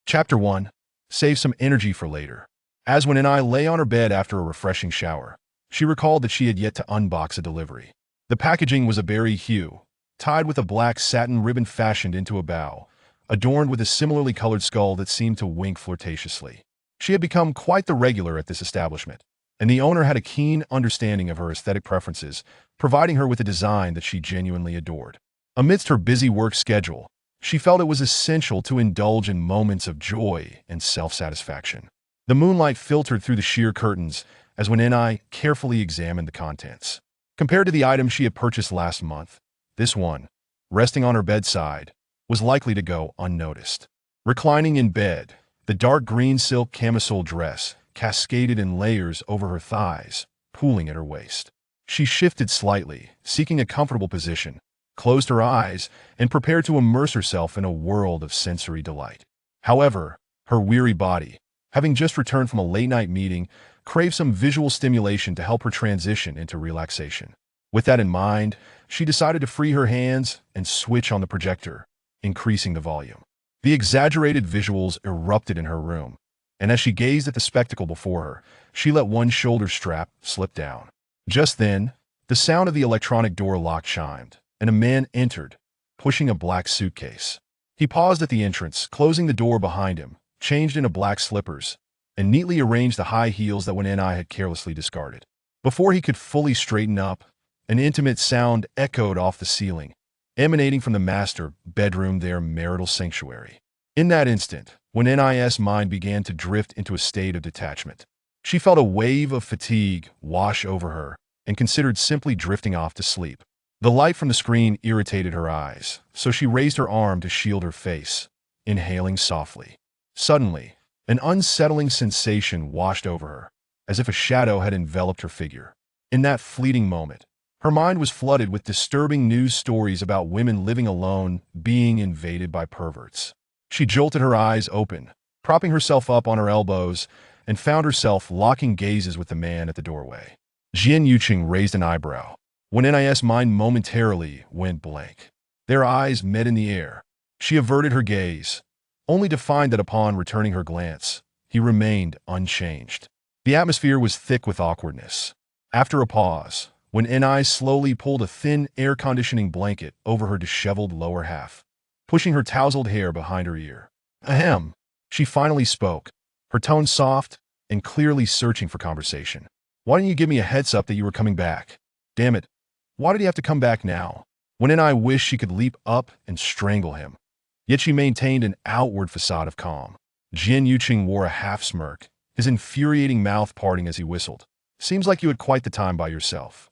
Chapter 1. Save some energy for later. As when I lay on her bed after a refreshing shower, she recalled that she had yet to unbox a delivery. The packaging was a berry hue, tied with a black satin ribbon fashioned into a bow, adorned with a similarly colored skull that seemed to wink flirtatiously. She had become quite the regular at this establishment, and the owner had a keen understanding of her aesthetic preferences, providing her with a design that she genuinely adored. Amidst her busy work schedule, she felt it was essential to indulge in moments of joy and self-satisfaction. The moonlight filtered through the sheer curtains as when I carefully examined the contents. Compared to the item she had purchased last month, this one, resting on her bedside, was likely to go unnoticed. Reclining in bed, the dark green silk camisole dress cascaded in layers over her thighs, pooling at her waist. She shifted slightly, seeking a comfortable position, closed her eyes, and prepared to immerse herself in a world of sensory delight. However, her weary body, having just returned from a late-night meeting, craved some visual stimulation to help her transition into relaxation. With that in mind, she decided to free her hands and switch on the projector, increasing the volume. The exaggerated visuals erupted in her room, and as she gazed at the spectacle before her, she let one shoulder strap slip down. Just then, the sound of the electronic door lock chimed, and a man entered, pushing a black suitcase. He paused at the entrance, closing the door behind him, changed into black slippers, and neatly arranged the high heels that I had carelessly discarded. Before he could fully straighten up, an intimate sound echoed off the ceiling, emanating from the master bedroom, their marital sanctuary. In that instant, when NIS' mind began to drift into a state of detachment, she felt a wave of fatigue wash over her and considered simply drifting off to sleep. The light from the screen irritated her eyes, so she raised her arm to shield her face, inhaling softly. Suddenly, an unsettling sensation washed over her, as if a shadow had enveloped her figure. In that fleeting moment, her mind was flooded with disturbing news stories about women living alone being invaded by perverts. She jolted her eyes open, propping herself up on her elbows, and found herself locking gazes with the man at the doorway. Jian Yuqing raised an eyebrow. When NIS' mind momentarily went blank, their eyes met in the air. She averted her gaze, only to find that upon returning her glance, he remained unchanged. The atmosphere was thick with awkwardness. After a pause, when NI slowly pulled a thin air conditioning blanket over her disheveled lower half, pushing her tousled hair behind her ear. Ahem, she finally spoke, her tone soft and clearly searching for conversation. Why didn't you give me a heads up that you were coming back? Damn it. Why did he have to come back now? When I wished she could leap up and strangle him. Yet she maintained an outward facade of calm. Jian Yuqing wore a half-smirk, his infuriating mouth parting as he whistled. Seems like you had quite the time by yourself.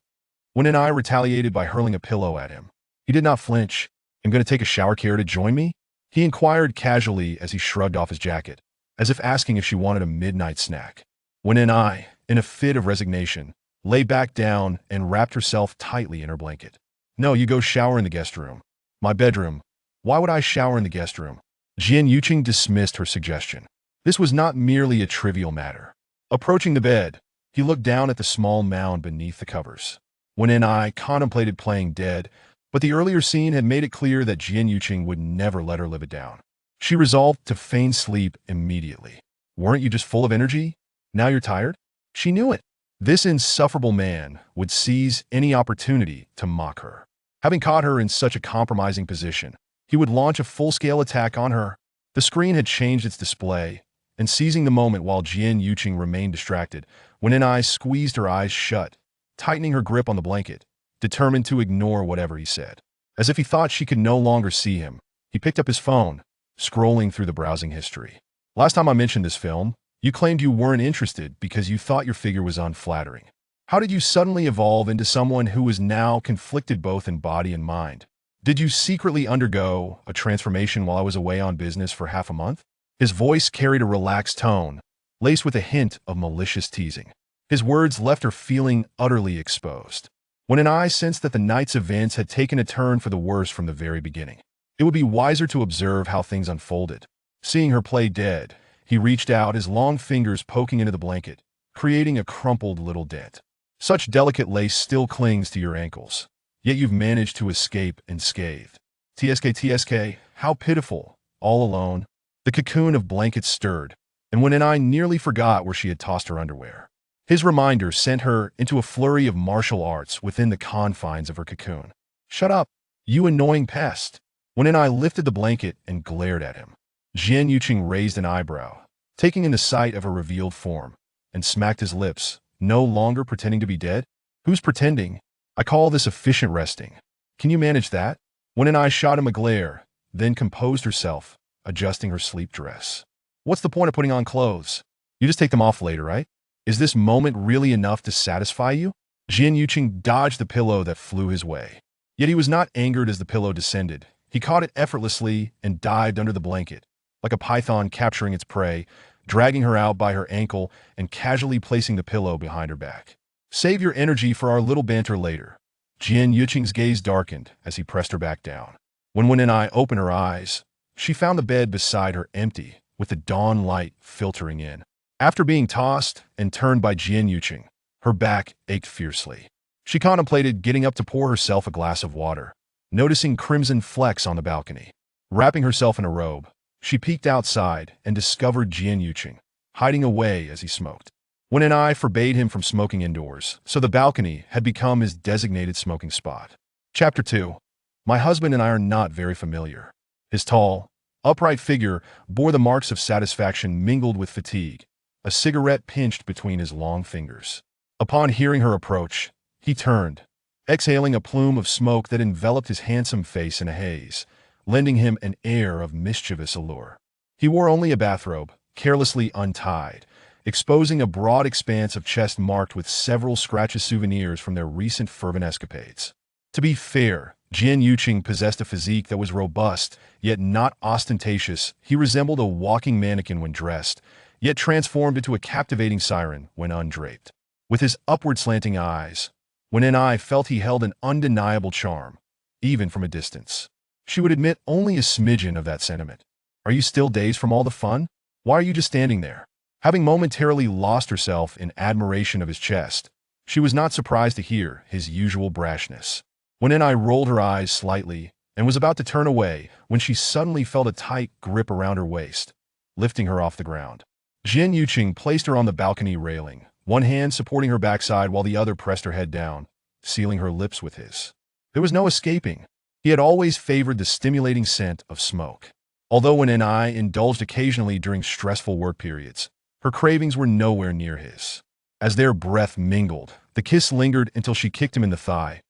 When I retaliated by hurling a pillow at him. He did not flinch. I'm going to take a shower. Care to join me? He inquired casually as he shrugged off his jacket, as if asking if she wanted a midnight snack. When I, in a fit of resignation, lay back down and wrapped herself tightly in her blanket. No, you go shower in the guest room. My bedroom. Why would I shower in the guest room? Jian Yuqing dismissed her suggestion. This was not merely a trivial matter. Approaching the bed, he looked down at the small mound beneath the covers. When I contemplated playing dead, but the earlier scene had made it clear that Jian Yuqing would never let her live it down. She resolved to feign sleep immediately. Weren't you just full of energy? Now you're tired? She knew it. This insufferable man would seize any opportunity to mock her. Having caught her in such a compromising position, he would launch a full-scale attack on her. The screen had changed its display, and seizing the moment while Jian Yuqing remained distracted, when I squeezed her eyes shut, tightening her grip on the blanket, determined to ignore whatever he said. As if he thought she could no longer see him, he picked up his phone, scrolling through the browsing history. Last time I mentioned this film, you claimed you weren't interested because you thought your figure was unflattering. How did you suddenly evolve into someone who is now conflicted both in body and mind? Did you secretly undergo a transformation while I was away on business for half a month? His voice carried a relaxed tone, laced with a hint of malicious teasing. His words left her feeling utterly exposed. When I sensed that the night's events had taken a turn for the worse from the very beginning, it would be wiser to observe how things unfolded. Seeing her play dead, he reached out, his long fingers poking into the blanket, creating a crumpled little dent. Such delicate lace still clings to your ankles, yet you've managed to escape unscathed. TSK, how pitiful, all alone. The cocoon of blankets stirred, and when I nearly forgot where she had tossed her underwear. His reminder sent her into a flurry of martial arts within the confines of her cocoon. "Shut up, you annoying pest." When I lifted the blanket and glared at him, Jian Yuqing raised an eyebrow, taking in the sight of her revealed form, and smacked his lips, no longer pretending to be dead. "Who's pretending? I call this efficient resting. Can you manage that?" When I shot him a glare, then composed herself, adjusting her sleep dress. "What's the point of putting on clothes? You just take them off later, right? Is this moment really enough to satisfy you?" Jian Yuqing dodged the pillow that flew his way. Yet he was not angered as the pillow descended. He caught it effortlessly and dived under the blanket, like a python capturing its prey, dragging her out by her ankle and casually placing the pillow behind her back. "Save your energy for our little banter later." Jian Yuqing's gaze darkened as he pressed her back down. When I opened her eyes, she found the bed beside her empty, with the dawn light filtering in. After being tossed and turned by Jian Yuqing, her back ached fiercely. She contemplated getting up to pour herself a glass of water, noticing crimson flecks on the balcony. Wrapping herself in a robe, she peeked outside and discovered Jian Yuqing, hiding away as he smoked. When I forbade him from smoking indoors, so the balcony had become his designated smoking spot. Chapter 2. My husband and I are not very familiar. His tall, upright figure bore the marks of satisfaction mingled with fatigue, a cigarette pinched between his long fingers. Upon hearing her approach, he turned, exhaling a plume of smoke that enveloped his handsome face in a haze, lending him an air of mischievous allure. He wore only a bathrobe, carelessly untied, exposing a broad expanse of chest marked with several scratches souvenirs from their recent fervent escapades. To be fair, Jian Yuqing possessed a physique that was robust, yet not ostentatious. He resembled a walking mannequin when dressed, yet transformed into a captivating siren when undraped. With his upward slanting eyes, when I felt he held an undeniable charm, even from a distance. She would admit only a smidgen of that sentiment. "Are you still dazed from all the fun? Why are you just standing there?" Having momentarily lost herself in admiration of his chest, she was not surprised to hear his usual brashness. When I rolled her eyes slightly and was about to turn away when she suddenly felt a tight grip around her waist, lifting her off the ground. Jian Yuqing placed her on the balcony railing, one hand supporting her backside while the other pressed her head down, sealing her lips with his. There was no escaping. He had always favored the stimulating scent of smoke. Although when I indulged occasionally during stressful work periods, her cravings were nowhere near his. As their breath mingled, the kiss lingered until she kicked him in the thigh,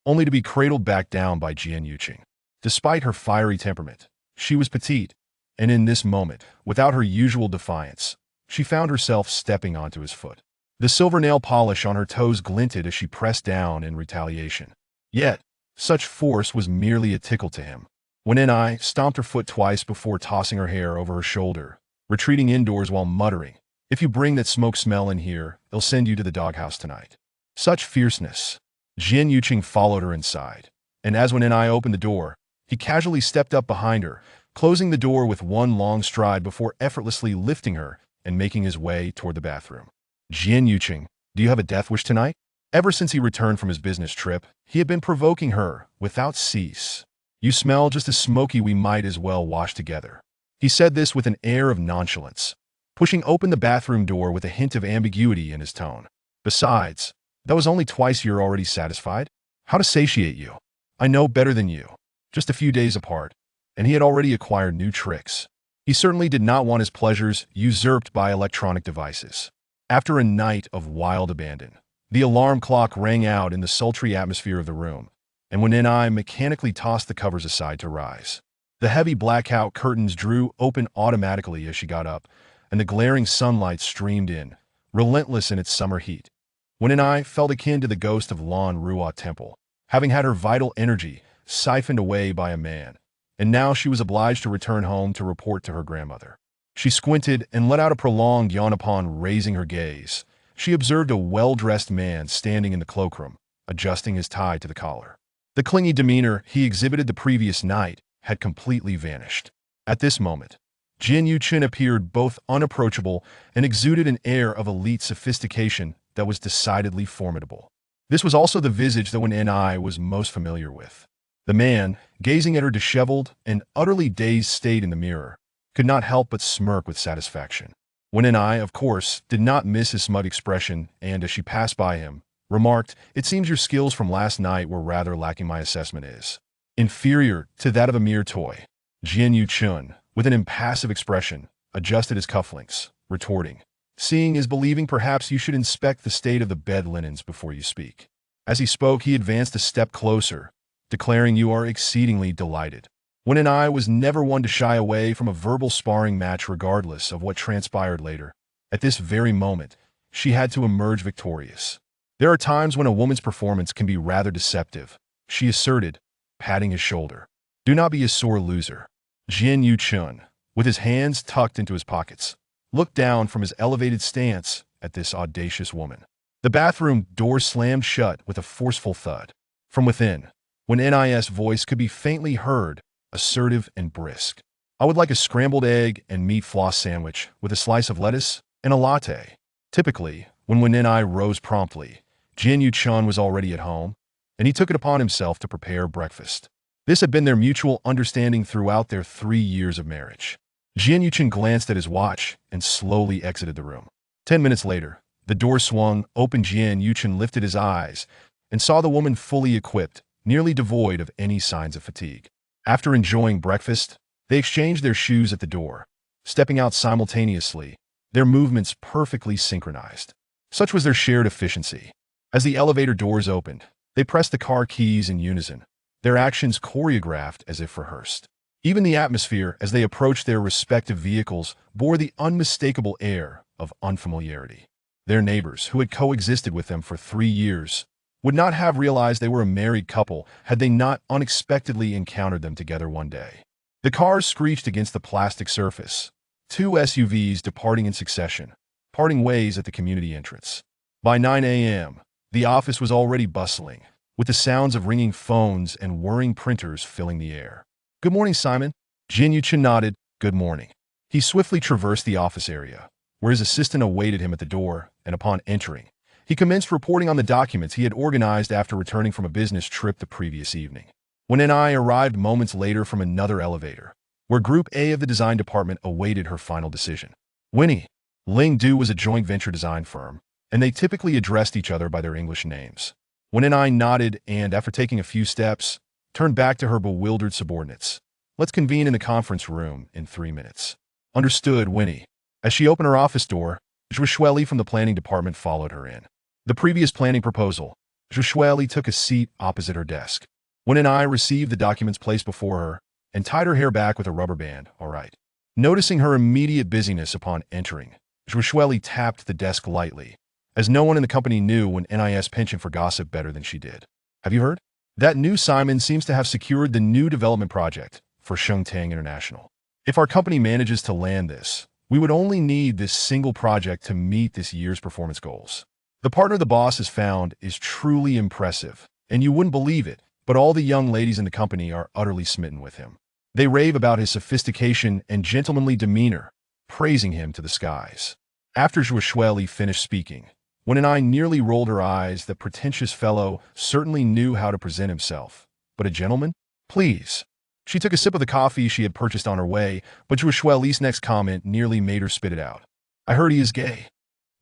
only to be cradled back down by Jian Yuqing. Despite her fiery temperament, she was petite, and in this moment, without her usual defiance, she found herself stepping onto his foot. The silver nail polish on her toes glinted as she pressed down in retaliation. Yet, such force was merely a tickle to him. When I stomped her foot twice before tossing her hair over her shoulder, retreating indoors while muttering, "If you bring that smoke smell in here, they'll send you to the doghouse tonight." Such fierceness. Jian Yuqing followed her inside, and as when I opened the door, he casually stepped up behind her, closing the door with one long stride before effortlessly lifting her and making his way toward the bathroom. "Jian Yuqing, do you have a death wish tonight?" Ever since he returned from his business trip, he had been provoking her without cease. "You smell just as smoky, we might as well wash together." He said this with an air of nonchalance, pushing open the bathroom door with a hint of ambiguity in his tone. "Besides, that was only twice. You're already satisfied? How to satiate you? I know better than you." Just a few days apart, and he had already acquired new tricks. He certainly did not want his pleasures usurped by electronic devices. After a night of wild abandon, the alarm clock rang out in the sultry atmosphere of the room, and when I mechanically tossed the covers aside to rise. The heavy blackout curtains drew open automatically as she got up, and the glaring sunlight streamed in, relentless in its summer heat. When I felt akin to the ghost of Lan Ruo Temple, having had her vital energy siphoned away by a man, and now she was obliged to return home to report to her grandmother. She squinted and let out a prolonged yawn. Upon raising her gaze, she observed a well-dressed man standing in the cloakroom, adjusting his tie to the collar. The clingy demeanor he exhibited the previous night had completely vanished. At this moment, Jian Yuqing appeared both unapproachable and exuded an air of elite sophistication that was decidedly formidable. This was also the visage that I was most familiar with. The man, gazing at her disheveled and utterly dazed state in the mirror, could not help but smirk with satisfaction. When an eye, of course, did not miss his smug expression and, as she passed by him, remarked, "It seems your skills from last night were rather lacking. My assessment is inferior to that of a mere toy." Jian Yu-chun, with an impassive expression, adjusted his cufflinks, retorting, "Seeing is believing. Perhaps you should inspect the state of the bed linens before you speak." As he spoke, he advanced a step closer, declaring, "You are exceedingly delighted." When an eye was never one to shy away from a verbal sparring match regardless of what transpired later. At this very moment, she had to emerge victorious. "There are times when a woman's performance can be rather deceptive," she asserted, patting his shoulder. "Do not be a sore loser." Jian Yu-chun, with his hands tucked into his pockets, looked down from his elevated stance at this audacious woman. The bathroom door slammed shut with a forceful thud. From within, when NIS voice could be faintly heard, assertive and brisk. "I would like a scrambled egg and meat floss sandwich with a slice of lettuce and a latte." Typically, when Wen-I rose promptly, Jian Yu-chun was already at home, and he took it upon himself to prepare breakfast. This had been their mutual understanding throughout their 3 years of marriage. Jian Yu-chun glanced at his watch and slowly exited the room. 10 minutes later, the door swung open. Jian Yu-chun lifted his eyes and saw the woman fully equipped, nearly devoid of any signs of fatigue. After enjoying breakfast, they exchanged their shoes at the door, stepping out simultaneously, their movements perfectly synchronized. Such was their shared efficiency. As the elevator doors opened, they pressed the car keys in unison, their actions choreographed as if rehearsed. Even the atmosphere as they approached their respective vehicles bore the unmistakable air of unfamiliarity. Their neighbors, who had coexisted with them for 3 years, would not have realized they were a married couple had they not unexpectedly encountered them together one day. The cars screeched against the plastic surface, 2 SUVs departing in succession, parting ways at the community entrance. By 9 a.m., the office was already bustling, with the sounds of ringing phones and whirring printers filling the air. "Good morning, Simon." Jian Yu-chun nodded. "Good morning." He swiftly traversed the office area, where his assistant awaited him at the door, and upon entering, he commenced reporting on the documents he had organized after returning from a business trip the previous evening. When N.I. arrived moments later from another elevator, where Group A of the design department awaited her final decision. Winnie Ling Du was a joint venture design firm, and they typically addressed each other by their English names. When N.I. nodded and, after taking a few steps, turned back to her bewildered subordinates. "Let's convene in the conference room in 3 minutes." "Understood, Winnie." As she opened her office door, Zhushweli from the planning department followed her in. The previous planning proposal, Zhushweli took a seat opposite her desk. When N.I. received the documents placed before her and tied her hair back with a rubber band, "All right." Noticing her immediate busyness upon entering, Zhushweli tapped the desk lightly, as no one in the company knew when NIS penchant for gossip better than she did. "Have you heard? That new Simon seems to have secured the new development project for Shengtang International. If our company manages to land this, we would only need this single project to meet this year's performance goals. The partner the boss has found is truly impressive, and you wouldn't believe it, but all the young ladies in the company are utterly smitten with him. They rave about his sophistication and gentlemanly demeanor, praising him to the skies." After Zhushweli finished speaking, when N.I. nearly rolled her eyes, the pretentious fellow certainly knew how to present himself. "But a gentleman? Please." She took a sip of the coffee she had purchased on her way, but Zhushweli's next comment nearly made her spit it out. "I heard he is gay."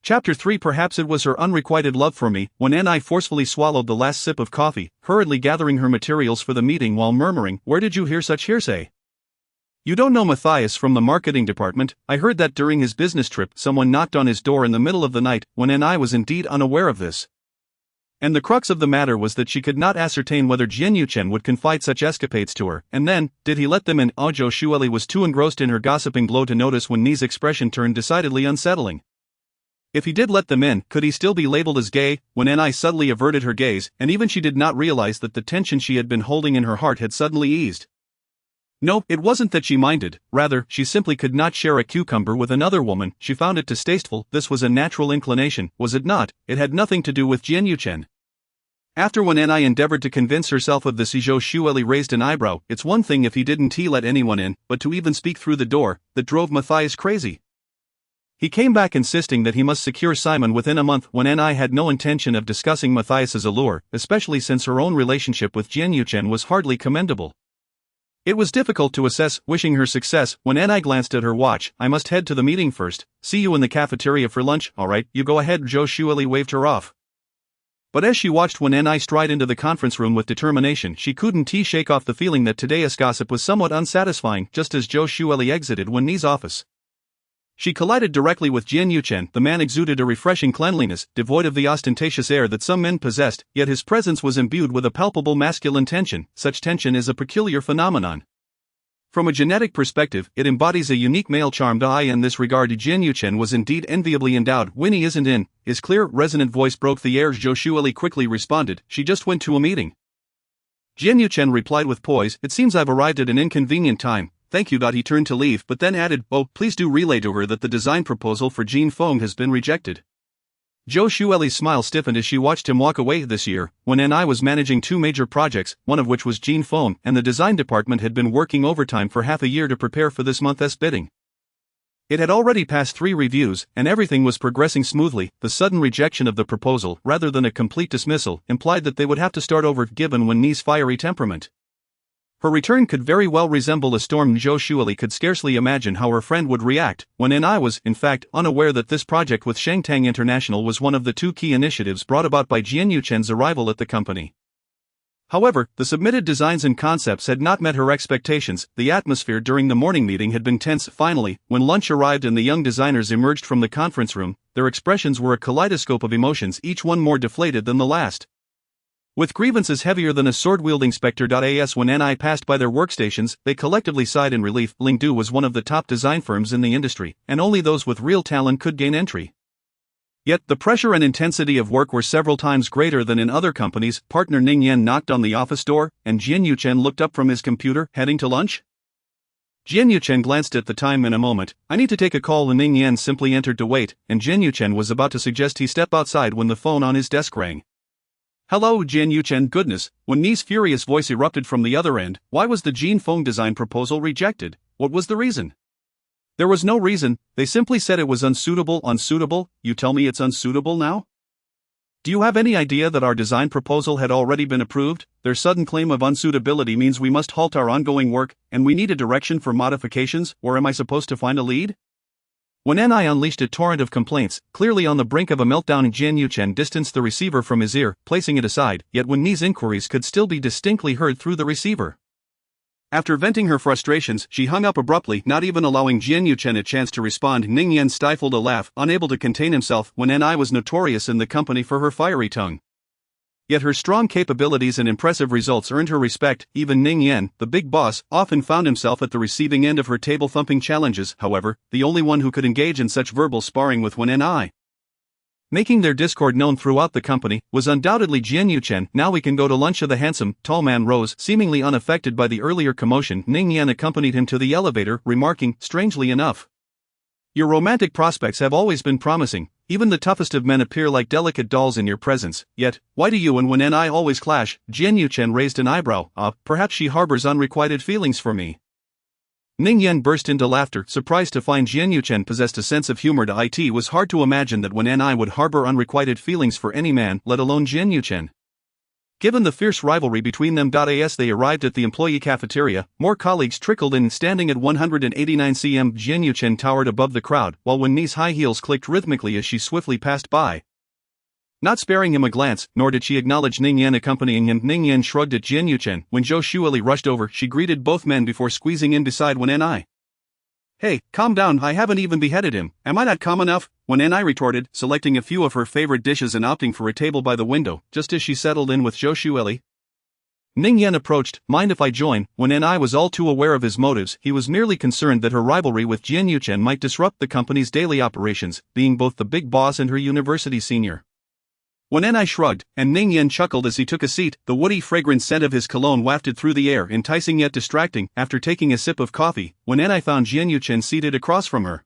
Chapter 3. Perhaps it was her unrequited love for me. When N.I. forcefully swallowed the last sip of coffee, hurriedly gathering her materials for the meeting while murmuring, "Where did you hear such hearsay? You don't know Matthias from the marketing department? I heard that during his business trip someone knocked on his door in the middle of the night, when N.I. was indeed unaware of this. And the crux of the matter was that she could not ascertain whether Jian Yu-chun would confide such escapades to her, and then, did he let them in?" Zhushweli was too engrossed in her gossiping blow to notice when Ni's expression turned decidedly unsettling. If he did let them in, could he still be labeled as gay? When N.I. subtly averted her gaze, and even she did not realize that the tension she had been holding in her heart had suddenly eased. No, it wasn't that she minded, rather, she simply could not share a cucumber with another woman. She found it distasteful. This was a natural inclination, was it not? It had nothing to do with Jian Yu-chun. After when N.I. endeavored to convince herself of this, Zhushweli raised an eyebrow. It's one thing if he didn't let anyone in, but to even speak through the door, that drove Matthias crazy. He came back insisting that he must secure Simon within a month. When N.I. had no intention of discussing Matthias's allure, especially since her own relationship with Jian Yu-chun was hardly commendable. It was difficult to assess, wishing her success, when Ni glanced at her watch. I must head to the meeting first. See you in the cafeteria for lunch. Alright, you go ahead. Zhou Shuili waved her off. But as she watched Wen Ni stride into the conference room with determination, she couldn't shake off the feeling that today's gossip was somewhat unsatisfying. Just as Zhou Shuili exited Wen Ni's office, she collided directly with Jian Yuchen. The man exuded a refreshing cleanliness, devoid of the ostentatious air that some men possessed, yet his presence was imbued with a palpable masculine tension. Such tension is a peculiar phenomenon. From a genetic perspective, it embodies a unique male charm. In this regard, Jian Yuchen was indeed enviably endowed. Winnie isn't in. His clear, resonant voice broke the air. Zhou Shuili quickly responded, she just went to a meeting. Jian Yuchen replied with poise, it seems I've arrived at an inconvenient time. Thank you. He turned to leave, but then added, oh, please do relay to her that the design proposal for Jin Feng has been rejected. Zhou Shuili's smile stiffened as she watched him walk away. This year, when Ni was managing two major projects, one of which was Jin Feng, and the design department had been working overtime for half a year to prepare for this month's bidding. It had already passed 3 reviews, and everything was progressing smoothly. The sudden rejection of the proposal, rather than a complete dismissal, implied that they would have to start over, given Wen Ni's fiery temperament. Her return could very well resemble a storm. Zhou Shuili could scarcely imagine how her friend would react, when Ni was, in fact, unaware that this project with Shengtang International was one of the 2 key initiatives brought about by Jian Yuchen's arrival at the company. However, the submitted designs and concepts had not met her expectations. The atmosphere during the morning meeting had been tense. Finally, when lunch arrived and the young designers emerged from the conference room, their expressions were a kaleidoscope of emotions, each one more deflated than the last. With grievances heavier than a sword-wielding specter. As when Ni passed by their workstations, they collectively sighed in relief. Lingdu was one of the top design firms in the industry, and only those with real talent could gain entry. Yet, the pressure and intensity of work were several times greater than in other companies. Partner Ning Yan knocked on the office door, and Jian Yuchen looked up from his computer, heading to lunch. Jian Yuchen glanced at the time. In a moment, I need to take a call. And Ning Yan simply entered to wait, and Jian Yuchen was about to suggest he step outside when the phone on his desk rang. Hello, Jian Yuchen. Goodness, Wen Ni's furious voice erupted from the other end. Why was the Jin Feng design proposal rejected? What was the reason? There was no reason, they simply said it was unsuitable. Unsuitable? You tell me it's unsuitable now? Do you have any idea that our design proposal had already been approved? Their sudden claim of unsuitability means we must halt our ongoing work, and we need a direction for modifications. Where am I supposed to find a lead? When Ni unleashed a torrent of complaints, clearly on the brink of a meltdown, Jian Yuchen distanced the receiver from his ear, placing it aside, yet Wen Ni's inquiries could still be distinctly heard through the receiver. After venting her frustrations, she hung up abruptly, not even allowing Jian Yuchen a chance to respond. Ning Yan stifled a laugh, unable to contain himself. Wen Ni was notorious in the company for her fiery tongue. Yet her strong capabilities and impressive results earned her respect. Even Ning Yan, the big boss, often found himself at the receiving end of her table-thumping challenges. However, the only one who could engage in such verbal sparring with Wen Ni, making their discord known throughout the company, was undoubtedly Jian Yuchen. Now we can go to lunch. The handsome, tall man rose, seemingly unaffected by the earlier commotion. Ning Yan accompanied him to the elevator, remarking, strangely enough, your romantic prospects have always been promising. Even the toughest of men appear like delicate dolls in your presence. Yet, why do you and Wen Ni always clash? Jian Yuchen raised an eyebrow. Perhaps she harbors unrequited feelings for me. Ning Yan burst into laughter, surprised to find Jian Yuchen possessed a sense of humor. It was hard to imagine that Wen Ni would harbor unrequited feelings for any man, let alone Jian Yuchen. Given the fierce rivalry between them. As they arrived at the employee cafeteria, more colleagues trickled in. Standing at 189 cm, Jian Yuchen towered above the crowd, while Wen Ni's high heels clicked rhythmically as she swiftly passed by. Not sparing him a glance, nor did she acknowledge Ning Yan accompanying him. Ning Yan shrugged at Jian Yuchen. When Zhou Shuili rushed over, she greeted both men before squeezing in beside Wen Ni. Hey, calm down, I haven't even beheaded him. Am I not calm enough? Wen Ni retorted, selecting a few of her favorite dishes and opting for a table by the window, just as she settled in with Zhou Shuili. Ning Yan approached. Mind if I join? Wen Ni was all too aware of his motives. He was merely concerned that her rivalry with Jian Yuchen might disrupt the company's daily operations, being both the big boss and her university senior. Wen Ni shrugged, and Ning Yan chuckled as he took a seat. The woody fragrant scent of his cologne wafted through the air, enticing yet distracting. After taking a sip of coffee, Wen Ni found Jian Yuchen seated across from her.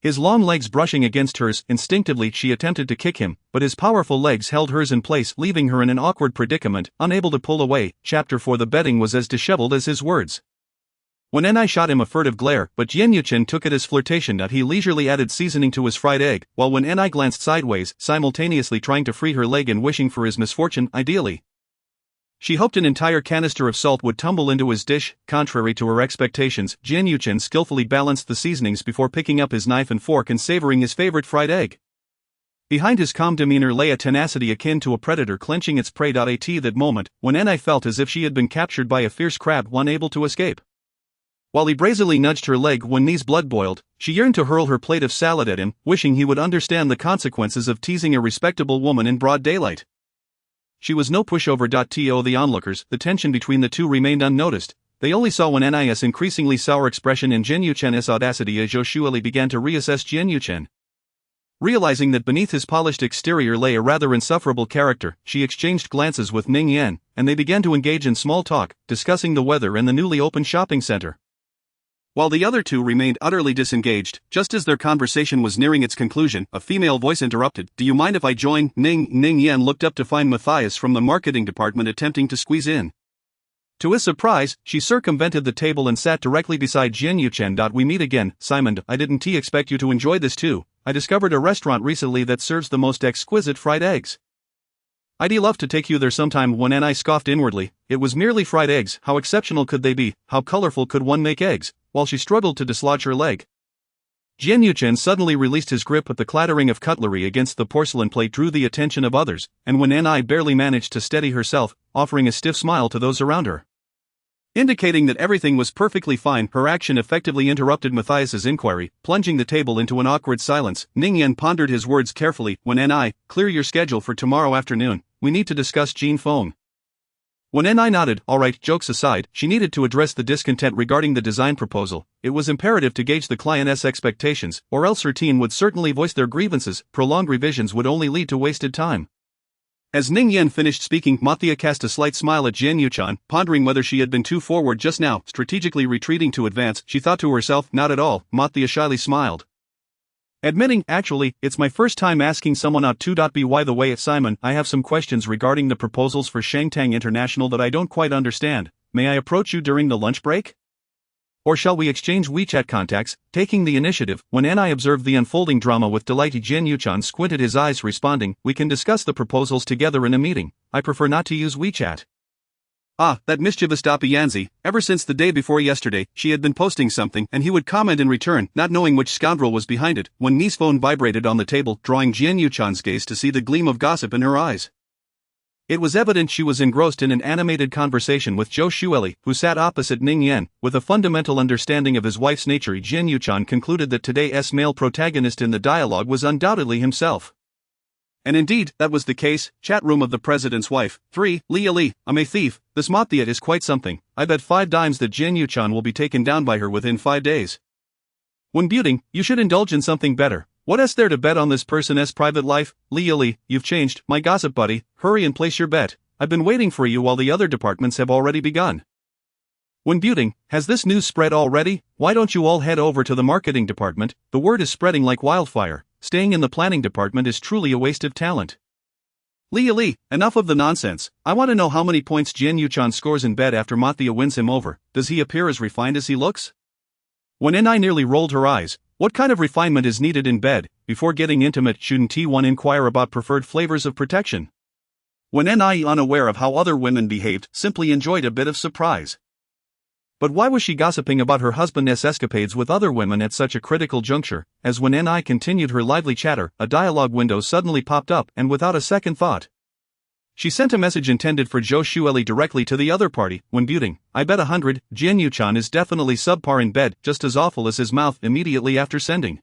His long legs brushing against hers. Instinctively she attempted to kick him, but his powerful legs held hers in place, leaving her in an awkward predicament, unable to pull away. Chapter 4. The betting was as disheveled as his words. Wen Ni shot him a furtive glare, but Jian Yuchen took it as flirtation. He leisurely added seasoning to his fried egg, while Wen Ni glanced sideways, simultaneously trying to free her leg and wishing for his misfortune. Ideally, She hoped an entire canister of salt would tumble into his dish. Contrary to her expectations, Jian Yuchen skillfully balanced the seasonings before picking up his knife and fork and savoring his favorite fried egg. Behind his calm demeanor lay a tenacity akin to a predator clenching its prey. At that moment, when Anai felt as if she had been captured by a fierce crab unable to escape. While he brazenly nudged her leg when Ni's blood boiled, she yearned to hurl her plate of salad at him, wishing he would understand the consequences of teasing a respectable woman in broad daylight. She was no pushover. To the onlookers, the tension between the two remained unnoticed. They only saw when Anai's increasingly sour expression and Jian Yuchen's audacity as Zhou Shuili began to reassess Jian Yuchen. Realizing that beneath his polished exterior lay a rather insufferable character, she exchanged glances with Ning Yan, and they began to engage in small talk, discussing the weather and the newly opened shopping center. While the other two remained utterly disengaged, just as their conversation was nearing its conclusion, a female voice interrupted. "Do you mind if I join?" Ning Yan looked up to find Matthias from the marketing department attempting to squeeze in. To his surprise, she circumvented the table and sat directly beside Jian Yuchen. "We meet again, Simon. I didn't expect you to enjoy this too. I discovered a restaurant recently that serves the most exquisite fried eggs. I'd love to take you there sometime." When Anai scoffed inwardly, it was merely fried eggs. How exceptional could they be? How colorful could one make eggs? While she struggled to dislodge her leg, Jian Yuchen suddenly released his grip, but the clattering of cutlery against the porcelain plate drew the attention of others, and when Anai barely managed to steady herself, offering a stiff smile to those around her, indicating that everything was perfectly fine, her action effectively interrupted Matthias's inquiry, plunging the table into an awkward silence. Ning Yan pondered his words carefully. "When Anai, clear your schedule for tomorrow afternoon. We need to discuss Jin Feng." When Anai nodded, "All right." Jokes aside, she needed to address the discontent regarding the design proposal. It was imperative to gauge the client's expectations, or else her team would certainly voice their grievances. Prolonged revisions would only lead to wasted time. As Ning Yan finished speaking, Mathia cast a slight smile at Jian Yuchen, pondering whether she had been too forward just now, strategically retreating to advance. She thought to herself, "Not at all." Mathia shyly smiled, admitting, "Actually, it's my first time asking someone out to be. By the way, Simon, I have some questions regarding the proposals for Shangtang International that I don't quite understand. May I approach you during the lunch break? Or shall we exchange WeChat contacts?" Taking the initiative, when Anai observed the unfolding drama with delight, Jian Yuchen squinted his eyes, responding, "We can discuss the proposals together in a meeting. I prefer not to use WeChat." Ah, that mischievous Dapianzi. Ever since the day before yesterday, she had been posting something and he would comment in return, not knowing which scoundrel was behind it, when Ni's phone vibrated on the table, drawing Jian Yuchen's gaze to see the gleam of gossip in her eyes. It was evident she was engrossed in an animated conversation with Zhou Shuili, who sat opposite Ning Yan. With a fundamental understanding of his wife's nature, Jian Yuchen concluded that today's male protagonist in the dialogue was undoubtedly himself. And indeed, that was the case. Chat room of the president's wife. 3. Li, I'm a thief. This Mathia is quite something. I bet 5 dimes that Jian Yuchen will be taken down by her within 5 days. When buting, you should indulge in something better. What is there to bet on this person's private life? Li, you've changed, my gossip buddy. Hurry and place your bet. I've been waiting for you while the other departments have already begun. When buting, has this news spread already? Why don't you all head over to the marketing department? The word is spreading like wildfire. Staying in the planning department is truly a waste of talent. Li, enough of the nonsense. I want to know how many points Jian Yuchen scores in bed after Mathia wins him over. Does he appear as refined as he looks? When Anai nearly rolled her eyes, what kind of refinement is needed in bed? Before getting intimate, shouldn't one inquire about preferred flavors of protection? When Anai, unaware of how other women behaved, simply enjoyed a bit of surprise. But why was she gossiping about her husband's escapades with other women at such a critical juncture? As when Anai continued her lively chatter, a dialogue window suddenly popped up, and without a second thought, she sent a message intended for Zhou Shuili directly to the other party. When buting, I bet 100, Jian Yuchen is definitely subpar in bed, just as awful as his mouth. Immediately after sending,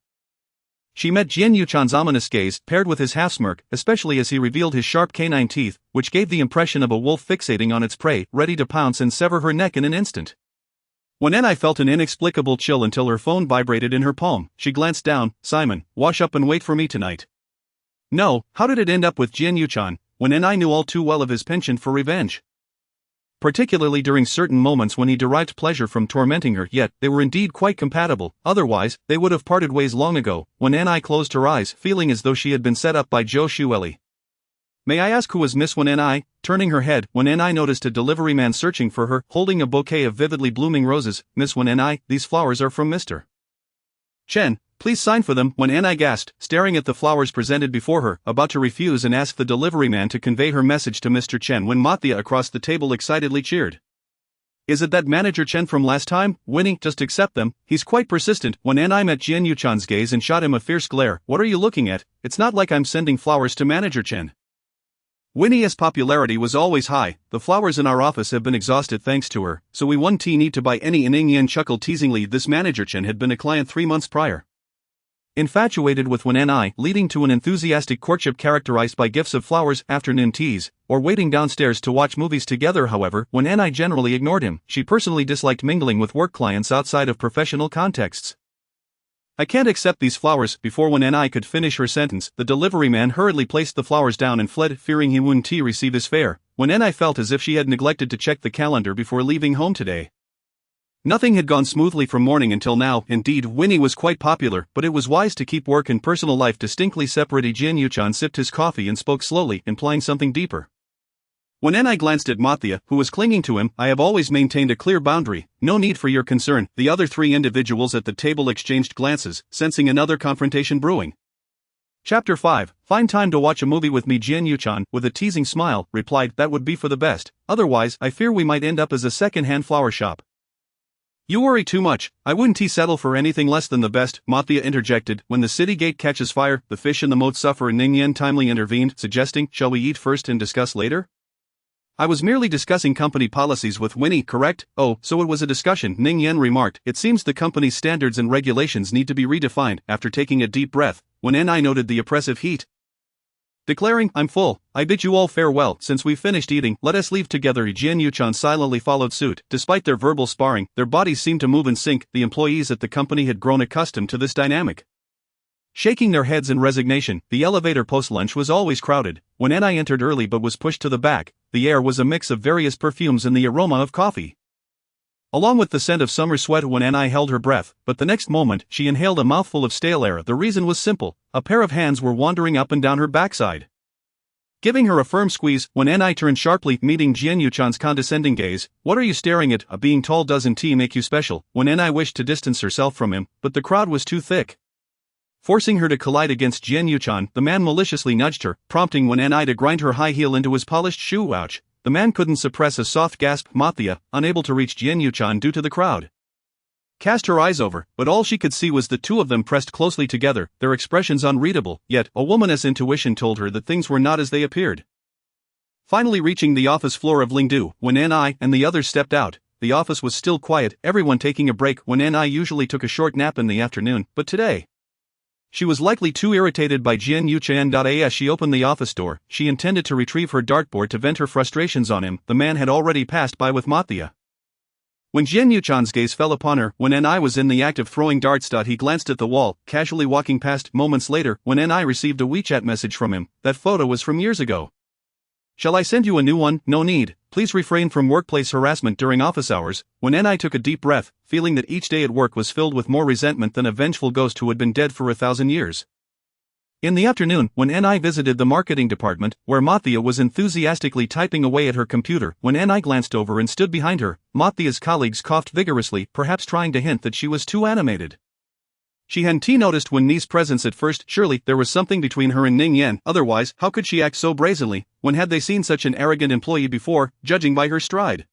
she met Jian Yuchen's ominous gaze, paired with his half-smirk, especially as he revealed his sharp canine teeth, which gave the impression of a wolf fixating on its prey, ready to pounce and sever her neck in an instant. When Anai felt an inexplicable chill until her phone vibrated in her palm, she glanced down. Simon, wash up and wait for me tonight. No, how did it end up with Jian Yuchen, when Anai knew all too well of his penchant for revenge? Particularly during certain moments when he derived pleasure from tormenting her, yet they were indeed quite compatible, otherwise, they would have parted ways long ago. When Anai closed her eyes, feeling as though she had been set up by Zhou Shuili. May I ask who was Miss When Anai? Turning her head, when Anai noticed a delivery man searching for her, holding a bouquet of vividly blooming roses. Miss When Anai, these flowers are from Mr. Chen, Please sign for them, when Anai gasped, staring at the flowers presented before her, about to refuse and ask the delivery man to convey her message to Mr. Chen when Mathia across the table excitedly cheered. Is it that manager Chen from last time? Winnie, just accept them, he's quite persistent. When Anai met Jian Yuchan's gaze and shot him a fierce glare. What are you looking at? It's not like I'm sending flowers to manager Chen. Winnie's popularity was always high. The flowers in our office have been exhausted thanks to her, so we won't need to buy any. Ning Yan chuckled teasingly. This manager Chen had been a client 3 months prior. Infatuated with Wen Ni, leading to an enthusiastic courtship characterized by gifts of flowers, afternoon teas, or waiting downstairs to watch movies together. However, Wen Ni generally ignored him. She personally disliked mingling with work clients outside of professional contexts. I can't accept these flowers. Before Wen Ni could finish her sentence, the delivery man hurriedly placed the flowers down and fled, fearing he wouldn't receive his fare. Wen Ni felt as if she had neglected to check the calendar before leaving home today. Nothing had gone smoothly from morning until now. Indeed, Winnie was quite popular, but it was wise to keep work and personal life distinctly separate. Jian Yuchan sipped his coffee and spoke slowly, implying something deeper. When I glanced at Mathia, who was clinging to him, I have always maintained a clear boundary. No need for your concern. The other 3 individuals at the table exchanged glances, sensing another confrontation brewing. Chapter 5. Find time to watch a movie with me. Jian Yuchan, with a teasing smile, replied, that would be for the best. Otherwise, I fear we might end up as a second-hand flower shop. You worry too much. I wouldn't settle for anything less than the best, Mathia interjected. When the city gate catches fire, the fish in the moat suffer. Ning Yan timely intervened, suggesting, shall we eat first and discuss later? I was merely discussing company policies with Winnie, correct? Oh, so it was a discussion, Ning Yan remarked. It seems the company's standards and regulations need to be redefined. After taking a deep breath, when Ni noted the oppressive heat, declaring, I'm full, I bid you all farewell. Since we've finished eating, let us leave together. Jian Yuchan silently followed suit. Despite their verbal sparring, their bodies seemed to move in sync. The employees at the company had grown accustomed to this dynamic. Shaking their heads in resignation, the elevator post-lunch was always crowded. When Ni entered early but was pushed to the back, the air was a mix of various perfumes and the aroma of coffee, along with the scent of summer sweat. When Ni held her breath, but the next moment, she inhaled a mouthful of stale air. The reason was simple. A pair of hands were wandering up and down her backside, giving her a firm squeeze. When Ni turned sharply, meeting Jian Yuchan's condescending gaze. What are you staring at? Being tall doesn't make you special. When Ni wished to distance herself from him, but the crowd was too thick, forcing her to collide against Jian Yuchan. The man maliciously nudged her, prompting Wen Ni to grind her high heel into his polished shoe. Ouch! The man couldn't suppress a soft gasp. Mathia, unable to reach Jian Yuchan due to the crowd, cast her eyes over, but all she could see was the two of them pressed closely together, their expressions unreadable. Yet, a woman's intuition told her that things were not as they appeared. Finally reaching the office floor of Lingdu, when Ni and the others stepped out, the office was still quiet, everyone taking a break. When Ni usually took a short nap in the afternoon, but today, she was likely too irritated by Jian Yuchan. As she opened the office door, she intended to retrieve her dartboard to vent her frustrations on him. The man had already passed by with Mathia. When Jian Yuchan's gaze fell upon her, when Ni was in the act of throwing darts. He glanced at the wall, casually walking past. Moments later, when Ni received a WeChat message from him. That photo was from years ago. Shall I send you a new one? No need. Please refrain from workplace harassment during office hours. When Ni took a deep breath, feeling that each day at work was filled with more resentment than a vengeful ghost who had been dead for 1,000 years. In the afternoon, when Ni visited the marketing department, where Mathia was enthusiastically typing away at her computer, when Ni glanced over and stood behind her, Mathia's colleagues coughed vigorously, perhaps trying to hint that she was too animated. She hadn't noticed Wen's presence at first. Surely, there was something between her and Ning Yan, otherwise, how could she act so brazenly? When had they seen such an arrogant employee before, judging by her stride?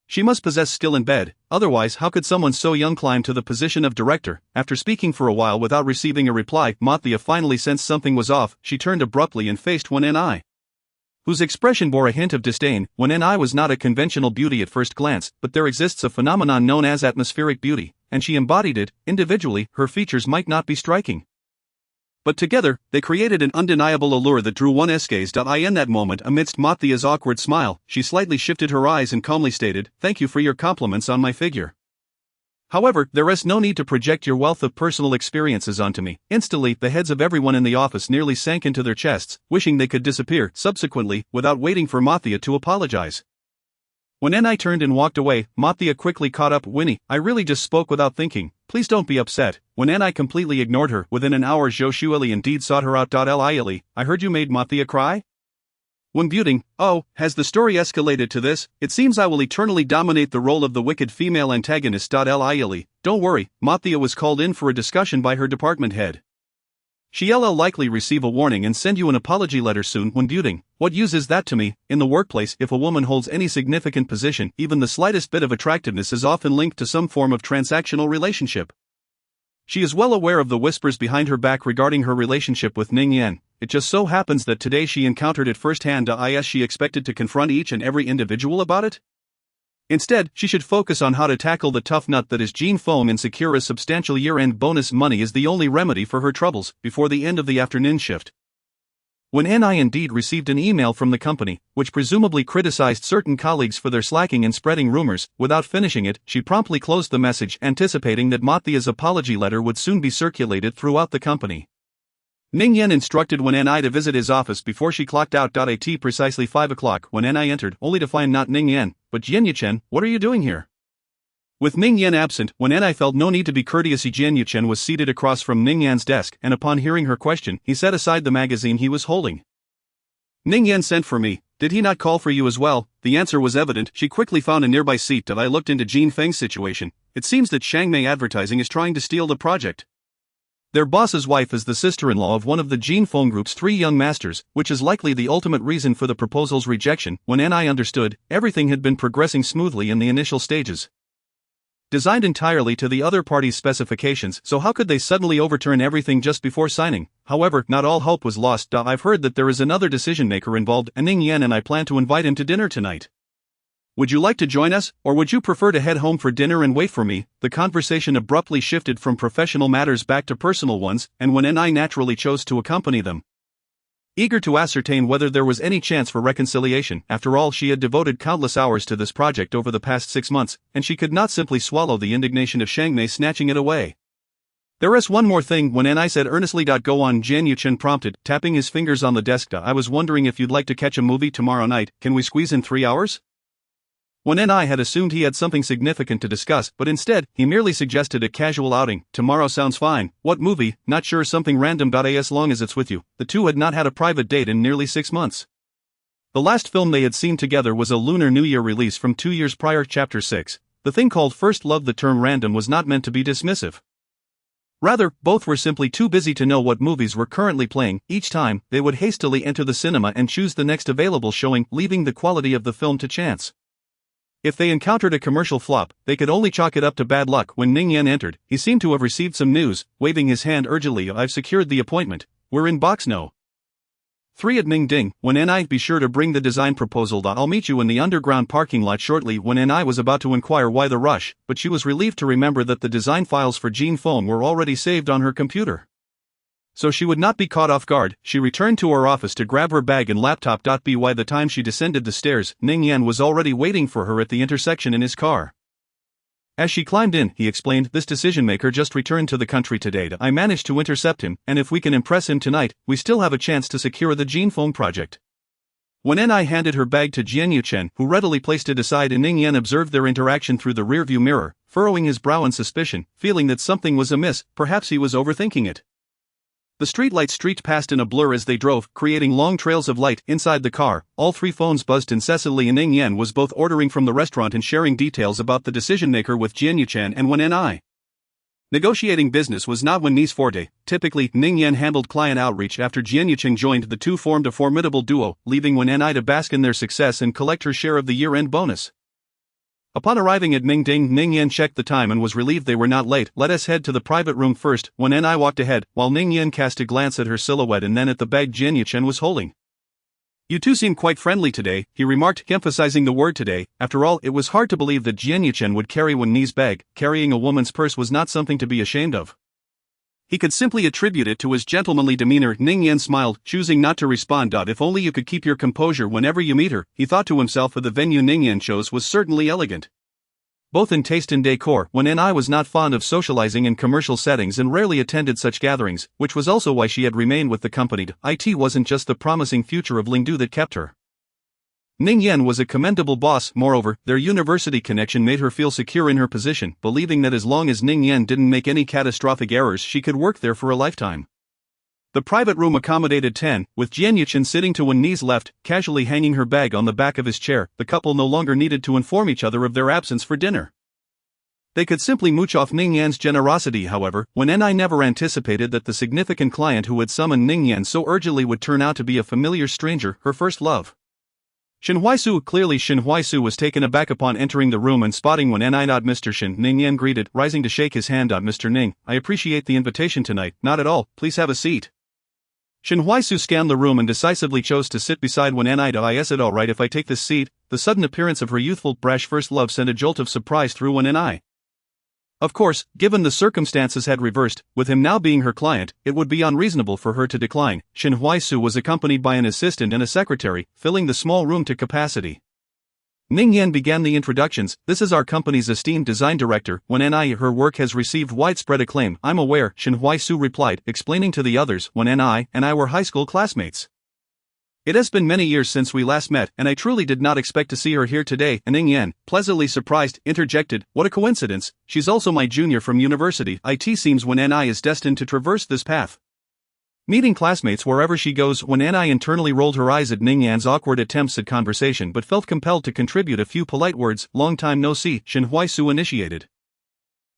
She must possess skill in bed, otherwise how could someone so young climb to the position of director? After speaking for a while without receiving a reply, Mathia finally sensed something was off. She turned abruptly and faced Ni, whose expression bore a hint of disdain. Ni was not a conventional beauty at first glance, but there exists a phenomenon known as atmospheric beauty, and she embodied it. Individually, her features might not be striking, but together, they created an undeniable allure that drew one's gaze. In that moment, amidst Mathia's awkward smile, she slightly shifted her eyes and calmly stated, thank you for your compliments on my figure. However, there is no need to project your wealth of personal experiences onto me. Instantly, the heads of everyone in the office nearly sank into their chests, wishing they could disappear. Subsequently, without waiting for Mathia to apologize, when Ni turned and walked away, Mathia quickly caught up. Winnie, I really just spoke without thinking. Please don't be upset. When Ni completely ignored her, within an hour Zhou Shuili indeed sought her out. Li, I heard you made Mathia cry? When Buting, oh, has the story escalated to this? It seems I will eternally dominate the role of the wicked female antagonist. Lily, don't worry, Mathia was called in for a discussion by her department head. She'll likely receive a warning and send you an apology letter soon. When Buting, what use is that to me? In the workplace, if a woman holds any significant position, even the slightest bit of attractiveness is often linked to some form of transactional relationship. She is well aware of the whispers behind her back regarding her relationship with Ning Yan. It just so happens that today she encountered it firsthand. Is she expected to confront each and every individual about it? Instead, she should focus on how to tackle the tough nut that is Jin Feng and secure a substantial year-end bonus. Money is the only remedy for her troubles, before the end of the afternoon shift. When NI indeed received an email from the company, which presumably criticized certain colleagues for their slacking and spreading rumors, without finishing it, she promptly closed the message, anticipating that Mathia's apology letter would soon be circulated throughout the company. Ning Yan instructed Wen Ni to visit his office before she clocked out. At precisely 5 o'clock, when Ni entered, only to find not Ning Yan, but Jian Yuchen. What are you doing here? With Ning Yan absent, Wen Ni felt no need to be courteous. Jian Yuchen was seated across from Ning Yan's desk, and upon hearing her question, he set aside the magazine he was holding. Ning Yan sent for me. Did he not call for you as well? The answer was evident. She quickly found a nearby seat. I looked into Jin Feng's situation. It seems that Shangmei Advertising is trying to steal the project. Their boss's wife is the sister-in-law of one of the Jin Feng Group's 3 young masters, which is likely the ultimate reason for the proposal's rejection. When Ni understood, everything had been progressing smoothly in the initial stages. Designed entirely to the other party's specifications, so how could they suddenly overturn everything just before signing? However, not all hope was lost. I've heard that there is another decision-maker involved, and Ning Yan and I plan to invite him to dinner tonight. Would you like to join us, or would you prefer to head home for dinner and wait for me? The conversation abruptly shifted from professional matters back to personal ones, and when Ni naturally chose to accompany them. Eager to ascertain whether there was any chance for reconciliation, after all she had devoted countless hours to this project over the past 6 months, and she could not simply swallow the indignation of Shangmei snatching it away. There is one more thing, when Ni said earnestly. Go on, Jian Yuchen prompted, tapping his fingers on the desk. I was wondering if you'd like to catch a movie tomorrow night. Can we squeeze in 3 hours? When Ni had assumed he had something significant to discuss, but instead, he merely suggested a casual outing. Tomorrow sounds fine. What movie? Not sure, something random. As long as it's with you. The two had not had a private date in nearly 6 months. The last film they had seen together was a Lunar New Year release from 2 years prior. Chapter 6. The thing called First Love. The term random was not meant to be dismissive. Rather, both were simply too busy to know what movies were currently playing. Each time, they would hastily enter the cinema and choose the next available showing, leaving the quality of the film to chance. If they encountered a commercial flop, they could only chalk it up to bad luck. When Ning Yan entered, he seemed to have received some news, waving his hand urgently. I've secured the appointment. We're in box no. 3 at Ming Ding. When Ni, be sure to bring the design proposal. I'll meet you in the underground parking lot shortly. When Ni was about to inquire why the rush, but she was relieved to remember that the design files for Jin Feng were already saved on her computer. So she would not be caught off guard, she returned to her office to grab her bag and laptop. By the time she descended the stairs, Ning Yan was already waiting for her at the intersection in his car. As she climbed in, he explained, this decision-maker just returned to the country today. I managed to intercept him, and if we can impress him tonight, we still have a chance to secure the Jin Feng project. When Ni handed her bag to Jian Yuchen, who readily placed it aside, and Ning Yan observed their interaction through the rearview mirror, furrowing his brow in suspicion, feeling that something was amiss. Perhaps he was overthinking it. The streetlights streaked past in a blur as they drove, creating long trails of light. Inside the car, all 3 phones buzzed incessantly, and Ning Yan was both ordering from the restaurant and sharing details about the decision-maker with Jian Yuchen and Wen Ni. Negotiating business was not Wen Ni's forte. Typically, Ning Yan handled client outreach. After Jian Yuchen joined, the two formed a formidable duo, leaving Wen Ni to bask in their success and collect her share of the year-end bonus. Upon arriving at Ming Ding, Ning Yan checked the time and was relieved they were not late. Let us head to the private room first. When Ni walked ahead, while Ning Yan cast a glance at her silhouette and then at the bag Jian Yuchen was holding. You two seem quite friendly today, he remarked, emphasizing the word today. After all, it was hard to believe that Jian Yuchen would carry Wen Ni's bag. Carrying a woman's purse was not something to be ashamed of. He could simply attribute it to his gentlemanly demeanor. Ning Yan smiled, choosing not to respond. If only you could keep your composure whenever you meet her, he thought to himself. The venue Ning Yan chose was certainly elegant. Both in taste and decor, Wen Ni was not fond of socializing in commercial settings and rarely attended such gatherings, which was also why she had remained with the company. It wasn't just the promising future of Lingdu that kept her. Ning Yan was a commendable boss. Moreover, their university connection made her feel secure in her position, believing that as long as Ning Yan didn't make any catastrophic errors, she could work there for a lifetime. The private room accommodated 10, with Jian Yuchen sitting to one knee's left, casually hanging her bag on the back of his chair. The couple no longer needed to inform each other of their absence for dinner. They could simply mooch off Ning Yan's generosity. However, when Ni never anticipated that the significant client who had summoned Ning Yan so urgently would turn out to be a familiar stranger, her first love. Shen Huaisu. Clearly Shen Huaisu was taken aback upon entering the room and spotting when Ni. Mr. Shen, Ning Yan greeted, rising to shake his hand. Mr. Ning, I appreciate the invitation tonight. Not at all, please have a seat. Shen Huaisu scanned the room and decisively chose to sit beside when Ni. Is it alright if I take this seat? The sudden appearance of her youthful, brash first love sent a jolt of surprise through when Ni. Of course, given the circumstances had reversed, with him now being her client, it would be unreasonable for her to decline. Shen Huaisu was accompanied by an assistant and a secretary, filling the small room to capacity. Ning Yan began the introductions. This is our company's esteemed design director. When her work has received widespread acclaim. I'm aware, Shen Huaisu replied, explaining to the others when Ni and I were high school classmates. It has been many years since we last met, and I truly did not expect to see her here today. And Ning Yan, pleasantly surprised, interjected, what a coincidence, she's also my junior from university. It seems when Ni is destined to traverse this path. Meeting classmates wherever she goes. When Ni internally rolled her eyes at Ning Yan's awkward attempts at conversation but felt compelled to contribute a few polite words. Long time no see, Shen Huaisu initiated.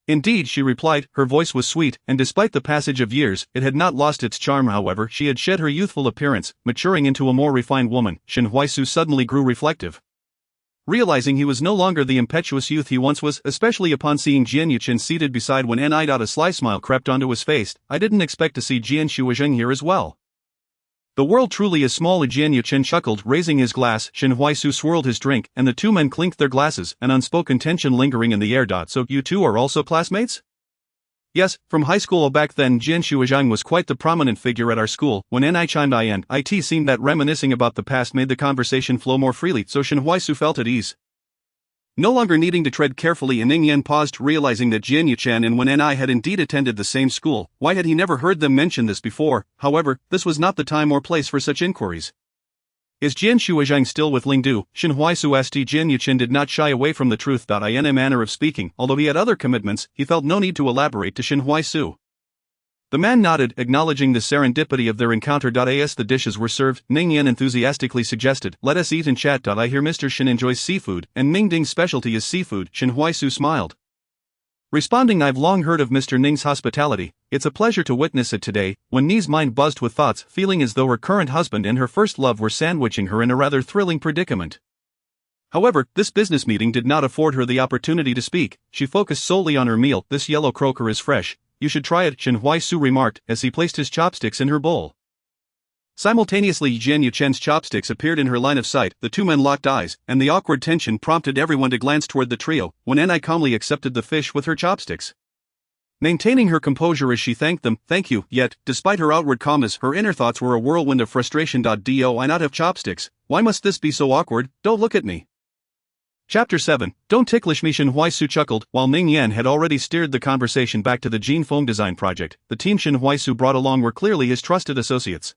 Indeed, she replied, her voice was sweet, and despite the passage of years, it had not lost its charm. However, she had shed her youthful appearance, maturing into a more refined woman. Shen Huaisu suddenly grew reflective. Realizing he was no longer the impetuous youth he once was, especially upon seeing Jian Yuchen seated beside when Ni. A sly smile crept onto his face. I didn't expect to see Jian Shuozheng here as well. The world truly is small. Jian Yuchen chuckled, raising his glass. Shen Huaisu swirled his drink, and the two men clinked their glasses, an unspoken tension lingering in the air. So you two are also classmates? Yes, from high school. Back then Jian Shuozheng was quite the prominent figure at our school. When Ni chimed in, it seemed that reminiscing about the past made the conversation flow more freely, so Shen Huaisu felt at ease. No longer needing to tread carefully, and Ning Yan paused, realizing that Jian Yuchen and when Ni had indeed attended the same school. Why had he never heard them mention this before? However, this was not the time or place for such inquiries. Is Jian Shuozheng still with Lingdu? Shen Huaisu asked. Jian Yuchen did not shy away from the truth. In a manner of speaking, although he had other commitments, he felt no need to elaborate to Shen Huaisu. The man nodded, acknowledging the serendipity of their encounter. As the dishes were served, Ning Yan enthusiastically suggested, let us eat and chat. I hear Mr. Shen enjoys seafood, and Ming Ding's specialty is seafood. Shen Huaisu smiled. Responding, I've long heard of Mr. Ning's hospitality, it's a pleasure to witness it today. When Ni's mind buzzed with thoughts, feeling as though her current husband and her first love were sandwiching her in a rather thrilling predicament. However, this business meeting did not afford her the opportunity to speak. She focused solely on her meal. This yellow croaker is fresh. You should try it, Shen Huaisu remarked, as he placed his chopsticks in her bowl. Simultaneously, Jian Yuchen's chopsticks appeared in her line of sight. The two men locked eyes, and the awkward tension prompted everyone to glance toward the trio, when Ni calmly accepted the fish with her chopsticks. Maintaining her composure as she thanked them, thank you, yet, despite her outward calmness, her inner thoughts were a whirlwind of frustration. Do I not have chopsticks? Why must this be so awkward? Don't look at me. Chapter 7, Don't Ticklish Me. Shen Huaisu chuckled. While Ning Yan had already steered the conversation back to the Jin Feng design project, the team Shen Huaisu brought along were clearly his trusted associates.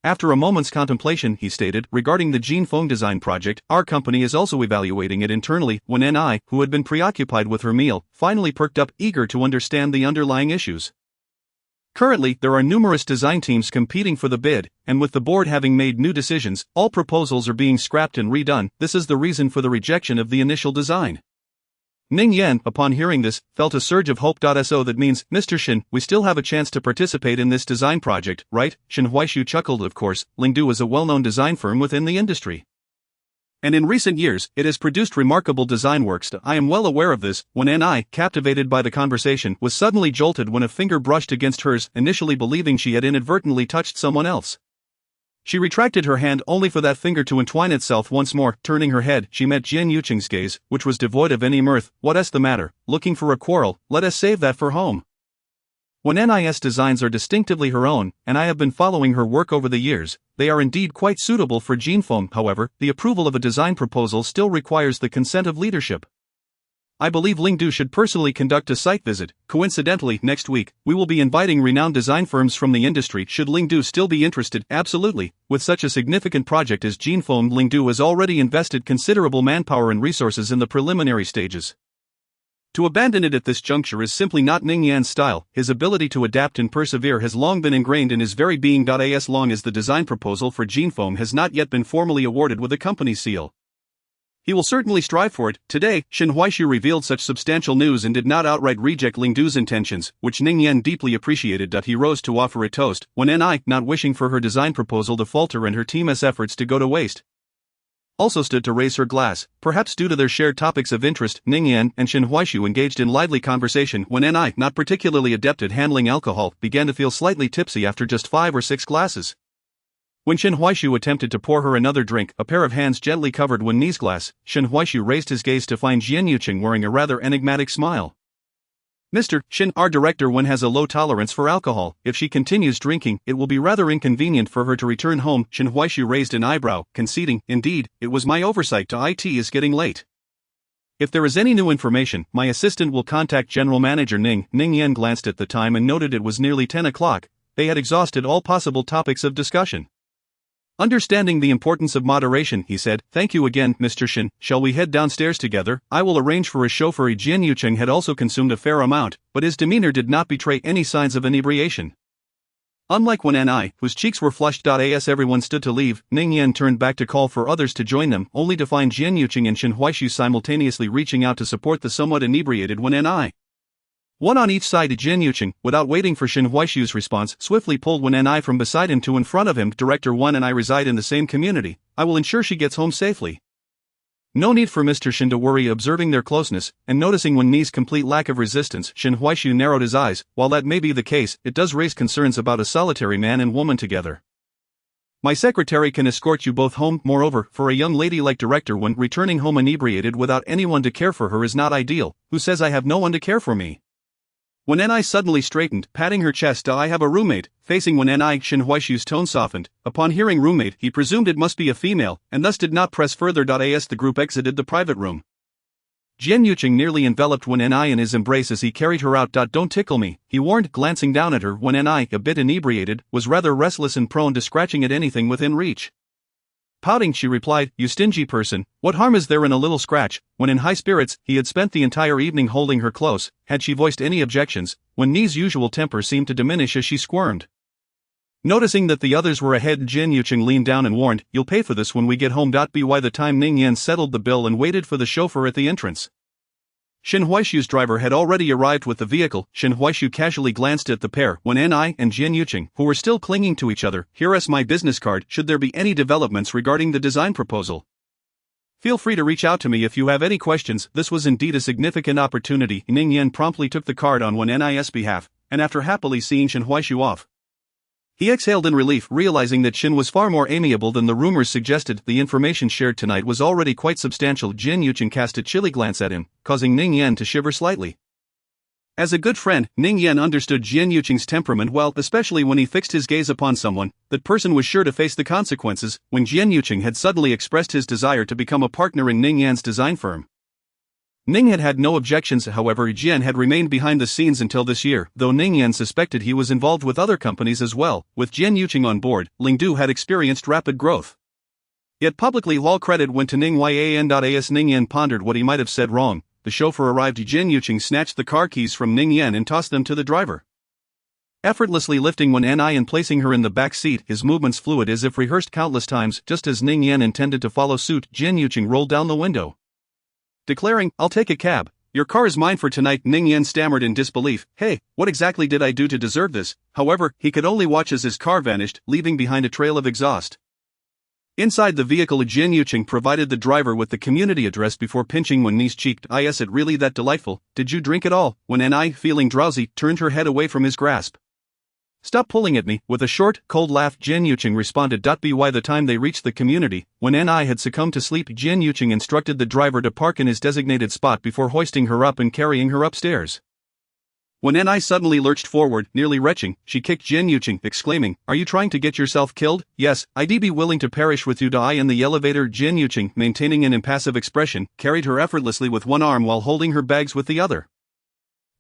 After a moment's contemplation, he stated, regarding the Jin Feng design project, our company is also evaluating it internally. When Ni, who had been preoccupied with her meal, finally perked up, eager to understand the underlying issues. Currently, there are numerous design teams competing for the bid, and with the board having made new decisions, all proposals are being scrapped and redone. This is the reason for the rejection of the initial design. Ning Yan, upon hearing this, felt a surge of hope. So that means, Mr. Shen, we still have a chance to participate in this design project, right? Shen Huaisu chuckled. Of course, Lingdu is a well-known design firm within the industry. And in recent years, it has produced remarkable design works. I am well aware of this. When Ni, captivated by the conversation, was suddenly jolted when a finger brushed against hers, initially believing she had inadvertently touched someone else. She retracted her hand only for that finger to entwine itself once more. Turning her head, she met Jian Yuchen's gaze, which was devoid of any mirth. What's the matter? Looking for a quarrel? Let us save that for home. When Ni's designs are distinctively her own, and I have been following her work over the years, they are indeed quite suitable for Jin Feng. However, the approval of a design proposal still requires the consent of leadership. I believe Lingdu should personally conduct a site visit. Coincidentally, next week, we will be inviting renowned design firms from the industry. Should Lingdu still be interested? Absolutely. With such a significant project as Jin Feng, Lingdu has already invested considerable manpower and resources in the preliminary stages. To abandon it at this juncture is simply not Ning Yan's style. His ability to adapt and persevere has long been ingrained in his very being. As long as the design proposal for Gene Foam has not yet been formally awarded with a company seal, he will certainly strive for it. Today, Shen Huaishu revealed such substantial news and did not outright reject Ling Du's intentions, which Ning Yan deeply appreciated. He rose to offer a toast, when Ni, not wishing for her design proposal to falter and her team's efforts to go to waste, also stood to raise her glass. Perhaps due to their shared topics of interest, Ning Yan and Shen Huaishu engaged in lively conversation when Ni, not particularly adept at handling alcohol, began to feel slightly tipsy after just 5 or 6 glasses. When Shen Huaishu attempted to pour her another drink, a pair of hands gently covered Ni's glass. Shen Huaishu raised his gaze to find Jian Yuqing wearing a rather enigmatic smile. Mr. Shen, our director Wen has a low tolerance for alcohol. If she continues drinking, it will be rather inconvenient for her to return home. Shen Huaishu raised an eyebrow, conceding, indeed, it was my oversight. It is getting late. If there is any new information, my assistant will contact General Manager Ning. Ning Yan glanced at the time and noted it was nearly 10 o'clock. They had exhausted all possible topics of discussion. Understanding the importance of moderation, he said, "Thank you again, Mr. Shen. Shall we head downstairs together? I will arrange for a chauffeur." Jian Yuqing had also consumed a fair amount, but his demeanor did not betray any signs of inebriation. Unlike Wen Ni, whose cheeks were flushed. As everyone stood to leave, Ning Yan turned back to call for others to join them, only to find Jian Yuqing and Shen Huaishu simultaneously reaching out to support the somewhat inebriated Wen Ni. One on each side. Jian Yuqing, without waiting for Shen Huaishu's response, swiftly pulled Wen Ni from beside him to in front of him. Director Wen and I reside in the same community. I will ensure she gets home safely. No need for Mr. Shen to worry. Observing their closeness, and noticing Wen Ni's complete lack of resistance, Shen Huaishu narrowed his eyes. While that may be the case, it does raise concerns about a solitary man and woman together. My secretary can escort you both home. Moreover, for a young lady like Director Wen, returning home inebriated without anyone to care for her is not ideal. Who says I have no one to care for me? When Ni suddenly straightened, patting her chest. I have a roommate. Facing Wen Ni, Shen Huaishu's tone softened. Upon hearing roommate, he presumed it must be a female, and thus did not press further. As the group exited the private room, Jian Yuqing nearly enveloped Wen Ni in his embrace as he carried her out. Don't tickle me, he warned, glancing down at her. Wen Ni, a bit inebriated, was rather restless and prone to scratching at anything within reach. Pouting, she replied, "You stingy person, what harm is there in a little scratch?" When in high spirits, he had spent the entire evening holding her close. Had she voiced any objections, Wen Ni's usual temper seemed to diminish as she squirmed. Noticing that the others were ahead, Jian Yuqing leaned down and warned, "You'll pay for this when we get home." By the time Ning Yan settled the bill and waited for the chauffeur at the entrance, Shen Huaishu's driver had already arrived with the vehicle. Shen Huaishu casually glanced at the pair, Wen Ni and Jian Yuqing, who were still clinging to each other. "Here's my business card, should there be any developments regarding the design proposal. Feel free to reach out to me if you have any questions." This was indeed a significant opportunity. Ning Yan promptly took the card on Wen Ni's behalf, and after happily seeing Shen Huaishu off, he exhaled in relief, realizing that Shen was far more amiable than the rumors suggested. The information shared tonight was already quite substantial. Jian Yuqing cast a chilly glance at him, causing Ning Yan to shiver slightly. As a good friend, Ning Yan understood Jian Yuqing's temperament well, especially when he fixed his gaze upon someone. That person was sure to face the consequences. When Jian Yuqing had suddenly expressed his desire to become a partner in Ning Yan's design firm, Ning had no objections. However, Jian had remained behind the scenes until this year, though Ning Yan suspected he was involved with other companies as well. With Jian Yuqing on board, Ling Du had experienced rapid growth. Yet publicly all credit went to Ning Yan. As Ning Yan pondered what he might have said wrong, the chauffeur arrived. Jian Yuqing snatched the car keys from Ning Yan and tossed them to the driver, effortlessly lifting Wen Ni and placing her in the back seat, his movements fluid as if rehearsed countless times. Just as Ning Yan intended to follow suit, Jian Yuqing rolled down the window, declaring, "I'll take a cab. Your car is mine for tonight." Ning Yan stammered in disbelief. "Hey, what exactly did I do to deserve this?" However, he could only watch as his car vanished, leaving behind a trail of exhaust. Inside the vehicle, Jian Yuqing provided the driver with the community address before pinching Wen Ni's cheek. "Is it really that delightful? Did you drink it all?" Wen Ni, feeling drowsy, turned her head away from his grasp. "Stop pulling at me." With a short, cold laugh, Jian Yuqing responded. By the time they reached the community, when Ni had succumbed to sleep, Jian Yuqing instructed the driver to park in his designated spot before hoisting her up and carrying her upstairs. When Ni suddenly lurched forward, nearly retching, she kicked Jian Yuqing, exclaiming, "Are you trying to get yourself killed?" "Yes, I'd be willing to perish with you." In the elevator, Jian Yuqing, maintaining an impassive expression, carried her effortlessly with one arm while holding her bags with the other.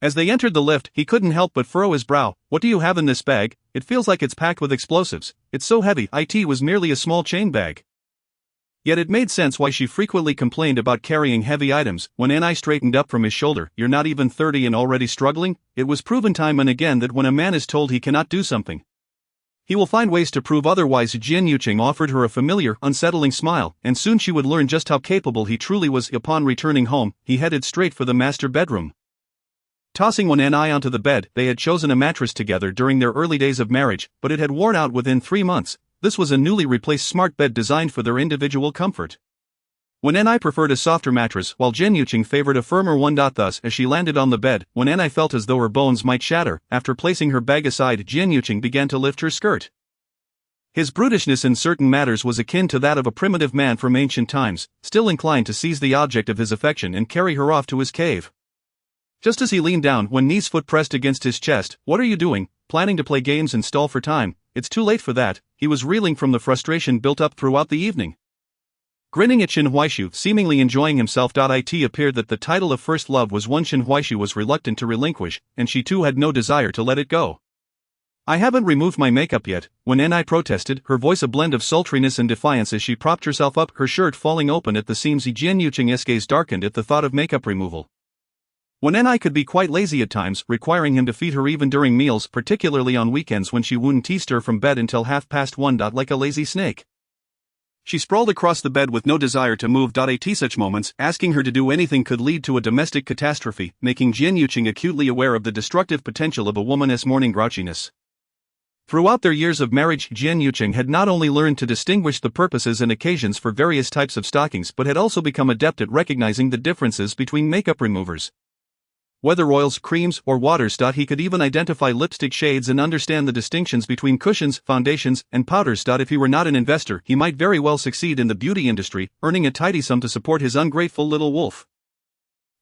As they entered the lift, he couldn't help but furrow his brow. "What do you have in this bag? It feels like it's packed with explosives. It's so heavy." It was merely a small chain bag. Yet it made sense why she frequently complained about carrying heavy items. When Ni straightened up from his shoulder, "You're not even 30 and already struggling?" It was proven time and again that when a man is told he cannot do something, he will find ways to prove otherwise. Jian Yuqing offered her a familiar, unsettling smile, and soon she would learn just how capable he truly was. Upon returning home, he headed straight for the master bedroom. Tossing Ni onto the bed, they had chosen a mattress together during their early days of marriage, but it had worn out within 3 months. This was a newly replaced smart bed designed for their individual comfort. When Ni preferred a softer mattress, while Jian Yuqing favored a firmer one. Thus, as she landed on the bed, when Ni felt as though her bones might shatter, after placing her bag aside, Jian Yuqing began to lift her skirt. His brutishness in certain matters was akin to that of a primitive man from ancient times, still inclined to seize the object of his affection and carry her off to his cave. Just as he leaned down, when Ni's foot pressed against his chest, "What are you doing? Planning to play games and stall for time?" "It's too late for that." He was reeling from the frustration built up throughout the evening. Grinning at Shin Huaishu, seemingly enjoying himself. It appeared that the title of first love was one Shin Huaishu was reluctant to relinquish, and she too had no desire to let it go. "I haven't removed my makeup yet," when Ni protested, her voice a blend of sultriness and defiance as she propped herself up, her shirt falling open at the seams. Jian Yuqing's gaze darkened at the thought of makeup removal. When Ni could be quite lazy at times, requiring him to feed her even during meals, particularly on weekends when she wouldn't tease her from bed until 1:30. Like a lazy snake, she sprawled across the bed with no desire to move. At such moments, asking her to do anything could lead to a domestic catastrophe, making Jian Yuqing acutely aware of the destructive potential of a woman's morning grouchiness. Throughout their years of marriage, Jian Yuqing had not only learned to distinguish the purposes and occasions for various types of stockings but had also become adept at recognizing the differences between makeup removers. Whether oils, creams, or waters. He could even identify lipstick shades and understand the distinctions between cushions, foundations, and powders. If he were not an investor, he might very well succeed in the beauty industry, earning a tidy sum to support his ungrateful little wolf.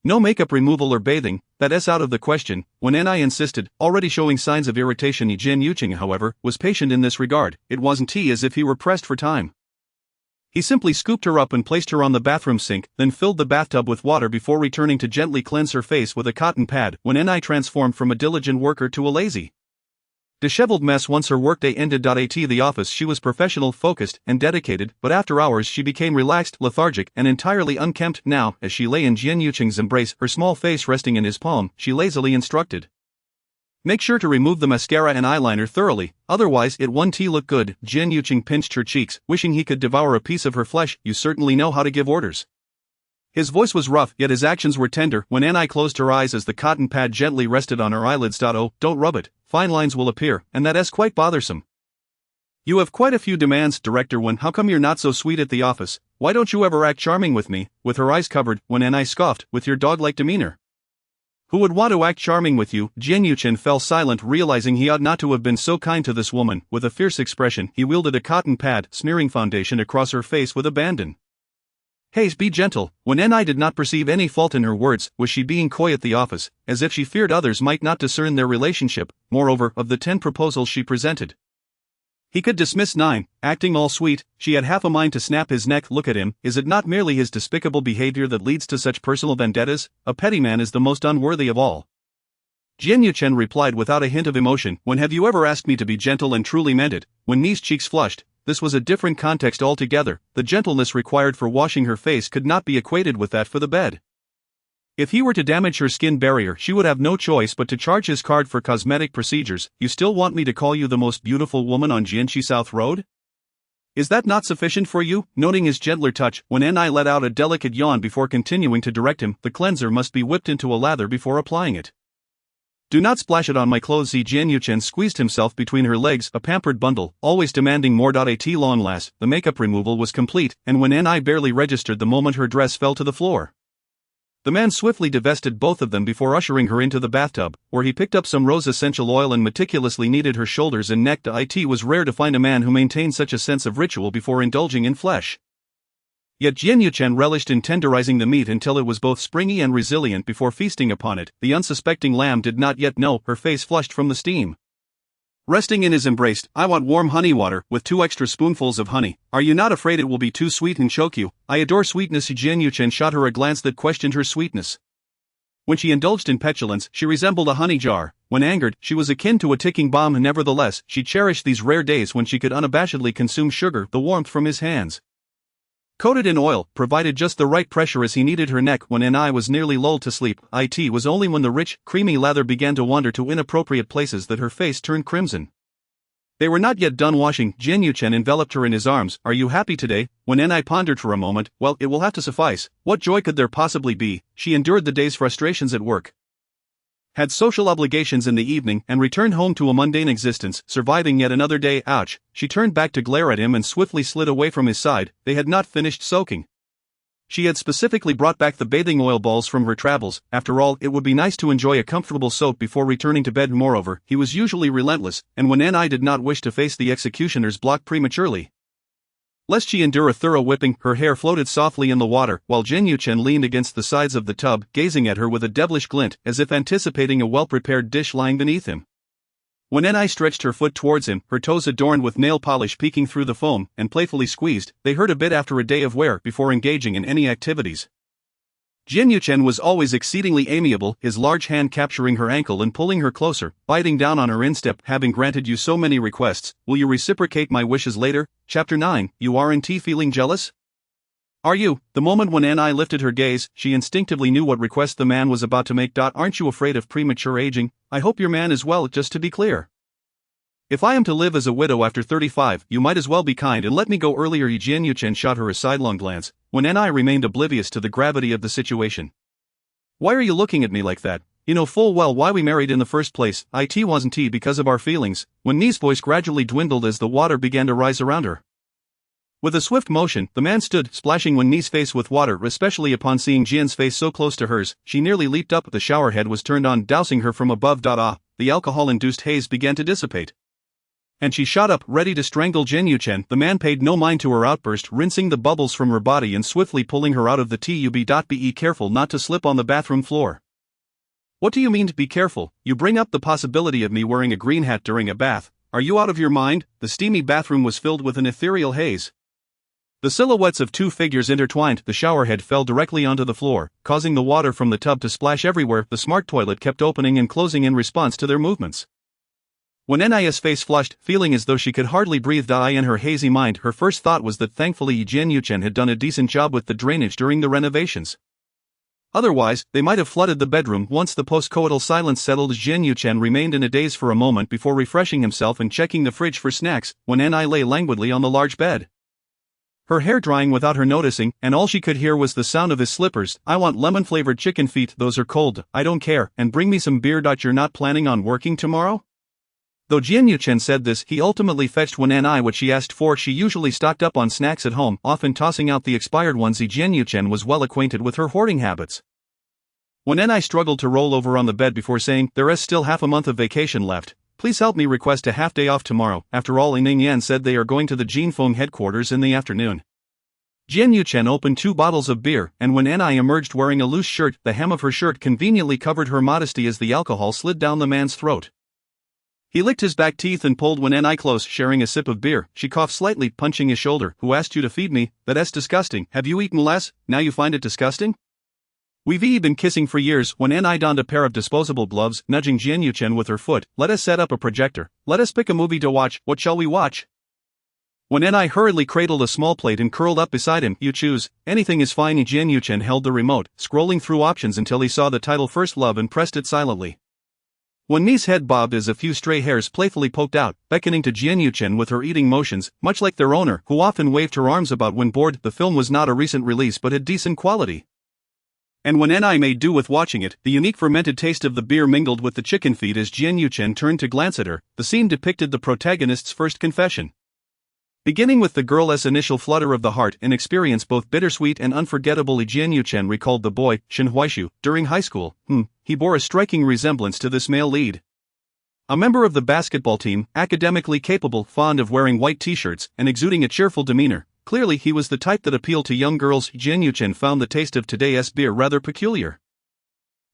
No makeup removal or bathing, that's out of the question, when Ni insisted, already showing signs of irritation. Jian Yuqing, however, was patient in this regard. It wasn't as if he were pressed for time. He simply scooped her up and placed her on the bathroom sink, then filled the bathtub with water before returning to gently cleanse her face with a cotton pad. When Ni transformed from a diligent worker to a lazy, disheveled mess once her workday ended. At the office she was professional, focused, and dedicated, but after hours she became relaxed, lethargic, and entirely unkempt. Now, as she lay in Jian Yuqing's embrace, her small face resting in his palm, she lazily instructed, "Make sure to remove the mascara and eyeliner thoroughly, otherwise it won't look good." Jian Yuqing pinched her cheeks, wishing he could devour a piece of her flesh. "You certainly know how to give orders." His voice was rough, yet his actions were tender. When Ni closed her eyes as the cotton pad gently rested on her eyelids. "Oh, don't rub it, fine lines will appear, and that's quite bothersome. You have quite a few demands, Director Wen. How come you're not so sweet at the office? Why don't you ever act charming with me?" With her eyes covered, when Ni scoffed, "With your dog-like demeanor, who would want to act charming with you?" Jian Yuqing fell silent, realizing he ought not to have been so kind to this woman. With a fierce expression, he wielded a cotton pad, smearing foundation across her face with abandon. "Hey, be gentle." When Ni did not perceive any fault in her words, was she being coy at the office, as if she feared others might not discern their relationship? Moreover, of the 10 proposals she presented, he could dismiss 9, acting all sweet. She had half a mind to snap his neck. Look at him, is it not merely his despicable behavior that leads to such personal vendettas? A petty man is the most unworthy of all. Jian Yuqing replied without a hint of emotion, "When have you ever asked me to be gentle and truly meant it?" When Ni's cheeks flushed, this was a different context altogether. The gentleness required for washing her face could not be equated with that for the bed. If he were to damage her skin barrier, she would have no choice but to charge his card for cosmetic procedures. "You still want me to call you the most beautiful woman on Jianxi South Road? Is that not sufficient for you?" Noting his gentler touch, when Ni let out a delicate yawn before continuing to direct him, "The cleanser must be whipped into a lather before applying it. Do not splash it on my clothes." Jian Yuqing squeezed himself between her legs, a pampered bundle, always demanding more. At long last, the makeup removal was complete, and when Ni barely registered the moment her dress fell to the floor, the man swiftly divested both of them before ushering her into the bathtub, where he picked up some rose essential oil and meticulously kneaded her shoulders and neck. It was rare to find a man who maintained such a sense of ritual before indulging in flesh. Yet Jian Yuqing relished in tenderizing the meat until it was both springy and resilient before feasting upon it. The unsuspecting lamb did not yet know, her face flushed from the steam. Resting in his embrace, "I want warm honey water, with 2 extra spoonfuls of honey. Are you not afraid it will be too sweet and choke you?" "I adore sweetness." Jian Yuqing shot her a glance that questioned her sweetness. When she indulged in petulance, she resembled a honey jar. When angered, she was akin to a ticking bomb. Nevertheless, she cherished these rare days when she could unabashedly consume sugar, the warmth from his hands, Coated in oil, provided just the right pressure as he kneaded her neck when Ni was nearly lulled to sleep. It was only when the rich, creamy lather began to wander to inappropriate places that her face turned crimson. They were not yet done washing. Jin Yuchen enveloped her in his arms. Are you happy today? When Ni pondered for a moment, well, it will have to suffice. What joy could there possibly be? She endured the day's frustrations at work, had social obligations in the evening, and returned home to a mundane existence, surviving yet another day. Ouch! She turned back to glare at him and swiftly slid away from his side. They had not finished soaking. She had specifically brought back the bathing oil balls from her travels. After all, it would be nice to enjoy a comfortable soak before returning to bed. Moreover, he was usually relentless, and when Ni did not wish to face the executioner's block prematurely, lest she endure a thorough whipping, her hair floated softly in the water, while Jin Yuchen leaned against the sides of the tub, gazing at her with a devilish glint, as if anticipating a well-prepared dish lying beneath him. When Ni stretched her foot towards him, her toes adorned with nail polish peeking through the foam, and playfully squeezed, they hurt a bit after a day of wear before engaging in any activities. Jin Yuchen was always exceedingly amiable, his large hand capturing her ankle and pulling her closer, biting down on her instep. Having granted you so many requests, will you reciprocate my wishes later? Chapter 9, You aren't feeling jealous? Are you? The moment when Ni lifted her gaze, she instinctively knew what request the man was about to make. Aren't you afraid of premature aging? I hope your man is well. Just to be clear, if I am to live as a widow after 35, you might as well be kind and let me go earlier. Jin Yuchen shot her a sidelong glance, when Ni remained oblivious to the gravity of the situation. Why are you looking at me like that? You know full well why we married in the first place. It wasn't because of our feelings. When Ni's voice gradually dwindled as the water began to rise around her. With a swift motion, the man stood, splashing Ni's face with water. Especially upon seeing Jin's face so close to hers, she nearly leaped up. The shower head was turned on, dousing her from above. The alcohol-induced haze began to dissipate, and she shot up, ready to strangle Jin Yuchen. The man paid no mind to her outburst, rinsing the bubbles from her body and swiftly pulling her out of the tub. Be careful not to slip on the bathroom floor. What do you mean, be careful? You bring up the possibility of me wearing a green hat during a bath. Are you out of your mind? The steamy bathroom was filled with an ethereal haze. The silhouettes of two figures intertwined. The showerhead fell directly onto the floor, causing the water from the tub to splash everywhere. The smart toilet kept opening and closing in response to their movements. When Ni's face flushed, feeling as though she could hardly breathe, in her hazy mind, her first thought was that thankfully Jin Yuchen had done a decent job with the drainage during the renovations. Otherwise, they might have flooded the bedroom. Once the post-coital silence settled, Jin Yuchen remained in a daze for a moment before refreshing himself and checking the fridge for snacks, when Ni lay languidly on the large bed, her hair drying without her noticing, and all she could hear was the sound of his slippers. I want lemon-flavored chicken feet. Those are cold. I don't care. And bring me some beer. You're not planning on working tomorrow? Though Jin Yuchen said this, he ultimately fetched when Ni what she asked for. She usually stocked up on snacks at home, often tossing out the expired ones. Jin Yuchen was well acquainted with her hoarding habits. When Ni struggled to roll over on the bed before saying, there is still half a month of vacation left. Please help me request a half day off tomorrow. After all, Ning Yan said they are going to the Jinfeng headquarters in the afternoon. Jin Yuchen opened 2 bottles of beer, and when Ni emerged wearing a loose shirt, the hem of her shirt conveniently covered her modesty as the alcohol slid down the man's throat. He licked his back teeth and pulled when Ni close, sharing a sip of beer. She coughed slightly, punching his shoulder. Who asked you to feed me? That's disgusting. Have you eaten less? Now you find it disgusting? We've been kissing for years. When Ni donned a pair of disposable gloves, nudging Jin Yuchen with her foot. Let us set up a projector. Let us pick a movie to watch. What shall we watch? When Ni hurriedly cradled a small plate and curled up beside him. You choose. Anything is fine. Jin Yuchen held the remote, scrolling through options until he saw the title First Love and pressed it silently. When Ni's head bobbed as a few stray hairs playfully poked out, beckoning to Jin Yuchen with her eating motions, much like their owner, who often waved her arms about when bored. The film was not a recent release but had decent quality. And when Ni made do with watching it, the unique fermented taste of the beer mingled with the chicken feet as Jin Yuchen turned to glance at her. The scene depicted the protagonist's first confession. Beginning with the girl's initial flutter of the heart, an experience both bittersweet and unforgettable. Jin Yuchen recalled the boy, Shin Huaishu, during high school. He bore a striking resemblance to this male lead. A member of the basketball team, academically capable, fond of wearing white t-shirts, and exuding a cheerful demeanor. Clearly he was the type that appealed to young girls. Jin Yuchen found the taste of today's beer rather peculiar.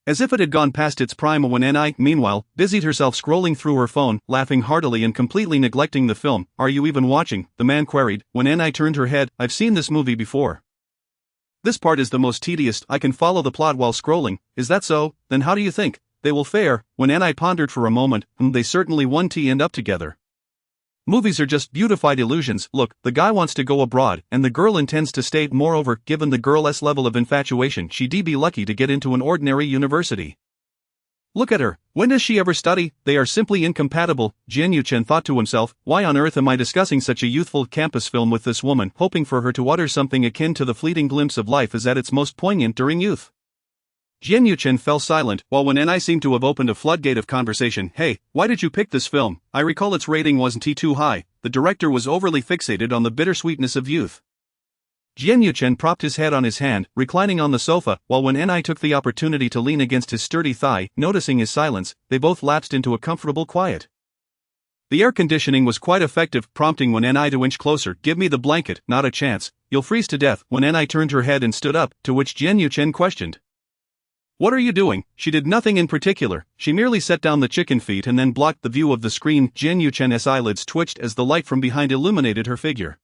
As if it had gone past its prime. When Ni, meanwhile, busied herself scrolling through her phone, laughing heartily and completely neglecting the film. Are you even watching? The man queried. When Ni turned her head, I've seen this movie before. This part is the most tedious. I can follow the plot while scrolling. Is that so? Then how do you think they will fare? When Ni pondered for a moment, they certainly won't end up together. Movies are just beautified illusions. Look, the guy wants to go abroad, and the girl intends to stay. Moreover, given the girl's level of infatuation, she'd be lucky to get into an ordinary university. Look at her. When does she ever study? They are simply incompatible. Jian Yuchen thought to himself, why on earth am I discussing such a youthful campus film with this woman, hoping for her to utter something akin to the fleeting glimpse of life as at its most poignant during youth? Jian Yuchen fell silent, while Wen Ni seemed to have opened a floodgate of conversation. Hey, why did you pick this film? I recall its rating wasn't too high. The director was overly fixated on the bittersweetness of youth. Jian Yuchen propped his head on his hand, reclining on the sofa, while Wen Ni took the opportunity to lean against his sturdy thigh. Noticing his silence, they both lapsed into a comfortable quiet. The air conditioning was quite effective, prompting Wen Ni to inch closer. Give me the blanket. Not a chance. You'll freeze to death. Wen Ni turned her head and stood up, to which Jian Yuchen questioned. What are you doing? She did nothing in particular. She merely set down the chicken feet and then blocked the view of the screen. Jian Yuchen's eyelids twitched as the light from behind illuminated her figure.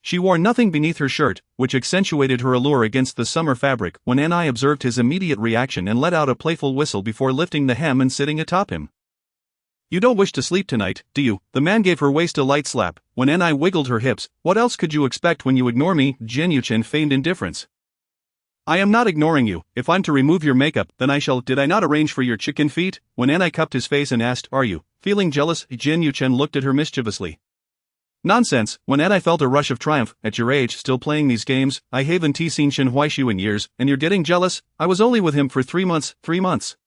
She wore nothing beneath her shirt, which accentuated her allure against the summer fabric. Wen Ni observed his immediate reaction and let out a playful whistle before lifting the hem and sitting atop him. You don't wish to sleep tonight, do you? The man gave her waist a light slap. Wen Ni wiggled her hips. What else could you expect when you ignore me? Jian Yuchen feigned indifference. I am not ignoring you. If I'm to remove your makeup, then I shall. Did I not arrange for your chicken feet? Wen Ni cupped his face and asked, Are you feeling jealous? Jian Yuchen looked at her mischievously. Nonsense. Wen Ni felt a rush of triumph. At your age, still playing these games? I haven't seen Shen Huaishu in years, and you're getting jealous? I was only with him for 3 months. 3 months.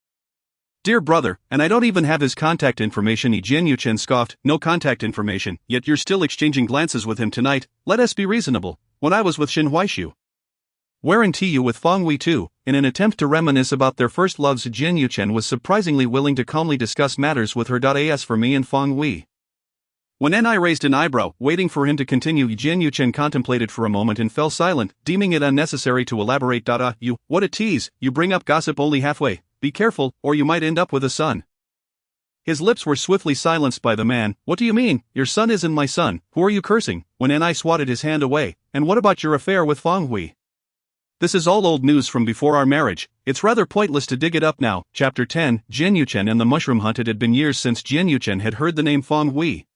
Dear brother, and I don't even have his contact information. Jian Yuchen scoffed. No contact information, yet you're still exchanging glances with him tonight. Let us be reasonable. When I was with Shen Huaishu. Weren't you with Feng Wei too? In an attempt to reminisce about their first loves, Jian Yuchen was surprisingly willing to calmly discuss matters with her. As for me and Feng Wei. When Ni raised an eyebrow, waiting for him to continue, Jian Yuchen contemplated for a moment and fell silent, deeming it unnecessary to elaborate. You, what a tease, you bring up gossip only halfway. Be careful, or you might end up with a son. His lips were swiftly silenced by the man. What do you mean? Your son isn't my son. Who are you cursing? When Ni swatted his hand away. And what about your affair with Feng Wei? This is all old news from before our marriage. It's rather pointless to dig it up now. Chapter 10, Jian Yuchen and the mushroom hunt. It had been years since Jian Yuchen had heard the name Feng Wei.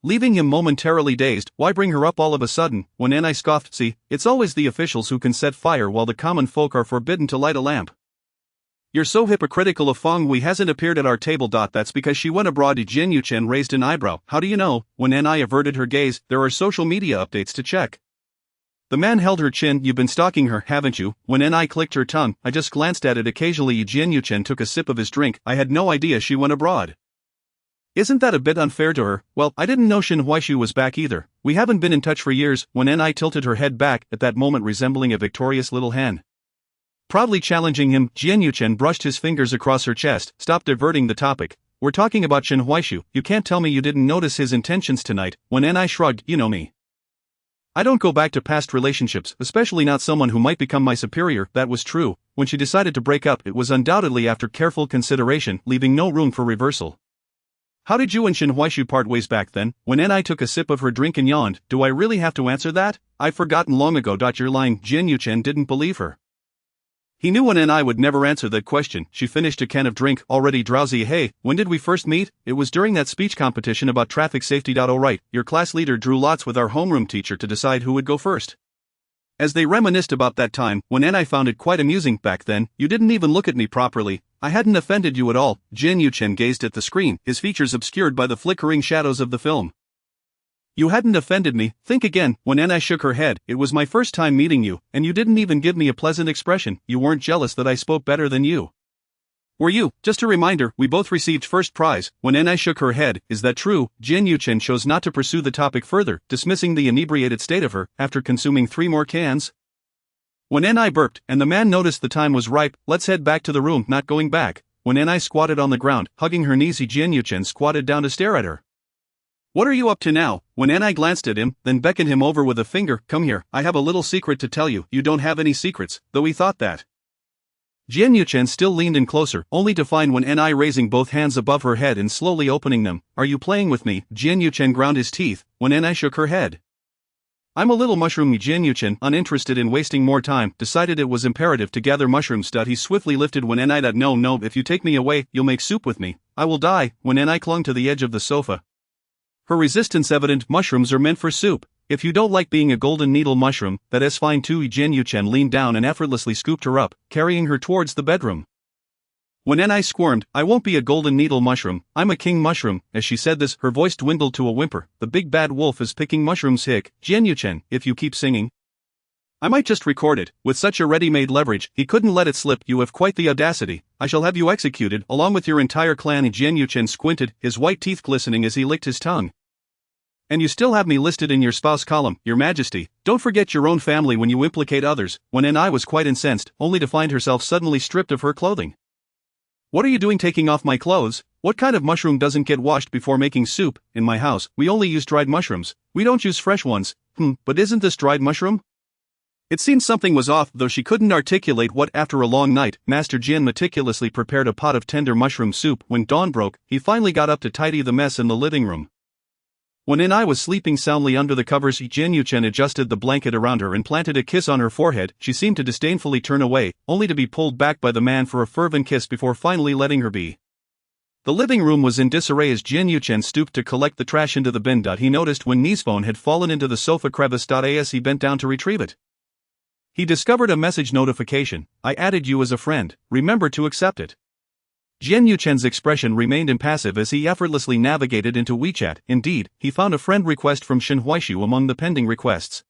Leaving him momentarily dazed, why bring her up all of a sudden? When Ni scoffed, see, it's always the officials who can set fire while the common folk are forbidden to light a lamp. You're so hypocritical of Feng Wei hasn't appeared at our table. That's because she went abroad. Jian Yuchen raised an eyebrow. How do you know? When Ni averted her gaze, there are social media updates to check. The man held her chin. You've been stalking her, haven't you? When Ni clicked her tongue, I just glanced at it occasionally. Jian Yuchen took a sip of his drink. I had no idea she went abroad. Isn't that a bit unfair to her? Well, I didn't know Shen Huaishu was back either. We haven't been in touch for years. When Ni tilted her head back, at that moment resembling a victorious little hen. Proudly challenging him, Jian Yuchen brushed his fingers across her chest. Stop diverting the topic. We're talking about Shen Huaishu. You can't tell me you didn't notice his intentions tonight. When Ni shrugged, you know me. I don't go back to past relationships, especially not someone who might become my superior. That was true. When she decided to break up, it was undoubtedly after careful consideration, leaving no room for reversal. How did you and Shen Huaishu part ways back then? When Ni took a sip of her drink and yawned. Do I really have to answer that? I've forgotten long ago. You're lying. Jian Yuchen didn't believe her. He knew Wen Ni would never answer that question. She finished a can of drink, already drowsy. Hey, when did we first meet? It was during that speech competition about traffic safety. Oh right, your class leader drew lots with our homeroom teacher to decide who would go first. As they reminisced about that time, Wen Ni found it quite amusing. Back then, you didn't even look at me properly. I hadn't offended you at all. Jian Yuchen gazed at the screen, his features obscured by the flickering shadows of the film. You hadn't offended me. Think again. When Ni shook her head, it was my first time meeting you, and you didn't even give me a pleasant expression. You weren't jealous that I spoke better than you. Were you? Just a reminder, we both received first prize. When Ni shook her head, is that true? Jian Yuchen chose not to pursue the topic further, dismissing the inebriated state of her, after consuming 3 more cans. When Ni burped, and the man noticed the time was ripe. Let's head back to the room. Not going back. When Ni squatted on the ground, hugging her knees, Jian Yuchen squatted down to stare at her. What are you up to now? When Ni glanced at him, then beckoned him over with a finger. Come here, I have a little secret to tell you. You don't have any secrets, though he thought that. Jian Yuchen still leaned in closer, only to find Wen Ni raising both hands above her head and slowly opening them. Are you playing with me? Jian Yuchen ground his teeth. Wen Ni shook her head. I'm a little mushroom. Jian Yuchen, uninterested in wasting more time, decided it was imperative to gather mushrooms. He swiftly lifted Wen Ni. No, if you take me away, you'll make soup with me. I will die. Wen Ni clung to the edge of the sofa. Her resistance evident. Mushrooms are meant for soup. If you don't like being a golden needle mushroom, that is fine too. Jian Yuchen leaned down and effortlessly scooped her up, carrying her towards the bedroom. When Ni squirmed, "I won't be a golden needle mushroom, I'm a king mushroom." As she said this, her voice dwindled to a whimper. "The big bad wolf is picking mushrooms." Hick, Jian Yuchen, if you keep singing, I might just record it. With such a ready-made leverage, he couldn't let it slip. "You have quite the audacity. I shall have you executed, along with your entire clan." Jian Yuchen squinted, his white teeth glistening as he licked his tongue. "And you still have me listed in your spouse column, Your Majesty. Don't forget your own family when you implicate others." When Ni was quite incensed, only to find herself suddenly stripped of her clothing. "What are you doing taking off my clothes? What kind of mushroom doesn't get washed before making soup? In my house, we only use dried mushrooms. We don't use fresh ones." But isn't this dried mushroom?" It seemed something was off, though she couldn't articulate what. After a long night, Master Jin meticulously prepared a pot of tender mushroom soup. When dawn broke, he finally got up to tidy the mess in the living room. When Ni was sleeping soundly under the covers, Jian Yuchen adjusted the blanket around her and planted a kiss on her forehead. She seemed to disdainfully turn away, only to be pulled back by the man for a fervent kiss before finally letting her be. The living room was in disarray as Jian Yuchen stooped to collect the trash into the bin. He noticed when Ni's phone had fallen into the sofa crevice. As he bent down to retrieve it, he discovered a message notification. "I added you as a friend. Remember to accept it." Jian Yuchen's expression remained impassive as he effortlessly navigated into WeChat. Indeed, he found a friend request from Shen Huaishu among the pending requests.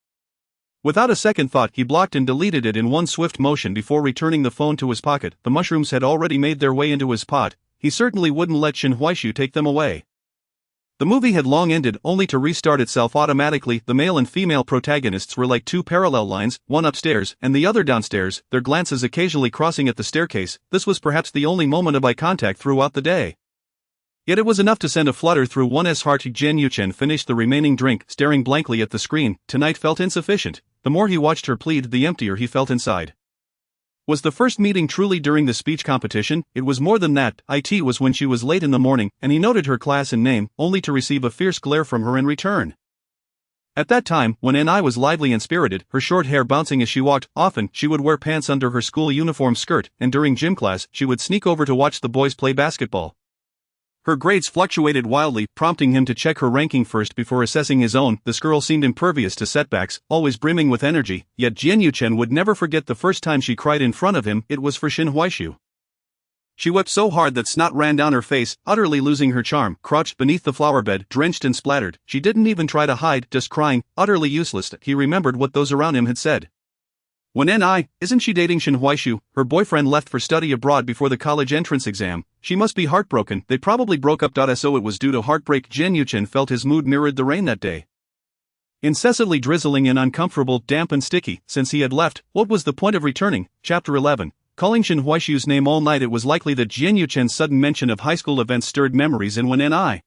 Without a second thought, he blocked and deleted it in one swift motion before returning the phone to his pocket. The mushrooms had already made their way into his pot. He certainly wouldn't let Shen Huaishu take them away. The movie had long ended, only to restart itself automatically. The male and female protagonists were like two parallel lines, one upstairs and the other downstairs, their glances occasionally crossing at the staircase. This was perhaps the only moment of eye contact throughout the day. Yet it was enough to send a flutter through one's heart. Jian Yuchen finished the remaining drink, staring blankly at the screen. Tonight felt insufficient. The more he watched her plead, the emptier he felt inside. Was the first meeting truly during the speech competition? It was more than that. It was when she was late in the morning, and he noted her class and name, only to receive a fierce glare from her in return. At that time, when Ni was lively and spirited, her short hair bouncing as she walked, often she would wear pants under her school uniform skirt, and during gym class, she would sneak over to watch the boys play basketball. Her grades fluctuated wildly, prompting him to check her ranking first before assessing his own. This girl seemed impervious to setbacks, always brimming with energy, yet Jian Yuchen would never forget the first time she cried in front of him. It was for Shen Huaishu. She wept so hard that snot ran down her face, utterly losing her charm. Crouched beneath the flower bed, drenched and splattered, she didn't even try to hide, just crying, utterly useless. He remembered what those around him had said. When Ni, isn't she dating Shen Huaishu? Her boyfriend left for study abroad before the college entrance exam. She must be heartbroken. They probably broke up. So it was due to heartbreak. Jian Yuchen felt his mood mirrored the rain that day. Incessantly drizzling and uncomfortable, damp and sticky. Since he had left, what was the point of returning? Chapter 11. Calling Shen Huaishu's name all night. It was likely that Jian Yuchen's sudden mention of high school events stirred memories in Wen Ni,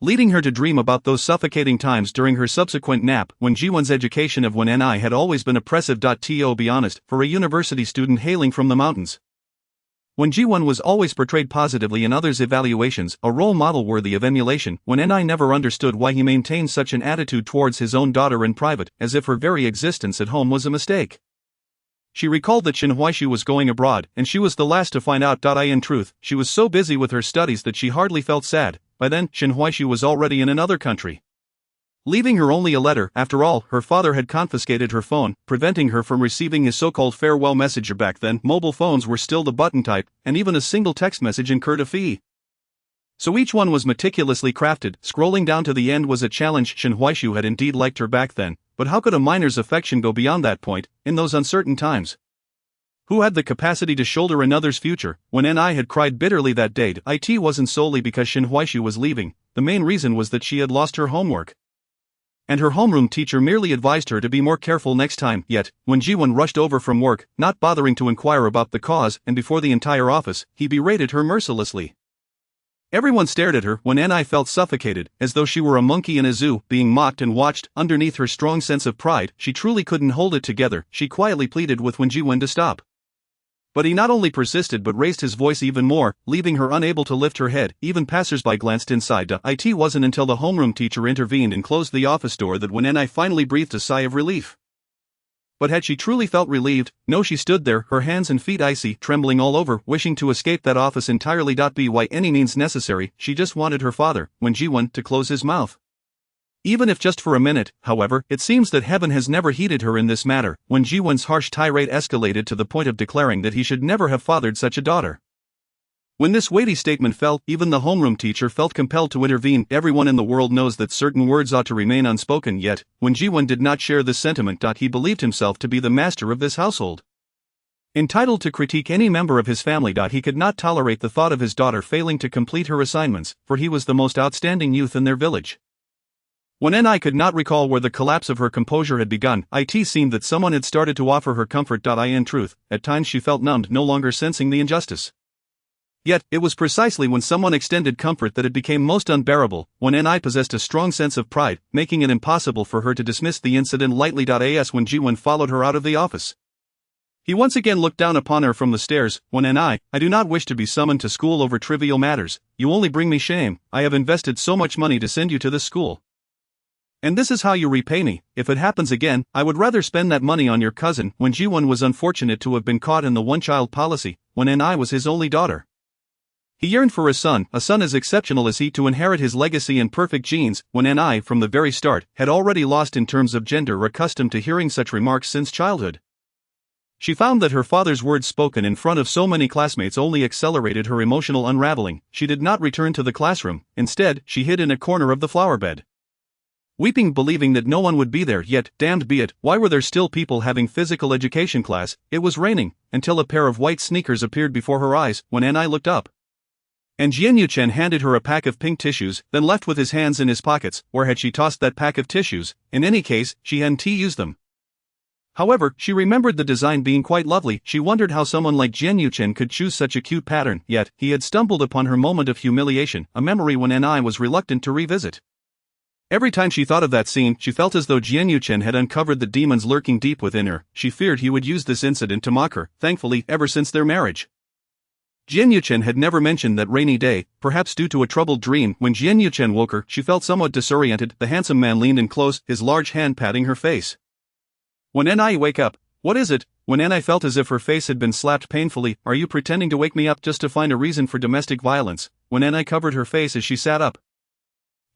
leading her to dream about those suffocating times during her subsequent nap, when Jiwan's education of Wen Ni had always been oppressive. To be honest, for a university student hailing from the mountains, when Jiwan was always portrayed positively in others' evaluations, a role model worthy of emulation, Wen Ni never understood why he maintained such an attitude towards his own daughter in private, as if her very existence at home was a mistake. She recalled that Shen Huaishu was going abroad, and she was the last to find out. In truth, she was so busy with her studies that she hardly felt sad. By then, Shen Huaishu was already in another country, leaving her only a letter. After all, her father had confiscated her phone, preventing her from receiving his so-called farewell messenger. Back then, mobile phones were still the button type, and even a single text message incurred a fee. So each one was meticulously crafted. Scrolling down to the end was a challenge. Shen Huaishu had indeed liked her back then, but how could a minor's affection go beyond that point, in those uncertain times? Who had the capacity to shoulder another's future? When Ni had cried bitterly that day, it wasn't solely because Shen Huaishu was leaving. The main reason was that she had lost her homework, and her homeroom teacher merely advised her to be more careful next time. Yet, when Jiwan rushed over from work, not bothering to inquire about the cause, and before the entire office, he berated her mercilessly. Everyone stared at her. When Ni felt suffocated, as though she were a monkey in a zoo, being mocked and watched. Underneath her strong sense of pride, she truly couldn't hold it together. She quietly pleaded with Wen Jiwan to stop. But he not only persisted but raised his voice even more, leaving her unable to lift her head. Even passersby glanced inside. It wasn't until the homeroom teacher intervened and closed the office door that Wen Ni finally breathed a sigh of relief. But had she truly felt relieved? No, she stood there, her hands and feet icy, trembling all over, wishing to escape that office entirely. By any means necessary, she just wanted her father, Wen Jiwan, to close his mouth. Even if just for a minute, however, it seems that heaven has never heeded her in this matter, when Jiwon's harsh tirade escalated to the point of declaring that he should never have fathered such a daughter. When this weighty statement fell, even the homeroom teacher felt compelled to intervene. Everyone in the world knows that certain words ought to remain unspoken, yet, when Jiwon did not share this sentiment, he believed himself to be the master of this household. Entitled to critique any member of his family, he could not tolerate the thought of his daughter failing to complete her assignments, for he was the most outstanding youth in their village. When Ni could not recall where the collapse of her composure had begun, it seemed that someone had started to offer her comfort. In truth, at times she felt numbed, no longer sensing the injustice. Yet, it was precisely when someone extended comfort that it became most unbearable, when Ni possessed a strong sense of pride, making it impossible for her to dismiss the incident lightly. As when Jiwon followed her out of the office, he once again looked down upon her from the stairs. When I do not wish to be summoned to school over trivial matters. You only bring me shame. I have invested so much money to send you to this school. And this is how you repay me. If it happens again, I would rather spend that money on your cousin. When Jiwon was unfortunate to have been caught in the one-child policy, when Ni was his only daughter, he yearned for a son as exceptional as he, to inherit his legacy and perfect genes. When Ni, from the very start, had already lost in terms of gender, accustomed to hearing such remarks since childhood. She found that her father's words spoken in front of so many classmates only accelerated her emotional unraveling. She did not return to the classroom. Instead, she hid in a corner of the flower bed, weeping, believing that no one would be there. Yet, damned be it, why were there still people having physical education class? It was raining, until a pair of white sneakers appeared before her eyes. When Ni looked up, and Jianyuchen handed her a pack of pink tissues, then left with his hands in his pockets. Where had she tossed that pack of tissues? In any case, she hadn't used them. However, she remembered the design being quite lovely. She wondered how someone like Jianyuchen could choose such a cute pattern. Yet, he had stumbled upon her moment of humiliation, a memory when Ni was reluctant to revisit. Every time she thought of that scene, she felt as though Jianyuchen had uncovered the demons lurking deep within her. She feared he would use this incident to mock her. Thankfully, ever since their marriage, Jianyuchen had never mentioned that rainy day, perhaps due to a troubled dream. When Jianyuchen woke her, she felt somewhat disoriented. The handsome man leaned in close, his large hand patting her face. When Ni, wake up. What is it? When Ni felt as if her face had been slapped painfully. Are you pretending to wake me up just to find a reason for domestic violence? When Ni covered her face as she sat up,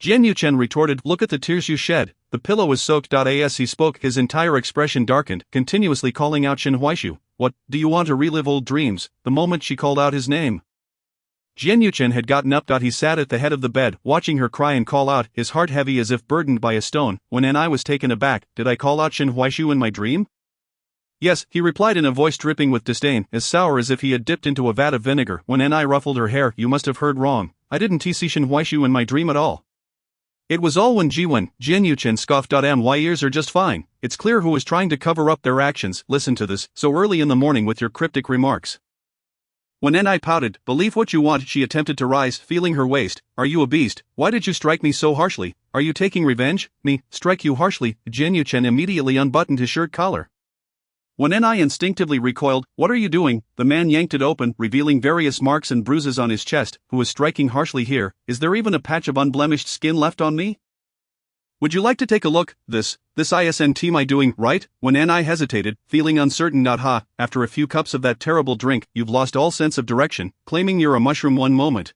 Jianyuchen retorted, look at the tears you shed. The pillow is soaked. As he spoke, his entire expression darkened, continuously calling out Shin Huaishu. What, do you want to relive old dreams? The moment she called out his name, Jianyuchen had gotten up. He sat at the head of the bed, watching her cry and call out, his heart heavy as if burdened by a stone. When Ni was taken aback, did I call out Shin Huaishu in my dream? Yes, he replied in a voice dripping with disdain, as sour as if he had dipped into a vat of vinegar. When Ni ruffled her hair, you must have heard wrong. I didn't see Shin Huaishu in my dream at all. It was all when Jianyuchen scoffed. My ears are just fine. It's clear who was trying to cover up their actions. Listen to this, so early in the morning with your cryptic remarks. When Ni pouted, believe what you want, she attempted to rise, feeling her waist. Are you a beast? Why did you strike me so harshly? Are you taking revenge? Me, strike you harshly? Jianyuchen immediately unbuttoned his shirt collar. When Ni instinctively recoiled, what are you doing? The man yanked it open, revealing various marks and bruises on his chest. Who is striking harshly here? Is there even a patch of unblemished skin left on me? Would you like to take a look? This isn't my doing, right? When Ni hesitated, feeling uncertain. After a few cups of that terrible drink, you've lost all sense of direction, claiming you're a mushroom one moment,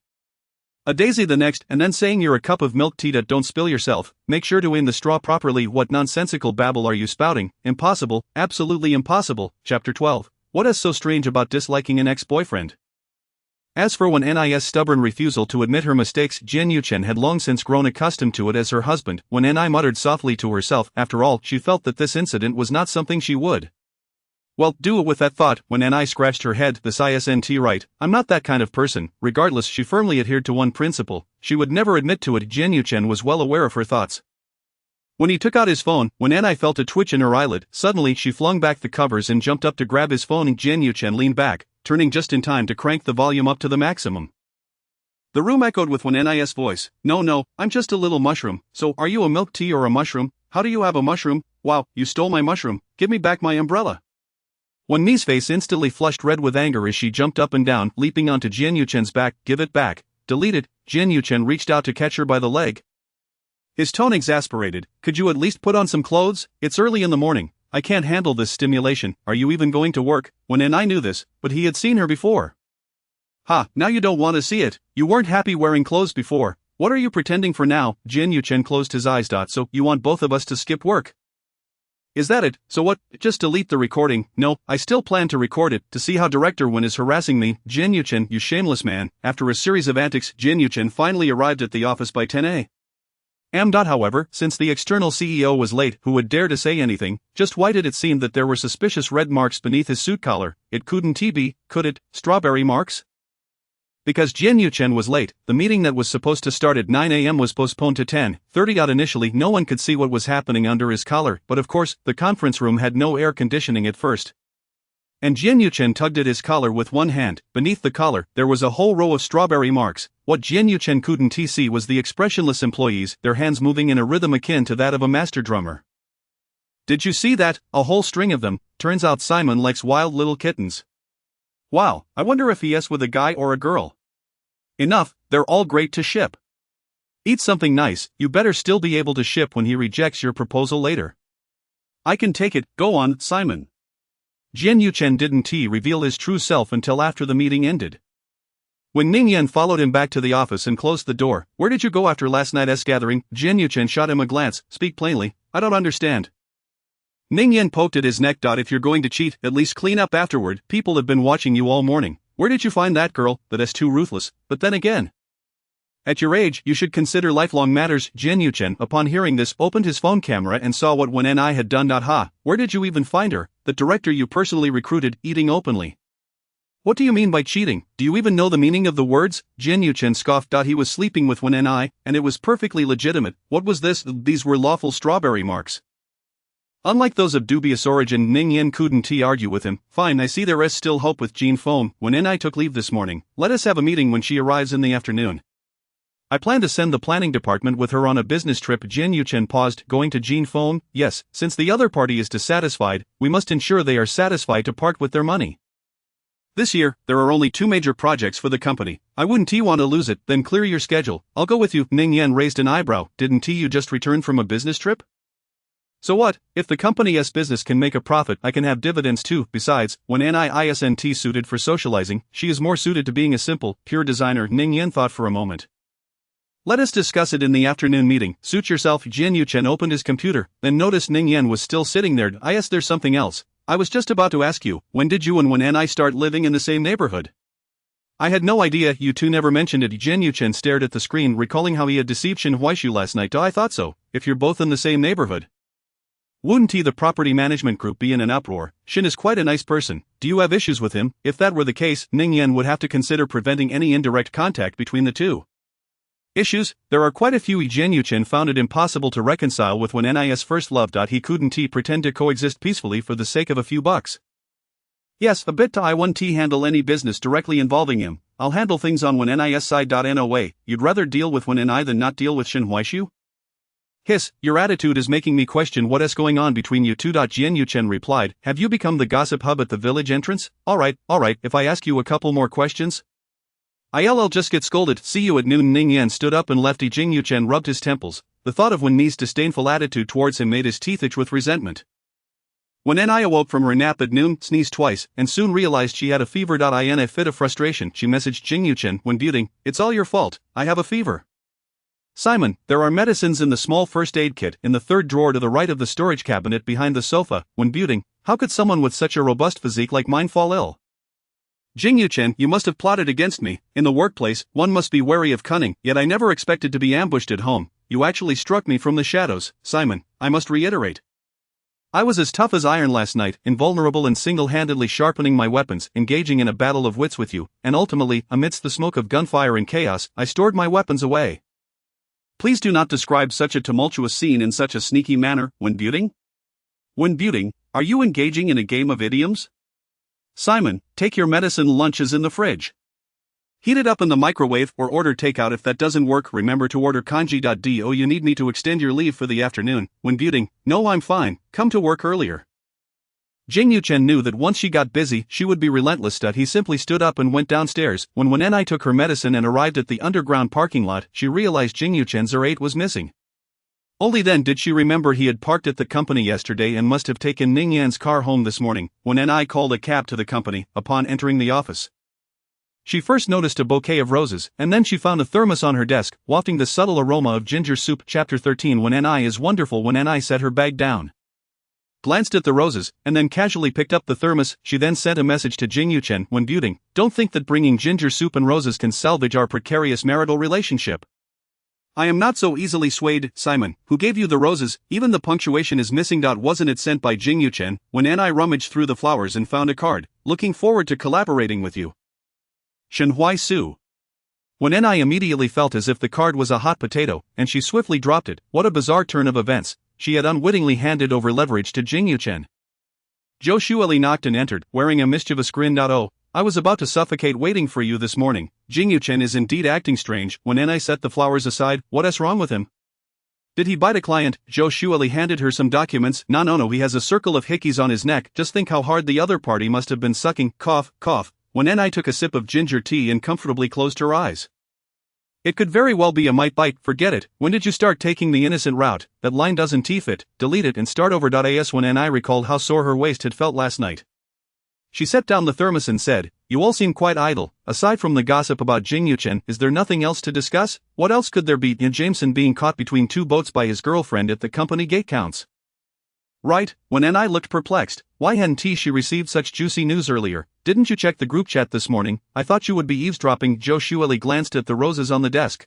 a daisy the next, and then saying you're a cup of milk tea. Don't spill yourself. Make sure to aim the straw properly. What nonsensical babble are you spouting? Impossible, absolutely impossible. Chapter 12. What is so strange about disliking an ex-boyfriend? As for when Ni's stubborn refusal to admit her mistakes, Jianyuchen had long since grown accustomed to it as her husband. When Ni muttered softly to herself, after all, she felt that this incident was not something she would, well, do it with that thought. When Ni scratched her head, this isn't right. I'm not that kind of person. Regardless, she firmly adhered to one principle. She would never admit to it. Jianyuchen was well aware of her thoughts. When he took out his phone, when Ni felt a twitch in her eyelid, suddenly she flung back the covers and jumped up to grab his phone. Jianyuchen leaned back, turning just in time to crank the volume up to the maximum. The room echoed with Ni's voice. No, I'm just a little mushroom. So, are you a milk tea or a mushroom? How do you have a mushroom? Wow, you stole my mushroom. Give me back my umbrella. When Mi's face instantly flushed red with anger as she jumped up and down, leaping onto Jianyuchen's back. Give it back. Delete it. Jianyuchen reached out to catch her by the leg, his tone exasperated. Could you at least put on some clothes? It's early in the morning. I can't handle this stimulation. Are you even going to work? When Ni knew this, but he had seen her before. Ha, now you don't want to see it. You weren't happy wearing clothes before. What are you pretending for now? Jin Yuchen closed his eyes. So, you want both of us to skip work? Is that it? So what, just delete the recording? No, I still plan to record it, to see how Director Wen is harassing me. Jin Yuchen, you shameless man. After a series of antics, Jin Yuchen finally arrived at the office by 10 a.m. However, since the external CEO was late, who would dare to say anything? Just why did it seem that there were suspicious red marks beneath his suit collar? It couldn't be, could it, strawberry marks? Because Jin Yuchen was late, the meeting that was supposed to start at 9 a.m. was postponed to 10:30. Initially, no one could see what was happening under his collar, but of course, the conference room had no air conditioning at first. And Jin Yuchen tugged at his collar with one hand. Beneath the collar, there was a whole row of strawberry marks. What Jin Yuchen couldn't see was the expressionless employees, their hands moving in a rhythm akin to that of a master drummer. Did you see that? A whole string of them. Turns out Simon likes wild little kittens. Wow, I wonder if he's with a guy or a girl. Enough, they're all great to ship. Eat something nice, you better still be able to ship when he rejects your proposal later. I can take it, go on, Simon. Jin Yuchen didn't reveal his true self until after the meeting ended. When Ning Yan followed him back to the office and closed the door, "Where did you go after last night's gathering?" Jin Yuchen shot him a glance. "Speak plainly, I don't understand." Ning Yan poked at his neck. "If you're going to cheat, at least clean up afterward. People have been watching you all morning. Where did you find that girl? That's too ruthless, but then again, at your age, you should consider lifelong matters." Jin Yuchen, upon hearing this, opened his phone camera and saw what Wen and I had done. "Ha, where did you even find her? The director you personally recruited, eating openly. What do you mean by cheating? Do you even know the meaning of the words?" Jin Yuchen scoffed. "He was sleeping with Wen and I, and it was perfectly legitimate. What was this? These were lawful strawberry marks. Unlike those of dubious origin." Ning Yan couldn't argue with him. "Fine, I see there is still hope with Jean Phone. Wen and I took leave this morning. Let us have a meeting when she arrives in the afternoon. I plan to send the planning department with her on a business trip." Jin Yuchen paused. "Going to Jean Phone?" "Yes, since the other party is dissatisfied, we must ensure they are satisfied to part with their money. This year, there are only 2 major projects for the company. I wouldn't want to lose it." "Then clear your schedule. I'll go with you." Ning Yan raised an eyebrow. "Didn't you just return from a business trip? So what? If the company's business can make a profit, I can have dividends too. Besides, when I isn't suited for socializing, she is more suited to being a simple, pure designer." Ning Yan thought for a moment. "Let us discuss it in the afternoon meeting. Suit yourself." Jin Yuchen opened his computer, then noticed Ning Yan was still sitting there. "Yes, there's something else. I was just about to ask you, when did you and Wen and I start living in the same neighborhood? I had no idea you two never mentioned it." Jin Yuchen stared at the screen, recalling how he had deceived Shin Huaishu last night. "I thought so. If you're both in the same neighborhood, wouldn't the property management group be in an uproar? Shin is quite a nice person. Do you have issues with him? If that were the case, Ning Yan would have to consider preventing any indirect contact between the two." "Issues? There are quite a few." Jin Yuchen found it impossible to reconcile with Wen Ni's first love. He couldn't pretend to coexist peacefully for the sake of a few bucks. "Yes, a bit. I won't handle any business directly involving him. I'll handle things on Wen Ni's side. No way. You'd rather deal with Wen Ni than not deal with Shin Huaishu? Hiss, your attitude is making me question what is going on between you two." Jin Yuchen replied. "Have you become the gossip hub at the village entrance? Alright, if I ask you a couple more questions, I'll just get scolded. See you at noon." Ning Yan stood up and left. Jin Yuchen rubbed his temples. The thought of Wen Ni's disdainful attitude towards him made his teeth itch with resentment. Wen Ni awoke from her nap at noon, sneezed twice, and soon realized she had a fever. In a fit of frustration, she messaged Jin Yuchen. "When buting, it's all your fault. I have a fever. Simon, there are medicines in the small first aid kit in the 3rd drawer to the right of the storage cabinet behind the sofa." When buting, how could someone with such a robust physique like mine fall ill? "Jin Yuchen, you must have plotted against me. In the workplace, one must be wary of cunning, yet I never expected to be ambushed at home. You actually struck me from the shadows. Simon, I must reiterate, I was as tough as iron last night, invulnerable and single-handedly sharpening my weapons, engaging in a battle of wits with you, and ultimately, amidst the smoke of gunfire and chaos, I stored my weapons away. Please do not describe such a tumultuous scene in such a sneaky manner." When buting? When buting, are you engaging in a game of idioms? Simon, take your medicine. Lunch is in the fridge. Heat it up in the microwave or order takeout. If that doesn't work, remember to order kanji. Do you need me to extend your leave for the afternoon? When buting, no, I'm fine, come to work earlier. Jin Yuchen knew that once she got busy, she would be relentless. He simply stood up and went downstairs. When Wen Ni took her medicine and arrived at the underground parking lot, she realized Jin Yuchen's R8 was missing. Only then did she remember he had parked at the company yesterday and must have taken Ning Yan's car home this morning. Wen Ni called a cab to the company upon entering the office. She first noticed a bouquet of roses, and then she found a thermos on her desk, wafting the subtle aroma of ginger soup. Chapter 13 When Ni is wonderful. When Ni set her bag down, glanced at the roses, and then casually picked up the thermos. She then sent a message to Jing Yuchen when buting, "Don't think that bringing ginger soup and roses can salvage our precarious marital relationship. I am not so easily swayed. Simon, who gave you the roses? Even the punctuation is missing. Wasn't it sent by Jing Yuchen?" When Ni rummaged through the flowers and found a card, "Looking forward to collaborating with you. Shenhui Su." When Ni immediately felt as if the card was a hot potato, and she swiftly dropped it. What a bizarre turn of events. She had unwittingly handed over leverage to Jing Yuchen. Zhou Shueli knocked and entered, wearing a mischievous grin. "Oh, I was about to suffocate waiting for you this morning. Jing Yuchen is indeed acting strange." When Ni set the flowers aside, "What's wrong with him? Did he bite a client?" Zhou Shueli handed her some documents. No, he has a circle of hickeys on his neck. Just think how hard the other party must have been sucking." Cough, cough. When Ni took a sip of ginger tea and comfortably closed her eyes. "It could very well be a might bite. Forget it. When did you start taking the innocent route? That line doesn't fit. Delete it and start over." As when Ni recalled how sore her waist had felt last night, she set down the thermos and said, "You all seem quite idle. Aside from the gossip about Jing Yuchen, is there nothing else to discuss? What else could there be? Jameson being caught between two boats by his girlfriend at the company gate counts, right?" When Ni looked perplexed. Why hadn't she received such juicy news earlier? "Didn't you check the group chat this morning? I thought you would be eavesdropping." Zhou Shueli glanced at the roses on the desk.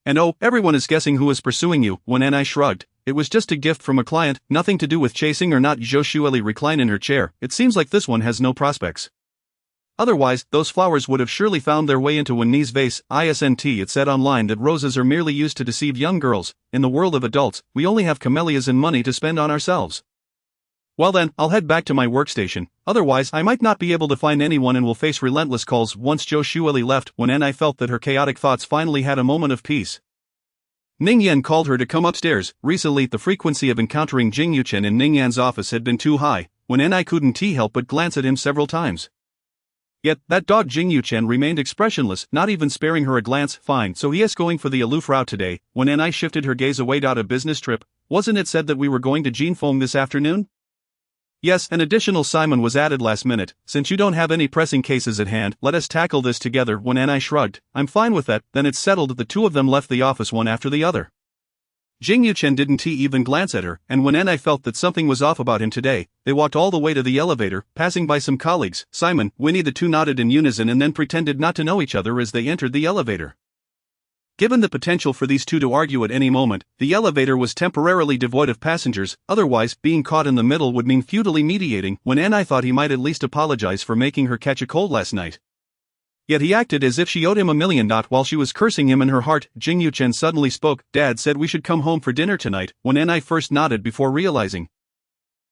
"And oh, everyone is guessing who is pursuing you." When Ni shrugged. "It was just a gift from a client, nothing to do with chasing or not." Zhou Shueli reclined in her chair. "It seems like this one has no prospects. Otherwise, those flowers would have surely found their way into Wenni's vase. It said online that roses are merely used to deceive young girls. In the world of adults, we only have camellias and money to spend on ourselves. Well then, I'll head back to my workstation, otherwise I might not be able to find anyone and will face relentless calls." Once Zhou Shueli left, when Ni felt that her chaotic thoughts finally had a moment of peace. Ning Yan called her to come upstairs. Recently, the frequency of encountering Jing Yuchen in Ning Yan's office had been too high. When Ni couldn't help but glance at him several times. Yet, that dog Jing Yuchen remained expressionless, not even sparing her a glance. "Fine, so he is going for the aloof route today." When Ni shifted her gaze away. "A business trip? Wasn't it said that we were going to Jinfeng this afternoon?" "Yes, an additional Simon was added last minute. Since you don't have any pressing cases at hand, let us tackle this together." When Ni shrugged. "I'm fine with that." Then it's settled. The two of them left the office one after the other. Jing Yuchen didn't even glance at her, and when Ni felt that something was off about him today, they walked all the way to the elevator, passing by some colleagues. "Simon, Winnie." The two nodded in unison and then pretended not to know each other as they entered the elevator. Given the potential for these two to argue at any moment, the elevator was temporarily devoid of passengers. Otherwise, being caught in the middle would mean futilely mediating. When Ni thought he might at least apologize for making her catch a cold last night. Yet he acted as if she owed him $1 million. While she was cursing him in her heart, Jing Yuchen suddenly spoke. "Dad said we should come home for dinner tonight." When Ni first nodded before realizing.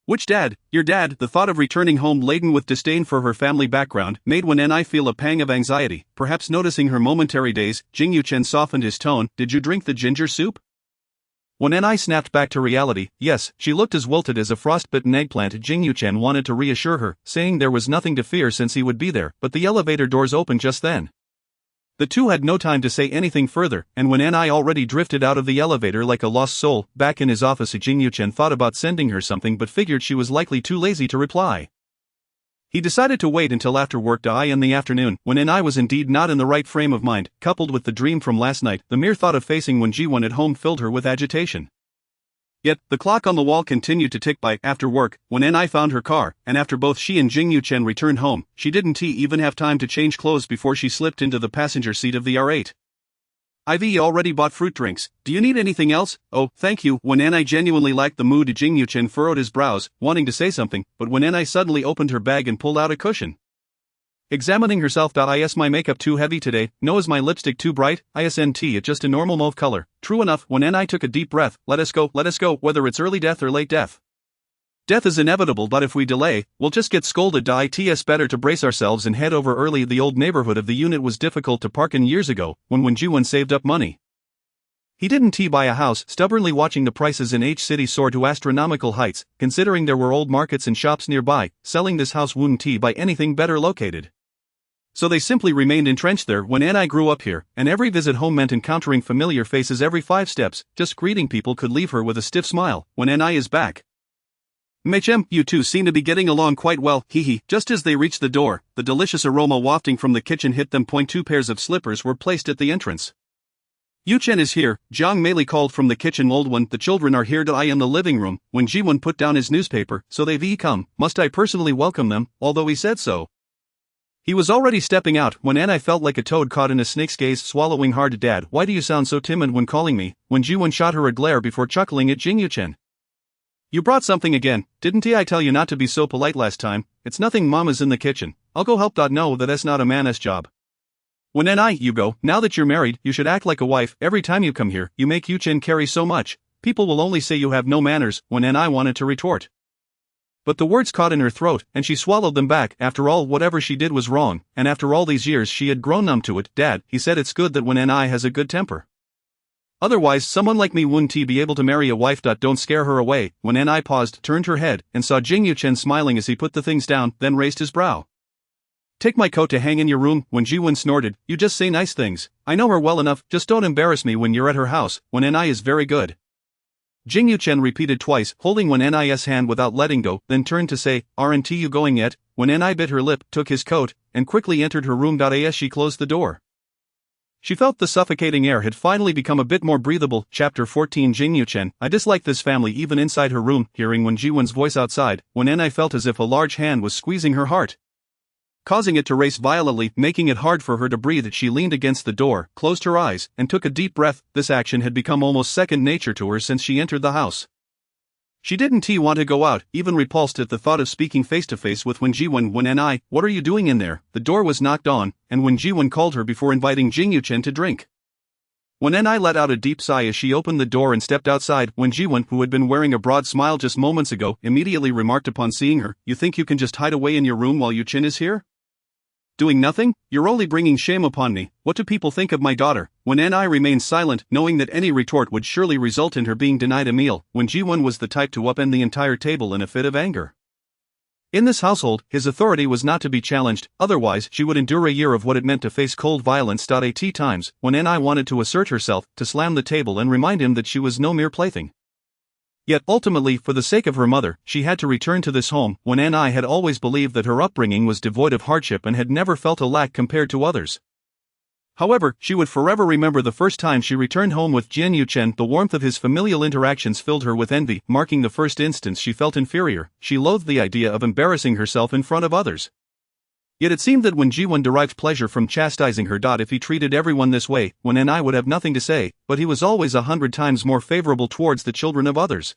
"Which dad?" "Your dad." The thought of returning home laden with disdain for her family background made When Ni feel a pang of anxiety. Perhaps noticing her momentary daze, Jing Yuchen softened his tone. "Did you drink the ginger soup?" When Ni snapped back to reality, yes, she looked as wilted as a frostbitten eggplant. Jing Yuchen wanted to reassure her, saying there was nothing to fear since he would be there, but the elevator doors opened just then. The two had no time to say anything further, and when Ni already drifted out of the elevator like a lost soul, back in his office, Jing Yuchen thought about sending her something but figured she was likely too lazy to reply. He decided to wait until after work in the afternoon. When Ni was indeed not in the right frame of mind, coupled with the dream from last night, the mere thought of facing Wen Jiwen at home filled her with agitation. Yet, the clock on the wall continued to tick by. After work, when Ni found her car, and after both she and Jing Yuchen returned home, she didn't even have time to change clothes before she slipped into the passenger seat of the R8. "I've already bought fruit drinks. Do you need anything else?" "Oh, thank you." When Ni genuinely liked the mood, Jing Yuchen furrowed his brows, wanting to say something, but when Ni suddenly opened her bag and pulled out a cushion. Examining herself. "Is my makeup too heavy today? No, is my lipstick too bright? Isn't it just a normal mauve color?" True enough. When Ni took a deep breath. Let us go, whether it's early death or late death. Death is inevitable, but if we delay, we'll just get scolded. It's better to brace ourselves and head over early. The old neighborhood of the unit was difficult to park in years ago, when Wen Jiwen saved up money. He didn't buy a house, stubbornly watching the prices in H-City soar to astronomical heights, considering there were old markets and shops nearby. Selling this house wouldn't buy anything better located. So they simply remained entrenched there. When Ni grew up here, and every visit home meant encountering familiar faces every 5 steps, just greeting people could leave her with a stiff smile. When Ni is back. You two seem to be getting along quite well, hee. Just as they reached the door, the delicious aroma wafting from the kitchen hit them. 2 pairs of slippers were placed at the entrance. Yu-chen is here, Jiang Meili called from the kitchen. Old one, the children are here. I in the living room. When Ji-won put down his newspaper, so they've come, must I personally welcome them, although he said so. He was already stepping out when I felt like a toad caught in a snake's gaze, swallowing hard. Dad, why do you sound so timid when calling me? When Ji-won shot her a glare before chuckling at Jing Yu-chen. You brought something again, didn't I tell you not to be so polite last time? It's nothing, Mama's in the kitchen. I'll go help. No, that's not a man's job. When you go, now that you're married, you should act like a wife. Every time you come here, you make Yu-chen carry so much. People will only say you have no manners. When I wanted to retort, but the words caught in her throat, and she swallowed them back. After all, whatever she did was wrong, and after all these years she had grown numb to it. Dad, he said it's good that when has a good temper. Otherwise, someone like me wouldn't be able to marry a wife. Don't scare her away. When I paused, turned her head, and saw Jing Yu-chen smiling as he put the things down, then raised his brow. Take my coat to hang in your room. When Ji-won snorted, you just say nice things. I know her well enough, just don't embarrass me when you're at her house. When is very good. Jing Yu-chen repeated twice, holding Wen Ni's hand without letting go, then turned to say, aren't you going yet? When Ni bit her lip, took his coat, and quickly entered her room. As she closed the door, she felt the suffocating air had finally become a bit more breathable. Chapter 14. Jing Yu-chen, I dislike this family. Even inside her room, hearing Wen Ji-won's voice outside, Wen Ni felt as if a large hand was squeezing her heart, causing it to race violently, making it hard for her to breathe. She leaned against the door, closed her eyes, and took a deep breath. This action had become almost second nature to her since she entered the house. She didn't want to go out, even repulsed at the thought of speaking face-to-face with Wen Ji-won. Wen Ni, what are you doing in there? The door was knocked on, and Wen Ji-won called her before inviting Jing Yu-chen to drink. Wen Ni let out a deep sigh as she opened the door and stepped outside. Wen Ji-won, who had been wearing a broad smile just moments ago, immediately remarked upon seeing her, you think you can just hide away in your room while Yu-chen is here? Doing nothing? You're only bringing shame upon me. What do people think of my daughter? When Ni remained silent, knowing that any retort would surely result in her being denied a meal, when Ji-won was the type to upend the entire table in a fit of anger. In this household, his authority was not to be challenged, otherwise she would endure a year of what it meant to face cold violence. At times, when Ni wanted to assert herself, to slam the table and remind him that she was no mere plaything. Yet ultimately, for the sake of her mother, she had to return to this home. When Ni had always believed that her upbringing was devoid of hardship and had never felt a lack compared to others. However, she would forever remember the first time she returned home with Jin Yu-chen. The warmth of his familial interactions filled her with envy, marking the first instance she felt inferior. She loathed the idea of embarrassing herself in front of others. Yet it seemed that when Ji-won derived pleasure from chastising her, if he treated everyone this way, when Ni would have nothing to say, but he was always 100 times more favorable towards the children of others.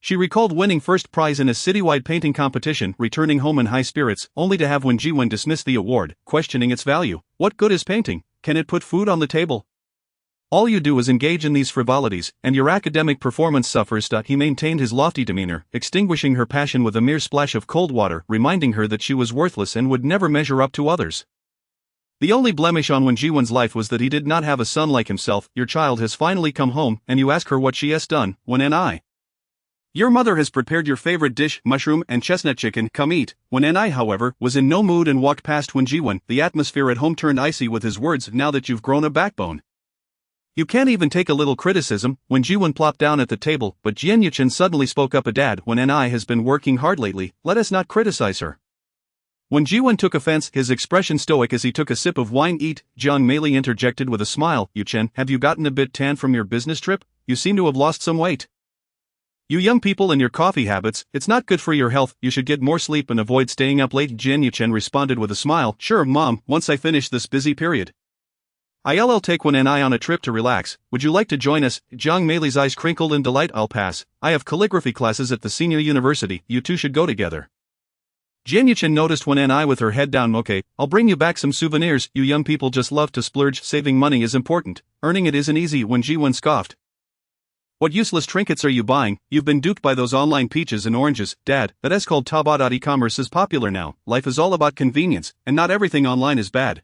She recalled winning first prize in a citywide painting competition, returning home in high spirits, only to have Wen Ji-won dismiss the award, questioning its value. What good is painting? Can it put food on the table? All you do is engage in these frivolities, and your academic performance suffers. He maintained his lofty demeanor, extinguishing her passion with a mere splash of cold water, reminding her that she was worthless and would never measure up to others. The only blemish on Wen Ji-won's life was that he did not have a son like himself. Your child has finally come home, and you ask her what she has done. When Your mother has prepared your favorite dish, mushroom and chestnut chicken, come eat. When Ni, however, was in no mood and walked past Wen Ji-won. The atmosphere at home turned icy with his words, now that you've grown a backbone, you can't even take a little criticism. When Ji-won plopped down at the table, but Jin Yu-chen suddenly spoke up. Dad, when Ni has been working hard lately, let us not criticize her. When Ji-won took offense, his expression stoic as he took a sip of wine. Eat, Jiang Meili interjected with a smile. Yu-chen, have you gotten a bit tan from your business trip? You seem to have lost some weight. You young people and your coffee habits, it's not good for your health. You should get more sleep and avoid staying up late. Jin Yu-chen responded with a smile. Sure, Mom, once I finish this busy period, I'll take Wen Ni on a trip to relax. Would you like to join us? Jiang Meili's eyes crinkled in delight. I'll pass. I have calligraphy classes at the senior university. You two should go together. Jin Yu-chen noticed Wen Ni with her head down. Okay, I'll bring you back some souvenirs. You young people just love to splurge. Saving money is important. Earning it isn't easy. When Ji-won scoffed. What useless trinkets are you buying? You've been duped by those online peaches and oranges. Dad, that's called Taobao. E-commerce is popular now. Life is all about convenience, and not everything online is bad.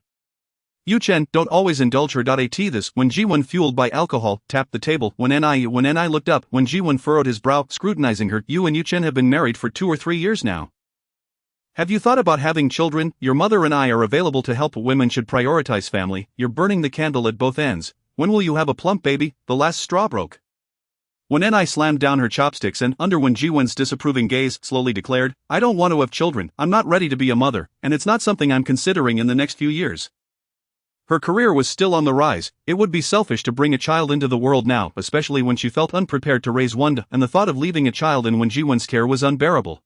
Yu-chen, don't always indulge her. At this, when Ji-won, fueled by alcohol, tapped the table. When Ni looked up, when Ji-won furrowed his brow, scrutinizing her. You and Yu-chen have been married for 2 or 3 years now. Have you thought about having children? Your mother and I are available to help. Women should prioritize family. You're burning the candle at both ends. When will you have a plump baby? The last straw broke. When Ni slammed down her chopsticks and, under Wen Jiwen's disapproving gaze, slowly declared, "I don't want to have children, I'm not ready to be a mother, and it's not something I'm considering in the next few years." Her career was still on the rise. It would be selfish to bring a child into the world now, especially when she felt unprepared to raise one, and the thought of leaving a child in Wen Jiwen's care was unbearable.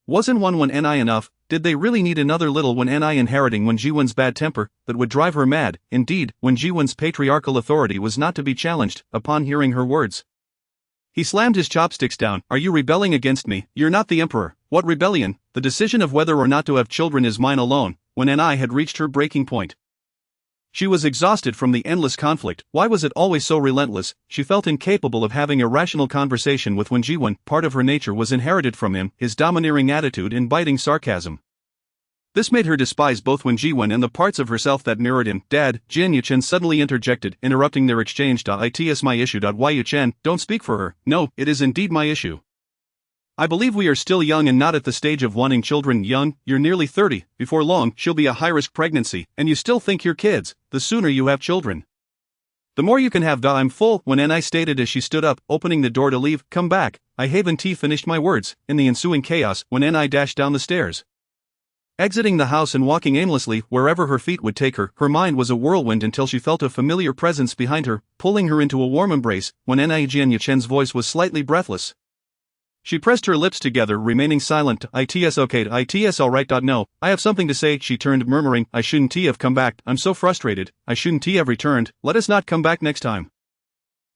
Wasn't one Wen Ni enough? Did they really need another little Wen Ni inheriting Wen Jiwen's bad temper that would drive her mad? Indeed, Wen Jiwen's patriarchal authority was not to be challenged. Upon hearing her words, he slammed his chopsticks down. "Are you rebelling against me? You're not the emperor." "What rebellion? The decision of whether or not to have children is mine alone." When Ni had reached her breaking point, she was exhausted from the endless conflict. Why was it always so relentless? She felt incapable of having a rational conversation with Wen Jiwen. Part of her nature was inherited from him, his domineering attitude and biting sarcasm. This made her despise both Wen Jiwen and the parts of herself that mirrored him. "Dad," Jian Yuchen suddenly interjected, interrupting their exchange. "It's my issue. Why Yuchen? Don't speak for her." "No, it is indeed my issue. I believe we are still young and not at the stage of wanting children." "Young? You're nearly 30, before long, she'll be a high-risk pregnancy, and you still think you're kids. The sooner you have children, the more you can have." "I'm full," Wen Ni stated as she stood up, opening the door to leave. "Come back, I haven't finished my words." In the ensuing chaos, Wen Ni dashed down the stairs, exiting the house and walking aimlessly wherever her feet would take her. Her mind was a whirlwind until she felt a familiar presence behind her, pulling her into a warm embrace. When Jian Yuchen's voice was slightly breathless, she pressed her lips together, remaining silent. "It's okay, it's alright. No, I have something to say." She turned, murmuring, "I shouldn't have come back. I'm so frustrated. I shouldn't have returned. Let us not come back next time.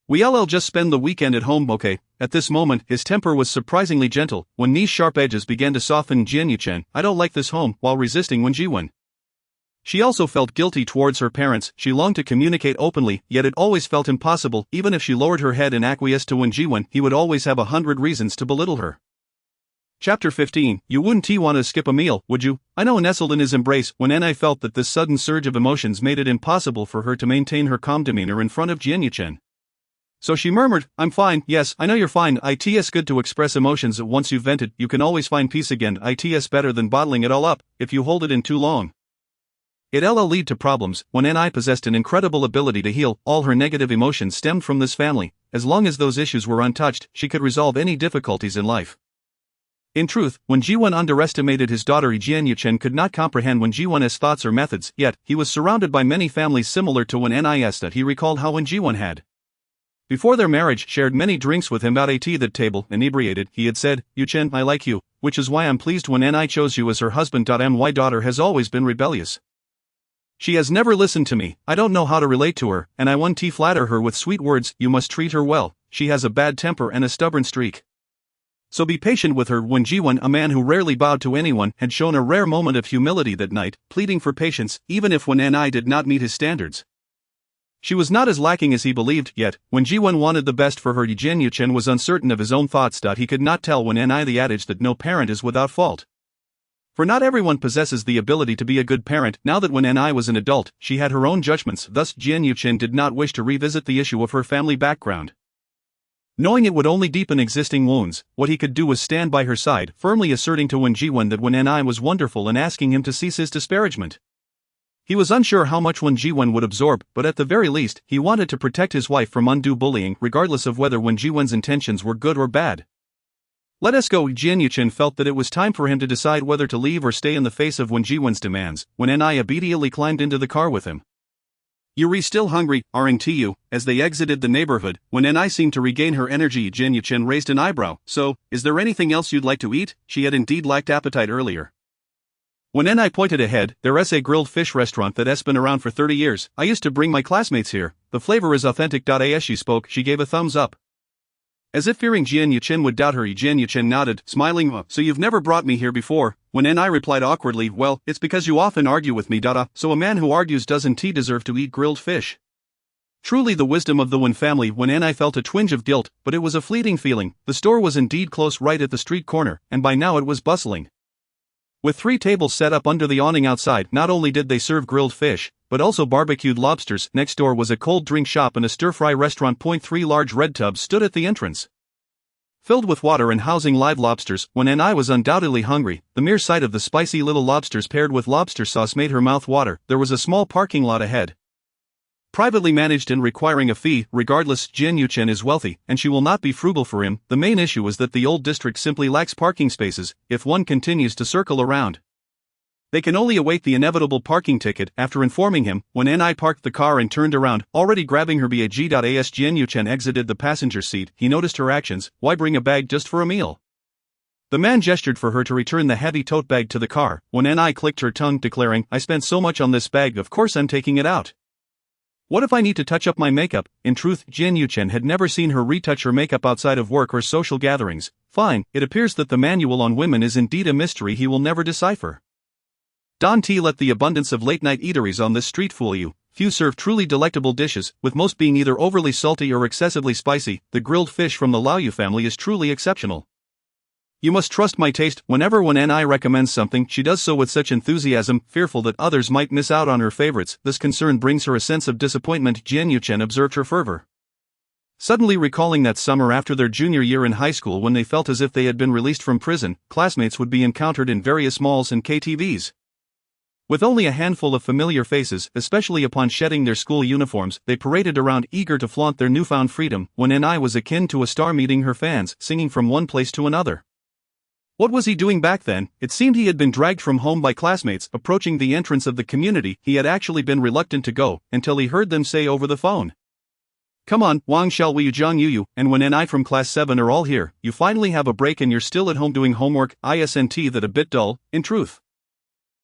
We'll just spend the weekend at home, okay?" At this moment, his temper was surprisingly gentle. When Ni's sharp edges began to soften, Jian Yuchen, "I don't like this home," while resisting Wen Jiwen. She also felt guilty towards her parents. She longed to communicate openly, yet it always felt impossible. Even if she lowered her head and acquiesced to Wen Jiwen, he would always have 100 reasons to belittle her. Chapter 15. You wouldn't want to skip a meal, would you? I know. Nestled in his embrace, when Ni felt that this sudden surge of emotions made it impossible for her to maintain her calm demeanor in front of Jian Yuchen. So she murmured, "I'm fine." "Yes, I know you're fine. It's good to express emotions. Once you've vented, you can always find peace again. It's better than bottling it all up, if you hold it in too long. It'll lead to problems." When Ni possessed an incredible ability to heal, all her negative emotions stemmed from this family. As long as those issues were untouched, she could resolve any difficulties in life. In truth, when Jiwen underestimated his daughter, Jian Yuchen could not comprehend Wen Jiwen's thoughts or methods, yet he was surrounded by many families similar to Wen Ni's. That he recalled how Wen Jiwen had, before their marriage, shared many drinks with him at that table. Inebriated, he had said, "Yuchen, I like you, which is why I'm pleased when Ni chose you as her husband." My daughter has always been rebellious. She has never listened to me. I don't know how to relate to her, and I want to flatter her with sweet words. You must treat her well. She has a bad temper and a stubborn streak, so be patient with her." Wen Jiwen, a man who rarely bowed to anyone, had shown a rare moment of humility that night, pleading for patience, even if Wen Ni did not meet his standards. She was not as lacking as he believed, yet, when Jiwen wanted the best for her, Jian Yuchen was uncertain of his own thoughts. He could not tell Wen Ni the adage that no parent is without fault. For not everyone possesses the ability to be a good parent. Now that Wen Ni was an adult, she had her own judgments. Thus, Jian Yuchen did not wish to revisit the issue of her family background, knowing it would only deepen existing wounds. What he could do was stand by her side, firmly asserting to Wen Jiwen that Wen Ni was wonderful and asking him to cease his disparagement. He was unsure how much Wen Jiwen would absorb, but at the very least, he wanted to protect his wife from undue bullying, regardless of whether Wen Jiwen's intentions were good or bad. "Let us go." Jian Yuchen felt that it was time for him to decide whether to leave or stay in the face of Wen Jiwen's demands. Wen Ni obediently climbed into the car with him. "You're still hungry, aren't you?" As they exited the neighborhood, Wen Ni seemed to regain her energy. Jian Yuchen raised an eyebrow. "So, is there anything else you'd like to eat?" She had indeed lacked appetite earlier. When Ni pointed ahead, there's a grilled fish restaurant that's been around for 30 years. I used to bring my classmates here. The flavor is authentic. As she spoke, she gave a thumbs up, as if fearing Jian Yuchen would doubt her. Jian Yuchen nodded, smiling. "So you've never brought me here before?" When Ni replied awkwardly, "Well, it's because you often argue with me. So a man who argues doesn't deserve to eat grilled fish." Truly the wisdom of the Wen family. When Ni felt a twinge of guilt, but it was a fleeting feeling. The store was indeed close, right at the street corner, and by now it was bustling. With 3 tables set up under the awning outside, not only did they serve grilled fish, but also barbecued lobsters. Next door was a cold drink shop and a stir-fry restaurant. 3 large red tubs stood at the entrance, filled with water and housing live lobsters. When Ni was undoubtedly hungry, the mere sight of the spicy little lobsters paired with lobster sauce made her mouth water. There was a small parking lot ahead, privately managed and requiring a fee. Regardless, Jian Yuchen is wealthy, and she will not be frugal for him. The main issue is that the old district simply lacks parking spaces, if one continues to circle around. They can only await the inevitable parking ticket. After informing him, when Ni parked the car and turned around, already grabbing her bag, as Jian Yuchen exited the passenger seat, he noticed her actions. Why bring a bag just for a meal? The man gestured for her to return the heavy tote bag to the car, when Ni clicked her tongue, declaring, I spent so much on this bag, of course I'm taking it out. What if I need to touch up my makeup? In truth, Jian Yuchen had never seen her retouch her makeup outside of work or social gatherings. Fine, it appears that the manual on women is indeed a mystery he will never decipher. Don't let the abundance of late-night eateries on this street fool you. Few serve truly delectable dishes, with most being either overly salty or excessively spicy. The grilled fish from the Laoyu family is truly exceptional. You must trust my taste. Whenever Ni recommends something, she does so with such enthusiasm, fearful that others might miss out on her favorites. This concern brings her a sense of disappointment. Jian Yuchen observed her fervor, suddenly recalling that summer after their junior year in high school when they felt as if they had been released from prison. Classmates would be encountered in various malls and KTVs. With only a handful of familiar faces, especially upon shedding their school uniforms, they paraded around eager to flaunt their newfound freedom. When Ni was akin to a star meeting her fans, singing from one place to another. What was he doing back then? It seemed he had been dragged from home by classmates. Approaching the entrance of the community, he had actually been reluctant to go, until he heard them say over the phone, Come on, Wang shall we Zhang Yu, and when Ni from class 7 are all here, you finally have a break and you're still at home doing homework. Isn't that a bit dull, in truth?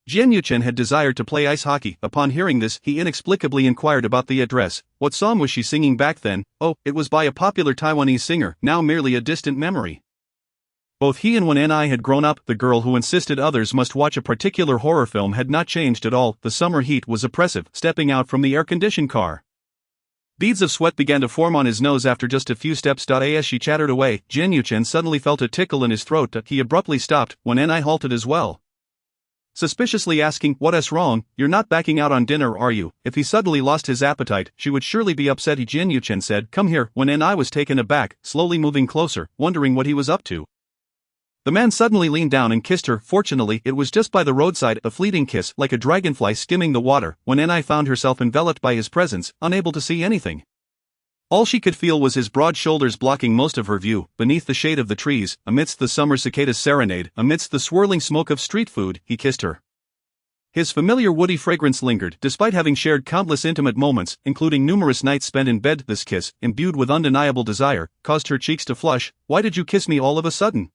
Jian Yuchen had desired to play ice hockey. Upon hearing this, he inexplicably inquired about the address. What song was she singing back then? Oh, it was by a popular Taiwanese singer, now merely a distant memory. Both he and Ni had grown up. The girl who insisted others must watch a particular horror film had not changed at all. The summer heat was oppressive. Stepping out from the air-conditioned car, beads of sweat began to form on his nose after just a few steps. As she chattered away, Jian Yuchen suddenly felt a tickle in his throat. He abruptly stopped, when Ni halted as well, suspiciously asking, What's wrong? You're not backing out on dinner, are you? If he suddenly lost his appetite, she would surely be upset. Jian Yuchen said, Come here. When Ni was taken aback, slowly moving closer, wondering what he was up to. The man suddenly leaned down and kissed her. Fortunately, it was just by the roadside, a fleeting kiss, like a dragonfly skimming the water. When Ni found herself enveloped by his presence, unable to see anything. All she could feel was his broad shoulders blocking most of her view. Beneath the shade of the trees, amidst the summer cicada's serenade, amidst the swirling smoke of street food, he kissed her. His familiar woody fragrance lingered, despite having shared countless intimate moments, including numerous nights spent in bed. This kiss, imbued with undeniable desire, caused her cheeks to flush. Why did you kiss me all of a sudden?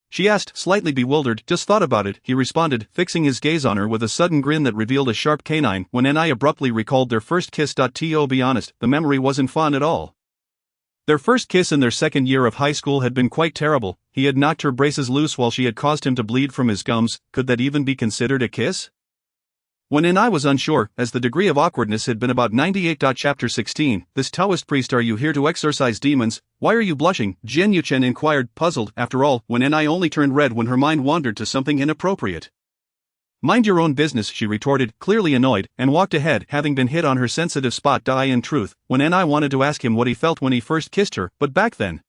She asked, slightly bewildered. Just thought about it, he responded, fixing his gaze on her with a sudden grin that revealed a sharp canine. When Ni abruptly recalled their first kiss. To be honest, the memory wasn't fun at all. Their first kiss in their second year of high school had been quite terrible. He had knocked her braces loose while she had caused him to bleed from his gums. Could that even be considered a kiss? When Ni was unsure, as the degree of awkwardness had been about 98. Chapter 16, This Taoist priest, are you here to exorcise demons? Why are you blushing? Jian Yuchen inquired, puzzled. After all, when Ni only turned red when her mind wandered to something inappropriate. Mind your own business, she retorted, clearly annoyed, and walked ahead, having been hit on her sensitive spot. In truth, when Ni wanted to ask him what he felt when he first kissed her, but back then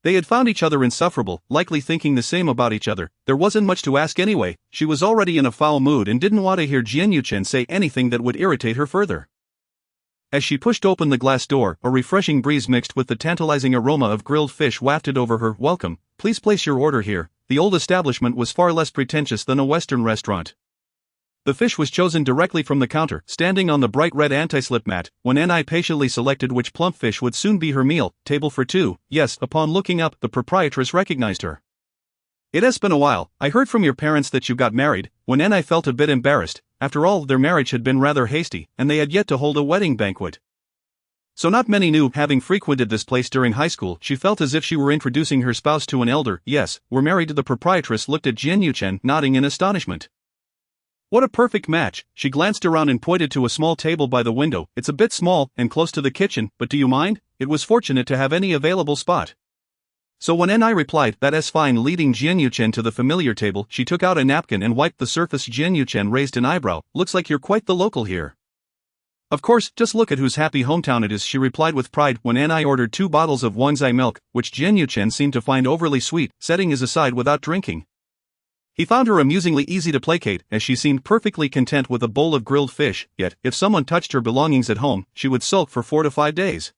they had found each other insufferable, likely thinking the same about each other. There wasn't much to ask anyway. She was already in a foul mood and didn't want to hear Jian Yuchen say anything that would irritate her further. As she pushed open the glass door, a refreshing breeze mixed with the tantalizing aroma of grilled fish wafted over her. Welcome, please place your order here. The old establishment was far less pretentious than a Western restaurant. The fish was chosen directly from the counter, standing on the bright red anti-slip mat. When Ni patiently selected which plump fish would soon be her meal, table for two. Yes, upon looking up, the proprietress recognized her. It has been a while. I heard from your parents that you got married. When Ni felt a bit embarrassed. After all, their marriage had been rather hasty, and they had yet to hold a wedding banquet. So not many knew. Having frequented this place during high school, she felt as if she were introducing her spouse to an elder. Yes, we're married. The proprietress looked at Jian Yuchen, nodding in astonishment. What a perfect match. She glanced around and pointed to a small table by the window. It's a bit small, and close to the kitchen, but do you mind? It was fortunate to have any available spot. So when Ni replied, that's fine, leading Jian Yuchen to the familiar table, she took out a napkin and wiped the surface. Jian Yuchen raised an eyebrow. Looks like you're quite the local here. Of course, just look at whose happy hometown it is, she replied with pride. When Ni ordered 2 bottles of Wangzai milk, which Jian Yuchen seemed to find overly sweet, setting his aside without drinking. He found her amusingly easy to placate, as she seemed perfectly content with a bowl of grilled fish, yet, if someone touched her belongings at home, she would sulk for 4 to 5 days.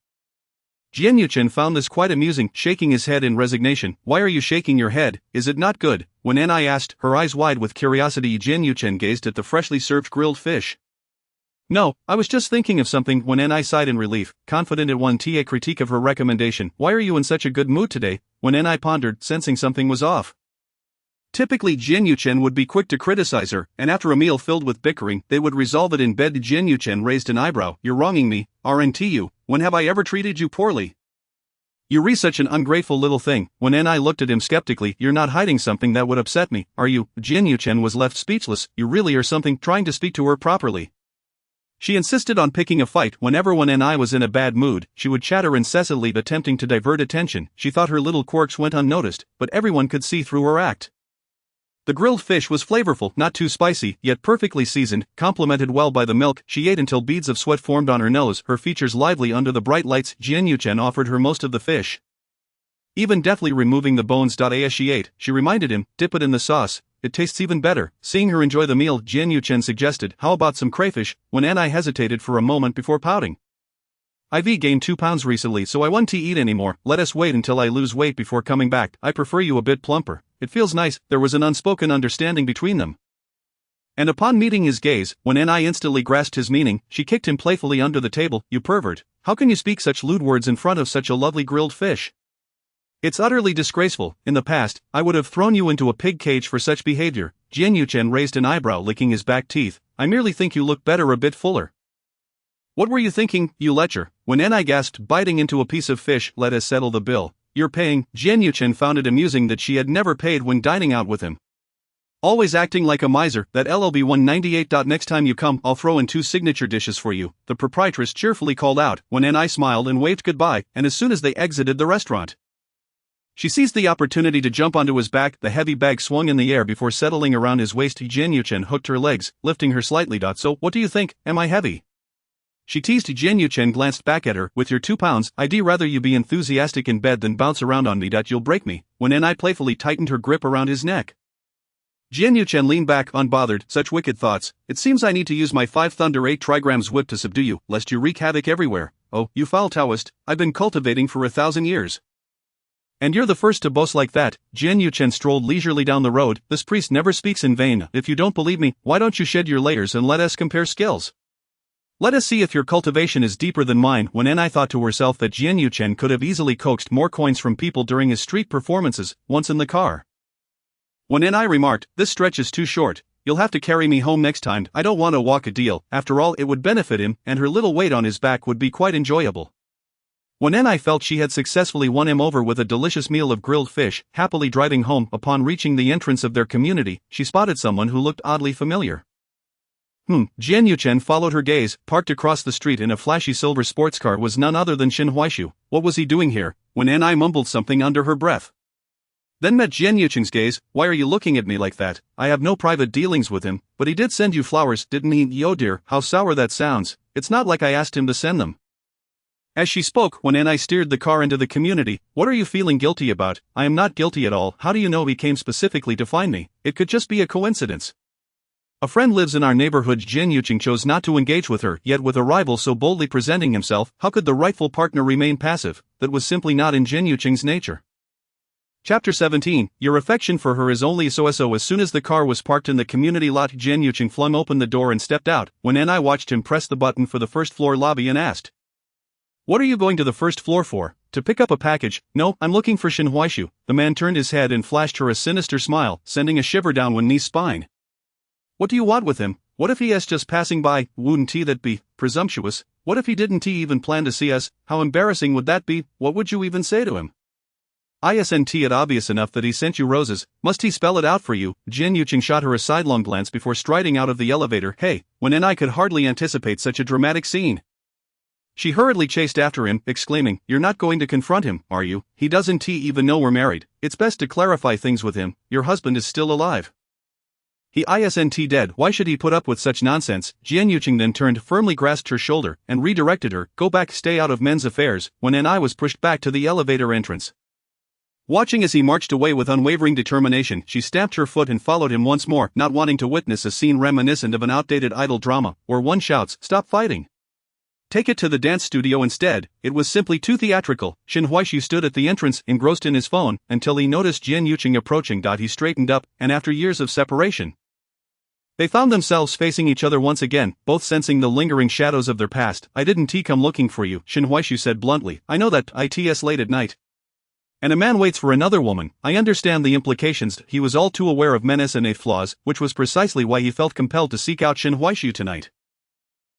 Jian Yuchen found this quite amusing, shaking his head in resignation. Why are you shaking your head, is it not good? When Ni asked, her eyes wide with curiosity. Jian Yuchen gazed at the freshly served grilled fish. No, I was just thinking of something. When Ni sighed in relief, confident it won a critique of her recommendation. Why are you in such a good mood today? When Ni pondered, sensing something was off. Typically Jian Yuchen would be quick to criticize her, and after a meal filled with bickering, they would resolve it in bed. Jian Yuchen raised an eyebrow. You're wronging me, aren't you? When have I ever treated you poorly? You're such an ungrateful little thing. When Ni looked at him skeptically, you're not hiding something that would upset me, are you? Jian Yuchen was left speechless. You really are something. Trying to speak to her properly. She insisted on picking a fight. Whenever Ni was in a bad mood, she would chatter incessantly, attempting to divert attention. She thought her little quirks went unnoticed, but everyone could see through her act. The grilled fish was flavorful, not too spicy, yet perfectly seasoned, complemented well by the milk. She ate until beads of sweat formed on her nose, her features lively under the bright lights. Jian Yuchen offered her most of the fish, even deftly removing the bones. As she ate, she reminded him, dip it in the sauce, it tastes even better. Seeing her enjoy the meal, Jian Yuchen suggested, how about some crayfish? When Ni hesitated for a moment before pouting. I've gained 2 pounds recently, so I won't eat anymore. Let us wait until I lose weight before coming back. I prefer you a bit plumper. It feels nice. There was an unspoken understanding between them. And upon meeting his gaze, when Ni instantly grasped his meaning, she kicked him playfully under the table. You pervert. How can you speak such lewd words in front of such a lovely grilled fish? It's utterly disgraceful. In the past, I would have thrown you into a pig cage for such behavior. Jian Yuchen raised an eyebrow, licking his back teeth. I merely think you look better a bit fuller. What were you thinking, you lecher? When Ni gasped, biting into a piece of fish. Let us settle the bill. You're paying. Jian Yuchen found it amusing that she had never paid when dining out with him. Always acting like a miser. That LLB 198. Next time you come, I'll throw in 2 signature dishes for you, the proprietress cheerfully called out. When Ni smiled and waved goodbye, and as soon as they exited the restaurant, she seized the opportunity to jump onto his back. The heavy bag swung in the air before settling around his waist. Jian Yuchen hooked her legs, lifting her slightly. So, what do you think? Am I heavy? She teased. Jian Yuchen glanced back at her. With your 2 pounds, I'd rather you be enthusiastic in bed than bounce around on me. You'll break me. When Ni playfully tightened her grip around his neck, Jian Yuchen leaned back, unbothered. Such wicked thoughts. It seems I need to use my 5 Thunder 8 trigrams whip to subdue you, lest you wreak havoc everywhere. Oh, you foul Taoist, I've been cultivating for 1,000 years. And you're the first to boast like that. Jian Yuchen strolled leisurely down the road. This priest never speaks in vain. If you don't believe me, why don't you shed your layers and let us compare skills? Let us see if your cultivation is deeper than mine. When Ni thought to herself that Jian Yuchen could have easily coaxed more coins from people during his street performances, once in the car. When Ni remarked, this stretch is too short, you'll have to carry me home next time. I don't want to walk a deal. After all, it would benefit him, and her little weight on his back would be quite enjoyable. When Ni felt she had successfully won him over with a delicious meal of grilled fish, happily driving home, upon reaching the entrance of their community, she spotted someone who looked oddly familiar. Jian Yuchen followed her gaze. Parked across the street in a flashy silver sports car was none other than Shin Huaishu. What was he doing here? When Ni mumbled something under her breath, then met Jian Yuchen's gaze. Why are you looking at me like that? I have no private dealings with him, but he did send you flowers, didn't he? Yo dear, how sour that sounds. It's not like I asked him to send them. As she spoke, when Ni steered the car into the community, what are you feeling guilty about? I am not guilty at all. How do you know he came specifically to find me? It could just be a coincidence. A friend lives in our neighborhood. Jian Yuchen chose not to engage with her, yet with a rival so boldly presenting himself, how could the rightful partner remain passive? That was simply not in Jian Yuchen's nature. Chapter 17, Your affection for her is only so-so. As soon as the car was parked in the community lot, Jian Yuchen flung open the door and stepped out. When Ni watched him press the button for the first floor lobby and asked, what are you going to the first floor for? To pick up a package? No, I'm looking for Shin Huaishu. The man turned his head and flashed her a sinister smile, sending a shiver down Wen's spine. What do you want with him? What if he is just passing by? Wouldn't that be presumptuous? What if he didn't even plan to see us? How embarrassing would that be? What would you even say to him? Isn't it obvious enough that he sent you roses? Must he spell it out for you? Jian Yuchen shot her a sidelong glance before striding out of the elevator. Hey, when Ni could hardly anticipate such a dramatic scene. She hurriedly chased after him, exclaiming, you're not going to confront him, are you? He doesn't even know we're married. It's best to clarify things with him. Your husband is still alive. He isn't dead. Why should he put up with such nonsense? Jian Yuchen then turned, firmly grasped her shoulder, and redirected her. Go back, stay out of men's affairs. When Ni was pushed back to the elevator entrance. Watching as he marched away with unwavering determination, she stamped her foot and followed him once more, not wanting to witness a scene reminiscent of an outdated idol drama, where one shouts, "Stop fighting! Take it to the dance studio instead." It was simply too theatrical. Shin Huaishu stood at the entrance, engrossed in his phone, until he noticed Jian Yuqing approaching. He straightened up, and after years of separation, they found themselves facing each other once again, both sensing the lingering shadows of their past. "I didn't come looking for you," Shin Huaishu said bluntly. "I know that it's late at night, and a man waits for another woman. I understand the implications." He was all too aware of Menace and flaws, which was precisely why he felt compelled to seek out Shin Huaishu tonight.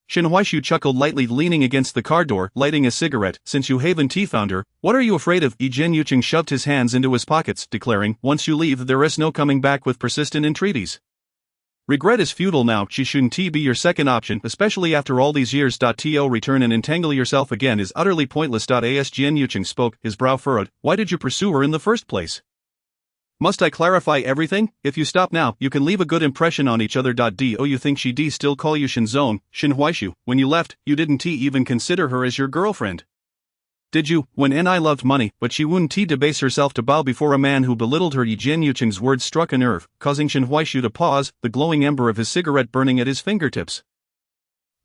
Shin Huaishu chuckled lightly, leaning against the car door, lighting a cigarette. "Since you haven't found her, what are you afraid of?" Jian Yuqing shoved his hands into his pockets, declaring, "Once you leave, there is no coming back," with persistent entreaties. "Regret is futile now. She shouldn't be your second option, especially after all these years. To return and entangle yourself again is utterly pointless." As Jian Yuqing spoke, his brow furrowed. "Why did you pursue her in the first place? Must I clarify everything? If you stop now, you can leave a good impression on each other. Do you think she'd still call you Shinzone, Shin Huaishu? When you left, you didn't even consider her as your girlfriend, did you? When I loved money, but she wouldn't debase herself to bow before a man who belittled her." Jian Yuqing's words struck a nerve, causing Shin Huaishu to pause, the glowing ember of his cigarette burning at his fingertips.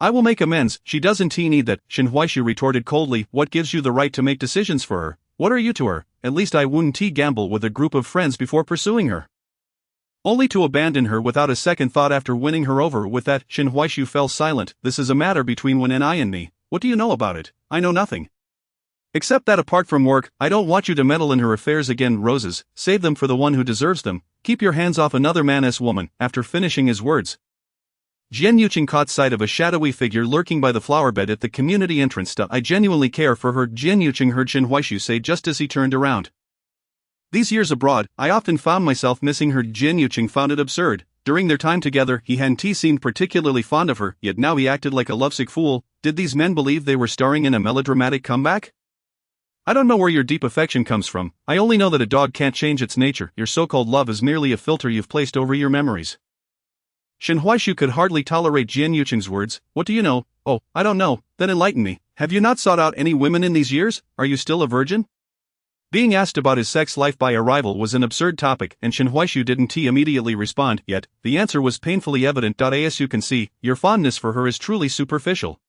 "I will make amends. She doesn't need that," Shin Huaishu retorted coldly. "What gives you the right to make decisions for her? What are you to her? At least I wouldn't gamble with a group of friends before pursuing her, only to abandon her without a second thought after winning her over." With that, Shin Huaishu fell silent. "This is a matter between Wen and me. What do you know about it?" "I know nothing. Except that apart from work, I don't want you to meddle in her affairs again." "Roses, save them for the one who deserves them. Keep your hands off another man's woman." After finishing his words, Jian Yuqing caught sight of a shadowy figure lurking by the flowerbed at the community entrance. "I genuinely care for her," Jian Yuqing heard Shin Huaishu say just as he turned around. "These years abroad, I often found myself missing her." Jian Yuqing found it absurd. During their time together, he hadn't seemed particularly fond of her, yet now he acted like a lovesick fool. Did these men believe they were starring in a melodramatic comeback? "I don't know where your deep affection comes from. I only know that a dog can't change its nature. Your so-called love is merely a filter you've placed over your memories." Shin Huaishu could hardly tolerate Jian Yuqing's words. "What do you know?" "Oh, I don't know." "Then enlighten me. Have you not sought out any women in these years? Are you still a virgin?" Being asked about his sex life by a rival was an absurd topic, and Shin Huaishu didn't immediately respond, yet the answer was painfully evident. "As you can see, your fondness for her is truly superficial."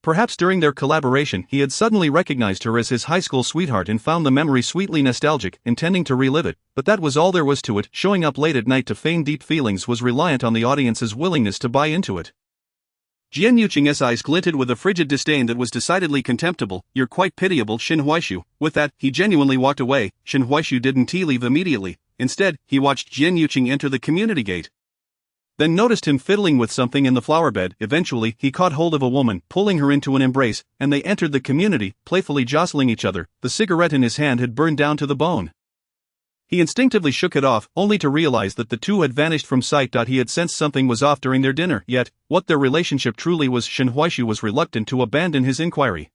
Perhaps during their collaboration he had suddenly recognized her as his high school sweetheart and found the memory sweetly nostalgic, intending to relive it, but that was all there was to it. Showing up late at night to feign deep feelings was reliant on the audience's willingness to buy into it. Jian Yuqing's eyes glinted with a frigid disdain that was decidedly contemptible. "You're quite pitiable, Shin Huaishu." With that, he genuinely walked away. Shin Huaishu didn't leave immediately. Instead, he watched Jian Yuqing enter the community gate, then noticed him fiddling with something in the flowerbed. Eventually, he caught hold of a woman, pulling her into an embrace, and they entered the community, playfully jostling each other. The cigarette in his hand had burned down to the bone. He instinctively shook it off, only to realize that the two had vanished from sight. He had sensed something was off during their dinner, yet what their relationship truly was, Shin Huaishu was reluctant to abandon his inquiry.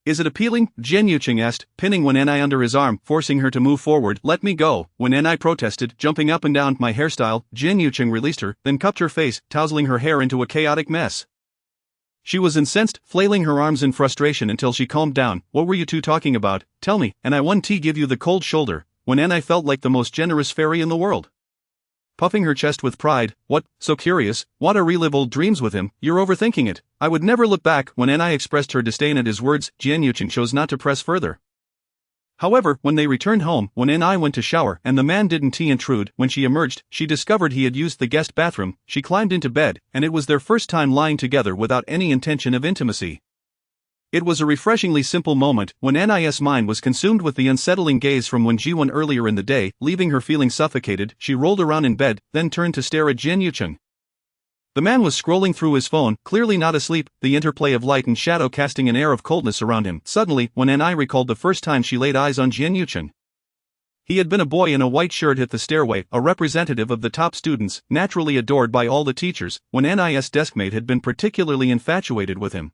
"Is it appealing?" Jian Yuqing asked, pinning Wen under his arm, forcing her to move forward. "Let me go," Wen protested, jumping up and down. "My hairstyle." Jian Yuqing released her, then cupped her face, tousling her hair into a chaotic mess. She was incensed, flailing her arms in frustration until she calmed down. "What were you two talking about? Tell me, and I won't give you the cold shoulder." Wen felt like the most generous fairy in the world, puffing her chest with pride. "What, so curious? Want to relive old dreams with him? You're overthinking it. I would never look back." When expressed her disdain at his words, Jian Yuqing chose not to press further. However, when they returned home, when went to shower and the man didn't intrude, when she emerged, she discovered he had used the guest bathroom. She climbed into bed, and it was their first time lying together without any intention of intimacy. It was a refreshingly simple moment. When Ni's mind was consumed with the unsettling gaze from Wen Jiwen earlier in the day, leaving her feeling suffocated. She rolled around in bed, then turned to stare at Jian Yuqing. The man was scrolling through his phone, clearly not asleep, the interplay of light and shadow casting an air of coldness around him. Suddenly, when recalled the first time she laid eyes on Jian Yuqing. He had been a boy in a white shirt at the stairway, a representative of the top students, naturally adored by all the teachers. When Ni's deskmate had been particularly infatuated with him,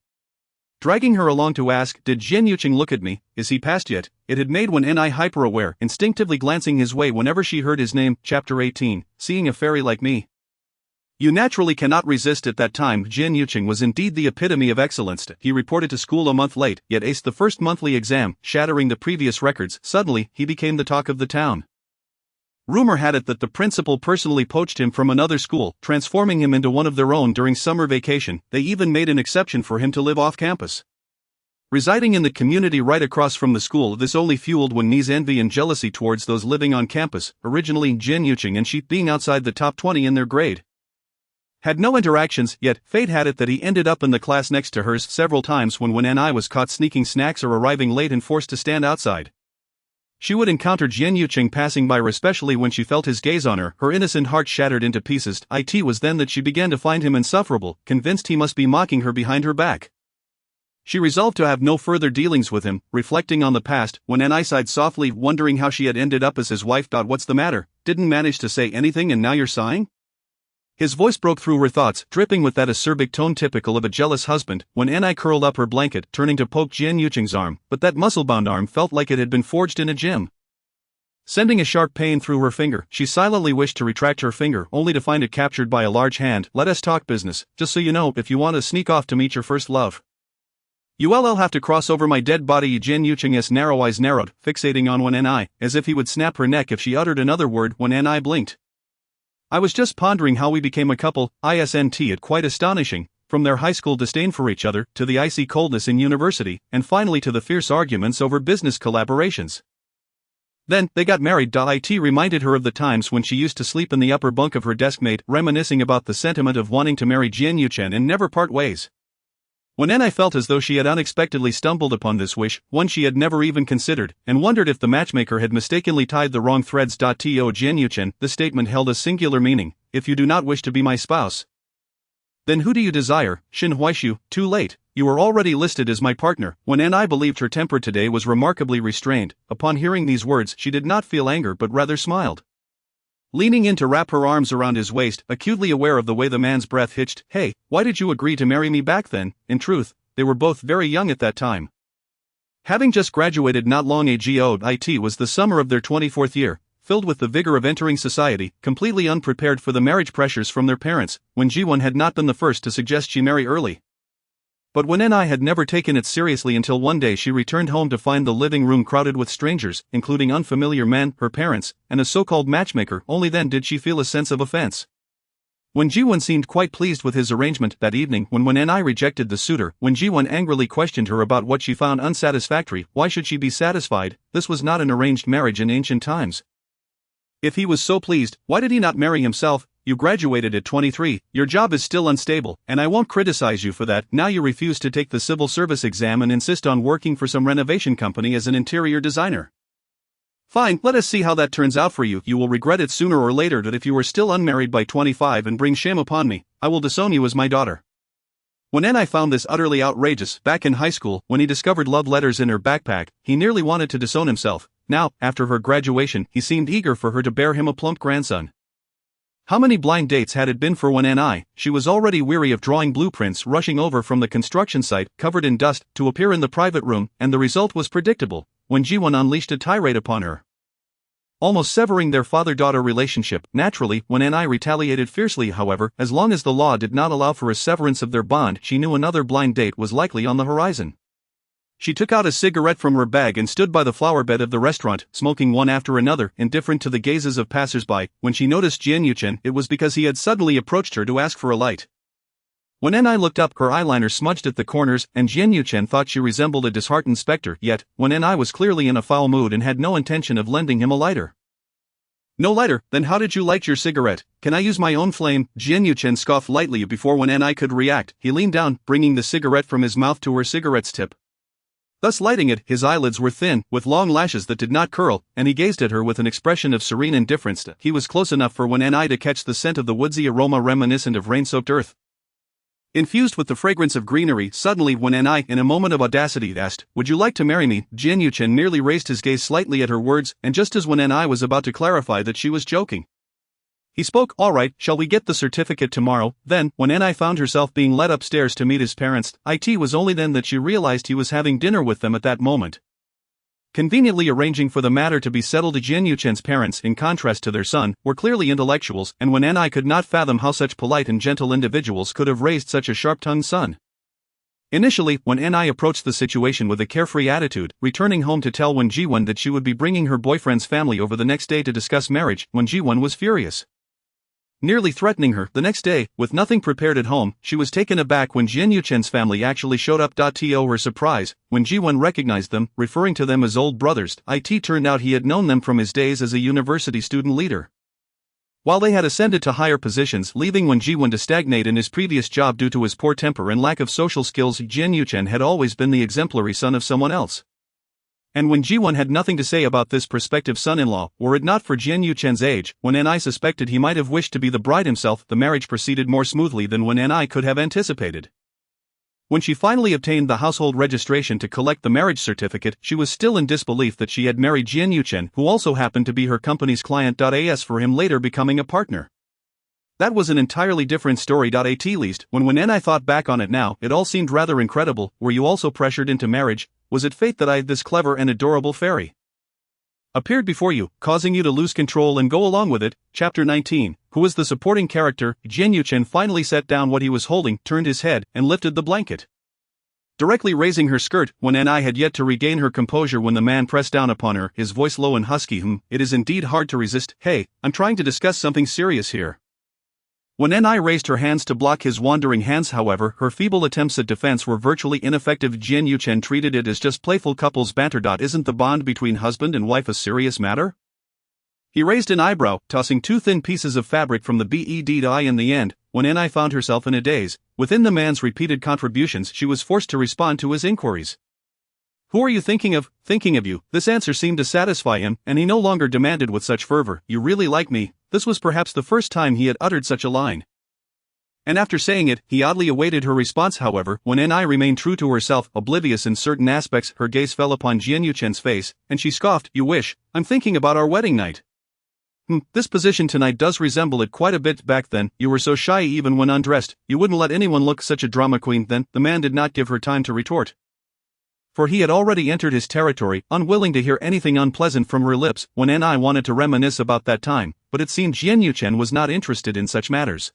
dragging her along to ask, "Did Jian Yuqing look at me? Is he passed yet?" It had made Wen hyper-aware, instinctively glancing his way whenever she heard his name. Chapter 18, Seeing a Fairy Like Me. You naturally cannot resist at that time. Jin Yuqing was indeed the epitome of excellence. He reported to school a month late, yet aced the first monthly exam, shattering the previous records. Suddenly, he became the talk of the town. Rumor had it that the principal personally poached him from another school, transforming him into one of their own during summer vacation. They even made an exception for him to live off campus. Residing in the community right across from the school, this only fueled Wen Ni's envy and jealousy towards those living on campus, originally Jin Yuqing and she being outside the top 20 in their grade. Had no interactions, yet fate had it that he ended up in the class next to hers several times when Wen Ni was caught sneaking snacks or arriving late and forced to stand outside. She would encounter Jin Yuqing passing by her, especially when she felt his gaze on her. Her innocent heart shattered into pieces. It was then that she began to find him insufferable, convinced he must be mocking her behind her back. She resolved to have no further dealings with him, reflecting on the past. Wen Ni sighed softly, wondering how she had ended up as his wife. What's the matter? Didn't manage to say anything and now you're sighing? His voice broke through her thoughts, dripping with that acerbic tone typical of a jealous husband. Wen Ni curled up her blanket, turning to poke Jin Yuqing's arm, but that muscle-bound arm felt like it had been forged in a gym. Sending a sharp pain through her finger, she silently wished to retract her finger, only to find it captured by a large hand. Let us talk business, just so you know, if you want to sneak off to meet your first love. You'll have to cross over my dead body. Jin Yuqing's narrow eyes narrowed, fixating on Wen Ni, as if he would snap her neck if she uttered another word. Wen Ni blinked. I was just pondering how we became a couple. Isn't it quite astonishing, from their high school disdain for each other, to the icy coldness in university, and finally to the fierce arguments over business collaborations. Then, they got married. It reminded her of the times when she used to sleep in the upper bunk of her deskmate, reminiscing about the sentiment of wanting to marry Jin Yuqing and never part ways. Wen Ni felt as though she had unexpectedly stumbled upon this wish, one she had never even considered, and wondered if the matchmaker had mistakenly tied the wrong threads. To Jin Yuqing, the statement held a singular meaning: if you do not wish to be my spouse, then who do you desire? Xin Huaishu, too late, you are already listed as my partner. Wen Ni believed her temper today was remarkably restrained. Upon hearing these words, she did not feel anger but rather smiled. Leaning in to wrap her arms around his waist, acutely aware of the way the man's breath hitched. Hey, why did you agree to marry me back then? In truth, they were both very young at that time. Having just graduated not long ago, it was the summer of their 24th year, filled with the vigor of entering society, completely unprepared for the marriage pressures from their parents, when Jiwon had not been the first to suggest she marry early. But Wen Ni had never taken it seriously until one day she returned home to find the living room crowded with strangers, including unfamiliar men, her parents, and a so-called matchmaker. Only then did she feel a sense of offense. When Jiwon seemed quite pleased with his arrangement that evening, when Wen Ni rejected the suitor, when Jiwon angrily questioned her about what she found unsatisfactory, why should she be satisfied? This was not an arranged marriage in ancient times. If he was so pleased, why did he not marry himself? You graduated at 23, your job is still unstable, and I won't criticize you for that. Now you refuse to take the civil service exam and insist on working for some renovation company as an interior designer. Fine, let us see how that turns out for you. You will regret it sooner or later. That if you are still unmarried by 25 and bring shame upon me, I will disown you as my daughter. Wen Ni found this utterly outrageous. Back in high school, when he discovered love letters in her backpack, he nearly wanted to disown himself. Now, after her graduation, he seemed eager for her to bear him a plump grandson. How many blind dates had it been for Wen Ni? She was already weary of drawing blueprints, rushing over from the construction site, covered in dust, to appear in the private room, and the result was predictable, when Jiwon unleashed a tirade upon her, almost severing their father-daughter relationship. Naturally, Wen Ni retaliated fiercely. However, as long as the law did not allow for a severance of their bond, she knew another blind date was likely on the horizon. She took out a cigarette from her bag and stood by the flower bed of the restaurant, smoking one after another, indifferent to the gazes of passers-by. When she noticed Jin Yuqing, it was because he had suddenly approached her to ask for a light. When Ni looked up, her eyeliner smudged at the corners, and Jin Yuqing thought she resembled a disheartened specter. Yet, Wen Ni was clearly in a foul mood and had no intention of lending him a lighter. No lighter? Then how did you light your cigarette? Can I use my own flame? Jin Yuqing scoffed lightly. Before Wen Ni could react, he leaned down, bringing the cigarette from his mouth to her cigarette's tip, thus lighting it. His eyelids were thin, with long lashes that did not curl, and he gazed at her with an expression of serene indifference. He was close enough for Wen Ni to catch the scent of the woodsy aroma reminiscent of rain-soaked earth, infused with the fragrance of greenery. Suddenly Wen Ni, in a moment of audacity, asked, "Would you like to marry me?" Jin Yuqing merely raised his gaze slightly at her words, and just as Wen Ni was about to clarify that she was joking, he spoke. "All right, shall we get the certificate tomorrow?" Then, when Ni found herself being led upstairs to meet his parents, it was only then that she realized he was having dinner with them at that moment. Conveniently arranging for the matter to be settled. Jin Yuchen's parents, in contrast to their son, were clearly intellectuals, and Wen and I could not fathom how such polite and gentle individuals could have raised such a sharp-tongued son. Initially, Wen and I approached the situation with a carefree attitude, returning home to tell Wen Jiwen that she would be bringing her boyfriend's family over the next day to discuss marriage. Wen Jiwen was furious, nearly threatening her. The next day, with nothing prepared at home, she was taken aback when Jin Yuchen's family actually showed up. To her surprise, when Jiwen recognized them, referring to them as old brothers, it turned out he had known them from his days as a university student leader. While they had ascended to higher positions, leaving Wen Jiwen to stagnate in his previous job due to his poor temper and lack of social skills, Jin Yuchen had always been the exemplary son of someone else. And Wen Jiwen had nothing to say about this prospective son-in-law. Were it not for Jin Yuchen's age, Wen and I suspected he might have wished to be the bride himself. The marriage proceeded more smoothly than Wen and I could have anticipated. When she finally obtained the household registration to collect the marriage certificate, she was still in disbelief that she had married Jin Yuchen, who also happened to be her company's client. As for him later becoming a partner, that was an entirely different story. At least, when Wen and I thought back on it now, it all seemed rather incredible. Were you also pressured into marriage? Was it fate that this clever and adorable fairy appeared before you, causing you to lose control and go along with it? Chapter 19. Who is the supporting character? Jin Yuchen finally set down what he was holding, turned his head, and lifted the blanket, directly raising her skirt. Wen and I had yet to regain her composure when the man pressed down upon her, his voice low and husky. It is indeed hard to resist. Hey, I'm trying to discuss something serious here. Wen and I raised her hands to block his wandering hands. However, her feeble attempts at defense were virtually ineffective. Jin Yuchen treated it as just playful couples banter. Isn't the bond between husband and wife a serious matter? He raised an eyebrow, tossing two thin pieces of fabric from the bed. In the end, Wen and I found herself in a daze. Within the man's repeated contributions, she was forced to respond to his inquiries. Who are you thinking of? Thinking of you. This answer seemed to satisfy him, and he no longer demanded with such fervor, you really like me? This was perhaps the first time he had uttered such a line. And after saying it, he oddly awaited her response. However, Wen and I remained true to herself, oblivious in certain aspects. Her gaze fell upon Jin Yuchen's face, and she scoffed, you wish? I'm thinking about our wedding night. This position tonight does resemble it quite a bit. Back then, you were so shy even when undressed, you wouldn't let anyone look such a drama queen. Then, the man did not give her time to retort, for he had already entered his territory, unwilling to hear anything unpleasant from her lips. Wen and I wanted to reminisce about that time, but it seemed Jin Yuchen was not interested in such matters.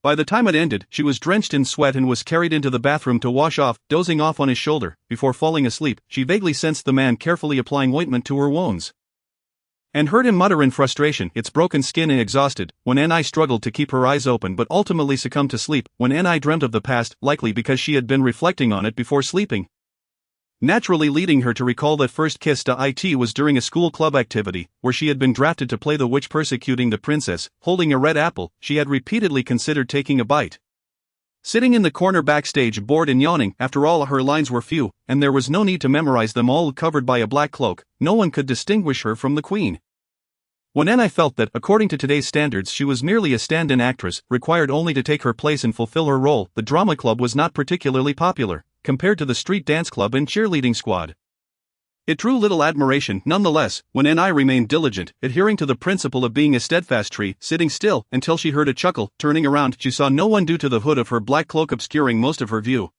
By the time it ended, she was drenched in sweat and was carried into the bathroom to wash off, dozing off on his shoulder. Before falling asleep, she vaguely sensed the man carefully applying ointment to her wounds, and heard him mutter in frustration, it's broken skin. And exhausted, Wen and I struggled to keep her eyes open but ultimately succumbed to sleep. Wen and I dreamt of the past, likely because she had been reflecting on it before sleeping, naturally leading her to recall that first kiss. It was during a school club activity, where she had been drafted to play the witch persecuting the princess. Holding a red apple, she had repeatedly considered taking a bite. Sitting in the corner backstage, bored and yawning, after all her lines were few, and there was no need to memorize them all. Covered by a black cloak, no one could distinguish her from the queen. Wen and I felt that, according to today's standards, she was merely a stand-in actress, required only to take her place and fulfill her role. The drama club was not particularly popular, compared to the street dance club and cheerleading squad. It drew little admiration. Nonetheless, Wen and I remained diligent, adhering to the principle of being a steadfast tree, sitting still, until she heard a chuckle. Turning around, she saw no one due to the hood of her black cloak obscuring most of her view.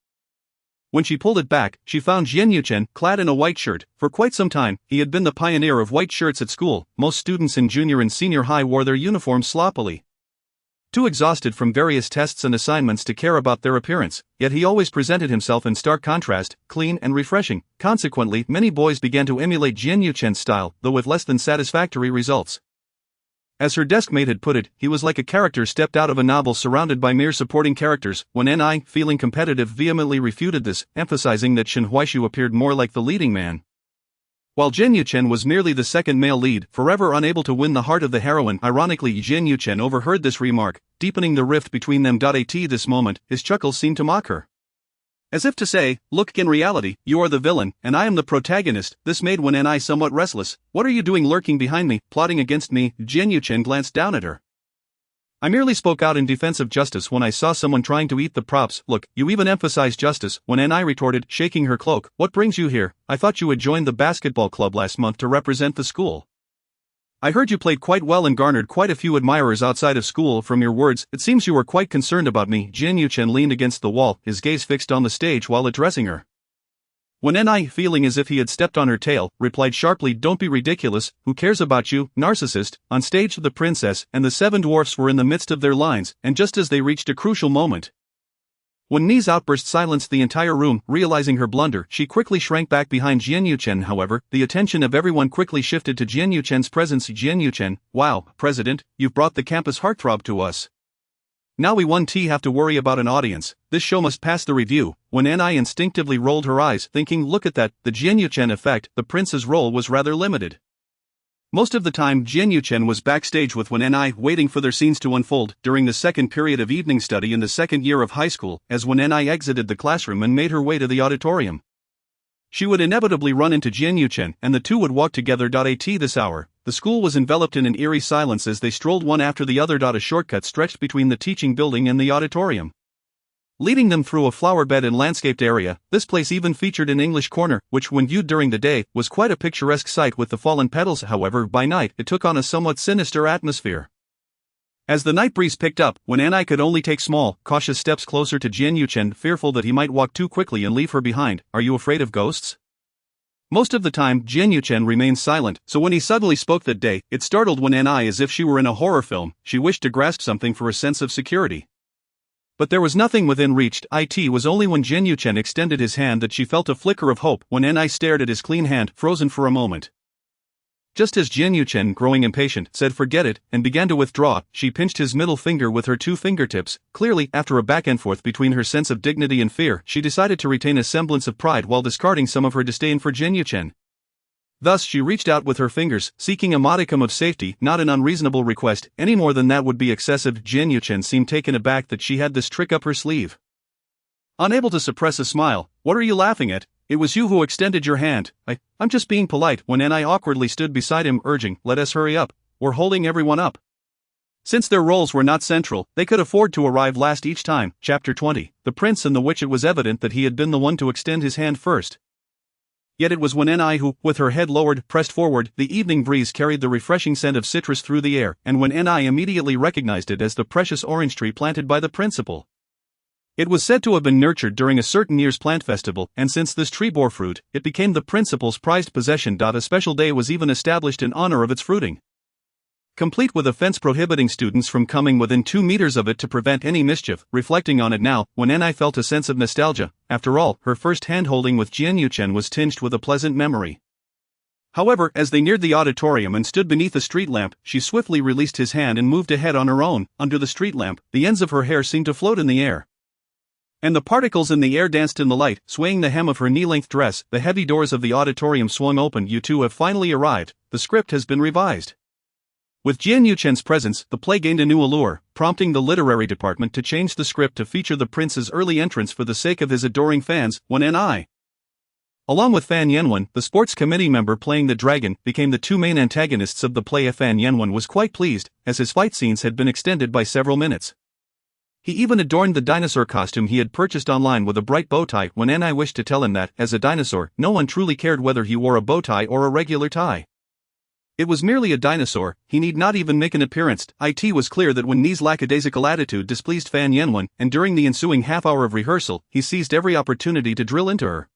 When she pulled it back, she found Jin Yuchen, clad in a white shirt. For quite some time, he had been the pioneer of white shirts at school. Most students in junior and senior high wore their uniforms sloppily, too exhausted from various tests and assignments to care about their appearance, yet he always presented himself in stark contrast, clean and refreshing. Consequently, many boys began to emulate Jin Yuchen's style, though with less than satisfactory results. As her deskmate had put it, he was like a character stepped out of a novel surrounded by mere supporting characters. Wen and I, feeling competitive, vehemently refuted this, emphasizing that Shen Huaishu appeared more like the leading man, while Jin Yuchen was merely the second male lead, forever unable to win the heart of the heroine. Ironically, Jin Yuchen overheard this remark, deepening the rift between them. At this moment, his chuckles seemed to mock her, as if to say, look, in reality, you are the villain, and I am the protagonist. This made Wen and I somewhat restless. What are you doing lurking behind me, plotting against me? Jin Yuchen glanced down at her. I merely spoke out in defense of justice when I saw someone trying to eat the props. Look, you even emphasize justice, Wen and I retorted, shaking her cloak. What brings you here? I thought you had joined the basketball club last month to represent the school. I heard you played quite well and garnered quite a few admirers outside of school. From your words, it seems you were quite concerned about me. Jin Yuchen leaned against the wall, his gaze fixed on the stage while addressing her. When Ni, feeling as if he had stepped on her tail, replied sharply, "Don't be ridiculous, who cares about you, narcissist?" On stage the princess and the seven dwarfs were in the midst of their lines, and just as they reached a crucial moment, when Ni's outburst silenced the entire room, realizing her blunder, she quickly shrank back behind Jian Yuchen. However, the attention of everyone quickly shifted to Jian Yuchen's presence. Jian Yuchen, wow, President, you've brought the campus heartthrob to us. Now we won't have to worry about an audience, this show must pass the review. When Ni instinctively rolled her eyes, thinking, look at that, the Jian Yuchen effect, the prince's role was rather limited. Most of the time Jian Yuchen was backstage with Wen Ni, waiting for their scenes to unfold during the second period of evening study in the second year of high school, as Wen Ni exited the classroom and made her way to the auditorium. She would inevitably run into Jian Yuchen, and the two would walk together. At this hour, the school was enveloped in an eerie silence as they strolled one after the other. A shortcut stretched between the teaching building and the auditorium, leading them through a flower-bed and landscaped area. This place even featured an English corner, which when viewed during the day, was quite a picturesque sight with the fallen petals. However, by night, it took on a somewhat sinister atmosphere. As the night breeze picked up, Wen Ni could only take small, cautious steps closer to Jian Yuchen, fearful that he might walk too quickly and leave her behind. Are you afraid of ghosts? Most of the time, Jian Yuchen remained silent, so when he suddenly spoke that day, it startled Wen Ni as if she were in a horror film. She wished to grasp something for a sense of security, but there was nothing within reach. It was only when Jian Yuchen extended his hand that she felt a flicker of hope. Wen Ni stared at his clean hand, frozen for a moment. Just as Jian Yuchen, growing impatient, said forget it, and began to withdraw, she pinched his middle finger with her two fingertips. Clearly, after a back and forth between her sense of dignity and fear, she decided to retain a semblance of pride while discarding some of her disdain for Jian Yuchen. Thus she reached out with her fingers, seeking a modicum of safety, not an unreasonable request, any more than that would be excessive. Jian Yuchen seemed taken aback that she had this trick up her sleeve. Unable to suppress a smile, "What are you laughing at? It was you who extended your hand." I'm just being polite." When Ni awkwardly stood beside him, urging, "Let us hurry up, we're holding everyone up." Since their roles were not central, they could afford to arrive last each time. Chapter 20. The Prince and the Witch. It was evident that he had been the one to extend his hand first. Yet it was Wen Ni who, with her head lowered, pressed forward. The evening breeze carried the refreshing scent of citrus through the air, and Wen Ni immediately recognized it as the precious orange tree planted by the principal. It was said to have been nurtured during a certain year's plant festival, and since this tree bore fruit, it became the principal's prized possession. A special day was even established in honor of its fruiting, complete with a fence prohibiting students from coming within 2 meters of it to prevent any mischief. Reflecting on it now, Wen Ni felt a sense of nostalgia. After all, her first hand-holding with Jian Yuchen was tinged with a pleasant memory. However, as they neared the auditorium and stood beneath a street lamp, she swiftly released his hand and moved ahead on her own. Under the street lamp, the ends of her hair seemed to float in the air, and the particles in the air danced in the light, swaying the hem of her knee-length dress. The heavy doors of the auditorium swung open. "You two have finally arrived. The script has been revised." With Jian Yuchen's presence, the play gained a new allure, prompting the literary department to change the script to feature the prince's early entrance for the sake of his adoring fans. Wen Ni, along with Fan Yanwen, the sports committee member playing the dragon, became the two main antagonists of the play. Fan Yanwen was quite pleased, as his fight scenes had been extended by several minutes. He even adorned the dinosaur costume he had purchased online with a bright bow tie. When Ni wished to tell him that, as a dinosaur, no one truly cared whether he wore a bow tie or a regular tie. It was merely a dinosaur, he need not even make an appearance. It was clear that when Ni's lackadaisical attitude displeased Fan Yanwen, and during the ensuing half-hour of rehearsal, he seized every opportunity to drill into her.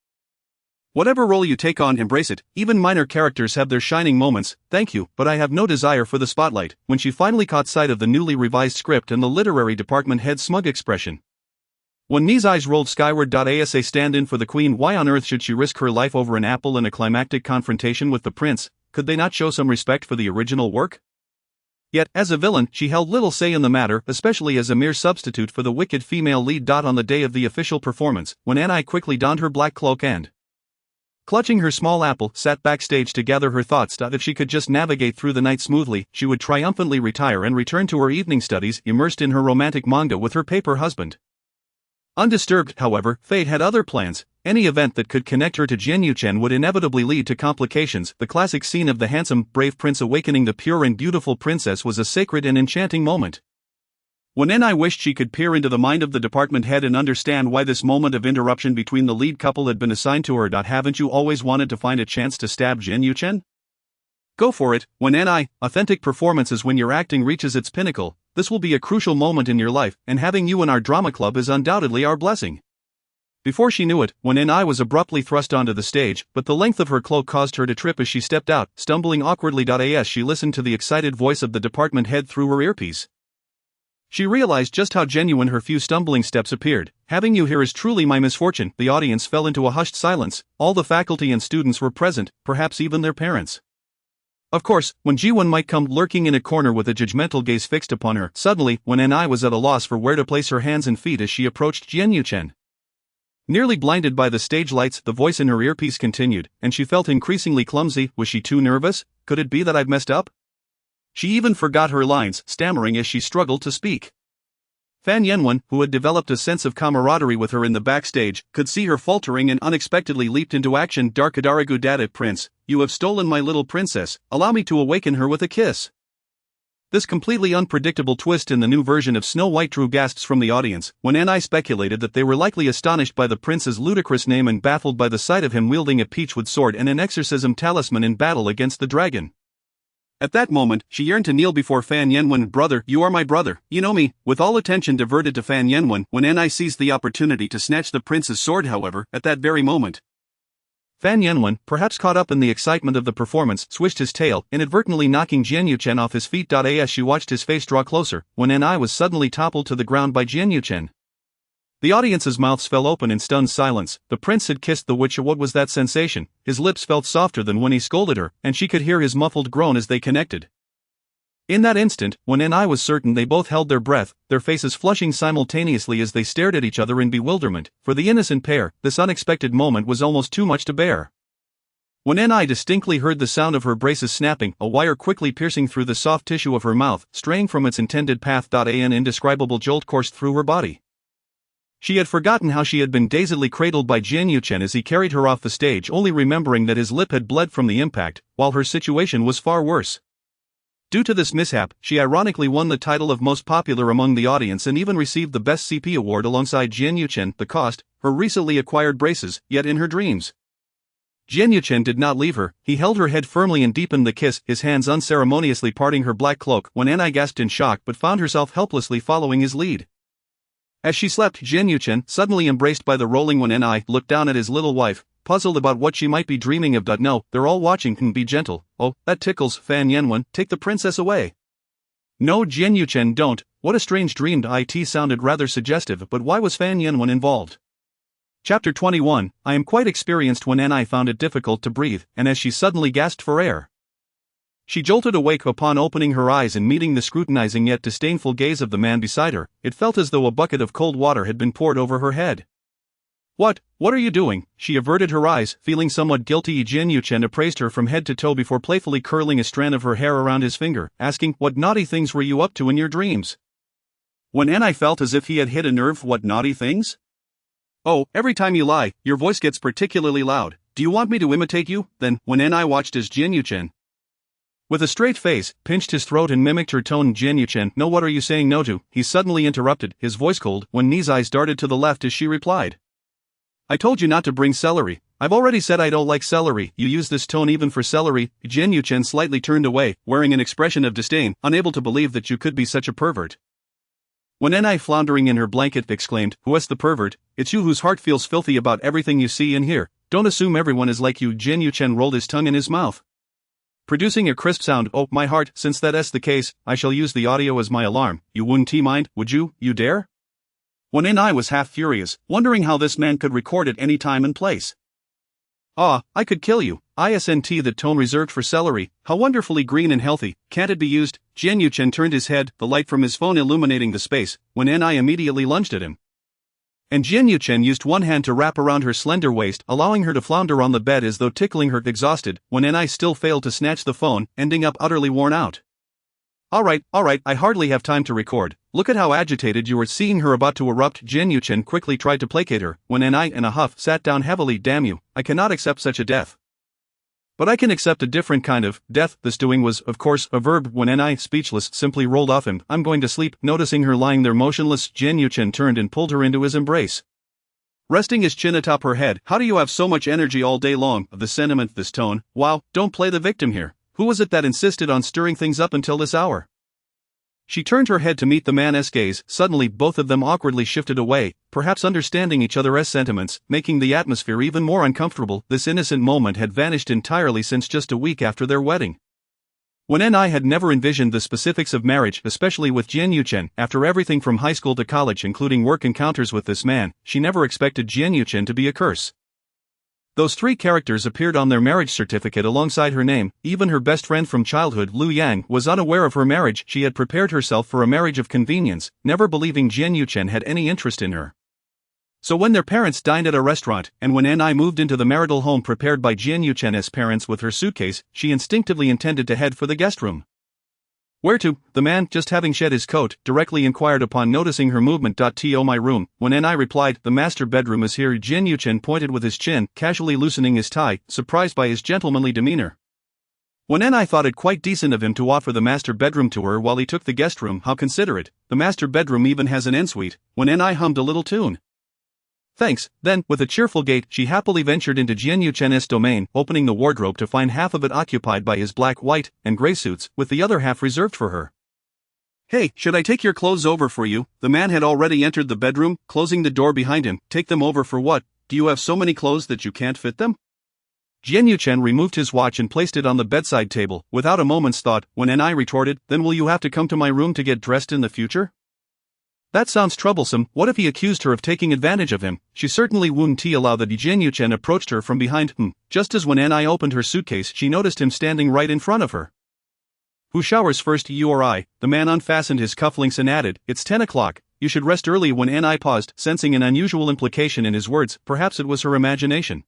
"Whatever role you take on, embrace it. Even minor characters have their shining moments. Thank you, but I have no desire for the spotlight." When she finally caught sight of the newly revised script and the literary department head's smug expression, when Ni's eyes rolled skyward. As a stand-in for the queen, why on earth should she risk her life over an apple in a climactic confrontation with the prince? Could they not show some respect for the original work? Yet, as a villain, she held little say in the matter, especially as a mere substitute for the wicked female lead. On the day of the official performance, when Ni quickly donned her black cloak and, clutching her small apple, sat backstage to gather her thoughts. If she could just navigate through the night smoothly, she would triumphantly retire and return to her evening studies, immersed in her romantic manga with her paper husband. Undisturbed, however, fate had other plans. Any event that could connect her to Jian Yuchen would inevitably lead to complications. The classic scene of the handsome, brave prince awakening the pure and beautiful princess was a sacred and enchanting moment. When Ni wished she could peer into the mind of the department head and understand why this moment of interruption between the lead couple had been assigned to her. Haven't you always wanted to find a chance to stab Jian Yuchen? Go for it. When Ni, authentic performance is when your acting reaches its pinnacle. This will be a crucial moment in your life, and having you in our drama club is undoubtedly our blessing. Before she knew it, Wen I was abruptly thrust onto the stage, but the length of her cloak caused her to trip as she stepped out, stumbling awkwardly. As she listened to the excited voice of the department head through her earpiece, she realized just how genuine her few stumbling steps appeared. "Having you here is truly my misfortune." The audience fell into a hushed silence. All the faculty and students were present, perhaps even their parents. Of course, when Jiwon might come lurking in a corner with a judgmental gaze fixed upon her. Suddenly, Wen I was at a loss for where to place her hands and feet as she approached Jian Yuchen. Nearly blinded by the stage lights, the voice in her earpiece continued, and she felt increasingly clumsy. Was she too nervous? Could it be that I've messed up? She even forgot her lines, stammering as she struggled to speak. Fan Yenwen, who had developed a sense of camaraderie with her in the backstage, could see her faltering and unexpectedly leaped into action. "Darkadaragu Dada Prince, you have stolen my little princess, allow me to awaken her with a kiss." This completely unpredictable twist in the new version of Snow White drew gasps from the audience, when I speculated that they were likely astonished by the prince's ludicrous name and baffled by the sight of him wielding a peachwood sword and an exorcism talisman in battle against the dragon. At that moment, she yearned to kneel before Fan Yenwen. "Brother, you are my brother, you know me." With all attention diverted to Fan Yenwen, Wen I seized the opportunity to snatch the prince's sword. However, at that very moment, Fan Yenwen, perhaps caught up in the excitement of the performance, swished his tail, inadvertently knocking Jian Yuchen off his feet. As she watched his face draw closer, Wen I was suddenly toppled to the ground by Jian Yuchen. The audience's mouths fell open in stunned silence. The prince had kissed the witch. What was that sensation? His lips felt softer than when he scolded her, and she could hear his muffled groan as they connected. In that instant, Wen I was certain they both held their breath, their faces flushing simultaneously as they stared at each other in bewilderment. For the innocent pair, this unexpected moment was almost too much to bear. Wen I distinctly heard the sound of her braces snapping, a wire quickly piercing through the soft tissue of her mouth, straying from its intended path. An indescribable jolt coursed through her body. She had forgotten how she had been dazedly cradled by Jian Yuchen as he carried her off the stage, only remembering that his lip had bled from the impact, while her situation was far worse. Due to this mishap, she ironically won the title of most popular among the audience and even received the Best CP award alongside Jian Yuchen. The cost, her recently acquired braces, yet in her dreams, Jian Yuchen did not leave her. He held her head firmly and deepened the kiss, his hands unceremoniously parting her black cloak. When I gasped in shock but found herself helplessly following his lead. As she slept, Jian Yuchen, suddenly embraced by the rolling Wen I, looked down at his little wife, puzzled about what she might be dreaming of. "No, they're all watching. Be gentle." "Oh, that tickles." Fan Yenwen, "Take the princess away." "No, Jian Yuchen, don't." What a strange dream. It sounded rather suggestive, but why was Fan Yenwen involved? Chapter 21. I am quite experienced. When I found it difficult to breathe, and as she suddenly gasped for air, she jolted awake. Upon opening her eyes and meeting the scrutinizing yet disdainful gaze of the man beside her, it felt as though a bucket of cold water had been poured over her head. What are you doing?" She averted her eyes, feeling somewhat guilty. Jian Yuchen appraised her from head to toe before playfully curling a strand of her hair around his finger, asking, "What naughty things were you up to in your dreams?" When I felt as if he had hit a nerve. "What naughty things?" "Oh, every time you lie, your voice gets particularly loud. Do you want me to imitate you?" Then, when I watched as Jian Yuchen, with a straight face, pinched his throat and mimicked her tone. "Jian Yuchen, no, what are you saying no to?" He suddenly interrupted, his voice cold, when Ni's eyes darted to the left as she replied, "I told you not to bring celery. I've already said I don't like celery. You use this tone even for celery." Jian Yuchen slightly turned away, wearing an expression of disdain, unable to believe that you could be such a pervert. When I, floundering in her blanket, exclaimed, "Who's the pervert? It's you whose heart feels filthy about everything you see and hear. Don't assume everyone is like you." Jian Yuchen rolled his tongue in his mouth, producing a crisp sound. "Oh, my heart, since that's the case, I shall use the audio as my alarm. You wouldn't mind, would you? You dare?" When I was half furious, wondering how this man could record at any time and place. "Ah, I could kill you. Isn't the tone reserved for celery? How wonderfully green and healthy. Can't it be used?" Jian Yuchen turned his head, the light from his phone illuminating the space, when I immediately lunged at him. And Jian Yuchen used one hand to wrap around her slender waist, allowing her to flounder on the bed as though tickling her. Exhausted, when I still failed to snatch the phone, ending up utterly worn out. All right, I hardly have time to record. Look at how agitated you are." Seeing her about to erupt, Jian Yuchen quickly tried to placate her, when I, in a huff, sat down heavily. "Damn you, I cannot accept such a death. But I can accept a different kind of death." This doing was, of course, a verb. When I, speechless, simply rolled off him. "I'm going to sleep." Noticing her lying there motionless, Jian Yuchen turned and pulled her into his embrace, resting his chin atop her head. "How do you have so much energy all day long?" The sentiment, this tone. Wow, don't play the victim here. Who was it that insisted on stirring things up until this hour? She turned her head to meet the man's gaze. Suddenly both of them awkwardly shifted away, perhaps understanding each other's sentiments, making the atmosphere even more uncomfortable. This innocent moment had vanished entirely since just a week after their wedding. When N.I. had never envisioned the specifics of marriage, especially with Jian Yuchen, after everything from high school to college including work encounters with this man, she never expected Jian Yuchen to be a curse. Those three characters appeared on their marriage certificate alongside her name. Even her best friend from childhood, Lu Yang, was unaware of her marriage. She had prepared herself for a marriage of convenience, never believing Jian Yuchen had any interest in her. So when their parents dined at a restaurant, and when N.I. moved into the marital home prepared by Jian Yuchen's parents with her suitcase, she instinctively intended to head for the guest room. Where to? The man, just having shed his coat, directly inquired upon noticing her movement. To my room. When N.I. replied, the master bedroom is here. Jian Yuchen pointed with his chin, casually loosening his tie, surprised by his gentlemanly demeanor. When N.I. thought it quite decent of him to offer the master bedroom to her while he took the guest room. How considerate. The master bedroom even has an ensuite. When N.I. hummed a little tune. Thanks. Then, with a cheerful gait, she happily ventured into Jian Yuchen's domain, opening the wardrobe to find half of it occupied by his black, white, and gray suits, with the other half reserved for her. Hey, should I take your clothes over for you? The man had already entered the bedroom, closing the door behind him. Take them over for what? Do you have so many clothes that you can't fit them? Jian Yuchen removed his watch and placed it on the bedside table, without a moment's thought. When N.I. retorted, then will you have to come to my room to get dressed in the future? That sounds troublesome. What if he accused her of taking advantage of him? She certainly wouldn't allow that. Jian Yuchen approached her from behind. Just as when N.I. opened her suitcase, she noticed him standing right in front of her. Who showers first, you or I? The man unfastened his cufflinks and added, it's 10 o'clock. You should rest early. When N.I. paused, sensing an unusual implication in his words. Perhaps it was her imagination.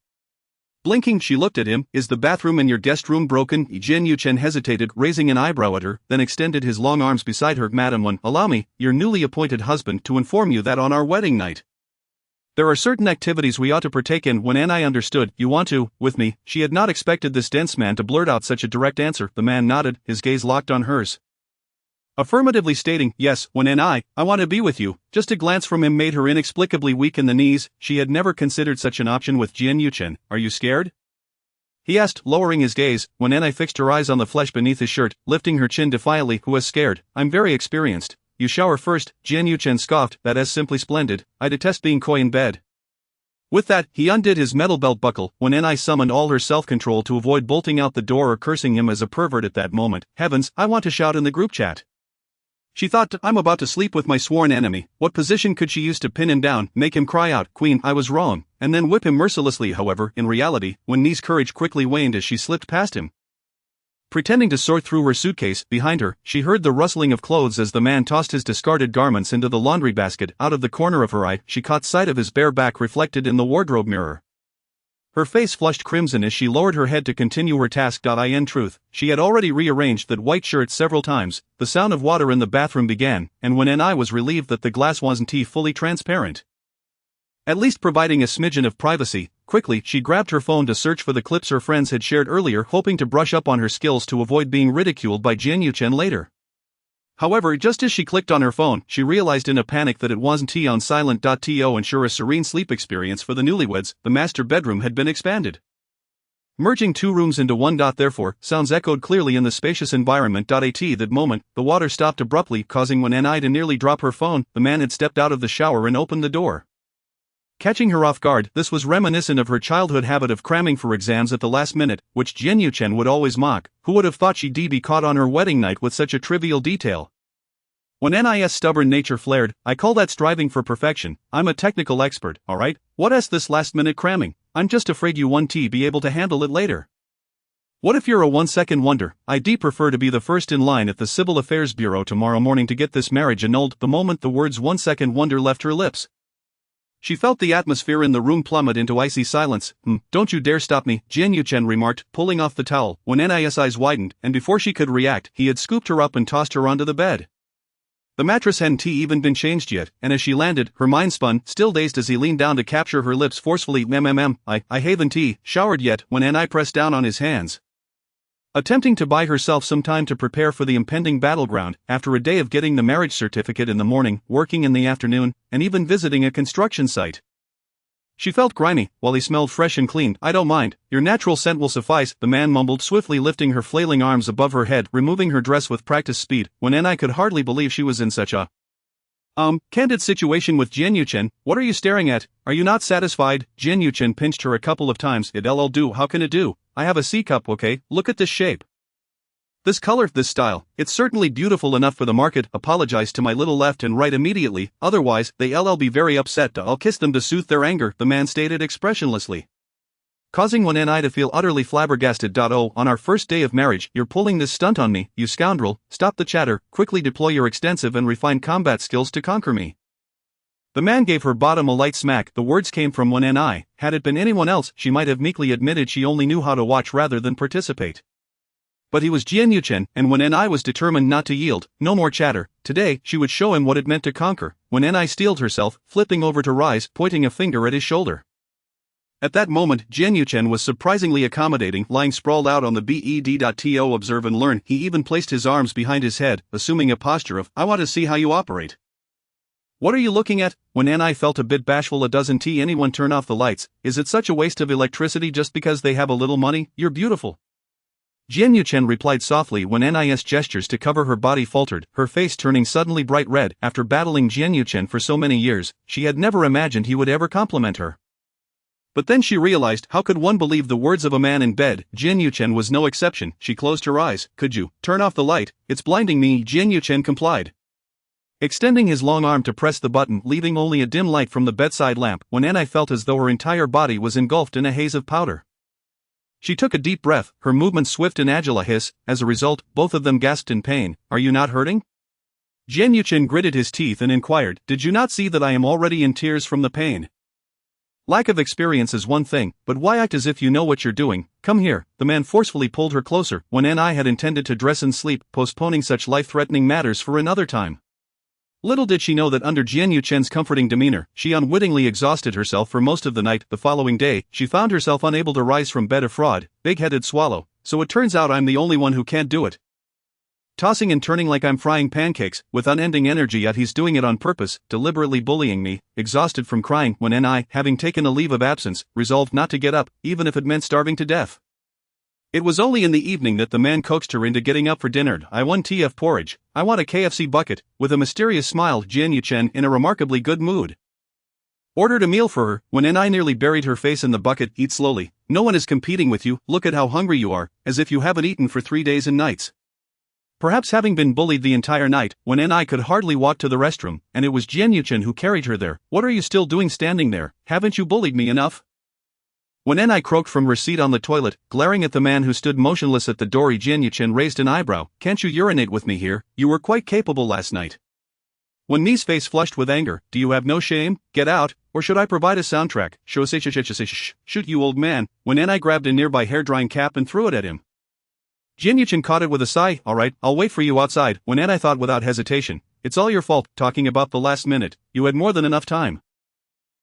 Blinking, she looked at him. Is the bathroom in your guest room broken? Jian Yuchen hesitated, raising an eyebrow at her, then extended his long arms beside her. Madam, allow me, your newly appointed husband, to inform you that on our wedding night, there are certain activities we ought to partake in. When N.I. understood, you want to, with me, she had not expected this dense man to blurt out such a direct answer. The man nodded, his gaze locked on hers, affirmatively stating, yes. When N.I. want to be with you. Just a glance from him made her inexplicably weak in the knees. She had never considered such an option with Jian Yuchen. Are you scared? He asked, lowering his gaze. When N.I. fixed her eyes on the flesh beneath his shirt, lifting her chin defiantly. Who was scared? I'm very experienced. You shower first. Jian Yuchen scoffed, that is simply splendid. I detest being coy in bed. With that, he undid his metal belt buckle. When N.I. summoned all her self-control to avoid bolting out the door or cursing him as a pervert at that moment. Heavens, I want to shout in the group chat. She thought, I'm about to sleep with my sworn enemy. What position could she use to pin him down, make him cry out, Queen, I was wrong, and then whip him mercilessly? However, in reality, when Ni's courage quickly waned as she slipped past him. Pretending to sort through her suitcase, behind her, she heard the rustling of clothes as the man tossed his discarded garments into the laundry basket. Out of the corner of her eye, she caught sight of his bare back reflected in the wardrobe mirror. Her face flushed crimson as she lowered her head to continue her task. In truth, she had already rearranged that white shirt several times. The sound of water in the bathroom began, and when N.I. was relieved that the glass wasn't fully transparent, at least providing a smidgen of privacy, quickly she grabbed her phone to search for the clips her friends had shared earlier, hoping to brush up on her skills to avoid being ridiculed by Jian Yuchen later. However, just as she clicked on her phone, she realized in a panic that it wasn't on silent. To ensure a serene sleep experience for the newlyweds, the master bedroom had been expanded, merging two rooms into one. Therefore, sounds echoed clearly in the spacious environment. At that moment, the water stopped abruptly, causing when N.I. to nearly drop her phone. The man had stepped out of the shower and opened the door, catching her off guard. This was reminiscent of her childhood habit of cramming for exams at the last minute, which Jian Yuchen would always mock. Who would have thought she'd be caught on her wedding night with such a trivial detail? When N.I.'s stubborn nature flared, I call that striving for perfection. I'm a technical expert, alright? What's this last-minute cramming? I'm just afraid you won't be able to handle it later. What if you're a 1-second wonder? I'd prefer to be the first in line at the Civil Affairs Bureau tomorrow morning to get this marriage annulled. The moment the words 1-second wonder left her lips, she felt the atmosphere in the room plummet into icy silence. Don't you dare stop me, Jian Yuchen remarked, pulling off the towel. When N.I.'s eyes widened, and before she could react, he had scooped her up and tossed her onto the bed. The mattress hadn't even been changed yet, and as she landed, her mind spun, still dazed as he leaned down to capture her lips forcefully. I haven't showered yet. When N.I. pressed down on his hands, attempting to buy herself some time to prepare for the impending battleground, after a day of getting the marriage certificate in the morning, working in the afternoon, and even visiting a construction site. She felt grimy, while he smelled fresh and clean. I don't mind, your natural scent will suffice, the man mumbled, swiftly lifting her flailing arms above her head, removing her dress with practiced speed. When N.I. could hardly believe she was in such a Candid situation with Jian Yuchen, what are you staring at? Are you not satisfied? Jian Yuchen pinched her a couple of times. It'll do, how can it do? I have a C cup, okay, look at this shape. This color, this style, it's certainly beautiful enough for the market. Apologize to my little left and right immediately, otherwise, they'll be very upset. I'll kiss them to soothe their anger, the man stated expressionlessly. Causing Wen and I to feel utterly flabbergasted. Oh, on our first day of marriage, you're pulling this stunt on me, you scoundrel, stop the chatter, quickly deploy your extensive and refined combat skills to conquer me. The man gave her bottom a light smack. The words came from Wen and I. Had it been anyone else, she might have meekly admitted she only knew how to watch rather than participate. But he was Jian Yuchen, and Wen and I was determined not to yield. No more chatter. Today, she would show him what it meant to conquer. Wen and I steeled herself, flipping over to Rise, pointing a finger at his shoulder. At that moment, Jian Yuchen was surprisingly accommodating, lying sprawled out on the bed.to observe and learn. He even placed his arms behind his head, assuming a posture of, I want to see how you operate. What are you looking at? Wen and I felt a bit bashful. Doesn't anyone turn off the lights? Is it such a waste of electricity just because they have a little money? You're beautiful. Jian Yuchen replied softly when Ni's gestures to cover her body faltered, her face turning suddenly bright red. After battling Jian Yuchen for so many years, she had never imagined he would ever compliment her. But then she realized, how could one believe the words of a man in bed? Jian Yuchen was no exception. She closed her eyes. Could you turn off the light? It's blinding me. Jian Yuchen complied, extending his long arm to press the button, leaving only a dim light from the bedside lamp. When Ni felt as though her entire body was engulfed in a haze of powder. She took a deep breath, her movements swift and agile. A hiss. As a result, both of them gasped in pain. Are you not hurting? Jian Yuchen gritted his teeth and inquired, did you not see that I am already in tears from the pain? Lack of experience is one thing, but why act as if you know what you're doing? Come here. The man forcefully pulled her closer. When Ni had intended to dress and sleep, postponing such life-threatening matters for another time. Little did she know that under Jian Yuchen's comforting demeanor, she unwittingly exhausted herself for most of the night. The following day, she found herself unable to rise from bed. A fraud, big-headed swallow, so it turns out I'm the only one who can't do it. Tossing and turning like I'm frying pancakes, with unending energy, yet he's doing it on purpose, deliberately bullying me. Exhausted from crying, when Ni, having taken a leave of absence, resolved not to get up, even if it meant starving to death. It was only in the evening that the man coaxed her into getting up for dinner. I want TF porridge. I want a KFC bucket. With a mysterious smile, Jian Yuchen, in a remarkably good mood, ordered a meal for her. When Ni nearly buried her face in the bucket. Eat slowly. No one is competing with you. Look at how hungry you are, as if you haven't eaten for 3 days and nights. Perhaps having been bullied the entire night, when Ni could hardly walk to the restroom, and it was Jian Yuchen who carried her there. What are you still doing standing there? Haven't you bullied me enough? When Ni croaked from her seat on the toilet, glaring at the man who stood motionless at the door, Jian Yuchen raised an eyebrow. Can't you urinate with me here? You were quite capable last night. When Ni's face flushed with anger, do you have no shame? Get out, or should I provide a soundtrack? Shoot you old man. When Ni grabbed a nearby hair-drying cap and threw it at him. Jian Yuchen caught it with a sigh. Alright, I'll wait for you outside. When Ni thought without hesitation, it's all your fault, talking about the last minute, you had more than enough time.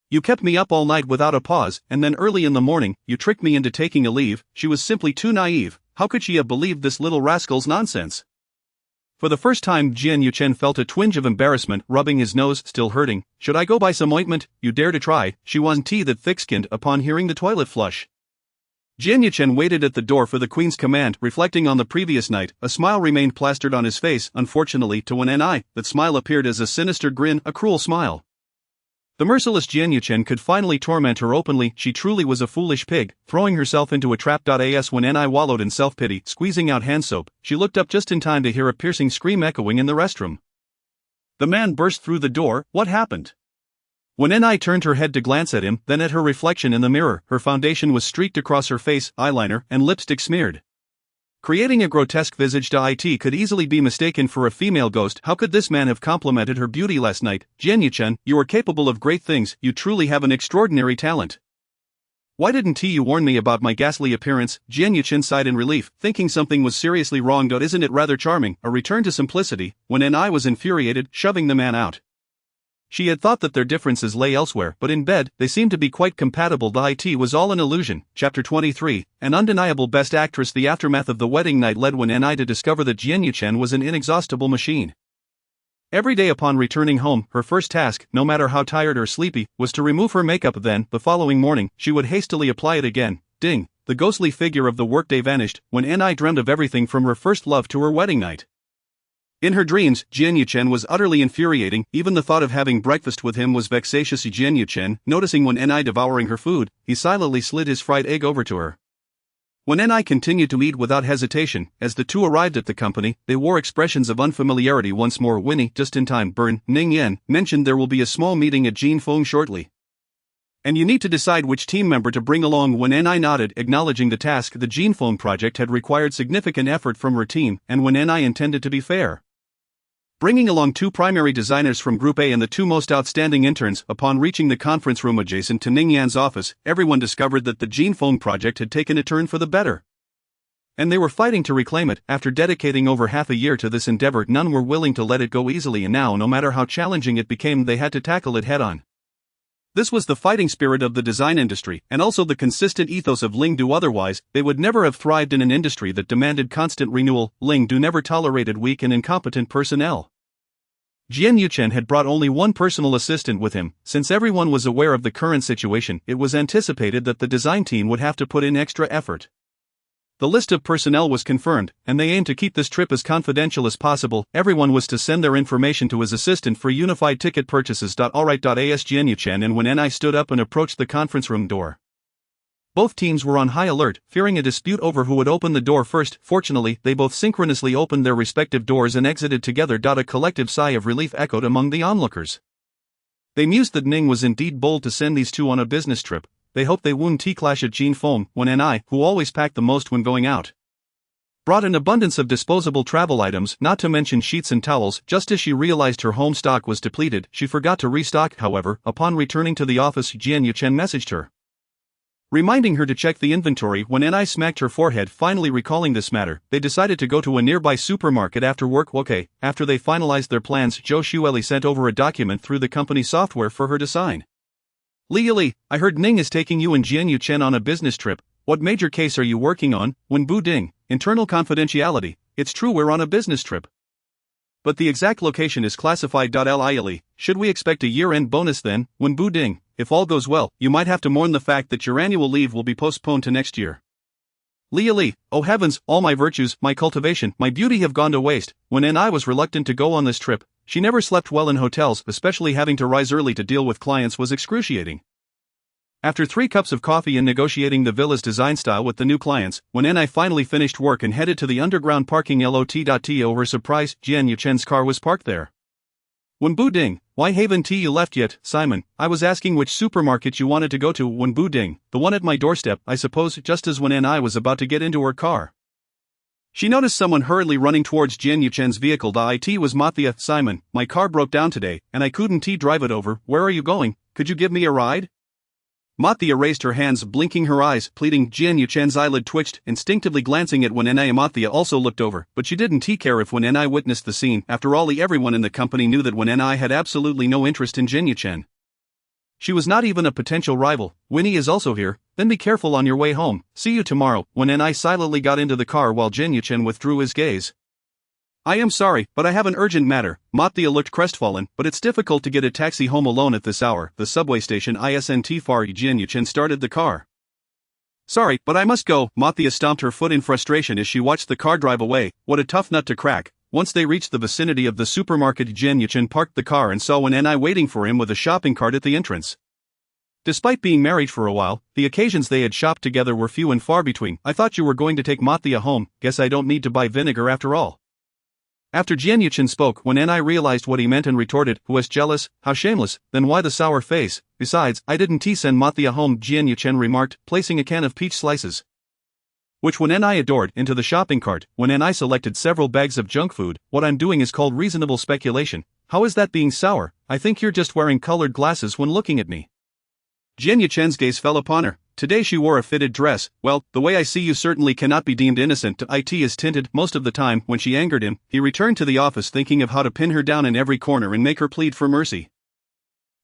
You kept me up all night without a pause, and then early in the morning, you tricked me into taking a leave. She was simply too naive. How could she have believed this little rascal's nonsense? For the first time, Jian Yuchen felt a twinge of embarrassment, rubbing his nose, still hurting. Should I go buy some ointment? You dare to try. She wasn't that thick-skinned upon hearing the toilet flush. Jian Yuchen waited at the door for the queen's command. Reflecting on the previous night, a smile remained plastered on his face. Unfortunately to Wen Ni, that smile appeared as a sinister grin, a cruel smile. The merciless Jian Yuchen could finally torment her openly. She truly was a foolish pig, throwing herself into a trap. As when Ni wallowed in self-pity, squeezing out hand soap, she looked up just in time to hear a piercing scream echoing in the restroom. The man burst through the door. What happened? When Ni turned her head to glance at him, then at her reflection in the mirror, her foundation was streaked across her face, eyeliner and lipstick smeared, creating a grotesque visage. It could easily be mistaken for a female ghost. How could this man have complimented her beauty last night? Jian Yuchen, you are capable of great things. You truly have an extraordinary talent. Why didn't you warn me about my ghastly appearance? Jian Yuchen sighed in relief, thinking something was seriously wrong. Isn't it rather charming? A return to simplicity. When Ni was infuriated, shoving the man out. She had thought that their differences lay elsewhere, but in bed, they seemed to be quite compatible. It was all an illusion. Chapter 23, an undeniable best actress. The aftermath of the wedding night led Wen Ni to discover that Jian Yuchen was an inexhaustible machine. Every day upon returning home, her first task, no matter how tired or sleepy, was to remove her makeup. Then, the following morning, she would hastily apply it again. Ding! The ghostly figure of the workday vanished. When Ni dreamed of everything from her first love to her wedding night. In her dreams, Jian Yuchen was utterly infuriating. Even the thought of having breakfast with him was vexatious. Jian Yuchen, noticing Wen Ni devouring her food, he silently slid his fried egg over to her. Wen Ni continued to eat without hesitation. As the two arrived at the company, they wore expressions of unfamiliarity once more. Winnie, just in time. Burn, Ning Yan, mentioned there will be a small meeting at Jin Feng shortly. And you need to decide which team member to bring along. Wen Ni nodded, acknowledging the task. The Jin Feng project had required significant effort from her team, and Wen Ni intended to be fair. Bringing along two primary designers from Group A and the two most outstanding interns. Upon reaching the conference room adjacent to Ning Yan's office, everyone discovered that the Jin Feng project had taken a turn for the better. And they were fighting to reclaim it. After dedicating over half a year to this endeavor, none were willing to let it go easily, and now, no matter how challenging it became, they had to tackle it head-on. This was the fighting spirit of the design industry, and also the consistent ethos of Ling Du. Otherwise, they would never have thrived in an industry that demanded constant renewal. Ling Du never tolerated weak and incompetent personnel. Jian Yuchen had brought only one personal assistant with him. Since everyone was aware of the current situation, it was anticipated that the design team would have to put in extra effort. The list of personnel was confirmed, and they aimed to keep this trip as confidential as possible. Everyone was to send their information to his assistant for unified ticket purchases. Alright. As Jian Yuchen and Wen Ni stood up and approached the conference room door, both teams were on high alert, fearing a dispute over who would open the door first. Fortunately, they both synchronously opened their respective doors and exited together. A collective sigh of relief echoed among the onlookers. They mused that Ning was indeed bold to send these two on a business trip. They hoped they wouldn't clash at Jin Feng. Wen Ni, who always packed the most when going out, brought an abundance of disposable travel items, not to mention sheets and towels. Just as she realized her home stock was depleted, she forgot to restock. However, upon returning to the office, Jian Yuchen messaged her, reminding her to check the inventory. Wen Ni smacked her forehead, finally recalling this matter. They decided to go to a nearby supermarket after work. Okay. After they finalized their plans, Zhou Xueli sent over a document through the company software for her to sign. Li, I heard Ning is taking you and Jian Yuchen on a business trip. What major case are you working on? Wen Bu Ding, internal confidentiality. It's true, we're on a business trip, but the exact location is classified. Li, should we expect a year-end bonus then? Wen Bu Ding, if all goes well, you might have to mourn the fact that your annual leave will be postponed to next year. Li, oh heavens, all my virtues, my cultivation, my beauty have gone to waste. Wen Ni was reluctant to go on this trip. She never slept well in hotels, especially having to rise early to deal with clients was excruciating. After 3 cups of coffee and negotiating the villa's design style with the new clients, Wen Ni finally finished work and headed to the underground parking lot. To her surprise, Jian Yuchen's car was parked there. Wen Bu Ding, why haven't you left yet? Simon, I was asking which supermarket you wanted to go to. Wen Bu Ding, the one at my doorstep, I suppose. Just as Wen Ni was about to get into her car, she noticed someone hurriedly running towards Jian Yuchen's vehicle. It was Mathia. Simon, my car broke down today, and I couldn't drive it over. Where are you going? Could you give me a ride? Mathia raised her hands, blinking her eyes, pleading. Jian Yuchen's eyelid twitched, instinctively glancing at Wen Ni. Mathia also looked over, but she didn't care if Wen Ni witnessed the scene. After all, everyone in the company knew that Wen Ni had absolutely no interest in Jian Yuchen. She was not even a potential rival. Winnie is also here, then be careful on your way home. See you tomorrow. Wen Ni silently got into the car while Jian Yuchen withdrew his gaze. I am sorry, but I have an urgent matter. Mathia looked crestfallen, but it's difficult to get a taxi home alone at this hour. The subway station isn't far. Jian Yuchen started the car. Sorry, but I must go. Mathia stomped her foot in frustration as she watched the car drive away. What a tough nut to crack. Once they reached the vicinity of the supermarket, Jian Yuchen parked the car and saw Wen Ni waiting for him with a shopping cart at the entrance. Despite being married for a while, the occasions they had shopped together were few and far between. I thought you were going to take Mathia home. Guess I don't need to buy vinegar after all. After Jian Yuchen spoke, Wen Ni realized what he meant and retorted, who was jealous? How shameless, then why the sour face? Besides, I didn't send Mathia home. Jian Yuchen remarked, placing a can of peach slices, which Wen Ni adored, into the shopping cart. Wen Ni selected several bags of junk food. What I'm doing is called reasonable speculation. How is that being sour? I think you're just wearing colored glasses when looking at me. Jian Yuchen's gaze fell upon her. Today she wore a fitted dress. Well, the way I see you certainly cannot be deemed innocent. It is tinted. Most of the time, when she angered him, he returned to the office thinking of how to pin her down in every corner and make her plead for mercy.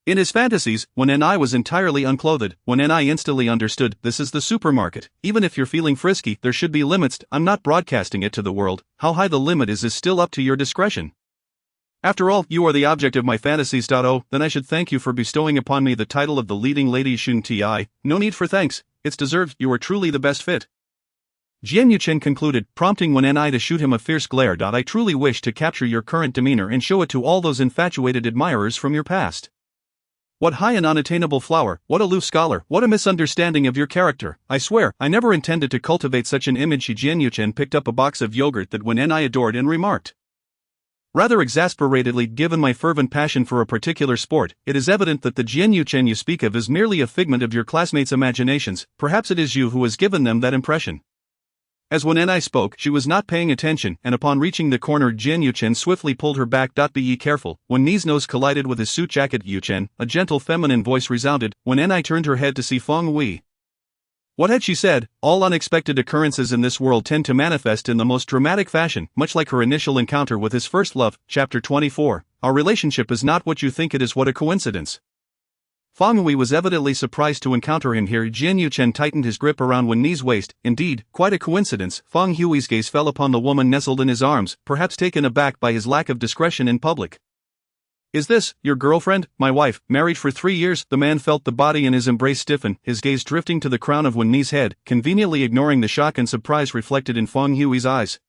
In his fantasies, Wen Ni was entirely unclothed. Wen Ni instantly understood, this is the supermarket. Even if you're feeling frisky, there should be limits. I'm not broadcasting it to the world. How high the limit is still up to your discretion. After all, you are the object of my fantasies. Oh, then I should thank you for bestowing upon me the title of the leading lady. Shun Ti. No need for thanks, it's deserved. You are truly the best fit. Jian Yuchen concluded, prompting Wen Ni to shoot him a fierce glare. I truly wish to capture your current demeanor and show it to all those infatuated admirers from your past. What high and unattainable flower, what aloof scholar, what a misunderstanding of your character. I swear, I never intended to cultivate such an image. Jian Yuchen picked up a box of yogurt that Wen Ni adored and remarked. Rather exasperatedly, given my fervent passion for a particular sport, it is evident that the Jian Yuchen you speak of is merely a figment of your classmates' imaginations. Perhaps it is you who has given them that impression. As Wen Ni spoke, she was not paying attention, and upon reaching the corner, Jian Yuchen swiftly pulled her back. Be careful. When Ni's nose collided with his suit jacket, Yuchen, a gentle feminine voice resounded. Wen Ni turned her head to see Feng Hui. What had she said? All unexpected occurrences in this world tend to manifest in the most dramatic fashion, much like her initial encounter with his first love. Chapter 24. Our relationship is not what you think it is. What a coincidence. Feng Hui was evidently surprised to encounter him here. Jian Yuchen tightened his grip around Wen Ni's waist. Indeed, quite a coincidence. Feng Hui's gaze fell upon the woman nestled in his arms, perhaps taken aback by his lack of discretion in public. Is this your girlfriend? My wife, married for 3 years. The man felt the body in his embrace stiffen, his gaze drifting to the crown of Wen Ni's head, conveniently ignoring the shock and surprise reflected in Feng Hui's eyes.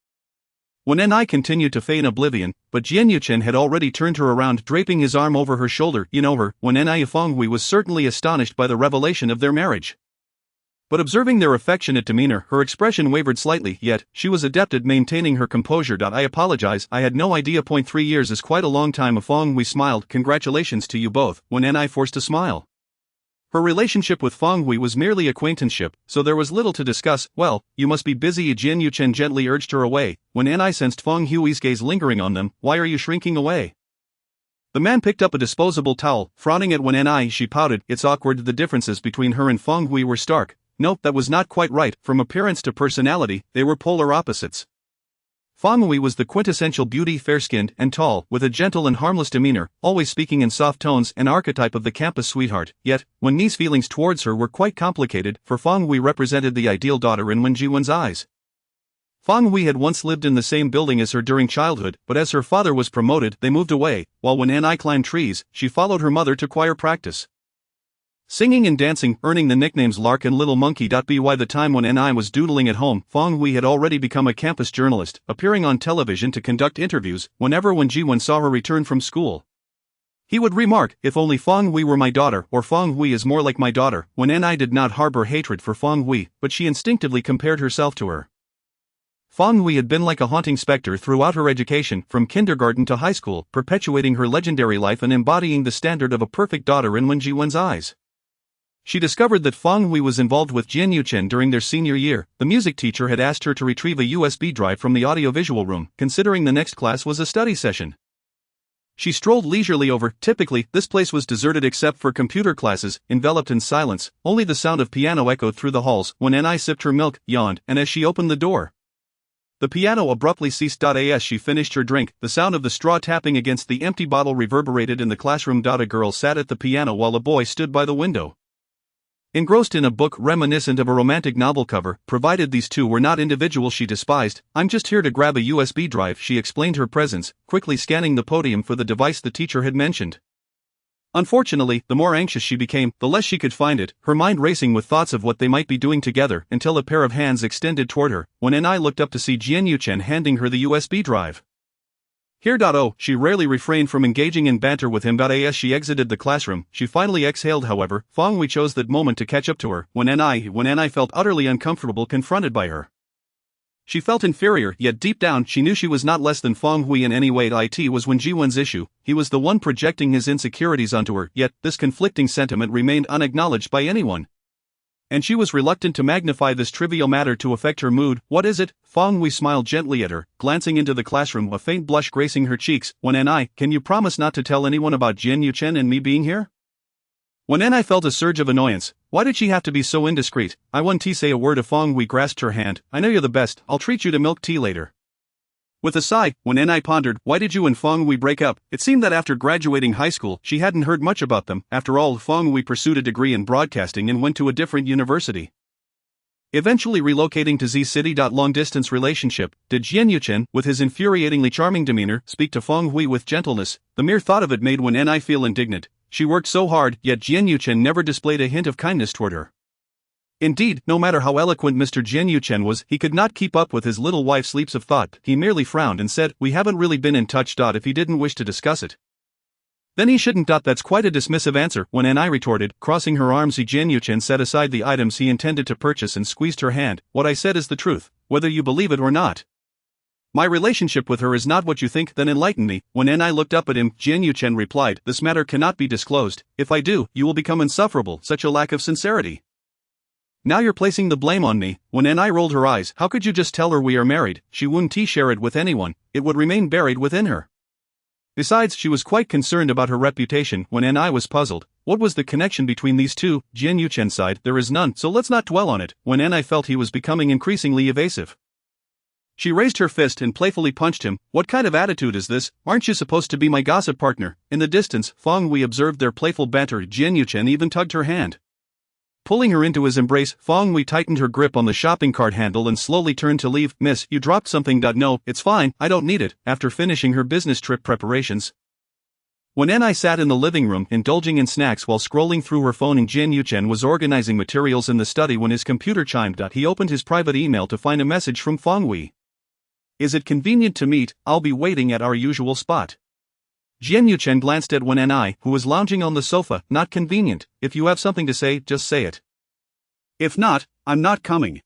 Wen Ni continued to feign oblivion, but Jian Yuchen had already turned her around, draping his arm over her shoulder. You know her. Wen Ni. Feng Hui was certainly astonished by the revelation of their marriage. But observing their affectionate demeanor, her expression wavered slightly, yet, she was adept at maintaining her composure. I apologize, I had no idea. 3 years is quite a long time. Feng Hui smiled. Congratulations to you both. Wen Ni forced a smile. Her relationship with Feng Hui was merely acquaintanceship, so there was little to discuss. Well, you must be busy. Jian Yuchen gently urged her away. Wen Ni sensed Feng Hui's gaze lingering on them. Why are you shrinking away? The man picked up a disposable towel, frowning at Wen Ni. She pouted. It's awkward. The differences between her and Feng Hui were stark. No, that was not quite right. From appearance to personality, they were polar opposites. Feng Hui was the quintessential beauty, fair-skinned and tall, with a gentle and harmless demeanor, always speaking in soft tones, an archetype of the campus sweetheart. Yet, Wen Ni's feelings towards her were quite complicated, for Feng Hui represented the ideal daughter in Wen Jiwen's eyes. Feng Hui had once lived in the same building as her during childhood, but as her father was promoted, they moved away. While Wen Ni climbed trees, she followed her mother to choir practice. Singing and dancing, earning the nicknames Lark and Little Monkey. By the time Wen Ni was doodling at home, Feng Hui had already become a campus journalist, appearing on television to conduct interviews. Whenever Wen Jiwen saw her return from school, he would remark, if only Feng Hui were my daughter, or Feng Hui is more like my daughter. Wen Ni did not harbor hatred for Feng Hui, but she instinctively compared herself to her. Feng Hui had been like a haunting specter throughout her education, from kindergarten to high school, perpetuating her legendary life and embodying the standard of a perfect daughter in Wen Jiwen's eyes. She discovered that Feng Hui was involved with Jian Yuchen during their senior year. The music teacher had asked her to retrieve a USB drive from the audiovisual room, considering the next class was a study session. She strolled leisurely over. Typically, this place was deserted except for computer classes, enveloped in silence. Only the sound of piano echoed through the halls. Wen Ni sipped her milk, yawned, and as she opened the door, the piano abruptly ceased. As she finished her drink, the sound of the straw tapping against the empty bottle reverberated in the classroom. A girl sat at the piano while a boy stood by the window, engrossed in a book reminiscent of a romantic novel cover. Provided these two were not individuals she despised. I'm just here to grab a USB drive, she explained her presence, quickly scanning the podium for the device the teacher had mentioned. Unfortunately, the more anxious she became, the less she could find it, her mind racing with thoughts of what they might be doing together, until a pair of hands extended toward her. Wen Ni looked up to see Jian Yuchen handing her the USB drive. Here. She rarely refrained from engaging in banter with him. As she exited the classroom, she finally exhaled. However, Feng Hui chose that moment to catch up to her. Wen Ni felt utterly uncomfortable confronted by her. She felt inferior, yet deep down she knew she was not less than Feng Hui in any way. It was Wen Jiwen's issue. He was the one projecting his insecurities onto her, yet this conflicting sentiment remained unacknowledged by anyone. And she was reluctant to magnify this trivial matter to affect her mood. What is it? Feng Hui smiled gently at her, glancing into the classroom, a faint blush gracing her cheeks. Wen Ni, can you promise not to tell anyone about Jian Yuchen and me being here? Wen Ni felt a surge of annoyance. Why did she have to be so indiscreet? I won't say a word. Feng Hui grasped her hand. I know you're the best, I'll treat you to milk tea later. With a sigh, Wen Ni pondered, why did you and Feng Hui break up? It seemed that after graduating high school, she hadn't heard much about them. After all, Feng Hui pursued a degree in broadcasting and went to a different university, eventually relocating to Z City. Long-distance relationship. Did Jian Yuchen, with his infuriatingly charming demeanor, speak to Feng Hui with gentleness? The mere thought of it made Wen Ni feel indignant. She worked so hard, yet Jian Yuchen never displayed a hint of kindness toward her. Indeed, no matter how eloquent Mr. Jin Yuchen was, he could not keep up with his little wife's leaps of thought. He merely frowned and said, "We haven't really been in touch. If he didn't wish to discuss it, then he shouldn't. That's quite a dismissive answer," when Anai retorted, crossing her arms. Jin Yuchen set aside the items he intended to purchase and squeezed her hand. "What I said is the truth, whether you believe it or not. My relationship with her is not what you think." "Then enlighten me." When Anai looked up at him, Jin Yuchen replied, "This matter cannot be disclosed. If I do, you will become insufferable." Such a lack of sincerity. "Now you're placing the blame on me." When Anai rolled her eyes, "How could you just tell her we are married? She wouldn't share it with anyone, it would remain buried within her. Besides, she was quite concerned about her reputation." When Anai was puzzled, what was the connection between these two? Jin Yuchen sighed, "There is none, so let's not dwell on it." When Anai felt he was becoming increasingly evasive, she raised her fist and playfully punched him. "What kind of attitude is this? Aren't you supposed to be my gossip partner?" In the distance, Feng Wei observed their playful banter. Jin Yuchen even tugged her hand. Pulling her into his embrace, Feng Wei tightened her grip on the shopping cart handle and slowly turned to leave. "Miss, you dropped something." "No, it's fine, I don't need it." After finishing her business trip preparations, when Anai sat in the living room, indulging in snacks while scrolling through her phone, and Jin Yuchen was organizing materials in the study when his computer chimed. He opened his private email to find a message from Feng Wei. "Is it convenient to meet? I'll be waiting at our usual spot." Jin Yuchen glanced at Wen Anai, who was lounging on the sofa. "Not convenient. If you have something to say, just say it. If not, I'm not coming."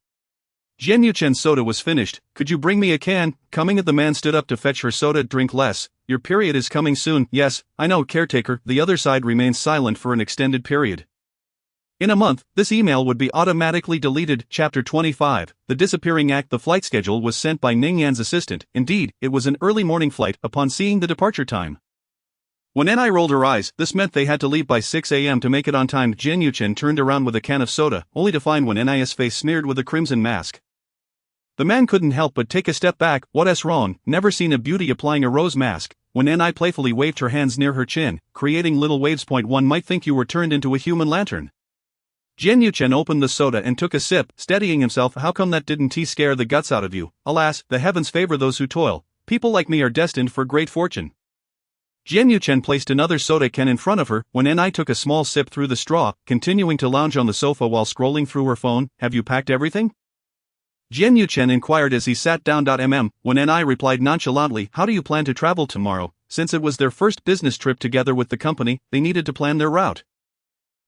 Jin Yuchen's soda was finished. "Could you bring me a can?" Coming. The man stood up to fetch her soda. "Drink less. Your period is coming soon." "Yes, I know, caretaker." The other side remained silent for an extended period. In a month, this email would be automatically deleted. Chapter 25, The Disappearing Act. The flight schedule was sent by Ning Yan's assistant. Indeed, it was an early morning flight. Upon seeing the departure time, when Anai rolled her eyes, this meant they had to leave by 6 a.m. to make it on time. Jin Yuchen turned around with a can of soda, only to find Wen Anai's face smeared with a crimson mask. The man couldn't help but take a step back. "What's wrong? Never seen a beauty applying a rose mask." When Anai playfully waved her hands near her chin, creating little waves. "One might think you were turned into a human lantern." Jin Yuchen opened the soda and took a sip, steadying himself. "How come that didn't scare the guts out of you?" "Alas, the heavens favor those who toil. People like me are destined for great fortune." Jin Yuchen placed another soda can in front of her. When Anai took a small sip through the straw, continuing to lounge on the sofa while scrolling through her phone. "Have you packed everything?" Jin Yuchen inquired as he sat down. When Anai replied nonchalantly, "How do you plan to travel tomorrow?" Since it was their first business trip together with the company, they needed to plan their route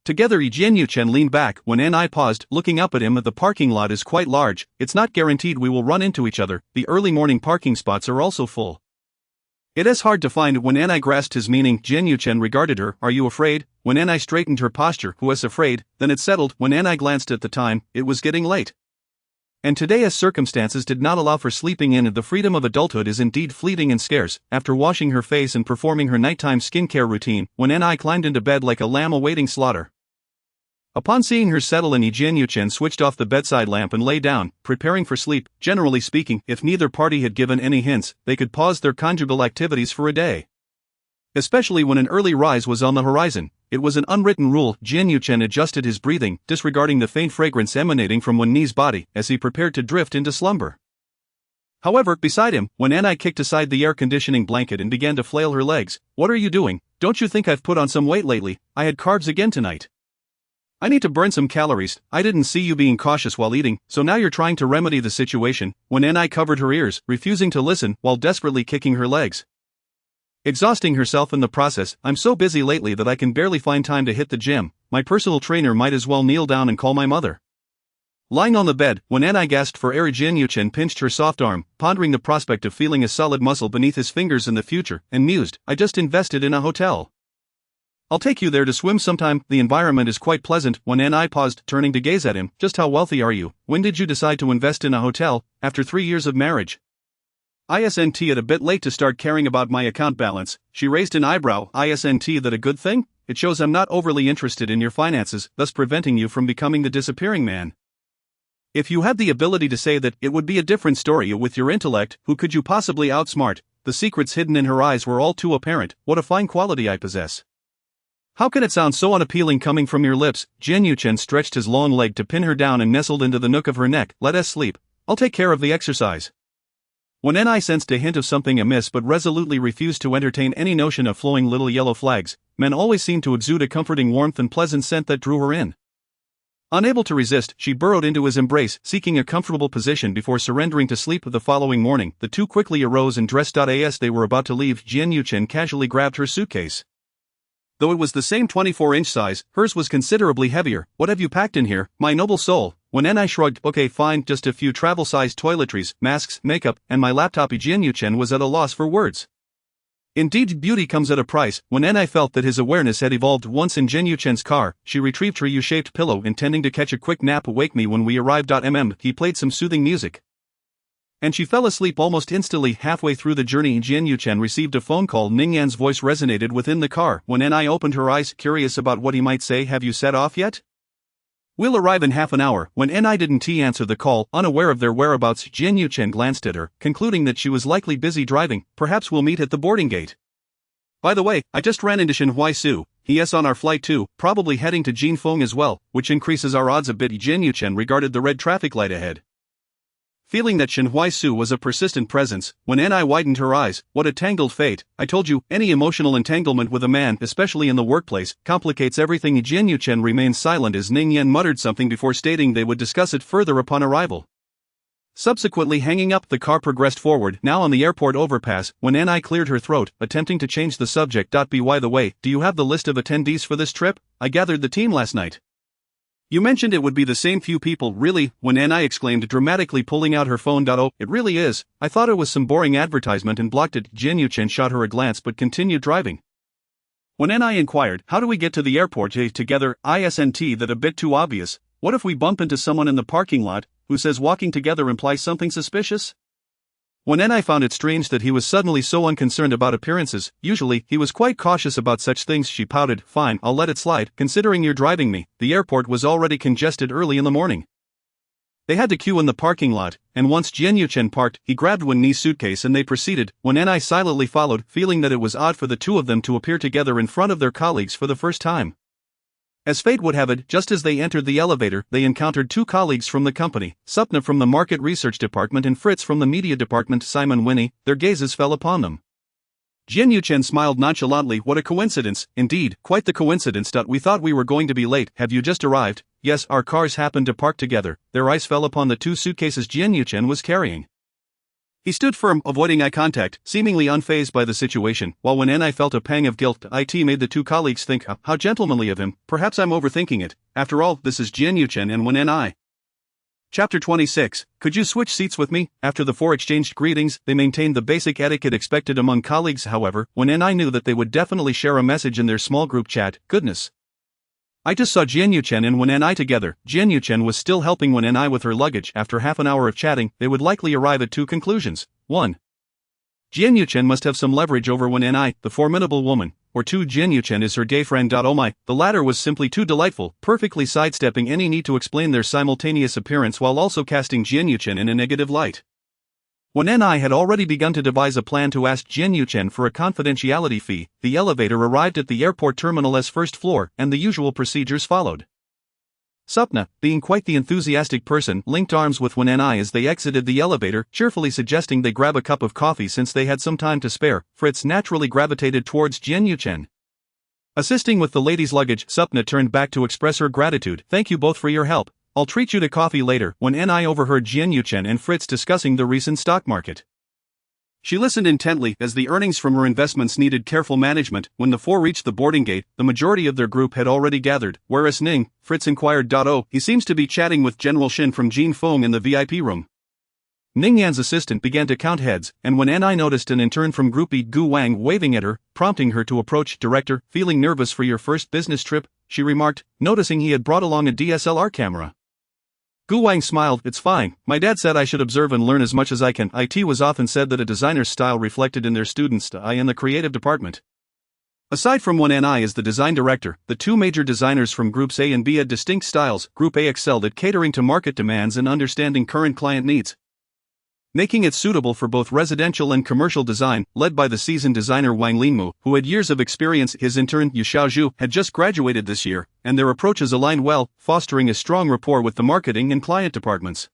together. Jin Yuchen leaned back. When Anai paused, looking up at him. "The parking lot is quite large. It's not guaranteed we will run into each other. The early morning parking spots are also full. It is hard to find." When Anai grasped his meaning, Jin Yuchen regarded her. "Are you afraid?" When Anai straightened her posture. "Who was afraid?" Then it settled. When Anai glanced at the time, it was getting late. And today, as circumstances did not allow for sleeping in, the freedom of adulthood is indeed fleeting and scarce. After washing her face and performing her nighttime skincare routine, when Anai climbed into bed like a lamb awaiting slaughter. Upon seeing her settle in, Jin Yuchen switched off the bedside lamp and lay down, preparing for sleep. Generally speaking, if neither party had given any hints, they could pause their conjugal activities for a day. Especially when an early rise was on the horizon. It was an unwritten rule. Jin Yuchen adjusted his breathing, disregarding the faint fragrance emanating from Wen Ni's body, as he prepared to drift into slumber. However, beside him, when Anai kicked aside the air conditioning blanket and began to flail her legs. "What are you doing? Don't you think I've put on some weight lately? I had carbs again tonight. I need to burn some calories." "I didn't see you being cautious while eating, so now you're trying to remedy the situation." When Anai covered her ears, refusing to listen, while desperately kicking her legs, exhausting herself in the process. "I'm so busy lately that I can barely find time to hit the gym. My personal trainer might as well kneel down and call my mother." Lying on the bed, when Anai gasped for air, Jin Yuchen pinched her soft arm, pondering the prospect of feeling a solid muscle beneath his fingers in the future, and mused, "I just invested in a hotel. I'll take you there to swim sometime. The environment is quite pleasant." When Anai paused, turning to gaze at him. "Just how wealthy are you? When did you decide to invest in a hotel? After 3 years of marriage?" "Isn't it a bit late to start caring about my account balance?" She raised an eyebrow. "Isn't that a good thing? It shows I'm not overly interested in your finances, thus preventing you from becoming the disappearing man. If you had the ability to say that, it would be a different story. With your intellect, who could you possibly outsmart?" The secrets hidden in her eyes were all too apparent. "What a fine quality I possess. How can it sound so unappealing coming from your lips?" Jin Yuchen stretched his long leg to pin her down and nestled into the nook of her neck. "Let us sleep. I'll take care of the exercise." When Anai sensed a hint of something amiss but resolutely refused to entertain any notion of flowing little yellow flags, men always seemed to exude a comforting warmth and pleasant scent that drew her in. Unable to resist, she burrowed into his embrace, seeking a comfortable position before surrendering to sleep. The following morning, the two quickly arose and dressed. As they were about to leave, Jian Yuchen casually grabbed her suitcase. Though it was the same 24-inch size, hers was considerably heavier. "What have you packed in here, my noble soul?" When I shrugged. "Okay, fine, just a few travel-sized toiletries, masks, makeup, and my laptop." Jian Yuchen was at a loss for words. Indeed, beauty comes at a price. When I felt that his awareness had evolved. Once in Jian Yuchen's car, she retrieved her U-shaped pillow, intending to catch a quick nap. "Wake me when we arrived." He played some soothing music, and she fell asleep almost instantly. Halfway through the journey, Jian Yuchen received a phone call. Ningyan's voice resonated within the car. When I opened her eyes, curious about what he might say. "Have you set off yet?" "We'll arrive in half an hour." When I didn't answer the call, unaware of their whereabouts, Jian Yuchen glanced at her, concluding that she was likely busy driving. "Perhaps we'll meet at the boarding gate. By the way, I just ran into Shenhui Su. He's on our flight too, probably heading to Jinfeng as well, which increases our odds a bit." Jian Yuchen regarded the red traffic light ahead, feeling that Shenhui Su was a persistent presence. When I widened her eyes. "What a tangled fate. I told you, any emotional entanglement with a man, especially in the workplace, complicates everything." Jian Yuchen remained silent as Ningyan muttered something before stating they would discuss it further upon arrival. Subsequently hanging up, the car progressed forward, now on the airport overpass. When I cleared her throat, attempting to change the subject. "By the way, do you have the list of attendees for this trip? I gathered the team last night. You mentioned it would be the same few people." "Really?" When I exclaimed, dramatically pulling out her phone. "Oh, it really is. I thought it was some boring advertisement and blocked it." Jian Yuchen shot her a glance but continued driving. When I inquired, "How do we get to the airport together?" "Isn't that a bit too obvious? What if we bump into someone in the parking lot who says walking together implies something suspicious?" When I found it strange that he was suddenly so unconcerned about appearances. Usually, he was quite cautious about such things. She pouted. "Fine, I'll let it slide, considering you're driving me." The airport was already congested early in the morning. They had to queue in the parking lot, and once Jian Yuchen parked, he grabbed Wen's suitcase and they proceeded. When I silently followed, feeling that it was odd for the two of them to appear together in front of their colleagues for the first time. As fate would have it, just as they entered the elevator, they encountered two colleagues from the company, Supna from the market research department and Fritz from the media department. "Simon Winnie." Their gazes fell upon them. Jian Yuchen smiled nonchalantly. "What a coincidence." "Indeed, quite the coincidence. We thought we were going to be late." "Have you just arrived?" "Yes, our cars happened to park together." Their eyes fell upon the two suitcases Jian Yuchen was carrying. He stood firm, avoiding eye contact, seemingly unfazed by the situation, while when I felt a pang of guilt. It made the two colleagues think, how gentlemanly of him. Perhaps I'm overthinking it. After all, this is Jian Yuchen and when I. Chapter 26. Could you switch seats with me? After the four exchanged greetings, they maintained the basic etiquette expected among colleagues. However, when I knew that they would definitely share a message in their small group chat. Goodness. I just saw Jian Yuchen and Wen I together. Jian Yuchen was still helping Wen I with her luggage. After half an hour of chatting, they would likely arrive at two conclusions. 1. Jian Yuchen must have some leverage over Wen I, the formidable woman. Or 2. Jian Yuchen is her gay friend. Oh my, the latter was simply too delightful, perfectly sidestepping any need to explain their simultaneous appearance while also casting Jian Yuchen in a negative light. When I had already begun to devise a plan to ask Jian Yuchen for a confidentiality fee, the elevator arrived at the airport terminal's first floor, and the usual procedures followed. Supna, being quite the enthusiastic person, linked arms with Wen I as they exited the elevator, cheerfully suggesting they grab a cup of coffee since they had some time to spare. Fritz naturally gravitated towards Jian Yuchen. Assisting with the ladies' luggage, Supna turned back to express her gratitude. Thank you both for your help. I'll treat you to coffee later. When I overheard Jian Yuchen and Fritz discussing the recent stock market. She listened intently as the earnings from her investments needed careful management. When the four reached the boarding gate, the majority of their group had already gathered. Where is Ning? Fritz inquired. Oh, he seems to be chatting with General Shin from Jinfeng in the VIP room. Ningyan's assistant began to count heads, and when I noticed an intern from Group E, Gu Wang, waving at her, prompting her to approach. Director, feeling nervous for your first business trip? She remarked, noticing he had brought along a DSLR camera. Gu Wang smiled. It's fine. My dad said I should observe and learn as much as I can. It was often said that a designer's style reflected in their students' in the creative department. Aside from Wen I as the design director, the two major designers from Groups A and B had distinct styles. Group A excelled at catering to market demands and understanding current client needs, making it suitable for both residential and commercial design, led by the seasoned designer Wang Linmu, who had years of experience. His intern, Yu Xiaozhu, had just graduated this year, and their approaches aligned well, fostering a strong rapport with the marketing and client departments.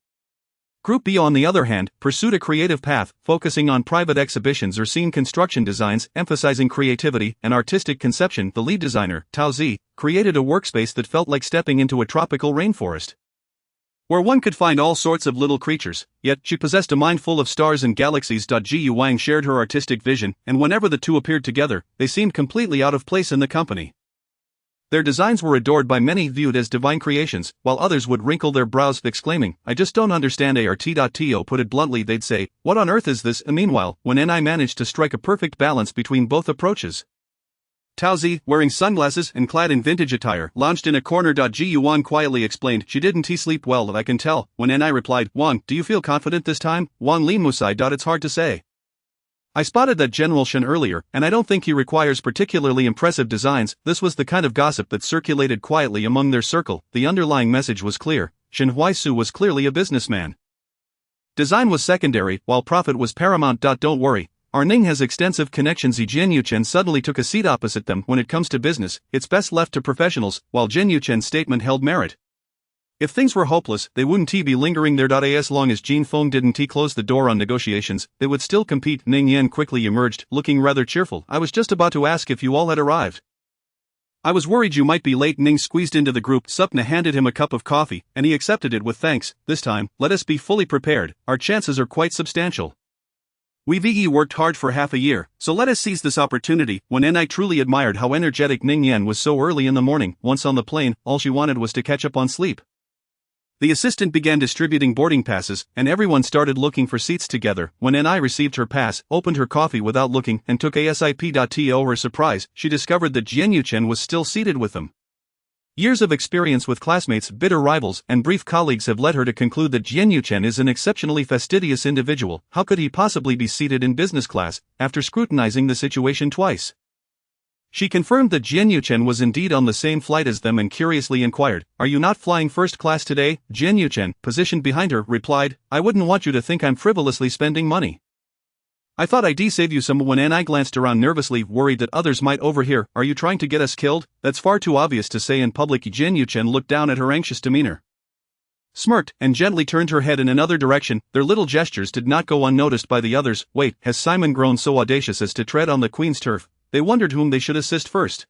Group B, on the other hand, pursued a creative path, focusing on private exhibitions or scene construction designs, emphasizing creativity and artistic conception. The lead designer, Tao Zi, created a workspace that felt like stepping into a tropical rainforest, where one could find all sorts of little creatures, yet she possessed a mind full of stars and galaxies. Gu Wang shared her artistic vision, and whenever the two appeared together, they seemed completely out of place in the company. Their designs were adored by many, viewed as divine creations, while others would wrinkle their brows, exclaiming, "I just don't understand." To put it bluntly, they'd say, "What on earth is this?" Meanwhile, when Ni managed to strike a perfect balance between both approaches. Tao Zi, wearing sunglasses and clad in vintage attire, lounged in a corner. Gu Wang quietly explained, "She didn't sleep well, I can tell." When Ni replied, "Wang, do you feel confident this time?" Wang Lin musai. "It's hard to say. I spotted that General Shen earlier, and I don't think he requires particularly impressive designs." This was the kind of gossip that circulated quietly among their circle. The underlying message was clear: Shen Huaisu was clearly a businessman. Design was secondary, while profit was paramount. Don't worry, our Ning has extensive connections. Jian Yuchen suddenly took a seat opposite them. "When it comes to business, it's best left to professionals." While Jian Yuchen's statement held merit. If things were hopeless, they wouldn't be lingering there. As long as Jin Feng didn't close the door on negotiations, they would still compete. Ning Yan quickly emerged, looking rather cheerful. "I was just about to ask if you all had arrived. I was worried you might be late." Ning squeezed into the group. Supna handed him a cup of coffee, and he accepted it with thanks. "This time, let us be fully prepared. Our chances are quite substantial. We've worked hard for half a year, so let us seize this opportunity." When Ni truly admired how energetic Ning Yan was so early in the morning. Once on the plane, all she wanted was to catch up on sleep. The assistant began distributing boarding passes, and everyone started looking for seats together. When Ni received her pass, opened her coffee without looking, and took a sip. To her surprise, she discovered that Jian Yuchen was still seated with them. Years of experience with classmates, bitter rivals, and brief colleagues have led her to conclude that Jian Yuchen is an exceptionally fastidious individual. How could he possibly be seated in business class? After scrutinizing the situation twice, she confirmed that Jian Yuchen was indeed on the same flight as them and curiously inquired, "Are you not flying first class today?" Jian Yuchen, positioned behind her, replied, "I wouldn't want you to think I'm frivolously spending money. I thought I'd save you some." When Ni glanced around nervously, worried that others might overhear, "Are you trying to get us killed?" "That's far too obvious to say in public." Jian Yuchen looked down at her anxious demeanor, smirked, and gently turned her head in another direction. Their little gestures did not go unnoticed by the others. Wait, has Simon grown so audacious as to tread on the Queen's turf? They wondered whom they should assist first.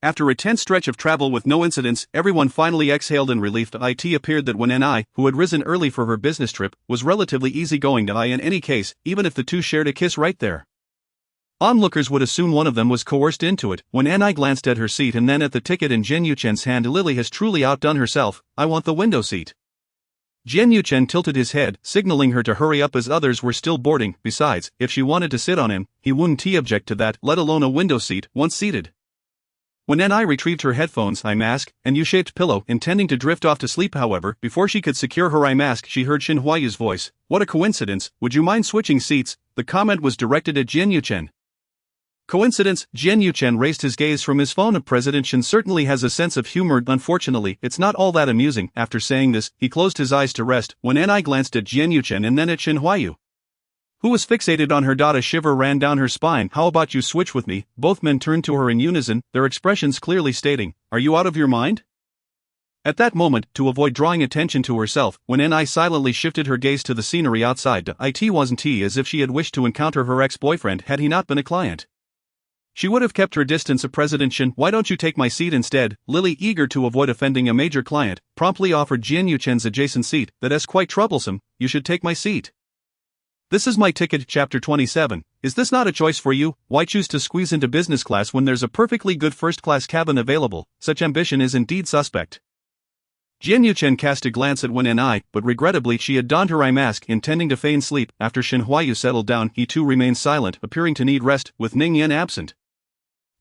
After a tense stretch of travel with no incidents, everyone finally exhaled in relief. It appeared that when Ni, who had risen early for her business trip, was relatively easygoing. In any case, even if the two shared a kiss right there, onlookers would assume one of them was coerced into it. When Ni glanced at her seat and then at the ticket in Jian Yuchen's hand, "Lily has truly outdone herself. I want the window seat." Jian Yuchen tilted his head, signaling her to hurry up as others were still boarding. Besides, if she wanted to sit on him, he wouldn't object to that, let alone a window seat, once seated. When Ni retrieved her headphones, eye mask, and U-shaped pillow, intending to drift off to sleep, however, before she could secure her eye mask, she heard Shen Huayu's voice. "What a coincidence, would you mind switching seats?" The comment was directed at Jian Yuchen. Coincidence? Jian Yuchen raised his gaze from his phone. President Shen certainly has a sense of humor. Unfortunately, it's not all that amusing. After saying this, he closed his eyes to rest. When Ni glanced at Jian Yuchen and then at Shen Huayu, who was fixated on her. A shiver ran down her spine. "How about you switch with me?" Both men turned to her in unison, their expressions clearly stating, "Are you out of your mind?" At that moment, to avoid drawing attention to herself, when Ni silently shifted her gaze to the scenery outside, it wasn't as if she had wished to encounter her ex-boyfriend had he not been a client. She would have kept her distance. President Shen, "Why don't you take my seat instead?" Lily, eager to avoid offending a major client, promptly offered Jian Yuchen's adjacent seat. "That's quite troublesome, you should take my seat. This is my ticket." Chapter 27. Is this not a choice for you? Why choose to squeeze into business class when there's a perfectly good first-class cabin available? Such ambition is indeed suspect. Jian Yuchen cast a glance at Wen Ni, but regrettably she had donned her eye mask, intending to feign sleep. After Shen Huayu settled down, he too remained silent, appearing to need rest, with Ning Yan absent.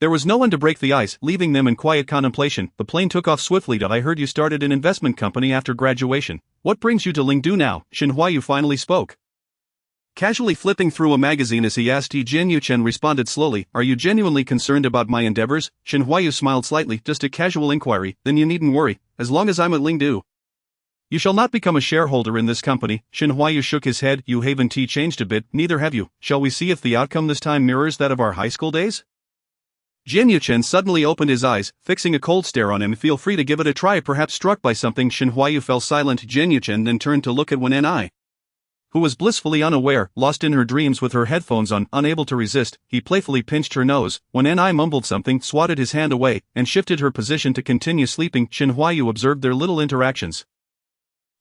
There was no one to break the ice, leaving them in quiet contemplation. The plane took off swiftly. "I heard you started an investment company after graduation. What brings you to Lingdu now?" Shen Huayu finally spoke, casually flipping through a magazine as he asked. Jian Yuchen responded slowly, "Are you genuinely concerned about my endeavors?" Shen Huayu smiled slightly. "Just a casual inquiry." "Then you needn't worry, as long as I'm at Lingdu, you shall not become a shareholder in this company." Shen Huayu shook his head. "You haven't changed a bit, neither have you. Shall we see if the outcome this time mirrors that of our high school days?" Jian Yuchen suddenly opened his eyes, fixing a cold stare on him. "Feel free to give it a try." Perhaps struck by something, Shen Huayu fell silent. Jian Yuchen then turned to look at Wen Ni. who was blissfully unaware, lost in her dreams with her headphones on, unable to resist. He playfully pinched her nose. When Ni mumbled something, swatted his hand away, and shifted her position to continue sleeping. Shin Huayu observed their little interactions.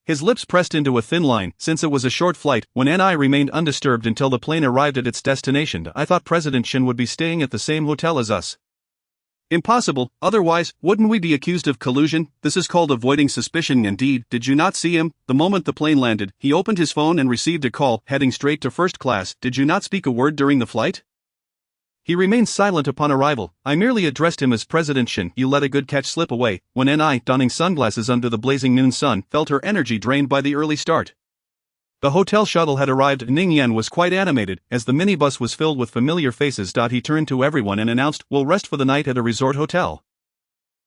His lips pressed into a thin line, since it was a short flight. When Ni remained undisturbed until the plane arrived at its destination. I thought President Shin would be staying at the same hotel as us. Impossible, otherwise, wouldn't we be accused of collusion? This is called avoiding suspicion indeed. Did you not see him? The moment the plane landed, he opened his phone and received a call, heading straight to first class. Did you not speak a word during the flight? He remained silent upon arrival. I merely addressed him as President Shin. You let a good catch slip away. When Ni, donning sunglasses under the blazing noon sun, felt her energy drained by the early start. The hotel shuttle had arrived. Ning Yan was quite animated, as the minibus was filled with familiar faces. He turned to everyone and announced, we'll rest for the night at a resort hotel.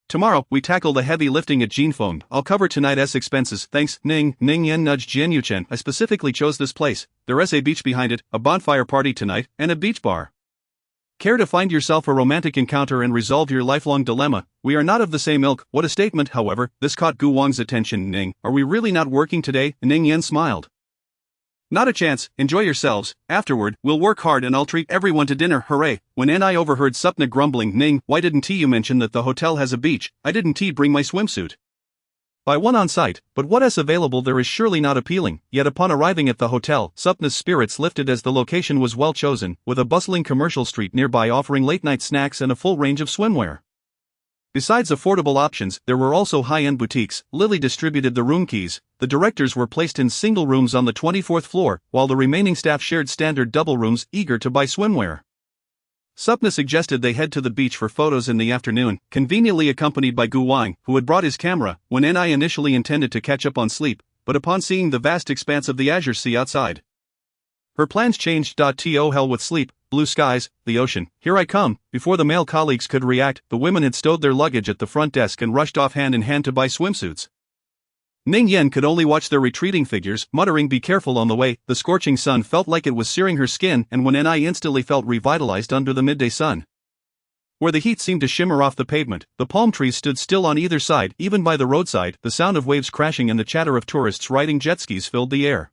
Tomorrow, we tackle the heavy lifting at Jinfeng. I'll cover tonight's expenses. Thanks, Ning. Ning Yan nudged Jian Yuchen. I specifically chose this place. There's a beach behind it, a bonfire party tonight, and a beach bar. Care to find yourself a romantic encounter and resolve your lifelong dilemma? We are not of the same ilk. What a statement, however. This caught Gu Wang's attention. Ning, are we really not working today? Ning Yan smiled. Not a chance. Enjoy yourselves. Afterward, we'll work hard and I'll treat everyone to dinner. Hooray. When Ni overheard Supna grumbling, Ning, why didn't you mention that the hotel has a beach? I didn't bring my swimsuit. Buy one on site, but what is available there is surely not appealing. Yet upon arriving at the hotel, Supna's spirits lifted as the location was well chosen, with a bustling commercial street nearby offering late-night snacks and a full range of swimwear. Besides affordable options, there were also high-end boutiques. Lily distributed the room keys. The directors were placed in single rooms on the 24th floor, while the remaining staff shared standard double rooms, eager to buy swimwear. Supna suggested they head to the beach for photos in the afternoon, conveniently accompanied by Gu Wang, who had brought his camera. When Ni initially intended to catch up on sleep, but upon seeing the vast expanse of the azure sea outside, her plans changed. To hell with sleep, blue skies, the ocean. Here I come. Before the male colleagues could react, the women had stowed their luggage at the front desk and rushed off hand in hand to buy swimsuits. Ning Yan could only watch their retreating figures, muttering be careful on the way. The scorching sun felt like it was searing her skin, and when Ni instantly felt revitalized under the midday sun. Where the heat seemed to shimmer off the pavement, the palm trees stood still on either side. Even by the roadside, the sound of waves crashing and the chatter of tourists riding jet skis filled the air.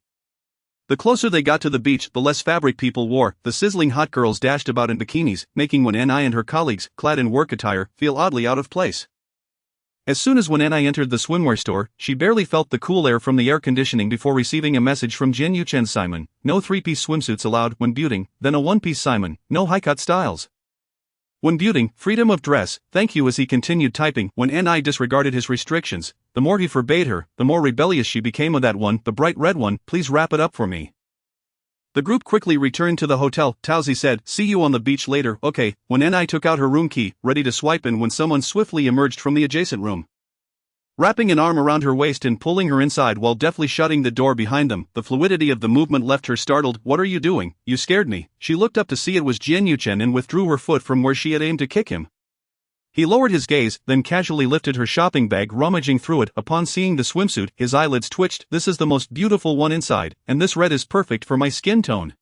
The closer they got to the beach, the less fabric people wore. The sizzling hot girls dashed about in bikinis, making Ni and her colleagues, clad in work attire, feel oddly out of place. As soon as Ni entered the swimwear store, she barely felt the cool air from the air conditioning before receiving a message from Jian Yuchen. Simon, no three-piece swimsuits allowed when buting, then a one-piece. Simon, no high-cut styles. When buting, freedom of dress, thank you. As he continued typing, when Ni disregarded his restrictions, the more he forbade her, the more rebellious she became. Of that one, the bright red one, please wrap it up for me. The group quickly returned to the hotel. Taozi said, see you on the beach later. Okay. When Ni took out her room key, ready to swipe in when someone swiftly emerged from the adjacent room. Wrapping an arm around her waist and pulling her inside while deftly shutting the door behind them, the fluidity of the movement left her startled. What are you doing? You scared me. She looked up to see it was Jian Yuchen and withdrew her foot from where she had aimed to kick him. He lowered his gaze, then casually lifted her shopping bag, rummaging through it. Upon seeing the swimsuit, his eyelids twitched. This is the most beautiful one inside, and this red is perfect for my skin tone.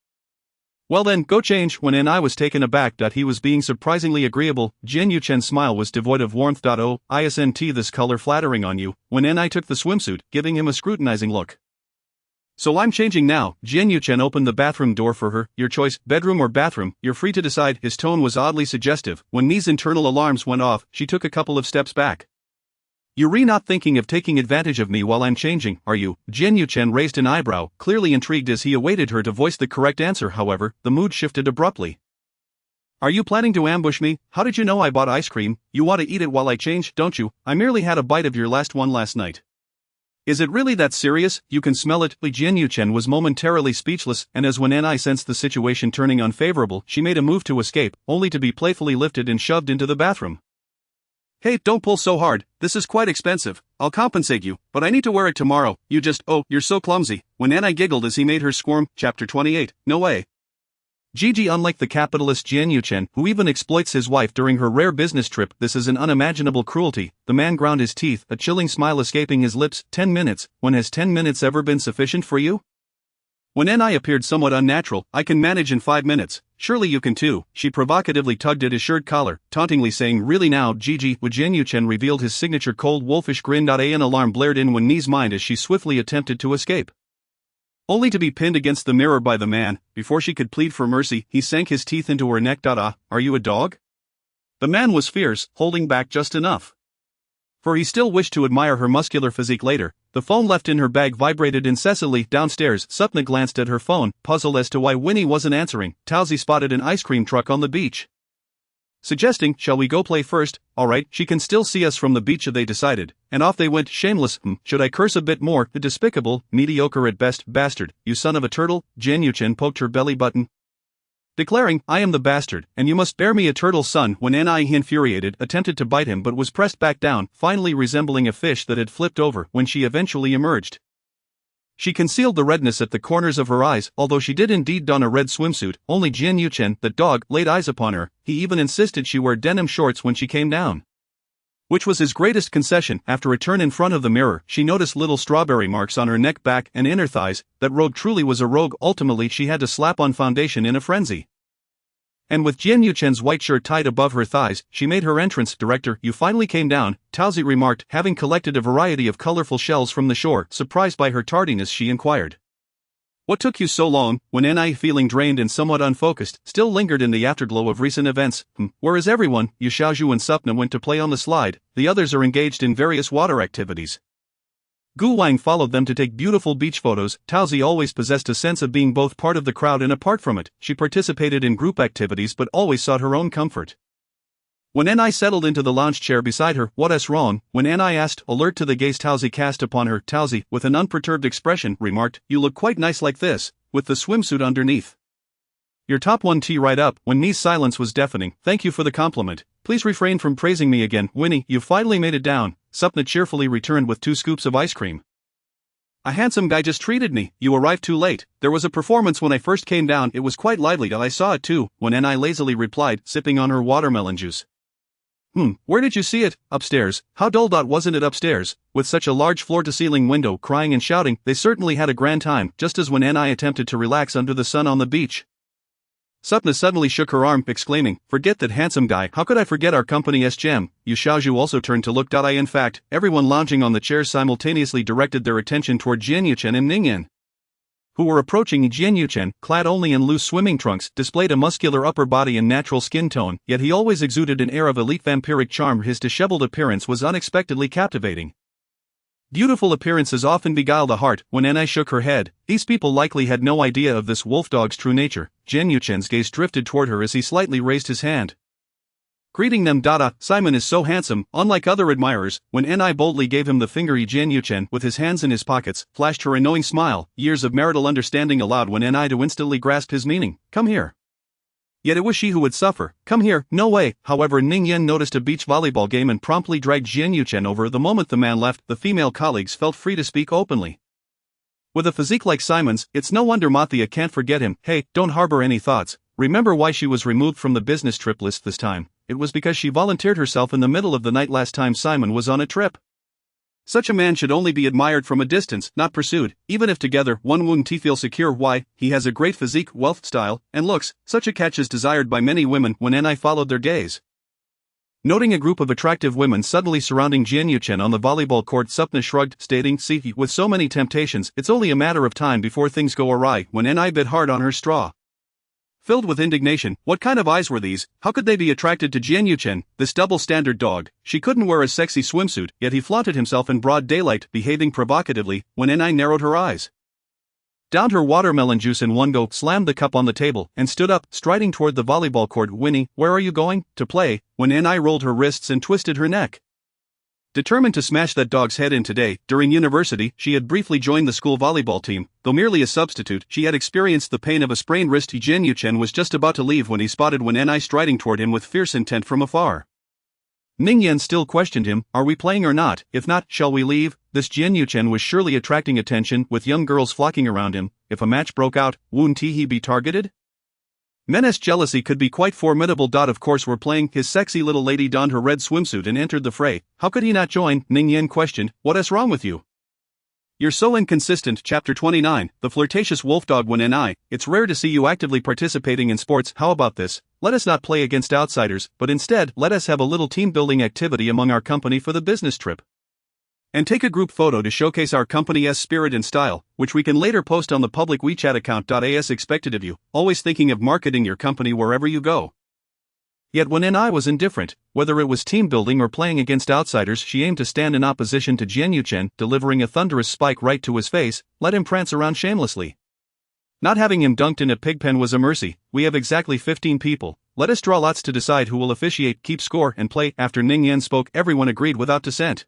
Well then, go change. When Ni was taken aback that he was being surprisingly agreeable, Jian Yuchen's smile was devoid of warmth. Oh, isn't this color flattering on you? When Ni took the swimsuit, giving him a scrutinizing look. So I'm changing now. Jian Yuchen opened the bathroom door for her. Your choice, bedroom or bathroom, you're free to decide. His tone was oddly suggestive. When Ni's internal alarms went off, she took a couple of steps back. You're not thinking of taking advantage of me while I'm changing, are you? Jian Yuchen raised an eyebrow, clearly intrigued as he awaited her to voice the correct answer. However, the mood shifted abruptly. Are you planning to ambush me? How did you know I bought ice cream? You want to eat it while I change, don't you? I merely had a bite of your last one last night. Is it really that serious? You can smell it. Jian Yuchen was momentarily speechless, and as when Ni sensed the situation turning unfavorable, she made a move to escape, only to be playfully lifted and shoved into the bathroom. Hey, don't pull so hard, this is quite expensive. I'll compensate you, but I need to wear it tomorrow. Oh, you're so clumsy. When Ni giggled as he made her squirm. Chapter 28, no way. Gigi. Unlike the capitalist Jian Yuchen, who even exploits his wife during her rare business trip, this is an unimaginable cruelty. The man ground his teeth, a chilling smile escaping his lips. 10 minutes, when has 10 minutes ever been sufficient for you? When Ni appeared somewhat unnatural, I can manage in 5 minutes. Surely you can too. She provocatively tugged at his shirt collar, tauntingly saying, really now, Gigi? Jian Yuchen revealed his signature cold wolfish grin. An alarm blared in when Ni's mind as she swiftly attempted to escape. only to be pinned against the mirror by the man. Before she could plead for mercy, he sank his teeth into her neck. Are you a dog? The man was fierce, holding back just enough. For he still wished to admire her muscular physique later. The phone left in her bag vibrated incessantly. Downstairs, Supna glanced at her phone, puzzled as to why Winnie wasn't answering. Towsy spotted an ice cream truck on the beach, suggesting, shall we go play first? Alright, she can still see us from the beach, they decided, and off they went. Shameless, should I curse a bit more? The despicable, mediocre at best, bastard, you son of a turtle. Jian Yuchen poked her belly button, declaring, I am the bastard, and you must bear me a turtle son. When Ni, infuriated, attempted to bite him but was pressed back down, finally resembling a fish that had flipped over when she eventually emerged. She concealed the redness at the corners of her eyes, although she did indeed don a red swimsuit. Only Jian Yuchen, the dog, laid eyes upon her. He even insisted she wear denim shorts when she came down, which was his greatest concession. After a turn in front of the mirror, she noticed little strawberry marks on her neck, back, and inner thighs. That rogue truly was a rogue. Ultimately, she had to slap on foundation in a frenzy. And with Jian Yuchen's white shirt tied above her thighs, she made her entrance. Director, you finally came down, Towsy remarked, having collected a variety of colorful shells from the shore. Surprised by her tardiness, she inquired, what took you so long? When Ni, feeling drained and somewhat unfocused, still lingered in the afterglow of recent events. Where is everyone? Yu Xiaozhu and Supna went to play on the slide, the others are engaged in various water activities. Gu Wang followed them to take beautiful beach photos. Towsy always possessed a sense of being both part of the crowd and apart from it. She participated in group activities but always sought her own comfort. When Ni settled into the lounge chair beside her, what's wrong? When Ni asked, alert to the gaze Towsy cast upon her, Towsy, with an unperturbed expression, remarked, you look quite nice like this, with the swimsuit underneath. Your top one tee right up. When Ni's silence was deafening. Thank you for the compliment. Please refrain from praising me again. Winnie, you finally made it down. Supna cheerfully returned with 2 scoops of ice cream. A handsome guy just treated me. You arrived too late. There was a performance when I first came down. It was quite lively. I saw it too. When Ni lazily replied, sipping on her watermelon juice. Where did you see it? Upstairs. How dull. Wasn't it upstairs? With such a large floor-to-ceiling window, crying and shouting, they certainly had a grand time, just as when Ni attempted to relax under the sun on the beach. Supna suddenly shook her arm, exclaiming, forget that handsome guy. How could I forget our company's gem? Yu Xiaozhu also turned to look. In fact, everyone lounging on the chairs simultaneously directed their attention toward Jian Yuchen and Ningyan, who were approaching. Jian Yuchen, clad only in loose swimming trunks, displayed a muscular upper body and natural skin tone, yet he always exuded an air of elite vampiric charm. His disheveled appearance was unexpectedly captivating. Beautiful appearances often beguile the heart. When Ni shook her head, these people likely had no idea of this wolf-dog's true nature. Jian Yuchen's gaze drifted toward her as he slightly raised his hand, greeting them. Simon is so handsome, unlike other admirers. When Ni boldly gave him the finger, Jian Yuchen, with his hands in his pockets, flashed her a knowing smile. Years of marital understanding allowed when Ni to instantly grasp his meaning. Come here. Yet it was she who would suffer. Come here, no way. However, Ningyan noticed a beach volleyball game and promptly dragged Jian Yuchen over. The moment the man left, the female colleagues felt free to speak openly. With a physique like Simon's, it's no wonder Mathia can't forget him. Hey, don't harbor any thoughts. Remember why she was removed from the business trip list this time. It was because she volunteered herself in the middle of the night last time Simon was on a trip. Such a man should only be admired from a distance, not pursued. Even if together, one wouldn't feel secure. Why? He has a great physique, wealth, style, and looks. Such a catch is desired by many women. When Ni followed their gaze, noting a group of attractive women suddenly surrounding Jian Yuchen on the volleyball court, Supna shrugged, stating, see, with so many temptations, it's only a matter of time before things go awry. When Ni bit hard on her straw, filled with indignation. What kind of eyes were these? How could they be attracted to Jian Yuchen, this double-standard dog? She couldn't wear a sexy swimsuit, yet he flaunted himself in broad daylight, behaving provocatively. When Ni narrowed her eyes, downed her watermelon juice in one go, slammed the cup on the table, and stood up, striding toward the volleyball court. Winnie, where are you going? To play. When Ni rolled her wrists and twisted her neck, determined to smash that dog's head in today. During university, she had briefly joined the school volleyball team. Though merely a substitute, she had experienced the pain of a sprained wrist. Jian Yuchen was just about to leave when he spotted Ni striding toward him with fierce intent from afar. Ningyan still questioned him, are we playing or not? If not, shall we leave? This Jian Yuchen was surely attracting attention, with young girls flocking around him. If a match broke out, wouldn't he be targeted? Men's jealousy could be quite formidable. Of course we're playing. His sexy little lady donned her red swimsuit and entered the fray. How could he not join? Ningyan questioned, what's wrong with you? You're so inconsistent. Chapter 29, The Flirtatious Wolfdog. When Ni, it's rare to see you actively participating in sports. How about this? Let us not play against outsiders, but instead, let us have a little team-building activity among our company for the business trip. And take a group photo to showcase our company's spirit and style, which we can later post on the public WeChat account. As expected of you, always thinking of marketing your company wherever you go. Yet when NI was indifferent, whether it was team building or playing against outsiders, she aimed to stand in opposition to Jian Yuchen, delivering a thunderous spike right to his face, let him prance around shamelessly. Not having him dunked in a pigpen was a mercy. We have exactly 15 people. Let us draw lots to decide who will officiate, keep score, and play. After Ning Yan spoke, everyone agreed without dissent.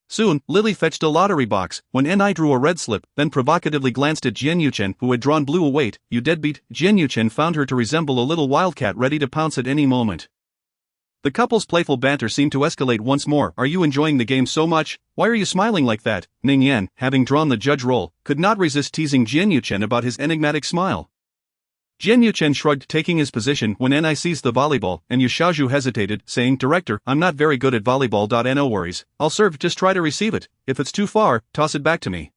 Soon, Lily fetched a lottery box. When Ni drew a red slip, then provocatively glanced at Jian Yuchen, who had drawn blue. Wait, you deadbeat. Jian Yuchen found her to resemble a little wildcat ready to pounce at any moment. The couple's playful banter seemed to escalate once more. Are you enjoying the game so much? Why are you smiling like that? Ning Yan, having drawn the judge role, could not resist teasing Jian Yuchen about his enigmatic smile. Jian Yuchen shrugged, taking his position when Ni seized the volleyball, and Yu Xiaozhu hesitated, saying, Director, I'm not very good at volleyball. No worries, I'll serve, just try to receive it. If it's too far, toss it back to me.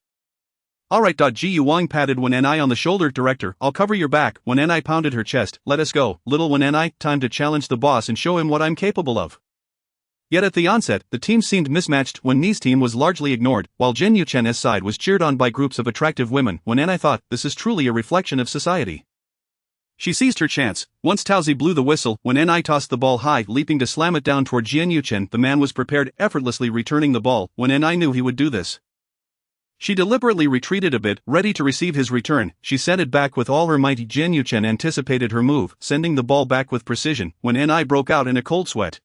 Alright. Ji Yuang patted Wen Ni on the shoulder. Director, I'll cover your back. Wen Ni pounded her chest. Let us go, little Wen Ni, time to challenge the boss and show him what I'm capable of. Yet at the onset, the team seemed mismatched. Wen Ni's team was largely ignored, while Jian Yuchen's side was cheered on by groups of attractive women. Wen Ni thought, this is truly a reflection of society. She seized her chance. Once Taozi blew the whistle, when Ni tossed the ball high, leaping to slam it down toward Jian Yuchen, the man was prepared, effortlessly returning the ball. When Ni knew he would do this, she deliberately retreated a bit, ready to receive his return. She sent it back with all her might. Jian Yuchen anticipated her move, sending the ball back with precision, when Ni broke out in a cold sweat,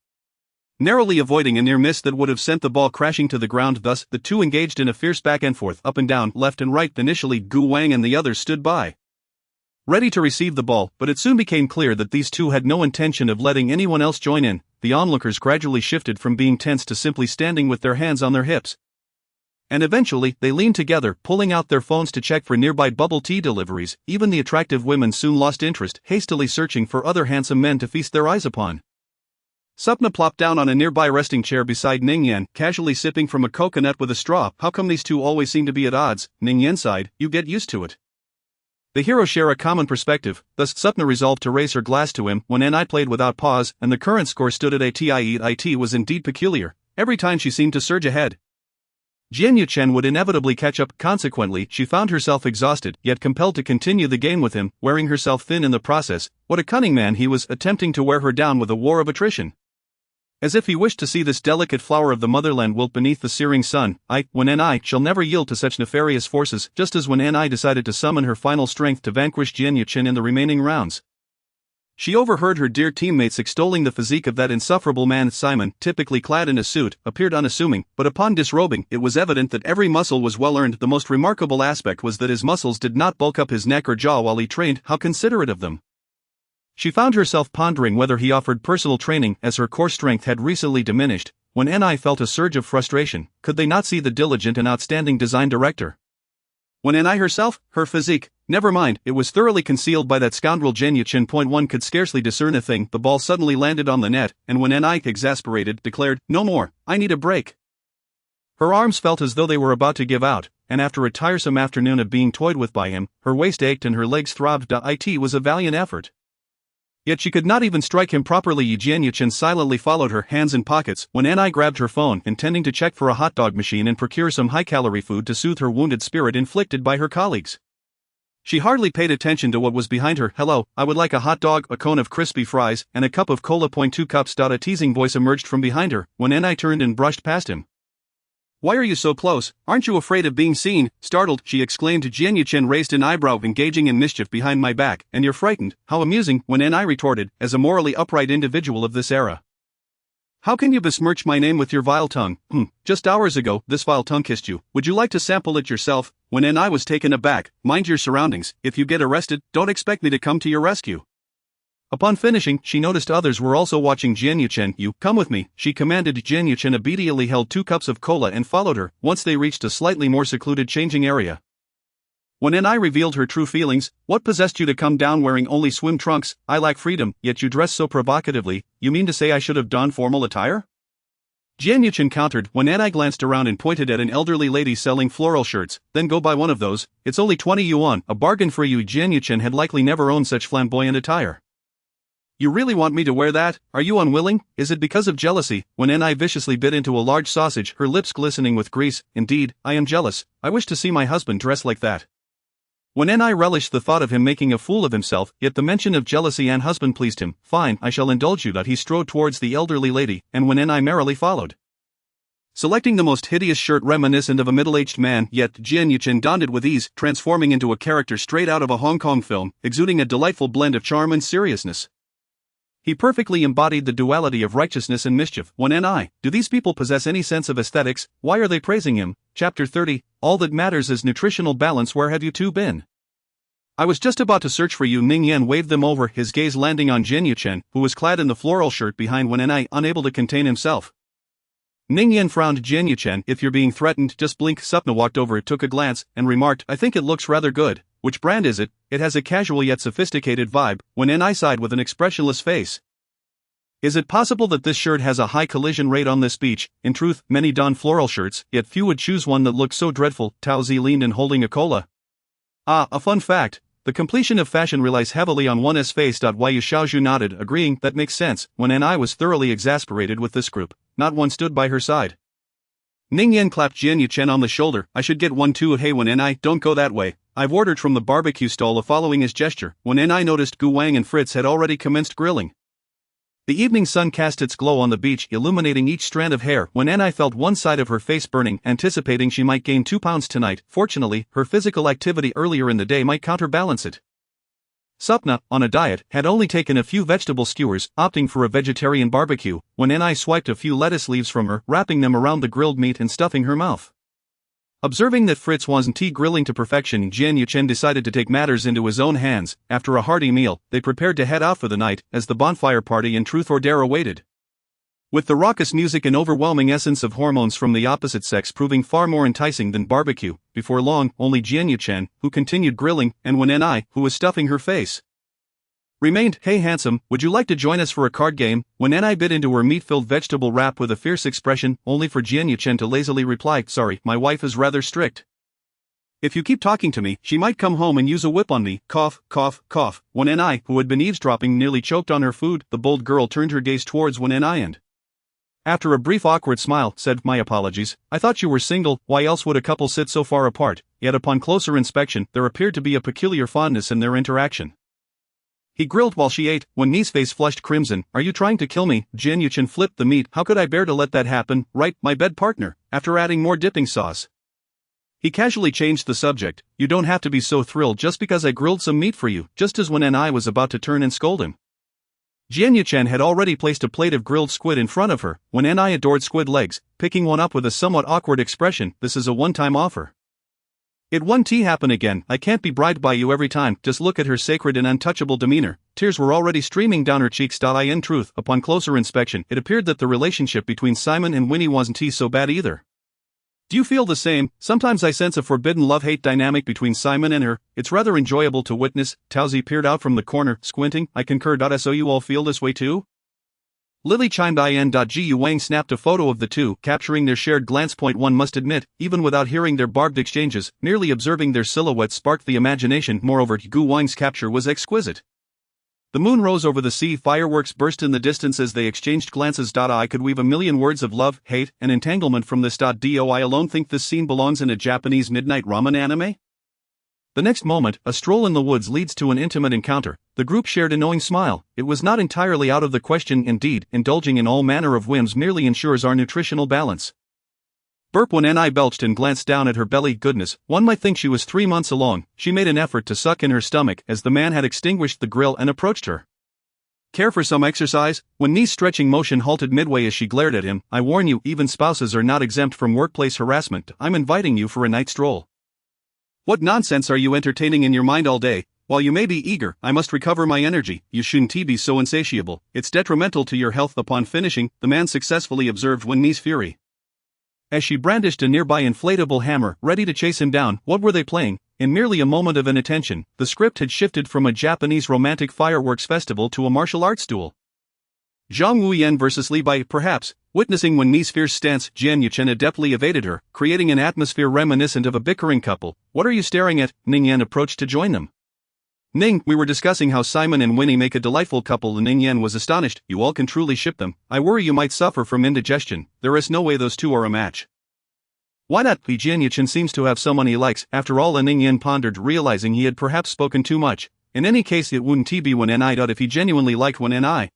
narrowly avoiding a near miss that would have sent the ball crashing to the ground. Thus, the two engaged in a fierce back and forth, up and down, left and right. Initially, Gu Wang and the others stood by, ready to receive the ball, but it soon became clear that these two had no intention of letting anyone else join in. The onlookers gradually shifted from being tense to simply standing with their hands on their hips. And eventually, they leaned together, pulling out their phones to check for nearby bubble tea deliveries. Even the attractive women soon lost interest, hastily searching for other handsome men to feast their eyes upon. Supna plopped down on a nearby resting chair beside Ning Yan, casually sipping from a coconut with a straw. How come these two always seem to be at odds? Ning Yan sighed. You get used to it. The hero share a common perspective, thus Supna resolved to raise her glass to him. When Ni played without pause, and the current score stood at 8-tie. It was indeed peculiar. Every time she seemed to surge ahead, Jian Yuchen would inevitably catch up. Consequently, she found herself exhausted, yet compelled to continue the game with him, wearing herself thin in the process. What a cunning man he was, attempting to wear her down with a war of attrition. As if he wished to see this delicate flower of the motherland wilt beneath the searing sun. When Ni shall never yield to such nefarious forces, just as when Ni decided to summon her final strength to vanquish Jian Yuchen in the remaining rounds. She overheard her dear teammates extolling the physique of that insufferable man. Simon, typically clad in a suit, appeared unassuming, but upon disrobing, it was evident that every muscle was well earned. The most remarkable aspect was that his muscles did not bulk up his neck or jaw while he trained. How considerate of them. She found herself pondering whether he offered personal training, as her core strength had recently diminished. When Ni felt a surge of frustration, could they not see the diligent and outstanding design director? When Ni herself, her physique, never mind, it was thoroughly concealed by that scoundrel Jian Yuchen. One could scarcely discern a thing. The ball suddenly landed on the net, and when Ni, exasperated, declared, No more, I need a break. Her arms felt as though they were about to give out, and after a tiresome afternoon of being toyed with by him, her waist ached and her legs throbbed. It was a valiant effort. Yet she could not even strike him properly. Jian Yuchen silently followed her, hands in pockets, when Ni grabbed her phone, intending to check for a hot dog machine and procure some high-calorie food to soothe her wounded spirit inflicted by her colleagues. She hardly paid attention to what was behind her. Hello, I would like a hot dog, a cone of crispy fries, and a cup of cola. 2 cups. A teasing voice emerged from behind her, when Ni turned and brushed past him. Why are you so close? Aren't you afraid of being seen? Startled, she exclaimed. Jian Yuchen raised an eyebrow, engaging in mischief behind my back. And you're frightened? How amusing, when Ni retorted, as a morally upright individual of this era. How can you besmirch my name with your vile tongue? Just hours ago, this vile tongue kissed you. Would you like to sample it yourself? When Ni was taken aback. Mind your surroundings. If you get arrested, don't expect me to come to your rescue. Upon finishing, she noticed others were also watching Jian Yuchen. You, come with me, she commanded. Jian Yuchen obediently held 2 cups of cola and followed her. Once they reached a slightly more secluded changing area, when Ni revealed her true feelings, what possessed you to come down wearing only swim trunks? I lack freedom, yet you dress so provocatively. You mean to say I should have donned formal attire? Jian Yuchen countered. When Ni glanced around and pointed at an elderly lady selling floral shirts. Then go buy one of those, it's only 20 yuan, a bargain for you. Jian Yuchen had likely never owned such flamboyant attire. You really want me to wear that? Are you unwilling? Is it because of jealousy? When Ni viciously bit into a large sausage, her lips glistening with grease. Indeed, I am jealous. I wish to see my husband dress like that. When Ni relished the thought of him making a fool of himself, yet the mention of jealousy and husband pleased him. Fine, I shall indulge you. That he strode towards the elderly lady, and when Ni merrily followed. Selecting the most hideous shirt reminiscent of a middle-aged man, yet Jian Yuchen donned it with ease, transforming into a character straight out of a Hong Kong film, exuding a delightful blend of charm and seriousness. He perfectly embodied the duality of righteousness and mischief. When do these people possess any sense of aesthetics? Why are they praising him? Chapter 30, All that matters is nutritional balance. Where have you two been? I was just about to search for you. Ning Yan waved them over, his gaze landing on Jian Yuchen, who was clad in the floral shirt behind Wen Ni, unable to contain himself. Ning Yan frowned. Jian Yuchen, if you're being threatened, just blink. Supna walked over, took a glance, and remarked, I think it looks rather good. Which brand is it? It has a casual yet sophisticated vibe. When Ni sighed with an expressionless face. Is it possible that this shirt has a high collision rate on this beach? In truth, many don floral shirts, yet few would choose one that looks so dreadful. Tao Zi leaned in holding a cola. Ah, a fun fact. The completion of fashion relies heavily on one's face. Yu Xiaozhu nodded, agreeing, that makes sense. When Ni was thoroughly exasperated with this group. Not one stood by her side. Ning Yan clapped Jian Yuchen on the shoulder. I should get one too. Hey Wen Ni, don't go that way. I've ordered from the barbecue stall. Following his gesture, Wen Ni noticed Gu Wang and Fritz had already commenced grilling. The evening sun cast its glow on the beach, illuminating each strand of hair. When Ni felt one side of her face burning, anticipating she might gain 2 pounds tonight. Fortunately, her physical activity earlier in the day might counterbalance it. Supna, on a diet, had only taken a few vegetable skewers, opting for a vegetarian barbecue. When Ni swiped a few lettuce leaves from her, wrapping them around the grilled meat and stuffing her mouth. Observing that Fritz wasn't grilling to perfection, Jian Yuchen decided to take matters into his own hands. After a hearty meal, they prepared to head out for the night, as the bonfire party in truth or dare awaited. With the raucous music and overwhelming essence of hormones from the opposite sex proving far more enticing than barbecue, before long, only Jian Yuchen, who continued grilling, and Wen Ni, who was stuffing her face, remained. Hey handsome, would you like to join us for a card game? Wen Ni bit into her meat-filled vegetable wrap with a fierce expression, only for Jian Yuchen to lazily reply, sorry, my wife is rather strict. If you keep talking to me, she might come home and use a whip on me. Cough, cough, cough. Wen Ni, who had been eavesdropping, nearly choked on her food. The bold girl turned her gaze towards Wen Ni and, after a brief awkward smile, said, my apologies, I thought you were single. Why else would a couple sit so far apart? Yet upon closer inspection, there appeared to be a peculiar fondness in their interaction. He grilled while she ate. When Ni's face flushed crimson. Are you trying to kill me? Jian Yuchen flipped the meat. How could I bear to let that happen? Right, my bed partner. After adding more dipping sauce, he casually changed the subject. You don't have to be so thrilled just because I grilled some meat for you. Just as Wen Ni was about to turn and scold him, Jian Yuchen had already placed a plate of grilled squid in front of her. Wen Ni adored squid legs, picking one up with a somewhat awkward expression. This is a one-time offer. It won't happen again. I can't be bribed by you every time. Just look at her sacred and untouchable demeanor. Tears were already streaming down her cheeks. In truth, upon closer inspection, it appeared that the relationship between Simon and Winnie wasn't so bad either. Do you feel the same? Sometimes I sense a forbidden love-hate dynamic between Simon and her. It's rather enjoyable to witness. Tao Zi peered out from the corner, squinting. I concur. So you all feel this way too? Lily chimed in. Gu Wang snapped a photo of the two, capturing their shared glance. One must admit, even without hearing their barbed exchanges, merely observing their silhouettes sparked the imagination. Moreover, Gu Wang's capture was exquisite. The moon rose over the sea, fireworks burst in the distance as they exchanged glances. I could weave a million words of love, hate, and entanglement from this. Do I alone think this scene belongs in a Japanese midnight ramen anime? The next moment, a stroll in the woods leads to an intimate encounter. The group shared a knowing smile. It was not entirely out of the question. Indeed, indulging in all manner of whims merely ensures our nutritional balance. Burp. When Ni belched and glanced down at her belly. Goodness, one might think she was 3 months along. She made an effort to suck in her stomach as the man had extinguished the grill and approached her. Care for some exercise? When Ni's stretching motion halted midway as she glared at him, I warn you, even spouses are not exempt from workplace harassment. I'm inviting you for a night stroll. What nonsense are you entertaining in your mind all day? While you may be eager, I must recover my energy. You shouldn't be so insatiable. It's detrimental to your health. Upon finishing, the man successfully observed Wen Ni's fury as she brandished a nearby inflatable hammer, ready to chase him down. What were they playing? In merely a moment of inattention, the script had shifted from a Japanese romantic fireworks festival to a martial arts duel. Zhang Wuyan versus Li Bai. Perhaps, witnessing Wen Ni's fierce stance, Jian Yuchen adeptly evaded her, creating an atmosphere reminiscent of a bickering couple. What are you staring at? Ning Yan approached to join them. Ning, we were discussing how Simon and Winnie make a delightful couple and Ning Yan was astonished. You all can truly ship them. I worry you might suffer from indigestion. There is no way those two are a match. Why not? Jian Yuchen seems to have someone he likes. After all, Ning Yan pondered, realizing he had perhaps spoken too much. In any case, it wouldn't be when Ni if he genuinely liked when Ni.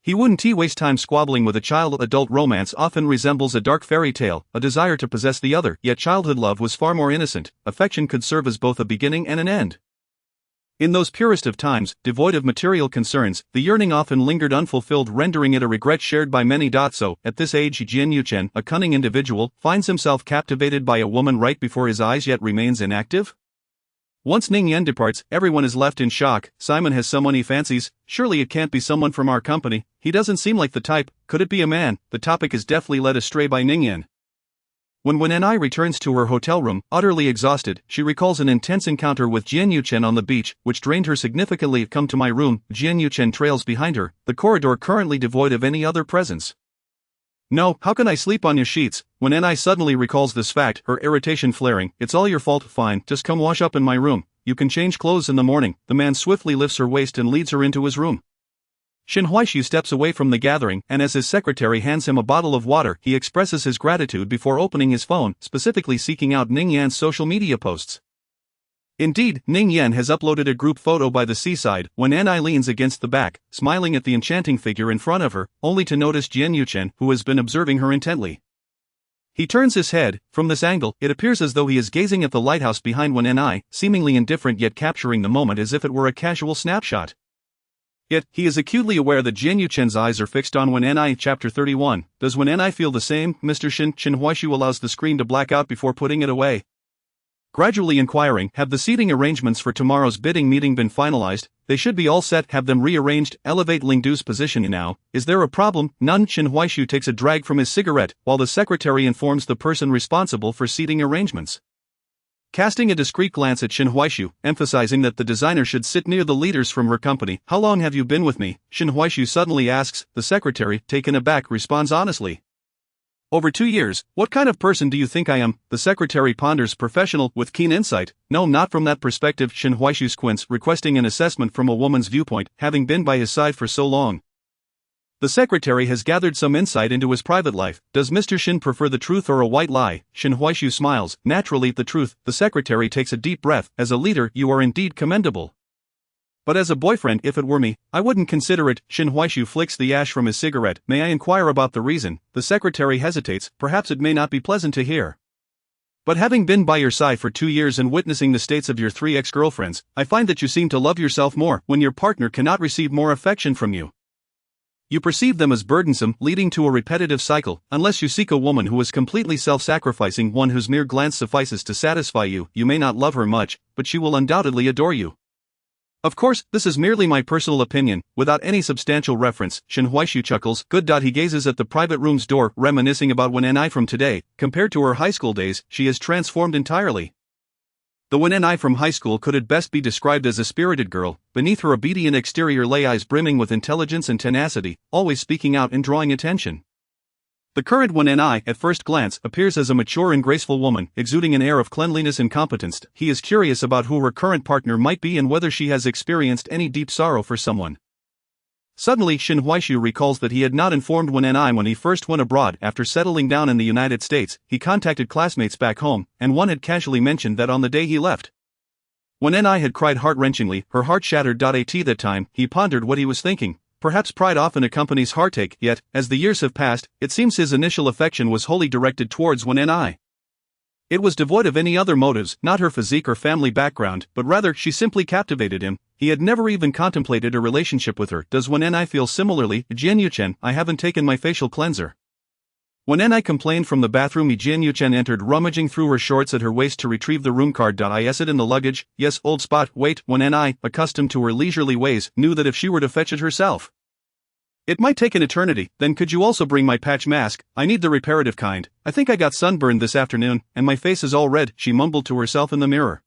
He wouldn't waste time squabbling with a child. Adult romance often resembles a dark fairy tale, a desire to possess the other, yet childhood love was far more innocent. Affection could serve as both a beginning and an end. In those purest of times, devoid of material concerns, the yearning often lingered unfulfilled, rendering it a regret shared by many. So, at this age, Jian Yuchen, a cunning individual, finds himself captivated by a woman right before his eyes yet remains inactive? Once Ning Yan departs, everyone is left in shock. Simon has someone he fancies. Surely it can't be someone from our company. He doesn't seem like the type. Could it be a man? The topic is deftly led astray by Ning Yan. When Ni returns to her hotel room, utterly exhausted, she recalls an intense encounter with Jian Yuchen on the beach, which drained her significantly. Come to my room. Jian Yuchen trails behind her, the corridor currently devoid of any other presence. No, how can I sleep on your sheets? When Ni suddenly recalls this fact, her irritation flaring. It's all your fault. Fine, just come wash up in my room. You can change clothes in the morning. The man swiftly lifts her waist and leads her into his room. Shin Huaishu steps away from the gathering, and as his secretary hands him a bottle of water, he expresses his gratitude before opening his phone, specifically seeking out Ning Yan's social media posts. Indeed, Ning Yan has uploaded a group photo by the seaside. When Ni leans against the back, smiling at the enchanting figure in front of her, only to notice Jian Yuchen, who has been observing her intently. He turns his head. From this angle, it appears as though he is gazing at the lighthouse behind Ni, seemingly indifferent yet capturing the moment as if it were a casual snapshot. Yet, he is acutely aware that Jian Yuchen's eyes are fixed on Ni. Chapter 31. Does Ni feel the same, Mr. Shin? Shin Huaishu allows the screen to black out before putting it away. Gradually inquiring, have the seating arrangements for tomorrow's bidding meeting been finalized? They should be all set. Have them rearranged. Elevate Lingdu's position now. Is there a problem? None. Shin Huaishu takes a drag from his cigarette, while the secretary informs the person responsible for seating arrangements. Casting a discreet glance at Shin Huaishu, emphasizing that the designer should sit near the leaders from her company. How long have you been with me? Shin Huaishu suddenly asks. The secretary, taken aback, responds honestly. Over 2 years. What kind of person do you think I am? The secretary ponders. Professional, with keen insight. No, not from that perspective. Shin Huaishu squints, requesting an assessment from a woman's viewpoint, having been by his side for so long. The secretary has gathered some insight into his private life. Does Mr. Shin prefer the truth or a white lie? Shin Huaishu smiles. Naturally, the truth. The secretary takes a deep breath. As a leader, you are indeed commendable. But as a boyfriend, if it were me, I wouldn't consider it. Shin Huaishu flicks the ash from his cigarette. May I inquire about the reason? The secretary hesitates. Perhaps it may not be pleasant to hear. But having been by your side for 2 years and witnessing the states of your 3 ex-girlfriends, I find that you seem to love yourself more when your partner cannot receive more affection from you. You perceive them as burdensome, leading to a repetitive cycle. Unless you seek a woman who is completely self-sacrificing, one whose mere glance suffices to satisfy you, you may not love her much, but she will undoubtedly adore you. Of course, this is merely my personal opinion, without any substantial reference. Shin Huaishu chuckles. Good. He gazes at the private room's door, reminiscing about Ni from today. Compared to her high school days, she is transformed entirely. The Ni from high school could at best be described as a spirited girl. Beneath her obedient exterior lay eyes brimming with intelligence and tenacity, always speaking out and drawing attention. The current Ni, at first glance, appears as a mature and graceful woman, exuding an air of cleanliness and competence. He is curious about who her current partner might be and whether she has experienced any deep sorrow for someone. Suddenly, Shin Huaishu recalls that he had not informed Ni when he first went abroad. After settling down in the United States, he contacted classmates back home, and one had casually mentioned that on the day he left. When Ni had cried heart-wrenchingly, her heart shattered. At that time, he pondered what he was thinking. Perhaps pride often accompanies heartache, yet, as the years have passed, it seems his initial affection was wholly directed towards Ni. It was devoid of any other motives, not her physique or family background, but rather she simply captivated him. He had never even contemplated a relationship with her. Does Ni feel similarly? Jian Yuchen, I haven't taken my facial cleanser. When Ni complained from the bathroom, Jian Yuchen entered, rummaging through her shorts at her waist to retrieve the room card. Is it in the luggage? Yes, old spot. Wait. When Ni, accustomed to her leisurely ways, knew that if she were to fetch it herself, it might take an eternity. Then could you also bring my patch mask? I need the reparative kind. I think I got sunburned this afternoon, and my face is all red, she mumbled to herself in the mirror.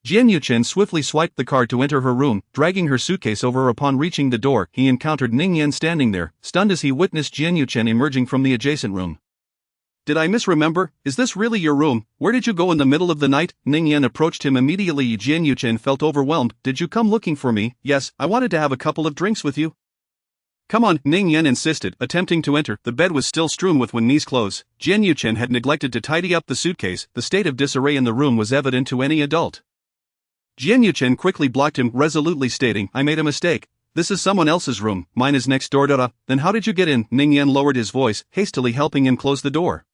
Jian Yuchen swiftly swiped the card to enter her room, dragging her suitcase over. Upon reaching the door, he encountered Ning Yan standing there, stunned as he witnessed Jian Yuchen emerging from the adjacent room. Did I misremember? Is this really your room? Where did you go in the middle of the night? Ning Yan approached him immediately. Jian Yuchen felt overwhelmed. Did you come looking for me? Yes, I wanted to have a couple of drinks with you. Come on, Ning Yan insisted, attempting to enter. The bed was still strewn with Wen's clothes. Jian Yuchen had neglected to tidy up the suitcase. The state of disarray in the room was evident to any adult. Jian Yuchen quickly blocked him, resolutely stating, I made a mistake. This is someone else's room, mine is next door. Then how did you get in? Ning Yan lowered his voice, hastily helping him close the door.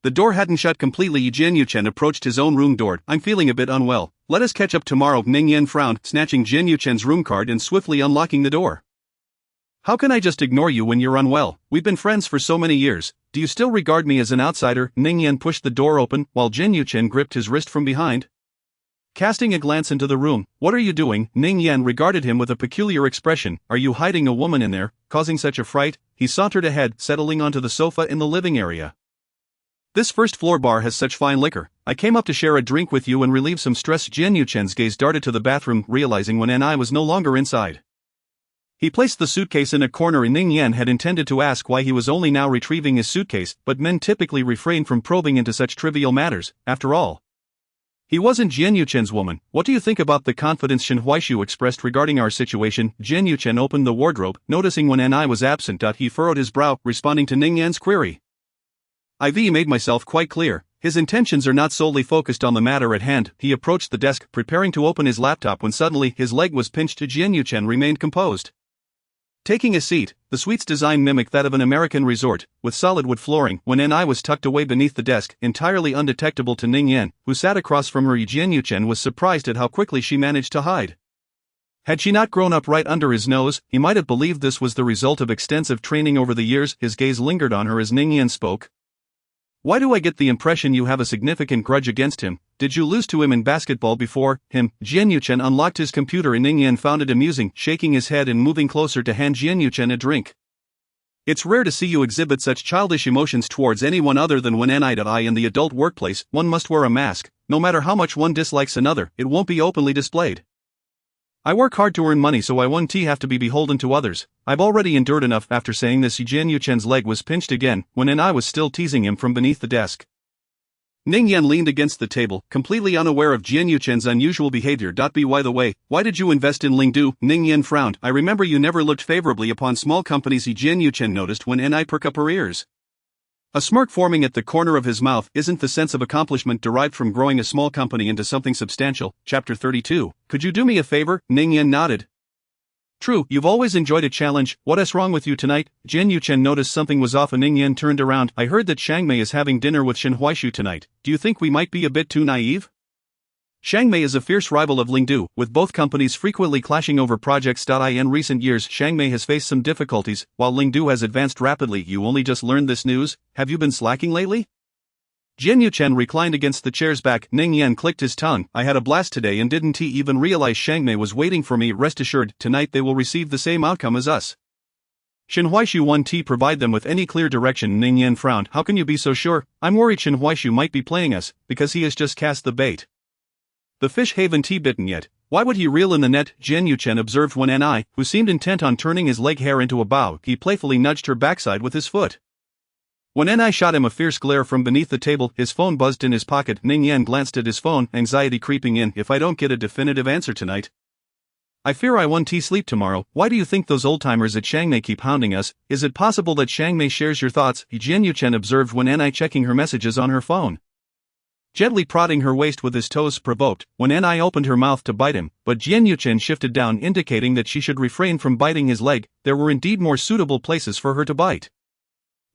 The door hadn't shut completely. Jian Yuchen approached his own room door. I'm feeling a bit unwell. Let us catch up tomorrow. Ning Yan frowned, snatching Jian Yuchen's room card and swiftly unlocking the door. How can I just ignore you when you're unwell? We've been friends for so many years. Do you still regard me as an outsider? Ning Yan pushed the door open, while Jian Yuchen gripped his wrist from behind. Casting a glance into the room, what are you doing? Ning Yan regarded him with a peculiar expression. Are you hiding a woman in there, causing such a fright? He sauntered ahead, settling onto the sofa in the living area. This first-floor bar has such fine liquor. I came up to share a drink with you and relieve some stress. Jian Yuchen's gaze darted to the bathroom, realizing Wen was no longer inside. He placed the suitcase in a corner. Ning Yan had intended to ask why he was only now retrieving his suitcase, but men typically refrain from probing into such trivial matters. After all, he wasn't Jian Yuchen's woman. What do you think about the confidence Shen Huaishu expressed regarding our situation? Jian Yuchen opened the wardrobe, noticing when I was absent. He furrowed his brow, responding to Ning Yan's query. I've made myself quite clear. His intentions are not solely focused on the matter at hand. He approached the desk, preparing to open his laptop when suddenly his leg was pinched. Jian Yuchen remained composed. Taking a seat, the suite's design mimicked that of an American resort, with solid wood flooring. When I was tucked away beneath the desk, entirely undetectable to Ning Yan, who sat across from her. Jian Yuchen was surprised at how quickly she managed to hide. Had she not grown up right under his nose, he might have believed this was the result of extensive training over the years. His gaze lingered on her as Ning Yan spoke. Why do I get the impression you have a significant grudge against him? Did you lose to him in basketball before him? Jian Yuchen unlocked his computer and Ning Yan found it amusing, shaking his head and moving closer to hand Jian Yuchen a drink. It's rare to see you exhibit such childish emotions towards anyone other than when in the adult workplace. One must wear a mask. No matter how much one dislikes another, it won't be openly displayed. I work hard to earn money, so I won't have to be beholden to others. I've already endured enough. After saying this, Jian Yuchen's leg was pinched again, when I was still teasing him from beneath the desk. Ning Yan leaned against the table, completely unaware of Jian Yuchen's unusual behavior. By the way, why did you invest in Lingdu? Ning Yan frowned. I remember you never looked favorably upon small companies. Jian Yuchen noticed when I perked up her ears. A smirk forming at the corner of his mouth. Isn't the sense of accomplishment derived from growing a small company into something substantial? Chapter 32. Could you do me a favor? Ning Yan nodded. True, you've always enjoyed a challenge. What's wrong with you tonight? Jian Yuchen noticed something was off and Ning Yan turned around. I heard that Shang Mei is having dinner with Shen Huaishu tonight. Do you think we might be a bit too naive? Shang Mei is a fierce rival of Lingdu, with both companies frequently clashing over projects. In recent years, Shang Mei has faced some difficulties, while Lingdu has advanced rapidly. You only just learned this news? Have you been slacking lately? Jian Yuchen reclined against the chair's back. Ning Yan clicked his tongue. I had a blast today and didn't even realize Shang Mei was waiting for me. Rest assured, tonight they will receive the same outcome as us. Shen Huaishu won't provide them with any clear direction. Ning Yan frowned. How can you be so sure? I'm worried Shen Huaishu might be playing us, because he has just cast the bait. The fish haven't bitten yet. Why would he reel in the net? Jian Yuchen observed when who seemed intent on turning his leg hair into a bow. He playfully nudged her backside with his foot. When shot him a fierce glare from beneath the table. His phone buzzed in his pocket. Ning Yan glanced at his phone, anxiety creeping in. If I don't get a definitive answer tonight, I fear I won't sleep tomorrow. Why do you think those old-timers at Shang Mei keep hounding us? Is it possible that Shang Mei shares your thoughts? Jian Yuchen observed when checking her messages on her phone. Gently prodding her waist with his toes provoked, when opened her mouth to bite him, but Jian Yuchen shifted down, indicating that she should refrain from biting his leg. There were indeed more suitable places for her to bite.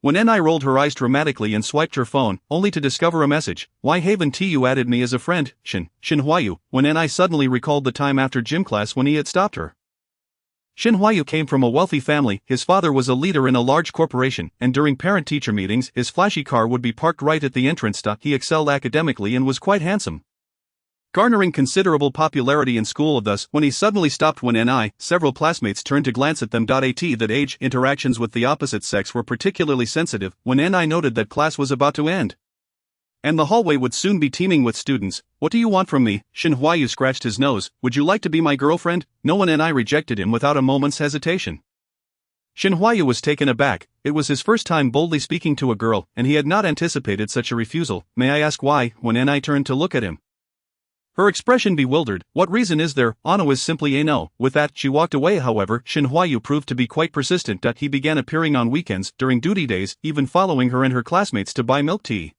When rolled her eyes dramatically and swiped her phone, only to discover a message. Why haven't you added me as a friend, Shen Huayu? When suddenly recalled the time after gym class when he had stopped her. Shen Huayu came from a wealthy family. His father was a leader in a large corporation, and during parent-teacher meetings, his flashy car would be parked right at the entrance. He excelled academically and was quite handsome, garnering considerable popularity in school. Thus, when he suddenly stopped several classmates turned to glance at them. That age interactions with the opposite sex were particularly sensitive. When noted that class was about to end, and the hallway would soon be teeming with students. What do you want from me? Shen Huayu scratched his nose. Would you like to be my girlfriend? No one rejected him without a moment's hesitation. Shen Huayu was taken aback. It was his first time boldly speaking to a girl, and he had not anticipated such a refusal. "May I ask why?" when Ni turned to look at him. Her expression bewildered. "What reason is there? Ano is simply a no." With that, she walked away. However, Shin Huayu proved to be quite persistent. He began appearing on weekends, during duty days, even following her and her classmates to buy milk tea.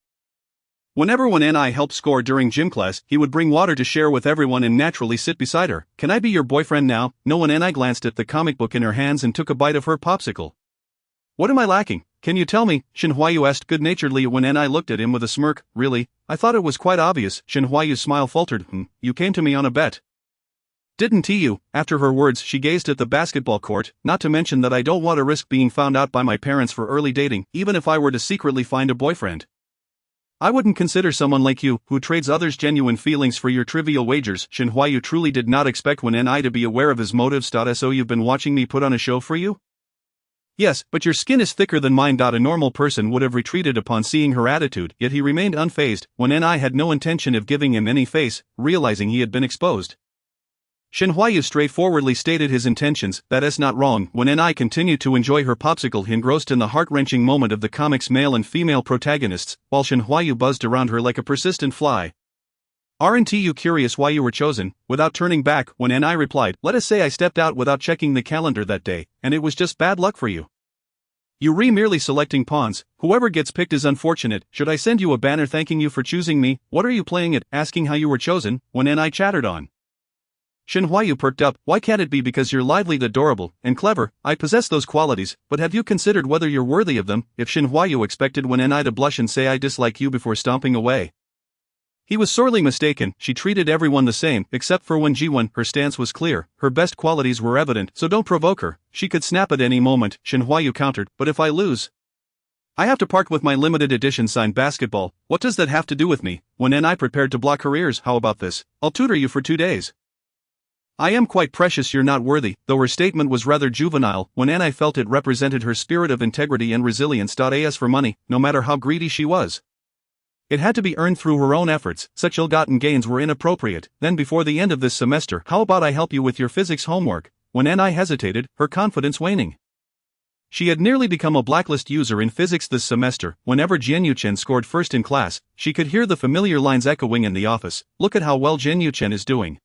Whenever Ni helped score during gym class, he would bring water to share with everyone and naturally sit beside her. "Can I be your boyfriend now?" No. When Ni glanced at the comic book in her hands and took a bite of her popsicle. "What am I lacking? Can you tell me?" Shin Huayu asked good-naturedly when Ni looked at him with a smirk. "Really? I thought it was quite obvious." Shin Huayu's smile faltered. You came to me on a bet. Didn't you?" After her words, she gazed at the basketball court. "Not to mention that I don't want to risk being found out by my parents for early dating, even if I were to secretly find a boyfriend. I wouldn't consider someone like you, who trades others' genuine feelings for your trivial wagers." Shin Huayu truly did not expect Ni to be aware of his motives. "So you've been watching me put on a show for you?" "Yes, but your skin is thicker than mine." A normal person would have retreated upon seeing her attitude, yet he remained unfazed. When Ni had no intention of giving him any face, realizing he had been exposed. Shin Huayu straightforwardly stated his intentions. "That is not wrong." When Ni continued to enjoy her popsicle, engrossed in the heart-wrenching moment of the comic's male and female protagonists, while Shin Huayu buzzed around her like a persistent fly. "Aren't you curious why you were chosen?" Without turning back, when Ni replied, "Let us say I stepped out without checking the calendar that day, and it was just bad luck for you. You were merely selecting pawns. Whoever gets picked is unfortunate. Should I send you a banner thanking you for choosing me? What are you playing at?" Asking how you were chosen, when Ni chattered on. Shin Huayu perked up. "Why can't it be because you're lively, adorable, and clever? I possess those qualities, but have you considered whether you're worthy of them?" If Shin Huayu expected when Ni to blush and say "I dislike you" before stomping away, he was sorely mistaken. She treated everyone the same, except for when Jiwon. Her stance was clear, her best qualities were evident, so don't provoke her. She could snap at any moment. Shin Huayu countered, "But if I lose, I have to part with my limited edition signed basketball." "What does that have to do with me?" When Ni prepared to block her ears. "How about this? I'll tutor you for 2 days. I am quite precious, you're not worthy." Though her statement was rather juvenile, when Ni felt it represented her spirit of integrity and resilience. As for money, no matter how greedy she was, it had to be earned through her own efforts. Such ill-gotten gains were inappropriate. "Then before the end of this semester, how about I help you with your physics homework?" When Ni hesitated, her confidence waning. She had nearly become a blacklist user in physics this semester. Whenever Jian Yuchen scored first in class, she could hear the familiar lines echoing in the office. "Look at how well Jian Yuchen is doing.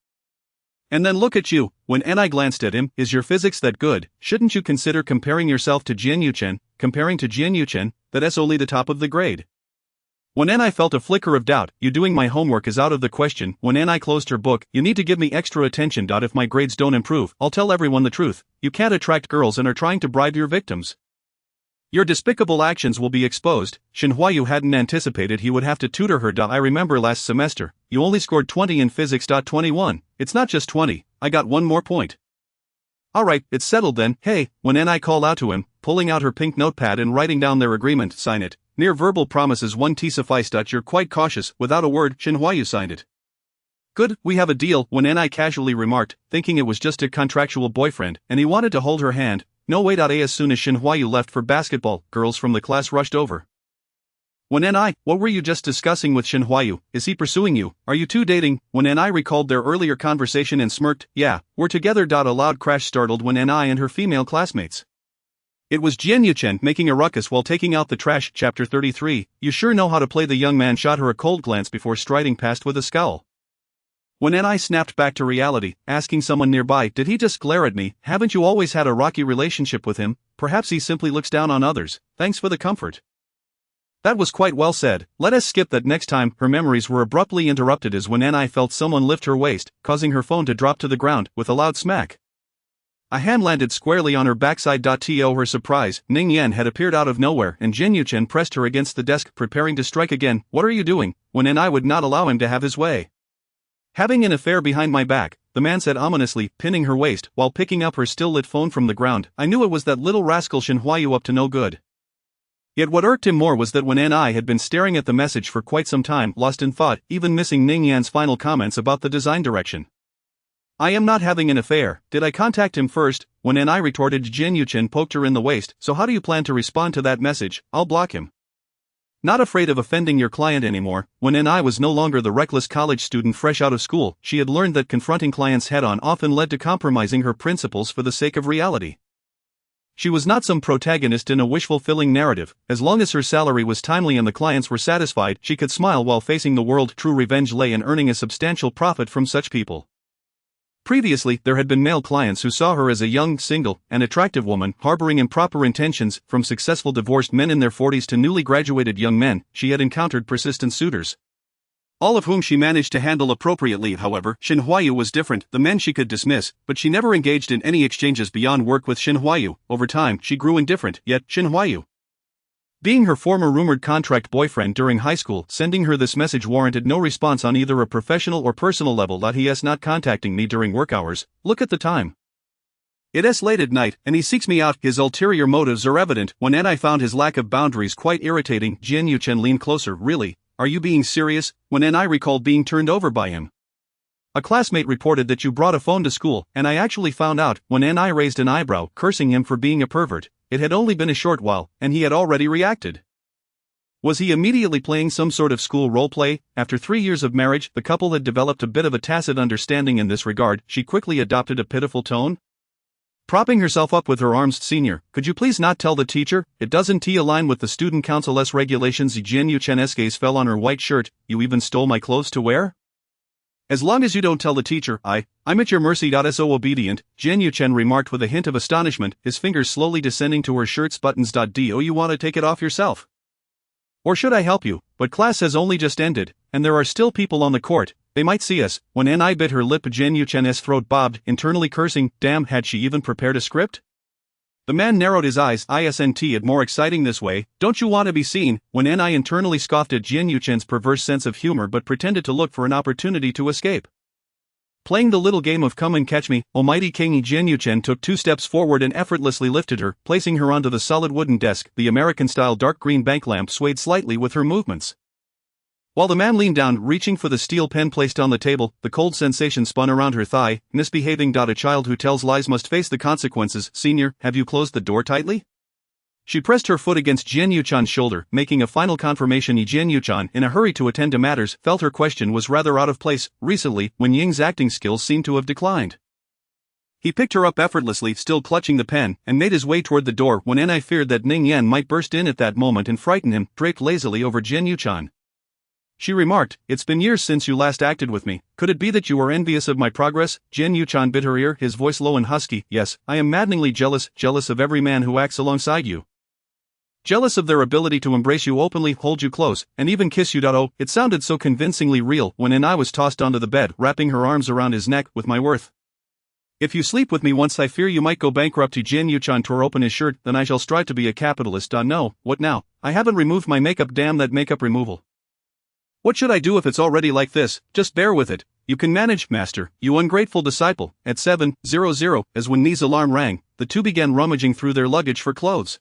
And then look at you." When Ni glanced at him, "Is your physics that good? Shouldn't you consider comparing yourself to Jian Yuchen?" Comparing to Jian Yuchen, that's only the top of the grade. When Ni felt a flicker of doubt. "You doing my homework is out of the question." When Ni closed her book, "You need to give me extra attention. If my grades don't improve, I'll tell everyone the truth. You can't attract girls and are trying to bribe your victims. Your despicable actions will be exposed." Shin Huayu hadn't anticipated he would have to tutor her. "I remember last semester, you only scored 20 in physics. 21. It's not just 20, I got one more point." "Alright, it's settled then." "Hey," when Ni called out to him, pulling out her pink notepad and writing down their agreement. "Sign it. Near verbal promises 1T sufficed. You're quite cautious." Without a word, Shin Huayu signed it. "Good, we have a deal," when Ni casually remarked, thinking it was just a contractual boyfriend, and he wanted to hold her hand. "No wait." As soon as Shin Huayu left for basketball, girls from the class rushed over. When Ni, "What were you just discussing with Shin Huayu? Is he pursuing you? Are you two dating?" When Ni recalled their earlier conversation and smirked. "Yeah, we're together." A loud crash startled when Ni and her female classmates. It was Jian Yuchen making a ruckus while taking out the trash. Chapter 33, "You sure know how to play." The young man shot her a cold glance before striding past with a scowl. When Ni snapped back to reality, asking someone nearby, "Did he just glare at me? Haven't you always had a rocky relationship with him? Perhaps he simply looks down on others. Thanks for the comfort." That was quite well said. Let us skip that. Next time. Her memories were abruptly interrupted as when Ni felt someone lift her waist, causing her phone to drop to the ground with a loud smack. A hand landed squarely on her backside. To her surprise, Ning Yan had appeared out of nowhere, and Jian Yuchen pressed her against the desk, preparing to strike again. "What are you doing?" When Ni would not allow him to have his way. "Having an affair behind my back," the man said ominously, pinning her waist while picking up her still-lit phone from the ground. "I knew it was that little rascal Shin Huayu up to no good." Yet what irked him more was that when Ni had been staring at the message for quite some time, lost in thought, even missing Ning Yan's final comments about the design direction. "I am not having an affair. Did I contact him first?" When Ni retorted. Jian Yuchen poked her in the waist. "So how do you plan to respond to that message?" "I'll block him." Not afraid of offending your client anymore. When Ni was no longer the reckless college student fresh out of school, she had learned that confronting clients head-on often led to compromising her principles for the sake of reality. She was not some protagonist in a wish-fulfilling narrative. As long as her salary was timely and the clients were satisfied, she could smile while facing the world. True revenge lay in earning a substantial profit from such people. Previously, there had been male clients who saw her as a young, single, and attractive woman, harboring improper intentions. From successful divorced men in their 40s to newly graduated young men, she had encountered persistent suitors, all of whom she managed to handle appropriately. However, Shin Huayu was different. The men she could dismiss, but she never engaged in any exchanges beyond work with Shin Huayu. Over time, she grew indifferent, yet Shin Huayu, being her former rumored contract boyfriend during high school, sending her this message warranted no response on either a professional or personal level. He is not contacting me during work hours. Look at the time. It is late at night, and he seeks me out. His ulterior motives are evident. When I found his lack of boundaries quite irritating, Jian Yuchen leaned closer. Really? Are you being serious? When I recalled being turned over by him. A classmate reported that you brought a phone to school, and I actually found out. When I raised an eyebrow, cursing him for being a pervert. It had only been a short while, and he had already reacted. Was he immediately playing some sort of school roleplay? After 3 years of marriage, the couple had developed a bit of a tacit understanding in this regard. She quickly adopted a pitiful tone, propping herself up with her arms. Senior, could you please not tell the teacher? It doesn't align with the student council's regulations. Jian Yuchen's gaze fell on her white shirt. You even stole my clothes to wear? As long as you don't tell the teacher, I'm at your mercy. So obedient, Jian Yuchen remarked with a hint of astonishment, his fingers slowly descending to her shirt's buttons. Do you want to take it off yourself? Or should I help you? But class has only just ended, and there are still people on the court. They might see us. When I bit her lip, Jian Yuchen's throat bobbed, internally cursing. Damn, had she even prepared a script? The man narrowed his eyes. Isn't it more exciting this way? Don't you want to be seen? When I internally scoffed at Jian Yuchen's perverse sense of humor but pretended to look for an opportunity to escape. Playing the little game of come and catch me, almighty king. Jian Yuchen took 2 steps forward and effortlessly lifted her, placing her onto the solid wooden desk. The American-style dark green bank lamp swayed slightly with her movements. While the man leaned down, reaching for the steel pen placed on the table, the cold sensation spun around her thigh. Misbehaving. A child who tells lies must face the consequences. Senior, have you closed the door tightly? She pressed her foot against Jian Yuchen's shoulder, making a final confirmation. Jian Yuchen, in a hurry to attend to matters, felt her question was rather out of place. Recently, when Ying's acting skills seemed to have declined. He picked her up effortlessly, still clutching the pen, and made his way toward the door. When I feared that Ning Yan might burst in at that moment and frighten him, draped lazily over Jian Yuchen, she remarked, it's been years since you last acted with me. Could it be that you are envious of my progress? Jian Yuchen bit her ear, his voice low and husky. Yes, I am maddeningly jealous of every man who acts alongside you. Jealous of their ability to embrace you openly, hold you close, and even kiss you. Oh, it sounded so convincingly real when I was tossed onto the bed, wrapping her arms around his neck. With my worth, if you sleep with me once, I fear you might go bankrupt. Jian Yuchen tore open his shirt. Then I shall strive to be a capitalist. No, what now? I haven't removed my makeup. Damn that makeup removal. What should I do if it's already like this? Just bear with it. You can manage, master, you ungrateful disciple. At 7:00, as when Ni's alarm rang, the two began rummaging through their luggage for clothes.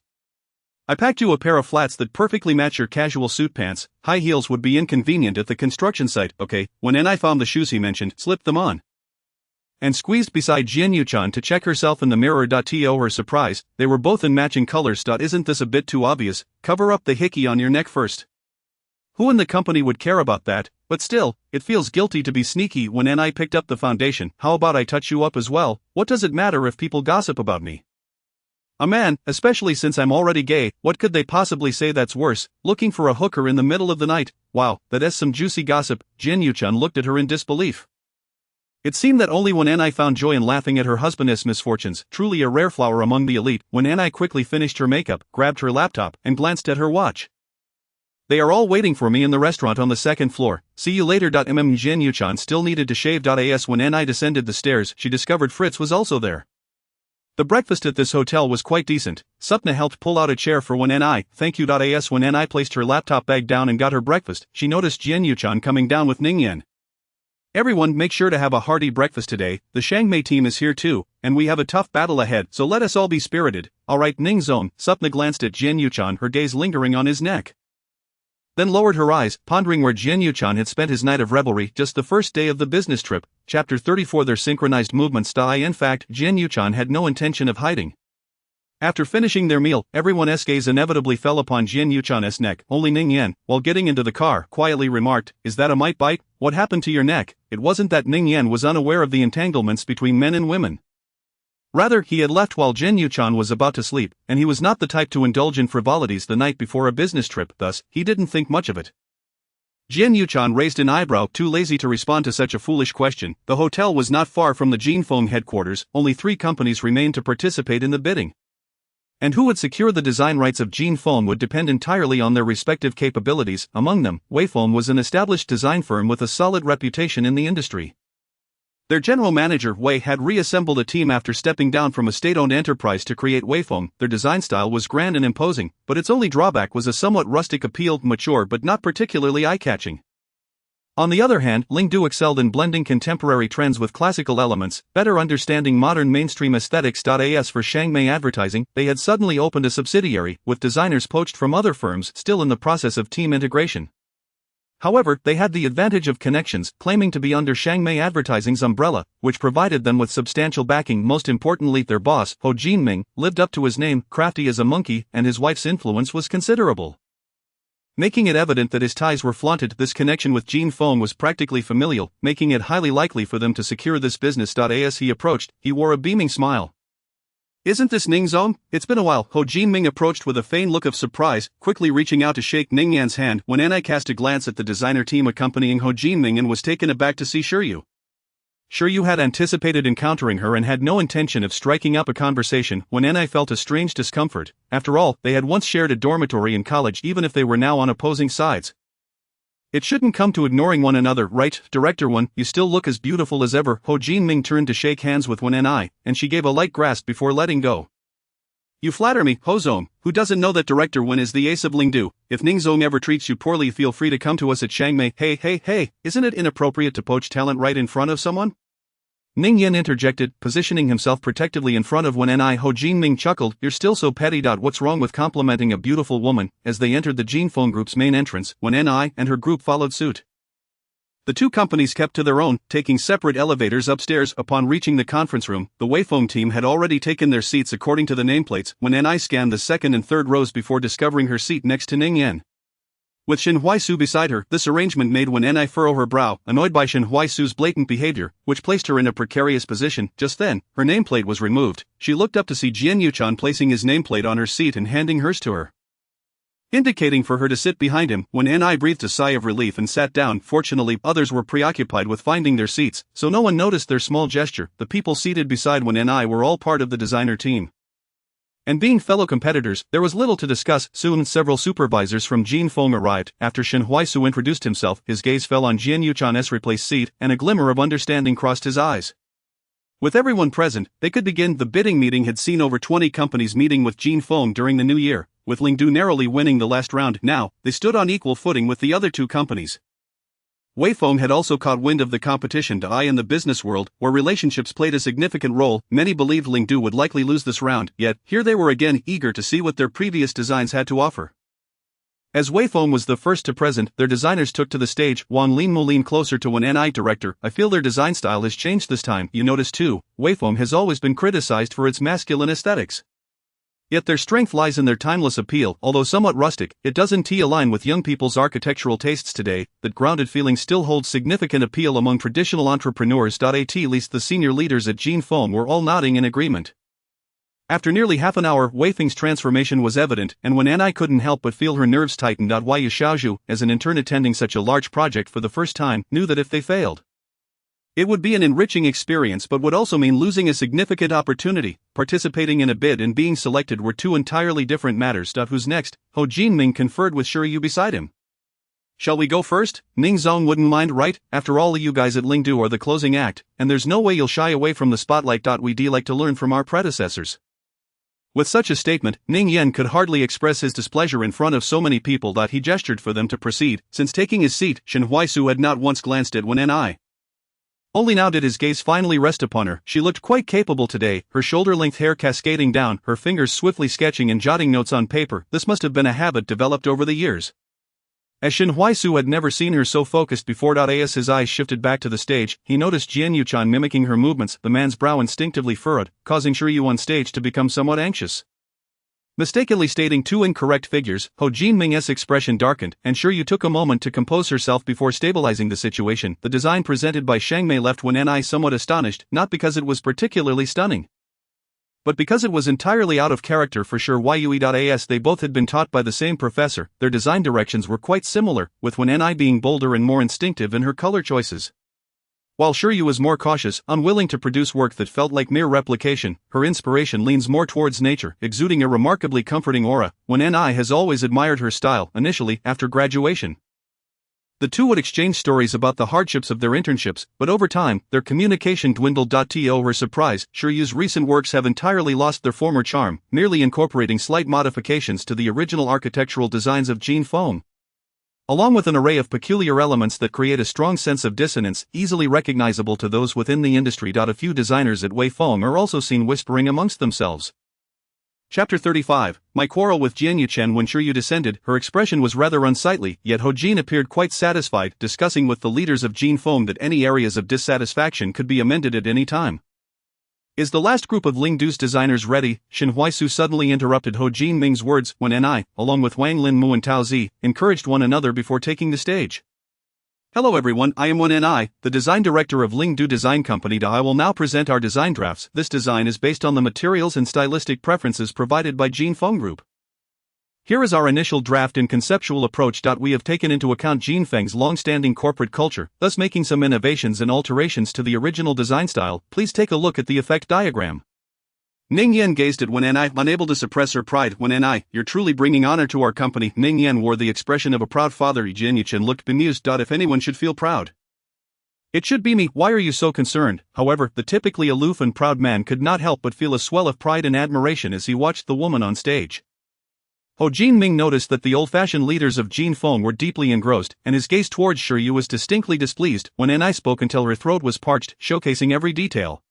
I packed you a pair of flats that perfectly match your casual suit pants. High heels would be inconvenient at the construction site. Okay, when I found the shoes he mentioned, slipped them on and squeezed beside Jian Yuchen to check herself in the mirror. To her surprise, they were both in matching colors. Isn't this a bit too obvious? Cover up the hickey on your neck first. Who in the company would care about that? But still, it feels guilty to be sneaky. When I picked up the foundation, how about I touch you up as well? What does it matter if people gossip about me? A man, especially since I'm already gay, what could they possibly say that's worse? Looking for a hooker in the middle of the night? Wow, that is some juicy gossip. Jian Yuchen looked at her in disbelief. It seemed that only when I found joy in laughing at her husband's misfortunes, truly a rare flower among the elite. When I quickly finished her makeup, grabbed her laptop, and glanced at her watch. They are all waiting for me in the restaurant on the 2nd floor. See you later. Jian Yuchen still needed to shave. As when I descended the stairs, she discovered Fritz was also there. The breakfast at this hotel was quite decent. Supna helped pull out a chair for when I. Thank you. As when I placed her laptop bag down and got her breakfast, she noticed Jian Yuchen coming down with Ning Yan. Everyone, make sure to have a hearty breakfast today. The Shangmei team is here too, and we have a tough battle ahead, so let us all be spirited. Alright, Ning Zone. Supna glanced at Jian Yuchen, her gaze lingering on his neck. Then lowered her eyes, pondering where Jian Yuchen had spent his night of revelry, just the first day of the business trip. Chapter 34. Their synchronized movements. In fact, Jian Yuchen had no intention of hiding. After finishing their meal, everyone's gaze inevitably fell upon Jian Yuchen's neck. Only Ning Yan, while getting into the car, quietly remarked, "Is that a mite bite? What happened to your neck?" It wasn't that Ning Yan was unaware of the entanglements between men and women. Rather, he had left while Jin Yuchan was about to sleep, and he was not the type to indulge in frivolities the night before a business trip, thus, he didn't think much of it. Jin Yuchan raised an eyebrow, too lazy to respond to such a foolish question. The hotel was not far from the Jinfeng headquarters, only 3 companies remained to participate in the bidding. And who would secure the design rights of Jinfeng would depend entirely on their respective capabilities. Among them, Weifeng was an established design firm with a solid reputation in the industry. Their general manager, Wei, had reassembled a team after stepping down from a state-owned enterprise to create Weifeng. Their design style was grand and imposing, but its only drawback was a somewhat rustic appeal, mature but not particularly eye-catching. On the other hand, Lingdu excelled in blending contemporary trends with classical elements, better understanding modern mainstream aesthetics. As for Shangmei Advertising, they had suddenly opened a subsidiary, with designers poached from other firms still in the process of team integration. However, they had the advantage of connections, claiming to be under Shangmei Advertising's umbrella, which provided them with substantial backing. Most importantly, their boss, Ho Jinming, lived up to his name, crafty as a monkey, and his wife's influence was considerable. Making it evident that his ties were flaunted, this connection with Jinfeng was practically familial, making it highly likely for them to secure this business. As he approached, he wore a beaming smile. "Isn't this Ning Zong? It's been a while." Ho Jinming approached with a feigned look of surprise, quickly reaching out to shake Ning Yan's hand. When Anai cast a glance at the designer team accompanying Ho Jinming and was taken aback to see Shiryu. Shiryu had anticipated encountering her and had no intention of striking up a conversation. When Anai felt a strange discomfort. After all, they had once shared a dormitory in college, even if they were now on opposing sides. It shouldn't come to ignoring one another, right, Director One? You still look as beautiful as ever. Ho Jinming turned to shake hands with Wen Ai, and she gave a light grasp before letting go. "You flatter me, Ho Zong. Who doesn't know that Director Wen is the ace of Lingdu? If Ning Zong ever treats you poorly, feel free to come to us at Shangmei." Hey, isn't it inappropriate to poach talent right in front of someone? Ning Yan interjected, positioning himself protectively in front of Wen Ai. Ho Jinming chuckled, "You're still so petty. What's wrong with complimenting a beautiful woman?" As they entered the Jinfeng Group's main entrance, Wen Ai and her group followed suit. The 2 companies kept to their own, taking separate elevators upstairs. Upon reaching the conference room, the Weifeng team had already taken their seats according to the nameplates. Wen Ai scanned the 2nd and 3rd rows before discovering her seat next to Ning Yan. With Shen Huaisu beside her, this arrangement made Wen Ai furrow her brow, annoyed by Shen Huaisu's blatant behavior, which placed her in a precarious position. Just then, her nameplate was removed. She looked up to see Jian Yuchan placing his nameplate on her seat and handing hers to her, indicating for her to sit behind him. Wen Ai breathed a sigh of relief and sat down. Fortunately, others were preoccupied with finding their seats, so no one noticed their small gesture. The people seated beside Wen Ai were all part of the designer team. And being fellow competitors, there was little to discuss. Soon several supervisors from Jinfeng arrived. After Shen Huaisu introduced himself, his gaze fell on Jian Yuchan's replaced seat, and a glimmer of understanding crossed his eyes. With everyone present, they could begin. The bidding meeting had seen over 20 companies meeting with Jinfeng during the new year, with Lingdu narrowly winning the last round. Now, they stood on equal footing with the other 2 companies. Weifeng had also caught wind of the competition. In the business world, where relationships played a significant role, many believed Lingdu would likely lose this round, yet, here they were again, eager to see what their previous designs had to offer. As Weifeng was the first to present, their designers took to the stage. Wang Linmo leaned closer to Wen Ai. "Director, I feel their design style has changed this time. You notice too, Weifeng has always been criticized for its masculine aesthetics. Yet their strength lies in their timeless appeal. Although somewhat rustic, it doesn't align with young people's architectural tastes today. That grounded feeling still holds significant appeal among traditional entrepreneurs. At least the senior leaders at Jinfeng were all nodding in agreement. After nearly half an hour, Weifeng's transformation was evident, and Wen Ai couldn't help but feel her nerves tighten. Yu Xiaozhu, as an intern attending such a large project for the first time, knew that if they failed, it would be an enriching experience but would also mean losing a significant opportunity. Participating in a bid and being selected were 2 entirely different matters. Who's next? Ho Jinming conferred with Shiryu beside him. "Shall we go first? Ning Zong wouldn't mind, right? After all, you guys at Lingdu are the closing act, and there's no way you'll shy away from the spotlight. We'd like to learn from our predecessors." With such a statement, Ning Yan could hardly express his displeasure in front of so many people. He gestured for them to proceed. Since taking his seat, Shen Huaisu had not once glanced at Wen Ai. Only now did his gaze finally rest upon her. She looked quite capable today, her shoulder-length hair cascading down, her fingers swiftly sketching and jotting notes on paper. This must have been a habit developed over the years. As Shen Huaisu had never seen her so focused before. As his eyes shifted back to the stage, he noticed Jian Yuchan mimicking her movements. The man's brow instinctively furrowed, causing Shiryu on stage to become somewhat anxious. Mistakenly stating 2 incorrect figures, Ho Jinming's expression darkened, and Shiryu took a moment to compose herself before stabilizing the situation. The design presented by Shangmei left Wen Ai somewhat astonished, not because it was particularly stunning, But because it was entirely out of character for sure YUE.AS, they both had been taught by the same professor, their design directions were quite similar, with when NI being bolder and more instinctive in her color choices. While Shiryu was more cautious, unwilling to produce work that felt like mere replication, her inspiration leans more towards nature, exuding a remarkably comforting aura, when NI has always admired her style, initially, after graduation. The two would exchange stories about the hardships of their internships, but over time, their communication dwindled. To her surprise, Shiryu's recent works have entirely lost their former charm, merely incorporating slight modifications to the original architectural designs of Jin Feng. Along with an array of peculiar elements that create a strong sense of dissonance, easily recognizable to those within the industry. A few designers at Wei Feng are also seen whispering amongst themselves. Chapter 35, My Quarrel with Jian Yuchen. When Shiryu descended, her expression was rather unsightly, yet Hojin appeared quite satisfied, discussing with the leaders of Jin Feng that any areas of dissatisfaction could be amended at any time. Is the last group of Lingdu's designers ready? Shen Huaisu suddenly interrupted Hojin Ming's words when Ni, along with Wang Linmu and Tao Zi, encouraged one another before taking the stage. Hello everyone, I am Ni, the design director of Lingdu Design Company. I will now present our design drafts. This design is based on the materials and stylistic preferences provided by Jin Feng Group. Here is our initial draft and conceptual approach. We have taken into account Jin Feng's long-standing corporate culture, thus making some innovations and alterations to the original design style. Please take a look at the effect diagram. Ning Yan gazed at Wen Ni, unable to suppress her pride. Wen Ni, you're truly bringing honor to our company. Ning Yan wore the expression of a proud father. Jian Yuchen looked bemused. If anyone should feel proud, it should be me. Why are you so concerned? However, the typically aloof and proud man could not help but feel a swell of pride and admiration as he watched the woman on stage. Hojin Ming noticed that the old-fashioned leaders of Jin Feng were deeply engrossed, and his gaze towards Shiryu was distinctly displeased. When Ni spoke until her throat was parched, showcasing every detail,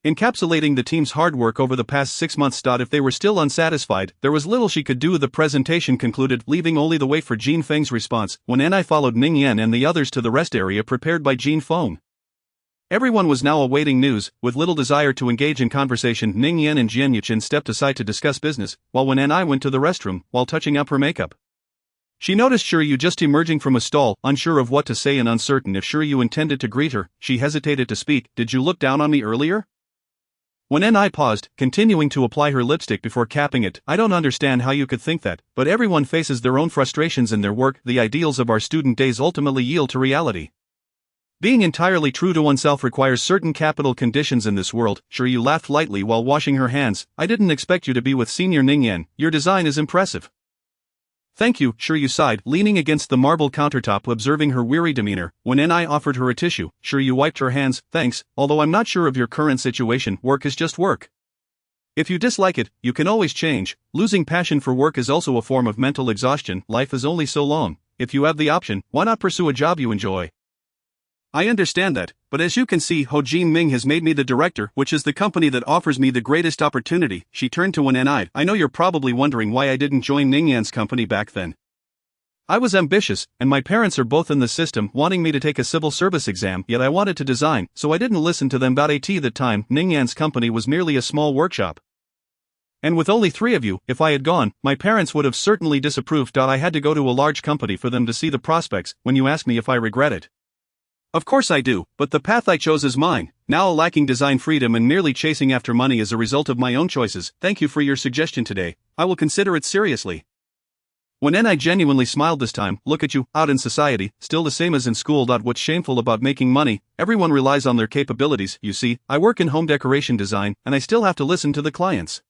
encapsulating the team's hard work over the past 6 months. If they were still unsatisfied, there was little she could do. The presentation concluded, leaving only the wait for Jin Feng's response, when Ni followed Ning Yan and the others to the rest area prepared by Jin Feng. Everyone was now awaiting news, with little desire to engage in conversation. Ning Yan and Jian Yuchen stepped aside to discuss business, while when Ni went to the restroom, while touching up her makeup. She noticed Shiryu just emerging from a stall, unsure of what to say and uncertain if Shiryu intended to greet her. She hesitated to speak. Did you look down on me earlier? When Ni paused, continuing to apply her lipstick before capping it. I don't understand how you could think that, but everyone faces their own frustrations in their work. The ideals of our student days ultimately yield to reality. Being entirely true to oneself requires certain capital conditions in this world. Shiryu laughed lightly while washing her hands. I didn't expect you to be with Senior Ning Yan. Your design is impressive. Thank you, Shiryu sighed, leaning against the marble countertop observing her weary demeanor. When Ni offered her a tissue, Shiryu wiped her hands. Thanks, although I'm not sure of your current situation. Work is just work. If you dislike it, you can always change. Losing passion for work is also a form of mental exhaustion. Life is only so long. If you have the option, why not pursue a job you enjoy? I understand that, but as you can see, Hojin Ming has made me the director, which is the company that offers me the greatest opportunity. She turned to Wen Ni. I know you're probably wondering why I didn't join Ning Yan's company back then. I was ambitious, and my parents are both in the system, wanting me to take a civil service exam, yet I wanted to design, so I didn't listen to them. At that time, Ning Yan's company was merely a small workshop. And with only 3 of you, if I had gone, my parents would have certainly disapproved. I had to go to a large company for them to see the prospects. When you ask me if I regret it, of course I do, but the path I chose is mine, now lacking design freedom and merely chasing after money as a result of my own choices. Thank you for your suggestion today, I will consider it seriously. When Ni genuinely smiled this time. Look at you, out in society, still the same as in school. What's shameful about making money? Everyone relies on their capabilities. You see, I work in home decoration design, and I still have to listen to the clients.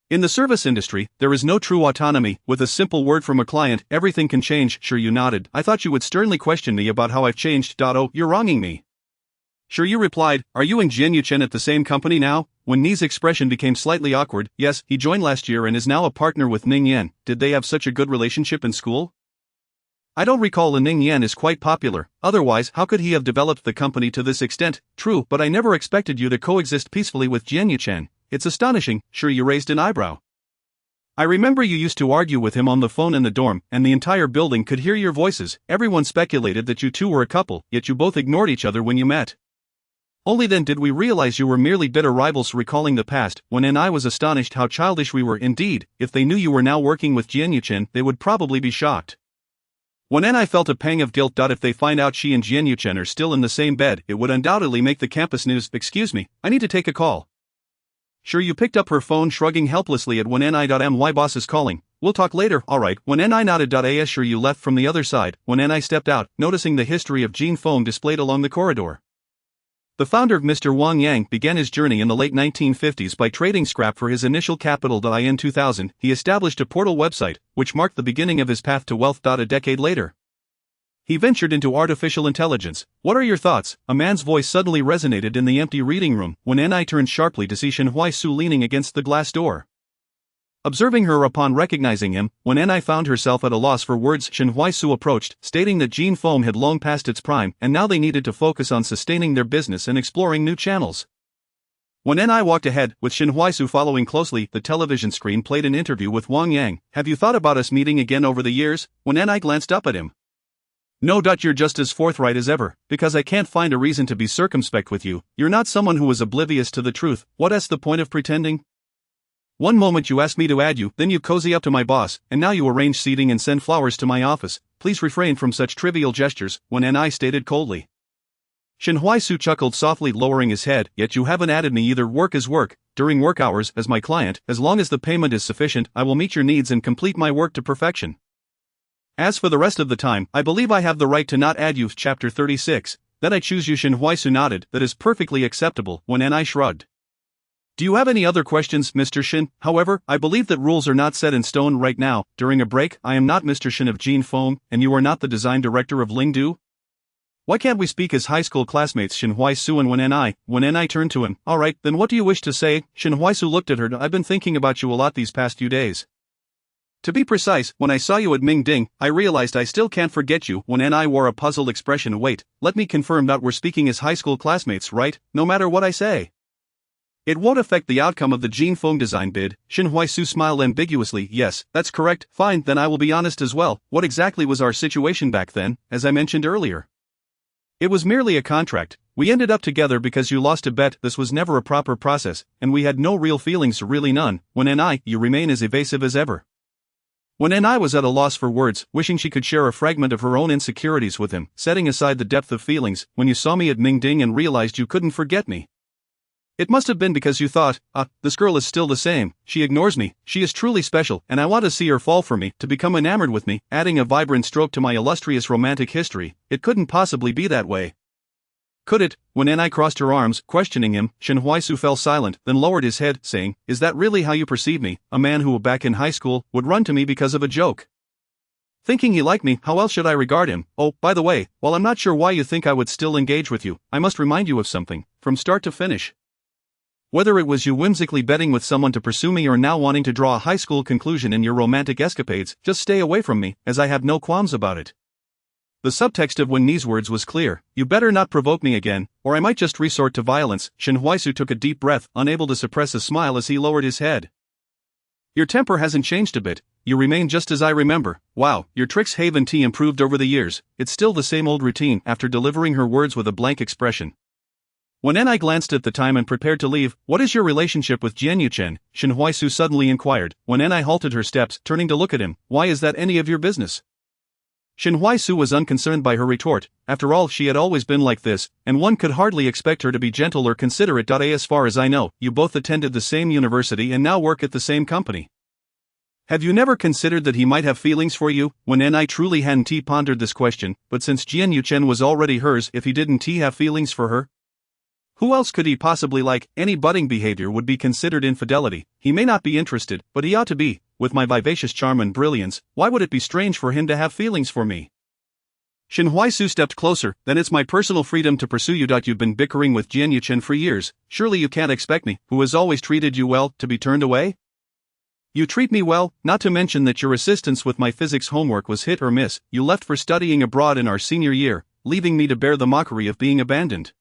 In the service industry, there is no true autonomy. With a simple word from a client, everything can change. Shiryu nodded. I thought you would sternly question me about how I've changed. Oh, you're wronging me. Shiryu replied, are you and Jian Yuchen at the same company now? When Ni's expression became slightly awkward. Yes, he joined last year and is now a partner with Ning Yan. Did they have such a good relationship in school? I don't recall. Ning Yan is quite popular, otherwise how could he have developed the company to this extent? True, but I never expected you to coexist peacefully with Jian Yuchen. It's astonishing. Shiryu raised an eyebrow. I remember you used to argue with him on the phone in the dorm, and the entire building could hear your voices. Everyone speculated that you two were a couple, yet you both ignored each other when you met. Only then did we realize you were merely bitter rivals. Recalling the past, when Ni was astonished how childish we were. Indeed, if they knew you were now working with Jian Yuchen, they would probably be shocked. When Ni felt a pang of guilt. If they find out she and Jian Yuchen are still in the same bed, it would undoubtedly make the campus news. Excuse me, I need to take a call. Sure, you picked up her phone, shrugging helplessly at when ni.my boss is calling. We'll talk later, alright. When ni nodded. As sure, you left from the other side. When ni stepped out, noticing the history of Jean phone displayed along the corridor. The founder of Mr. Wang Yang began his journey in the late 1950s by trading scrap for his initial capital. In 2000, he established a portal website, which marked the beginning of his path to wealth. A decade later, he ventured into artificial intelligence. What are your thoughts? A man's voice suddenly resonated in the empty reading room when Ni turned sharply to see Shen Huaisu leaning against the glass door. Observing her upon recognizing him, when Ni found herself at a loss for words, Shen Huaisu approached, stating that Jean Foam had long passed its prime and now they needed to focus on sustaining their business and exploring new channels. When Ni walked ahead, with Shen Huaisu following closely, the television screen played an interview with Wang Yang. Have you thought about us meeting again over the years? When Ni glanced up at him. No. You're just as forthright as ever, because I can't find a reason to be circumspect with you. You're not someone who is oblivious to the truth. What's the point of pretending? One moment you ask me to add you, then you cozy up to my boss, and now you arrange seating and send flowers to my office. Please refrain from such trivial gestures, when Ni stated coldly. Shen Huaisu chuckled softly, lowering his head. Yet you haven't added me either. Work is work, during work hours, as my client. As long as the payment is sufficient, I will meet your needs and complete my work to perfection. As for the rest of the time, I believe I have the right to not add you. Chapter 36. That I choose you. Shen Huaisu nodded. That is perfectly acceptable. When Ni shrugged. Do you have any other questions, Mr. Shen? However, I believe that rules are not set in stone right now. During a break, I am not Mr. Shen of Jean Foam, and you are not the design director of Lingdu. Why can't we speak as high school classmates? Shen Huaisu and when Ni turned to him. Alright, then what do you wish to say? Shen Huaisu looked at her. I've been thinking about you a lot these past few days. To be precise, when I saw you at Mingding, I realized I still can't forget you. When Ni wore a puzzled expression. Wait, let me confirm that we're speaking as high school classmates, right? No matter what I say. It won't affect the outcome of the Jean Foam design bid. Shen Huaisu smiled ambiguously. Yes, that's correct. Fine, then I will be honest as well. What exactly was our situation back then, as I mentioned earlier? It was merely a contract. We ended up together because you lost a bet. This was never a proper process, and we had no real feelings, really none. When you remain as evasive as ever. When Ni was at a loss for words, wishing she could share a fragment of her own insecurities with him, setting aside the depth of feelings, when you saw me at Mingding and realized you couldn't forget me. It must have been because you thought, this girl is still the same, she ignores me, she is truly special, and I want to see her fall for me, to become enamored with me, adding a vibrant stroke to my illustrious romantic history. It couldn't possibly be that way. Could it? When Ni crossed her arms, questioning him, Shen Huaisu fell silent, then lowered his head, saying, Is that really how you perceive me? A man who, back in high school, would run to me because of a joke. Thinking he liked me, how else should I regard him? Oh, by the way, while I'm not sure why you think I would still engage with you, I must remind you of something, from start to finish. Whether it was you whimsically betting with someone to pursue me or now wanting to draw a high school conclusion in your romantic escapades, just stay away from me, as I have no qualms about it. The subtext of Wen Ni's words was clear. You better not provoke me again, or I might just resort to violence. Shen Huaisu took a deep breath, unable to suppress a smile as he lowered his head. Your temper hasn't changed a bit. You remain just as I remember. Wow, your tricks haven't improved over the years. It's still the same old routine. After delivering her words with a blank expression. When Ni glanced at the time and prepared to leave, what is your relationship with Jian Yuchen? Shen Huaisu suddenly inquired. When Ni halted her steps, turning to look at him. Why is that any of your business? Shen Huaisu was unconcerned by her retort. After all, she had always been like this, and one could hardly expect her to be gentle or considerate. As far as I know, you both attended the same university and now work at the same company. Have you never considered that he might have feelings for you? When Ni truly hadn't pondered this question, but since Jian Yuchen was already hers, if he didn't have feelings for her? Who else could he possibly like? Any budding behavior would be considered infidelity. He may not be interested, but he ought to be. With my vivacious charm and brilliance, why would it be strange for him to have feelings for me? Shen Huaisu stepped closer. Then it's my personal freedom to pursue you. You've been bickering with Jian Yuchen for years. Surely you can't expect me, who has always treated you well, to be turned away? You treat me well, not to mention that your assistance with my physics homework was hit or miss. You left for studying abroad in our senior year, leaving me to bear the mockery of being abandoned.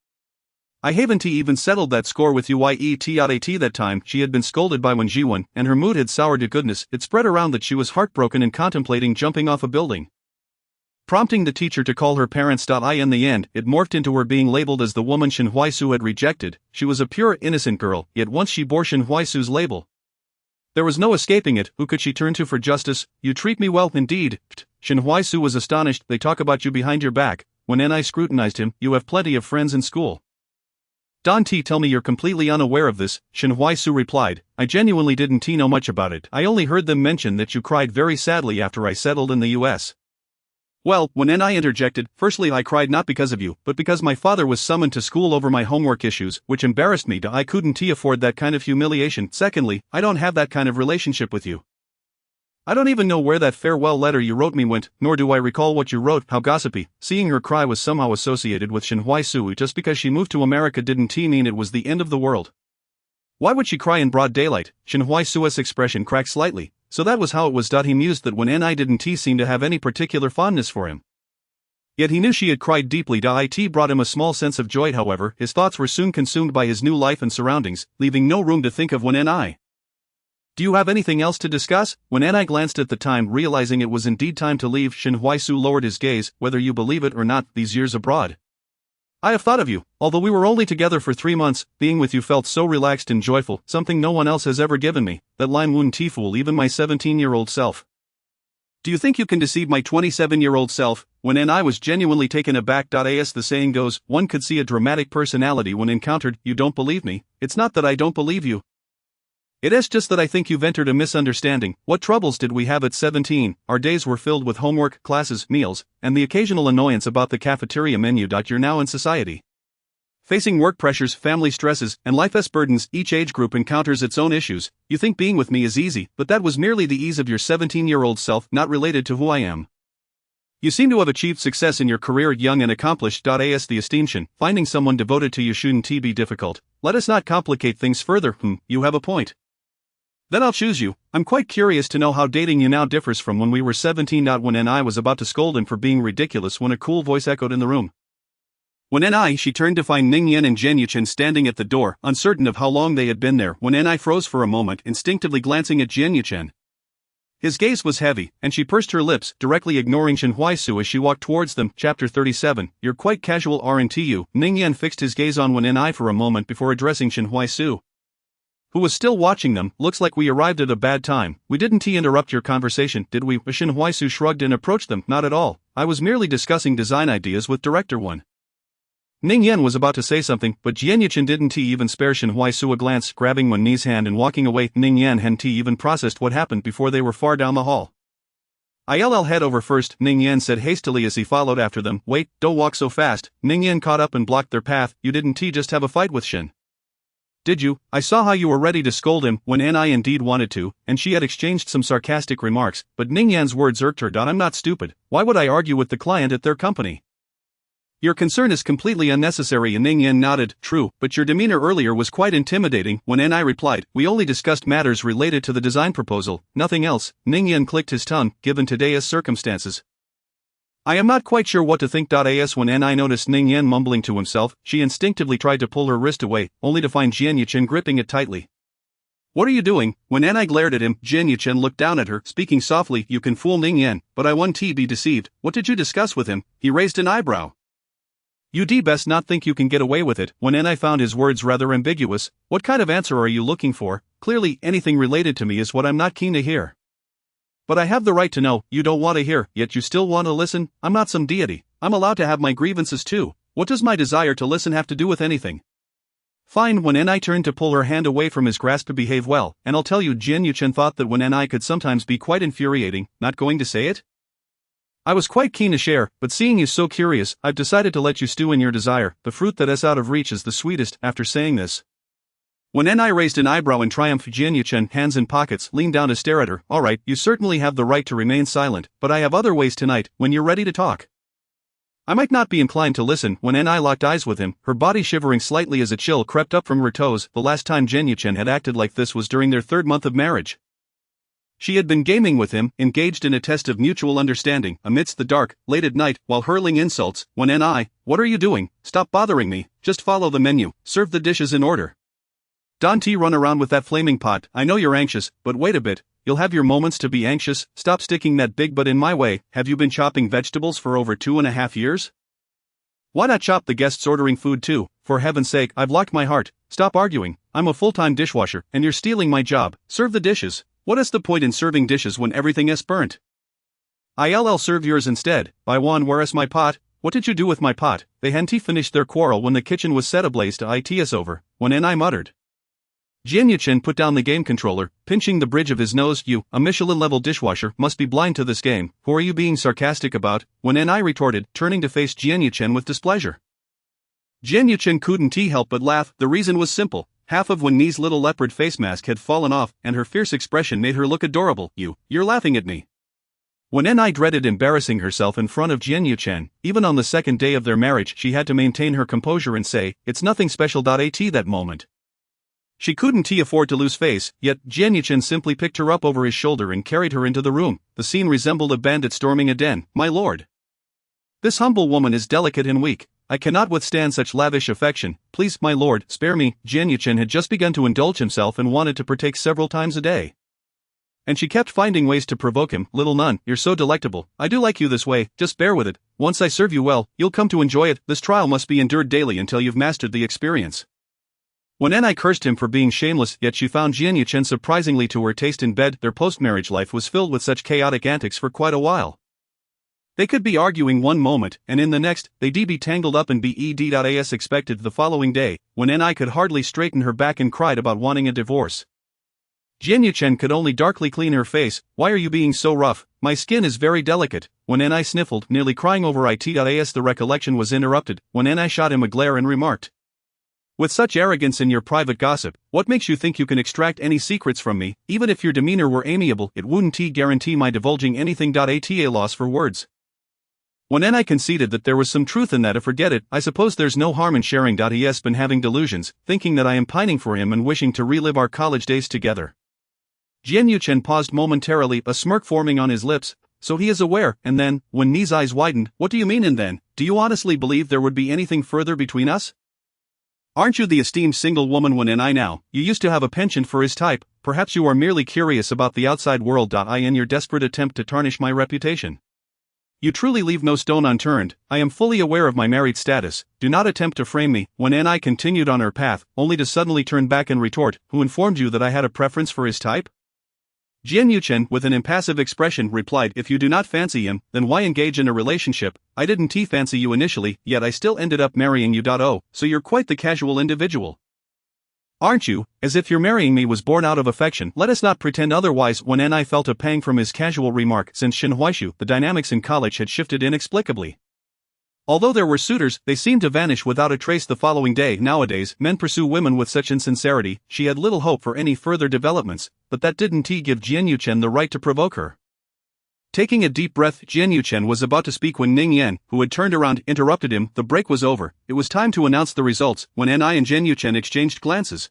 I haven't even settled that score with you. That time, she had been scolded by Wen Jiwen, and her mood had soured to goodness. It spread around that she was heartbroken and contemplating jumping off a building. Prompting the teacher to call her parents. In the end, it morphed into her being labeled as the woman Shen Huaisu had rejected. She was a pure, innocent girl, yet once she bore Shen Huaisu's label. There was no escaping it. Who could she turn to for justice? You treat me well, indeed. Shen Huaisu was astonished. They talk about you behind your back. When Ni scrutinized him, you have plenty of friends in school. Don T, tell me you're completely unaware of this, Shin Su replied. I genuinely didn't know much about it. I only heard them mention that you cried very sadly after I settled in the US. Well, when I interjected, firstly I cried not because of you, but because my father was summoned to school over my homework issues, which embarrassed me. I couldn't afford that kind of humiliation. Secondly, I don't have that kind of relationship with you. I don't even know where that farewell letter you wrote me went, nor do I recall what you wrote. How gossipy. Seeing her cry was somehow associated with Shin Su. Just because she moved to America didn't mean it was the end of the world. Why would she cry in broad daylight? Shin Su's expression cracked slightly. So that was how it was. He mused that when didn't seem to have any particular fondness for him. Yet he knew she had cried deeply. It brought him a small sense of joy. However, his thoughts were soon consumed by his new life and surroundings, leaving no room to think of when Do you have anything else to discuss? When glanced at the time, realizing it was indeed time to leave, Shin Su lowered his gaze. Whether you believe it or not, these years abroad, I have thought of you. Although we were only together for 3 months, being with you felt so relaxed and joyful, something no one else has ever given me. That line wouldn't fool even my 17-year-old self. Do you think you can deceive my 27-year-old self? When I was genuinely taken aback. As the saying goes, one could see a dramatic personality when encountered. You don't believe me? It's not that I don't believe you. It is just that I think you've entered a misunderstanding. What troubles did we have at 17? Our days were filled with homework, classes, meals, and the occasional annoyance about the cafeteria menu. You're now in society, facing work pressures, family stresses, and life's burdens. Each age group encounters its own issues. You think being with me is easy, but that was merely the ease of your 17-year-old self, not related to who I am. You seem to have achieved success in your career, young and accomplished. As the esteemed Shin, finding someone devoted to you shouldn't be difficult. Let us not complicate things further. You have a point. Then I'll choose you. I'm quite curious to know how dating you now differs from when we were 17. When I was about to scold him for being ridiculous when a cool voice echoed in the room. When she turned to find Ning Yan and Jianyuchen standing at the door, uncertain of how long they had been there. When I froze for a moment, instinctively glancing at Jianyuchen. His gaze was heavy, and she pursed her lips, directly ignoring Shin Su as she walked towards them. Chapter 37. You're quite casual, aren't you? Ning Yan fixed his gaze on When for a moment before addressing Shin Su, who was still watching them. Looks like we arrived at a bad time. We didn't interrupt your conversation, did we? Shin Su shrugged and approached them. Not at all. I was merely discussing design ideas with Director 1. Ning Yan was about to say something, but Jianyuchen didn't even spare Shin Su a glance, grabbing Wen's hand and walking away. Ning Yan hadn't even processed what happened before they were far down the hall. I'll head over first, Ning Yan said hastily as he followed after them. Wait, don't walk so fast. Ning Yan caught up and blocked their path. You didn't just have a fight with Shin, did you? I saw how you were ready to scold him. When indeed wanted to, and she had exchanged some sarcastic remarks, but Ning Yan's words irked her. I'm not stupid. Why would I argue with the client at their company? Your concern is completely unnecessary. And Ning Yan nodded. True, but your demeanor earlier was quite intimidating. When I replied, we only discussed matters related to the design proposal, nothing else. Ning Yan clicked his tongue, given today's circumstances. I am not quite sure what to think. When I noticed Ning Yan mumbling to himself, she instinctively tried to pull her wrist away, only to find Jianyuchen gripping it tightly. What are you doing? When I glared at him, Jianyuchen looked down at her, speaking softly. You can fool Ning Yan, but I won't be deceived. What did you discuss with him? He raised an eyebrow. You'd best not think you can get away with it. When I found his words rather ambiguous. What kind of answer are you looking for? Clearly, anything related to me is what I'm not keen to hear. But I have the right to know. You don't want to hear, yet you still want to listen. I'm not some deity. I'm allowed to have my grievances too. What does my desire to listen have to do with anything? Fine. When I turned to pull her hand away from his grasp to behave well, and I'll tell you, Jianyuchen thought that when I could sometimes be quite infuriating. Not going to say it? I was quite keen to share, but seeing you so curious, I've decided to let you stew in your desire. The fruit that is out of reach is the sweetest. After saying this, when I raised an eyebrow in triumph, Jianyuchen, hands in pockets, leaned down to stare at her. All right, you certainly have the right to remain silent, but I have other ways tonight. When you're ready to talk, I might not be inclined to listen. When I locked eyes with him, her body shivering slightly as a chill crept up from her toes. The last time Jianyuchen had acted like this was during their 3rd month of marriage. She had been gaming with him, engaged in a test of mutual understanding, amidst the dark, late at night, while hurling insults. When what are you doing? Stop bothering me, just follow the menu, serve the dishes in order. Don't run around with that flaming pot. I know you're anxious, but wait a bit, you'll have your moments to be anxious. Stop sticking that big butt in my way. Have you been chopping vegetables for over 2.5 years? Why not chop the guests ordering food too? For heaven's sake, I've locked my heart. Stop arguing. I'm a full-time dishwasher, and you're stealing my job. Serve the dishes. What is the point in serving dishes when everything is burnt? I'll serve yours instead. By one, where is my pot? what did you do with my pot? They hadn't finished their quarrel when the kitchen was set ablaze to us over, when I muttered. Jian Yuchen put down the game controller, pinching the bridge of his nose. You, a Michelin-level dishwasher, must be blind to this game. Who are you being sarcastic about? When I retorted, turning to face Jian Yuchen with displeasure. Jian Yuchen couldn't help but laugh. The reason was simple. Half of Wen Ni's little leopard face mask had fallen off, and her fierce expression made her look adorable. You're laughing at me. When I dreaded embarrassing herself in front of Jian Yuchen, even on the second day of their marriage she had to maintain her composure and say, it's nothing special. At that moment. She couldn't afford to lose face, yet Jian Yuchen simply picked her up over his shoulder and carried her into the room. The scene resembled a bandit storming a den. My lord. This humble woman is delicate and weak. I cannot withstand such lavish affection. Please, my lord, spare me. Jian Yuchen had just begun to indulge himself and wanted to partake several times a day. And she kept finding ways to provoke him. Little nun, you're so delectable. I do like you this way, just bear with it. Once I serve you well, you'll come to enjoy it. This trial must be endured daily until you've mastered the experience. When I cursed him for being shameless, yet she found Jian Yuchen surprisingly to her taste in bed. Their post-marriage life was filled with such chaotic antics for quite a while. They could be arguing one moment, and in the next, they'd be tangled up in bed. Expected the following day, when I could hardly straighten her back and cried about wanting a divorce. Jian Yuchen could only darkly clean her face. Why are you being so rough? My skin is very delicate. When I sniffled, nearly crying over it. The recollection was interrupted, when I shot him a glare and remarked. With such arrogance in your private gossip, what makes you think you can extract any secrets from me? Even if your demeanor were amiable, it wouldn't guarantee my divulging anything. A loss for words. When I conceded that there was some truth in that, forget it. I suppose there's no harm in sharing. He has been having delusions, thinking that I am pining for him and wishing to relive our college days together. Jian Yuchen paused momentarily, a smirk forming on his lips. So he is aware, and then, when Ni's eyes widened, what do you mean and then? Do you honestly believe there would be anything further between us? Aren't you the esteemed single woman when I now? You used to have a penchant for his type. Perhaps you are merely curious about the outside world. In your desperate attempt to tarnish my reputation. You truly leave no stone unturned. I am fully aware of my married status. Do not attempt to frame me. When I continued on her path, only to suddenly turn back and retort, who informed you that I had a preference for his type? Jian Yuchen, with an impassive expression, replied, if you do not fancy him, then why engage in a relationship? I didn't fancy you initially, yet I still ended up marrying you. Oh, so you're quite the casual individual. Aren't you? As if your marrying me was born out of affection. Let us not pretend otherwise. When I felt a pang from his casual remark. Since Shen Huaishu, the dynamics in college had shifted inexplicably. Although there were suitors, they seemed to vanish without a trace the following day. Nowadays, men pursue women with such insincerity. She had little hope for any further developments, but that didn't give Jian Yuchen the right to provoke her. Taking a deep breath, Jian Yuchen was about to speak when Ning Yan, who had turned around, interrupted him. The break was over. It was time to announce the results. When I and Jian Yuchen exchanged glances,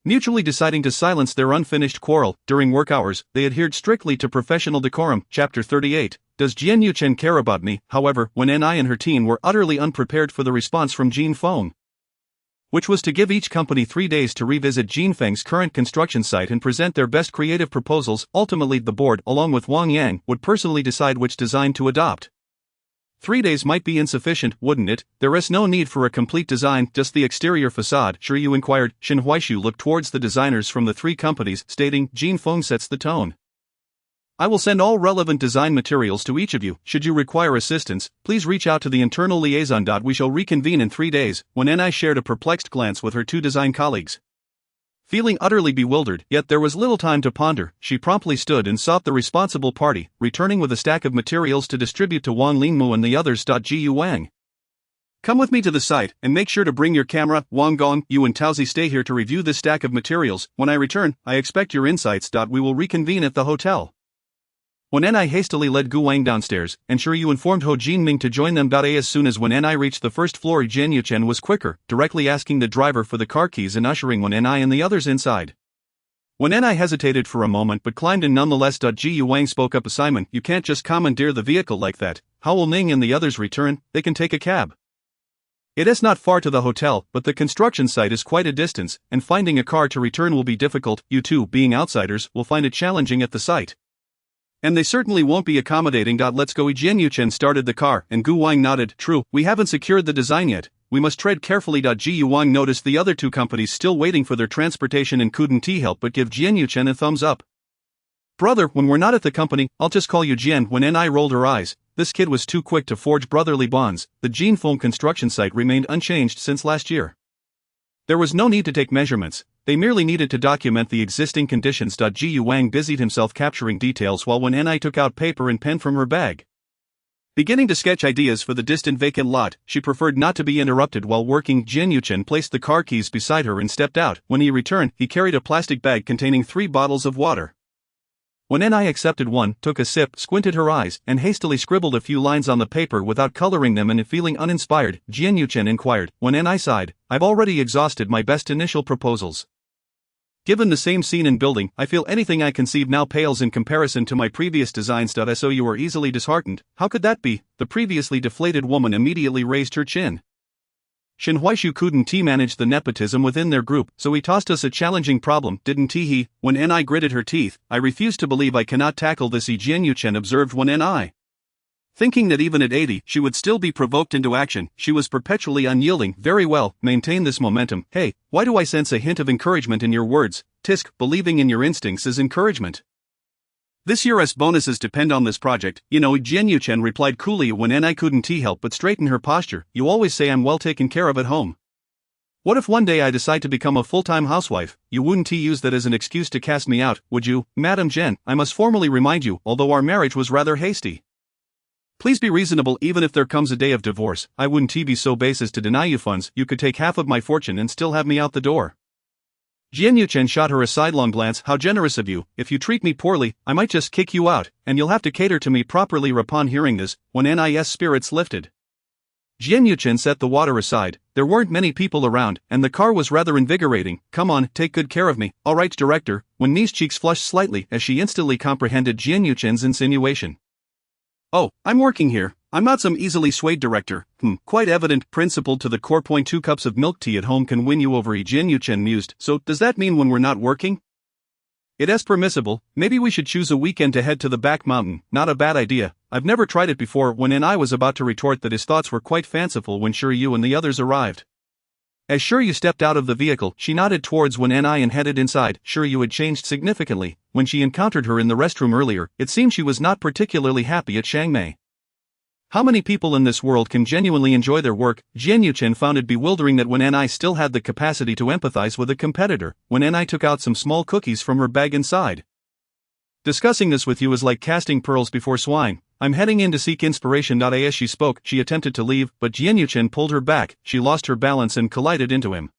mutually deciding to silence their unfinished quarrel. During work hours, they adhered strictly to professional decorum. Chapter 38. Does Jian Yuchen care about me? However, when I and her team were utterly unprepared for the response from Jin Feng, which was to give each company 3 days to revisit Jin Feng's current construction site and present their best creative proposals. Ultimately, the board, along with Wang Yang, would personally decide which design to adopt. 3 days might be insufficient, wouldn't it? There is no need for a complete design, just the exterior facade. Sure, you inquired. Shen Huaishu looked towards the designers from the 3 companies, stating, Jin Feng sets the tone. I will send all relevant design materials to each of you. Should you require assistance, please reach out to the internal liaison. We shall reconvene in 3 days. When I shared a perplexed glance with her 2 design colleagues. Feeling utterly bewildered, yet there was little time to ponder, she promptly stood and sought the responsible party, returning with a stack of materials to distribute to Wang Lingmu and the others. Ji Wang. Come with me to the site, and make sure to bring your camera. Wang Gong, you and Taozi stay here to review this stack of materials. When I return, I expect your insights. We will reconvene at the hotel. When I hastily led Gu Wang downstairs, and sure you informed Ho Jinming to join them. As soon as when I reached the first floor, Jian Yuchen was quicker, directly asking the driver for the car keys and ushering when I and the others inside. When I hesitated for a moment but climbed in nonetheless. Ji Wang spoke up. Simon, you can't just commandeer the vehicle like that. How will Ning and the others return? They can take a cab. It is not far to the hotel, but the construction site is quite a distance, and finding a car to return will be difficult. You two, being outsiders, will find it challenging at the site. And they certainly won't be accommodating. Let's go. Jian Yuchen started the car, and Gu Wang nodded. True, we haven't secured the design yet. We must tread carefully. Ji Wang noticed the other 2 companies still waiting for their transportation and couldn't help but give Jian Yuchen a thumbs up. Brother, when we're not at the company, I'll just call you Jian. When Ni rolled her eyes, this kid was too quick to forge brotherly bonds. The Jean foam construction site remained unchanged since last year. There was no need to take measurements, they merely needed to document the existing conditions. Gu Wang busied himself capturing details while Wen Ni took out paper and pen from her bag. Beginning to sketch ideas for the distant vacant lot, she preferred not to be interrupted while working. Jian Yuchen placed the car keys beside her and stepped out. When he returned, he carried a plastic bag containing 3 bottles of water. When Ni accepted one, took a sip, squinted her eyes, and hastily scribbled a few lines on the paper without coloring them, and feeling uninspired, Jian Yuchen inquired. When Ni sighed, I've already exhausted my best initial proposals. Given the same scene and building, I feel anything I conceive now pales in comparison to my previous designs. So you are easily disheartened. How could that be? The previously deflated woman immediately raised her chin. Shen Huaishu couldn't manage the nepotism within their group, so he tossed us a challenging problem, didn't he? When Ni gritted her teeth, I refuse to believe I cannot tackle this. Jian Yuchen observed when Ni. Thinking that even at 80, she would still be provoked into action, she was perpetually unyielding. Very well, maintain this momentum. Hey, why do I sense a hint of encouragement in your words? Tisk, believing in your instincts is encouragement. This year's bonuses depend on this project, you know. Jian Yuchen replied coolly when Ni couldn't help but straighten her posture. You always say I'm well taken care of at home. What if one day I decide to become a full-time housewife? You wouldn't use that as an excuse to cast me out, would you? Madam Jian, I must formally remind you, although our marriage was rather hasty. Please be reasonable. Even if there comes a day of divorce, I wouldn't be so base as to deny you funds. You could take half of my fortune and still have me out the door. Jian Yuchen shot her a sidelong glance. How generous of you. If you treat me poorly, I might just kick you out, and you'll have to cater to me properly. Upon hearing this, when Ni's spirits lifted, Jian Yuchen set the water aside. There weren't many people around, and the car was rather invigorating. Come on, take good care of me. All right, director. When Ni's cheeks flushed slightly as she instantly comprehended Jian Yuchen's insinuation. Oh, I'm working here. I'm not some easily swayed director. Quite evident. Principle to the core. 2 cups of milk tea at home can win you over. Jian Yuchen mused. So, does that mean when we're not working? It is permissible. Maybe we should choose a weekend to head to the back mountain. Not a bad idea. I've never tried it before. When Ni was about to retort that his thoughts were quite fanciful when Shiryu and the others arrived. As Shiryu stepped out of the vehicle, she nodded towards when Ni and headed inside. Shiryu had changed significantly. When she encountered her in the restroom earlier, it seemed she was not particularly happy at Shangmei. How many people in this world can genuinely enjoy their work? Jian Yuchen found it bewildering that when Ni still had the capacity to empathize with a competitor. When Ni took out some small cookies from her bag inside. Discussing this with you is like casting pearls before swine. I'm heading in to seek inspiration. As she spoke, she attempted to leave, but Jian Yuchen pulled her back. She lost her balance and collided into him.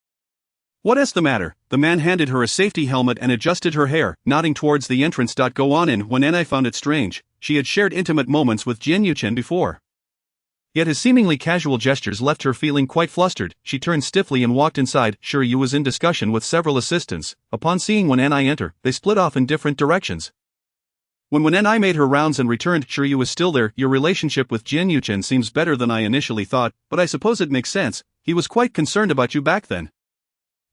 What is the matter? The man handed her a safety helmet and adjusted her hair, nodding towards the entrance. Go on in. When Ni found it strange, she had shared intimate moments with Jian Yuchen before. Yet his seemingly casual gestures left her feeling quite flustered. She turned stiffly and walked inside. Shiryu was in discussion with several assistants. Upon seeing when Ni enter, they split off in different directions. When Ni made her rounds and returned, Shiryu was still there. Your relationship with Jian Yuchen seems better than I initially thought, but I suppose it makes sense. He was quite concerned about you back then.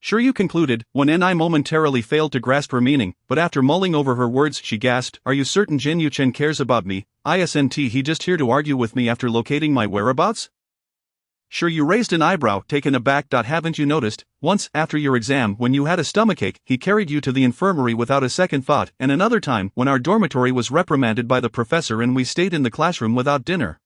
Shiryu concluded. When Ni momentarily failed to grasp her meaning, but after mulling over her words, she gasped, Are you certain Jian Yuchen cares about me? Isn't he just here to argue with me after locating my whereabouts? Shiryu raised an eyebrow, taken aback. Haven't you noticed? Once, after your exam, when you had a stomachache, he carried you to the infirmary without a second thought, and another time, when our dormitory was reprimanded by the professor and we stayed in the classroom without dinner.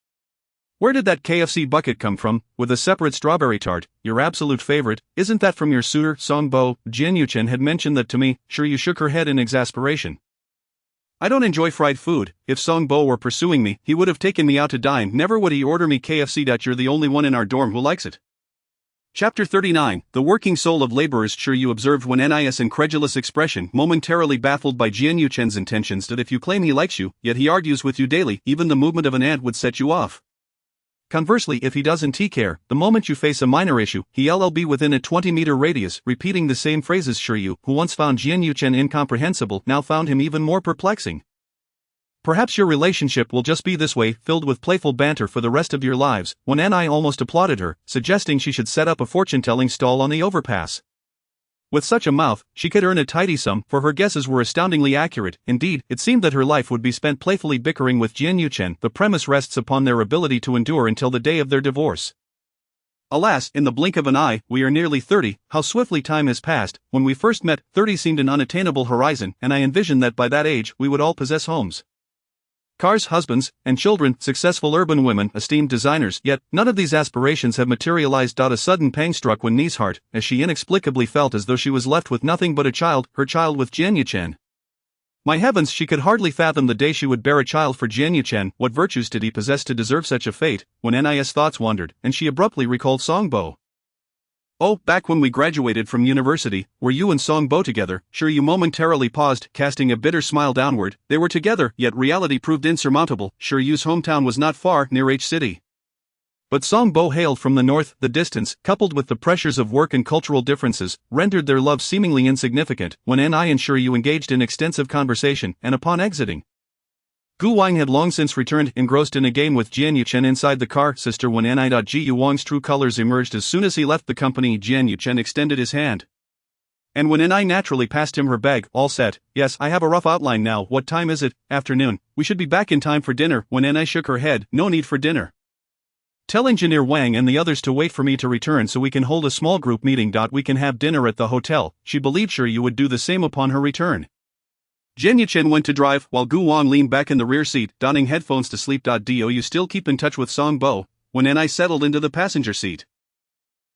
Where did that KFC bucket come from, with a separate strawberry tart, your absolute favorite? Isn't that from your suitor, Song Bo? Jian Yuchen had mentioned that to me. Shiryu shook her head in exasperation. I don't enjoy fried food. If Song Bo were pursuing me, he would have taken me out to dine. Never would he order me KFC. You're the only one in our dorm who likes it. Chapter 39, The Working Soul of Laborers. Shiryu observed when Ni's incredulous expression, momentarily baffled by Jian Yuchen's intentions. That if you claim he likes you, yet he argues with you daily, even the movement of an ant would set you off. Conversely, if he doesn't care, the moment you face a minor issue, he'll be within a 20-meter radius, repeating the same phrases. Shiryu, who once found Jian Yuchen incomprehensible, now found him even more perplexing. Perhaps your relationship will just be this way, filled with playful banter for the rest of your lives. When Ni almost applauded her, suggesting she should set up a fortune-telling stall on the overpass. With such a mouth, she could earn a tidy sum, for her guesses were astoundingly accurate. Indeed, it seemed that her life would be spent playfully bickering with Jian Yuchen. The premise rests upon their ability to endure until the day of their divorce. Alas, in the blink of an eye, we are nearly 30, how swiftly time has passed. When we first met, 30 seemed an unattainable horizon, and I envisioned that by that age, we would all possess homes, cars, husbands, and children, successful urban women, esteemed designers, yet none of these aspirations have materialized. A sudden pang struck Wen's heart, as she inexplicably felt as though she was left with nothing but a child, her child with Jian Yuchen. My heavens, she could hardly fathom the day she would bear a child for Jian Yuchen. What virtues did he possess to deserve such a fate? When Nis thoughts wandered, and she abruptly recalled Songbo. Oh, back when we graduated from university, were you and Songbo together? Sure. You momentarily paused, casting a bitter smile downward. They were together, yet reality proved insurmountable. Sure Yu's hometown was not far, near H City. But Songbo hailed from the north. The distance, coupled with the pressures of work and cultural differences, rendered their love seemingly insignificant. When Ni and Shiryu engaged in extensive conversation, and upon exiting, Gu Wang had long since returned, engrossed in a game with Jian Yuchen inside the car. Sister, when Ni.Gu Wang's true colors emerged as soon as he left the company, Jian Yuchen extended his hand. And when Ni naturally passed him her bag, all set. Yes, I have a rough outline now. What time is it? Afternoon. We should be back in time for dinner. When Ni shook her head, no need for dinner. Tell Engineer Wang and the others to wait for me to return so we can hold a small group meeting. We can have dinner at the hotel. She believed sure you would do the same upon her return. Jian Yuchen went to drive, while Gu Wang leaned back in the rear seat, donning headphones to sleep. Do you still keep in touch with Songbo? When Ni settled into the passenger seat,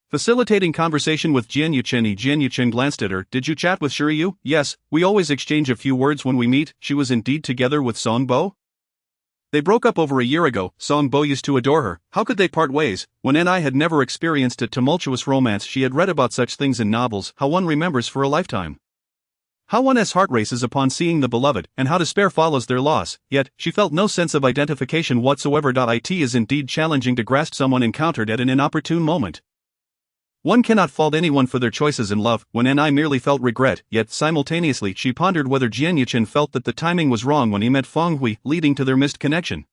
facilitating conversation with Jian Yuchen. Jian Yuchen glanced at her. Did you chat with Shiryu? Yes, we always exchange a few words when we meet. She was indeed together with Songbo? They broke up over a year ago. Songbo used to adore her. How could they part ways? When Ni had never experienced a tumultuous romance, she had read about such things in novels, how one remembers for a lifetime, how one's heart races upon seeing the beloved, and how despair follows their loss. Yet, she felt no sense of identification whatsoever. It is indeed challenging to grasp someone encountered at an inopportune moment. One cannot fault anyone for their choices in love. When Ni merely felt regret, yet simultaneously she pondered whether Jian Yuchen felt that the timing was wrong when he met Feng Hui, leading to their missed connection.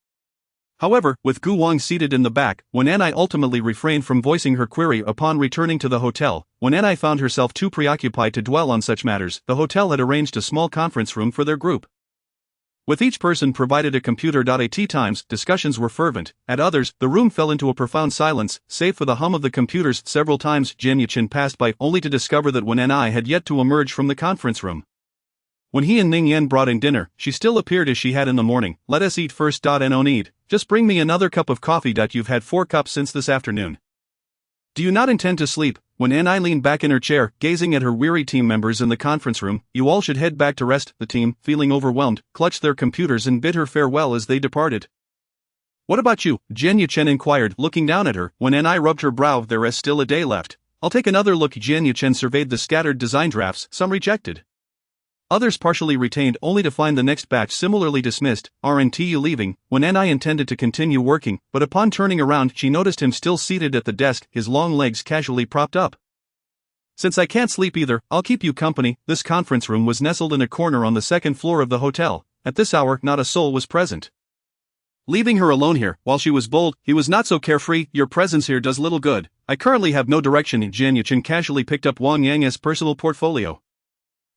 However, with Gu Wang seated in the back, when Ni ultimately refrained from voicing her query upon returning to the hotel. When Ni found herself too preoccupied to dwell on such matters, the hotel had arranged a small conference room for their group, with each person provided a computer. At times, discussions were fervent. At others, the room fell into a profound silence, save for the hum of the computers. Several times, Jian Yuchen passed by, only to discover that Wen Ni had yet to emerge from the conference room. When he and Ning Yan brought in dinner, she still appeared as she had in the morning. Let us eat first. No need. Just bring me another cup of coffee. You've had 4 cups since this afternoon. Do you not intend to sleep? When Ni leaned back in her chair, gazing at her weary team members in the conference room. You all should head back to rest. The team, feeling overwhelmed, clutched their computers and bid her farewell as they departed. What about you? Jian Yuchen inquired, looking down at her. When Ni rubbed her brow. There is still a day left. I'll take another look. Jian Yuchen surveyed the scattered design drafts, some rejected, others partially retained, only to find the next batch similarly dismissed. Aren't you leaving? When Ni intended to continue working, but upon turning around she noticed him still seated at the desk, his long legs casually propped up. Since I can't sleep either, I'll keep you company. This conference room was nestled in a corner on the 2nd floor of the hotel. At this hour, not a soul was present. Leaving her alone here, while she was bold, he was not so carefree. Your presence here does little good. I currently have no direction. Jian Yuchen casually picked up Wang Yang's personal portfolio.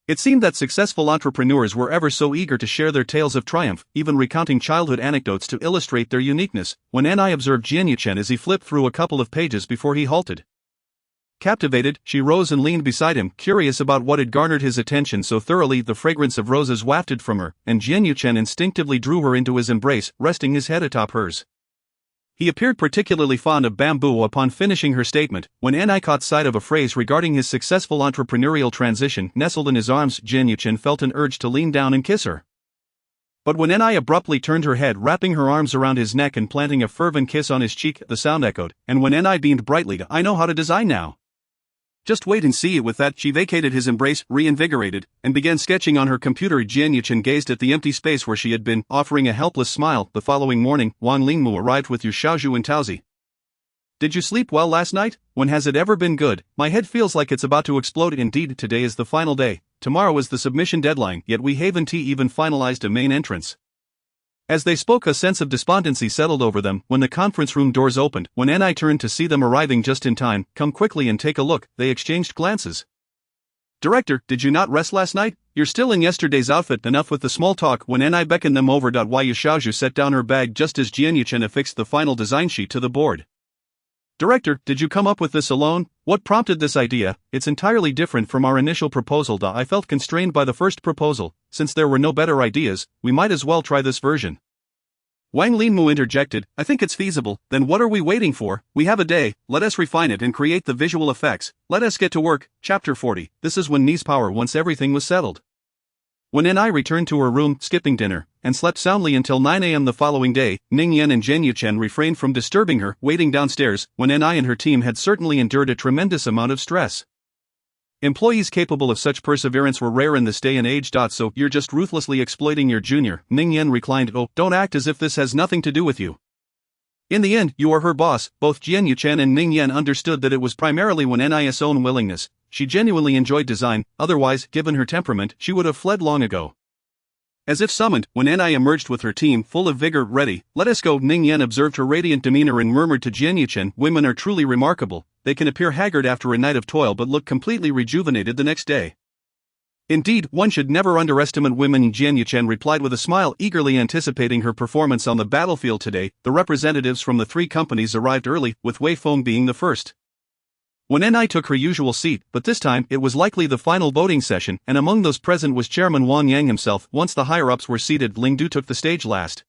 It seemed that successful entrepreneurs were ever so eager to share their tales of triumph, even recounting childhood anecdotes to illustrate their uniqueness. When Ni observed Jian Yuchen as he flipped through a couple of pages before he halted. Captivated, she rose and leaned beside him, curious about what had garnered his attention so thoroughly. The fragrance of roses wafted from her, and Jian Yuchen instinctively drew her into his embrace, resting his head atop hers. He appeared particularly fond of bamboo. Upon finishing her statement, when Ni caught sight of a phrase regarding his successful entrepreneurial transition nestled in his arms, Jian Yuchen felt an urge to lean down and kiss her. But when Ni abruptly turned her head, wrapping her arms around his neck and planting a fervent kiss on his cheek, the sound echoed, and when Ni beamed brightly, I know how to design now. Just wait and see. With that, she vacated his embrace, reinvigorated, and began sketching on her computer. Jian Yuchen gazed at the empty space where she had been, offering a helpless smile. The following morning, Wang Lingmu arrived with Yu Xiaozhu and Taozi. Did you sleep well last night? When has it ever been good? My head feels like it's about to explode. Indeed, today is the final day. Tomorrow is the submission deadline, yet we haven't even finalized a main entrance. As they spoke, a sense of despondency settled over them. When the conference room doors opened, when Ni turned to see them arriving just in time. Come quickly and take a look. They exchanged glances. Director, did you not rest last night? You're still in yesterday's outfit. Enough with the small talk. When Ni beckoned them over. Yu Xiaozhu set down her bag just as Jian Yuchen affixed the final design sheet to the board. Director, did you come up with this alone? What prompted this idea? It's entirely different from our initial proposal. I felt constrained by the first proposal. Since there were no better ideas, we might as well try this version. Wang Linmu interjected, I think it's feasible. Then what are we waiting for? We have a day, let us refine it and create the visual effects. Let us get to work. Chapter 40. This is when Ni's power once everything was settled. When Ni returned to her room, skipping dinner, and slept soundly until 9 a.m. the following day, Ning Yan and Zhen Yuchen refrained from disturbing her, waiting downstairs, when Ni and her team had certainly endured a tremendous amount of stress. Employees capable of such perseverance were rare in this day and age. So you're just ruthlessly exploiting your junior, Ning Yan reclined. Oh, don't act as if this has nothing to do with you. In the end, you are her boss. Both Zhen Yuchen and Ning Yan understood that it was primarily when Ni's own willingness. She genuinely enjoyed design, otherwise, given her temperament, she would have fled long ago. As if summoned, when Ni emerged with her team full of vigor, ready, let us go. Ning Yan observed her radiant demeanor and murmured to Zhen Yuchen, women are truly remarkable. They can appear haggard after a night of toil but look completely rejuvenated the next day. Indeed, one should never underestimate women. Zhen Yuchen replied with a smile, eagerly anticipating her performance on the battlefield today. The representatives from the three companies arrived early, with Wei Feng being the first. When Ni took her usual seat, but this time it was likely the final voting session, and among those present was Chairman Wang Yang himself. Once the higher-ups were seated, Ling Du took the stage last.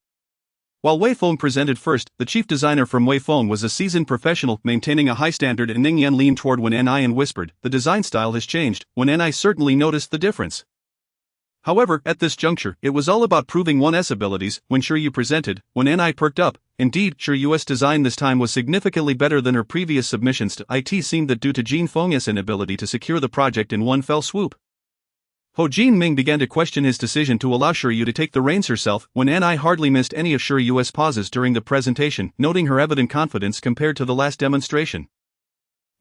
While Wei Feng presented first, the chief designer from Wei Feng was a seasoned professional, maintaining a high standard, and Ning Yan leaned toward Wen Ni and whispered, the design style has changed. Wen Ni certainly noticed the difference. However, at this juncture, it was all about proving one's abilities. When Shiryu presented, Wen Ni perked up. Indeed, Shiryu's design this time was significantly better than her previous submissions to it. Seemed that due to Jin Feng's inability to secure the project in one fell swoop. Ho Jinming began to question his decision to allow Shiryu to take the reins herself. When Ni hardly missed any of Shiryu's pauses during the presentation, noting her evident confidence compared to the last demonstration.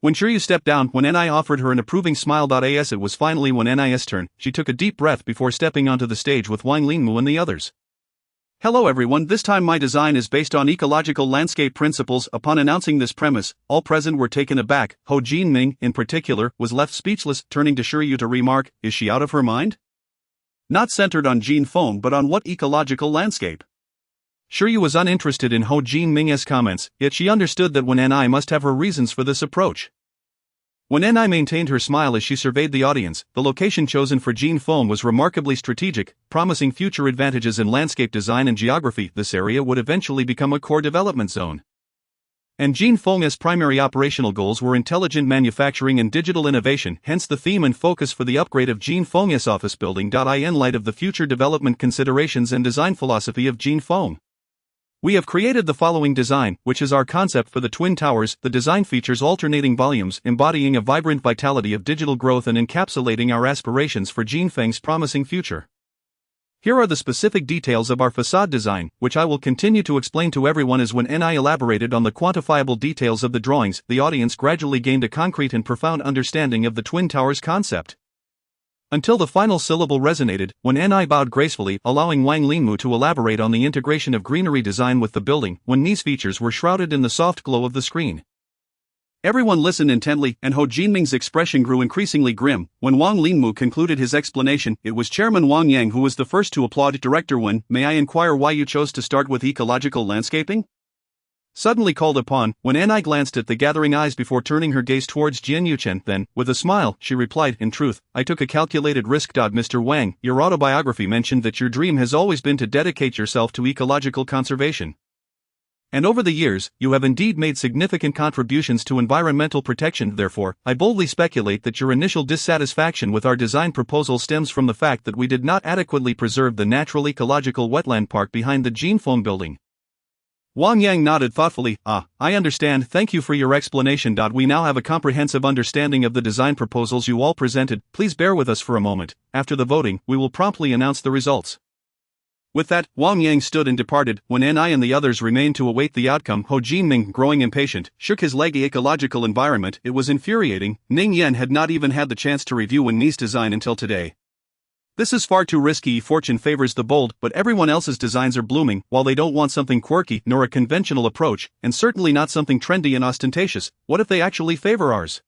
When Shiryu stepped down, when Ni offered her an approving smile. As it was finally when Ni's turn, she took a deep breath before stepping onto the stage with Wang Linmu and the others. Hello everyone, this time my design is based on ecological landscape principles. Upon announcing this premise, all present were taken aback. Ho Jinming, in particular, was left speechless, turning to Shiryu to remark, is she out of her mind? Not centered on Jin Feng but on what ecological landscape? Shiryu was uninterested in Ho Jinming's comments, yet she understood that Wen Ni must have her reasons for this approach. When Ni maintained her smile as she surveyed the audience, the location chosen for Jin Feng was remarkably strategic, promising future advantages in landscape design and geography. This area would eventually become a core development zone. And Jin Feng's primary operational goals were intelligent manufacturing and digital innovation, hence the theme and focus for the upgrade of Jin Feng's office building. In light of the future development considerations and design philosophy of Jin Feng, we have created the following design, which is our concept for the Twin Towers. The design features alternating volumes, embodying a vibrant vitality of digital growth and encapsulating our aspirations for Jin Feng's promising future. Here are the specific details of our facade design, which I will continue to explain to everyone as when Ni elaborated on the quantifiable details of the drawings, the audience gradually gained a concrete and profound understanding of the Twin Towers concept. Until the final syllable resonated, when Ni bowed gracefully, allowing Wang Linmu to elaborate on the integration of greenery design with the building, when Ni's features were shrouded in the soft glow of the screen. Everyone listened intently, and Ho Jinming's expression grew increasingly grim. When Wang Linmu concluded his explanation, it was Chairman Wang Yang who was the first to applaud. Director Wen, may I inquire why you chose to start with ecological landscaping? Suddenly called upon, when Ni glanced at the gathering eyes before turning her gaze towards Zhen Yuchen, then, with a smile, she replied, in truth, I took a calculated risk. Mr. Wang, your autobiography mentioned that your dream has always been to dedicate yourself to ecological conservation. And over the years, you have indeed made significant contributions to environmental protection. Therefore, I boldly speculate that your initial dissatisfaction with our design proposal stems from the fact that we did not adequately preserve the natural ecological wetland park behind the Jin Feng building. Wang Yang nodded thoughtfully. I understand, thank you for your explanation. We now have a comprehensive understanding of the design proposals you all presented. Please bear with us for a moment. After the voting, we will promptly announce the results. With that, Wang Yang stood and departed. When Ni and the others remained to await the outcome, Ho Jinming, growing impatient, shook his leg. Ecological environment, it was infuriating. Ning Yan had not even had the chance to review Ni's design until today. This is far too risky. Fortune favors the bold, but everyone else's designs are blooming. While they don't want something quirky nor a conventional approach, and certainly not something trendy and ostentatious, what if they actually favor ours?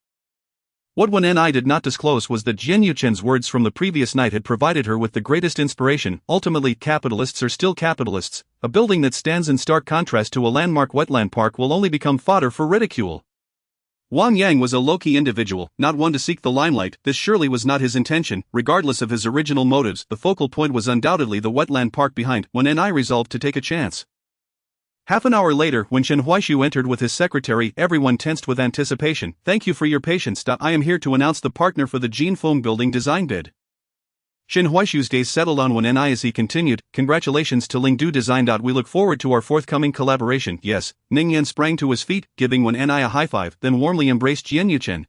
What Wen Ni did not disclose was that Zhen Yuchen's words from the previous night had provided her with the greatest inspiration. Ultimately, capitalists are still capitalists. A building that stands in stark contrast to a landmark wetland park will only become fodder for ridicule. Wang Yang was a low-key individual, not one to seek the limelight. This surely was not his intention. Regardless of his original motives, the focal point was undoubtedly the wetland park behind, when Ni resolved to take a chance. Half an hour later, when Shen Huaishu entered with his secretary, everyone tensed with anticipation. "Thank you for your patience. I am here to announce the partner for the Jinfeng building design bid." Shen Huaishu's days settled on when Ni as he continued, "Congratulations to Lingdu Design. We look forward to our forthcoming collaboration." "Yes." Ning Yan sprang to his feet, giving Ni a high five, then warmly embraced Jian Yuchen.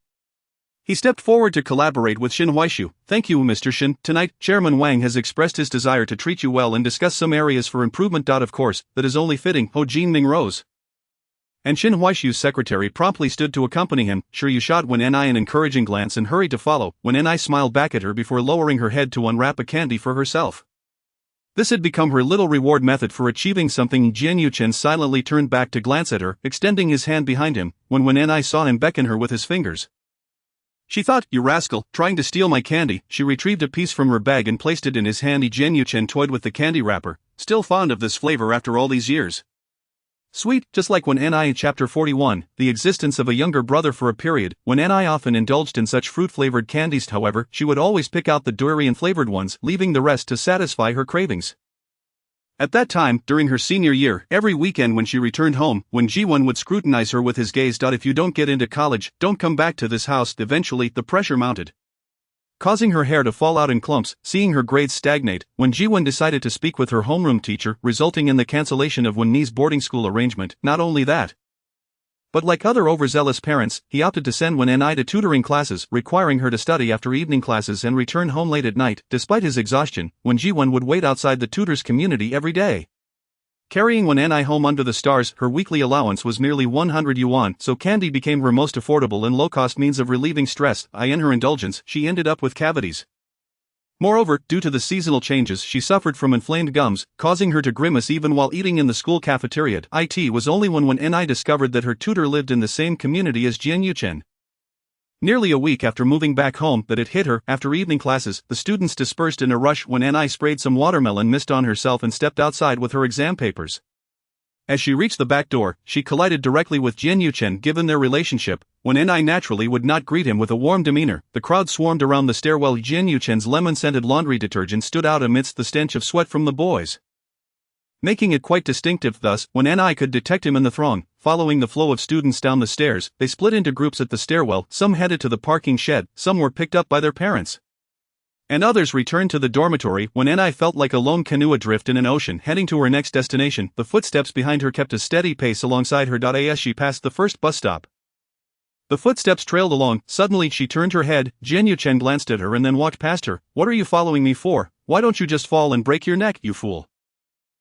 He stepped forward to collaborate with Shen Huaishu. "Thank you, Mr. Shen. Tonight, Chairman Wang has expressed his desire to treat you well and discuss some areas for improvement. Of course, that is only fitting." Ho Jinming rose, and Shen Huaishu's secretary promptly stood to accompany him. "Sure," you shot when Ni an encouraging glance and hurried to follow, when Ni smiled back at her before lowering her head to unwrap a candy for herself. This had become her little reward method for achieving something. Jian Yuchen silently turned back to glance at her, extending his hand behind him, when Ni saw him beckon her with his fingers. She thought, "You rascal, trying to steal my candy." She retrieved a piece from her bag and placed it in his hand. Jian Yuchen toyed with the candy wrapper, still fond of this flavor after all these years. Sweet, just like when Ni in Chapter 41, the existence of a younger brother for a period, when Ni often indulged in such fruit-flavored candies. However, she would always pick out the durian-flavored ones, leaving the rest to satisfy her cravings. At that time, during her senior year, every weekend when she returned home, when Jiwon would scrutinize her with his gaze. "If you don't get into college, don't come back to this house." Eventually, the pressure mounted, causing her hair to fall out in clumps. Seeing her grades stagnate, when Jiwon decided to speak with her homeroom teacher, resulting in the cancellation of Wenni's boarding school arrangement. Not only that, but like other overzealous parents, he opted to send Ni to tutoring classes, requiring her to study after evening classes and return home late at night. Despite his exhaustion, Jiwon would wait outside the tutors' community every day, carrying Ni home under the stars. Her weekly allowance was merely 100 yuan, so candy became her most affordable and low-cost means of relieving stress. In her indulgence, she ended up with cavities. Moreover, due to the seasonal changes, she suffered from inflamed gums, causing her to grimace even while eating in the school cafeteria. It was only when Ni discovered that her tutor lived in the same community as Jian Yuchen, nearly a week after moving back home, that it hit her. After evening classes, the students dispersed in a rush when Ni sprayed some watermelon mist on herself and stepped outside with her exam papers. As she reached the back door, she collided directly with Jian Yuchen. Given their relationship, when Ni naturally would not greet him with a warm demeanor, the crowd swarmed around the stairwell. Jian Yuchen's lemon-scented laundry detergent stood out amidst the stench of sweat from the boys, making it quite distinctive. Thus, when Ni could detect him in the throng, following the flow of students down the stairs, they split into groups at the stairwell. Some headed to the parking shed, some were picked up by their parents, and others returned to the dormitory. When Ni felt like a lone canoe adrift in an ocean heading to her next destination, the footsteps behind her kept a steady pace alongside her. As she passed the first bus stop, the footsteps trailed along. Suddenly she turned her head. Jian Yuchen glanced at her and then walked past her. "What are you following me for? Why don't you just fall and break your neck, you fool?"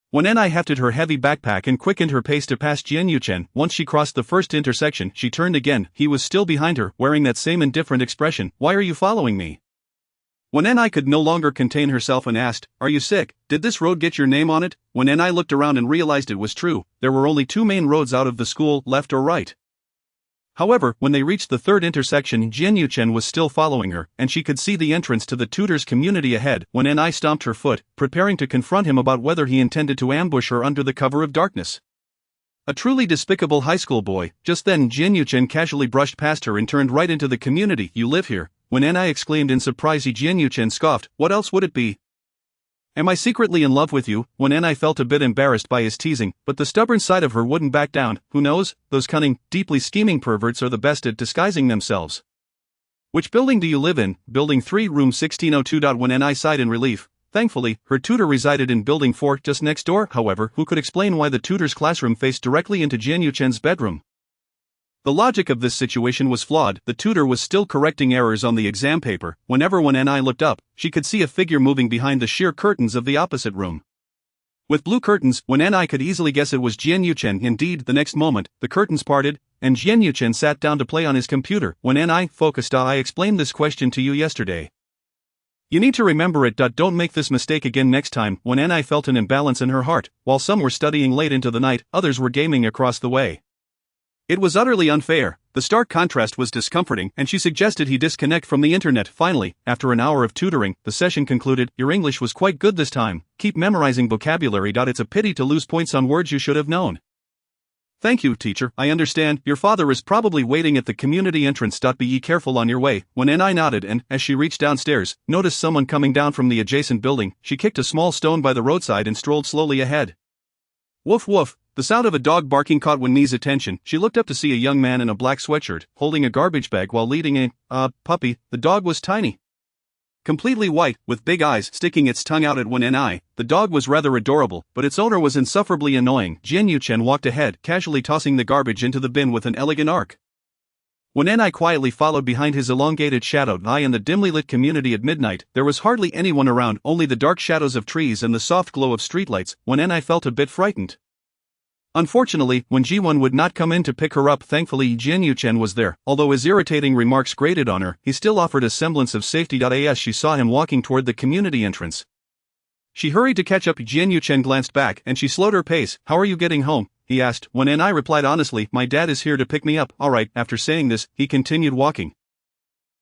When Ni hefted her heavy backpack and quickened her pace to pass Jian Yuchen, once she crossed the first intersection, she turned again. He was still behind her, wearing that same indifferent expression. "Why are you following me?" When Ni could no longer contain herself and asked, "Are you sick? Did this road get your name on it?" When Ni looked around and realized it was true, there were only two main roads out of the school, left or right. However, when they reached the third intersection, Jian Yuchen was still following her, and she could see the entrance to the tutors' community ahead. When Ni stomped her foot, preparing to confront him about whether he intended to ambush her under the cover of darkness. A truly despicable high school boy. Just then Jian Yuchen casually brushed past her and turned right into the community. "You live here?" When Ni exclaimed in surprise, Jian Yuchen scoffed. "What else would it be? Am I secretly in love with you?" When Ni felt a bit embarrassed by his teasing, but the stubborn side of her wouldn't back down. Who knows, those cunning, deeply scheming perverts are the best at disguising themselves. "Which building do you live in?" "Building 3, room 1602." When Ni sighed in relief. Thankfully, her tutor resided in building 4, just next door. However, who could explain why the tutor's classroom faced directly into Jian Yuchen's bedroom? The logic of this situation was flawed. The tutor was still correcting errors on the exam paper. When Ni looked up, she could see a figure moving behind the sheer curtains of the opposite room. With blue curtains, when Ni could easily guess it was Jian Yuchen. Indeed, the next moment, the curtains parted, and Jian Yuchen sat down to play on his computer. When Ni focused, "I explained this question to you yesterday. You need to remember it. Don't make this mistake again next time." When Ni felt an imbalance in her heart. While some were studying late into the night, others were gaming across the way. It was utterly unfair. The stark contrast was discomforting, and she suggested he disconnect from the internet. Finally, after an hour of tutoring, the session concluded. "Your English was quite good this time. Keep memorizing vocabulary. It's a pity to lose points on words you should have known." Thank you, teacher, I understand. Your father is probably waiting at the community entrance. Be ye careful on your way. When Ni nodded and, as she reached downstairs, noticed someone coming down from the adjacent building, she kicked a small stone by the roadside and strolled slowly ahead. Woof woof. The sound of a dog barking caught Wendy's attention. She looked up to see a young man in a black sweatshirt, holding a garbage bag while leading a puppy. The dog was tiny. Completely white, with big eyes sticking its tongue out at Ni. The dog was rather adorable, but its owner was insufferably annoying. Jian Yuchen walked ahead, casually tossing the garbage into the bin with an elegant arc. Ni quietly followed behind his elongated shadowed eye in the dimly lit community at midnight. There was hardly anyone around, only the dark shadows of trees and the soft glow of streetlights. Ni felt a bit frightened. Unfortunately, when Jiwon would not come in to pick her up, thankfully Jian Yuchen was there. Although his irritating remarks grated on her, he still offered a semblance of safety. As she saw him walking toward the community entrance, she hurried to catch up. Jian Yuchen glanced back and she slowed her pace. How are you getting home? He asked. When Ni replied honestly, my dad is here to pick me up. Alright. After saying this, he continued walking.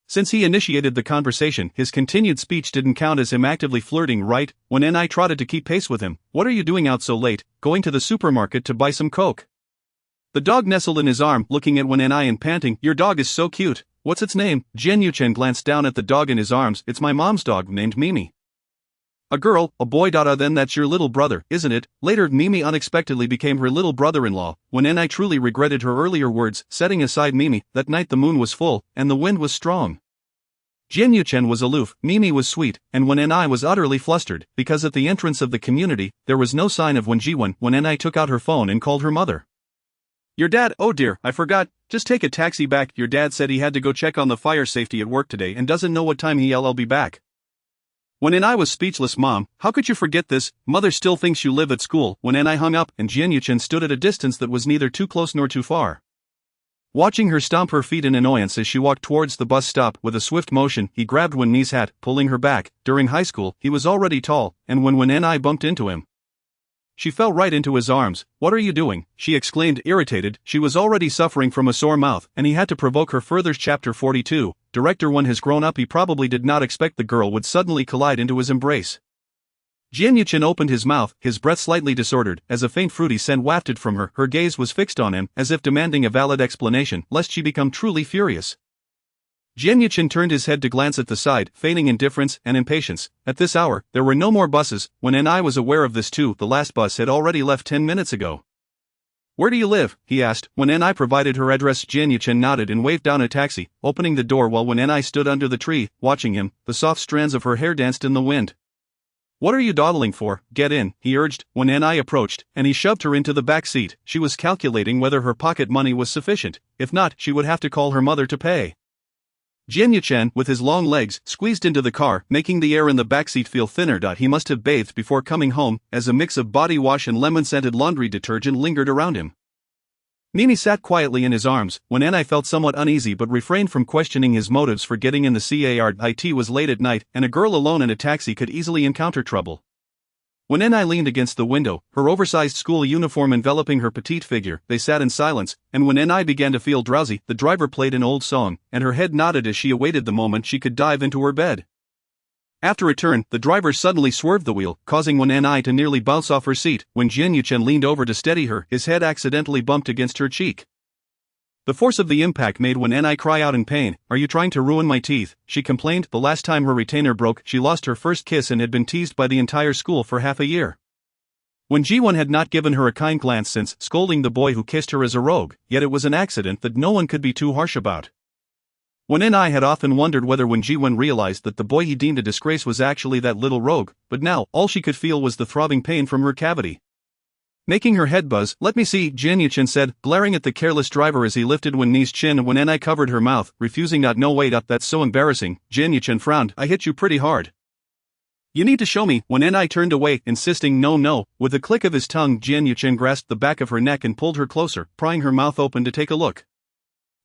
Since he initiated the conversation, his continued speech didn't count as him actively flirting, right? When Ni trotted to keep pace with him. What are you doing out so late? Going to the supermarket to buy some Coke. The dog nestled in his arm, looking at Ni and panting. Your dog is so cute. What's its name? Jian Yuchen glanced down at the dog in his arms. It's my mom's dog, named Mimi. A girl, a boy. Then that's your little brother, isn't it? Later, Mimi unexpectedly became her little brother-in-law. When Ni truly regretted her earlier words, setting aside Mimi. That night the moon was full, and the wind was strong. Jian Yuchen was aloof, Mimi was sweet, and when Ni was utterly flustered, because at the entrance of the community, there was no sign of Wen Jiwon. When Ni took out her phone and called her mother. Your dad, oh dear, I forgot, just take a taxi back. Your dad said he had to go check on the fire safety at work today and doesn't know what time he'll be back. When Ni was speechless. Mom, how could you forget this? Mother still thinks you live at school. When Ni hung up and Jian Yuchen stood at a distance that was neither too close nor too far. Watching her stomp her feet in annoyance as she walked towards the bus stop, with a swift motion, he grabbed Wen's hat, pulling her back. During high school, he was already tall, and when Ni bumped into him, she fell right into his arms. What are you doing? She exclaimed, irritated. She was already suffering from a sore mouth, and he had to provoke her further. Chapter 42. Director Wen has grown up. He probably did not expect the girl would suddenly collide into his embrace. Jian Yuchen opened his mouth, his breath slightly disordered, as a faint fruity scent wafted from her. Her gaze was fixed on him, as if demanding a valid explanation, lest she become truly furious. Jian Yuchen turned his head to glance at the side, feigning indifference and impatience. At this hour, there were no more buses. When Ni was aware of this too, the last bus had already left 10 minutes ago. Where do you live? He asked. When Ni provided her address, Jian Yuchen nodded and waved down a taxi, opening the door while Ni stood under the tree, watching him. The soft strands of her hair danced in the wind. What are you dawdling for? Get in, he urged. When Ni approached, and he shoved her into the back seat. She was calculating whether her pocket money was sufficient. If not, she would have to call her mother to pay. Jian Yuchen, with his long legs, squeezed into the car, making the air in the backseat feel thinner. He must have bathed before coming home, as a mix of body wash and lemon-scented laundry detergent lingered around him. Mimi sat quietly in his arms. When Ni felt somewhat uneasy but refrained from questioning his motives for getting in the car. It was late at night, and a girl alone in a taxi could easily encounter trouble. When Ni leaned against the window, her oversized school uniform enveloping her petite figure, they sat in silence, and when Ni began to feel drowsy, the driver played an old song, and her head nodded as she awaited the moment she could dive into her bed. After a turn, the driver suddenly swerved the wheel, causing Ni to nearly bounce off her seat. When Jian Yuchen leaned over to steady her, his head accidentally bumped against her cheek. The force of the impact made Ni cry out in pain. Are you trying to ruin my teeth? She complained. The last time her retainer broke, she lost her first kiss and had been teased by the entire school for half a year. When Jiwon had not given her a kind glance since, scolding the boy who kissed her as a rogue, yet it was an accident that no one could be too harsh about. When Ni had often wondered whether when Jiwon realized that the boy he deemed a disgrace was actually that little rogue, but now, all she could feel was the throbbing pain from her cavity. Making her head buzz, let me see, Jian Yuchen said, glaring at the careless driver as he lifted Wen's chin. When Ni covered her mouth, refusing not no wait up, that's so embarrassing. Jian Yuchen frowned. I hit you pretty hard. You need to show me. When Ni turned away, insisting no. With a click of his tongue, Jian Yuchen grasped the back of her neck and pulled her closer, prying her mouth open to take a look.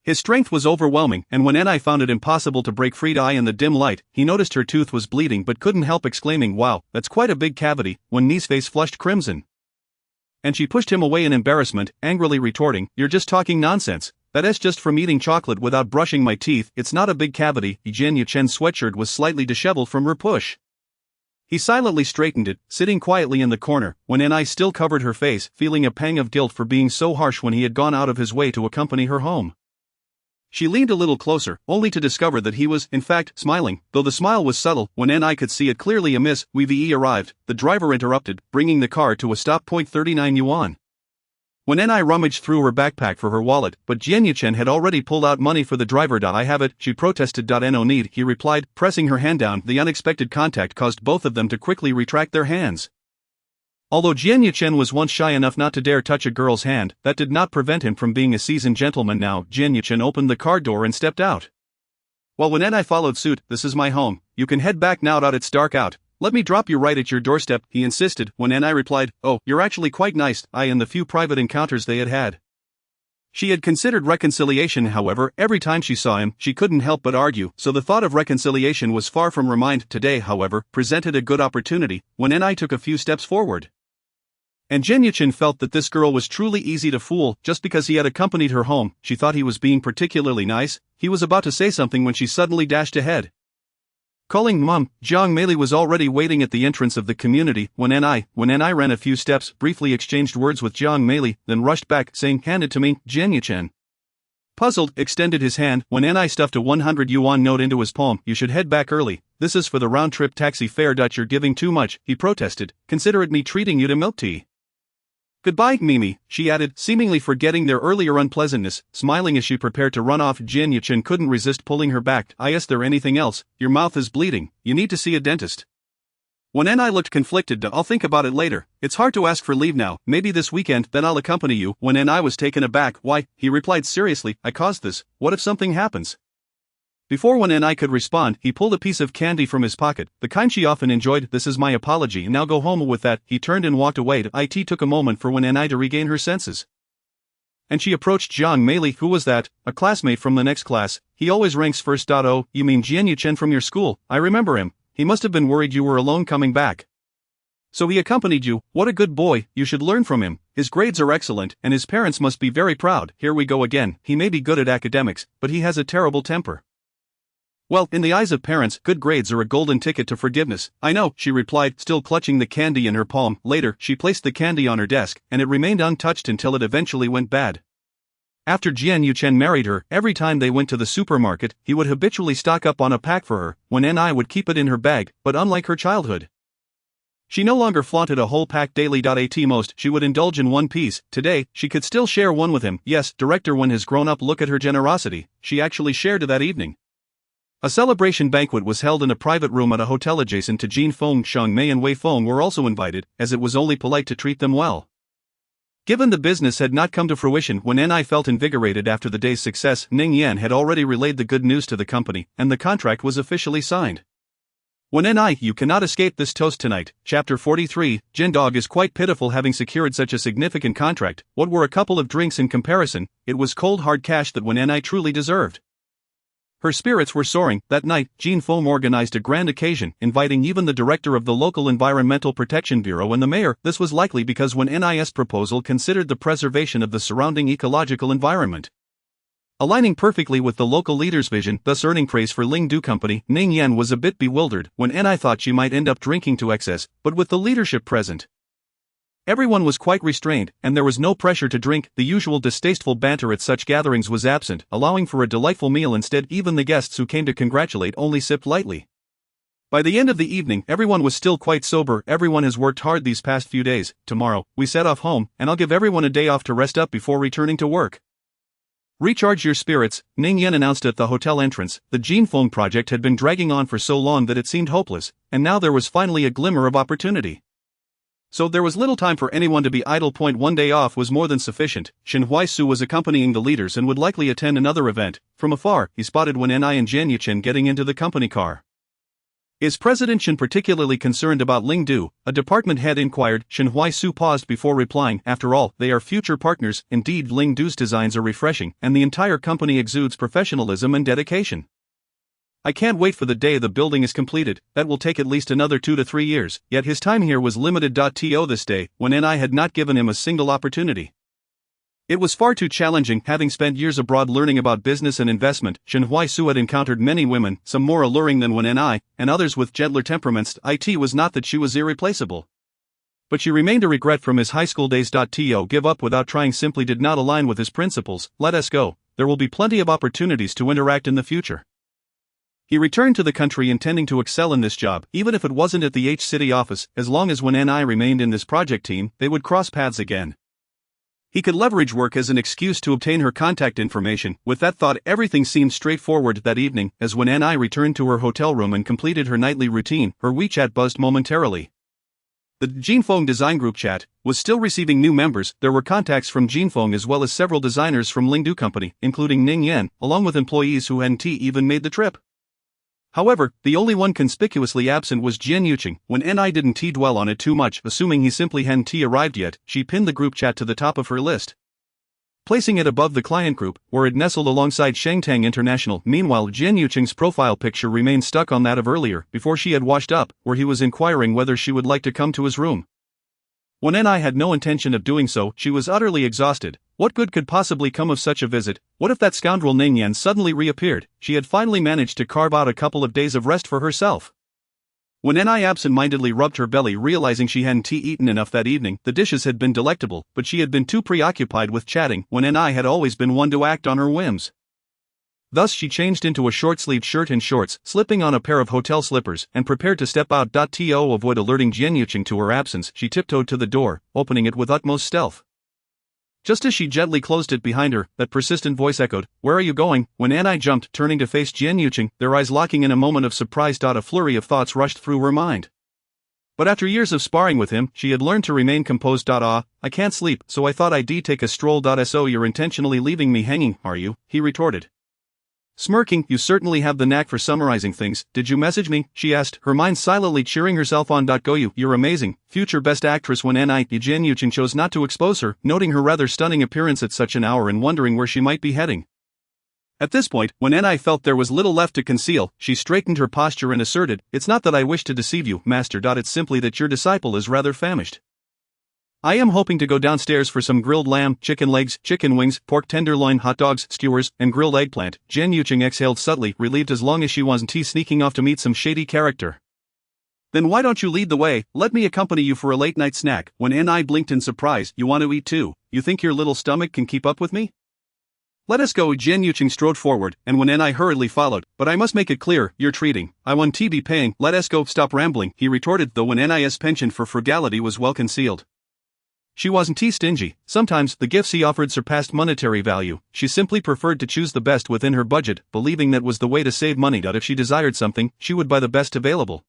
His strength was overwhelming, and when Ni found it impossible to break free in the dim light, he noticed her tooth was bleeding but couldn't help exclaiming, wow, that's quite a big cavity. When Ni's face flushed crimson, and she pushed him away in embarrassment, angrily retorting, you're just talking nonsense. That's just from eating chocolate without brushing my teeth. It's not a big cavity. Jian Yuchen's sweatshirt was slightly disheveled from her push. He silently straightened it, sitting quietly in the corner, when Ni still covered her face, feeling a pang of guilt for being so harsh when he had gone out of his way to accompany her home. She leaned a little closer, only to discover that he was, in fact, smiling, though the smile was subtle. When Ni could see it clearly. Miss Wve arrived, the driver interrupted, bringing the car to a stop. 39 yuan. When Ni rummaged through her backpack for her wallet, but Jianyuchen had already pulled out money for the driver. I have it, she protested. No need, he replied, pressing her hand down. The unexpected contact caused both of them to quickly retract their hands. Although Jianyuchen was once shy enough not to dare touch a girl's hand, that did not prevent him from being a seasoned gentleman. Now, Jianyuchen opened the car door and stepped out. Well, when Ni followed suit, this is my home, you can head back now. It's dark out. Let me drop you right at your doorstep, he insisted. When Ni replied, oh, you're actually quite nice, in the few private encounters they had had. She had considered reconciliation. However, every time she saw him, she couldn't help but argue, so the thought of reconciliation was far from her mind. Today, however, presented a good opportunity, when Ni took a few steps forward. And Jianyuchen felt that this girl was truly easy to fool. Just because he had accompanied her home, she thought he was being particularly nice. He was about to say something when she suddenly dashed ahead. Calling Mum, Jiang Meili was already waiting at the entrance of the community. When Ni ran a few steps, briefly exchanged words with Jiang Meili, then rushed back, saying, hand it to me, Jianyuchen. Puzzled, extended his hand. When Ni stuffed a 100 yuan note into his palm. You should head back early, this is for the round-trip taxi fare. You're giving too much, he protested, consider it me treating you to milk tea. Goodbye, Mimi, she added, seemingly forgetting their earlier unpleasantness, smiling as she prepared to run off. Jianyuchen couldn't resist pulling her back. Is there anything else? Your mouth is bleeding, you need to see a dentist. When Ni looked conflicted. I'll think about it later, it's hard to ask for leave now, maybe this weekend, then I'll accompany you. When Ni was taken aback. Why, he replied seriously, I caused this, what if something happens? Before when Ni could respond, he pulled a piece of candy from his pocket, the kind she often enjoyed. This is my apology, now go home with that. He turned and walked away. It took a moment for when Ni to regain her senses. And she approached Jiang Meili. Who was that? A classmate from the next class, he always ranks first. Oh, you mean Jianyuchen from your school, I remember him, he must have been worried you were alone coming back. So he accompanied you, what a good boy, you should learn from him, his grades are excellent and his parents must be very proud. Here we go again, he may be good at academics, but he has a terrible temper. Well, in the eyes of parents, good grades are a golden ticket to forgiveness. I know, she replied, still clutching the candy in her palm. Later, she placed the candy on her desk, and it remained untouched until it eventually went bad. After Jianyuchen married her, every time they went to the supermarket, he would habitually stock up on a pack for her, when Ni would keep it in her bag, but unlike her childhood, she no longer flaunted a whole pack daily. At most, she would indulge in one piece. Today, she could still share one with him. Yes, director, one has grown up. Look at her generosity, she actually shared that evening. A celebration banquet was held in a private room at a hotel adjacent to Jin Feng. Xiang Mei and Wei Feng were also invited, as it was only polite to treat them well. Given the business had not come to fruition when Ni felt invigorated after the day's success, Ning Yan had already relayed the good news to the company, and the contract was officially signed. When Ni, you cannot escape this toast tonight. Chapter 43, Jin Dog is quite pitiful having secured such a significant contract. What were a couple of drinks in comparison? It was cold hard cash that when Ni truly deserved. Her spirits were soaring. That night, Jin Feng organized a grand occasion, inviting even the director of the local Environmental Protection Bureau and the mayor. This was likely because when NIS proposal considered the preservation of the surrounding ecological environment, aligning perfectly with the local leader's vision, thus earning praise for Ling Du Company. Ning Yan was a bit bewildered when Ni thought she might end up drinking to excess, but with the leadership present, everyone was quite restrained, and there was no pressure to drink. The usual distasteful banter at such gatherings was absent, allowing for a delightful meal instead. Even the guests who came to congratulate only sipped lightly. By the end of the evening, everyone was still quite sober. Everyone has worked hard these past few days. Tomorrow, we set off home, and I'll give everyone a day off to rest up before returning to work. Recharge your spirits, Ning Yan announced at the hotel entrance. The Jinfeng project had been dragging on for so long that it seemed hopeless, and now there was finally a glimmer of opportunity. So there was little time for anyone to be idle. One day off was more than sufficient. Shen Huaisu was accompanying the leaders and would likely attend another event. From afar, he spotted Wen Ni and Jian Yuchen getting into the company car. Is President Shen particularly concerned about Ling Du? A department head inquired. Shen Huaisu paused before replying. After all, they are future partners. Indeed, Ling Du's designs are refreshing, and the entire company exudes professionalism and dedication. I can't wait for the day the building is completed. That will take at least another 2 to 3 years, yet his time here was limited. To this day, when Ni had not given him a single opportunity. It was far too challenging, having spent years abroad learning about business and investment. Shen Huaisu had encountered many women, some more alluring than Wen Ni, and others with gentler temperaments. It was not that she was irreplaceable, but she remained a regret from his high school days. To give up without trying simply did not align with his principles. Let us go, there will be plenty of opportunities to interact in the future. He returned to the country intending to excel in this job, even if it wasn't at the H City office. As long as Wen Ni remained in this project team, they would cross paths again. He could leverage work as an excuse to obtain her contact information. With that thought, everything seemed straightforward. That evening, as Wen Ni returned to her hotel room and completed her nightly routine, her WeChat buzzed momentarily. The Jinfeng Design Group chat was still receiving new members. There were contacts from Jinfeng as well as several designers from Lingdu Company, including Ning Yan, along with employees who hadn't even made the trip. However, the only one conspicuously absent was Jian Yuqing. When Ni didn't dwell on it too much, assuming he simply hadn't arrived yet, she pinned the group chat to the top of her list, placing it above the client group, where it nestled alongside Shengtang International. Meanwhile, Jian Yuqing's profile picture remained stuck on that of earlier, before she had washed up, where he was inquiring whether she would like to come to his room. When Ni had no intention of doing so, she was utterly exhausted. What good could possibly come of such a visit? What if that scoundrel Ning Yan suddenly reappeared? She had finally managed to carve out a couple of days of rest for herself. When Ni absent-mindedly rubbed her belly, realizing she hadn't eaten enough that evening. The dishes had been delectable, but she had been too preoccupied with chatting. When Ni had always been one to act on her whims. Thus she changed into a short-sleeved shirt and shorts, slipping on a pair of hotel slippers, and prepared to step out. To avoid alerting Jian Yuqing to her absence, she tiptoed to the door, opening it with utmost stealth. Just as she gently closed it behind her, that persistent voice echoed, "Where are you going?" When Ni jumped, turning to face Jian Yuqing, their eyes locking in a moment of surprise. A flurry of thoughts rushed through her mind. But after years of sparring with him, she had learned to remain composed. "I can't sleep, so I thought I'd take a stroll. So you're intentionally leaving me hanging, are you?" he retorted. Smirking, "You certainly have the knack for summarizing things. Did you message me?" she asked, her mind silently cheering herself on. "Go you, you're amazing, future best actress." When Jian Yuqing chose not to expose her, noting her rather stunning appearance at such an hour and wondering where she might be heading. At this point, when Ni felt there was little left to conceal, she straightened her posture and asserted, "It's not that I wish to deceive you, master. It's simply that your disciple is rather famished. I am hoping to go downstairs for some grilled lamb, chicken legs, chicken wings, pork tenderloin, hot dogs, skewers, and grilled eggplant." Jian Yuqing exhaled subtly, relieved as long as she wasn't sneaking off to meet some shady character. "Then why don't you lead the way? Let me accompany you for a late-night snack." When Ni blinked in surprise, "You want to eat too? You think your little stomach can keep up with me?" "Let us go." Jian Yuqing strode forward, and when Ni hurriedly followed. "But I must make it clear, you're treating. I won't be paying." "Let us go." "Stop rambling," he retorted, though when Ni's penchant for frugality was well concealed. She wasn't stingy. Sometimes, the gifts he offered surpassed monetary value. She simply preferred to choose the best within her budget, believing that was the way to save money. If she desired something, she would buy the best available,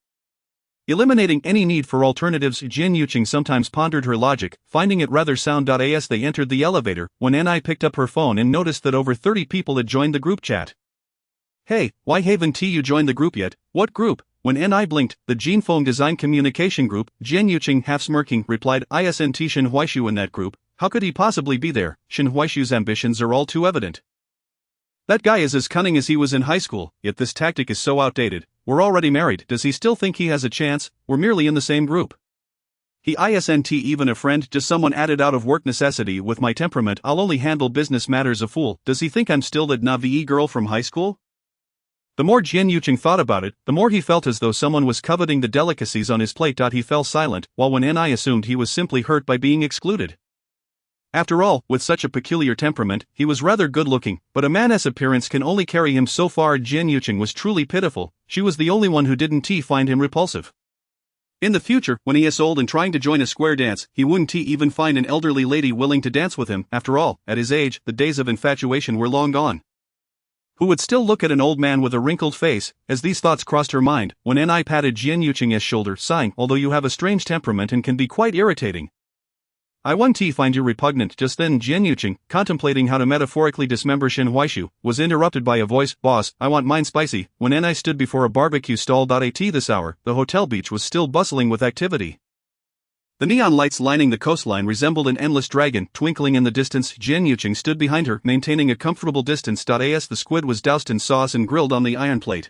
eliminating any need for alternatives. Jian Yuqing sometimes pondered her logic, finding it rather sound. As they entered the elevator, when Ni picked up her phone and noticed that over 30 people had joined the group chat. "Hey, why haven't you joined the group yet?" "What group?" When Ni blinked, "The Jinfeng Design Communication Group." Jian Yuqing, half smirking, replied, "Isn't Shen Huaishu in that group? How could he possibly be there? Shen Huaishu's ambitions are all too evident. That guy is as cunning as he was in high school, yet this tactic is so outdated. We're already married. Does he still think he has a chance? We're merely in the same group. He isn't even a friend, just someone added out of work necessity. With my temperament, I'll only handle business matters. A fool. Does he think I'm still that Navi girl from high school?" The more Jian Yuqing thought about it, the more he felt as though someone was coveting the delicacies on his plate. He fell silent, while when Ni assumed he was simply hurt by being excluded. After all, with such a peculiar temperament, he was rather good-looking, but a man's appearance can only carry him so far. Jian Yuqing was truly pitiful. She was the only one who didn't find him repulsive. In the future, when he is old and trying to join a square dance, he wouldn't even find an elderly lady willing to dance with him. After all, at his age, the days of infatuation were long gone. Who would still look at an old man with a wrinkled face? As these thoughts crossed her mind, when Ni patted Jian Yuqing's shoulder, sighing, "Although you have a strange temperament and can be quite irritating, I won't find you repugnant." Just then Jian Yuqing, contemplating how to metaphorically dismember Shen Huaishu, was interrupted by a voice, "Boss, I want mine spicy." When Ni stood before a barbecue stall. At this hour, the hotel beach was still bustling with activity. The neon lights lining the coastline resembled an endless dragon, twinkling in the distance. Jian Yuqing stood behind her, maintaining a comfortable distance. As the squid was doused in sauce and grilled on the iron plate,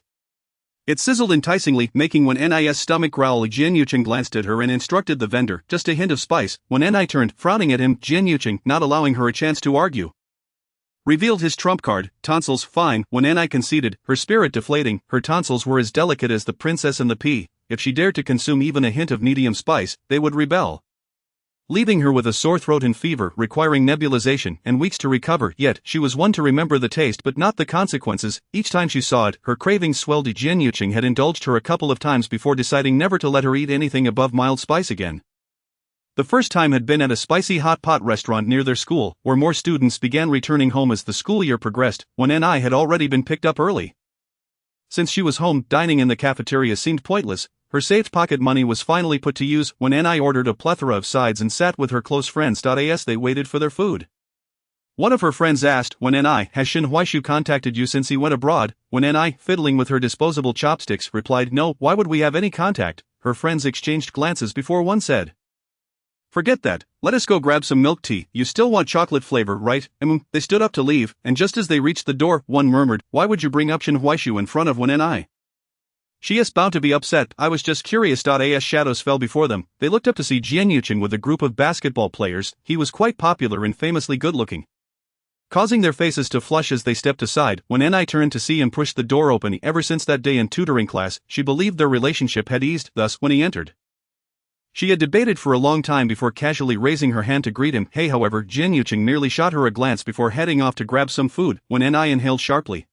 It sizzled enticingly, making when Ni's stomach growl. Jian Yuqing glanced at her and instructed the vendor, just a hint of spice. When Ni turned, frowning at him, Jian Yuqing, not allowing her a chance to argue, revealed his trump card, tonsils. Fine. When Ni conceded, her spirit deflating. Her tonsils were as delicate as the princess and the pea. If she dared to consume even a hint of medium spice, they would rebel, leaving her with a sore throat and fever, requiring nebulization and weeks to recover. Yet, she was one to remember the taste but not the consequences. Each time she saw it, her cravings swelled. Jian Yuqing had indulged her a couple of times before deciding never to let her eat anything above mild spice again. The first time had been at a spicy hot pot restaurant near their school, where more students began returning home as the school year progressed, when Ni had already been picked up early. Since she was home, dining in the cafeteria seemed pointless. Her saved pocket money was finally put to use when Ni ordered a plethora of sides and sat with her close friends. As they waited for their food, one of her friends asked, when Ni, has Shin Huaishu contacted you since he went abroad? When Ni, fiddling with her disposable chopsticks, replied, no, why would we have any contact? Her friends exchanged glances before one said, forget that, let us go grab some milk tea. You still want chocolate flavor, right? They stood up to leave, and just as they reached the door, one murmured, why would you bring up Shin Huaishu in front of when Ni? She is bound to be upset. I was just curious. As shadows fell before them, they looked up to see Jian Yuqing with a group of basketball players. He was quite popular and famously good-looking, causing their faces to flush as they stepped aside. When Ni turned to see him push the door open, ever since that day in tutoring class, she believed their relationship had eased. Thus, when he entered, she had debated for a long time before casually raising her hand to greet him. Hey, however, Jian Yuqing merely shot her a glance before heading off to grab some food. When Ni inhaled sharply.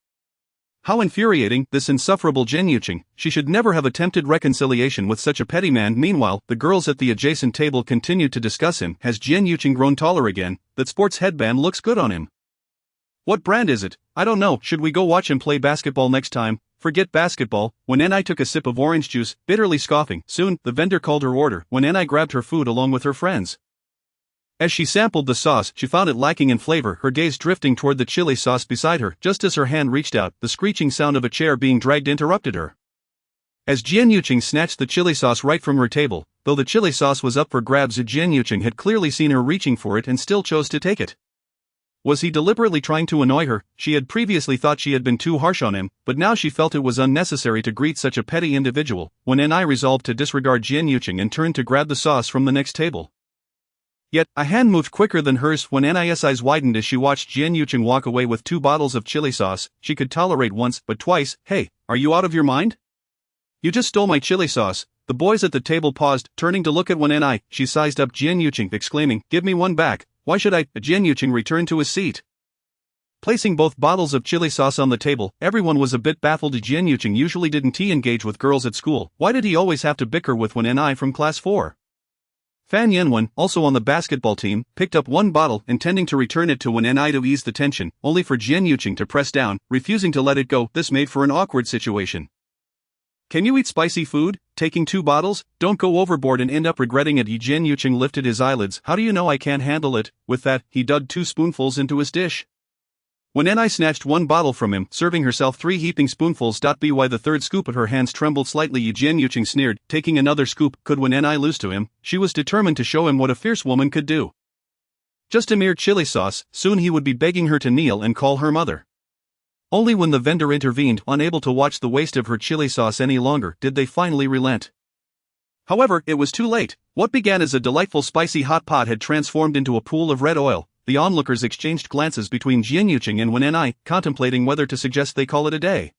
How infuriating, this insufferable Jian Yuqing. She should never have attempted reconciliation with such a petty man. Meanwhile, the girls at the adjacent table continued to discuss him. Has Jian Yuqing grown taller again? That sports headband looks good on him. What brand is it? I don't know. Should we go watch him play basketball next time? Forget basketball. When Ni took a sip of orange juice, bitterly scoffing. Soon, the vendor called her order. When Ni grabbed her food along with her friends. As she sampled the sauce, she found it lacking in flavor, her gaze drifting toward the chili sauce beside her. Just as her hand reached out, the screeching sound of a chair being dragged interrupted her. As Jian Yuqing snatched the chili sauce right from her table, though the chili sauce was up for grabs, Jian Yuqing had clearly seen her reaching for it and still chose to take it. Was he deliberately trying to annoy her? She had previously thought she had been too harsh on him, but now she felt it was unnecessary to greet such a petty individual. When Ni resolved to disregard Jian Yuqing and turned to grab the sauce from the next table. Yet, a hand moved quicker than hers. When Ni's eyes widened as she watched Jian Yuqing walk away with 2 bottles of chili sauce. She could tolerate once, but twice. Hey, are you out of your mind? You just stole my chili sauce. The boys at the table paused, turning to look at when Ni. She sized up Jian Yuqing, exclaiming, give me one back. Why should I? Jian Yuqing returned to his seat, placing both bottles of chili sauce on the table. Everyone was a bit baffled. Jian Yuqing usually didn't engage with girls at school. Why did he always have to bicker with when Ni from class 4? Fan Yanwen, also on the basketball team, picked up 1 bottle, intending to return it to Wen Ni to ease the tension, only for Jian Yuqing to press down, refusing to let it go. This made for an awkward situation. Can you eat spicy food? Taking 2 bottles? Don't go overboard and end up regretting it. Jian Yuqing lifted his eyelids. How do you know I can't handle it? With that, he dug 2 spoonfuls into his dish. When Ni snatched 1 bottle from him, serving herself 3 heaping spoonfuls. By the 3rd scoop of her hands trembled slightly. Jian Yuqing sneered, taking another scoop. Could Wen Ni lose to him? She was determined to show him what a fierce woman could do. Just a mere chili sauce, soon he would be begging her to kneel and call her mother. Only when the vendor intervened, unable to watch the waste of her chili sauce any longer, did they finally relent. However, it was too late. What began as a delightful spicy hot pot had transformed into a pool of red oil. The onlookers exchanged glances between Jian Yuqing and Wen Ni, contemplating whether to suggest they call it a day.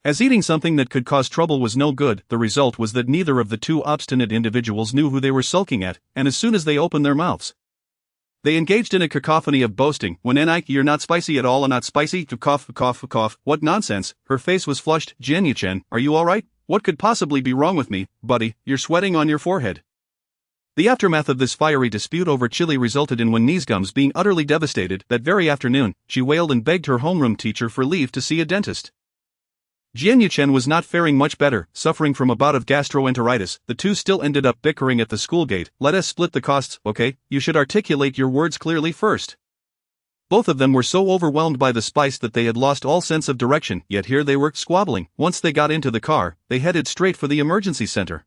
As eating something that could cause trouble was no good, the result was that neither of the 2 obstinate individuals knew who they were sulking at, and as soon as they opened their mouths, they engaged in a cacophony of boasting. Wen Ni, you're not spicy at all. Not spicy? Cough, cough, cough. What nonsense. Her face was flushed. Jian Yuqing, are you alright? What could possibly be wrong with me, buddy? You're sweating on your forehead. The aftermath of this fiery dispute over chili resulted in Wen Ni's gums being utterly devastated. That very afternoon, she wailed and begged her homeroom teacher for leave to see a dentist. Jian Yuqing was not faring much better, suffering from a bout of gastroenteritis. The 2 still ended up bickering at the school gate. Let us split the costs, okay? You should articulate your words clearly first. Both of them were so overwhelmed by the spice that they had lost all sense of direction, yet here they were, squabbling. Once they got into the car, they headed straight for the emergency center.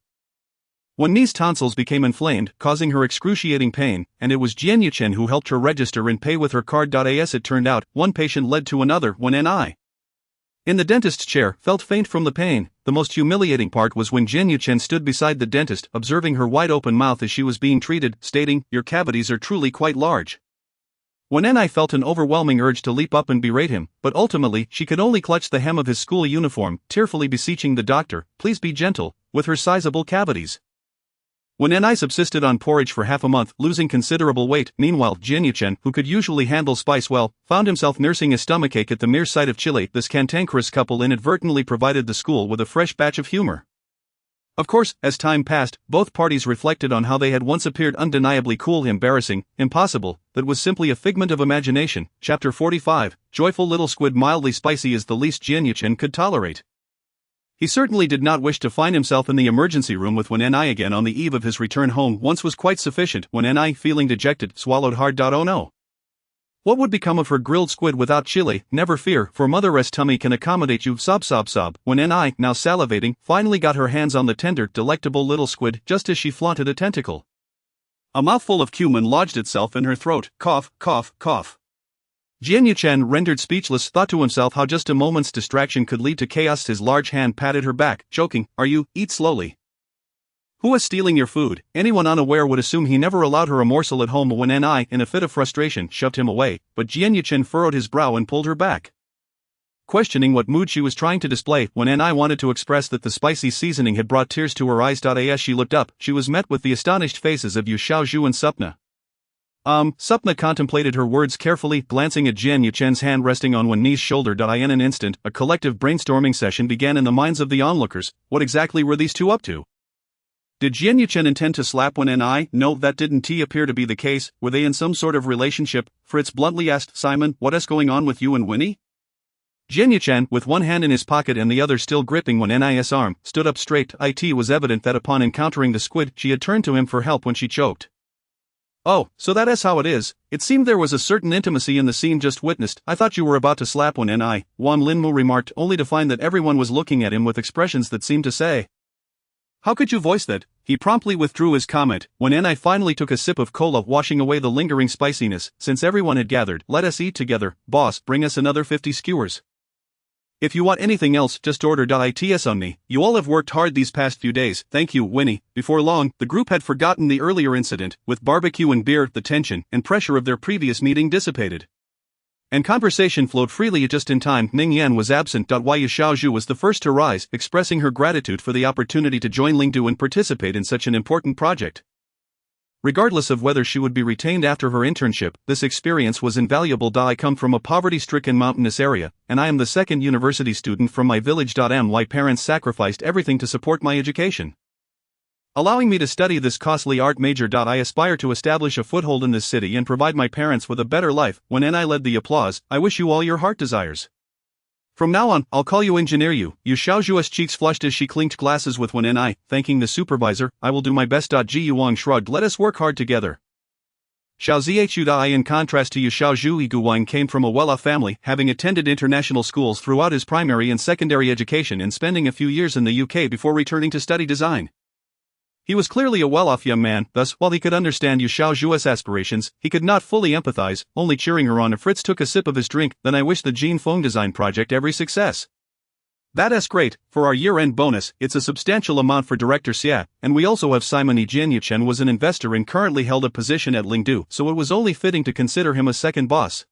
Wen Ni's tonsils became inflamed, causing her excruciating pain, and it was Jian Yuqing who helped her register and pay with her card. As it turned out, one patient led to another. Wen Ni In the dentist's chair, felt faint from the pain. The most humiliating part was when Jian Yuchen stood beside the dentist, observing her wide-open mouth as she was being treated, stating, "Your cavities are truly quite large." Wen Enai felt an overwhelming urge to leap up and berate him, but ultimately she could only clutch the hem of his school uniform, tearfully beseeching the doctor, "Please be gentle," with her sizable cavities. Wen Enai subsisted on porridge for half a month, losing considerable weight. Meanwhile, Jian Yuchen, who could usually handle spice well, found himself nursing a stomachache at the mere sight of chili. This cantankerous couple inadvertently provided the school with a fresh batch of humor. Of course, as time passed, both parties reflected on how they had once appeared undeniably cool, embarrassing, impossible, that was simply a figment of imagination. Chapter 45, Joyful Little Squid. Mildly spicy is the least Jian Yuchen could tolerate. He certainly did not wish to find himself in the emergency room with Wen Enai again on the eve of his return home. Once was quite sufficient. Wen Enai, feeling dejected, swallowed hard. Oh no. What would become of her grilled squid without chili? Never fear, for Mother's tummy can accommodate you. Sob sob sob. Wen Enai, now salivating, finally got her hands on the tender, delectable little squid just as she flaunted a tentacle. A mouthful of cumin lodged itself in her throat. Cough, cough, cough. Jian Yuchen, rendered speechless, thought to himself how just a moment's distraction could lead to chaos. His large hand patted her back, joking, "Are you, eat slowly. Who is stealing your food?" Anyone unaware would assume he never allowed her a morsel at home. Wen Enai, in a fit of frustration, shoved him away, but Jian Yuchen furrowed his brow and pulled her back. Questioning what mood she was trying to display, Wen Enai wanted to express that the spicy seasoning had brought tears to her eyes. As she looked up, she was met with the astonished faces of Yu Xiaozhu and Supna. Supna contemplated her words carefully, glancing at Jian Yuchen's hand resting on Wen Ni's shoulder. In an instant, a collective brainstorming session began in the minds of the onlookers. What exactly were these two up to? Did Jian Yuchen intend to slap Wen Enai? No, that didn't appear to be the case. Were they in some sort of relationship? Fritz bluntly asked Simon, "What is going on with you and Winnie?" Jian Yuchen, with one hand in his pocket and the other still gripping Wen Enai's arm, stood up straight. It was evident that upon encountering the squid, she had turned to him for help when she choked. "Oh, so that is how it is." It seemed there was a certain intimacy in the scene just witnessed. "I thought you were about to slap Wen Enai," Wan Linmu remarked, only to find that everyone was looking at him with expressions that seemed to say, "How could you voice that?" He promptly withdrew his comment. Wen Enai finally took a sip of cola, washing away the lingering spiciness. Since everyone had gathered, "Let us eat together. Boss, bring us another 50 skewers. If you want anything else, just order. It's on me. You all have worked hard these past few days." "Thank you, Winnie." Before long, the group had forgotten the earlier incident. With barbecue and beer, the tension and pressure of their previous meeting dissipated, and conversation flowed freely. Just in time, Ning Yan was absent. Yu Xiaozhu was the first to rise, expressing her gratitude for the opportunity to join Lingdu and participate in such an important project. Regardless of whether she would be retained after her internship, this experience was invaluable. I come from a poverty-stricken mountainous area, and I am the second university student from my village. My parents sacrificed everything to support my education, allowing me to study this costly art major. I aspire to establish a foothold in this city and provide my parents with a better life. When I led the applause, "I wish you all your heart desires. From now on, I'll call you Engineer Yu." Yu Xiaozhu's cheeks flushed as she clinked glasses with Wen Enai, thanking the supervisor. "I will do my best." Ji Yuang shrugged. "Let us work hard together." Xiao Zihu. In contrast to Yu Xiaozhu, Gu Wang came from a well-off family, having attended international schools throughout his primary and secondary education and spending a few years in the UK before returning to study design. He was clearly a well-off young man, thus, while he could understand Yu Xiaozhu's aspirations, he could not fully empathize, only cheering her on. Fritz took a sip of his drink. "Then I wish the Jin Feng design project every success." "That's great. For our year-end bonus, it's a substantial amount for Director Xia, and we also have Simon Yi." Jian Yuchen was an investor and currently held a position at Lingdu, so it was only fitting to consider him a second boss.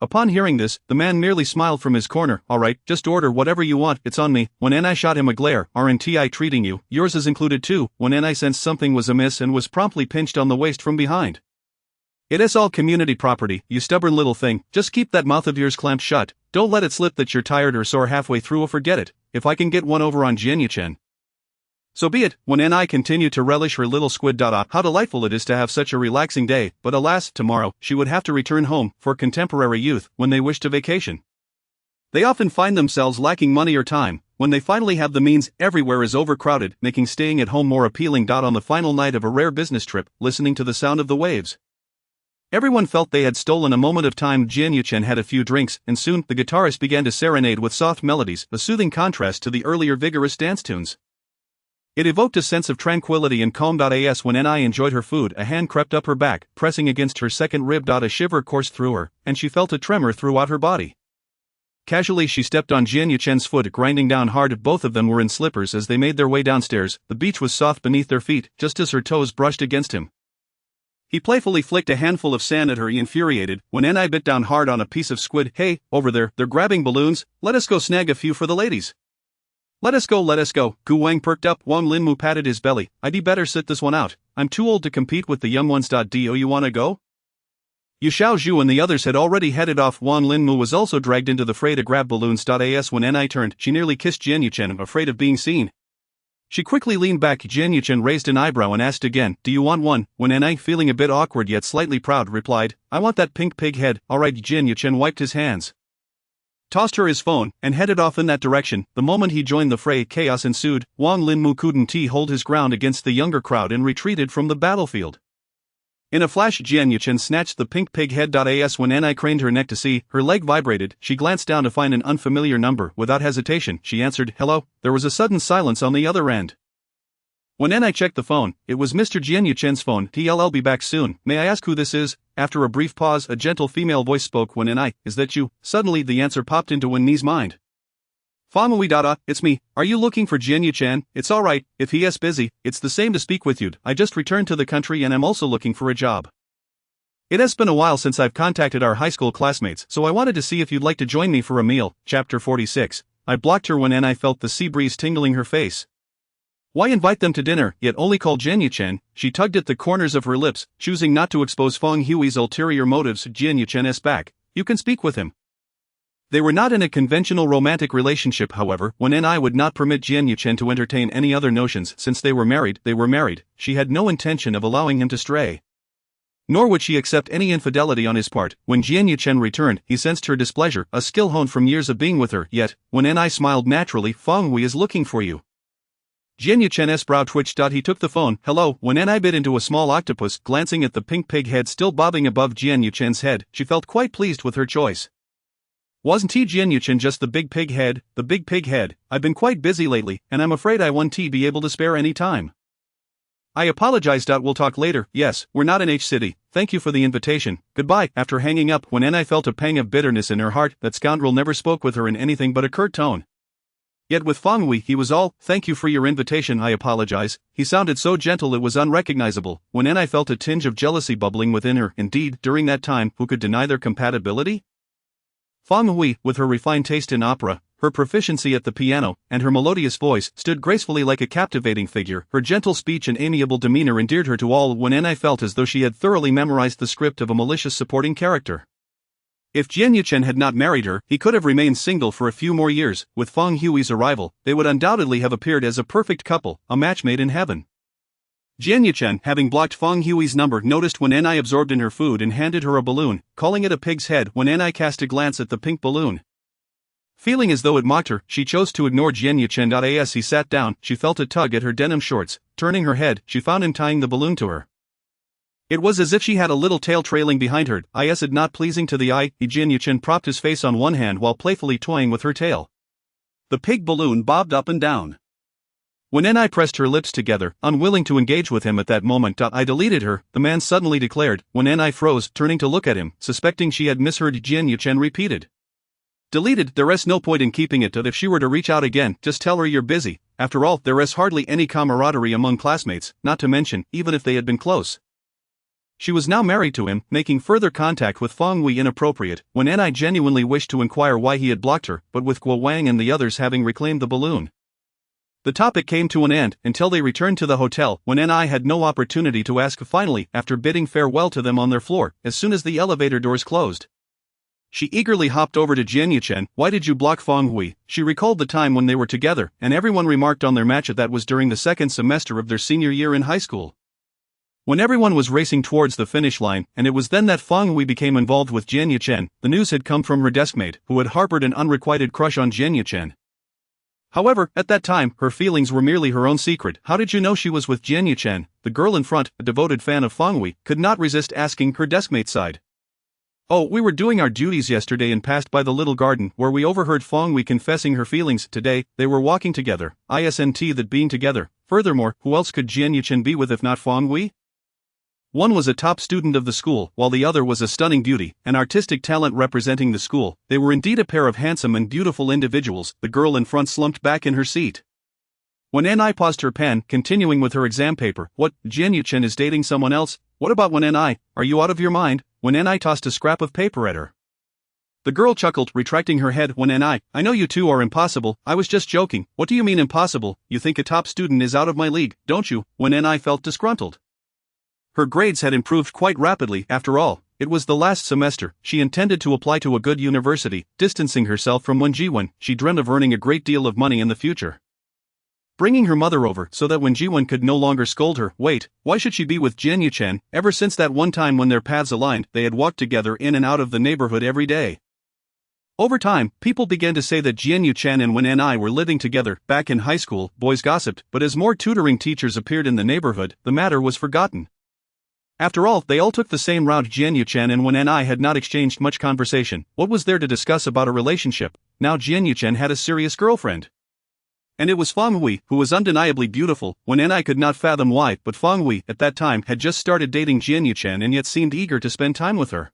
Upon hearing this, the man merely smiled from his corner. "All right, just order whatever you want, it's on me." When Enai shot him a glare. "Aren't I treating you? Yours is included too." When Enai sensed something was amiss and was promptly pinched on the waist from behind. "It is all community property, you stubborn little thing. Just keep that mouth of yours clamped shut. Don't let it slip that you're tired or sore halfway through, or forget it. If I can get one over on Jian Yuchen, so be it." When Enai continued to relish her little squid. How delightful it is to have such a relaxing day, but alas, tomorrow, she would have to return home. For contemporary youth, when they wish to vacation, they often find themselves lacking money or time. When they finally have the means, everywhere is overcrowded, making staying at home more appealing. On the final night of a rare business trip, listening to the sound of the waves, everyone felt they had stolen a moment of time. Jian Yuchen had a few drinks, and soon, the guitarist began to serenade with soft melodies, a soothing contrast to the earlier vigorous dance tunes. It evoked a sense of tranquility and calm. As when Enai enjoyed her food, a hand crept up her back, pressing against her second rib. A shiver coursed through her, and she felt a tremor throughout her body. Casually she stepped on Jian Yuchen's foot, grinding down hard. Both of them were in slippers as they made their way downstairs. The beach was soft beneath their feet, just as her toes brushed against him. He playfully flicked a handful of sand at her, infuriated, when Ni bit down hard on a piece of squid. Hey, over there, they're grabbing balloons, let us go snag a few for the ladies. Let us go. Gu Wang perked up. Wang Linmu patted his belly. I'd better sit this one out, I'm too old to compete with the young ones. Do you wanna go? Yu Xiaozhu and the others had already headed off. Wang Linmu was also dragged into the fray to grab balloons. As when Ni turned, she nearly kissed Jian Yuchen, afraid of being seen. She quickly leaned back. Jian Yuchen raised an eyebrow and asked again, do you want one? When Ni, feeling a bit awkward yet slightly proud, replied, I want that pink pig head. Alright. Jian Yuchen wiped his hands, tossed her his phone, and headed off in that direction. The moment he joined the fray, chaos ensued. Wang Linmu couldn't hold his ground against the younger crowd and retreated from the battlefield. In a flash, Jian Yuchen snatched the pink pig head. When Ni craned her neck to see, her leg vibrated. She glanced down to find an unfamiliar number. Without hesitation, she answered, hello. There was a sudden silence on the other end. When Ni checked the phone, it was Mr. Jian Yuchen's phone. I'll be back soon. May I ask who this is? After a brief pause, a gentle female voice spoke. When Ni, is that you? Suddenly the answer popped into Wen Ni's mind. Famui Dada, it's me. Are you looking for Jian Yuchen? It's alright, if he is busy, it's the same to speak with you. I just returned to the country and I'm also looking for a job. It has been a while since I've contacted our high school classmates, so I wanted to see if you'd like to join me for a meal. Chapter 46. I blocked her when Ni felt the sea breeze tingling her face. Why invite them to dinner, yet only call Jian Yuchen? She tugged at the corners of her lips, choosing not to expose Feng Hui's ulterior motives. Jian Yuchen is back. You can speak with him. They were not in a conventional romantic relationship, however. When Ni would not permit Jian Yuchen to entertain any other notions. Since they were married, she had no intention of allowing him to stray. Nor would she accept any infidelity on his part. When Jian Yuchen returned, he sensed her displeasure, a skill honed from years of being with her. Yet, when Ni smiled naturally, Feng Hui is looking for you. Jian Yuchen's brow twitched. He took the phone. Hello. When Ni bit into a small octopus, glancing at the pink pig head still bobbing above Jian Yuchen's head, she felt quite pleased with her choice. Wasn't Jian Yuchen just the big pig head? The big pig head. I've been quite busy lately, and I'm afraid I won't be able to spare any time. I apologize. We'll talk later. Yes, we're not in H City. Thank you for the invitation. Goodbye. After hanging up, when Ni felt a pang of bitterness in her heart. That scoundrel never spoke with her in anything but a curt tone. Yet with Feng Hui he was all, thank you for your invitation. I apologize. He sounded so gentle it was unrecognizable. When Ni felt a tinge of jealousy bubbling within her. Indeed, during that time, who could deny their compatibility? Feng Hui, with her refined taste in opera, her proficiency at the piano, and her melodious voice, stood gracefully like a captivating figure. Her gentle speech and amiable demeanor endeared her to all. When Ni felt as though she had thoroughly memorized the script of a malicious supporting character. If Jian Yuchen had not married her, he could have remained single for a few more years. With Feng Hui's arrival, they would undoubtedly have appeared as a perfect couple, a match made in heaven. Jian Yuchen, having blocked Feng Hui's number, noticed when Ni absorbed in her food and handed her a balloon, calling it a pig's head. When Ni cast a glance at the pink balloon, feeling as though it mocked her, she chose to ignore Jian Yuchen. As he sat down, she felt a tug at her denim shorts. Turning her head, she found him tying the balloon to her. It was as if she had a little tail trailing behind her. Is it not pleasing to the eye? Jian Yuchen propped his face on one hand while playfully toying with her tail. The pig balloon bobbed up and down. When Ni pressed her lips together, unwilling to engage with him at that moment. I deleted her, the man suddenly declared. When Ni froze, turning to look at him, suspecting she had misheard, Jian Yuchen repeated. Deleted? There is no point in keeping it. If she were to reach out again, just tell her you're busy. After all, there is hardly any camaraderie among classmates, not to mention, even if they had been close. She was now married to him, making further contact with Feng Hui inappropriate. When Ni genuinely wished to inquire why he had blocked her, but with Guo Wang and the others having reclaimed the balloon, the topic came to an end, until they returned to the hotel, when Ni had no opportunity to ask. Finally, after bidding farewell to them on their floor, as soon as the elevator doors closed, she eagerly hopped over to Jian Yuchen. Why did you block Feng Hui? She recalled the time when they were together, and everyone remarked on their match. That was during the second semester of their senior year in high school, when everyone was racing towards the finish line, and it was then that Feng Hui became involved with Jian Yuchen. The news had come from her deskmate, who had harbored an unrequited crush on Jian Yuchen. However, at that time, her feelings were merely her own secret. How did you know she was with Jian Yuchen? The girl in front, a devoted fan of Feng Hui, could not resist asking. Her deskmate sighed. Oh, we were doing our duties yesterday and passed by the little garden, where we overheard Feng Hui confessing her feelings. Today, they were walking together. Isn't that being together? Furthermore, who else could Jian Yuchen be with if not Feng Hui? One was a top student of the school, while the other was a stunning beauty, an artistic talent representing the school. They were indeed a pair of handsome and beautiful individuals. The girl in front slumped back in her seat. When Ni paused her pen, continuing with her exam paper. What, Jian-Yu-chen is dating someone else? What about when Ni? Are you out of your mind? When Ni tossed a scrap of paper at her. The girl chuckled, retracting her head. When I know you two are impossible, I was just joking. What do you mean impossible? You think a top student is out of my league, don't you? When Ni felt disgruntled. Her grades had improved quite rapidly. After all, it was the last semester. She intended to apply to a good university. Distancing herself from Wen Jiwen, she dreamed of earning a great deal of money in the future. Bringing her mother over so that Wen Jiwen could no longer scold her. Wait, why should she be with Jian-Yu-chen? Ever since that one time when their paths aligned, they had walked together in and out of the neighborhood every day. Over time, people began to say that Jian-Yu-chen and Wen Ni were living together. Back in high school, boys gossiped, but as more tutoring teachers appeared in the neighborhood, the matter was forgotten. After all, they all took the same route. Jian-Yu-chen and Wen Ni had not exchanged much conversation. What was there to discuss about a relationship? Now Jian-Yu-chen had a serious girlfriend. And it was Fang Hui, who was undeniably beautiful. Wen Ni could not fathom why, but Fang Hui, at that time, had just started dating Jian-Yu-chen and yet seemed eager to spend time with her.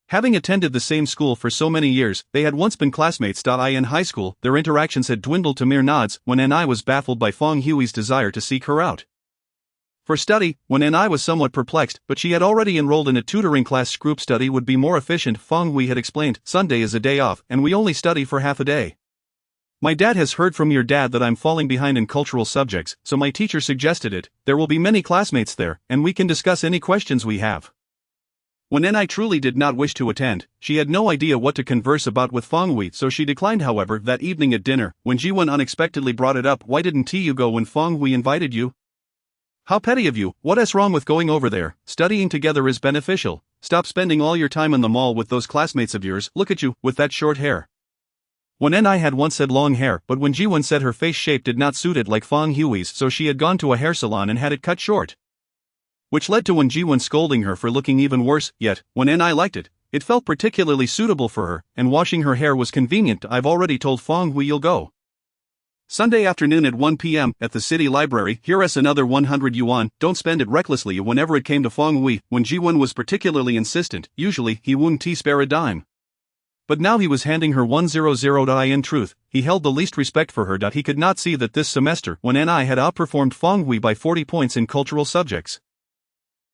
Having attended the same school for so many years, they had once been classmates. In high school, their interactions had dwindled to mere nods. Wen Ni was baffled by Fang Hui's desire to seek her out. For study, Wen Ni was somewhat perplexed, but she had already enrolled in a tutoring class. Group study would be more efficient. Fang Hui had explained, Sunday is a day off, and we only study for half a day. My dad has heard from your dad that I'm falling behind in cultural subjects, so my teacher suggested it. There will be many classmates there, and we can discuss any questions we have. When Ni truly did not wish to attend, she had no idea what to converse about with Fang Hui, so she declined. However, that evening at dinner, when Jiwen unexpectedly brought it up, why didn't you go when Fang Hui invited you? How petty of you. What's wrong with going over there? Studying together is beneficial. Stop spending all your time in the mall with those classmates of yours. Look at you, with that short hair. When Ni had once had long hair, but when Jiwen said her face shape did not suit it like Fang Hui's, so she had gone to a hair salon and had it cut short. Which led to Wen Jiwen scolding her for looking even worse. Yet, when Ni liked it, it felt particularly suitable for her, and washing her hair was convenient. I've already told Fang Hui you'll go. Sunday afternoon at 1 p.m. at the city library. Here's another 100 yuan. Don't spend it recklessly. Whenever it came to Fang Hui, when Jiwen was particularly insistent, usually he wouldn't spare a dime. But now he was handing her 100. In truth, he held the least respect for her. He could not see that this semester, Wen Ni had outperformed Fang Hui by 40 points in cultural subjects.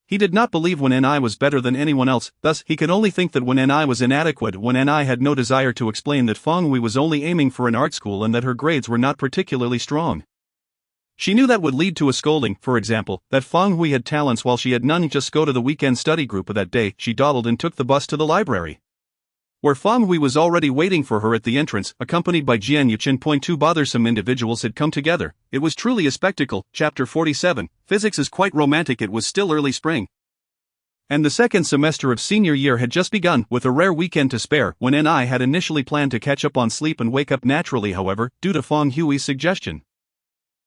He did not believe Wen Ni was better than anyone else, thus he could only think that Wen Ni was inadequate. Wen Ni had no desire to explain that Fang Hui was only aiming for an art school and that her grades were not particularly strong. She knew that would lead to a scolding. For example, that Fang Hui had talents while she had none. Just go to the weekend study group of that day. She dawdled and took the bus to the library, where Fang Hui was already waiting for her at the entrance, accompanied by Jian-Yu-chen. Two bothersome individuals had come together. It was truly a spectacle. Chapter 47, Physics is quite romantic. It was still early spring, and the second semester of senior year had just begun. With a rare weekend to spare, Wen Ni had initially planned to catch up on sleep and wake up naturally. However, due to Fang Hui's suggestion,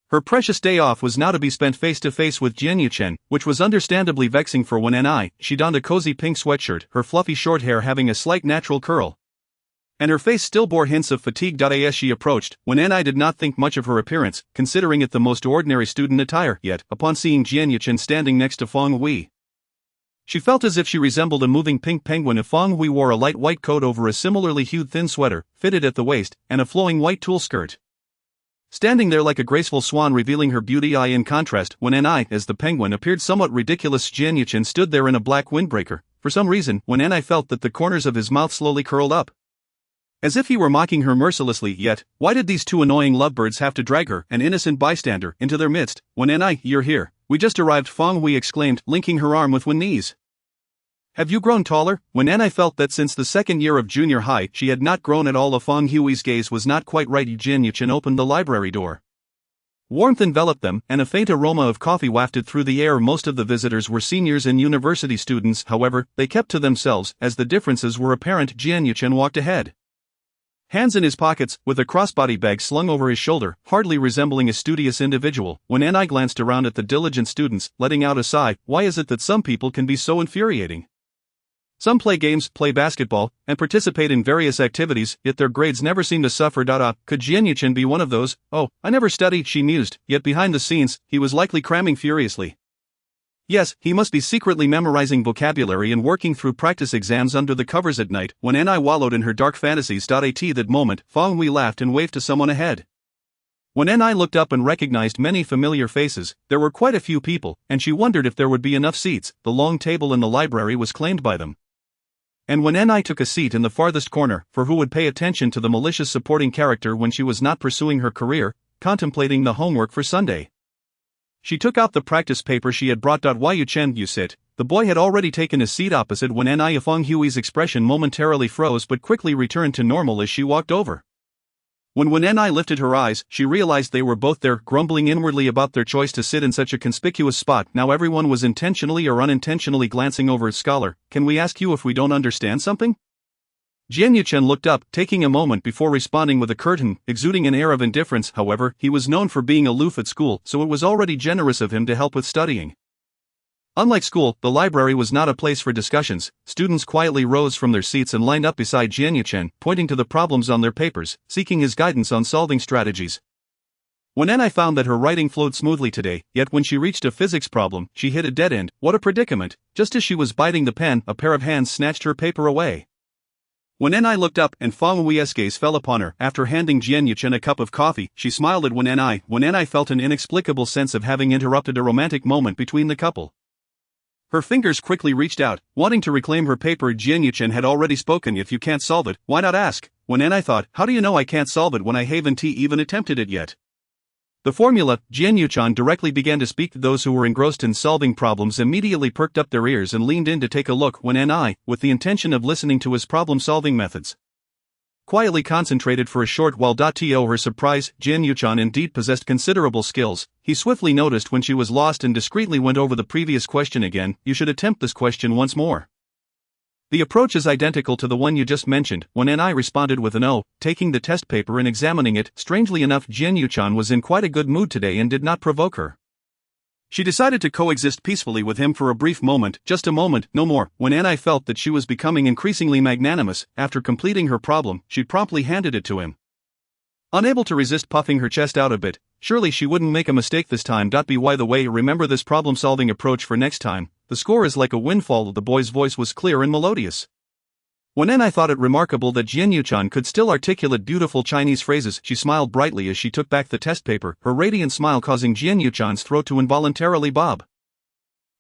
her precious day off was now to be spent face-to-face with Jian-Yu-chen, which was understandably vexing for Wen Ni. She donned a cozy pink sweatshirt, her fluffy short hair having a slight natural curl, and her face still bore hints of fatigue. As she approached, Wen Ni did not think much of her appearance, considering it the most ordinary student attire. Yet, upon seeing Jian-Yu-chen standing next to Fang Hui, she felt as if she resembled a moving pink penguin. If Fang Hui wore a light white coat over a similarly hued thin sweater, fitted at the waist, and a flowing white tulle skirt, standing there like a graceful swan revealing her beauty. In contrast, Wen Ni, as the penguin, appeared somewhat ridiculous. Jian-Yu-chen stood there in a black windbreaker. For some reason, Wen Ni felt that the corners of his mouth slowly curled up, as if he were mocking her mercilessly. Yet, why did these two annoying lovebirds have to drag her, an innocent bystander, into their midst? Wen Ni, you're here. We just arrived, Fang Hui exclaimed, linking her arm with Wen Ni's. Have you grown taller? Wen Ni felt that since the second year of junior high, she had not grown at all. Fang Hui's gaze was not quite right. Jian-Yu-chen opened the library door. Warmth enveloped them, and a faint aroma of coffee wafted through the air. Most of the visitors were seniors and university students. However, they kept to themselves, as the differences were apparent. Jian-Yu-chen walked ahead, hands in his pockets, with a crossbody bag slung over his shoulder, hardly resembling a studious individual. When Ni glanced around at the diligent students, letting out a sigh. Why is it that some people can be so infuriating? Some play games, play basketball, and participate in various activities, yet their grades never seem to suffer. Could Jian-Yu-chen be one of those? Oh, I never studied, she mused, yet behind the scenes, he was likely cramming furiously. Yes, he must be secretly memorizing vocabulary and working through practice exams under the covers at night. When Ni wallowed in her dark fantasies. At that moment, Fang Wei laughed and waved to someone ahead. When Ni looked up and recognized many familiar faces, there were quite a few people, and she wondered if there would be enough seats. The long table in the library was claimed by them. And when Ni took a seat in the farthest corner, for who would pay attention to the malicious supporting character when she was not pursuing her career, contemplating the homework for Sunday? She took out the practice paper she had brought. Why you Chen you sit? The boy had already taken his seat opposite when Ni. Feng Hui's expression momentarily froze but quickly returned to normal as she walked over. When Ni lifted her eyes, she realized they were both there, grumbling inwardly about their choice to sit in such a conspicuous spot. Now everyone was intentionally or unintentionally glancing over at Scholar. Can we ask you if we don't understand something? Jian Yuchen looked up, taking a moment before responding with a curtain, exuding an air of indifference. However, he was known for being aloof at school, so it was already generous of him to help with studying. Unlike school, the library was not a place for discussions. Students quietly rose from their seats and lined up beside Jian Yuchen, pointing to the problems on their papers, seeking his guidance on solving strategies. When Ni found that her writing flowed smoothly today, yet when she reached a physics problem, she hit a dead end. What a predicament! Just as she was biting the pen, a pair of hands snatched her paper away. When Ni looked up and Fang Wei's gaze fell upon her, after handing Jian Yuchen a cup of coffee, she smiled at When Ni felt an inexplicable sense of having interrupted a romantic moment between the couple. Her fingers quickly reached out, wanting to reclaim her paper. Jian Yuchen had already spoken. If you can't solve it, why not ask? When Ni thought, how do you know I can't solve it when I haven't even attempted it yet? The formula. Jian Yuchen directly began to speak. Those who were engrossed in solving problems immediately perked up their ears and leaned in to take a look. When Ni, with the intention of listening to his problem-solving methods, quietly concentrated for a short while. To her surprise, Jian Yuchen indeed possessed considerable skills. He swiftly noticed when she was lost and discreetly went over the previous question again. You should attempt this question once more. The approach is identical to the one you just mentioned. When Ni responded with an O, taking the test paper and examining it. Strangely enough, Jian Yuchen was in quite a good mood today and did not provoke her. She decided to coexist peacefully with him for a brief moment, just a moment, no more. When Ni felt that she was becoming increasingly magnanimous, after completing her problem, she promptly handed it to him. Unable to resist puffing her chest out a bit, surely she wouldn't make a mistake this time. By the way, remember this problem-solving approach for next time. The score is like a windfall. The boy's voice was clear and melodious. When Ni thought it remarkable that Jian Yuchen could still articulate beautiful Chinese phrases, she smiled brightly as she took back the test paper, her radiant smile causing Jian Yuchen's throat to involuntarily bob.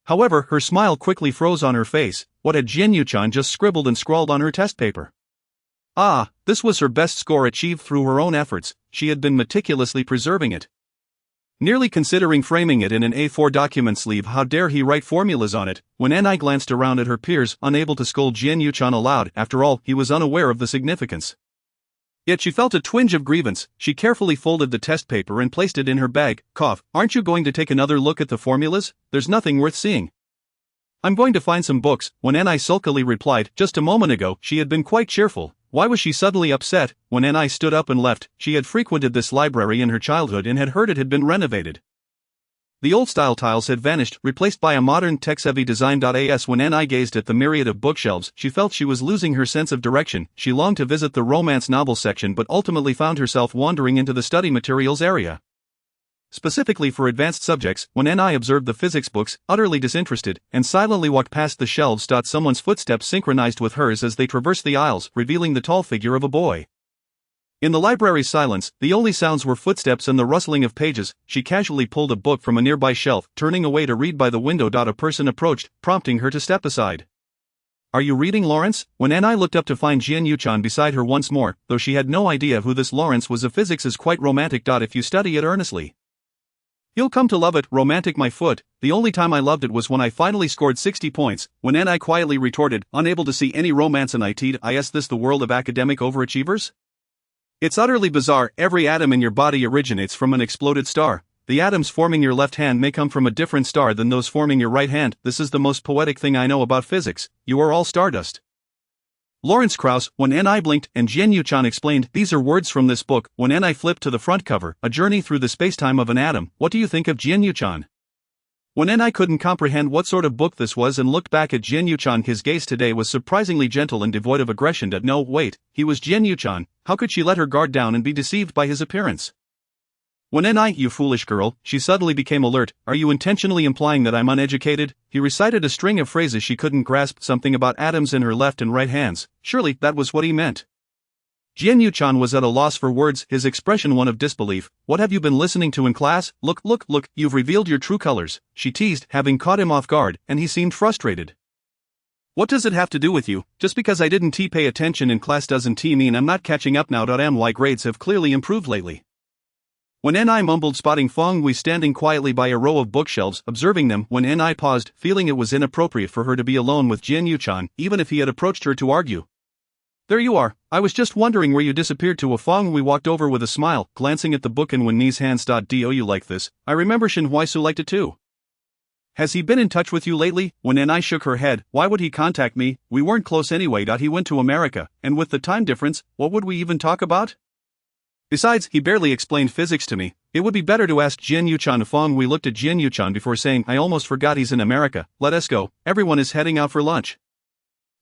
However, her smile quickly froze on her face. What had Jian Yuchen just scribbled and scrawled on her test paper? Ah, this was her best score achieved through her own efforts. She had been meticulously preserving it, nearly considering framing it in an A4 document sleeve. How dare he write formulas on it? When Ni glanced around at her peers, unable to scold Jian Yuchen aloud. After all, he was unaware of the significance. Yet she felt a twinge of grievance. She carefully folded the test paper and placed it in her bag. Cough, aren't you going to take another look at the formulas? There's nothing worth seeing. I'm going to find some books. When Ni sulkily replied, just a moment ago, she had been quite cheerful. Why was she suddenly upset? When Ni stood up and left, she had frequented this library in her childhood and had heard it had been renovated. The old-style tiles had vanished, replaced by a modern tech-savvy design. As when Ni gazed at the myriad of bookshelves, she felt she was losing her sense of direction. She longed to visit the romance novel section but ultimately found herself wandering into the study materials area. Specifically for advanced subjects, when Ni observed the physics books, utterly disinterested, and silently walked past the shelves. Someone's footsteps synchronized with hers as they traversed the aisles, revealing the tall figure of a boy. In the library's silence, the only sounds were footsteps and the rustling of pages. She casually pulled a book from a nearby shelf, turning away to read by the window. A person approached, prompting her to step aside. Are you reading, Lawrence? When Ni looked up to find Jian Yuchen beside her once more, though she had no idea who this Lawrence was. Physics is quite romantic. If you study it earnestly, you'll come to love it. Romantic, my foot. The only time I loved it was when I finally scored 60 points. When Ni quietly retorted, unable to see any romance in it. Is this the world of academic overachievers? It's utterly bizarre. Every atom in your body originates from an exploded star. The atoms forming your left hand may come from a different star than those forming your right hand. This is the most poetic thing I know about physics. You are all stardust. Lawrence Krauss. When Ni blinked and Jian Yuchen explained, these are words from this book. When Ni flipped to the front cover, A Journey Through the Spacetime of an Atom. What do you think of Jian Yuchen? When Ni couldn't comprehend what sort of book this was and looked back at Jian Yuchen, his gaze today was surprisingly gentle and devoid of aggression. No, wait, he was Jian Yuchen. How could she let her guard down and be deceived by his appearance? When you foolish girl, she suddenly became alert. Are you intentionally implying that I'm uneducated? He recited a string of phrases she couldn't grasp, something about atoms in her left and right hands. Surely, that was what he meant. Jian-Yu-chan was at a loss for words, his expression one of disbelief. What have you been listening to in class? Look, you've revealed your true colors, she teased, having caught him off guard, and he seemed frustrated. What does it have to do with you? Just because I didn't pay attention in class doesn't mean I'm not catching up now. My grades have clearly improved lately. When Ni mumbled, spotting Feng Wei standing quietly by a row of bookshelves, observing them, when Ni paused, feeling it was inappropriate for her to be alone with Jian-Yu-chan, even if he had approached her to argue. There you are, I was just wondering where you disappeared to. Feng Wei walked over with a smile, glancing at the book, and when Ni's hands. Do you like this? I remember Shen Huaisu liked it too. Has he been in touch with you lately? When Ni shook her head, why would he contact me? We weren't close anyway. He went to America, and with the time difference, what would we even talk about? Besides, he barely explained physics to me. It would be better to ask Jian-Yu-chan. Feng Wei looked at Jian-Yu-chan before saying, I almost forgot he's in America. Let us go, everyone is heading out for lunch.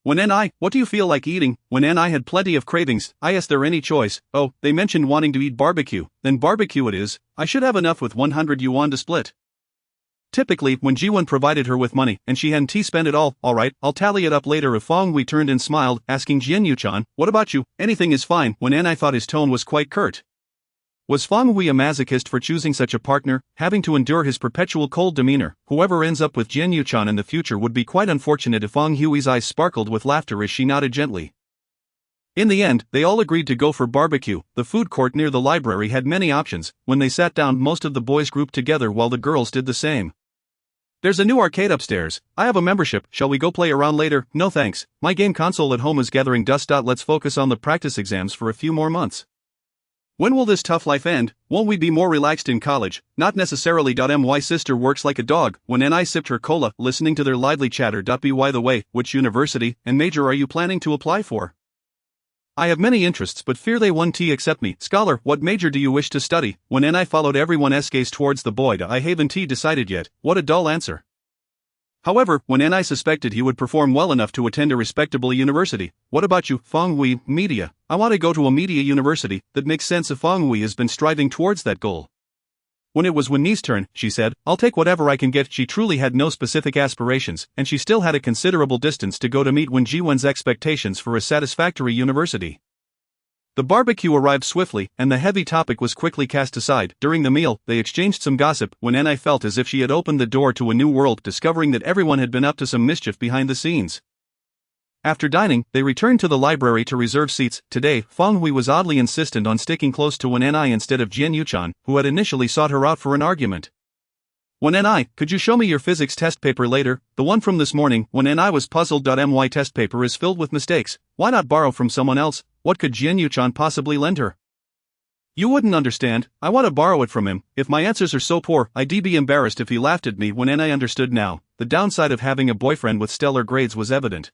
When what do you feel like eating? When Ni had plenty of cravings, I asked there any choice. Oh, they mentioned wanting to eat barbecue. Then barbecue it is. I should have enough with 100 yuan to split. Typically, when Jiwon provided her with money, and she hadn't spent it all, alright, I'll tally it up later. If Feng Wei turned and smiled, asking Jian-Yu-chan, what about you? Anything is fine. When Ni thought his tone was quite curt. Was Feng Wei a masochist for choosing such a partner, having to endure his perpetual cold demeanor? Whoever ends up with Jian-Yu-chan in the future would be quite unfortunate. If Feng Hui's eyes sparkled with laughter as she nodded gently. In the end, they all agreed to go for barbecue. The food court near the library had many options. When they sat down, most of the boys grouped together while the girls did the same. There's a new arcade upstairs. I have a membership. Shall we go play around later? No thanks. My game console at home is gathering dust. Let's focus on the practice exams for a few more months. When will this tough life end? Won't we be more relaxed in college? Not necessarily. My sister works like a dog. When Ni sipped her cola, listening to their lively chatter. By the way, which university and major are you planning to apply for? I have many interests but fear they won't accept me. Scholar, what major do you wish to study? When Ni followed everyone's gaze towards the boy. I haven't decided yet. What a dull answer. However, when Ni suspected he would perform well enough to attend a respectable university. What about you? Feng Wei, media. I want to go to a media university. That makes sense if Feng Wei has been striving towards that goal. When it was Ni's turn, she said, I'll take whatever I can get. She truly had no specific aspirations, and she still had a considerable distance to go to meet Wen Jiwen's expectations for a satisfactory university. The barbecue arrived swiftly, and the heavy topic was quickly cast aside. During the meal, they exchanged some gossip. When Ni felt as if she had opened the door to a new world, discovering that everyone had been up to some mischief behind the scenes. After dining, they returned to the library to reserve seats. Today, Feng Wei was oddly insistent on sticking close to Wen Ni instead of Jian-Yu-chan, who had initially sought her out for an argument. Wen Ni, could you show me your physics test paper later? The one from this morning. When Ni was puzzled. My test paper is filled with mistakes. Why not borrow from someone else? What could Jian-Yu-chan possibly lend her? You wouldn't understand. I want to borrow it from him. If my answers are so poor, I'd be embarrassed if he laughed at me. When Ni understood now, the downside of having a boyfriend with stellar grades was evident.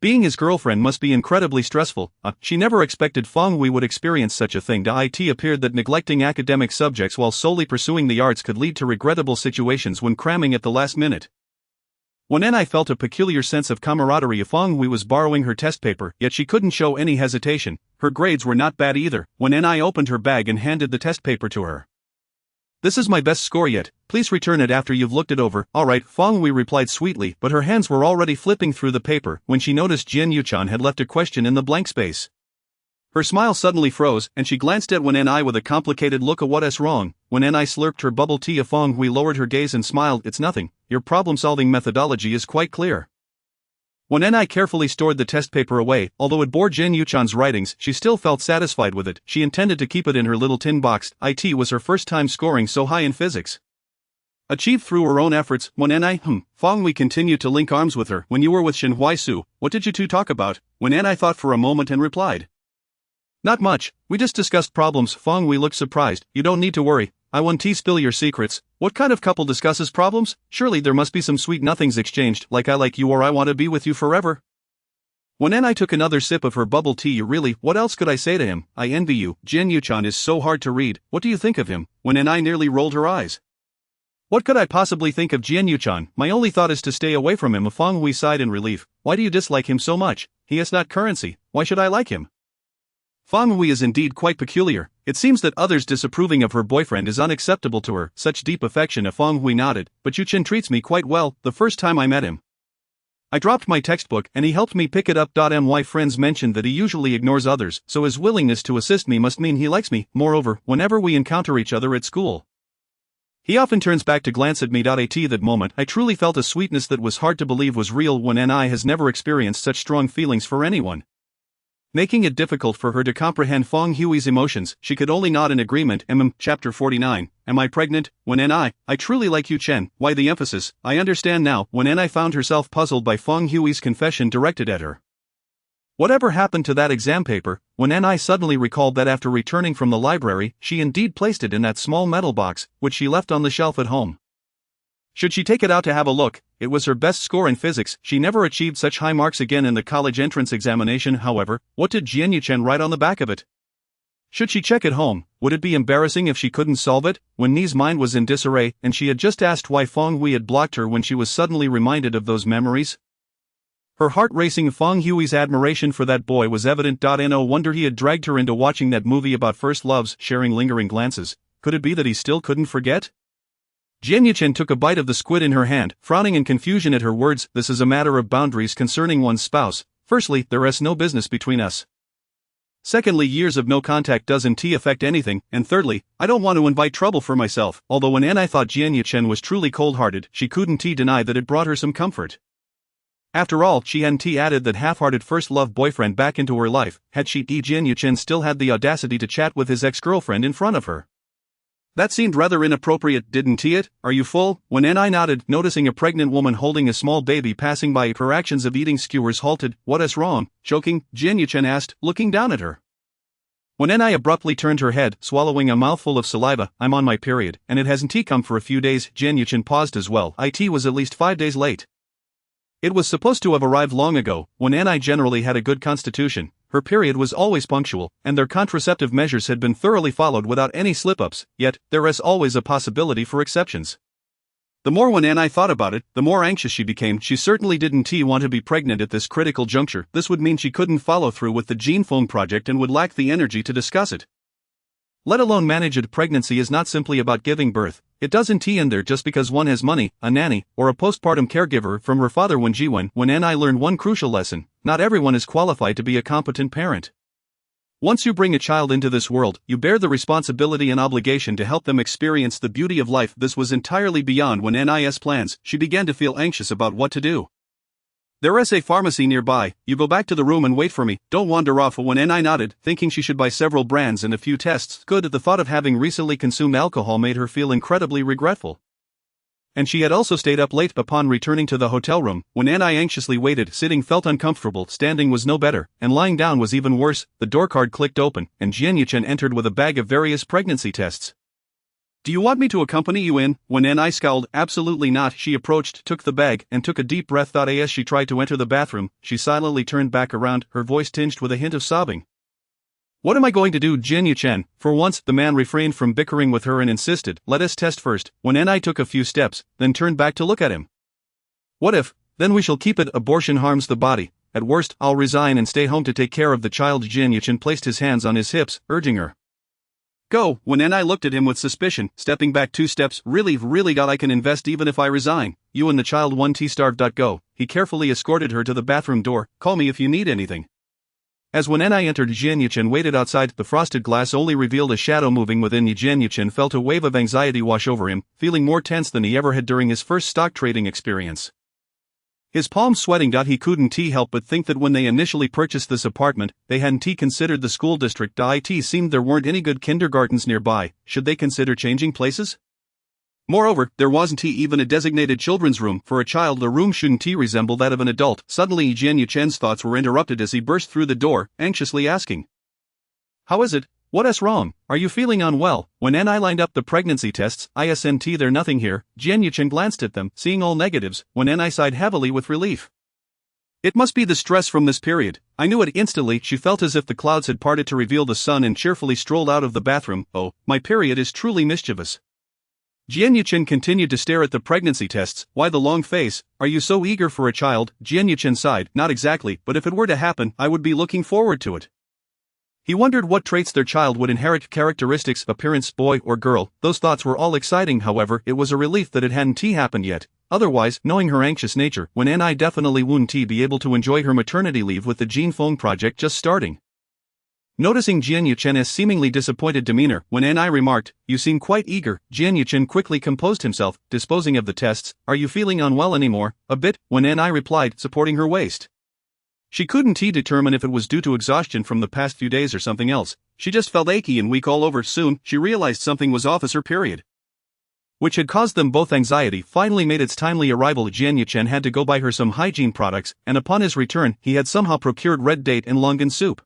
Being his girlfriend must be incredibly stressful. She never expected Feng Wei would experience such a thing. It appeared that neglecting academic subjects while solely pursuing the arts could lead to regrettable situations when cramming at the last minute. When Ni felt a peculiar sense of camaraderie if Feng Wei was borrowing her test paper, yet she couldn't show any hesitation. Her grades were not bad either. When Ni opened her bag and handed the test paper to her. This is my best score yet. Please return it after you've looked it over. Alright, Feng Wei replied sweetly, but her hands were already flipping through the paper when she noticed Jian-Yu-chan had left a question in the blank space. Her smile suddenly froze, and she glanced at Wen Ni with a complicated look. What's wrong? When Ni slurped her bubble tea. Feng Wei lowered her gaze and smiled. It's nothing. Your problem-solving methodology is quite clear. When Ni carefully stored the test paper away, although it bore Jian-Yu-chan's writings, she still felt satisfied with it. She intended to keep it in her little tin box. It was her first time scoring so high in physics. Achieved through her own efforts. When Ni, Feng Wei continued to link arms with her. When you were with Shen Huaisu, what did you two talk about? When Ni thought for a moment and replied. Not much, we just discussed problems. Feng Wei looked surprised. You don't need to worry, I won't spill your secrets. What kind of couple discusses problems? Surely there must be some sweet nothings exchanged, like I like you or I want to be with you forever. When Ni took another sip of her bubble tea. Really, what else could I say to him? I envy you. Jian-Yu-chan is so hard to read. What do you think of him? When Ni nearly rolled her eyes. What could I possibly think of Jian-Yu-chan? My only thought is to stay away from him. Feng Wei sighed in relief. Why do you dislike him so much? He has not currency. Why should I like him? Feng Hui is indeed quite peculiar. It seems that others disapproving of her boyfriend is unacceptable to her. Such deep affection. Feng Hui nodded, but Yu Chen treats me quite well, the first time I met him. I dropped my textbook and he helped me pick it up. My friends mentioned that he usually ignores others, so his willingness to assist me must mean he likes me. Moreover, whenever we encounter each other at school, he often turns back to glance at me. At that moment, I truly felt a sweetness that was hard to believe was real. When Ni has never experienced such strong feelings for anyone, making it difficult for her to comprehend Feng Hui's emotions. She could only nod in agreement. Chapter 49. Am I pregnant? When I truly like Yu Chen. Why the emphasis? I understand now. When Ni found herself puzzled by Feng Hui's confession directed at her. Whatever happened to that exam paper? When Ni suddenly recalled that after returning from the library, she indeed placed it in that small metal box, which she left on the shelf at home. Should she take it out to have a look? It was her best score in physics. She never achieved such high marks again in the college entrance examination. However, what did Jian Yuchen write on the back of it? Should she check it home? Would it be embarrassing if she couldn't solve it? When Ni's mind was in disarray, and she had just asked why Feng Hui had blocked her when she was suddenly reminded of those memories. Her heart racing. Feng Hui's admiration for that boy was evident. No wonder he had dragged her into watching that movie about first loves, sharing lingering glances. Could it be that he still couldn't forget? Jian Yuchen took a bite of the squid in her hand, frowning in confusion at her words. This is a matter of boundaries concerning one's spouse. Firstly, there is no business between us. Secondly, years of no contact doesn't affect anything, and thirdly, I don't want to invite trouble for myself. Although when I thought Jian Yuchen was truly cold-hearted, she couldn't deny that it brought her some comfort. After all, she hadn't added that half-hearted first-love boyfriend back into her life. Had she, Jian Yuchen still had the audacity to chat with his ex-girlfriend in front of her. That seemed rather inappropriate, didn't it? Are you full? When Ni nodded, noticing a pregnant woman holding a small baby passing by. Her actions of eating skewers halted. What is wrong? Choking? Jian Yuchen asked, looking down at her. When Ni abruptly turned her head, swallowing a mouthful of saliva. I'm on my period, and it hasn't come for a few days. Jian Yuchen paused as well. It was at least 5 days late. It was supposed to have arrived long ago. When Ni generally had a good constitution, her period was always punctual, and their contraceptive measures had been thoroughly followed without any slip-ups, yet, there is always a possibility for exceptions. The more when Ni thought about it, the more anxious she became. She certainly didn't want to be pregnant at this critical juncture. This would mean she couldn't follow through with the gene phone project and would lack the energy to discuss it. Let alone manage it. Pregnancy is not simply about giving birth. It doesn't end there just because one has money, a nanny, or a postpartum caregiver from her father. When Ni learned one crucial lesson, not everyone is qualified to be a competent parent. Once you bring a child into this world, you bear the responsibility and obligation to help them experience the beauty of life. This was entirely beyond when Ni's plans. She began to feel anxious about what to do. There is a pharmacy nearby. You go back to the room and wait for me. Don't wander off. When Ni nodded, thinking she should buy several brands and a few tests. Good. The thought of having recently consumed alcohol made her feel incredibly regretful. And she had also stayed up late. Upon returning to the hotel room, when Ni anxiously waited, sitting felt uncomfortable, standing was no better, and lying down was even worse. The door card clicked open, and Jian Yuchen entered with a bag of various pregnancy tests. Do you want me to accompany you in? When Ni scowled, absolutely not. She approached, took the bag, and took a deep breath. As she tried to enter the bathroom, she silently turned back around, her voice tinged with a hint of sobbing. What am I going to do? Jian Yuchen. For once, the man refrained from bickering with her and insisted, let us test first. When Ni took a few steps, then turned back to look at him. What if? Then we shall keep it. Abortion harms the body. At worst, I'll resign and stay home to take care of the child. Jian Yuchen placed his hands on his hips, urging her. Go. When Ni looked at him with suspicion, stepping back 2 steps. Really, I can invest even if I resign. You and the child 1T*. Go. He carefully escorted her to the bathroom door. Call me if you need anything. As when Ni entered, Jian Yuchen waited outside. The frosted glass only revealed a shadow moving within. Jian Yuchen felt a wave of anxiety wash over him, feeling more tense than he ever had during his first stock trading experience. His palms sweating. He couldn't help but think that when they initially purchased this apartment, they hadn't considered the school district. It seemed there weren't any good kindergartens nearby. Should they consider changing places? Moreover, there wasn't even a designated children's room. For a child, the room shouldn't resemble that of an adult. Suddenly, Jian Yuchen's thoughts were interrupted as he burst through the door, anxiously asking, how is it? What is wrong? Are you feeling unwell? When Ni lined up the pregnancy tests, isn't there nothing here? Jian Yuchen glanced at them, seeing all negatives. When Ni sighed heavily with relief. It must be the stress from this period. I knew it instantly. She felt as if the clouds had parted to reveal the sun and cheerfully strolled out of the bathroom. Oh, my period is truly mischievous. Jian Yuchen continued to stare at the pregnancy tests. Why the long face? Are you so eager for a child? Jian Yuchen sighed. Not exactly, but if it were to happen, I would be looking forward to it. He wondered what traits their child would inherit: characteristics, appearance, boy or girl. Those thoughts were all exciting. However, it was a relief that it hadn't happened yet. Otherwise, knowing her anxious nature, Wen definitely wouldn't be able to enjoy her maternity leave with the Jean Feng project just starting. Noticing Jian Yuchen's seemingly disappointed demeanor, Wen remarked, "You seem quite eager." Jian Yuchen quickly composed himself, disposing of the tests. "Are you feeling unwell anymore?" "A bit," Wen replied, supporting her waist. She couldn't determine if it was due to exhaustion from the past few days or something else. She just felt achy and weak all over. Soon, she realized something was off as her period, which had caused them both anxiety, finally made its timely arrival. Jian Yuchen had to go buy her some hygiene products, and upon his return, he had somehow procured red date and longan soup,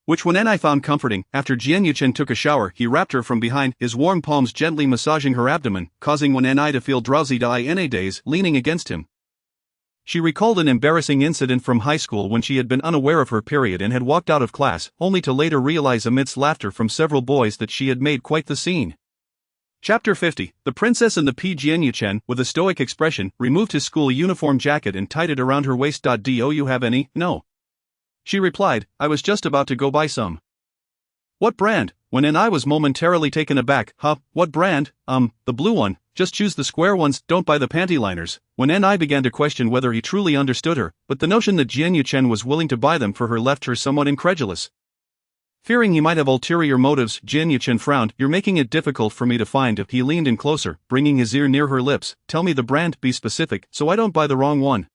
which Wen found comforting. After Jian Yuchen took a shower, he wrapped her from behind, his warm palms gently massaging her abdomen, causing Wen to feel drowsy. Days, leaning against him. She recalled an embarrassing incident from high school when she had been unaware of her period and had walked out of class, only to later realize amidst laughter from several boys that she had made quite the scene. Chapter 50. The Princess and the Pea. Jian Yuchen, with a stoic expression, removed his school uniform jacket and tied it around her waist. Do you have any? No. She replied, "I was just about to go buy some." "What brand?" When I was momentarily taken aback. "Huh, what brand? The blue one. Just choose the square ones, don't buy the panty liners." When I began to question whether he truly understood her, but the notion that Jian Yuchen was willing to buy them for her left her somewhat incredulous. Fearing he might have ulterior motives, Jian Yuchen frowned. "You're making it difficult for me to find." He leaned in closer, bringing his ear near her lips. "Tell me the brand, be specific, so I don't buy the wrong one."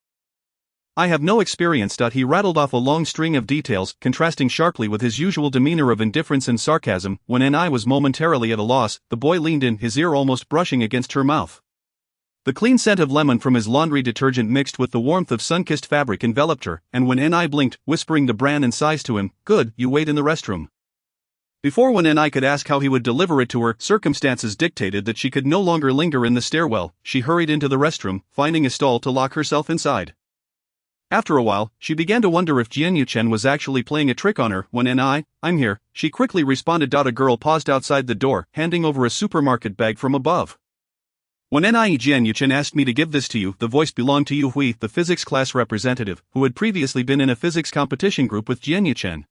"I have no experience." He rattled off a long string of details, contrasting sharply with his usual demeanor of indifference and sarcasm. When I was momentarily at a loss, the boy leaned in, his ear almost brushing against her mouth. The clean scent of lemon from his laundry detergent mixed with the warmth of sun-kissed fabric enveloped her, and when I blinked, whispering the brand and size to him. "Good, you wait in the restroom." Before when I could ask how he would deliver it to her, circumstances dictated that she could no longer linger in the stairwell. She hurried into the restroom, finding a stall to lock herself inside. After a while, she began to wonder if Jian Yuchen was actually playing a trick on her. When "I'm here," she quickly responded. A girl paused outside the door, handing over a supermarket bag from above. When Jian Yuchen asked me to give this to you. The voice belonged to Yu Hui, the physics class representative, who had previously been in a physics competition group with Jian Yuchen.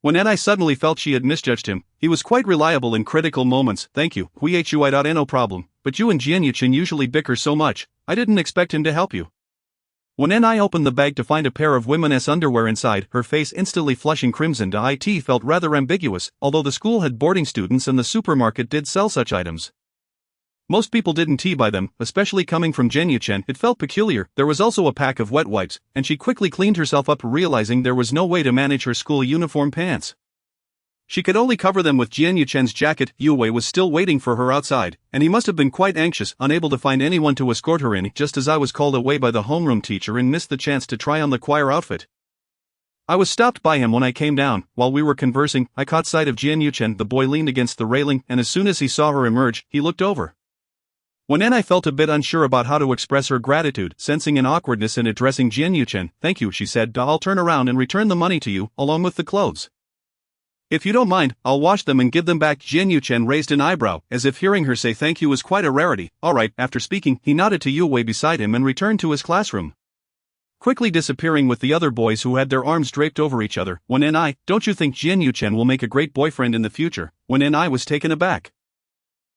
When I suddenly felt she had misjudged him. He was quite reliable in critical moments. "Thank you, Hui Hui. No problem, but you and Jian Yuchen usually bicker so much. I didn't expect him to help you." When I opened the bag to find a pair of women's underwear inside, her face instantly flushing crimson. It felt rather ambiguous, although the school had boarding students and the supermarket did sell such items. Most people didn't buy them, especially coming from Jian Yuchen. It felt peculiar. There was also a pack of wet wipes, and she quickly cleaned herself up, realizing there was no way to manage her school uniform pants. She could only cover them with Jian Yuchen's jacket. Yue was still waiting for her outside, and he must have been quite anxious, unable to find anyone to escort her in, just as I was called away by the homeroom teacher and missed the chance to try on the choir outfit. I was stopped by him when I came down. While we were conversing, I caught sight of Jian Yuchen. The boy leaned against the railing, and as soon as he saw her emerge, he looked over. When I felt a bit unsure about how to express her gratitude, sensing an awkwardness in addressing Jian Yuchen. "Thank you," she said. "I'll turn around and return the money to you, along with the clothes. If you don't mind, I'll wash them and give them back." Jian Yuchen raised an eyebrow, as if hearing her say thank you was quite a rarity. "All right." After speaking, he nodded to Yue beside him and returned to his classroom, quickly disappearing with the other boys who had their arms draped over each other. When "Don't you think Jian Yuchen will make a great boyfriend in the future?" When I was taken aback.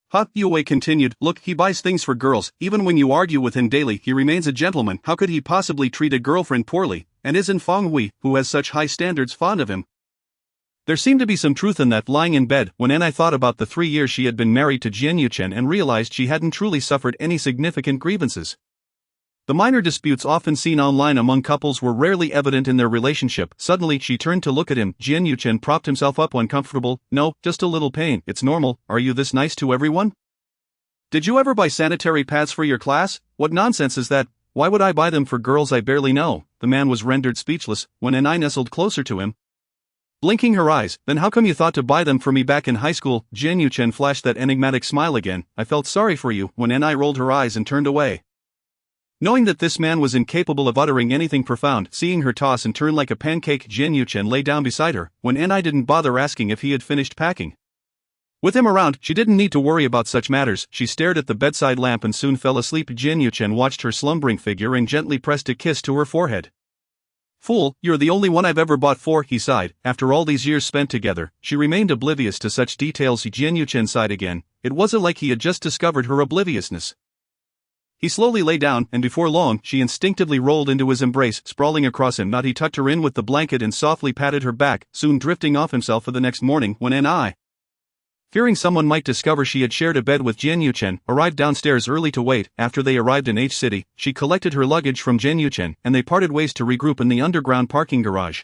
"Huh," Yue continued. "Look, he buys things for girls. Even when you argue with him daily, he remains a gentleman. How could he possibly treat a girlfriend poorly? And isn't Feng Hui, who has such high standards, fond of him?" There seemed to be some truth in that. Lying in bed, when I thought about the 3 years she had been married to Jian Yuchen and realized she hadn't truly suffered any significant grievances. The minor disputes often seen online among couples were rarely evident in their relationship. Suddenly she turned to look at him. Jian Yuchen propped himself up, uncomfortable. "No, just a little pain. It's normal. Are you this nice to everyone? Did you ever buy sanitary pads for your class? What nonsense is that? Why would I buy them for girls I barely know?" The man was rendered speechless when I nestled closer to him, blinking her eyes. "Then how come you thought to buy them for me back in high school?" Jian Yuchen flashed that enigmatic smile again. "I felt sorry for you." When I rolled her eyes and turned away, knowing that this man was incapable of uttering anything profound. Seeing her toss and turn like a pancake, Jian Yuchen lay down beside her. When I didn't bother asking if he had finished packing. With him around, she didn't need to worry about such matters. She stared at the bedside lamp and soon fell asleep. Jian Yuchen watched her slumbering figure and gently pressed a kiss to her forehead. Fool, you're the only one I've ever bought for, he sighed. After all these years spent together, she remained oblivious to such details. Jian Yuchen sighed again. It wasn't like he had just discovered her obliviousness. He slowly lay down, and before long, she instinctively rolled into his embrace, sprawling across him. He tucked her in with the blanket and softly patted her back, soon drifting off himself for the next morning when N.I., fearing someone might discover she had shared a bed with Jian Yuchen, arrived downstairs early to wait. After they arrived in H City, she collected her luggage from Jian Yuchen, and they parted ways to regroup in the underground parking garage.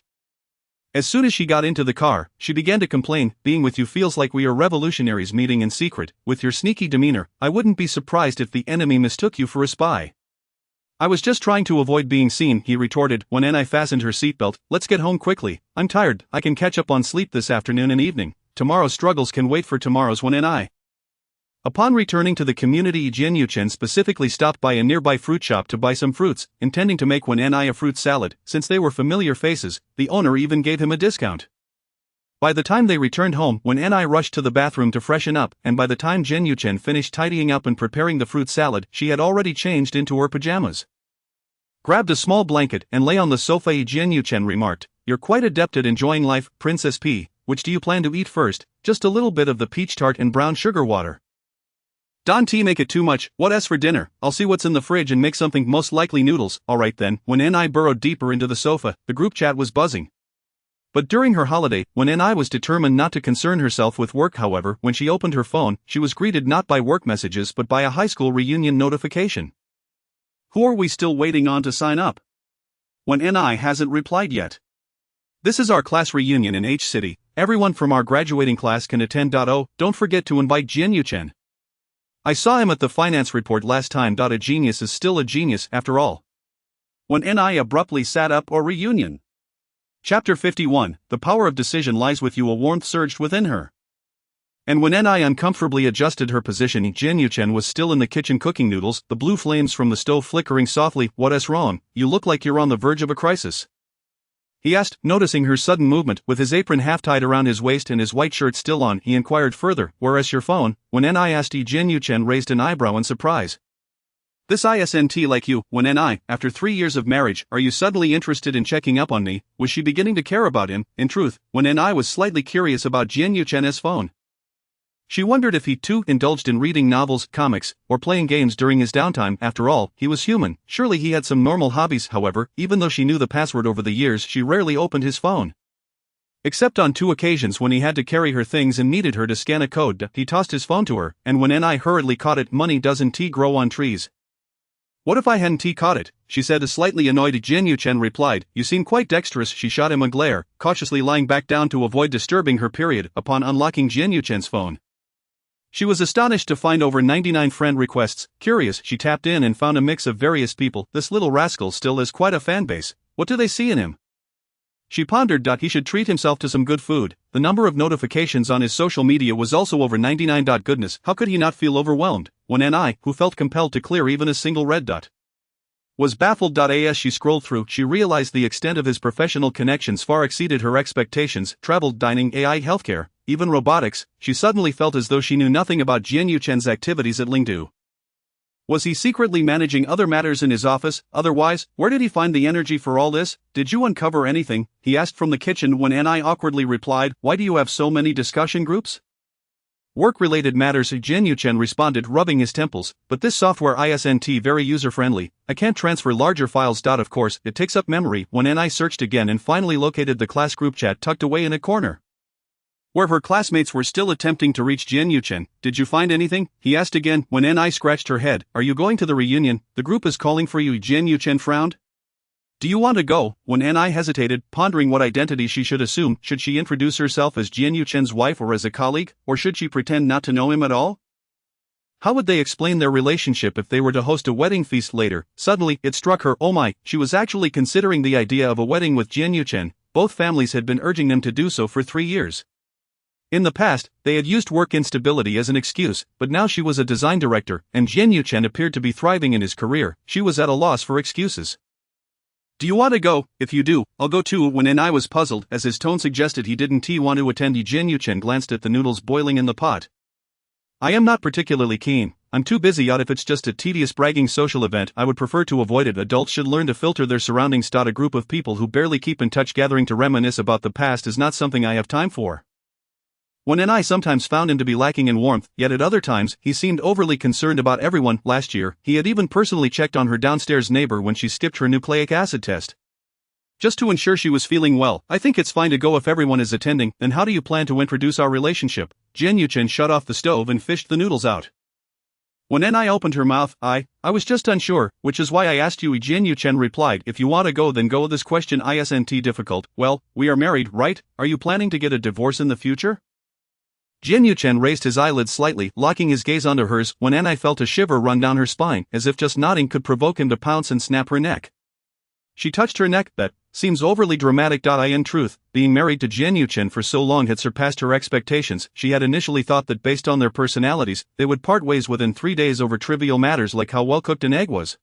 As soon as she got into the car, she began to complain. Being with you feels like we are revolutionaries meeting in secret. With your sneaky demeanor, I wouldn't be surprised if the enemy mistook you for a spy. I was just trying to avoid being seen, he retorted when N.I. fastened her seatbelt. Let's get home quickly. I'm tired. I can catch up on sleep this afternoon and evening. Tomorrow's struggles can wait for tomorrow's when N.I. Upon returning to the community, Jian Yuchen specifically stopped by a nearby fruit shop to buy some fruits, intending to make when N.I. a fruit salad. Since they were familiar faces, the owner even gave him a discount. By the time they returned home, when N.I. rushed to the bathroom to freshen up, and by the time Jian Yuchen finished tidying up and preparing the fruit salad, she had already changed into her pajamas. Grabbed a small blanket and lay on the sofa. Jian Yuchen remarked, "You're quite adept at enjoying life, Princess P. Which do you plan to eat first?" "Just a little bit of the peach tart and brown sugar water." "Don't make it too much. What as for dinner? I'll see what's in the fridge and make something, most likely noodles." "Alright then." When N.I. burrowed deeper into the sofa, the group chat was buzzing. But during her holiday, when N.I. was determined not to concern herself with work. However, when she opened her phone, she was greeted not by work messages but by a high school reunion notification. "Who are we still waiting on to sign up?" When N.I. hasn't replied yet. "This is our class reunion in H City. Everyone from our graduating class can attend. Oh, don't forget to invite Jian Yuchen. I saw him at the finance report last time. A genius is still a genius after all." When N.I. abruptly sat up. Or reunion. Chapter 51, The Power of Decision Lies With You. A warmth surged within her. And when N.I. uncomfortably adjusted her position, Jian Yuchen was still in the kitchen cooking noodles, the blue flames from the stove flickering softly. "What is wrong? You look like you're on the verge of a crisis," he asked, noticing her sudden movement. With his apron half tied around his waist and his white shirt still on, he inquired further, "Where's your phone?" When N.I. asked, Jian Yuchen raised an eyebrow in surprise. "This isn't like you." When N.I., after 3 years of marriage, "Are you suddenly interested in checking up on me?" Was she beginning to care about him? In truth, when N.I. was slightly curious about Jian Yuchen's phone. She wondered if he too indulged in reading novels, comics, or playing games during his downtime. After all, he was human. Surely he had some normal hobbies. However, even though she knew the password over the years, she rarely opened his phone. Except on 2 occasions when he had to carry her things and needed her to scan a code. He tossed his phone to her, and when N.I. hurriedly caught it. "Money doesn't grow on trees." "What if I hadn't caught it?" she said. A slightly annoyed Jian Yuchen replied, "You seem quite dexterous." She shot him a glare, cautiously lying back down to avoid disturbing her. Upon unlocking Jian Yuchen's phone, she was astonished to find over 99 friend requests. Curious, she tapped in and found a mix of various people. This little rascal still has quite a fanbase. What do they see in him? She pondered. He should treat himself to some good food. The number of notifications on his social media was also over 99. Goodness, how could he not feel overwhelmed? When N.I., who felt compelled to clear even a single red dot, was baffled. As she scrolled through, she realized the extent of his professional connections far exceeded her expectations. Travel, dining, AI, healthcare, even robotics. She suddenly felt as though she knew nothing about Jian Yuchen's activities at Lingdu. Was he secretly managing other matters in his office? Otherwise, where did he find the energy for all this? "Did you uncover anything?" he asked from the kitchen. When N.I. awkwardly replied, "Why do you have so many discussion groups?" "Work-related matters," Jian Yuchen responded, rubbing his temples. "But this software isn't very user-friendly. I can't transfer larger files. Of course, it takes up memory." When N.I. searched again and finally located the class group chat tucked away in a corner, where her classmates were still attempting to reach Jian Yuchen. "Did you find anything?" he asked again. When N.I. scratched her head, "Are you going to the reunion? The group is calling for you." Jian Yuchen frowned. "Do you want to go?" When N.I. hesitated, pondering what identity she should assume. Should she introduce herself as Jian Yuchen's wife or as a colleague, or should she pretend not to know him at all? How would they explain their relationship if they were to host a wedding feast later? Suddenly, it struck her, oh my, she was actually considering the idea of a wedding with Jian Yuchen. Both families had been urging them to do so for 3 years. In the past, they had used work instability as an excuse, but now she was a design director, and Jian Yuchen appeared to be thriving in his career. She was at a loss for excuses. "Do you want to go? If you do, I'll go too." When N.I. was puzzled, as his tone suggested he didn't want to attend, Jian Yuchen glanced at the noodles boiling in the pot. I am not particularly keen. I'm too busy out if it's just a tedious bragging social event. I would prefer to avoid it. Adults should learn to filter their surroundings. A group of people who barely keep in touch gathering to reminisce about the past is not something I have time for. When I sometimes found him to be lacking in warmth, yet at other times, he seemed overly concerned about everyone. Last year, he had even personally checked on her downstairs neighbor when she skipped her nucleic acid test. Just to ensure she was feeling well. I think it's fine to go if everyone is attending. Then how do you plan to introduce our relationship? Jian Yuchen shut off the stove and fished the noodles out. When I opened her mouth, I was just unsure, which is why I asked you. Jian Yuchen replied, if you want to go then go. This question isn't difficult. Well, we are married, right? Are you planning to get a divorce in the future? Jian Yuchen raised his eyelids slightly, locking his gaze onto hers, when I felt a shiver run down her spine, as if just nodding could provoke him to pounce and snap her neck. She touched her neck. That seems overly dramatic. In truth, being married to Jian Yuchen for so long had surpassed her expectations. She had initially thought that based on their personalities, they would part ways within 3 days over trivial matters like how well cooked an egg was.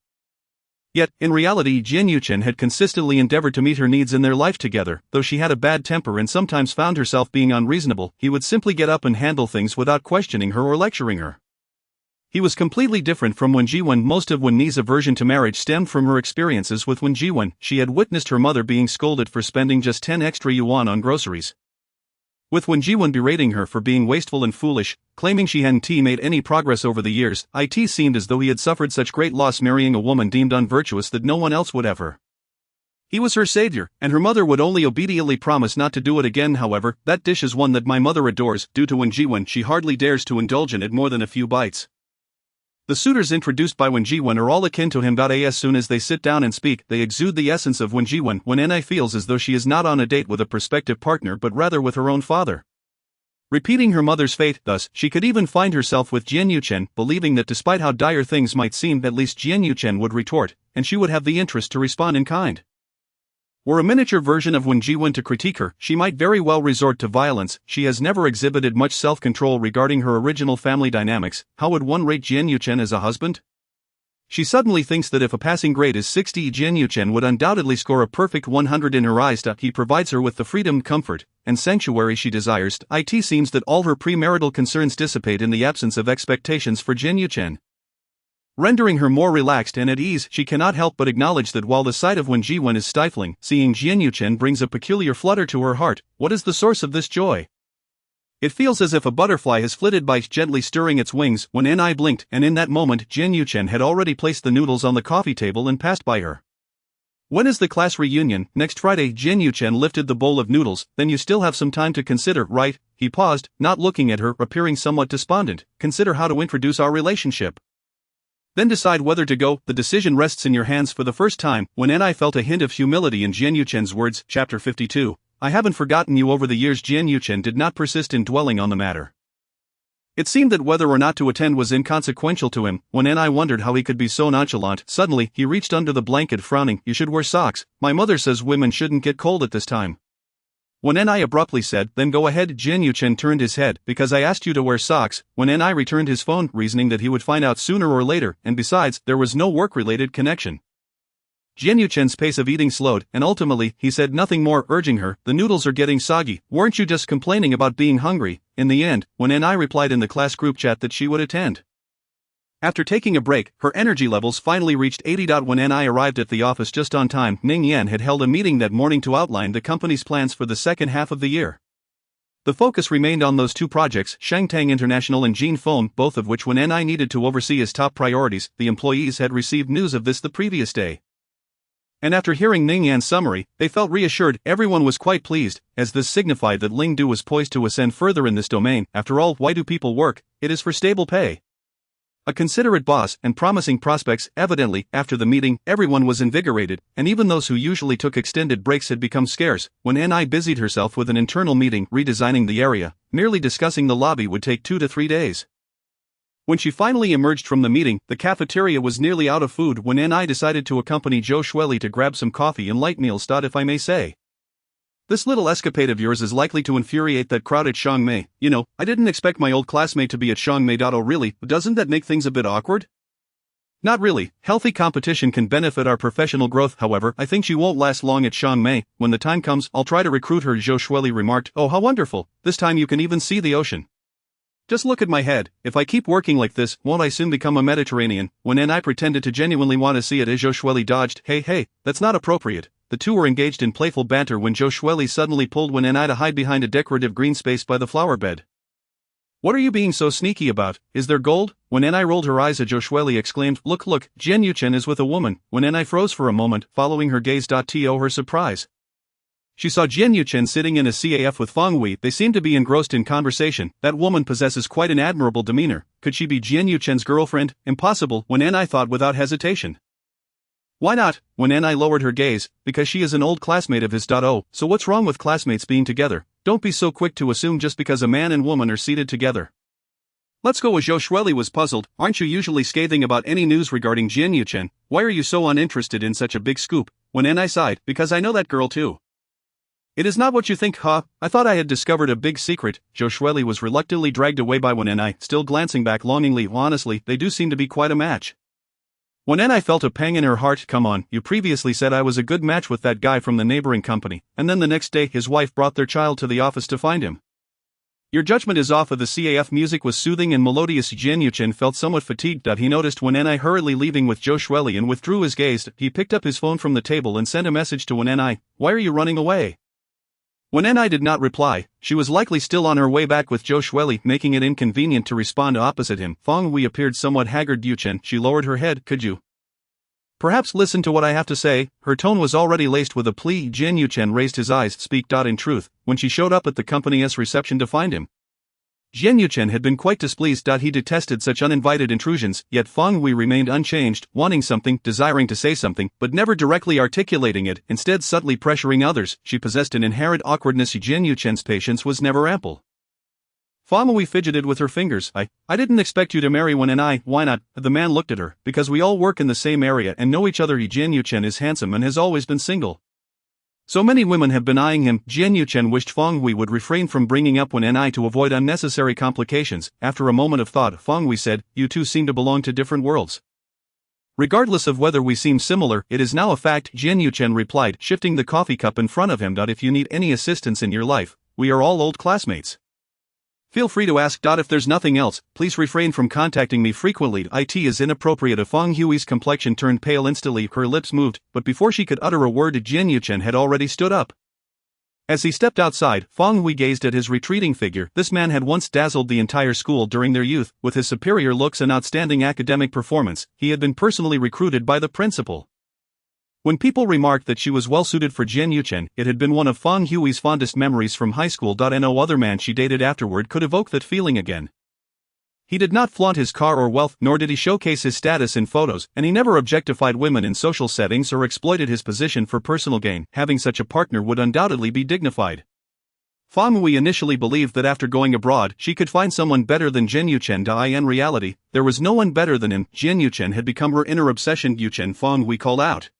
Yet, in reality, Jian Yuchen had consistently endeavored to meet her needs in their life together. Though she had a bad temper and sometimes found herself being unreasonable, he would simply get up and handle things without questioning her or lecturing her. He was completely different from Wen Jiwen. Most of Wen Ni's aversion to marriage stemmed from her experiences with Wen Jiwen. She had witnessed her mother being scolded for spending just 10 extra yuan on groceries. With Wen Jiwen berating her for being wasteful and foolish, claiming she hadn't made any progress over the years, it seemed as though he had suffered such great loss marrying a woman deemed unvirtuous that no one else would ever. He was her savior, and her mother would only obediently promise not to do it again. However, that dish is one that my mother adores. Due to Wen Jiwen, she hardly dares to indulge in it more than a few bites. The suitors introduced by Wen Jiwen are all akin to him. As soon as they sit down and speak, they exude the essence of Wen Jiwen. When I feels as though she is not on a date with a prospective partner but rather with her own father. Repeating her mother's fate, thus, she could even find herself with Jian Yuchen, believing that despite how dire things might seem, at least Jian Yuchen would retort, and she would have the interest to respond in kind. Were a miniature version of Wen Jiwen to critique her, she might very well resort to violence. She has never exhibited much self-control regarding her original family dynamics. How would one rate Jian Yuchen as a husband? She suddenly thinks that if a passing grade is 60, Jian Yuchen would undoubtedly score a perfect 100 in her eyes. He provides her with the freedom, comfort, and sanctuary she desires. It seems that all her premarital concerns dissipate in the absence of expectations for Jian Yuchen. Rendering her more relaxed and at ease, she cannot help but acknowledge that while the sight of Wen Jiwen is stifling, seeing Jian Yuchen brings a peculiar flutter to her heart. What is the source of this joy? It feels as if a butterfly has flitted by, gently stirring its wings. When I blinked, and in that moment Jian Yuchen had already placed the noodles on the coffee table and passed by her. When is the class reunion? Next Friday. Jian Yuchen lifted the bowl of noodles. Then you still have some time to consider, right? He paused, not looking at her, appearing somewhat despondent. Consider how to introduce our relationship. Then decide whether to go. The decision rests in your hands. For the first time, when I felt a hint of humility in Jian Yuchen's words. Chapter 52. I haven't forgotten you. Over the years, Jian Yuchen did not persist in dwelling on the matter. It seemed that whether or not to attend was inconsequential to him. When I wondered how he could be so nonchalant, suddenly, he reached under the blanket, frowning. You should wear socks. My mother says women shouldn't get cold at this time. When I abruptly said, then go ahead, Jian Yuchen turned his head. Because I asked you to wear socks. When I returned his phone, reasoning that he would find out sooner or later, and besides, there was no work-related connection. Jian Yuchen's pace of eating slowed, and ultimately, he said nothing more, urging her, the noodles are getting soggy. Weren't you just complaining about being hungry? In the end, when I replied in the class group chat that she would attend. After taking a break, her energy levels finally reached 80. When I arrived at the office just on time, Ning Yan had held a meeting that morning to outline the company's plans for the second half of the year. The focus remained on those two projects, Shangtang International and Jin Phone, both of which I needed to oversee as top priorities. The employees had received news of this the previous day. And after hearing Ning Yan's summary, they felt reassured. Everyone was quite pleased, as this signified that Ling Du was poised to ascend further in this domain. After all, why do people work? It is for stable pay. A considerate boss and promising prospects. Evidently, after the meeting, everyone was invigorated, and even those who usually took extended breaks had become scarce. When I busied herself with an internal meeting, redesigning the area, merely discussing the lobby would take 2 to 3 days. When she finally emerged from the meeting, the cafeteria was nearly out of food. When I decided to accompany Zhou Shueli to grab some coffee and light meals. If I may say. This little escapade of yours is likely to infuriate that crowd at Xiangmei. You know, I didn't expect my old classmate to be at Xiangmei. Oh really, doesn't that make things a bit awkward? Not really. Healthy competition can benefit our professional growth. However, I think she won't last long at Xiangmei. When the time comes, I'll try to recruit her. Zhou Shueli remarked. Oh how wonderful, this time you can even see the ocean. Just look at my head. If I keep working like this, won't I soon become a Mediterranean? When I pretended to genuinely want to see it as Joshua dodged. Hey, that's not appropriate. The two were engaged in playful banter when Joshua suddenly pulled when I to hide behind a decorative green space by the flower bed. What are you being so sneaky about? Is there gold? When I rolled her eyes at Joshua exclaimed, Look, Jian Yuchen is with a woman. When I froze for a moment, following her gaze. To her surprise, she saw Jian Yuchen sitting in a CAF with Feng Wei. They seemed to be engrossed in conversation. That woman possesses quite an admirable demeanor. Could she be Jian Yuchen's girlfriend? Impossible, when I thought without hesitation. Why not? When I lowered her gaze, because she is an old classmate of his. Oh, so what's wrong with classmates being together? Don't be so quick to assume just because a man and woman are seated together. Let's go. As Joshua was puzzled. Aren't you usually scathing about any news regarding Jian Yuchen? Why are you so uninterested in such a big scoop? When I sighed, because I know that girl too. It is not what you think, huh? I thought I had discovered a big secret. Joshua was reluctantly dragged away by when I, still glancing back longingly. Honestly, they do seem to be quite a match. When I felt a pang in her heart. Come on, you previously said I was a good match with that guy from the neighboring company, and then the next day his wife brought their child to the office to find him. Your judgment is off. Of the CAF music was soothing and melodious. Jian Yuchen felt somewhat fatigued. He noticed when I hurriedly leaving with Joshua and withdrew his gaze. He picked up his phone from the table and sent a message to when I, Why are you running away? When I did not reply, she was likely still on her way back with Joshua, making it inconvenient to respond opposite him. Feng Wei appeared somewhat haggard. Yuchen, she lowered her head. Could you perhaps listen to what I have to say? Her tone was already laced with a plea. Jian Yuchen raised his eyes. Speak. In truth, when she showed up at the company's reception to find him, Jian Yuchen had been quite displeased. He detested such uninvited intrusions, yet Feng Wei remained unchanged, wanting something, desiring to say something, but never directly articulating it, instead subtly pressuring others. She possessed an inherent awkwardness. Jian Yuchen's patience was never ample. Feng Wei fidgeted with her fingers. I didn't expect you to marry when why not? The man looked at her. Because we all work in the same area and know each other. Jian Yuchen is handsome and has always been single. So many women have been eyeing him. Jian Yuchen wished Feng Wei would refrain from bringing up when to avoid unnecessary complications. After a moment of thought, Feng Wei said, You two seem to belong to different worlds. Regardless of whether we seem similar, it is now a fact, Jian Yuchen replied, shifting the coffee cup in front of him. If you need any assistance in your life, we are all old classmates. Feel free to ask. If there's nothing else, please refrain from contacting me frequently. It is inappropriate. Feng Hui's complexion turned pale instantly, her lips moved, but before she could utter a word, Jian Yuchen had already stood up. As he stepped outside, Feng Hui gazed at his retreating figure. This man had once dazzled the entire school during their youth. With his superior looks and outstanding academic performance, he had been personally recruited by the principal. When people remarked that she was well suited for Jian Yuchen, it had been one of Feng Hui's fondest memories from high school. No other man she dated afterward could evoke that feeling again. He did not flaunt his car or wealth, nor did he showcase his status in photos, and he never objectified women in social settings or exploited his position for personal gain. Having such a partner would undoubtedly be dignified. Feng Hui initially believed that after going abroad, she could find someone better than Jian Yuchen. In reality, there was no one better than him. Jian Yuchen had become her inner obsession. Yuchen, Feng Hui called out.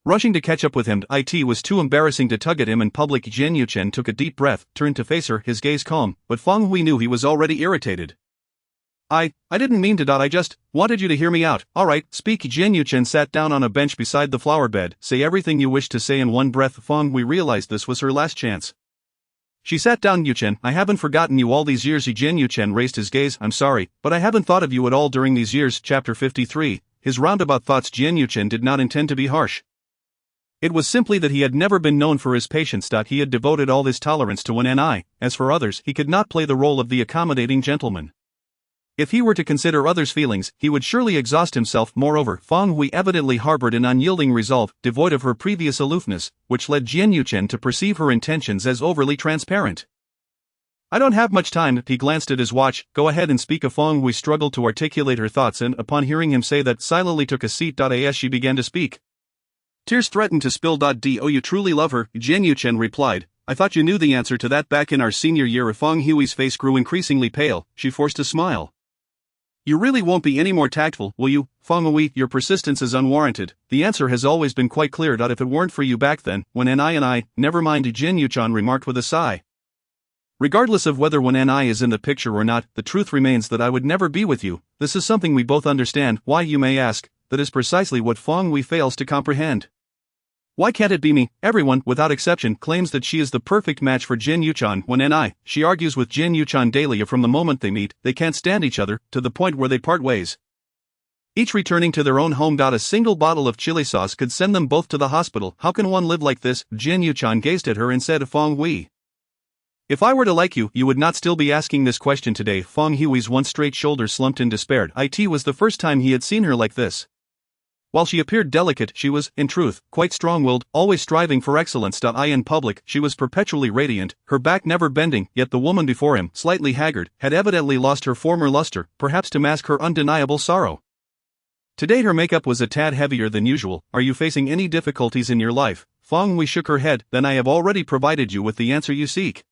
Rushing to catch up with him, it was too embarrassing to tug at him in public. Jian Yuchen took a deep breath, turned to face her, his gaze calm, but Feng Hui knew he was already irritated. I didn't mean to. I just wanted you to hear me out. Alright, speak. Jian Yuchen sat down on a bench beside the flower bed. Say everything you wish to say in one breath. Feng Hui realized this was her last chance. She sat down. Yuchen, I haven't forgotten you all these years. Jian Yuchen raised his gaze. I'm sorry, but I haven't thought of you at all during these years. Chapter 53. His roundabout thoughts. Jian Yuchen did not intend to be harsh. It was simply that he had never been known for his patience. He had devoted all his tolerance to when as for others, he could not play the role of the accommodating gentleman. If he were to consider others' feelings, he would surely exhaust himself. Moreover, Feng Hui evidently harbored an unyielding resolve, devoid of her previous aloofness, which led Jian Yuchen to perceive her intentions as overly transparent. I don't have much time. He glanced at his watch. Go ahead and speak. Feng Hui struggled to articulate her thoughts and, upon hearing him say that, silently took a seat. As she began to speak, tears threatened to spill. Do you truly love her? Jian Yuchen replied. I thought you knew the answer to that back in our senior year. Feng Hui's face grew increasingly pale. She forced a smile. You really won't be any more tactful, will you? Feng Hui, your persistence is unwarranted. The answer has always been quite clear. If it weren't for you back then, when I, never mind, Jian Yuchen remarked with a sigh. Regardless of whether when I is in the picture or not, the truth remains that I would never be with you. This is something we both understand. Why, you may ask? That is precisely what Feng Hui fails to comprehend. Why can't it be me? Everyone, without exception, claims that she is the perfect match for Jin Yuchan when she argues with Jin Yuchan daily from the moment they meet, they can't stand each other, to the point where they part ways. Each returning to their own home. A single bottle of chili sauce could send them both to the hospital. How can one live like this? Jin Yuchan gazed at her and said, Feng Hui. If I were to like you, you would not still be asking this question today. Feng Hui's one straight shoulder slumped in despair. It was the first time he had seen her like this. While she appeared delicate, she was, in truth, quite strong-willed, always striving for excellence. In public, she was perpetually radiant, her back never bending, yet the woman before him, slightly haggard, had evidently lost her former luster, perhaps to mask her undeniable sorrow. Today her makeup was a tad heavier than usual. Are you facing any difficulties in your life? Feng Hui shook her head. Then I have already provided you with the answer you seek.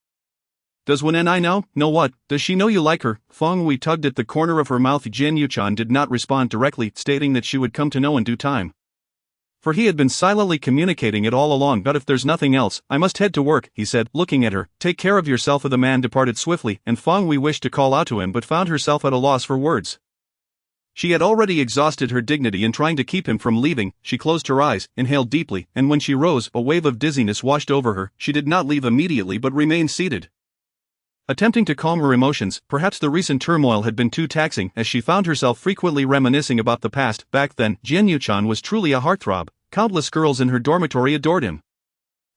Does Wen know? Know what? Does she know you like her? Feng Hui tugged at the corner of her mouth. Jin Yuchan did not respond directly, stating that she would come to know in due time. For he had been silently communicating it all along. But if there's nothing else, I must head to work, he said, looking at her. Take care of yourself. The man departed swiftly, and Feng Hui wished to call out to him but found herself at a loss for words. She had already exhausted her dignity in trying to keep him from leaving. She closed her eyes, inhaled deeply, and when she rose, a wave of dizziness washed over her. She did not leave immediately but remained seated. Attempting to calm her emotions, perhaps the recent turmoil had been too taxing, as she found herself frequently reminiscing about the past. Back then, Jin Yuchan was truly a heartthrob. Countless girls in her dormitory adored him.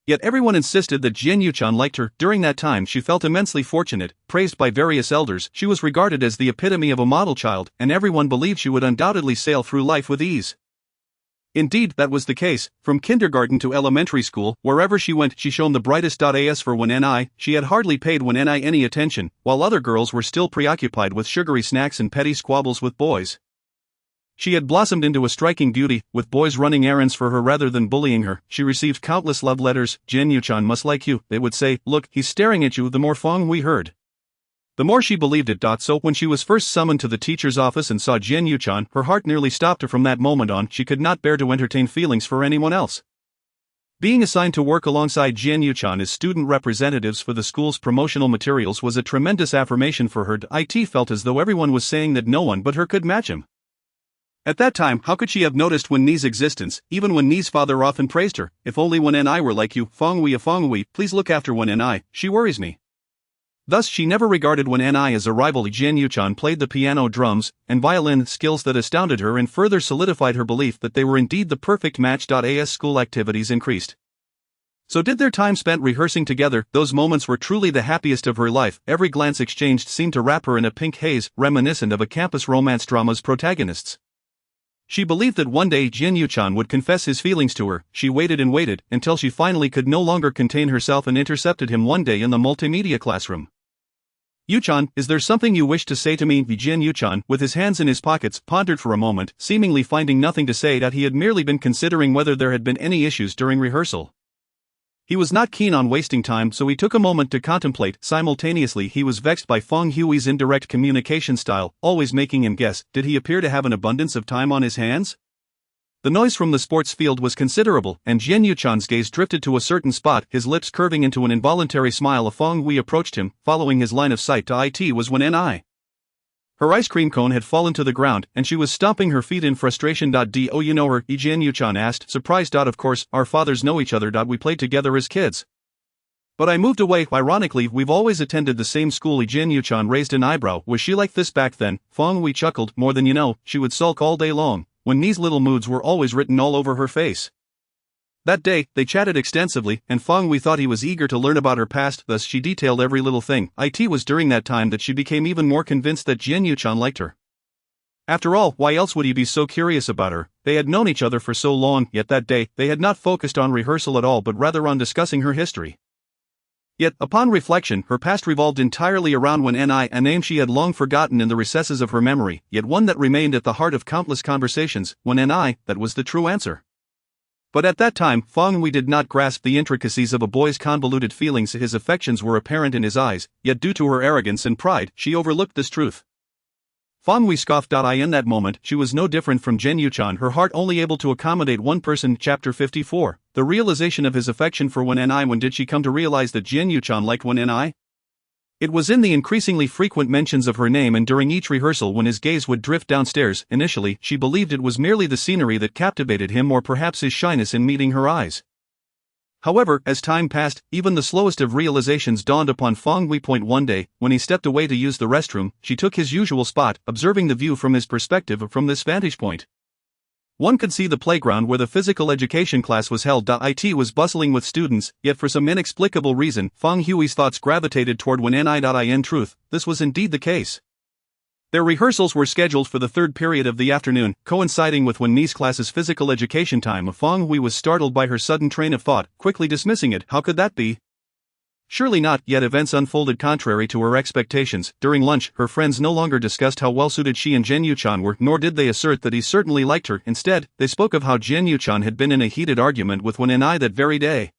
Yet everyone insisted that Jin Yuchan liked her. During that time she felt immensely fortunate, praised by various elders. She was regarded as the epitome of a model child, and everyone believed she would undoubtedly sail through life with ease. Indeed, that was the case. From kindergarten to elementary school, wherever she went, she shone the brightest. As for Wen, she had hardly paid Wen any attention, while other girls were still preoccupied with sugary snacks and petty squabbles with boys. She had blossomed into a striking beauty, with boys running errands for her rather than bullying her. She received countless love letters. Jin Yuchan must like you, they would say. Look, he's staring at you. The more Feng Hui heard, the more she believed it. So when she was first summoned to the teacher's office and saw Jin Yuchan, her heart nearly stopped her. From that moment on, she could not bear to entertain feelings for anyone else. Being assigned to work alongside Jin Yuchan as student representatives for the school's promotional materials was a tremendous affirmation for her. It felt as though everyone was saying that no one but her could match him. At that time, how could she have noticed Wen Ni's existence, even when Ni's father often praised her? If only Wen were like you, Feng Hui, please look after Wen, she worries me. Thus she never regarded Wen as a rival. Jin Yuchan played the piano, drums, and violin, skills that astounded her and further solidified her belief that they were indeed the perfect match. As school activities increased, so did their time spent rehearsing together. Those moments were truly the happiest of her life. Every glance exchanged seemed to wrap her in a pink haze, reminiscent of a campus romance drama's protagonists. She believed that one day Jin Yuchan would confess his feelings to her. She waited and waited, until she finally could no longer contain herself and intercepted him one day in the multimedia classroom. Yuchan, is there something you wish to say to me? Jin Yuchan, with his hands in his pockets, pondered for a moment, seemingly finding nothing to say. He had merely been considering whether there had been any issues during rehearsal. He was not keen on wasting time, so he took a moment to contemplate. Simultaneously he was vexed by Feng Hui's indirect communication style, always making him guess. Did he appear to have an abundance of time on his hands? The noise from the sports field was considerable, and Jin Yuchan's gaze drifted to a certain spot, his lips curving into an involuntary smile. Feng Hui approached him, following his line of sight. It was Wen. Her ice cream cone had fallen to the ground, and she was stomping her feet in frustration. Do you know her? Jin Yuchan asked, surprised. Of course, our fathers know each other. We played together as kids. But I moved away. Ironically, we've always attended the same school. Jin Yuchan raised an eyebrow. Was she like this back then? Feng Hui chuckled. More than you know, she would sulk all day long. When Ni's little moods were always written all over her face. That day, they chatted extensively, and Feng Hui thought he was eager to learn about her past, thus she detailed every little thing. It was during that time that she became even more convinced that Jin Yuchan liked her. After all, why else would he be so curious about her? They had known each other for so long, yet that day, they had not focused on rehearsal at all but rather on discussing her history. Yet, upon reflection, her past revolved entirely around Wen, a name she had long forgotten in the recesses of her memory, yet one that remained at the heart of countless conversations. Wen, that was the true answer. But at that time, Feng Hui did not grasp the intricacies of a boy's convoluted feelings. His affections were apparent in his eyes, yet due to her arrogance and pride, she overlooked this truth. Feng Hui scoffed. In that moment, she was no different from Jin Yuchan, her heart only able to accommodate one person. Chapter 54. The realization of his affection for Wen. When did she come to realize that Jin Yuchan liked Wen? It was in the increasingly frequent mentions of her name and during each rehearsal when his gaze would drift downstairs. Initially, she believed it was merely the scenery that captivated him or perhaps his shyness in meeting her eyes. However, as time passed, even the slowest of realizations dawned upon Fong Hui. One day, when he stepped away to use the restroom, she took his usual spot, observing the view from his perspective. From this vantage point, one could see the playground where the physical education class was held. It was bustling with students, yet for some inexplicable reason, Fong Hui's thoughts gravitated toward when in truth, this was indeed the case. Their rehearsals were scheduled for the third period of the afternoon, coinciding with when Ni's class's physical education time. Fong Hui was startled by her sudden train of thought, quickly dismissing it. How could that be? Surely not. Yet events unfolded contrary to her expectations. During lunch, her friends no longer discussed how well-suited she and Jian Yuchan were, nor did they assert that he certainly liked her. Instead, they spoke of how Jian Yuchan had been in a heated argument with Wen Ni that very day.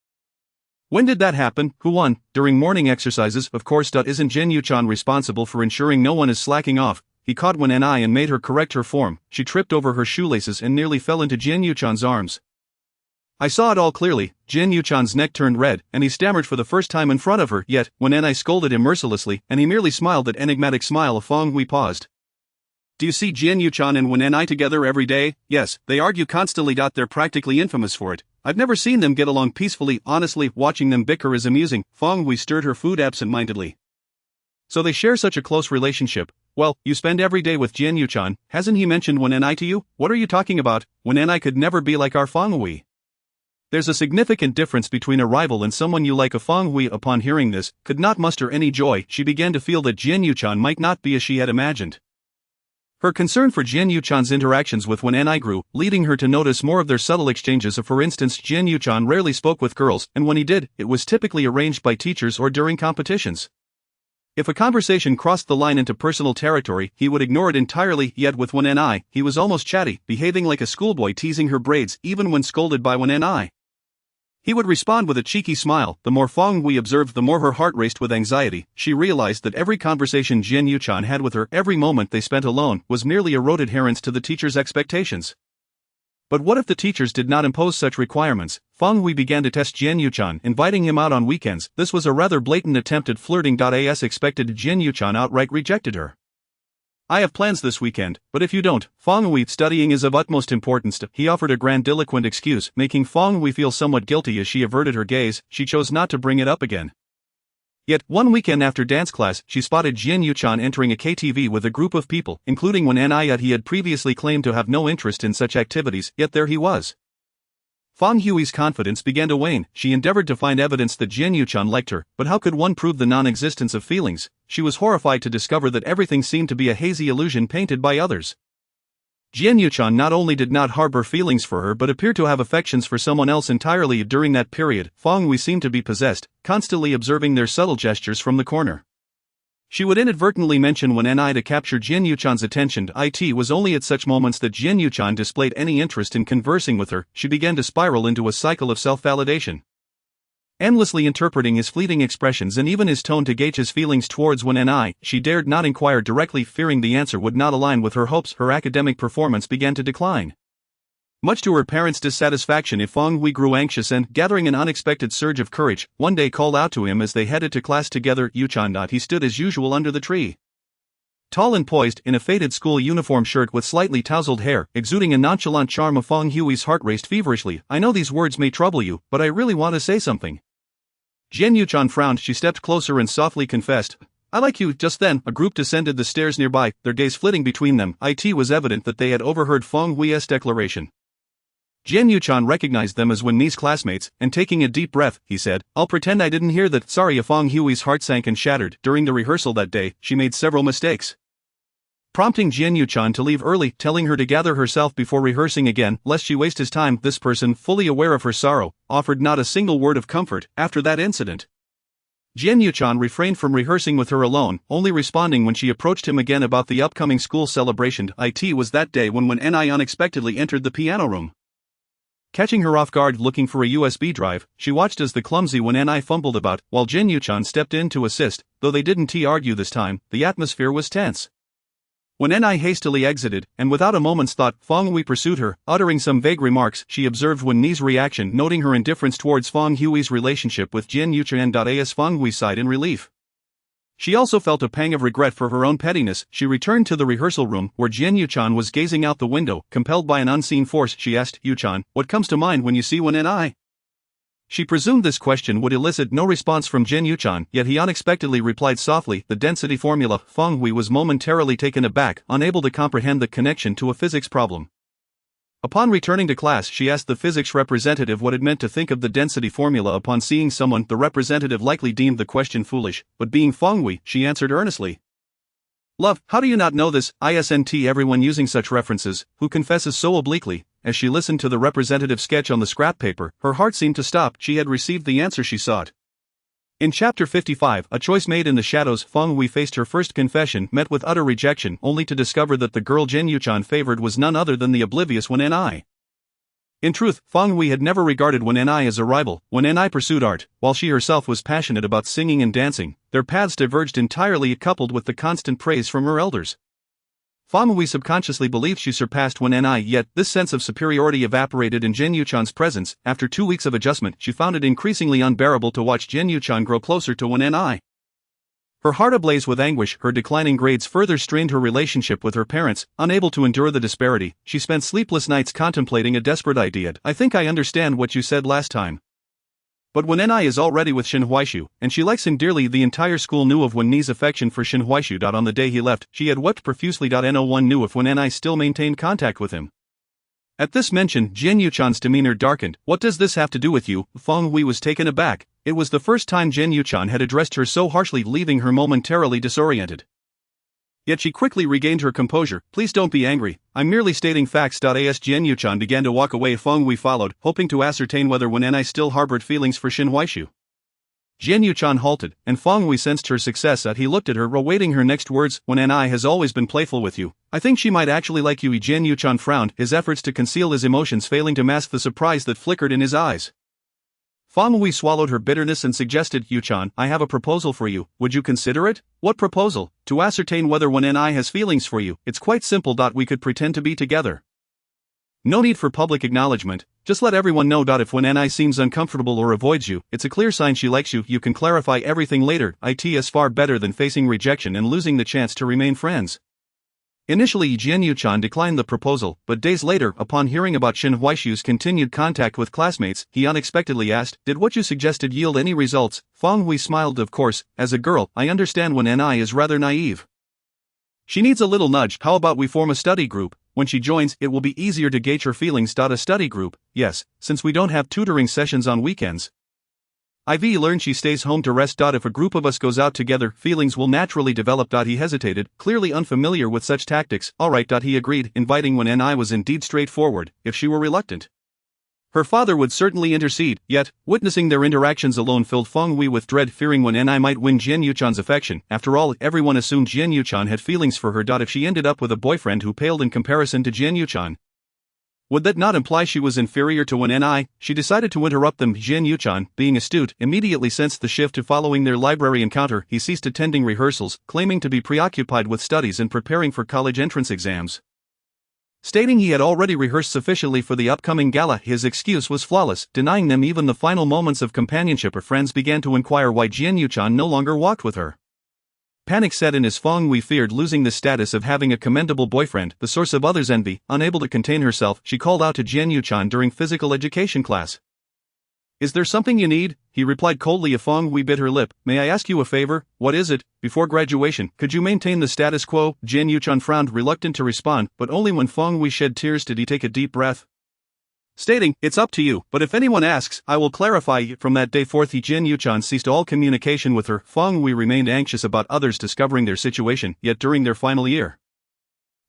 When did that happen? Who won? During morning exercises, of course. Isn't Jian Yuchan responsible for ensuring no one is slacking off? He caught Wen Ni and made her correct her form. She tripped over her shoelaces and nearly fell into Jian Yuchan's arms. I saw it all clearly. Jian Yuchan's neck turned red, and he stammered for the first time in front of her. Yet, when Ni scolded him mercilessly, and he merely smiled that enigmatic smile. Fong Hui paused. Do you see Jian Yuchan and Wen Ni together every day? Yes, they argue constantly. They're practically infamous for it. I've never seen them get along peacefully. Honestly, watching them bicker is amusing. Fong Hui stirred her food absent-mindedly. So they share such a close relationship. Well, you spend every day with Jian Yuchan. Hasn't he mentioned Wen Ni to you? What are you talking about? Wen Ni could never be like our Fong Hui. There's a significant difference between a rival and someone you like. Fong Hui, upon hearing this, could not muster any joy. She began to feel that Jian Yuchan might not be as she had imagined. Her concern for Jian Yuchan's interactions with Wen Ni grew, leading her to notice more of their subtle exchanges. For instance, Jian Yuchan rarely spoke with girls, and when he did, it was typically arranged by teachers or during competitions. If a conversation crossed the line into personal territory, he would ignore it entirely. Yet with Wen Ni, he was almost chatty, behaving like a schoolboy, teasing her braids even when scolded by Wen Ni. He would respond with a cheeky smile. The more Fong Hui observed, the more her heart raced with anxiety. She realized that every conversation Jian Yuchan had with her, every moment they spent alone, was merely eroded adherence to the teacher's expectations. But what if the teachers did not impose such requirements? Fong Hui began to test Jian Yuchan, inviting him out on weekends. This was a rather blatant attempt at flirting. As expected, Jian Yuchan outright rejected her. I have plans this weekend, but if you don't, Fong Hui, studying is of utmost importance. He offered a grandiloquent excuse, making Fong Hui feel somewhat guilty as she averted her gaze. She chose not to bring it up again. Yet, one weekend after dance class, she spotted Jian Yuchan entering a KTV with a group of people, including Wen Ni. Yet he had previously claimed to have no interest in such activities, yet there he was. Fong Hui's confidence began to wane. She endeavored to find evidence that Jian Yuchan liked her, but how could one prove the non-existence of feelings? She was horrified to discover that everything seemed to be a hazy illusion painted by others. Jian Yuchan not only did not harbor feelings for her but appeared to have affections for someone else entirely. During that period, Fong Hui seemed to be possessed, constantly observing their subtle gestures from the corner. She would inadvertently mention Wen Ni to capture Jian Yuchan's attention. It was only at such moments that Jian Yuchan displayed any interest in conversing with her. She began to spiral into a cycle of self-validation. Endlessly interpreting his fleeting expressions and even his tone to gauge his feelings towards Wen Ni, she dared not inquire directly, fearing the answer would not align with her hopes. Her academic performance began to decline. Much to her parents' dissatisfaction, Fong Hui grew anxious and, gathering an unexpected surge of courage, one day called out to him as they headed to class together, Yuchan. He stood as usual under the tree. Tall and poised, in a faded school uniform shirt with slightly tousled hair, exuding a nonchalant charm. Fong Hui's heart raced feverishly. I know these words may trouble you, but I really want to say something. Jian Yuchan frowned. She stepped closer and softly confessed, I like you. Just then, a group descended the stairs nearby, their gaze flitting between them. It was evident that they had overheard Fong Hui's declaration. Jian Yuchan recognized them as Wen Ni's classmates, and taking a deep breath, he said, I'll pretend I didn't hear that. Sorry. Fong Hui's heart sank and shattered. During the rehearsal that day, she made several mistakes, prompting Jian Yuchan to leave early, telling her to gather herself before rehearsing again, lest she waste his time. This person, fully aware of her sorrow, offered not a single word of comfort. After that incident, Jian Yuchan refrained from rehearsing with her alone, only responding when she approached him again about the upcoming school celebration. It was that day when Wen Ni unexpectedly entered the piano room. Catching her off guard looking for a USB drive, she watched as the clumsy Wen Ni fumbled about, while Jian Yuchan stepped in to assist. Though they didn't argue this time, the atmosphere was tense. Wen Ni hastily exited, and without a moment's thought, Fong Hui pursued her, uttering some vague remarks. She observed Wen Ni's reaction, noting her indifference towards Fong Hui's relationship with Jian Yuchan. As Fong Hui sighed in relief, she also felt a pang of regret for her own pettiness. She returned to the rehearsal room, where Jian Yuchan was gazing out the window. Compelled by an unseen force, she asked, Yuchan, what comes to mind when you see Wen Ni? She presumed this question would elicit no response from Jin Yuchan, yet he unexpectedly replied softly, the density formula. Feng Hui was momentarily taken aback, unable to comprehend the connection to a physics problem. Upon returning to class, she asked the physics representative what it meant to think of the density formula. Upon seeing someone, the representative likely deemed the question foolish, but being Feng Hui, she answered earnestly. Love, how do you not know this? Isn't everyone using such references, who confesses so obliquely? As she listened to the representative's sketch on the scrap paper, her heart seemed to stop. She had received the answer she sought. In Chapter 55, A Choice Made in the Shadows, Feng Hui faced her first confession, met with utter rejection, only to discover that the girl Jin Yuchan favored was none other than the oblivious Wen Ni. In truth, Feng Hui had never regarded Wen Ni as a rival. Wen Ni pursued art, while she herself was passionate about singing and dancing. Their paths diverged entirely, coupled with the constant praise from her elders. Feng Hui subconsciously believed she surpassed Wen Ni, yet this sense of superiority evaporated in Jin Yuchan's presence. After 2 weeks of adjustment, she found it increasingly unbearable to watch Jin Yuchan grow closer to Wen Ni. Her heart ablaze with anguish, her declining grades further strained her relationship with her parents. Unable to endure the disparity, she spent sleepless nights contemplating a desperate idea. I think I understand what you said last time. But Wen Ni is already with Shin Huaishu, and she likes him dearly. The entire school knew of Wen Ni's affection for Shin Huaishu. On the day he left, she had wept profusely. No one knew if Wen Ni still maintained contact with him. At this mention, Jin Yuchan's demeanor darkened. What does this have to do with you? Feng Hui was taken aback. It was the first time Jin Yuchan had addressed her so harshly, leaving her momentarily disoriented. Yet she quickly regained her composure. Please don't be angry, I'm merely stating facts. As Jin Yuchan began to walk away, Feng Hui followed, hoping to ascertain whether Wen Ni still harbored feelings for Shin Huaishu. Jin Yuchan halted, and Feng Hui sensed her success as he looked at her, awaiting her next words. Wen Ni has always been playful with you. I think she might actually like you. Jin Yuchan frowned, his efforts to conceal his emotions failing to mask the surprise that flickered in his eyes. Feng Hui swallowed her bitterness and suggested, Yuchan, I have a proposal for you, would you consider it? What proposal? To ascertain whether Wen Ni has feelings for you, it's quite simple. We could pretend to be together. No need for public acknowledgement, just let everyone know. If Wen Ni seems uncomfortable or avoids you, it's a clear sign she likes you. You can clarify everything later. It's far better than facing rejection and losing the chance to remain friends. Initially, Jin Yuchan declined the proposal, but days later, upon hearing about Shin Huaishu's continued contact with classmates, he unexpectedly asked, did what you suggested yield any results? Feng Hui smiled. Of course, as a girl, I understand Wen Ni is rather naive. She needs a little nudge. How about we form a study group? When she joins, it will be easier to gauge her feelings. A study group? Yes, since we don't have tutoring sessions on weekends. I've learned she stays home to rest. If a group of us goes out together, feelings will naturally develop. He hesitated, clearly unfamiliar with such tactics. Alright. He agreed, inviting Wen Ni was indeed straightforward, if she were reluctant. Her father would certainly intercede, yet, witnessing their interactions alone filled Feng Hui with dread, fearing Wen Ni might win Jin Yuchan's affection. After all, everyone assumed Jin Yuchan had feelings for her. If she ended up with a boyfriend who paled in comparison to Jin Yuchan, would that not imply she was inferior to Wen Ni? She decided to interrupt them. Jin Yuchan, being astute, immediately sensed the shift. Following their library encounter, he ceased attending rehearsals, claiming to be preoccupied with studies and preparing for college entrance exams. Stating he had already rehearsed sufficiently for the upcoming gala, his excuse was flawless, denying them even the final moments of companionship. Her friends began to inquire why Jin Yuchan no longer walked with her. Panic set in as Feng Hui feared losing the status of having a commendable boyfriend, the source of others' envy. Unable to contain herself, she called out to Jin Yuchan during physical education class. Is there something you need? He replied coldly. Feng Hui bit her lip. May I ask you a favor? What is it? Before graduation, could you maintain the status quo? Jin Yuchan frowned, reluctant to respond, but only when Feng Hui shed tears did he take a deep breath, stating, it's up to you, but if anyone asks, I will clarify. From that day forth, Jin Yuchan ceased all communication with her. Feng Hui remained anxious about others discovering their situation, yet during their final year,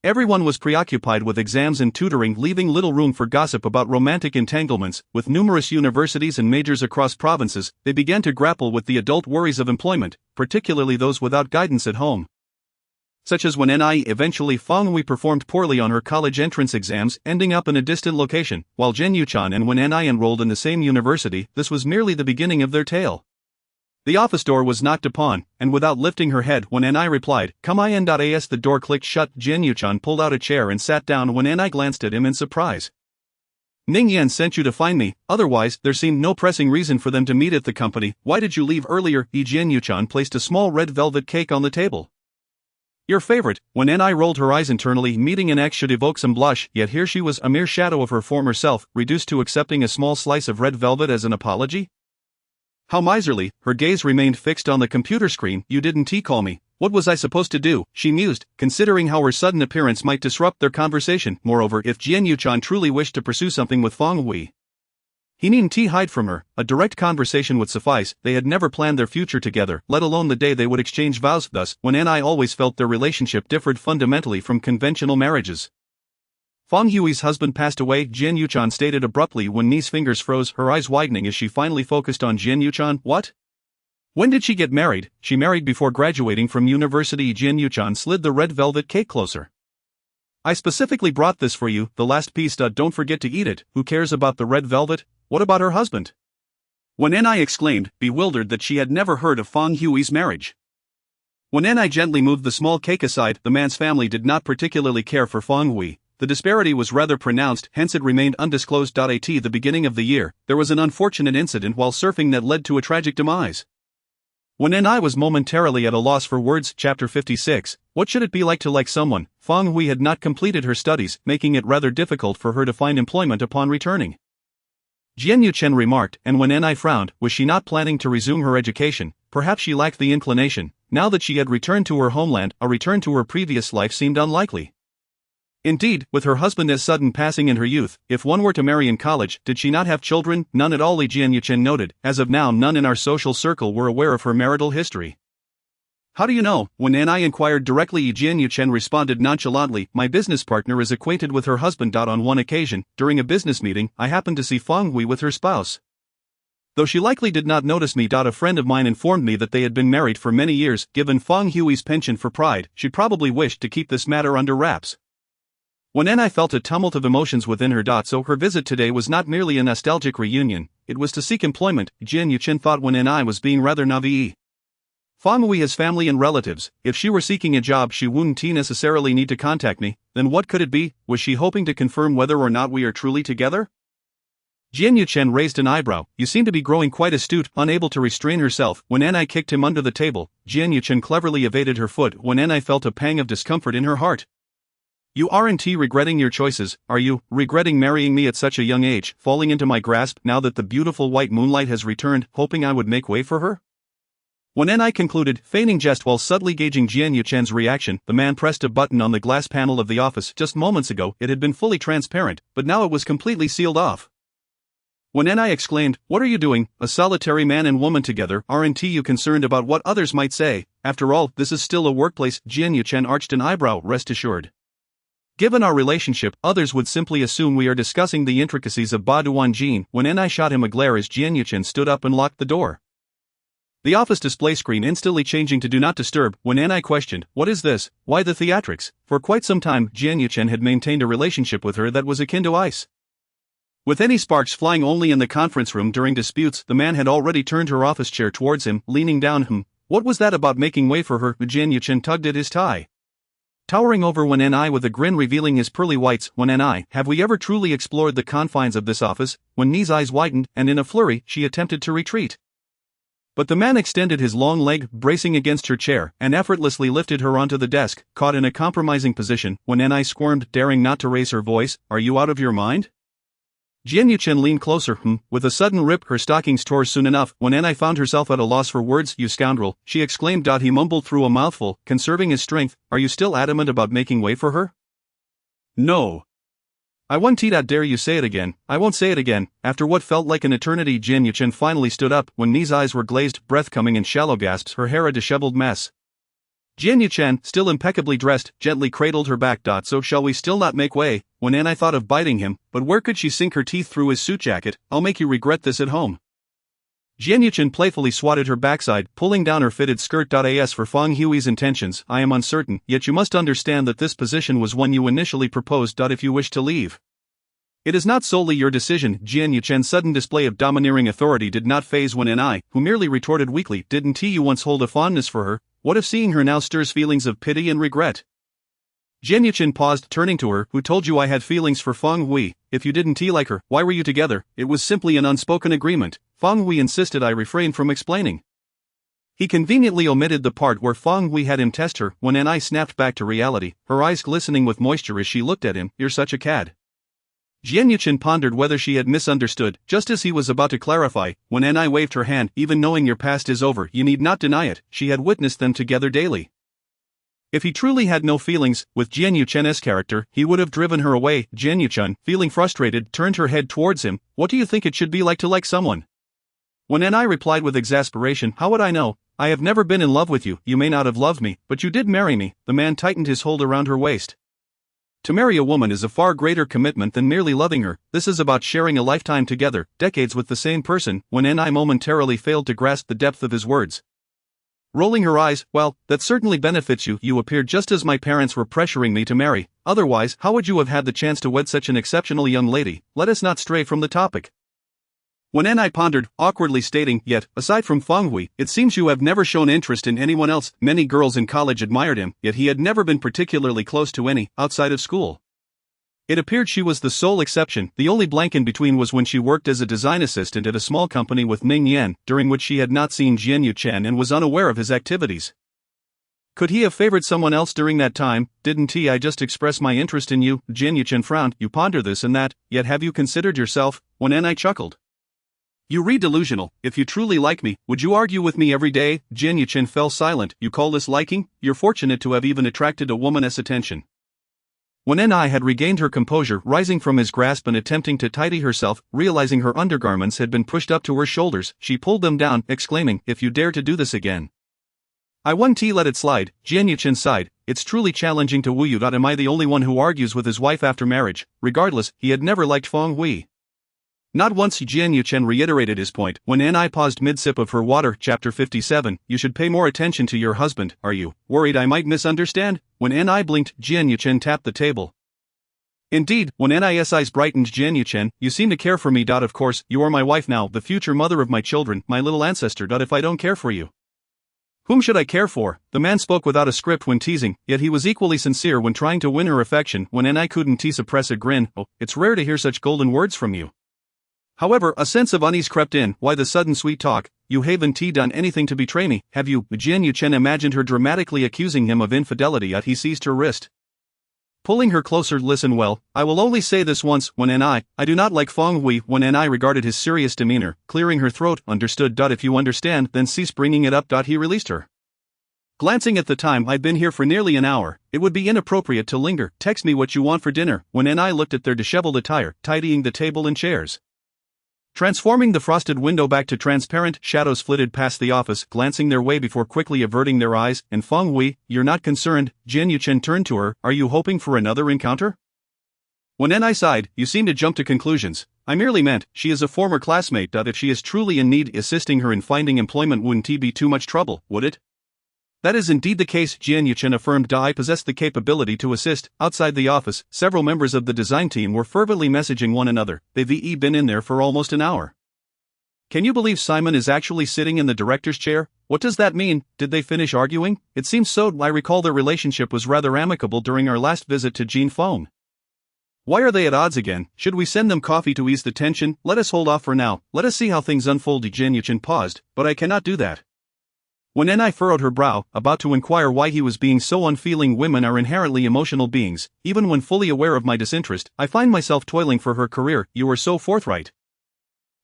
everyone was preoccupied with exams and tutoring, leaving little room for gossip about romantic entanglements. With numerous universities and majors across provinces, they began to grapple with the adult worries of employment, particularly those without guidance at home, such as Wen Ni. Eventually, Feng Hui performed poorly on her college entrance exams, ending up in a distant location, while Jin Yuchan and Wen Ni enrolled in the same university. This was merely the beginning of their tale. The office door was knocked upon, and without lifting her head, Wen Ni replied, Come in. As the door clicked shut, Jin Yuchan pulled out a chair and sat down. Wen Ni glanced at him in surprise. Ning Yan sent you to find me, otherwise, there seemed no pressing reason for them to meet at the company. Why did you leave earlier? Jin Yuchan placed a small red velvet cake on the table. Your favorite. When Ni rolled her eyes internally, meeting an ex should evoke some blush, yet here she was, a mere shadow of her former self, reduced to accepting a small slice of red velvet as an apology? How miserly. Her gaze remained fixed on the computer screen. You didn't call me. What was I supposed to do? She mused, considering how her sudden appearance might disrupt their conversation. Moreover, if Jian Yuchan truly wished to pursue something with Feng Hui, he needn't hide from her. A direct conversation would suffice. They had never planned their future together, let alone the day they would exchange vows. Thus, when Ni always felt their relationship differed fundamentally from conventional marriages. Feng Hui's husband passed away, Jian Yuchan stated abruptly when Ni's fingers froze, her eyes widening as she finally focused on Jian Yuchan. What? When did she get married? She married before graduating from university. Jian Yuchan slid the red velvet cake closer. I specifically brought this for you, the last piece. Don't forget to eat it. Who cares about the red velvet? What about her husband? When Ni exclaimed, bewildered that she had never heard of Feng Hui's marriage. When Ni gently moved the small cake aside, the man's family did not particularly care for Feng Hui. The disparity was rather pronounced, hence it remained undisclosed. At the beginning of the year, there was an unfortunate incident while surfing that led to a tragic demise. When Ni was momentarily at a loss for words, Chapter 56, what should it be like to like someone? Feng Hui had not completed her studies, making it rather difficult for her to find employment upon returning. Jian Yuchen remarked, and when Ni frowned, was she not planning to resume her education? Perhaps she lacked the inclination. Now that she had returned to her homeland, a return to her previous life seemed unlikely. Indeed, with her husband's sudden passing in her youth, if one were to marry in college, did she not have children? None at all, Jian Yuchen noted. As of now, none in our social circle were aware of her marital history. How do you know? When Ni inquired directly, Jian Yuchen responded nonchalantly, my business partner is acquainted with her husband. On one occasion, during a business meeting, I happened to see Feng Hui with her spouse. Though she likely did not notice me. A friend of mine informed me that they had been married for many years. Given Feng Hui's penchant for pride, she probably wished to keep this matter under wraps. When Ni felt a tumult of emotions within her. So her visit today was not merely a nostalgic reunion, it was to seek employment, Jian Yuchen thought when Ni was being rather naïve. Feng Hui has family and relatives. If she were seeking a job, she wouldn't necessarily need to contact me. Then what could it be? Was she hoping to confirm whether or not we are truly together? Jian Yuchen raised an eyebrow. You seem to be growing quite astute. Unable to restrain herself, when Ni kicked him under the table, Jian Yuchen cleverly evaded her foot. When Ni felt a pang of discomfort in her heart. You aren't regretting your choices, are you? Regretting marrying me at such a young age, falling into my grasp now that the beautiful white moonlight has returned, hoping I would make way for her? When Ni concluded, feigning jest while subtly gauging Jian Yuchen's reaction, the man pressed a button on the glass panel of the office. Just moments ago, it had been fully transparent, but now it was completely sealed off. When Ni exclaimed, what are you doing, a solitary man and woman together? Aren't you concerned about what others might say? After all, this is still a workplace. Jian Yuchen arched an eyebrow. Rest assured. Given our relationship, others would simply assume we are discussing the intricacies of Baduan Jin. When Ni shot him a glare as Jian Yuchen stood up and locked the door. The office display screen instantly changing to Do Not Disturb. When Ni questioned, what is this? Why the theatrics? For quite some time, Jian Yuchen had maintained a relationship with her that was akin to ice. With any sparks flying only in the conference room during disputes, the man had already turned her office chair towards him, leaning down. What was that about making way for her? Jian Yuchen tugged at his tie. Towering over when Ni with a grin revealing his pearly whites. When Ni, have we ever truly explored the confines of this office? When Ni's eyes widened, and in a flurry, she attempted to retreat. But the man extended his long leg, bracing against her chair, and effortlessly lifted her onto the desk, caught in a compromising position. When Ni squirmed, daring not to raise her voice, are you out of your mind? Jian Yuchen leaned closer, with a sudden rip her stockings tore soon enough. When Ni found herself at a loss for words, you scoundrel, she exclaimed. He mumbled through a mouthful, conserving his strength, are you still adamant about making way for her? No. I won't. Dare you say it again? I won't say it again. After what felt like an eternity, Jian Yuchen finally stood up. When Ni's eyes were glazed, breath coming in shallow gasps, her hair a disheveled mess. Jian Yuchen, still impeccably dressed, gently cradled her back. So shall we still not make way? When Ni thought of biting him, but where could she sink her teeth through his suit jacket? I'll make you regret this at home. Jian Yuchen playfully swatted her backside, pulling down her fitted skirt. As for Feng Hui's intentions, I am uncertain, yet you must understand that this position was one you initially proposed. If you wish to leave, it is not solely your decision. Jian Yuchen's sudden display of domineering authority did not faze when Ni, who merely retorted weakly, didn't you once hold a fondness for her? What if seeing her now stirs feelings of pity and regret? Jian Yuchen paused, turning to her. Who told you I had feelings for Feng Hui? If you didn't like her, why were you together? It was simply an unspoken agreement. Feng Hui insisted I refrain from explaining. He conveniently omitted the part where Feng Hui had him test her. When Ni snapped back to reality, her eyes glistening with moisture as she looked at him. "You're such a cad." Jian Yuchen pondered whether she had misunderstood, just as he was about to clarify, when Ni waved her hand. "Even knowing your past is over, you need not deny it, she had witnessed them together daily." If he truly had no feelings with Jian Yuchen's character, he would have driven her away. Jian Yuchen, feeling frustrated, turned her head towards him. "What do you think it should be like to like someone?" When Ni replied with exasperation, "How would I know? I have never been in love with you. You may not have loved me, but you did marry me." The man tightened his hold around her waist. To marry a woman is a far greater commitment than merely loving her. This is about sharing a lifetime together, decades with the same person. When Ni momentarily failed to grasp the depth of his words, rolling her eyes, "Well, that certainly benefits you. You appeared just as my parents were pressuring me to marry. Otherwise, how would you have had the chance to wed such an exceptional young lady? Let us not stray from the topic." When Ni pondered, awkwardly stating, "Yet, aside from Feng Hui, it seems you have never shown interest in anyone else." Many girls in college admired him, yet he had never been particularly close to any, outside of school. It appeared she was the sole exception. The only blank in between was when she worked as a design assistant at a small company with Ning Yan, during which she had not seen Jian Yuchen and was unaware of his activities. Could he have favored someone else during that time? "Didn't I just express my interest in you?" Jian Yuchen frowned. "You ponder this and that, yet have you considered yourself?" When Ni chuckled, "You read delusional. If you truly like me, would you argue with me every day?" Jian Yuchen fell silent. "You call this liking? You're fortunate to have even attracted a woman's attention." When Ni had regained her composure, rising from his grasp and attempting to tidy herself, realizing her undergarments had been pushed up to her shoulders, she pulled them down, exclaiming, "If you dare to do this again, I won't let it slide." Jian Yuchen sighed. "It's truly challenging to woo you. Am I the only one who argues with his wife after marriage?" Regardless, he had never liked Feng Hui. Not once. Jian Yuchen reiterated his point. When Ni paused mid-sip of her water. Chapter 57. You should pay more attention to your husband. Are you worried I might misunderstand? When Ni blinked, Jian Yuchen tapped the table. "Indeed." When Ni's eyes brightened. "Jian Yuchen, you seem to care for me. Of course, you are my wife now, the future mother of my children, my little ancestor. If I don't care for you, whom should I care for?" The man spoke without a script when teasing, yet he was equally sincere when trying to win her affection. When Ni couldn't suppress a grin. "Oh, it's rare to hear such golden words from you." However, a sense of unease crept in. "Why the sudden sweet talk? You haven't done anything to betray me, have you?" Jian Yuchen imagined her dramatically accusing him of infidelity. Yet he seized her wrist, pulling her closer. "Listen well, I will only say this once. When I do not like Feng Hui." When Ni regarded his serious demeanor, clearing her throat. "Understood. If you understand, then cease bringing it up." He released her, glancing at the time. "I've been here for nearly an hour. It would be inappropriate to linger. Text me what you want for dinner." When Ni looked at their disheveled attire, tidying the table and chairs, transforming the frosted window back to transparent, shadows flitted past the office, glancing their way before quickly averting their eyes. "And Feng Hui, you're not concerned?" Jian Yuchen turned to her. "Are you hoping for another encounter?" When Ni sighed, "You seem to jump to conclusions. I merely meant, she is a former classmate. If she is truly in need, assisting her in finding employment wouldn't be too much trouble, would it?" "That is indeed the case," Jian Yuchen affirmed. "I possess the capability to assist." Outside the office, several members of the design team were fervently messaging one another. "They've been in there for almost an hour. Can you believe Simon is actually sitting in the director's chair? What does that mean? Did they finish arguing? It seems so. I recall their relationship was rather amicable during our last visit to Jean Feng. Why are they at odds again? Should we send them coffee to ease the tension? Let us hold off for now. Let us see how things unfold." Jian Yuchen paused. "But I cannot do that." When Ni furrowed her brow, about to inquire why he was being so unfeeling. "Women are inherently emotional beings. Even when fully aware of my disinterest, I find myself toiling for her career." You are so forthright.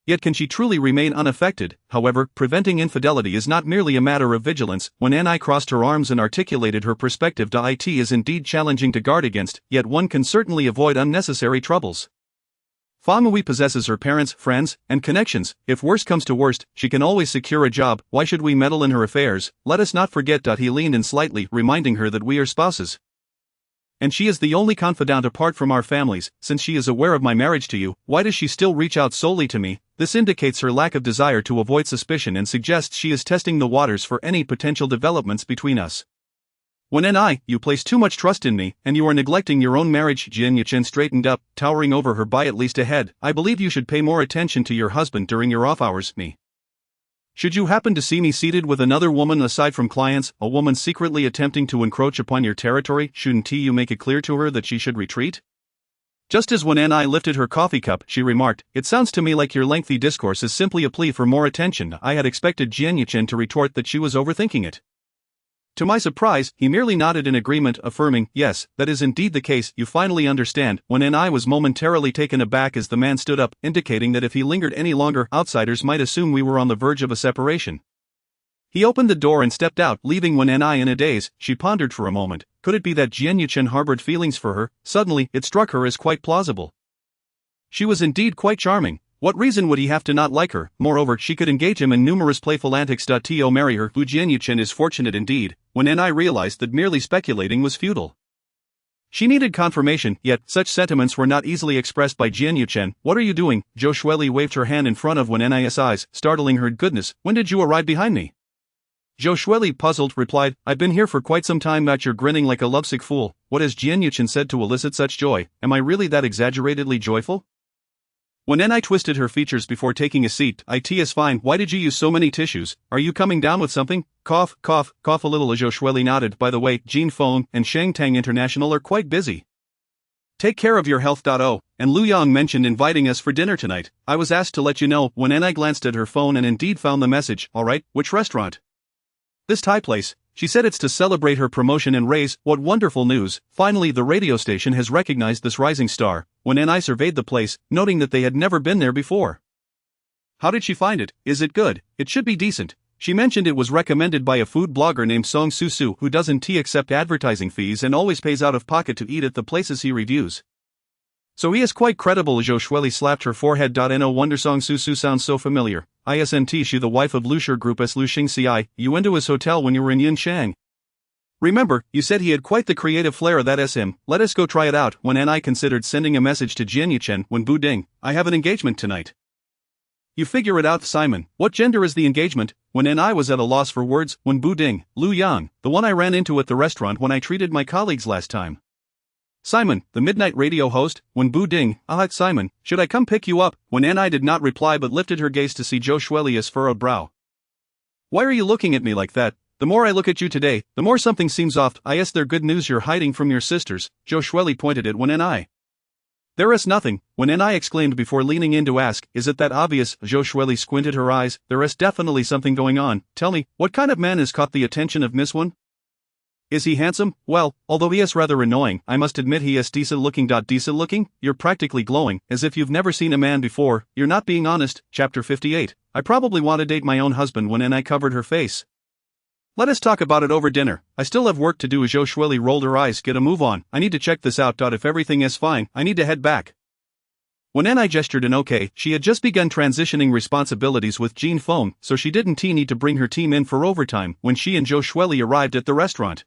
Yet can she truly remain unaffected? However, preventing infidelity is not merely a matter of vigilance. When Ni crossed her arms and articulated her perspective, it is indeed challenging to guard against, yet one can certainly avoid unnecessary troubles. Feng Hui possesses her parents, friends, and connections. If worst comes to worst, she can always secure a job. Why should we meddle in her affairs? Let us not forget. He leaned in slightly, reminding her that we are spouses. And she is the only confidant apart from our families. Since she is aware of my marriage to you, why does she still reach out solely to me? This indicates her lack of desire to avoid suspicion and suggests she is testing the waters for any potential developments between us. When you place too much trust in me, and you are neglecting your own marriage. Jian Yuchen straightened up, towering over her by at least a head. I believe you should pay more attention to your husband during your off hours. Should you happen to see me seated with another woman aside from clients, a woman secretly attempting to encroach upon your territory, shouldn't you make it clear to her that she should retreat? Just as when Anai lifted her coffee cup, she remarked, "It sounds to me like your lengthy discourse is simply a plea for more attention." I had expected Jianyuchen to retort that she was overthinking it. To my surprise, he merely nodded in agreement, affirming, "Yes, that is indeed the case, you finally understand." When Anai was momentarily taken aback as the man stood up, indicating that if he lingered any longer, outsiders might assume we were on the verge of a separation. He opened the door and stepped out, leaving Wen Anai in a daze. She pondered for a moment. Could it be that Jianyuchen harbored feelings for her? Suddenly, it struck her as quite plausible. She was indeed quite charming. What reason would he have to not like her? Moreover, she could engage him in numerous playful antics. To marry her, Jianyuchen is fortunate indeed. When Anai realized that merely speculating was futile. She needed confirmation, yet such sentiments were not easily expressed by Jianyuchen. "What are you doing?" Zhou Shueli waved her hand in front of Wen Anai's eyes, startling her. "Goodness, when did you arrive behind me?" Zhou Shueli, puzzled, replied, "I've been here for quite some time." "That you're grinning like a lovesick fool. What has Jianyuchen said to elicit such joy? Am I really that exaggeratedly joyful?" When Anai twisted her features before taking a seat, "It is fine. Why did you use so many tissues? Are you coming down with something?" Cough, cough, cough a little. Zhou Shueli nodded. "By the way, Jin Feng and Shangtang International are quite busy. Take care of your health. And Lu Yang mentioned inviting us for dinner tonight. I was asked to let you know." When Anai glanced at her phone and indeed found the message. "All right, which restaurant?" "This Thai place." She said. "It's to celebrate her promotion and raise." What wonderful news! Finally, the radio station has recognized this rising star. When Anai surveyed the place, noting that they had never been there before. How did she find it? Is it good? It should be decent. She mentioned it was recommended by a food blogger named Song Susu, who doesn't accept advertising fees and always pays out of pocket to eat at the places he reviews. So he is quite credible. Zhou Shueli slapped her forehead. No wonder Song Susu sounds so familiar. Isn't she the wife of Lushir Group's Lu Xingci? You went to his hotel when you were in Yinshang. Remember, you said he had quite the creative flair. That is him. Let us go try it out." When Anai considered sending a message to Jianyuchen when Bu Ding, "I have an engagement tonight." "You figure it out, Simon. What gender is the engagement?" When Anai was at a loss for words. "When Bu Ding, Lu Yang, the one I ran into at the restaurant when I treated my colleagues last time." "Simon, the midnight radio host." When Bu Ding, Simon, should I come pick you up?" When Anai did not reply but lifted her gaze to see Zhou Shueli's furrowed brow. "Why are you looking at me like that? The more I look at you today, the more something seems off." "Is there good news you're hiding from your sisters?" Zhou Shueli pointed at Wen Anai. "There is nothing," Wen Anai exclaimed before leaning in to ask, "Is it that obvious?" Zhou Shueli squinted her eyes. "There is definitely something going on. Tell me, what kind of man has caught the attention of Miss Wen? Is he handsome?" "Well, although he is rather annoying, I must admit he is decent looking. Decent looking? You're practically glowing, as if you've never seen a man before. You're not being honest." Chapter 58. "I probably want to date my own husband." When Anai covered her face. "Let us talk about it over dinner. I still have work to do." Zhou Shueli rolled her eyes. "Get a move on. I need to check this out. If everything is fine, I need to head back." When Anai gestured an okay, she had just begun transitioning responsibilities with Jin Feng, so she didn't need to bring her team in for overtime. When she and Zhou Shueli arrived at the restaurant,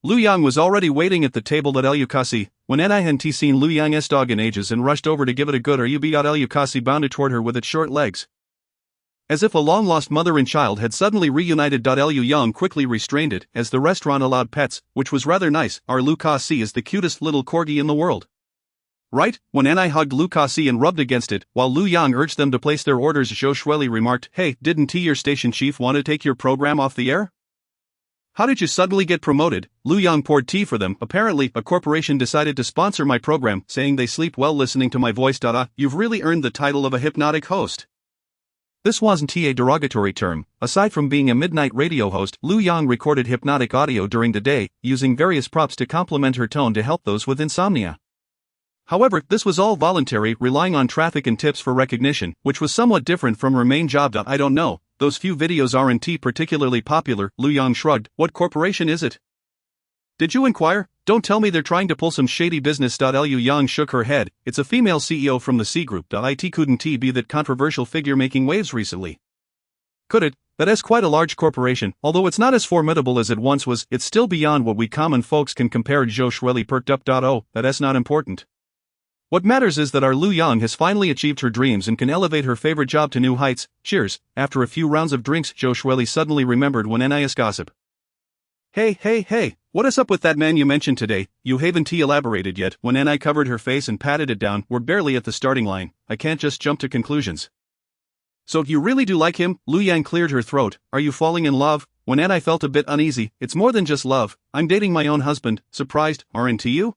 Lu Yang was already waiting at the table at Elukasi. When Anai hadn't seen Lu Yang's dog in ages and rushed over to give it a good rub, Elukasi bounded toward her with its short legs. As if a long-lost mother and child had suddenly reunited. Lu Yang quickly restrained it, as the restaurant allowed pets, which was rather nice. Our Lu Kasi is the cutest little corgi in the world. Right? When Anai hugged Lu Kasi and rubbed against it, while Lu Yang urged them to place their orders, Zhou Shueli remarked, "Hey, didn't your station chief want to take your program off the air? How did you suddenly get promoted?" Lu Yang poured tea for them. "Apparently, a corporation decided to sponsor my program, saying they sleep well listening to my voice. You've really earned the title of a hypnotic host." This wasn't a derogatory term. Aside from being a midnight radio host, Lu Yang recorded hypnotic audio during the day, using various props to complement her tone to help those with insomnia. However, this was all voluntary, relying on traffic and tips for recognition, which was somewhat different from her main job. "I don't know. Those few videos aren't particularly popular." Lu Yang shrugged. "What corporation is it? Did you inquire? Don't tell me they're trying to pull some shady business." Lu Yang shook her head. "It's a female CEO from the C Group. It couldn't be that controversial figure making waves recently. Could it? That is quite a large corporation. Although it's not as formidable as it once was, it's still beyond what we common folks can compare." Zhou Shueli perked up. "Oh, that's not important. What matters is that our Lu Yang has finally achieved her dreams and can elevate her favorite job to new heights. Cheers." After a few rounds of drinks, Zhou Shueli suddenly remembered Wen Anai's gossip. Hey, what is up with that man you mentioned today? You haven't elaborated yet." When Anai covered her face and patted it down. "We're barely at the starting line. I can't just jump to conclusions." "So you really do like him?" Lu Yang cleared her throat. "Are you falling in love?" When Anai felt a bit uneasy. "It's more than just love. I'm dating my own husband." "Surprised, aren't you?"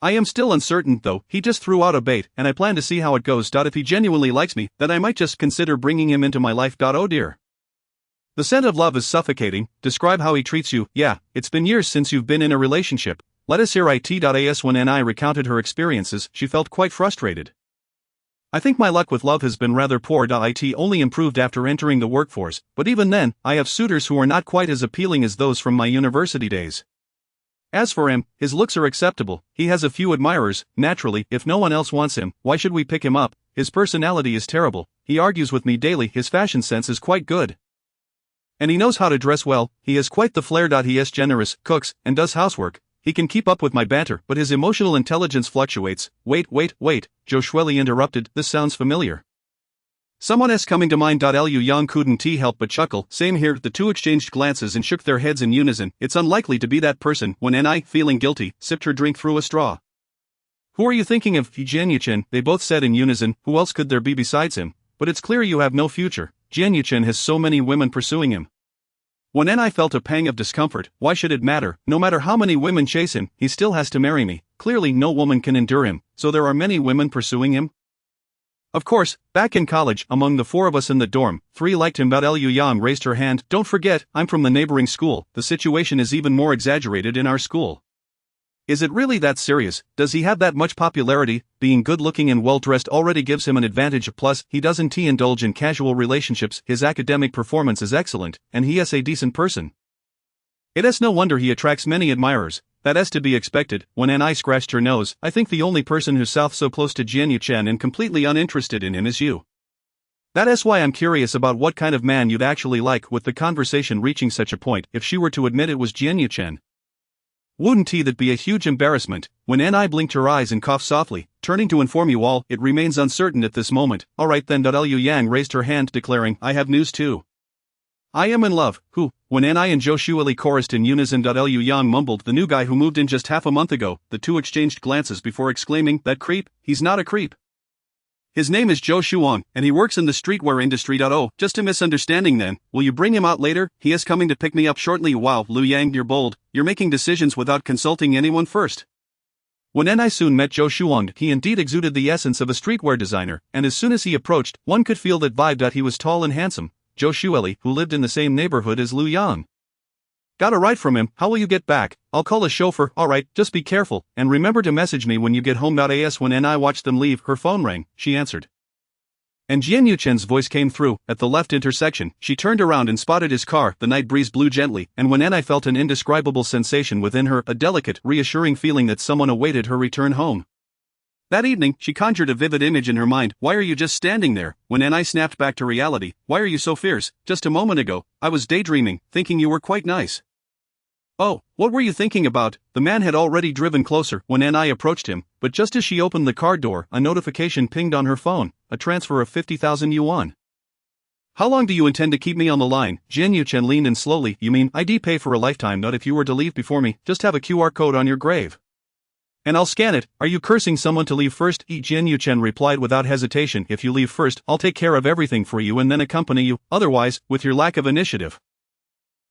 I am still uncertain though, he just threw out a bait and I plan to see how it goes. If he genuinely likes me, then I might just consider bringing him into my life. Oh dear. The scent of love is suffocating. Describe how he treats you. Yeah, it's been years since you've been in a relationship. Let us hear it. When Ni recounted her experiences, she felt quite frustrated. I think my luck with love has been rather poor. It only improved after entering the workforce, but even then, I have suitors who are not quite as appealing as those from my university days. As for him, his looks are acceptable, he has a few admirers, naturally, if no one else wants him, why should we pick him up? His personality is terrible, he argues with me daily, his fashion sense is quite good. And he knows how to dress well, he has quite the flair. He is generous, cooks, and does housework. He can keep up with my banter, but his emotional intelligence fluctuates. Wait, Joshua interrupted, this sounds familiar. Someone is coming to mind. Liu Yang couldn't help but chuckle. Same here. The two exchanged glances and shook their heads in unison. It's unlikely to be that person. When Ni, feeling guilty, sipped her drink through a straw. Who are you thinking of? Jian Yuchen, they both said in unison. Who else could there be besides him? But it's clear you have no future. Jian Yuchen has so many women pursuing him. When Ni felt a pang of discomfort. Why should it matter? No matter how many women chase him, he still has to marry me. Clearly no woman can endure him, so there are many women pursuing him? Of course, back in college, among the four of us in the dorm, 3 liked him. Liu Yang raised her hand. Don't forget, I'm from the neighboring school. The situation is even more exaggerated in our school. Is it really that serious? Does he have that much popularity? Being good-looking and well-dressed already gives him an advantage. Plus, he doesn't indulge in casual relationships, his academic performance is excellent, and he is a decent person. It is no wonder he attracts many admirers. That is to be expected. When Ni scratched her nose, I think the only person who's so close to Jian Yuchen and completely uninterested in him is you. That is why I'm curious about what kind of man you'd actually like. With the conversation reaching such a point, if she were to admit it was Jian Yuchen, wouldn't that be a huge embarrassment? When Ni blinked her eyes and coughed softly, turning to inform you all, it remains uncertain at this moment. Alright then. Liu Yang raised her hand, declaring, I have news too. I am in love. Who? When Ni and Joshua chorused in unison. Liu Yang mumbled, the new guy who moved in just half a month ago. The two exchanged glances before exclaiming, that creep? He's not a creep. His name is Zhou Shuang, and he works in the streetwear industry. Oh, just a misunderstanding then. Will you bring him out later? He is coming to pick me up shortly. Wow, Liu Yang, you're bold. You're making decisions without consulting anyone first. When Ni soon met Zhou Shuang, he indeed exuded the essence of a streetwear designer, and as soon as he approached, one could feel that vibe. He was tall and handsome. Joshua, who lived in the same neighborhood as Liu Yang. Got a ride from him. How will you get back? I'll call a chauffeur. Alright, just be careful, and remember to message me when you get home. As when Ni watched them leave, her phone rang, she answered. And Jian Yuchen's voice came through. At the left intersection, she turned around and spotted his car. The night breeze blew gently, and when Ni felt an indescribable sensation within her, a delicate, reassuring feeling that someone awaited her return home. That evening, she conjured a vivid image in her mind. Why are you just standing there? When Ni snapped back to reality, why are you so fierce? Just a moment ago, I was daydreaming, thinking you were quite nice. Oh, what were you thinking about? The man had already driven closer when Ni approached him, but just as she opened the car door, a notification pinged on her phone, a transfer of 50,000 yuan. How long do you intend to keep me on the line? Jian Yuchen leaned in slowly. You mean, I'd pay for a lifetime? Not if you were to leave before me, just have a QR code on your grave. And I'll scan it. Are you cursing someone to leave first? Jian Yuchen replied without hesitation. If you leave first, I'll take care of everything for you and then accompany you, otherwise, with your lack of initiative,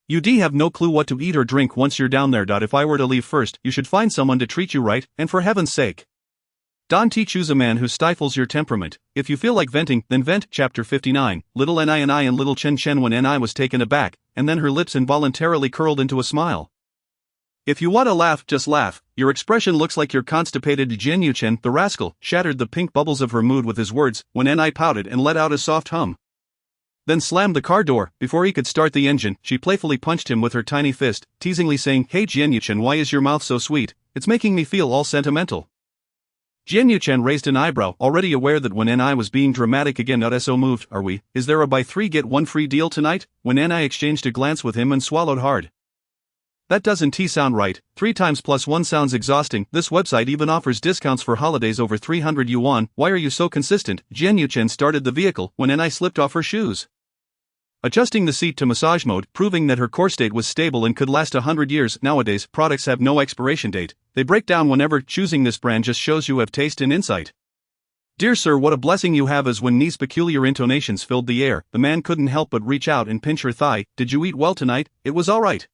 you'd have no clue what to eat or drink once you're down there. If I were to leave first, you should find someone to treat you right, and for heaven's sake, don't choose a man who stifles your temperament. If you feel like venting, then vent. Chapter 59, Little Ni and Little Chen Chen. When Ni was taken aback, and then her lips involuntarily curled into a smile. If you want to laugh, just laugh. Your expression looks like you're constipated. Jian Yuchen, the rascal, shattered the pink bubbles of her mood with his words, when Ni pouted and let out a soft hum. Then slammed the car door. Before he could start the engine, she playfully punched him with her tiny fist, teasingly saying, Hey Jian Yuchen, why is your mouth so sweet? It's making me feel all sentimental. Jian Yuchen raised an eyebrow, already aware that when Ni was being dramatic again. Not so moved, are we? Is there a buy 3 get 1 free deal tonight? When Ni exchanged a glance with him and swallowed hard. That doesn't sound right. 3 times plus 1 sounds exhausting. This website even offers discounts for holidays over 300 yuan. Why are you so consistent? Jian Yuchen started the vehicle when Ni slipped off her shoes, adjusting the seat to massage mode, proving that her core state was stable and could last 100 years. Nowadays, products have no expiration date. They break down whenever. Choosing this brand just shows you have taste and insight. Dear sir, what a blessing you have. As when Ni's peculiar intonations filled the air, the man couldn't help but reach out and pinch her thigh. Did you eat well tonight? It was alright.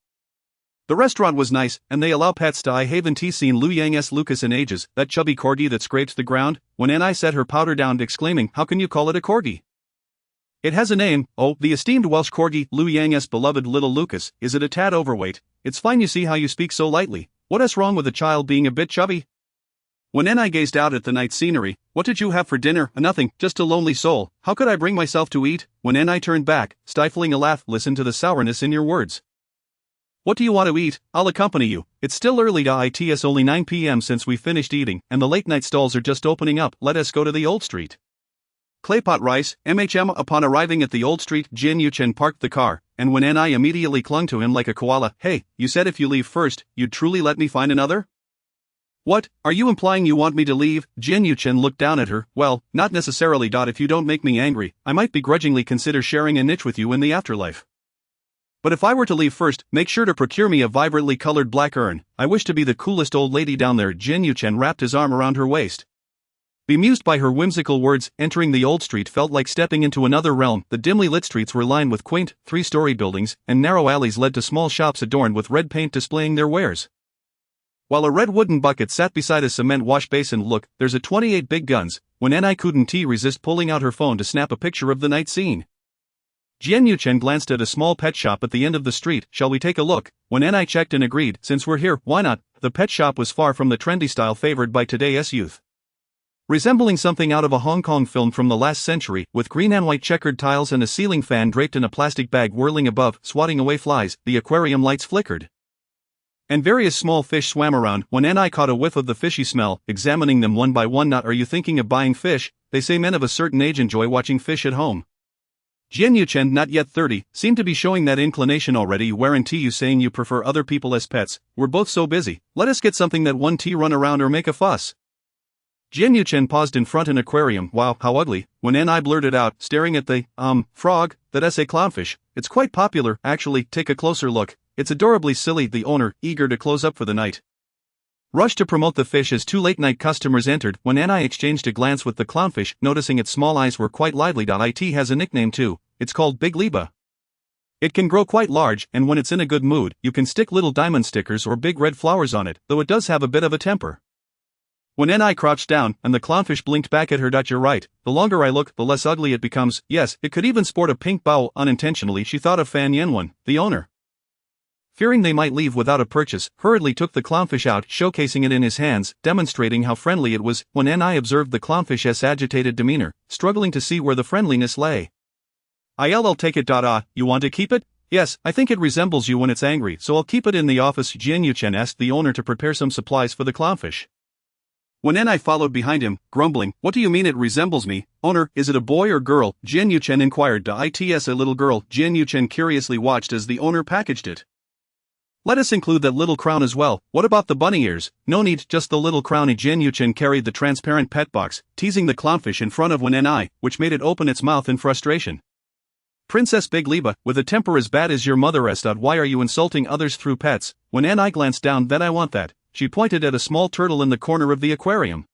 The restaurant was nice, and they allow pets to. I haven't seen Lu Yang Lucas in ages, that chubby corgi that scrapes the ground, when Ni set her powder down exclaiming, how can you call it a corgi? It has a name. Oh, the esteemed Welsh corgi, Lu Yang's beloved little Lucas. Is it a tad overweight? It's fine, you see how you speak so lightly. What is wrong with a child being a bit chubby? When Ni gazed out at the night scenery, what did you have for dinner? Nothing, just a lonely soul. How could I bring myself to eat? When Ni turned back, stifling a laugh, listen to the sourness in your words. What do you want to eat? I'll accompany you. It's still early. It's only 9 p.m. since we finished eating, and the late night stalls are just opening up. Let us go to the old street. Claypot rice, Upon arriving at the old street, Jin Yuchen parked the car, and when Ni immediately clung to him like a koala, hey, you said if you leave first, you'd truly let me find another? What, are you implying you want me to leave? Jin Yuchen looked down at her. Well, not necessarily. If you don't make me angry, I might begrudgingly consider sharing a niche with you in the afterlife. But if I were to leave first, make sure to procure me a vibrantly colored black urn. I wish to be the coolest old lady down there. Jin Yuchen wrapped his arm around her waist. Bemused by her whimsical words, entering the old street felt like stepping into another realm. The dimly lit streets were lined with quaint, three-story buildings, and narrow alleys led to small shops adorned with red paint displaying their wares. While a red wooden bucket sat beside a cement wash basin. Look, there's a 28 big guns. When Ni couldn't resist pulling out her phone to snap a picture of the night scene. Jin Yuchen glanced at a small pet shop at the end of the street. Shall we take a look? When Ni checked and agreed, since we're here, why not? The pet shop was far from the trendy style favored by today's youth. Resembling something out of a Hong Kong film from the last century, with green and white checkered tiles and a ceiling fan draped in a plastic bag whirling above, swatting away flies, the aquarium lights flickered. And various small fish swam around. When Ni caught a whiff of the fishy smell, examining them one by one. Not are you thinking of buying fish? They say men of a certain age enjoy watching fish at home. Jin Yuchen, not yet 30, seemed to be showing that inclination already. Weren't you saying you prefer other people as pets? We're both so busy. Let us get something that won't run around or make a fuss. Jin Yuchen paused in front of an aquarium. Wow, how ugly. When Ni blurted out, staring at the, frog, that's a clownfish. It's quite popular, actually. Take a closer look. It's adorably silly. The owner, eager to close up for the night, rushed to promote the fish as two late-night customers entered. When Ni exchanged a glance with the clownfish, noticing its small eyes were quite lively. It has a nickname too. It's called Big Liba. It can grow quite large, and when it's in a good mood, you can stick little diamond stickers or big red flowers on it, though it does have a bit of a temper. When Ni crouched down, and the clownfish blinked back at her. You're right, the longer I look, the less ugly it becomes. Yes, it could even sport a pink bow. Unintentionally she thought of Fan Yenwen, the owner. Fearing they might leave without a purchase, hurriedly took the clownfish out, showcasing it in his hands, demonstrating how friendly it was. When Ni observed the clownfish's agitated demeanor, struggling to see where the friendliness lay. I'll take it. You want to keep it? Yes, I think it resembles you when it's angry, so I'll keep it in the office. Jin Yuchen asked the owner to prepare some supplies for the clownfish. When Ni followed behind him, grumbling, what do you mean it resembles me? Owner, is it a boy or girl? Jin Yuchen inquired. It's a little girl. Jin Yuchen curiously watched as the owner packaged it. Let us include that little crown as well. What about the bunny ears? No need, just the little crown. Jin Yuchen carried the transparent pet box, teasing the clownfish in front of Ni, which made it open its mouth in frustration. Princess Big Liba, with a temper as bad as your mother's. Why are you insulting others through pets? When Ni glanced down, then I want that. She pointed at a small turtle in the corner of the aquarium.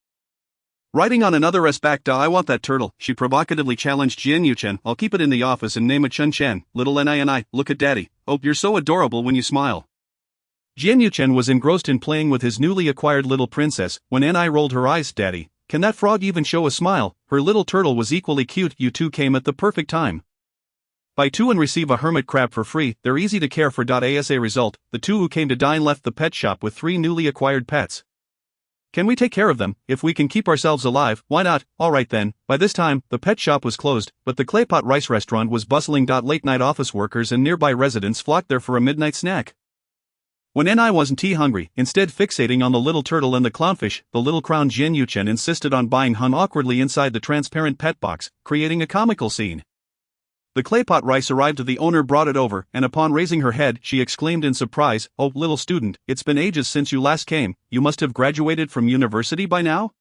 Riding on another's back. I want that turtle, she provocatively challenged Jin Yuchen. I'll keep it in the office and name it Chun Chen. Little Ni, look at daddy. Oh, you're so adorable when you smile. Jin Yuchen was engrossed in playing with his newly acquired little princess. When Ni rolled her eyes, Daddy, can that frog even show a smile? Her little turtle was equally cute. You two came at the perfect time. Buy two and receive a hermit crab for free. They're easy to care for. As a result, the two who came to dine left the pet shop with 3 newly acquired pets. Can we take care of them? If we can keep ourselves alive, why not? Alright then. By this time, the pet shop was closed, but the Claypot Rice restaurant was bustling. Late-night office workers and nearby residents flocked there for a midnight snack. When Ni wasn't hungry, instead fixating on the little turtle and the clownfish, the little crown, Jin Yuchen insisted on buying hung awkwardly inside the transparent pet box, creating a comical scene. The Claypot Rice arrived. The owner brought it over, and upon raising her head, she exclaimed in surprise, oh, little student, it's been ages since you last came. You must have graduated from university by now?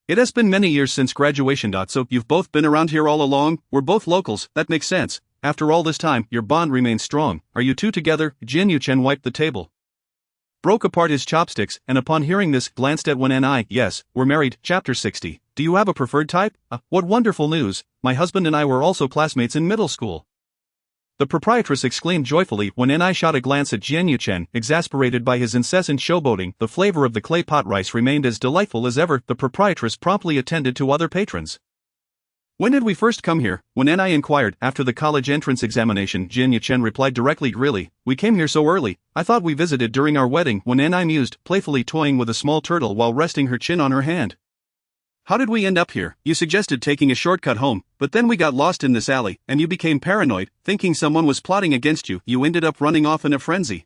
It has been many years since graduation. So you've both been around here all along? We're both locals, that makes sense. After all this time, your bond remains strong. Are you two together? Jin Yuchen wiped the table, broke apart his chopsticks, and upon hearing this, glanced at Ni. Yes, we're married. Chapter 60. Do you have a preferred type? What wonderful news. My husband and I were also classmates in middle school. The proprietress exclaimed joyfully when Ni shot a glance at Jian Yuchen, exasperated by his incessant showboating. The flavor of the clay pot rice remained as delightful as ever. The proprietress promptly attended to other patrons. When did we first come here? When Ni inquired after the college entrance examination, Jian Yuchen replied directly, really, we came here so early, I thought we visited during our wedding. When Ni mused, playfully toying with a small turtle while resting her chin on her hand. How did we end up here? You suggested taking a shortcut home, but then we got lost in this alley, and you became paranoid, thinking someone was plotting against you. You ended up running off in a frenzy.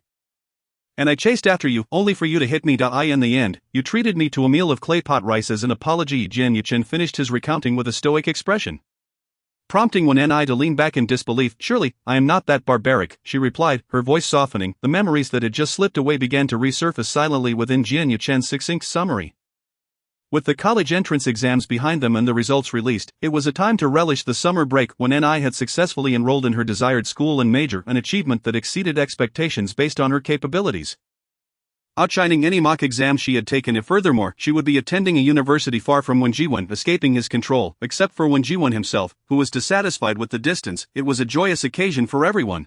And I chased after you, only for you to hit me. In the end, you treated me to a meal of clay pot rice as an apology. Jian Yuchen finished his recounting with a stoic expression, prompting Wen Ni to lean back in disbelief. Surely, I am not that barbaric, she replied, her voice softening. The memories that had just slipped away began to resurface silently within Jian Yuchen's succinct summary. With the college entrance exams behind them and the results released, it was a time to relish the summer break. When Ni had successfully enrolled in her desired school and major, an achievement that exceeded expectations based on her capabilities, outshining any mock exam she had taken. Furthermore, she would be attending a university far from Wen Jiwen, escaping his control. Except for Wen Jiwen himself, who was dissatisfied with the distance, it was a joyous occasion for everyone.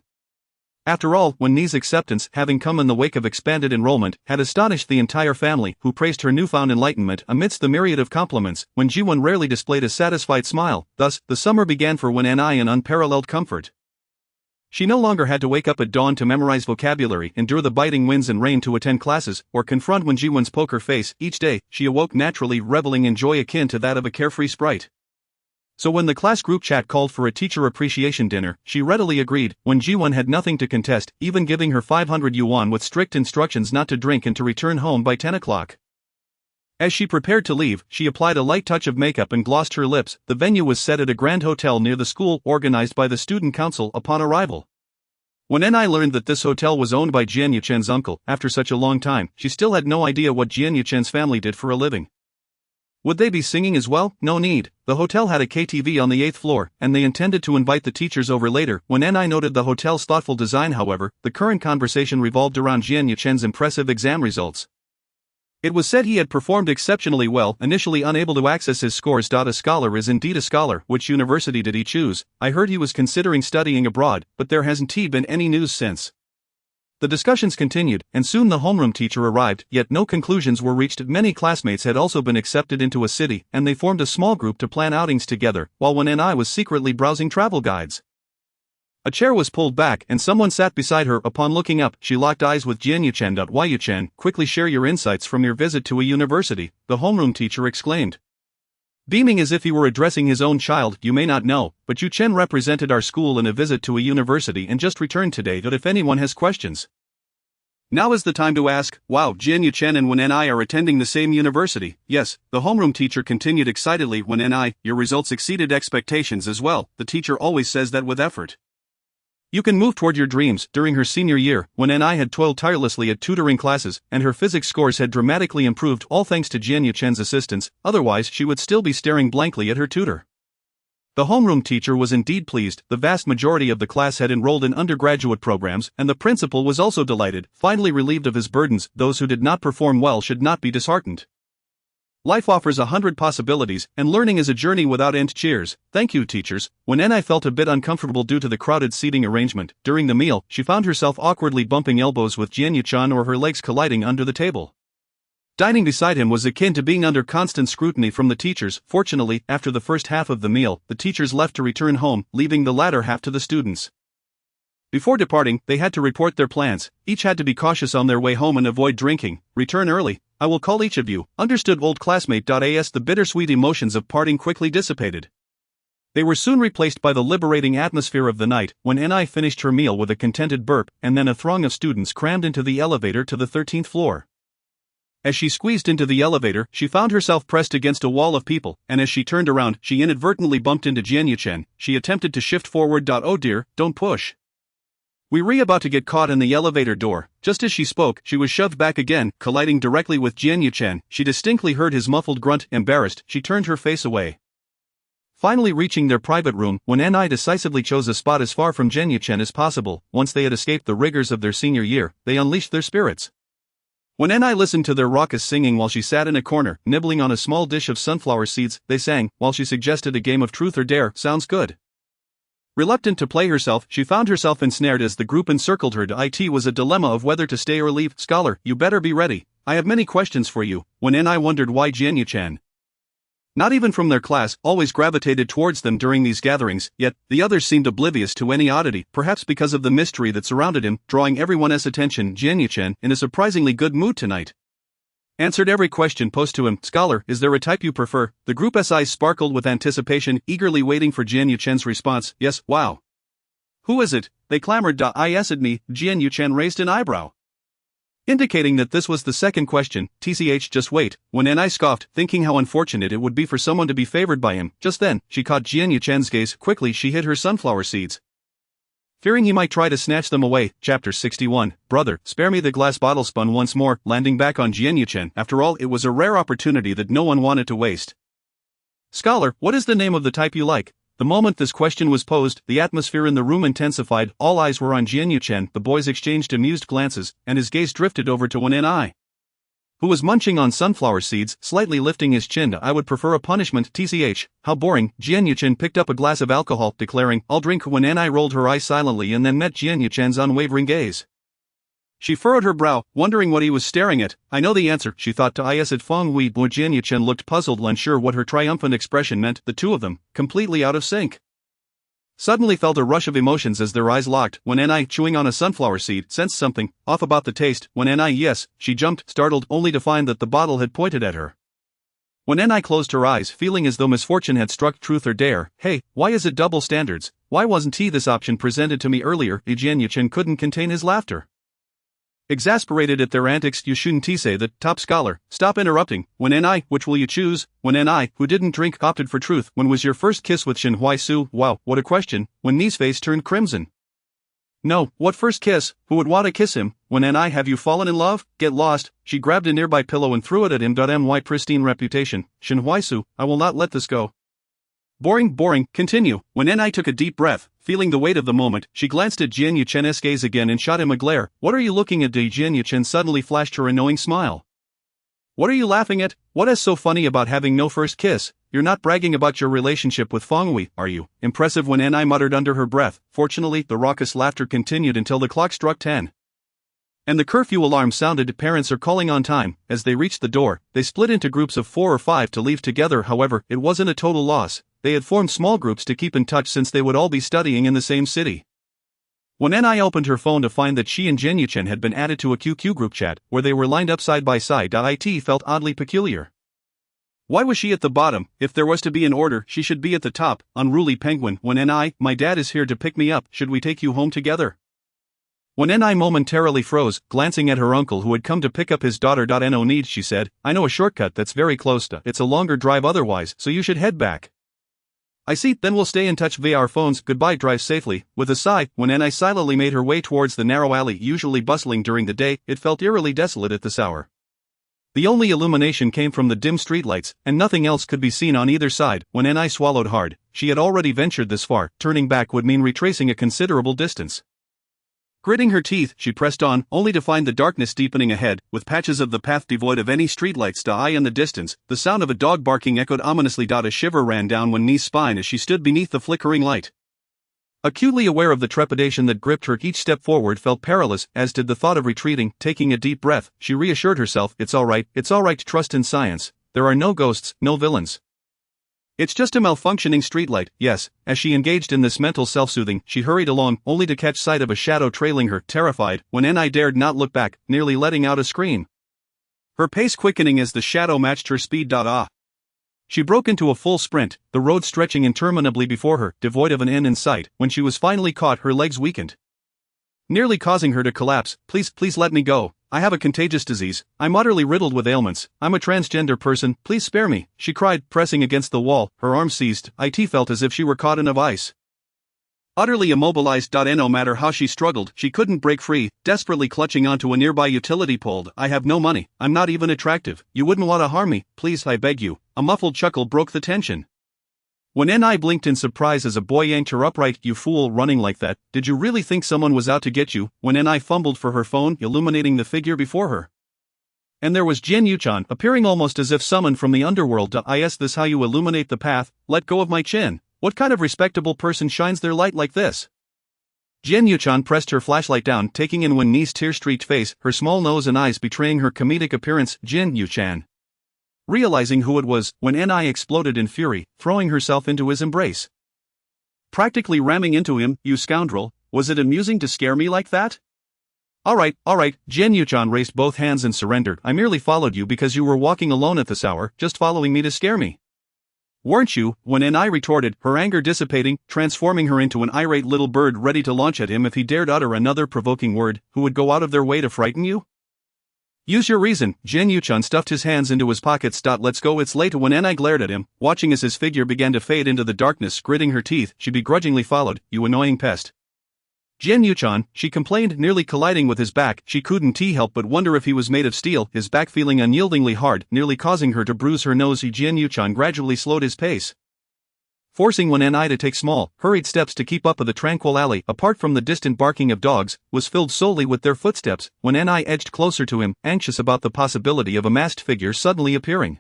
After all, Wen Ni's acceptance, having come in the wake of expanded enrollment, had astonished the entire family, who praised her newfound enlightenment. Amidst the myriad of compliments, Wen Jiwen rarely displayed a satisfied smile. Thus, the summer began for Wen Ni in unparalleled comfort. She no longer had to wake up at dawn to memorize vocabulary, endure the biting winds and rain to attend classes, or confront Wen Jiwen's poker face. Each day, she awoke naturally, reveling in joy akin to that of a carefree sprite. So when the class group chat called for a teacher appreciation dinner, she readily agreed. Wen Jiwen had nothing to contest, even giving her 500 yuan with strict instructions not to drink and to return home by 10 o'clock. As she prepared to leave, she applied a light touch of makeup and glossed her lips. The venue was set at a grand hotel near the school, organized by the student council. Upon arrival, when Ni learned that this hotel was owned by Jian Yuchen's uncle, after such a long time, she still had no idea what Jian Yuchen's family did for a living. Would they be singing as well? No need. The hotel had a KTV on the 8th floor, and they intended to invite the teachers over later. When Ni noted the hotel's thoughtful design, however, the current conversation revolved around Jian Yuchen's impressive exam results. It was said he had performed exceptionally well, initially unable to access his scores. A scholar is indeed a scholar. Which university did he choose? I heard he was considering studying abroad, but there hasn't been any news since. The discussions continued, and soon the homeroom teacher arrived, yet no conclusions were reached. Many classmates had also been accepted into a city, and they formed a small group to plan outings together, while Wen Ni was secretly browsing travel guides. A chair was pulled back, and someone sat beside her. Upon looking up, she locked eyes with Jian Yuchen. Why, Yuchen, quickly share your insights from your visit to a university, the homeroom teacher exclaimed. Beaming as if he were addressing his own child, you may not know, but Yuchen represented our school in a visit to a university and just returned today. If anyone has questions, now is the time to ask. Wow, Jian Yuchen and Wen Ni are attending the same university. Yes, the homeroom teacher continued excitedly. Wen Ni, your results exceeded expectations as well. The teacher always says that with effort you can move toward your dreams. During her senior year, Wen Ni had toiled tirelessly at tutoring classes, and her physics scores had dramatically improved, all thanks to Jian Yuchen's assistance. Otherwise, she would still be staring blankly at her tutor. The homeroom teacher was indeed pleased. The vast majority of the class had enrolled in undergraduate programs, and the principal was also delighted, finally relieved of his burdens. Those who did not perform well should not be disheartened. Life offers 100 possibilities, and learning is a journey without end. Cheers. Thank you, teachers. When Ni felt a bit uncomfortable due to the crowded seating arrangement, during the meal, she found herself awkwardly bumping elbows with Jian Yuchen or her legs colliding under the table. Dining beside him was akin to being under constant scrutiny from the teachers. Fortunately, after the first half of the meal, the teachers left to return home, leaving the latter half to the students. Before departing, they had to report their plans. Each had to be cautious on their way home and avoid drinking. Return early. I will call each of you. Understood, old classmate. As the bittersweet emotions of parting quickly dissipated, they were soon replaced by the liberating atmosphere of the night. When Ni finished her meal with a contented burp, and then a throng of students crammed into the elevator to the 13th floor. As she squeezed into the elevator, she found herself pressed against a wall of people, and as she turned around, she inadvertently bumped into Jian Yuchen. She attempted to shift forward. Oh dear, don't push. We were about to get caught in the elevator door. Just as she spoke, she was shoved back again, colliding directly with Jian Yuchen. She distinctly heard his muffled grunt. Embarrassed, she turned her face away. Finally reaching their private room, Wen Ni decisively chose a spot as far from Jian Yuchen as possible. Once they had escaped the rigors of their senior year, they unleashed their spirits. When Ni listened to their raucous singing while she sat in a corner, nibbling on a small dish of sunflower seeds, they sang, while she suggested a game of truth or dare. Sounds good. Reluctant to play herself, she found herself ensnared as the group encircled her. It was a dilemma of whether to stay or leave. Scholar, you better be ready. I have many questions for you. When I wondered why Jianyu-chan, not even from their class, always gravitated towards them during these gatherings, yet the others seemed oblivious to any oddity, perhaps because of the mystery that surrounded him, drawing everyone's attention. Jianyu-chan, in a surprisingly good mood tonight, answered every question posed to him. Scholar, is there a type you prefer? The group's eyes sparkled with anticipation, eagerly waiting for Jianyu-chan's response. Yes, wow. Who is it? They clamored. Is it me? Jianyu-chan raised an eyebrow, indicating that this was the second question. Tch, just wait. When I scoffed, thinking how unfortunate it would be for someone to be favored by him. Just then, she caught Jianyu-chan's gaze. Quickly she hid her sunflower seeds, fearing he might try to snatch them away. Chapter 61. Brother, spare me. The glass bottle spun once more, landing back on Jianyu-chan. After all, it was a rare opportunity that no one wanted to waste. Scholar, what is the name of the type you like? The moment this question was posed, the atmosphere in the room intensified. All eyes were on Jianyu-chan. The boys exchanged amused glances, and his gaze drifted over to Wen, who was munching on sunflower seeds, slightly lifting his chin. I would prefer a punishment. Tch, how boring. Jianyu-chan picked up a glass of alcohol, declaring, I'll drink. Wen rolled her eyes silently and then met Jianyu-chan's unwavering gaze. She furrowed her brow, wondering what he was staring at. I know the answer, she thought. Is it Feng Wei? Jianyu-chan looked puzzled, unsure what her triumphant expression meant. The two of them, completely out of sync, suddenly felt a rush of emotions as their eyes locked. When chewing on a sunflower seed, sensed something off about the taste. When yes, she jumped, startled, only to find that the bottle had pointed at her. When closed her eyes, feeling as though misfortune had struck. Truth or dare? Hey, why is it double standards? Why wasn't this option presented to me earlier? Jianyu-chan couldn't contain his laughter. Exasperated at their antics, you shouldn't say that. Top scholar, stop interrupting. When which will you choose? When who didn't drink, opted for truth. When was your first kiss with Shin Huai-su? Wow, what a question. When Ni's face turned crimson. No, what first kiss? Who would want to kiss him? When have you fallen in love? Get lost. She grabbed a nearby pillow and threw it at him. My pristine reputation. Shin Huai-su, I will not let this go. Boring, continue. When I took a deep breath, feeling the weight of the moment, she glanced at Jianyu-chan's gaze again and shot him a glare. What are you looking at? Jianyu-chan suddenly flashed her annoying smile. What are you laughing at? What is so funny about having no first kiss? You're not bragging about your relationship with Feng Wei, are you? Impressive. When I muttered under her breath. Fortunately, the raucous laughter continued until the clock struck 10. And the curfew alarm sounded. Parents are calling on time. As they reached the door, they split into groups of 4 or 5 to leave together. However, it wasn't a total loss. They had formed small groups to keep in touch since they would all be studying in the same city. When I opened her phone to find that she and Jianyu-chan had been added to a QQ group chat, where they were lined up side by side, it felt oddly peculiar. Why was she at the bottom? If there was to be an order, she should be at the top. Unruly penguin. When my dad is here to pick me up. Should we take you home together? When momentarily froze, glancing at her uncle who had come to pick up his daughter. No need, she said. I know a shortcut that's very close to. It's a longer drive otherwise, so you should head back. I see, then we'll stay in touch via our phones. Goodbye, drive safely. With a sigh, when I silently made her way towards the narrow alley usually bustling during the day, it felt eerily desolate at this hour. The only illumination came from the dim streetlights, and nothing else could be seen on either side. When I swallowed hard, she had already ventured this far. Turning back would mean retracing a considerable distance. Gritting her teeth, she pressed on, only to find the darkness deepening ahead, with patches of the path devoid of any streetlights. In the distance, the sound of a dog barking echoed ominously. A shiver ran down Ni's spine as she stood beneath the flickering light. Acutely aware of the trepidation that gripped her, each step forward felt perilous, as did the thought of retreating. Taking a deep breath, she reassured herself, it's all right, trust in science. There are no ghosts, no villains. It's just a malfunctioning streetlight. Yes. As she engaged in this mental self-soothing, she hurried along, only to catch sight of a shadow trailing her. Terrified, when I dared not look back, nearly letting out a scream, her pace quickening as the shadow matched her speed. She broke into a full sprint, the road stretching interminably before her, devoid of an end in sight. When she was finally caught, her legs weakened, nearly causing her to collapse. Please let me go. I have a contagious disease. I'm utterly riddled with ailments. I'm a transgender person. Please spare me, she cried, pressing against the wall, her arms seized. It felt as if she were caught in a vice. Utterly immobilized. No matter how she struggled, she couldn't break free, desperately clutching onto a nearby utility pole. I have no money. I'm not even attractive. You wouldn't want to harm me, please, I beg you. A muffled chuckle broke the tension. When I blinked in surprise as a boy yanked her upright. You fool, running like that, did you really think someone was out to get you? When I fumbled for her phone, illuminating the figure before her. And there was Jianyu-chan, appearing almost as if summoned from the underworld. Is this how you illuminate the path? Let go of my chin. What kind of respectable person shines their light like this? Jin Yuchan pressed her flashlight down, taking in Wen's tear-streaked face, her small nose and eyes betraying her comedic appearance. Jin Yuchan. Realizing who it was, Wen exploded in fury, throwing herself into his embrace. Practically ramming into him. You scoundrel, was it amusing to scare me like that? Alright, Jin Yuchan raised both hands and surrendered. I merely followed you because you were walking alone at this hour, just following me to scare me. Weren't you? Wen retorted, her anger dissipating, transforming her into an irate little bird ready to launch at him if he dared utter another provoking word. Who would go out of their way to frighten you? Use your reason. Jin Yuchan stuffed his hands into his pockets. Let's go, it's late. Wen glared at him, watching as his figure began to fade into the darkness. Gritting her teeth, she begrudgingly followed. You annoying pest. Jin Yuchan, she complained, nearly colliding with his back. She couldn't help but wonder if he was made of steel, his back feeling unyieldingly hard, nearly causing her to bruise her nose. Jin Yuchan gradually slowed his pace, forcing Wen to take small, hurried steps to keep up. The tranquil alley, apart from the distant barking of dogs, was filled solely with their footsteps. Wen edged closer to him, anxious about the possibility of a masked figure suddenly appearing.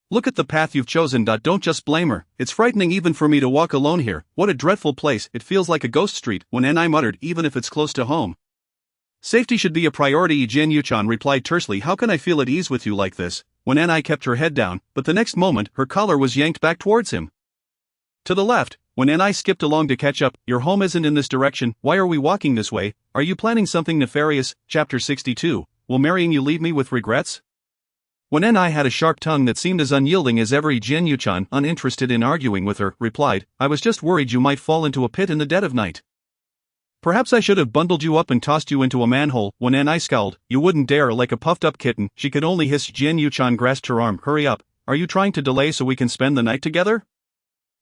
Look at the path you've chosen. Don't just blame her. It's frightening even for me to walk alone here. What a dreadful place. It feels like a ghost street. Wen muttered, even if it's close to home. Safety should be a priority. Jin Yuchan replied tersely. How can I feel at ease with you like this? Wen kept her head down, but the next moment, her collar was yanked back towards him. To the left. Wen skipped along to catch up. Your home isn't in this direction. Why are we walking this way? Are you planning something nefarious? Chapter 62. Will marrying you leave me with regrets? Wen had a sharp tongue that seemed as unyielding as ever. Jin Yuchan, uninterested in arguing with her, replied, I was just worried you might fall into a pit in the dead of night. Perhaps I should have bundled you up and tossed you into a manhole. Wen scowled. You wouldn't dare, like a puffed-up kitten. She could only hiss. Jin Yuchan grasped her arm. Hurry up. Are you trying to delay so we can spend the night together?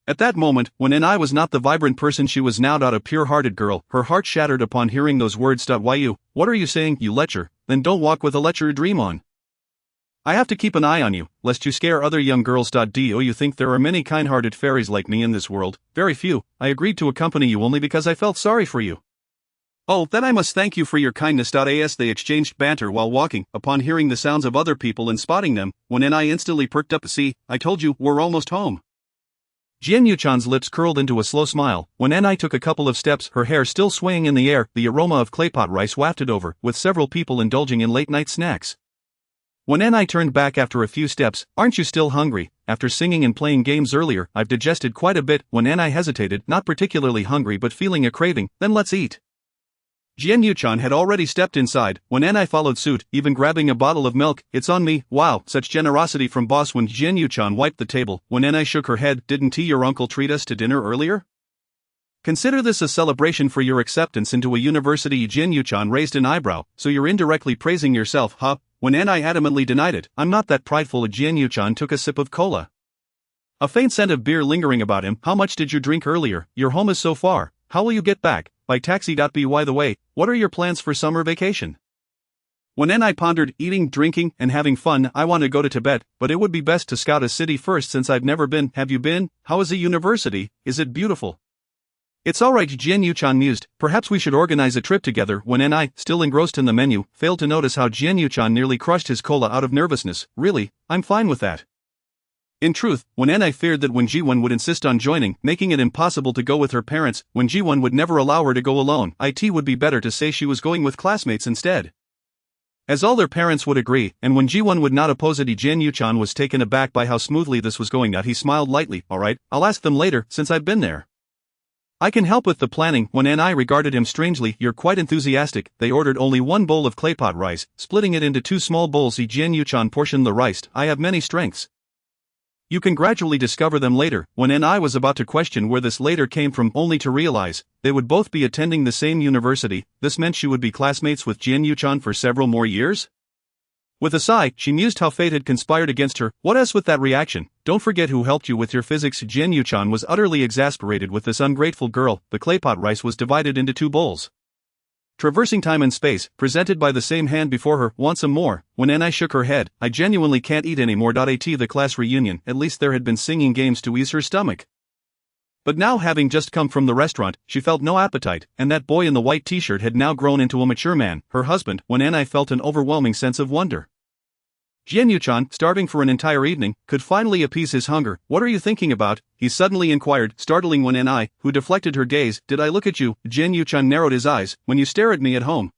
At that moment, Wen was not the vibrant person she was now. A pure-hearted girl, her heart shattered upon hearing those words. Why you? What are you saying, you lecher? Then don't walk with a lecher. Dream on. I have to keep an eye on you, lest you scare other young girls. Do you think there are many kind-hearted fairies like me in this world? Very few. I agreed to accompany you only because I felt sorry for you. Oh, then I must thank you for your kindness. As they exchanged banter while walking, upon hearing the sounds of other people and spotting them, Wen instantly perked up. See, I told you, we're almost home. Jin Yuchan's lips curled into a slow smile. Wen took a couple of steps, her hair still swaying in the air. The aroma of claypot rice wafted over, with several people indulging in late-night snacks. Wen turned back after a few steps. Aren't you still hungry? After singing and playing games earlier, I've digested quite a bit. Wen hesitated, not particularly hungry but feeling a craving. Then let's eat. Jin Yuchan had already stepped inside. Wen followed suit, even grabbing a bottle of milk. It's on me. Wow, such generosity from boss. When Jin Yuchan wiped the table, Wen shook her head. Didn't your uncle treat us to dinner earlier? Consider this a celebration for your acceptance into a university. Jin Yuchan raised an eyebrow. So you're indirectly praising yourself, huh? Wen adamantly denied it. I'm not that prideful. Jin Yuchan took a sip of cola, a faint scent of beer lingering about him. How much did you drink earlier? Your home is so far. How will you get back? By taxi. By the way, what are your plans for summer vacation? Wen pondered. Eating, drinking, and having fun. I want to go to Tibet, but it would be best to scout a city first since I've never been. Have you been? How is the university? Is it beautiful? It's alright. Jin Yuchan mused. Perhaps we should organize a trip together. Wen still engrossed in the menu, failed to notice how Jin Yuchan nearly crushed his cola out of nervousness. Really, I'm fine with that. In truth, Wen feared that when Jiwon would insist on joining, making it impossible to go with her parents, when Jiwon would never allow her to go alone, it would be better to say she was going with classmates instead, as all their parents would agree, and when Jiwon would not oppose it. Jin Yuchan was taken aback by how smoothly this was going. He smiled lightly. Alright, I'll ask them later, since I've been there. I can help with the planning. Wen regarded him strangely. You're quite enthusiastic. They ordered only one bowl of claypot rice, splitting it into two small bowls. Jin Yuchan portioned the rice. I have many strengths. You can gradually discover them later. Wen was about to question where this later came from, only to realize they would both be attending the same university. This meant she would be classmates with Jin Yuchan for several more years? With a sigh, she mused how fate had conspired against her. What else with that reaction? Don't forget who helped you with your physics. Jin Yuchan was utterly exasperated with this ungrateful girl. The claypot rice was divided into two bowls, traversing time and space, presented by the same hand before her. Want some more? Wen shook her head. I genuinely can't eat anymore. The class reunion, at least there had been singing games to ease her stomach. But now, having just come from the restaurant, she felt no appetite, and that boy in the white t-shirt had now grown into a mature man, her husband. Wen felt an overwhelming sense of wonder. Jian Yuchan, starving for an entire evening, could finally appease his hunger. What are you thinking about? He suddenly inquired, startling Wen Ni, who deflected her gaze. Did I look at you? Jian Yuchan narrowed his eyes. When you stare at me at home.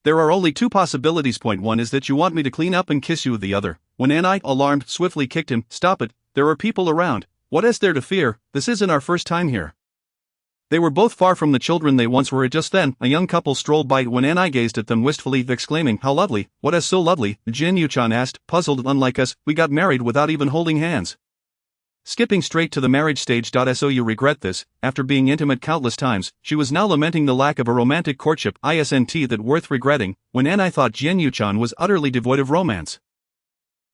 There are only two possibilities. Point one is that you want me to clean up and kiss you. The other. Wen Ni, alarmed, swiftly kicked him. Stop it, there are people around. What is there to fear? This isn't our first time here. They were both far from the children they once were. Just then, a young couple strolled by. Wen Ni gazed at them wistfully, exclaiming, how lovely. What is so lovely? Jian Yuchan asked, puzzled. Unlike us, we got married without even holding hands. Skipping straight to the marriage stage. So you regret this? After being intimate countless times, she was now lamenting the lack of a romantic courtship. Isn't that worth regretting? Wen Ni thought Jian Yuchan was utterly devoid of romance.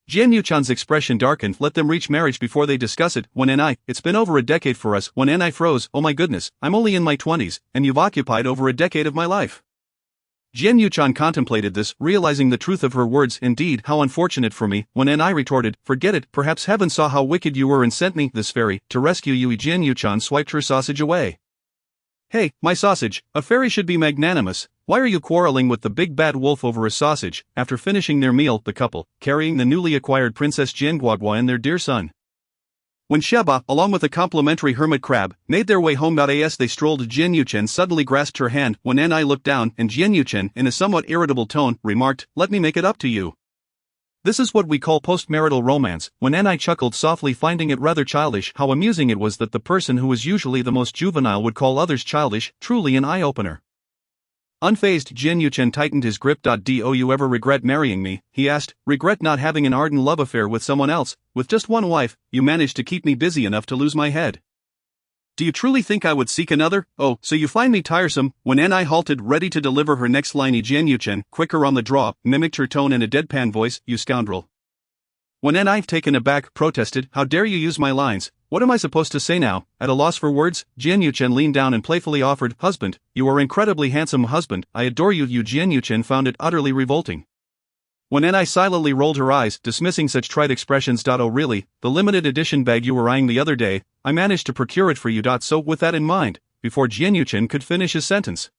Jian Yuchan's expression darkened. Let them reach marriage before they discuss it. Wen Ni, it's been over a decade for us. Wen Ni froze. Oh my goodness, I'm only in my 20s, and you've occupied over a decade of my life. Jian Yuchan contemplated this, realizing the truth of her words. Indeed, how unfortunate for me. Wen Ni retorted, forget it, perhaps heaven saw how wicked you were and sent me, this fairy, to rescue you. Jian Yuchan swiped her sausage away. Hey, my sausage, a fairy should be magnanimous. Why are you quarreling with the big bad wolf over a sausage? After finishing their meal, the couple, carrying the newly acquired Princess Jianguagua and their dear son, when Sheba, along with a complimentary hermit crab, made their way home. As they strolled, Jian Yuchen suddenly grasped her hand. When Ni looked down, and Jian Yuchen, in a somewhat irritable tone, remarked, let me make it up to you. This is what we call postmarital romance. When Ni chuckled softly, finding it rather childish. How amusing it was that the person who was usually the most juvenile would call others childish, truly an eye-opener. Unfazed, Jian Yuchen tightened his grip. Do you ever regret marrying me? He asked. Regret not having an ardent love affair with someone else? With just one wife, you managed to keep me busy enough to lose my head. Do you truly think I would seek another? Oh, so you find me tiresome? When Ni halted, ready to deliver her next line, Jian Yuchen, quicker on the draw, mimicked her tone in a deadpan voice. You scoundrel. When Ni, taken aback, protested, how dare you use my lines? What am I supposed to say now? At a loss for words, Jian Yuchen leaned down and playfully offered, husband, you are incredibly handsome. Husband, I adore you. Jian Yuchen found it utterly revolting. When Ni silently rolled her eyes, dismissing such trite expressions. Oh really, the limited edition bag you were eyeing the other day, I managed to procure it for you. So with that in mind, before Jian Yuchen could finish his sentence,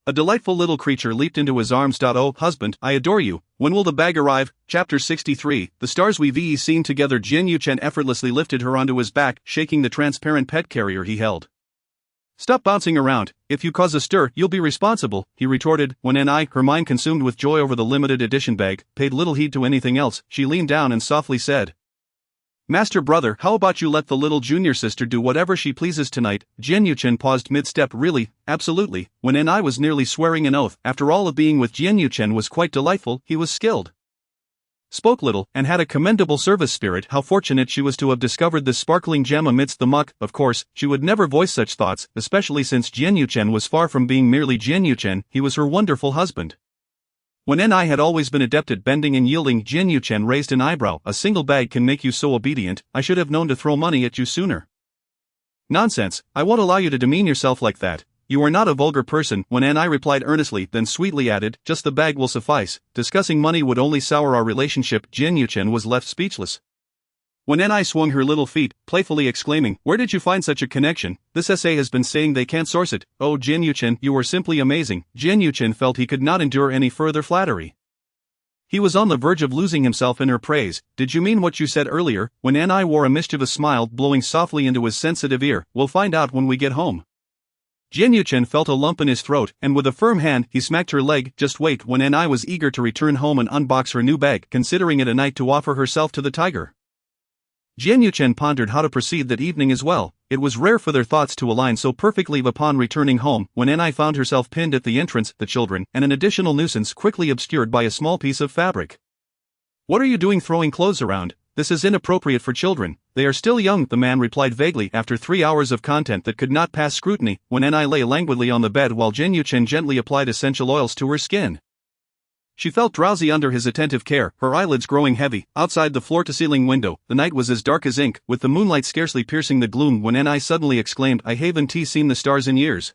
a delightful little creature leaped into his arms. Oh, husband, I adore you. When will the bag arrive? Chapter 63, the stars we've seen together. Jian Yuchen effortlessly lifted her onto his back, shaking the transparent pet carrier he held. Stop bouncing around. If you cause a stir, you'll be responsible, he retorted. When Ni, her mind consumed with joy over the limited edition bag, paid little heed to anything else, she leaned down and softly said, Master brother, how about you let the little junior sister do whatever she pleases tonight? Jian Yuchen paused mid-step. Really? Absolutely. When Ni was nearly swearing an oath. After all, being with Jian Yuchen was quite delightful. He was skilled, spoke little, and had a commendable service spirit. How fortunate she was to have discovered this sparkling gem amidst the muck. Of course, she would never voice such thoughts, especially since Jian Yuchen was far from being merely Jian Yuchen, he was her wonderful husband. When Ni had always been adept at bending and yielding, Jian Yuchen raised an eyebrow. A single bag can make you so obedient. I should have known to throw money at you sooner. Nonsense, I won't allow you to demean yourself like that. You are not a vulgar person. When Ni replied earnestly, then sweetly added, just the bag will suffice. Discussing money would only sour our relationship. Jian Yuchen was left speechless. When Ni swung her little feet, playfully exclaiming, where did you find such a connection? This essay has been saying they can't source it. Oh, Jian Yuchen, you are simply amazing. Jian Yuchen felt he could not endure any further flattery. He was on the verge of losing himself in her praise. Did you mean what you said earlier? When Ni wore a mischievous smile, blowing softly into his sensitive ear. We'll find out when we get home. Jian Yuchen felt a lump in his throat, and with a firm hand, he smacked her leg. Just wait. When Ni was eager to return home and unbox her new bag, considering it a night to offer herself to the tiger. Jian Yuchen pondered how to proceed that evening as well. It was rare for their thoughts to align so perfectly. Upon returning home, when Ni found herself pinned at the entrance, the children, and an additional nuisance quickly obscured by a small piece of fabric. What are you doing throwing clothes around? This is inappropriate for children. They are still young, the man replied vaguely after 3 hours of content that could not pass scrutiny. When Ni lay languidly on the bed while Jian Yuchen gently applied essential oils to her skin. She felt drowsy under his attentive care, her eyelids growing heavy. Outside the floor-to-ceiling window, the night was as dark as ink, with the moonlight scarcely piercing the gloom. When Ni suddenly exclaimed, I haven't seen the stars in years.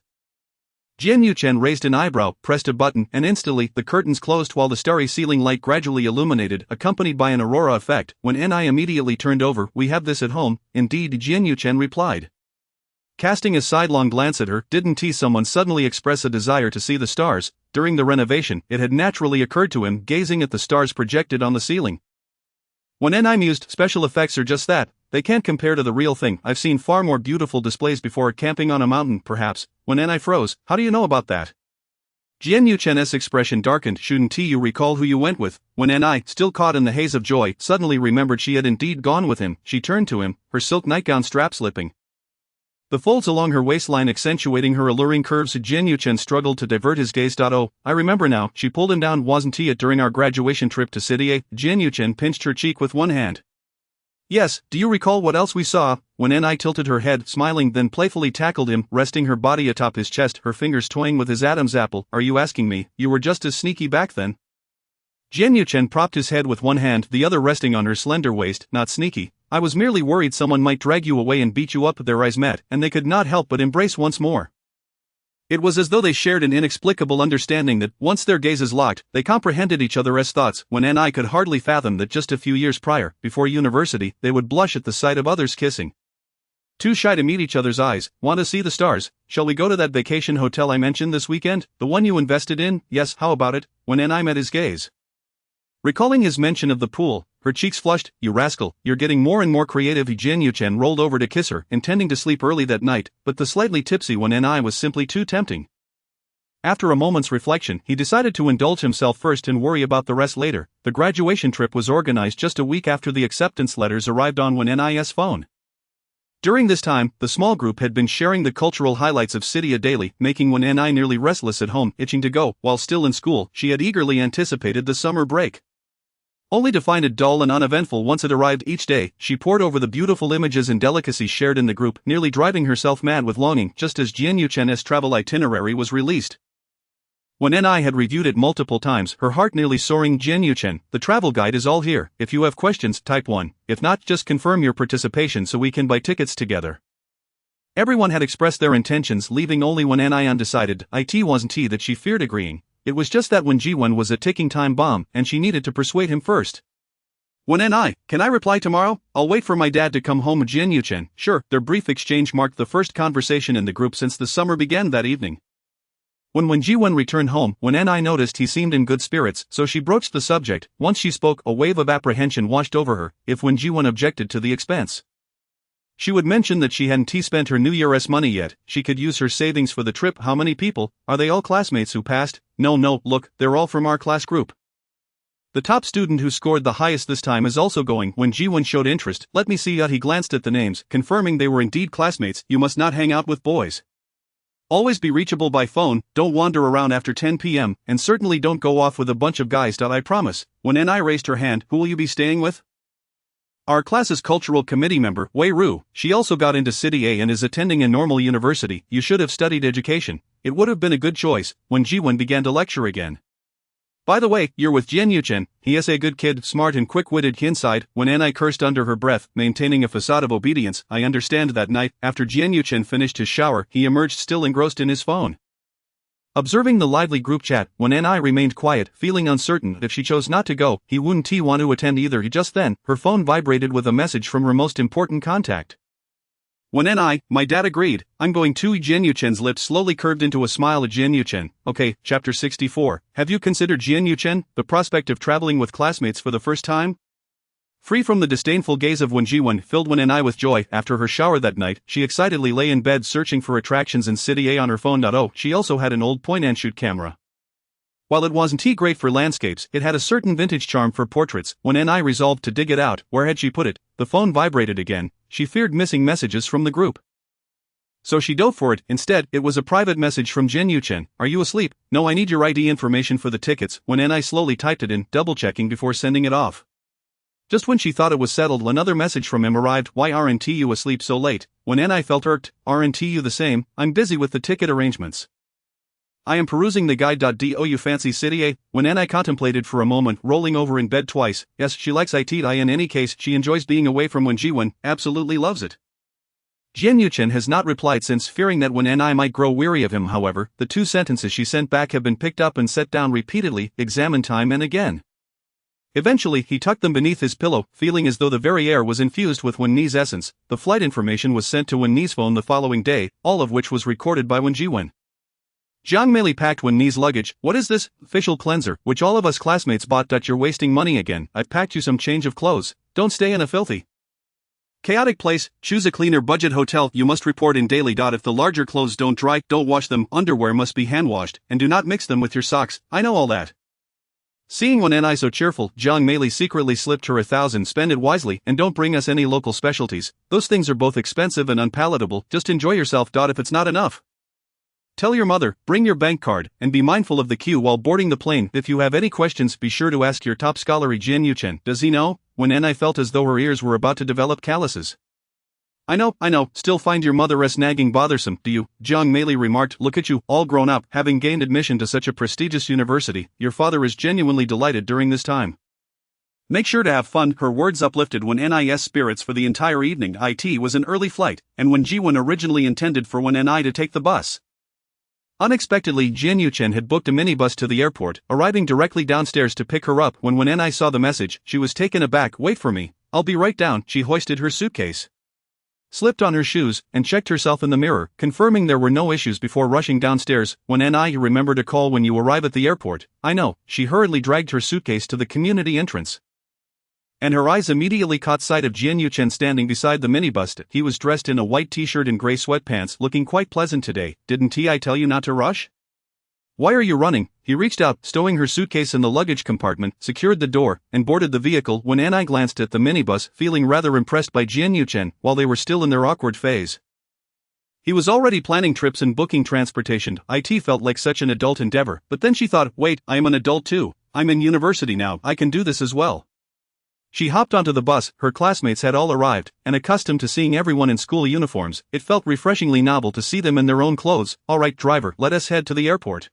Jian Yuchen raised an eyebrow, pressed a button, and instantly, the curtains closed while the starry ceiling light gradually illuminated, accompanied by an aurora effect. When Ni immediately turned over, we have this at home, indeed, Jian Yuchen replied. Casting a sidelong glance at her, didn't someone suddenly express a desire to see the stars? During the renovation, it had naturally occurred to him, gazing at the stars projected on the ceiling. When I mused, special effects are just that, they can't compare to the real thing. I've seen far more beautiful displays before, camping on a mountain, perhaps. When I froze. How do you know about that? Jian Yuchen's expression darkened. Shouldn't you recall who you went with? When I, still caught in the haze of joy, suddenly remembered she had indeed gone with him, she turned to him, her silk nightgown strap slipping, the folds along her waistline accentuating her alluring curves. Jian Yuchen struggled to divert his gaze. Oh, I remember now, she pulled him down. Wasn't it during our graduation trip to City A? Jian Yuchen pinched her cheek with one hand. Yes, do you recall what else we saw? When I tilted her head, smiling, then playfully tackled him, resting her body atop his chest, her fingers toying with his Adam's apple. Are you asking me? You were just as sneaky back then. Jian Yuchen propped his head with one hand, the other resting on her slender waist. Not sneaky. I was merely worried someone might drag you away and beat you up. Their eyes met, and they could not help but embrace once more. It was as though they shared an inexplicable understanding that, once their gazes locked, they comprehended each other as thoughts. When I could hardly fathom that just a few years prior, before university, they would blush at the sight of others kissing. Too shy to meet each other's eyes. Want to see the stars? Shall we go to that vacation hotel I mentioned this weekend? The one you invested in? Yes, how about it? When I met his gaze. Recalling his mention of the pool, her cheeks flushed. You rascal, you're getting more and more creative. Jian Yuchen rolled over to kiss her, intending to sleep early that night, but the slightly tipsy When I was simply too tempting. After a moment's reflection, he decided to indulge himself first and worry about the rest later. The graduation trip was organized just a week after the acceptance letters arrived on When I's phone. During this time, the small group had been sharing the cultural highlights of City A daily, making When I nearly restless at home, itching to go. While still in school, she had eagerly anticipated the summer break, only to find it dull and uneventful once it arrived. Each day, she pored over the beautiful images and delicacies shared in the group, nearly driving herself mad with longing. Just as Jian Yuchen's travel itinerary was released, When I had reviewed it multiple times, her heart nearly soaring. Jian Yuchen, the travel guide is all here. If you have questions, type 1. If not, just confirm your participation so we can buy tickets together. Everyone had expressed their intentions, leaving only When I undecided. It wasn't that she feared agreeing. It was just that Wen Jiwen was a ticking time bomb, and she needed to persuade him first. When can I reply tomorrow? I'll wait for my dad to come home. Jian Yuchen, sure. Their brief exchange marked the first conversation in the group since the summer began that evening. When Wen Jiwen returned home, When I noticed he seemed in good spirits, so she broached the subject. Once she spoke, a wave of apprehension washed over her. If Wen Jiwen objected to the expense, she would mention that she hadn't spent her New Year's money yet. She could use her savings for the trip. How many people? Are they all classmates who passed? No, look, they're all from our class group. The top student who scored the highest this time is also going. When Jiwen showed interest, let me see. He glanced at the names, confirming they were indeed classmates. You must not hang out with boys. Always be reachable by phone, don't wander around after 10 p.m., and certainly don't go off with a bunch of guys. I promise. When I raised her hand, who will you be staying with? Our class's cultural committee member, Wei Ru. She also got into City A and is attending a normal university. You should have studied education. It would have been a good choice. When Jiwen began to lecture again. By the way, you're with Jian Yuchen. He is a good kid, smart and quick-witted. He inside. When I cursed under her breath, maintaining a facade of obedience. I understand. That night, after Jian Yuchen finished his shower, he emerged still engrossed in his phone. Observing the lively group chat, When I remained quiet, feeling uncertain if she chose not to go. He wouldn't want to attend either. Just then, her phone vibrated with a message from her most important contact. When my dad agreed. I'm going to. Jian Yuchen's lips slowly curved into a smile at Jian Yuchen. Okay, chapter 64. Have you considered Jian Yuchen, the prospect of traveling with classmates for the first time? Free from the disdainful gaze of Wen Jiwen, filled When I with joy. After her shower that night, she excitedly lay in bed searching for attractions in City A on her phone. Oh, she also had an old point-and-shoot camera. While it wasn't great for landscapes, it had a certain vintage charm for portraits. When I resolved to dig it out, where had she put it? The phone vibrated again. She feared missing messages from the group, so she dove for it. Instead, it was a private message from Jian Yuchen. Are you asleep? No, I need your ID information for the tickets. When I slowly typed it in, double-checking before sending it off. Just when she thought it was settled, another message from him arrived. Why aren't you asleep so late? When I felt irked. Aren't you the same? I'm busy with the ticket arrangements. I am perusing the guide. Do you fancy City A? When I contemplated for a moment, rolling over in bed twice. Yes, she likes it. In any case, she enjoys being away from Wen Jiwen, absolutely loves it. Jian Yuchen has not replied since, fearing that When I might grow weary of him. However, the 2 sentences she sent back have been picked up and set down repeatedly, examined time and again. Eventually, he tucked them beneath his pillow, feeling as though the very air was infused with Wen-Ni's essence. The flight information was sent to Wen-Ni's phone the following day, all of which was recorded by Wen Jiwen. Jiang Meili packed Wen-Ni's luggage. What is this? Facial cleanser, which all of us classmates bought. You're wasting money again. I've packed you some change of clothes. Don't stay in a filthy, chaotic place. Choose a cleaner budget hotel. You must report in daily. If the larger clothes don't dry, don't wash them. Underwear must be hand washed, and do not mix them with your socks. I know all that. Seeing Wen so cheerful, Jiang Meili secretly slipped her 1,000. Spend it wisely, and don't bring us any local specialties. Those things are both expensive and unpalatable. Just enjoy yourself. If it's not enough, tell your mother, bring your bank card, and be mindful of the queue while boarding the plane. If you have any questions, be sure to ask your top scholar Jian Yuchen. Does he know? Wen felt as though her ears were about to develop calluses. I know, still find your mother nagging bothersome, do you? Jiang Meili remarked. Look at you, all grown up, having gained admission to such a prestigious university. Your father is genuinely delighted during this time. Make sure to have fun. Her words uplifted Wen-Ni's spirits for the entire evening. It was an early flight, and Wen Jiwen originally intended for Wen-Ni to take the bus. Unexpectedly, Jian Yuchen had booked a minibus to the airport, arriving directly downstairs to pick her up. When Wen-Ni saw the message, she was taken aback. Wait for me, I'll be right down. She hoisted her suitcase, slipped on her shoes, and checked herself in the mirror, confirming there were no issues before rushing downstairs. Wen-Ni, remember to call when you arrive at the airport. I know. She hurriedly dragged her suitcase to the community entrance, and her eyes immediately caught sight of Jian Yuchen standing beside the minibus. He was dressed in a white t-shirt and gray sweatpants, looking quite pleasant today. Didn't I tell you not to rush? Why are you running? He reached out, stowing her suitcase in the luggage compartment, secured the door, and boarded the vehicle. When Anai glanced at the minibus, feeling rather impressed by Jian Yuchen, while they were still in their awkward phase. He was already planning trips and booking transportation. It felt like such an adult endeavor, but then she thought, wait, I am an adult too. I'm in university now, I can do this as well. She hopped onto the bus. Her classmates had all arrived, and accustomed to seeing everyone in school uniforms, it felt refreshingly novel to see them in their own clothes. All right, driver, let us head to the airport.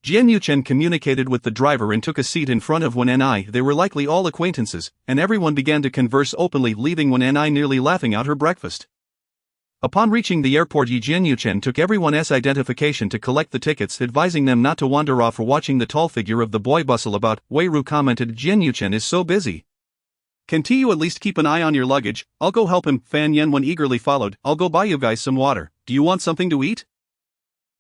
Jian Yuchen communicated with the driver and took a seat in front of Wen-Ni. They were likely all acquaintances, and everyone began to converse openly, leaving Wen-Ni nearly laughing out her breakfast. Upon reaching the airport, Jian Yuchen took everyone's identification to collect the tickets, advising them not to wander off or watching the tall figure of the boy bustle about. Wei Ru commented, Jian Yuchen is so busy. Can't you at least keep an eye on your luggage? I'll go help him. Fan Yanwen eagerly followed. I'll go buy you guys some water. Do you want something to eat?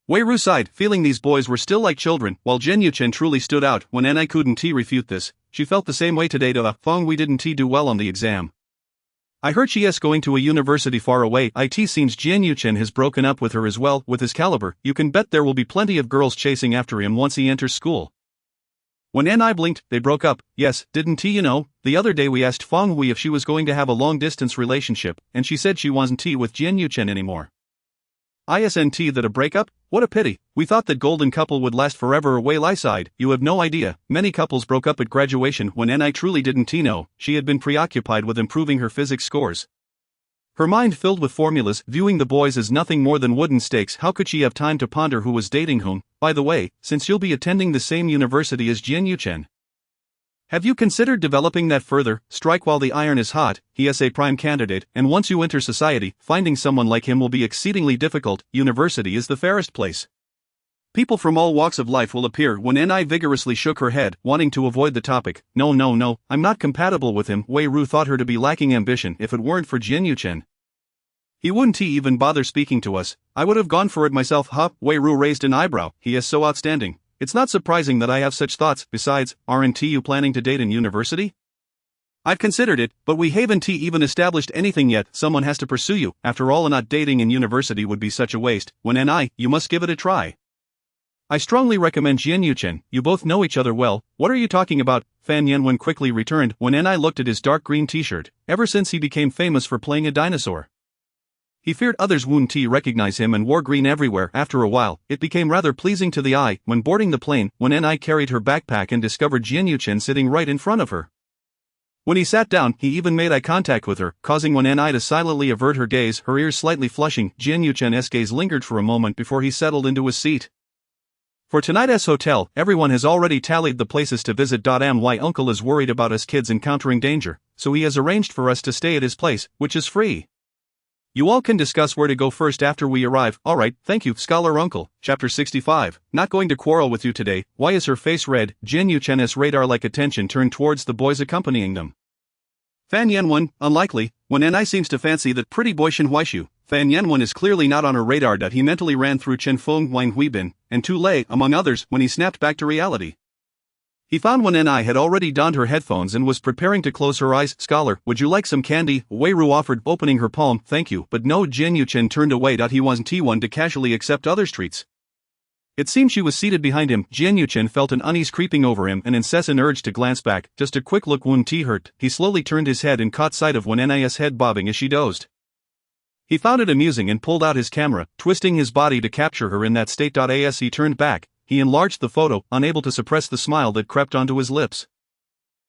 Wei Ru sighed, feeling these boys were still like children, while Jian Yuchen truly stood out. When Anai couldn't refute this, she felt the same way today. Feng, we didn't do well on the exam. I heard she is going to a university far away. It seems Jian Yuchen has broken up with her as well. With his caliber, you can bet there will be plenty of girls chasing after him once he enters school. When Anai blinked, they broke up. Yes, didn't you know? The other day we asked Feng Hui if she was going to have a long-distance relationship, and she said she wasn't with Jian Yuchen anymore. Isn't that a breakup? What a pity. We thought that golden couple would last forever. Wei Lai sighed. You have no idea. Many couples broke up at graduation. When Anai truly didn't know, she had been preoccupied with improving her physics scores. Her mind filled with formulas, viewing the boys as nothing more than wooden stakes. How could she have time to ponder who was dating whom? By the way, since you'll be attending the same university as Jian Yuchen, have you considered developing that further? Strike while the iron is hot. He is a prime candidate, and once you enter society, finding someone like him will be exceedingly difficult. University is the fairest place. People from all walks of life will appear. When Anai vigorously shook her head, wanting to avoid the topic. No, I'm not compatible with him. Wei Ru thought her to be lacking ambition. If it weren't for Jian Yuchen, he wouldn't even bother speaking to us. I would have gone for it myself. Huh? Wei Ru raised an eyebrow. He is so outstanding. It's not surprising that I have such thoughts. Besides, aren't you planning to date in university? I've considered it, but we haven't even established anything yet. Someone has to pursue you. After all, not dating in university would be such a waste. When you must give it a try. I strongly recommend Jian Yuchen. You both know each other well. What are you talking about? Fan Yanwen quickly returned. When Anai looked at his dark green t-shirt, ever since he became famous for playing a dinosaur, he feared others wouldn't recognize him and wore green everywhere. After a while, it became rather pleasing to the eye. When boarding the plane, when Anai carried her backpack and discovered Jian Yuchen sitting right in front of her. When he sat down, he even made eye contact with her, causing Wen Anai to silently avert her gaze, her ears slightly flushing. Jian Yuchen's gaze lingered for a moment before he settled into his seat. For tonight's hotel, everyone has already tallied the places to visit. My uncle is worried about us kids encountering danger, so he has arranged for us to stay at his place, which is free. You all can discuss where to go first after we arrive. Alright, thank you, Scholar Uncle. Chapter 65. Not going to quarrel with you today. Why is her face red? Jin Yuchen's radar-like attention turned towards the boys accompanying them. Fan Yenwen, unlikely, when Ni seems to fancy that pretty boy Shen Huaishu. Fan Yenwen is clearly not on her radar. He mentally ran through Chen Feng, Wang Huibin, and Tu Lei, among others, when he snapped back to reality. He found when Ni had already donned her headphones and was preparing to close her eyes. Scholar, would you like some candy? Wei Ru offered, opening her palm. Thank you, but no. Jin Yuchen turned away. He wasn't one to casually accept others' treats. It seemed she was seated behind him. Jin Yuchen felt an unease creeping over him, an incessant urge to glance back. Just a quick look wound hurt. He slowly turned his head and caught sight of when Ni's head bobbing as she dozed. He found it amusing and pulled out his camera, twisting his body to capture her in that state. As he turned back, he enlarged the photo, unable to suppress the smile that crept onto his lips.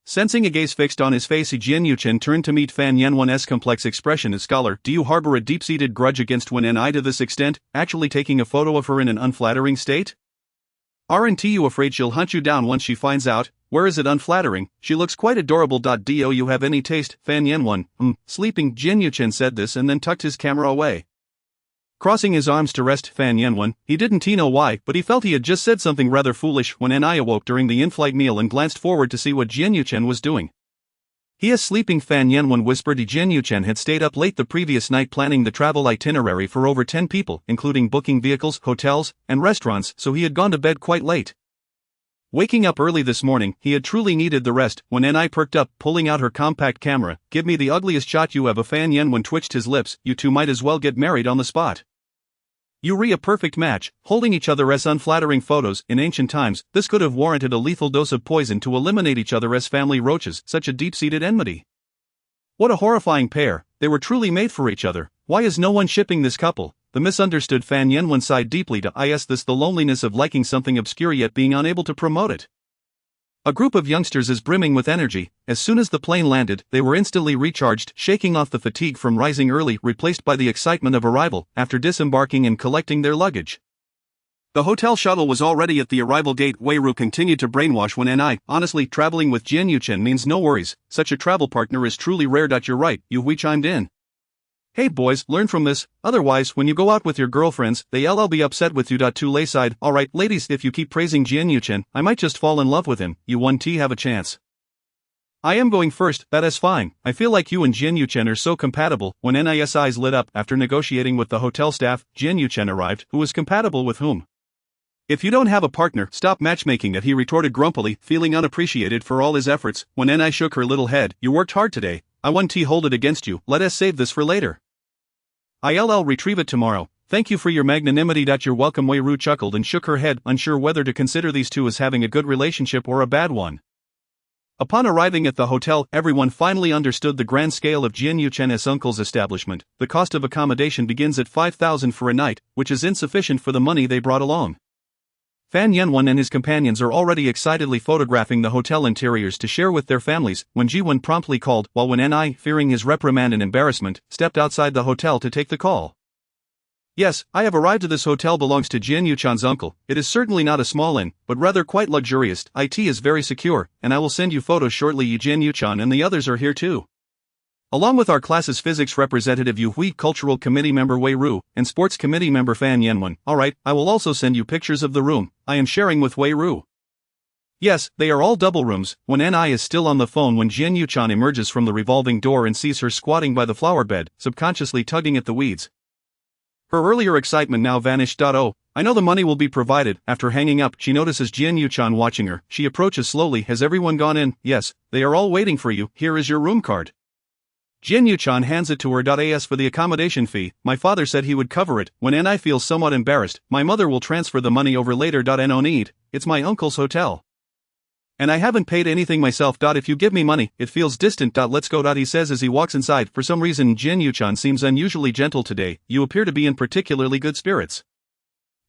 Sensing a gaze fixed on his face, Jin Yuchen turned to meet Fan Yenwen's complex expression as Scholar. Do you harbor a deep-seated grudge against Wen Ni to this extent, actually taking a photo of her in an unflattering state? Aren't you afraid she'll hunt you down once she finds out? Where is it unflattering? She looks quite adorable. Do you have any taste? Fan Yenwen, sleeping. Jin Yuchen said this and then tucked his camera away. Crossing his arms to rest, Fan Yenwen, he didn't know why, but he felt he had just said something rather foolish when Ni awoke during the in-flight meal and glanced forward to see what Jin Yuchen was doing. He is sleeping. Fan Yenwen whispered. Jin Yuchen had stayed up late the previous night planning the travel itinerary for over 10 people, including booking vehicles, hotels, and restaurants, so he had gone to bed quite late. Waking up early this morning, he had truly needed the rest. When Ni perked up, pulling out her compact camera, give me the ugliest shot you have. Fan Yenwen twitched his lips. You two might as well get married on the spot. A perfect match, holding each other as unflattering photos. In ancient times, this could have warranted a lethal dose of poison to eliminate each other as family roaches. Such a deep-seated enmity. What a horrifying pair. They were truly made for each other. Why is no one shipping this couple? The misunderstood Fan Yenwen sighed deeply. Is this the loneliness of liking something obscure yet being unable to promote it? A group of youngsters is brimming with energy. As soon as the plane landed, they were instantly recharged, shaking off the fatigue from rising early, replaced by the excitement of arrival after disembarking and collecting their luggage. The hotel shuttle was already at the arrival gate. Wei Ru continued to brainwash when Ni, honestly, traveling with Jin Yuchen means no worries. Such a travel partner is truly rare. You're right, Hui chimed in. Hey boys, learn from this, otherwise when you go out with your girlfriends, they'll be upset with you. Tu Lei sighed. Alright ladies, if you keep praising Jin Yuchen, I might just fall in love with him. You 1T have a chance. I am going first. That is fine. I feel like you and Jin Yuchen are so compatible. When Ni's eyes lit up after negotiating with the hotel staff, Jin Yuchen arrived. Who was compatible with whom? If you don't have a partner, stop matchmaking it, he retorted grumpily, feeling unappreciated for all his efforts. When Ni shook her little head, you worked hard today. I 1T hold it against you. Let us save this for later. I'll retrieve it tomorrow. Thank you for your magnanimity. You're welcome. Wei Ru chuckled and shook her head, unsure whether to consider these two as having a good relationship or a bad one. Upon arriving at the hotel, everyone finally understood the grand scale of Jin Yuchen's uncle's establishment. The cost of accommodation begins at 5,000 for a night, which is insufficient for the money they brought along. Fan Yenwen and his companions are already excitedly photographing the hotel interiors to share with their families, when Jiwen promptly called, while when Ni, fearing his reprimand and embarrassment, stepped outside the hotel to take the call. Yes, I have arrived. This hotel belongs to Jin Yuchen's uncle. It is certainly not a small inn, but rather quite luxurious. It is very secure, and I will send you photos shortly. Jin Yuchen and the others are here too. Along with our class's physics representative Hui, cultural committee member Wei Ru, and sports committee member Fan Yenwen. Alright, I will also send you pictures of the room I am sharing with Wei Ru. Yes, they are all double rooms. When Ni is still on the phone when Jin Yuchen emerges from the revolving door and sees her squatting by the flower bed, subconsciously tugging at the weeds. Her earlier excitement now vanished. Oh, I know the money will be provided. After hanging up, she notices Jin Yuchen watching her. She approaches slowly. Has everyone gone in? Yes, they are all waiting for you. Here is your room card. Jin Yuchen hands it to her. As for the accommodation fee, my father said he would cover it. When Ni feels somewhat embarrassed, my mother will transfer the money over later. No need, it's my uncle's hotel. And I haven't paid anything myself. If you give me money, it feels distant. Let's go. He says as he walks inside. For some reason Jin Yuchen seems unusually gentle today. You appear to be in particularly good spirits.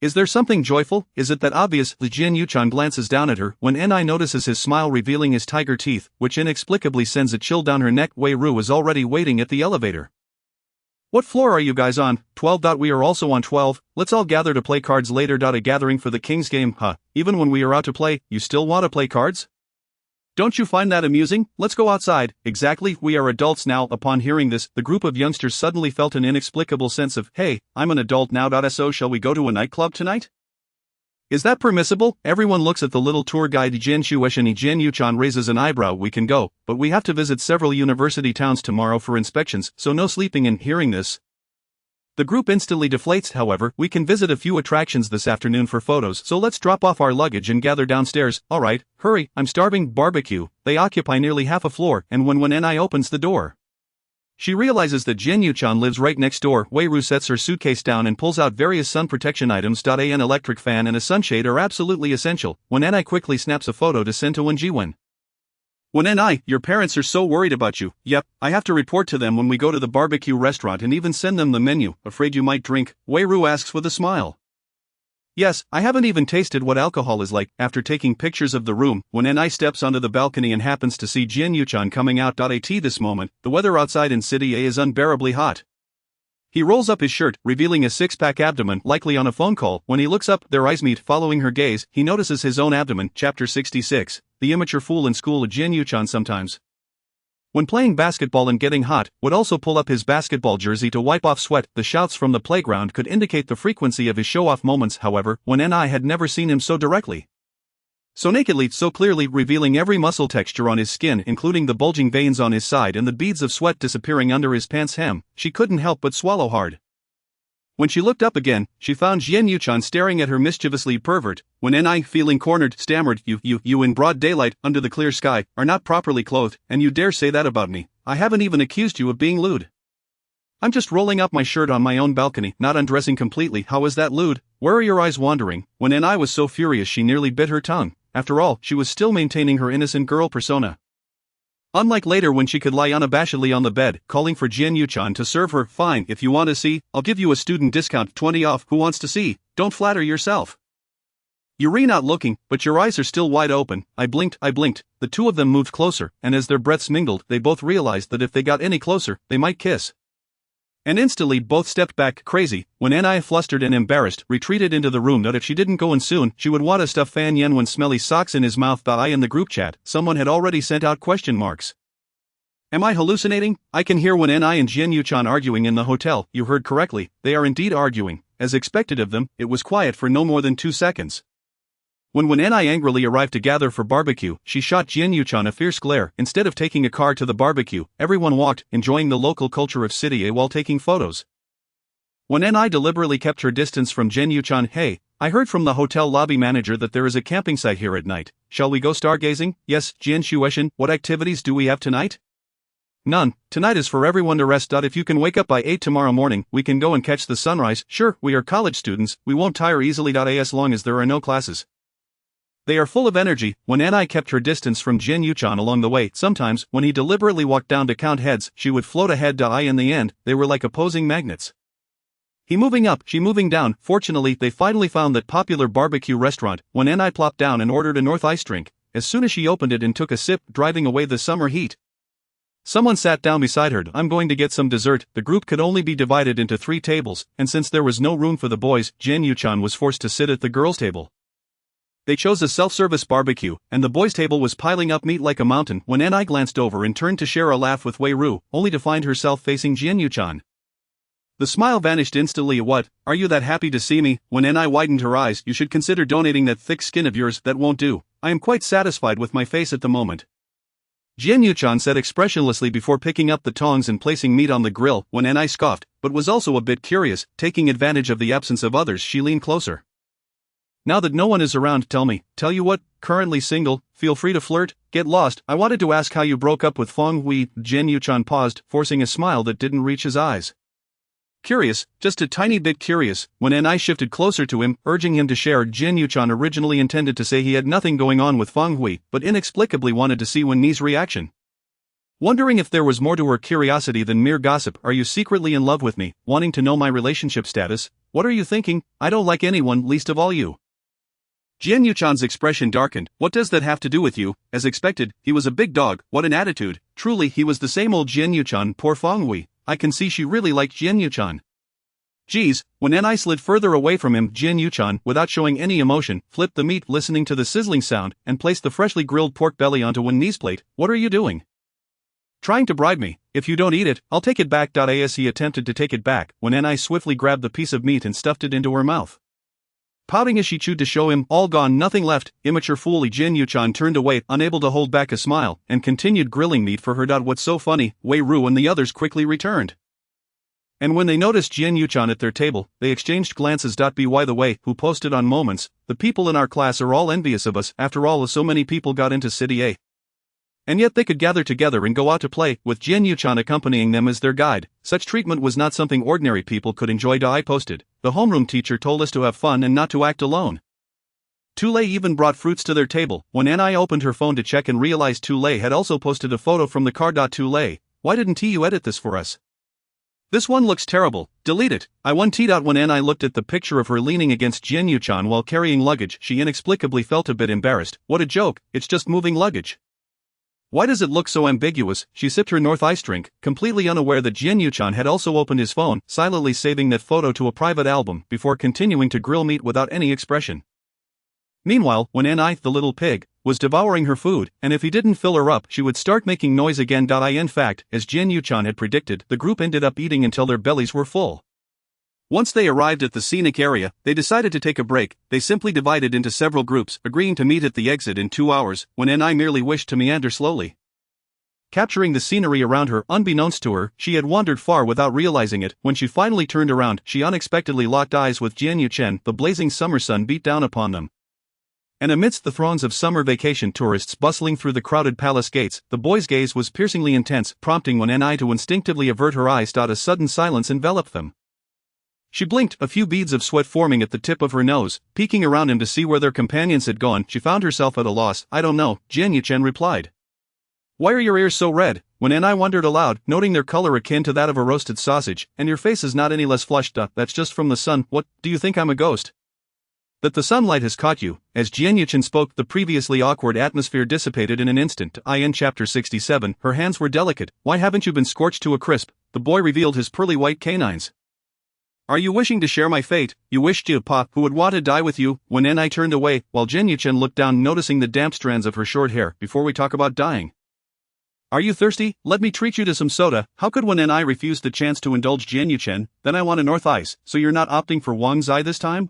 Is there something joyful? Is it that obvious? Jin Yuchen glances down at her when Ni notices his smile revealing his tiger teeth, which inexplicably sends a chill down her neck. Wei Ru is already waiting at the elevator. What floor are you guys on? 12. We are also on 12. Let's all gather to play cards later. A gathering for the King's game, huh? Even when we are out to play, you still want to play cards? Don't you find that amusing? Let's go outside. Exactly, we are adults now. Upon hearing this, the group of youngsters suddenly felt an inexplicable sense of, hey, I'm an adult now. So shall we go to a nightclub tonight? Is that permissible? Everyone looks at the little tour guide Jin Shueshen. Jin Yuchan raises an eyebrow. We can go, but we have to visit several university towns tomorrow for inspections, so no sleeping in. Hearing this, the group instantly deflates. However, we can visit a few attractions this afternoon for photos, so let's drop off our luggage and gather downstairs. Alright, hurry, I'm starving. Barbecue. They occupy nearly half a floor, and when Ni opens the door, she realizes that Jin Yuchan lives right next door. Wei-ru sets her suitcase down and pulls out various sun protection items. An electric fan and a sunshade are absolutely essential. When Ni quickly snaps a photo to send to Wen Jiwen. When Ni, your parents are so worried about you. Yep, I have to report to them when we go to the barbecue restaurant and even send them the menu. Afraid you might drink? Wei-ru asks with a smile. Yes, I haven't even tasted what alcohol is like. After taking pictures of the room, when Ni steps onto the balcony and happens to see Jin Yuchan coming out. At this moment, the weather outside in City A is unbearably hot. He rolls up his shirt, revealing a six-pack abdomen, likely on a phone call. When he looks up, their eyes meet. Following her gaze, he notices his own abdomen. Chapter 66. The immature fool in school. Jin Yuchan sometimes, when playing basketball and getting hot, would also pull up his basketball jersey to wipe off sweat. The shouts from the playground could indicate the frequency of his show-off moments. However, when Ni had never seen him so directly, so nakedly, so clearly, revealing every muscle texture on his skin, including the bulging veins on his side and the beads of sweat disappearing under his pants hem, she couldn't help but swallow hard. When she looked up again, she found Jin Yuchan staring at her mischievously. Pervert. When Ni, feeling cornered, stammered, You in broad daylight, under the clear sky, are not properly clothed, and you dare say that about me? I haven't even accused you of being lewd. I'm just rolling up my shirt on my own balcony, not undressing completely. How is that lewd? Where are your eyes wandering? When Ni was so furious she nearly bit her tongue. After all, she was still maintaining her innocent girl persona. Unlike later when she could lie unabashedly on the bed, calling for Jin Yuchan to serve her. Fine, if you want to see, I'll give you a student discount, 20 off. Who wants to see? Don't flatter yourself. You're not looking, but your eyes are still wide open. I blinked. The two of them moved closer, and as their breaths mingled, they both realized that if they got any closer, they might kiss. And instantly both stepped back. Crazy. When Ni, flustered and embarrassed, retreated into the room. That if she didn't go in soon, she would want to stuff Fan Yen when smelly socks in his mouth. In the group chat, someone had already sent out question marks. Am I hallucinating? I can hear when Ni and Jin Yuchan arguing in the hotel. You heard correctly, they are indeed arguing. As expected of them, it was quiet for no more than 2 seconds. When Ni angrily arrived to gather for barbecue, she shot Jin Yuchan a fierce glare. Instead of taking a car to the barbecue, everyone walked, enjoying the local culture of City A while taking photos. When Ni deliberately kept her distance from Jin Yuchan. Hey, I heard from the hotel lobby manager that there is a camping site here at night. Shall we go stargazing? Yes, Jin Shueshen. What activities do we have tonight? None. Tonight is for everyone to rest. If you can wake up by 8 tomorrow morning, we can go and catch the sunrise. Sure, we are college students, we won't tire easily. As long as there are no classes. They are full of energy. When Ni kept her distance from Jin Yuchan along the way, sometimes, when he deliberately walked down to count heads, she would float ahead. In the end, they were like opposing magnets. He moving up, she moving down. Fortunately, they finally found that popular barbecue restaurant. When Ni plopped down and ordered a North Ice drink, as soon as she opened it and took a sip, driving away the summer heat, someone sat down beside her. I'm going to get some dessert. The group could only be divided into 3 tables, and since there was no room for the boys, Jin Yuchan was forced to sit at the girls' table. They chose a self-service barbecue, and the boys' table was piling up meat like a mountain. When Ni glanced over and turned to share a laugh with Wei-ru, only to find herself facing Jin Yuchan. The smile vanished instantly. What, are you that happy to see me? When Ni widened her eyes. You should consider donating that thick skin of yours. That won't do. I am quite satisfied with my face at the moment. Jin Yuchan said expressionlessly before picking up the tongs and placing meat on the grill. When Ni scoffed, but was also a bit curious. Taking advantage of the absence of others, she leaned closer. Now that no one is around, tell you what, currently single, feel free to flirt, get lost. I wanted to ask how you broke up with Feng Hui. Jin Yuchan paused, forcing a smile that didn't reach his eyes. Curious, just a tiny bit curious. When Ni shifted closer to him, urging him to share, Jin Yuchan originally intended to say he had nothing going on with Feng Hui, but inexplicably wanted to see Wen Ni's reaction. Wondering if there was more to her curiosity than mere gossip. Are you secretly in love with me, wanting to know my relationship status? What are you thinking? I don't like anyone, least of all you. Jin Yuchan's expression darkened. What does that have to do with you? As expected, he was a big dog. What an attitude. Truly, he was the same old Jin Yuchan. Poor Feng Hui. I can see she really liked Jin Yuchan. Geez, when N.I. slid further away from him, Jin Yuchan, without showing any emotion, flipped the meat listening to the sizzling sound, and placed the freshly grilled pork belly onto one knee's plate. What are you doing? Trying to bribe me. If you don't eat it, I'll take it back. As he attempted to take it back, when N.I. swiftly grabbed the piece of meat and stuffed it into her mouth. Pouting as she chewed to show him, all gone, nothing left, immature fool, Jin Yuchan turned away, unable to hold back a smile, and continued grilling meat for her. What's so funny? Wei Ru and the others quickly returned. And when they noticed Jin Yuchan at their table, they exchanged glances. By the way, who posted on Moments, the people in our class are all envious of us. After all, so many people got into City A. And yet they could gather together and go out to play, with Jin Yuchan accompanying them as their guide. Such treatment was not something ordinary people could enjoy. I posted. The homeroom teacher told us to have fun and not to act alone. Tule even brought fruits to their table. When N.I. opened her phone to check and realized Tule had also posted a photo from the car. Tule, why didn't you edit this for us? This one looks terrible. Delete it. I want T. When N.I. looked at the picture of her leaning against Jin Yuchan while carrying luggage, she inexplicably felt a bit embarrassed. What a joke, it's just moving luggage. Why does it look so ambiguous? She sipped her North Ice drink, completely unaware that Jin Yuchan had also opened his phone, silently saving that photo to a private album, before continuing to grill meat without any expression. Meanwhile, when N.I., the little pig, was devouring her food, and if he didn't fill her up, she would start making noise again. In fact, as Jin Yuchan had predicted, the group ended up eating until their bellies were full. Once they arrived at the scenic area, they decided to take a break. They simply divided into several groups, agreeing to meet at the exit in 2 hours, when N.I. merely wished to meander slowly. Capturing the scenery around her, unbeknownst to her, she had wandered far without realizing it. When she finally turned around, she unexpectedly locked eyes with Jin Yuchen. The blazing summer sun beat down upon them. And amidst the throngs of summer vacation tourists bustling through the crowded palace gates, the boy's gaze was piercingly intense, prompting N.I. to instinctively avert her eyes. A sudden silence enveloped them. She blinked, a few beads of sweat forming at the tip of her nose. Peeking around him to see where their companions had gone, she found herself at a loss. I don't know, Jin Yuchen replied. Why are your ears so red? When N.I. wondered aloud, noting their color akin to that of a roasted sausage, and your face is not any less flushed. That's just from the sun. What, do you think I'm a ghost? That the sunlight has caught you. As Jin Yuchen spoke, the previously awkward atmosphere dissipated in an instant. In Chapter 67, her hands were delicate. Why haven't you been scorched to a crisp? The boy revealed his pearly white canines. Are you wishing to share my fate? You wished to Pa, who would want to die with you? When N.I. turned away, while Jin Yuchen looked down, noticing the damp strands of her short hair. Before we talk about dying. Are you thirsty? Let me treat you to some soda. How could when N.I. refuse the chance to indulge Jin Yuchen? Then I want a North Ice, so you're not opting for Wang Zai this time?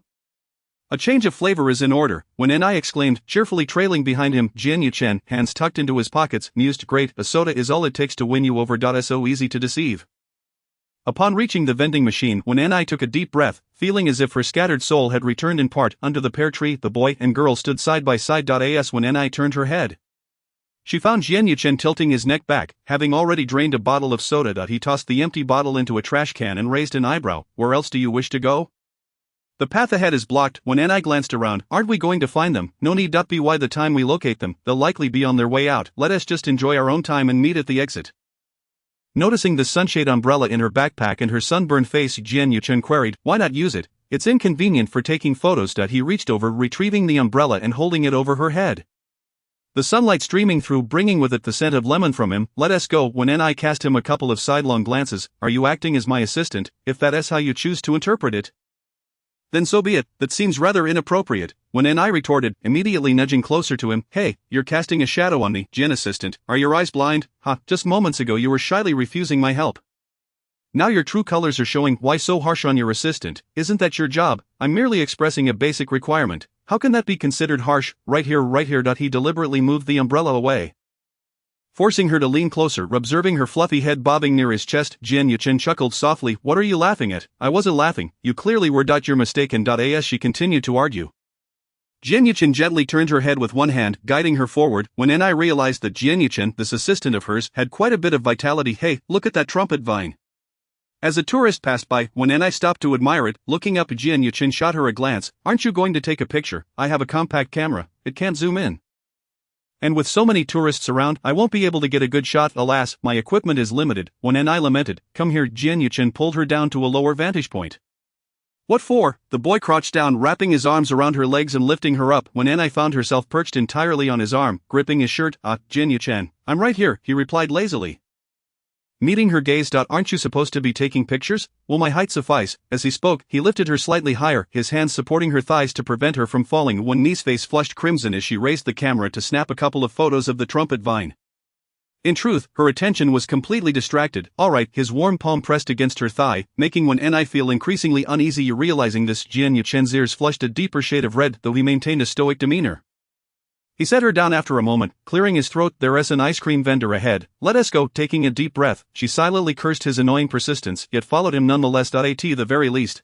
A change of flavor is in order, when N.I. exclaimed, cheerfully trailing behind him. Jin Yuchen, hands tucked into his pockets, mused, great, a soda is all it takes to win you over. So easy to deceive. Upon reaching the vending machine, when N.I. took a deep breath, feeling as if her scattered soul had returned in part, under the pear tree, the boy and girl stood side by side. When N.I. turned her head, she found Jin Yuchen tilting his neck back, having already drained a bottle of soda. He tossed the empty bottle into a trash can and raised an eyebrow. Where else do you wish to go? The path ahead is blocked. When N.I. glanced around, aren't we going to find them? No need. By the time we locate them, they'll likely be on their way out. Let us just enjoy our own time and meet at the exit. Noticing the sunshade umbrella in her backpack and her sunburned face, Jin Yuchen queried, why not use it? It's inconvenient for taking photos. He reached over, retrieving the umbrella and holding it over her head. The sunlight streaming through, bringing with it the scent of lemon from him. Let us go. When N.I. cast him a couple of sidelong glances, are you acting as my assistant? If that is how you choose to interpret it, then so be it. That seems rather inappropriate. When N.I. retorted, immediately nudging closer to him, hey, you're casting a shadow on me, Jin assistant. Are your eyes blind? Just moments ago you were shyly refusing my help. Now your true colors are showing. Why so harsh on your assistant? Isn't that your job? I'm merely expressing a basic requirement. How can that be considered harsh? Right here. He deliberately moved the umbrella away, forcing her to lean closer, observing her fluffy head bobbing near his chest. Jin Yuchen chuckled softly. What are you laughing at? I wasn't laughing. You clearly were. You're mistaken. As she continued to argue, Jin Yuchen gently turned her head with one hand, guiding her forward. When N.I. realized that Jin Yuchen, this assistant of hers, had quite a bit of vitality. Hey, look at that trumpet vine. As a tourist passed by, when N.I. stopped to admire it, looking up, Jin Yuchen shot her a glance. Aren't you going to take a picture? I have a compact camera. It can't zoom in. And with so many tourists around, I won't be able to get a good shot. Alas, my equipment is limited. When N.I. lamented, come here. Jin Yuchen pulled her down to a lower vantage point. What for? The boy crouched down, wrapping his arms around her legs and lifting her up. When N.I. found herself perched entirely on his arm, gripping his shirt. Jin Yuchen, I'm right here, he replied lazily. Meeting her gaze. Aren't you supposed to be taking pictures? Will my height suffice? As he spoke, he lifted her slightly higher, his hands supporting her thighs to prevent her from falling. Wen's face flushed crimson as she raised the camera to snap a couple of photos of the trumpet vine. In truth, her attention was completely distracted. Alright, his warm palm pressed against her thigh, making Wen feel increasingly uneasy. Realizing this, Jian Yuchen's ears flushed a deeper shade of red, though he maintained a stoic demeanor. He set her down after a moment, clearing his throat. There's an ice cream vendor ahead, let us go. Taking a deep breath, she silently cursed his annoying persistence, yet followed him nonetheless. At the very least,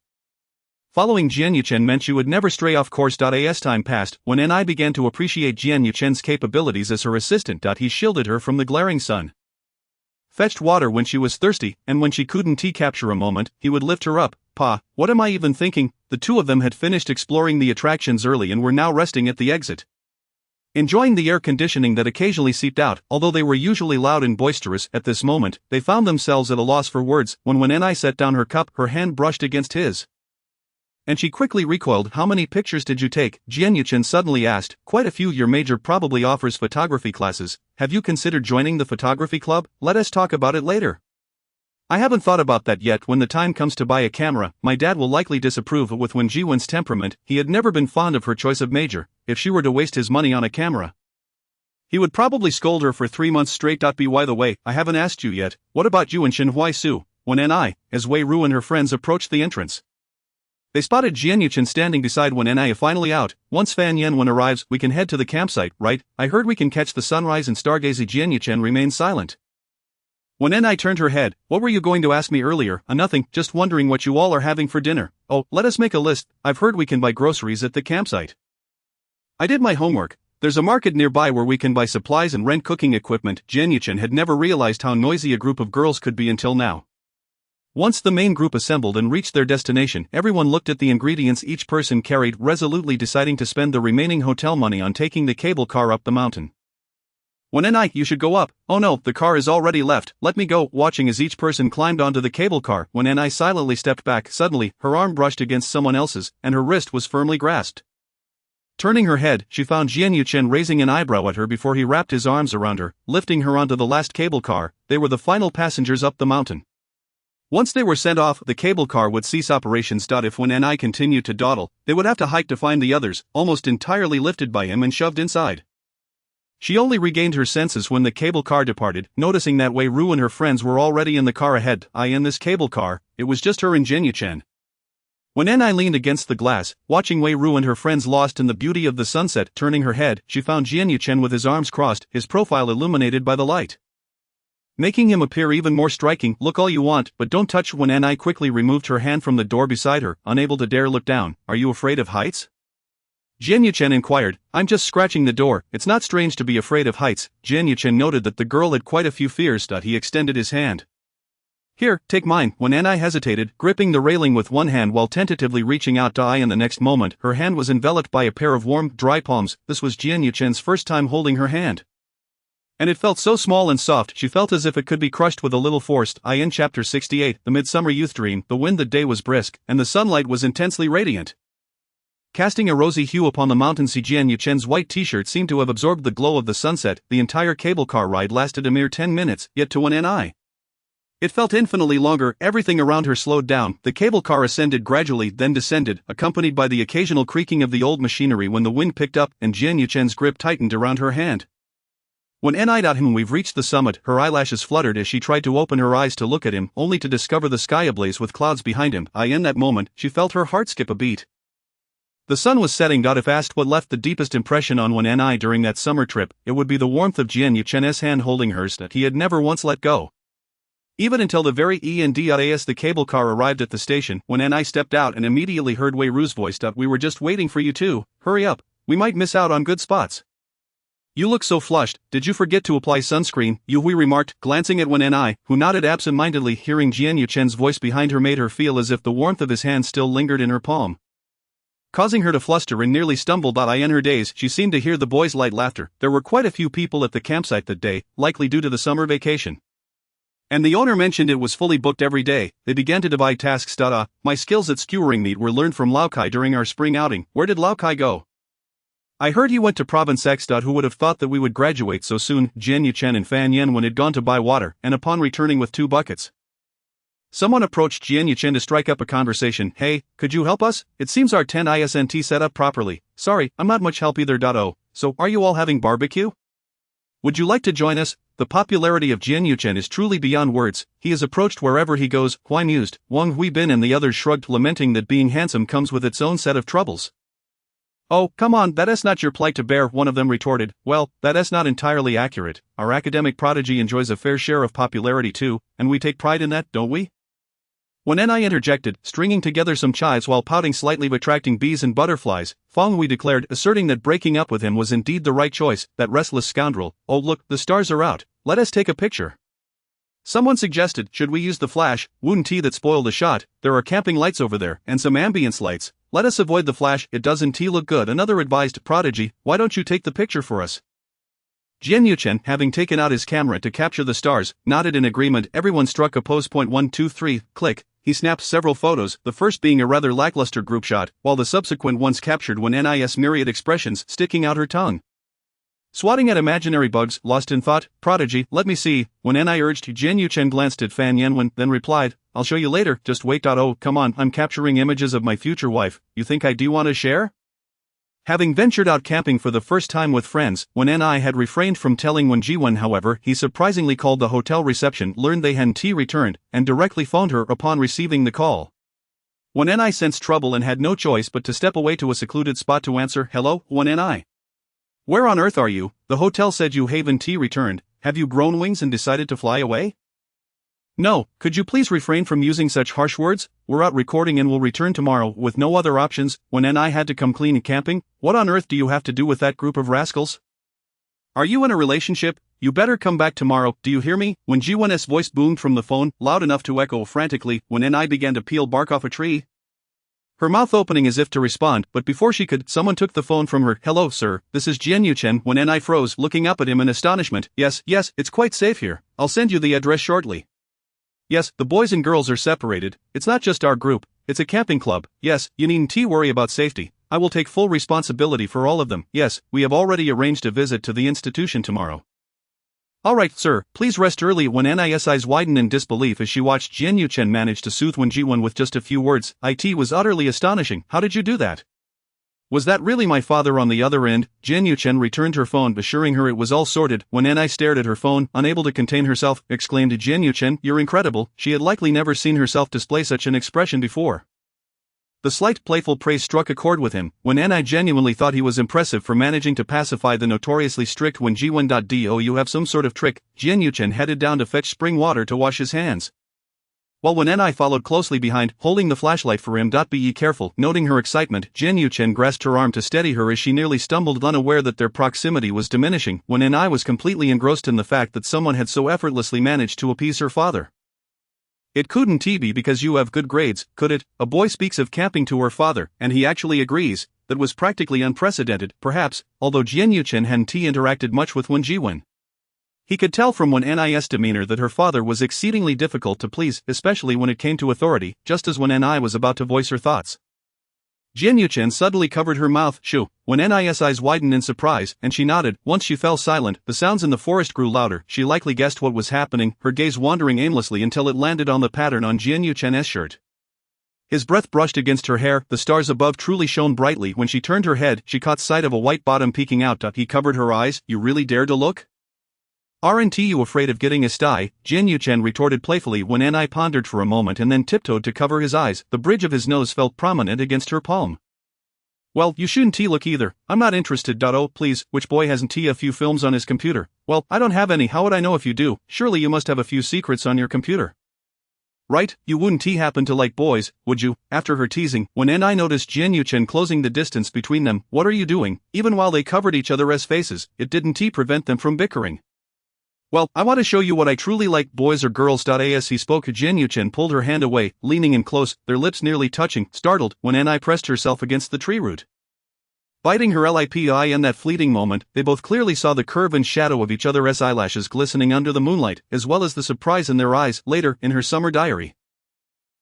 following Jian Yuchen meant she would never stray off course. As time passed, when Ni began to appreciate Jian Yuchen's capabilities as her assistant. He shielded her from the glaring sun, fetched water when she was thirsty, and when she couldn't capture a moment, he would lift her up. Pa, what am I even thinking? The two of them had finished exploring the attractions early and were now resting at the exit, enjoying the air conditioning that occasionally seeped out. Although they were usually loud and boisterous, at this moment, they found themselves at a loss for words. When Ni set down her cup, her hand brushed against his, and she quickly recoiled. How many pictures did you take? Jian Yuchen suddenly asked. Quite a few. Your major probably offers photography classes. Have you considered joining the photography club? Let us talk about it later. I haven't thought about that yet. When the time comes to buy a camera, my dad will likely disapprove. With Wen Jiwen's temperament, he had never been fond of her choice of major. If she were to waste his money on a camera, he would probably scold her for 3 months straight. By the way, I haven't asked you yet, what about you and Shenhui Su? When as Wei Ru and her friends approached the entrance, they spotted Jian Yuchen standing beside Wen. Finally out. Once Fan Yen arrives, we can head to the campsite, right? I heard we can catch the sunrise and stargaze. Jian Yuchen remained silent. When turned her head. What were you going to ask me earlier? Nothing, just wondering what you all are having for dinner. Oh, let us make a list. I've heard we can buy groceries at the campsite. I did my homework. There's a market nearby where we can buy supplies and rent cooking equipment. Jian Yuchen had never realized how noisy a group of girls could be until now. Once the main group assembled and reached their destination, everyone looked at the ingredients each person carried, resolutely deciding to spend the remaining hotel money on taking the cable car up the mountain. When you should go up. Oh no, the car is already left, let me go. Watching as each person climbed onto the cable car, when silently stepped back. Suddenly, her arm brushed against someone else's, and her wrist was firmly grasped. Turning her head, she found Jian Yuchen raising an eyebrow at her before he wrapped his arms around her, lifting her onto the last cable car. They were the final passengers up the mountain. Once they were sent off, the cable car would cease operations. If Wen continued to dawdle, they would have to hike to find the others, almost entirely lifted by him and shoved inside. She only regained her senses when the cable car departed, noticing that Wei Ru and her friends were already in the car ahead. In this cable car, it was just her and Jian Yuchen. When leaned against the glass, watching Wei Ru and her friends lost in the beauty of the sunset. Turning her head, she found Jian Yuchen with his arms crossed, his profile illuminated by the light, making him appear even more striking. Look all you want, but don't touch. When quickly removed her hand from the door beside her, unable to dare look down. Are you afraid of heights? Jian Yuchen inquired. I'm just scratching the door. It's not strange to be afraid of heights. Jian Yuchen noted that the girl had quite a few fears. He extended his hand. Here, take mine. When hesitated, gripping the railing with one hand while tentatively reaching out. In the next moment, her hand was enveloped by a pair of warm, dry palms. This was Jian Yuchen's first time holding her hand, and it felt so small and soft, she felt as if it could be crushed with a little force. In Chapter 68, The Midsummer Youth Dream, the wind that day was brisk, and the sunlight was intensely radiant, casting a rosy hue upon the mountain sea. Jian Yuchen's white t-shirt seemed to have absorbed the glow of the sunset. The entire cable car ride lasted a mere 10 minutes, yet to Wen it felt infinitely longer. Everything around her slowed down. The cable car ascended gradually, then descended, accompanied by the occasional creaking of the old machinery when the wind picked up and Jian Yuchen's grip tightened around her hand. When we've reached the summit, her eyelashes fluttered as she tried to open her eyes to look at him, only to discover the sky ablaze with clouds behind him. In that moment, she felt her heart skip a beat. The sun was setting. If asked what left the deepest impression on Wen during that summer trip, it would be the warmth of Jian Yuchen's hand holding hers that he had never once let go. Even until the very end. As the cable car arrived at the station, Wen stepped out and immediately heard Wei Ru's voice. We were just waiting for you too. Hurry up, we might miss out on good spots. You look so flushed, did you forget to apply sunscreen? Hui remarked, glancing at Wen, who nodded absent-mindedly. Hearing Jian Yuchen's voice behind her made her feel as if the warmth of his hand still lingered in her palm, causing her to fluster and nearly stumble. In her daze, she seemed to hear the boys' light laughter. There were quite a few people at the campsite that day, likely due to the summer vacation, and the owner mentioned it was fully booked every day. They began to divide tasks. My skills at skewering meat were learned from Lao Kai during our spring outing. Where did Lao Kai go? I heard he went to Province X. Who would have thought that we would graduate so soon? Jian Yuchen and Fan Yen had gone to buy water, and upon returning with 2 buckets. Someone approached Jian Yuchen to strike up a conversation. Hey, could you help us? It seems our 10 isn't set up properly. Sorry, I'm not much help either. Oh, so are you all having barbecue? Would you like to join us? The popularity of Jian Yuchen is truly beyond words. He is approached wherever he goes. Huai mused. Wang Huibin and the others shrugged, lamenting that being handsome comes with its own set of troubles. Oh, come on, that's not your plight to bear, one of them retorted. Well, that's not entirely accurate. Our academic prodigy enjoys a fair share of popularity too, and we take pride in that, don't we? When Ni interjected, stringing together some chives while pouting slightly, attracting bees and butterflies, Feng Hui declared, asserting that breaking up with him was indeed the right choice. That restless scoundrel. Oh look, the stars are out. Let us take a picture. Someone suggested, should we use the flash? Wouldn't tea that spoil the shot? There are camping lights over there, and some ambience lights. Let us avoid the flash, it doesn't tea look good. Another advised, prodigy, why don't you take the picture for us? Jian Yuchen, having taken out his camera to capture the stars, nodded in agreement. Everyone struck a pose. 1, 2, 3, click. He snapped several photos, the first being a rather lackluster group shot, while the subsequent ones captured when Ni's myriad expressions, sticking out her tongue. Swatting at imaginary bugs, lost in thought, prodigy, let me see. When Ni urged, Jian Yuchen glanced at Fan Yanwen, then replied, I'll show you later, just wait. Oh, come on, I'm capturing images of my future wife, you think I do want to share? Having ventured out camping for the first time with friends, when Ni had refrained from telling Wen Jiwen, however, he surprisingly called the hotel reception, learned they hadn't returned, and directly phoned her upon receiving the call. When Ni sensed trouble and had no choice but to step away to a secluded spot to answer, hello, Wen Ni. Where on earth are you? The hotel said you haven't returned. Have you grown wings and decided to fly away? No, could you please refrain from using such harsh words? We're out recording and will return tomorrow with no other options. When Ni had to come clean camping, what on earth do you have to do with that group of rascals? Are you in a relationship? You better come back tomorrow, do you hear me? When Jiwen's voice boomed from the phone, loud enough to echo frantically, when Ni began to peel bark off a tree. Her mouth opening as if to respond, but before she could, someone took the phone from her. Hello, sir, this is Jian Yuchen. When Ni froze, looking up at him in astonishment. Yes, it's quite safe here. I'll send you the address shortly. Yes, the boys and girls are separated. It's not just our group, it's a camping club. Yes, you needn't worry about safety. I will take full responsibility for all of them. Yes, we have already arranged a visit to the institution tomorrow. Alright, sir, please rest early. When Ni's eyes widened in disbelief as she watched Jian Yuchen manage to soothe Wen Jiwen with just a few words. It was utterly astonishing. How did you do that? Was that really my father on the other end? Jian Yuchen returned her phone, assuring her it was all sorted. When Ni stared at her phone, unable to contain herself, exclaimed, Jian Yuchen, you're incredible. She had likely never seen herself display such an expression before. The slight playful praise struck a chord with him, when Ni genuinely thought he was impressive for managing to pacify the notoriously strict Wen Jiwen. Do you have some sort of trick? Jian Yuchen headed down to fetch spring water to wash his hands. While Wen Ni followed closely behind, holding the flashlight for him. Be careful. Noting her excitement, Jian Yuchen grasped her arm to steady her as she nearly stumbled, unaware that their proximity was diminishing. Wen Ni was completely engrossed in the fact that someone had so effortlessly managed to appease her father. It couldn't be because you have good grades, could it? A boy speaks of camping to her father, and he actually agrees. That was practically unprecedented, perhaps, although Jian Yuchen hadn't interacted much with Wen Jiwen. He could tell from Wen Ni's demeanor that her father was exceedingly difficult to please, especially when it came to authority, just as Wen Ni was about to voice her thoughts. Jian Yuchen suddenly covered her mouth. Shoo! Wen Ni's eyes widened in surprise, and she nodded. Once she fell silent, the sounds in the forest grew louder. She likely guessed what was happening, her gaze wandering aimlessly until it landed on the pattern on Jian Yuchen's shirt. His breath brushed against her hair. The stars above truly shone brightly. When she turned her head, she caught sight of a white bottom peeking out. He covered her eyes. You really dared to look? Aren't you afraid of getting a sty? Jian Yuchen retorted playfully. When Ni pondered for a moment and then tiptoed to cover his eyes. The bridge of his nose felt prominent against her palm. Well, you shouldn't look either. I'm not interested. Oh, please, which boy hasn't a few films on his computer? Well, I don't have any. How would I know if you do? Surely you must have a few secrets on your computer. Right, you wouldn't happen to like boys, would you? After her teasing, when Ni noticed Jian Yuchen closing the distance between them, what are you doing? Even while they covered each other's faces, it didn't prevent them from bickering. Well, I want to show you what I truly like, boys or girls. As he spoke, Jian Yuchen pulled her hand away, leaning in close, their lips nearly touching. Startled, when Ni pressed herself against the tree root. Biting her lipi in that fleeting moment, they both clearly saw the curve and shadow of each other's eyelashes glistening under the moonlight, as well as the surprise in their eyes. Later, in her summer diary.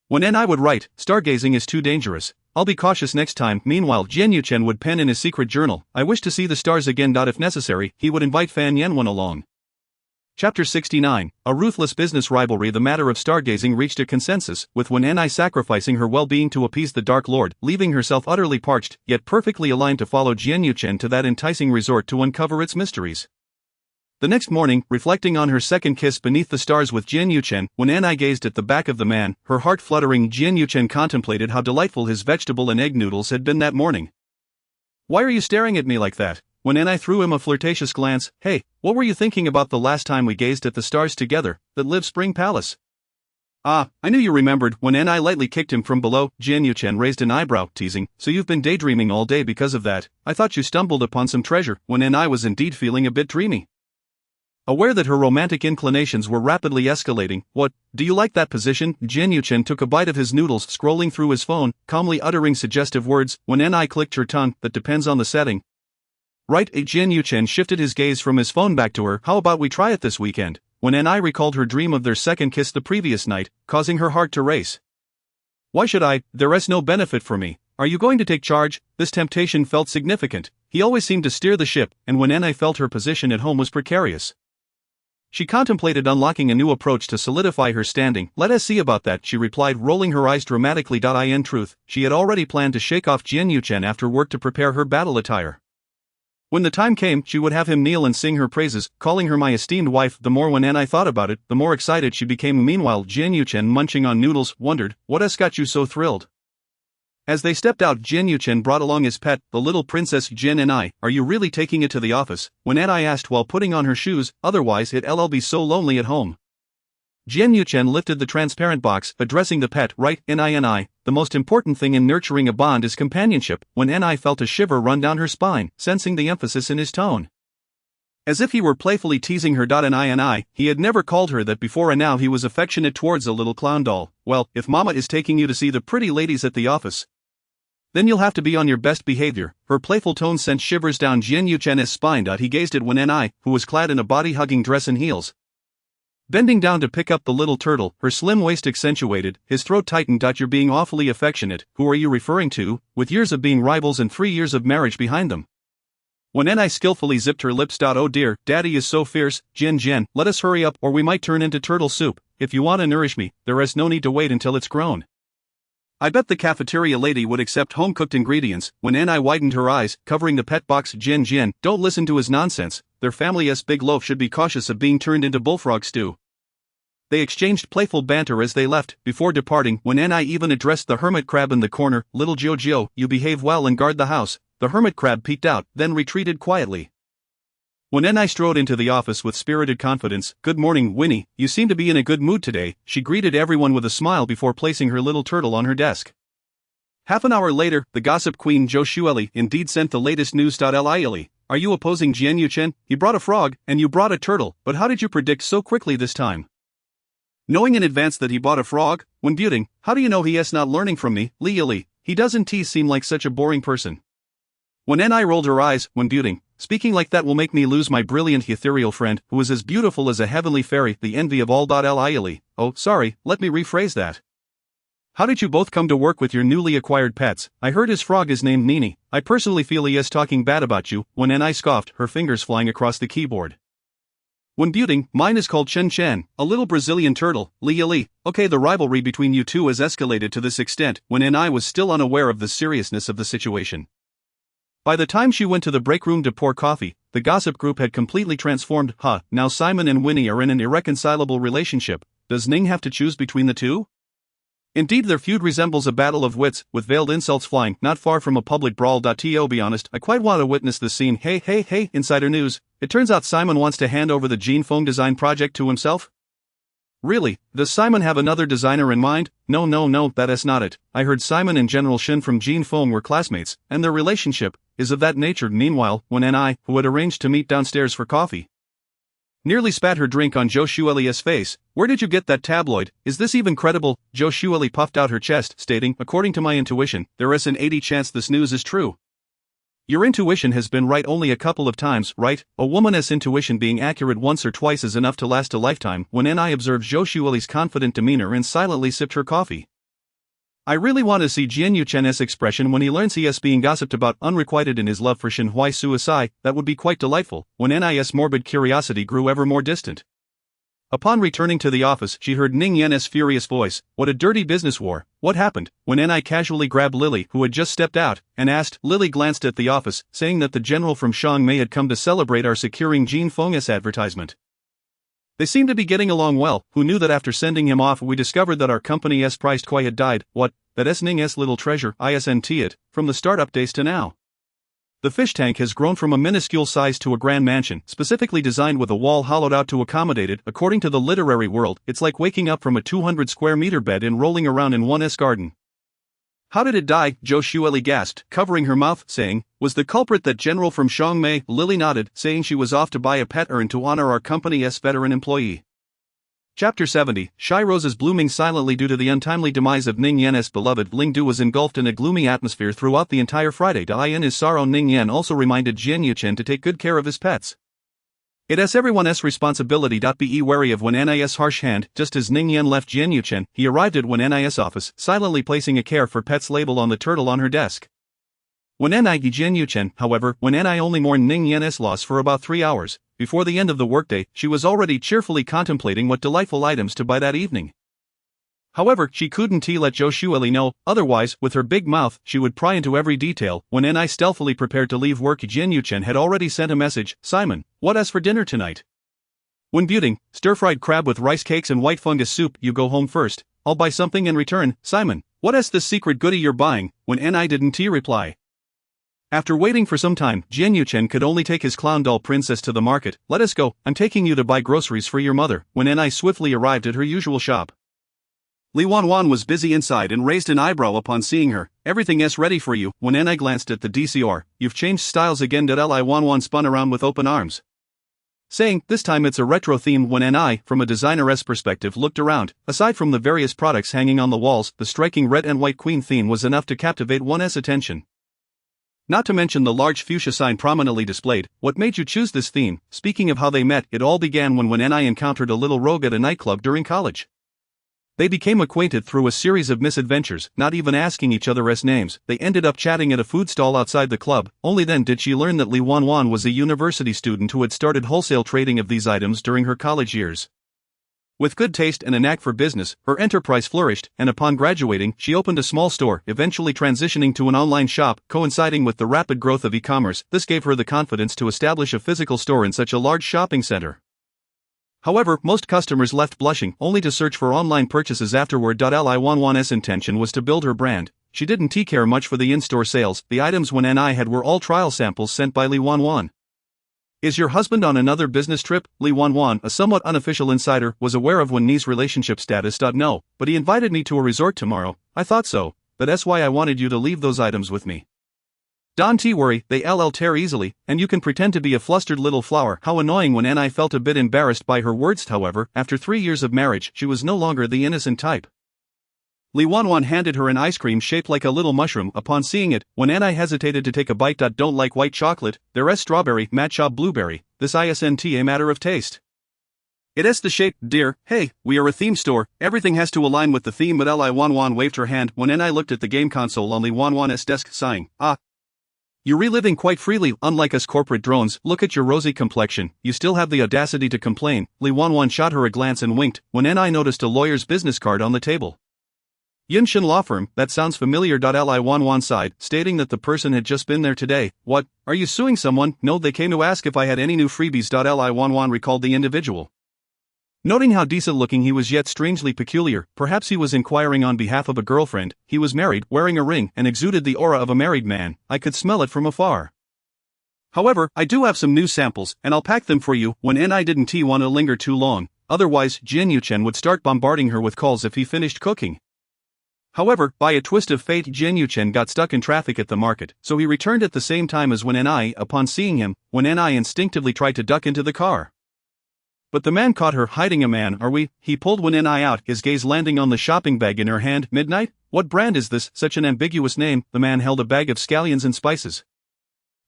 When Ni would write, stargazing is too dangerous. I'll be cautious next time. Meanwhile, Jian Yuchen would pen in his secret journal, I wish to see the stars again. If necessary, he would invite Fan Yanwen along. Chapter 69, A Ruthless Business Rivalry. The matter of stargazing reached a consensus, with Wen Enai sacrificing her well-being to appease the Dark Lord, leaving herself utterly parched, yet perfectly aligned to follow Jian Yuchen to that enticing resort to uncover its mysteries. The next morning, reflecting on her second kiss beneath the stars with Jian Yuchen, Wen Enai gazed at the back of the man, her heart fluttering. Jian Yuchen contemplated how delightful his vegetable and egg noodles had been that morning. "Why are you staring at me like that?" Wen Enai threw him a flirtatious glance. "Hey, what were you thinking about the last time we gazed at the stars together, that live Spring Palace?" "Ah, I knew you remembered." Wen Enai lightly kicked him from below. Jian Yuchen raised an eyebrow, teasing, "So you've been daydreaming all day because of that? I thought you stumbled upon some treasure." Wen Enai was indeed feeling a bit dreamy. Aware that her romantic inclinations were rapidly escalating. "What, do you like that position?" Jian Yuchen took a bite of his noodles, scrolling through his phone, calmly uttering suggestive words. Wen Enai clicked her tongue. "That depends on the setting." "Right." Jian Yuchen shifted his gaze from his phone back to her. "How about we try it this weekend?" Wen Enai recalled her dream of their second kiss the previous night, causing her heart to race. "Why should I? There is no benefit for me. Are you going to take charge?" This temptation felt significant. He always seemed to steer the ship, and Wen Enai felt her position at home was precarious. She contemplated unlocking a new approach to solidify her standing. "Let us see about that," she replied, rolling her eyes dramatically. In truth, she had already planned to shake off Jian Yuchen after work to prepare her battle attire. When the time came, she would have him kneel and sing her praises, calling her my esteemed wife. The more Wen Enai thought about it, the more excited she became. Meanwhile, Jian Yuchen, munching on noodles, wondered, "What has got you so thrilled?" As they stepped out, Jian Yuchen brought along his pet, the little princess. "Jian Enai, are you really taking it to the office?" Wen Enai asked while putting on her shoes. "Otherwise it'll be so lonely at home." Jian Yuchen lifted the transparent box, addressing the pet. "Right, Enai, the most important thing in nurturing a bond is companionship." Wen Enai felt a shiver run down her spine, sensing the emphasis in his tone. As if he were playfully teasing her. Enai, he had never called her that before, and now he was affectionate towards a little clown doll. "Well, if Mama is taking you to see the pretty ladies at the office, then you'll have to be on your best behavior." Her playful tone sent shivers down Jian Yuchen's spine. He gazed at Wen Enai, who was clad in a body-hugging dress and heels. Bending down to pick up the little turtle, her slim waist accentuated, his throat tightened. "You're being awfully affectionate. Who are you referring to, with years of being rivals and 3 years of marriage behind them?" Wen Enai skillfully zipped her lips. "Oh dear, Daddy is so fierce. Jian, let us hurry up or we might turn into turtle soup. If you want to nourish me, there is no need to wait until it's grown. I bet the cafeteria lady would accept home-cooked ingredients." Wen Enai widened her eyes, covering the pet box. "Jian, don't listen to his nonsense. Their family's big loaf should be cautious of being turned into bullfrog stew." They exchanged playful banter as they left. Before departing, Wen Enai even addressed the hermit crab in the corner. "Little Jojo, you behave well and guard the house." The hermit crab peeked out, then retreated quietly. Wen Enai strode into the office with spirited confidence. "Good morning, Winnie, you seem to be in a good mood today." She greeted everyone with a smile before placing her little turtle on her desk. Half an hour later, the gossip queen Zhou Shueli indeed sent the latest news. Lily, are you opposing Jian Yuchen? He brought a frog, and you brought a turtle, but how did you predict so quickly this time? Knowing in advance that he bought a frog? When Buting, how do you know he is not learning from me? Lily, he doesn't seem like such a boring person. Wen Enai rolled her eyes. When Buting, speaking like that will make me lose my brilliant ethereal friend, who is as beautiful as a heavenly fairy, the envy of all. Lily, oh, sorry, let me rephrase that. How did you both come to work with your newly acquired pets? I heard his frog is named Nini. I personally feel he is talking bad about you. Wen Enai scoffed, her fingers flying across the keyboard. When Buting, mine is called Chen, a little Brazilian turtle. Li. Okay, the rivalry between you two has escalated to this extent. Wen Enai was still unaware of the seriousness of the situation. By the time she went to the break room to pour coffee, the gossip group had completely transformed. Now Simon and Winnie are in an irreconcilable relationship. Does Ning have to choose between the two? Indeed, their feud resembles a battle of wits, with veiled insults flying, not far from a public brawl. To be honest, I quite want to witness this scene. Hey, insider news. It turns out Simon wants to hand over the Jean Feng design project to himself? Really, does Simon have another designer in mind? No, that is not it. I heard Simon and General Shin from Jean Feng were classmates, and their relationship is of that nature. Meanwhile, Wen Enai, who had arranged to meet downstairs for coffee, nearly spat her drink on Zhou Shueli's face. Where did you get that tabloid? Is this even credible? Zhou Shueli puffed out her chest, stating, according to my intuition, there is an 80% chance this news is true. Your intuition has been right only a couple of times, right? A woman's intuition being accurate once or twice is enough to last a lifetime. Wen Enai observed Zhou Shueli's confident demeanor and silently sipped her coffee. I really want to see Jian Yuchen's expression when he learns he is being gossiped about unrequited in his love for Shen Hui Suicide. That would be quite delightful, when Nis morbid curiosity grew ever more distant. Upon returning to the office, she heard Ning Yen's furious voice. What a dirty business war. What happened? When Ni casually grabbed Lily, who had just stepped out, and asked. Lily glanced at the office, saying that the general from Xiangmei had come to celebrate our securing Jin Feng's advertisement. They seemed to be getting along well. Who knew that after sending him off we discovered that our company's priced Kui had died? What? That is Ning's little treasure, isn't it, from the startup days to now. The fish tank has grown from a minuscule size to a grand mansion, specifically designed with a wall hollowed out to accommodate it. According to the literary world, it's like waking up from a 200 square meter bed and rolling around in one's garden. How did it die? Zhou Shueli gasped, covering her mouth, saying, was the culprit that general from Xiangmei? Lily nodded, saying she was off to buy a pet urn to honor our company's veteran employee. Chapter 70, Shy Roses blooming silently due to the untimely demise of Ning Yen's beloved. Ling Du was engulfed in a gloomy atmosphere throughout the entire Friday. In his sorrow, Ning Yen also reminded Jian Yuchen to take good care of his pets. It is everyone's responsibility. Be wary of when Nis harsh hand. Just as Ning Yen left Jian Yuchen, he arrived at Nis office, silently placing a care for pets label on the turtle on her desk. When Jian Yuchen, however, when Ni only mourned Ning Yen's loss for about 3 hours. Before the end of the workday, she was already cheerfully contemplating what delightful items to buy that evening. However, she couldn't let Zhou Shueli know, otherwise, with her big mouth, she would pry into every detail. When Ni stealthily prepared to leave work, Jian Yuchen had already sent a message. Simon, what is for dinner tonight? When buting, stir-fried crab with rice cakes and white fungus soup. You go home first, I'll buy something in return. Simon, what is the secret goodie you're buying? When Ni didn't reply. After waiting for some time, Jian Yuchen could only take his clown doll princess to the market. Let us go, I'm taking you to buy groceries for your mother. When Ni swiftly arrived at her usual shop. Li Wanwan was busy inside and raised an eyebrow upon seeing her. Everything is ready for you. When Ni glanced at the DCR, you've changed styles again. Li Wanwan spun around with open arms, saying, this time it's a retro theme. When Ni, from a designer's perspective, looked around, aside from the various products hanging on the walls, the striking red and white queen theme was enough to captivate one's attention. Not to mention the large fuchsia sign prominently displayed. What made you choose this theme? Speaking of how they met, it all began when Ni encountered a little rogue at a nightclub during college. They became acquainted through a series of misadventures, not even asking each other's names. They ended up chatting at a food stall outside the club. Only then did she learn that Li Wanwan was a university student who had started wholesale trading of these items during her college years. With good taste and a knack for business, her enterprise flourished, and upon graduating, she opened a small store, eventually transitioning to an online shop. Coinciding with the rapid growth of e-commerce, this gave her the confidence to establish a physical store in such a large shopping center. However, most customers left blushing, only to search for online purchases afterward. Li Wanwan's intention was to build her brand. She didn't care much for the in-store sales. The items when Ni had were all trial samples sent by Li Wanwan. Is your husband on another business trip? Li Wanwan, a somewhat unofficial insider, was aware of Ni's relationship status. No, but he invited me to a resort tomorrow. I thought so, but that's why I wanted you to leave those items with me. Don't worry, they tear easily, and you can pretend to be a flustered little flower. How annoying. When Ni felt a bit embarrassed by her words. However, after 3 years of marriage, she was no longer the innocent type. Li Wanwan handed her an ice cream shaped like a little mushroom. Upon seeing it, when Ni hesitated to take a bite. Don't like white chocolate, there is strawberry, matcha blueberry, this isn't a matter of taste. It is the shape, dear. Hey, we are a theme store, everything has to align with the theme. But Li Wanwan waved her hand when Ni looked at the game console on Li Wanwan's desk, sighing, you're reliving quite freely. Unlike us corporate drones, look at your rosy complexion, you still have the audacity to complain. Li Wanwan shot her a glance and winked, when Ni noticed a lawyer's business card on the table. Yunshin Law Firm, that sounds familiar. Li Wanwan sighed, stating that the person had just been there today. What, are you suing someone? No, they came to ask if I had any new freebies. Li Wanwan recalled the individual. Noting how decent-looking he was yet strangely peculiar, perhaps he was inquiring on behalf of a girlfriend. He was married, wearing a ring, and exuded the aura of a married man. I could smell it from afar. However, I do have some new samples, and I'll pack them for you. When Ni didn't want to linger too long, otherwise Jian Yuchen would start bombarding her with calls if he finished cooking. However, by a twist of fate, Jian Yuchen got stuck in traffic at the market, so he returned at the same time as when Ni. Upon seeing him, when Ni instinctively tried to duck into the car. But the man caught her hiding. A man, are we? He pulled Ni out, his gaze landing on the shopping bag in her hand. Midnight? What brand is this? Such an ambiguous name. The man held a bag of scallions and spices,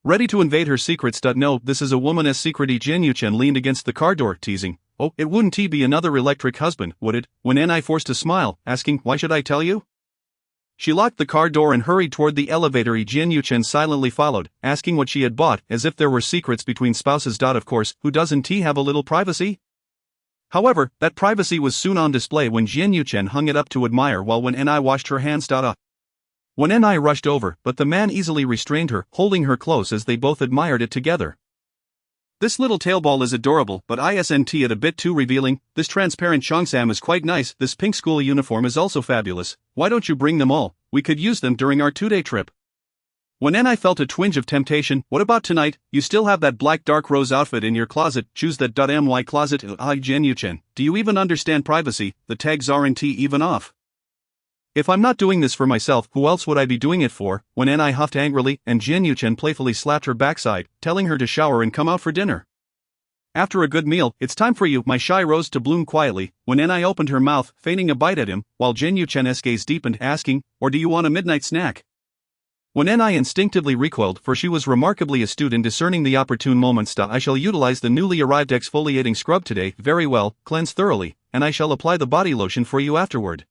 ready to invade her secrets. No, this is a woman's secret. Jian Yuchen leaned against the car door, teasing. Oh, it wouldn't be another electric husband, would it? When Ni forced a smile, asking, why should I tell you? She locked the car door and hurried toward the elevator. Jian Yuchen silently followed, asking what she had bought, as if there were secrets between spouses. Of course, who doesn't have a little privacy? However, that privacy was soon on display when Jian Yuchen hung it up to admire while Wen Ni washed her hands. Wen Ni rushed over, but the man easily restrained her, holding her close as they both admired it together. This little tailball is adorable, but isn't it a bit too revealing? This transparent cheongsam is quite nice. This pink school uniform is also fabulous. Why don't you bring them all? We could use them during our 2-day trip. When I felt a twinge of temptation. What about tonight? You still have that black dark rose outfit in your closet. Choose that. My closet. Jian Yuchen, do you even understand privacy? The tags aren't even off. If I'm not doing this for myself, who else would I be doing it for? When I huffed angrily, and Jian Yuchen playfully slapped her backside, telling her to shower and come out for dinner. After a good meal, it's time for you. My shy rose to bloom quietly. When I opened her mouth, feigning a bite at him, while Jian Yuchen's gaze deepened, asking, "Or do you want a midnight snack?" When I instinctively recoiled, for she was remarkably astute in discerning the opportune moments. I shall utilize the newly arrived exfoliating scrub today. Very well, cleanse thoroughly, and I shall apply the body lotion for you afterward.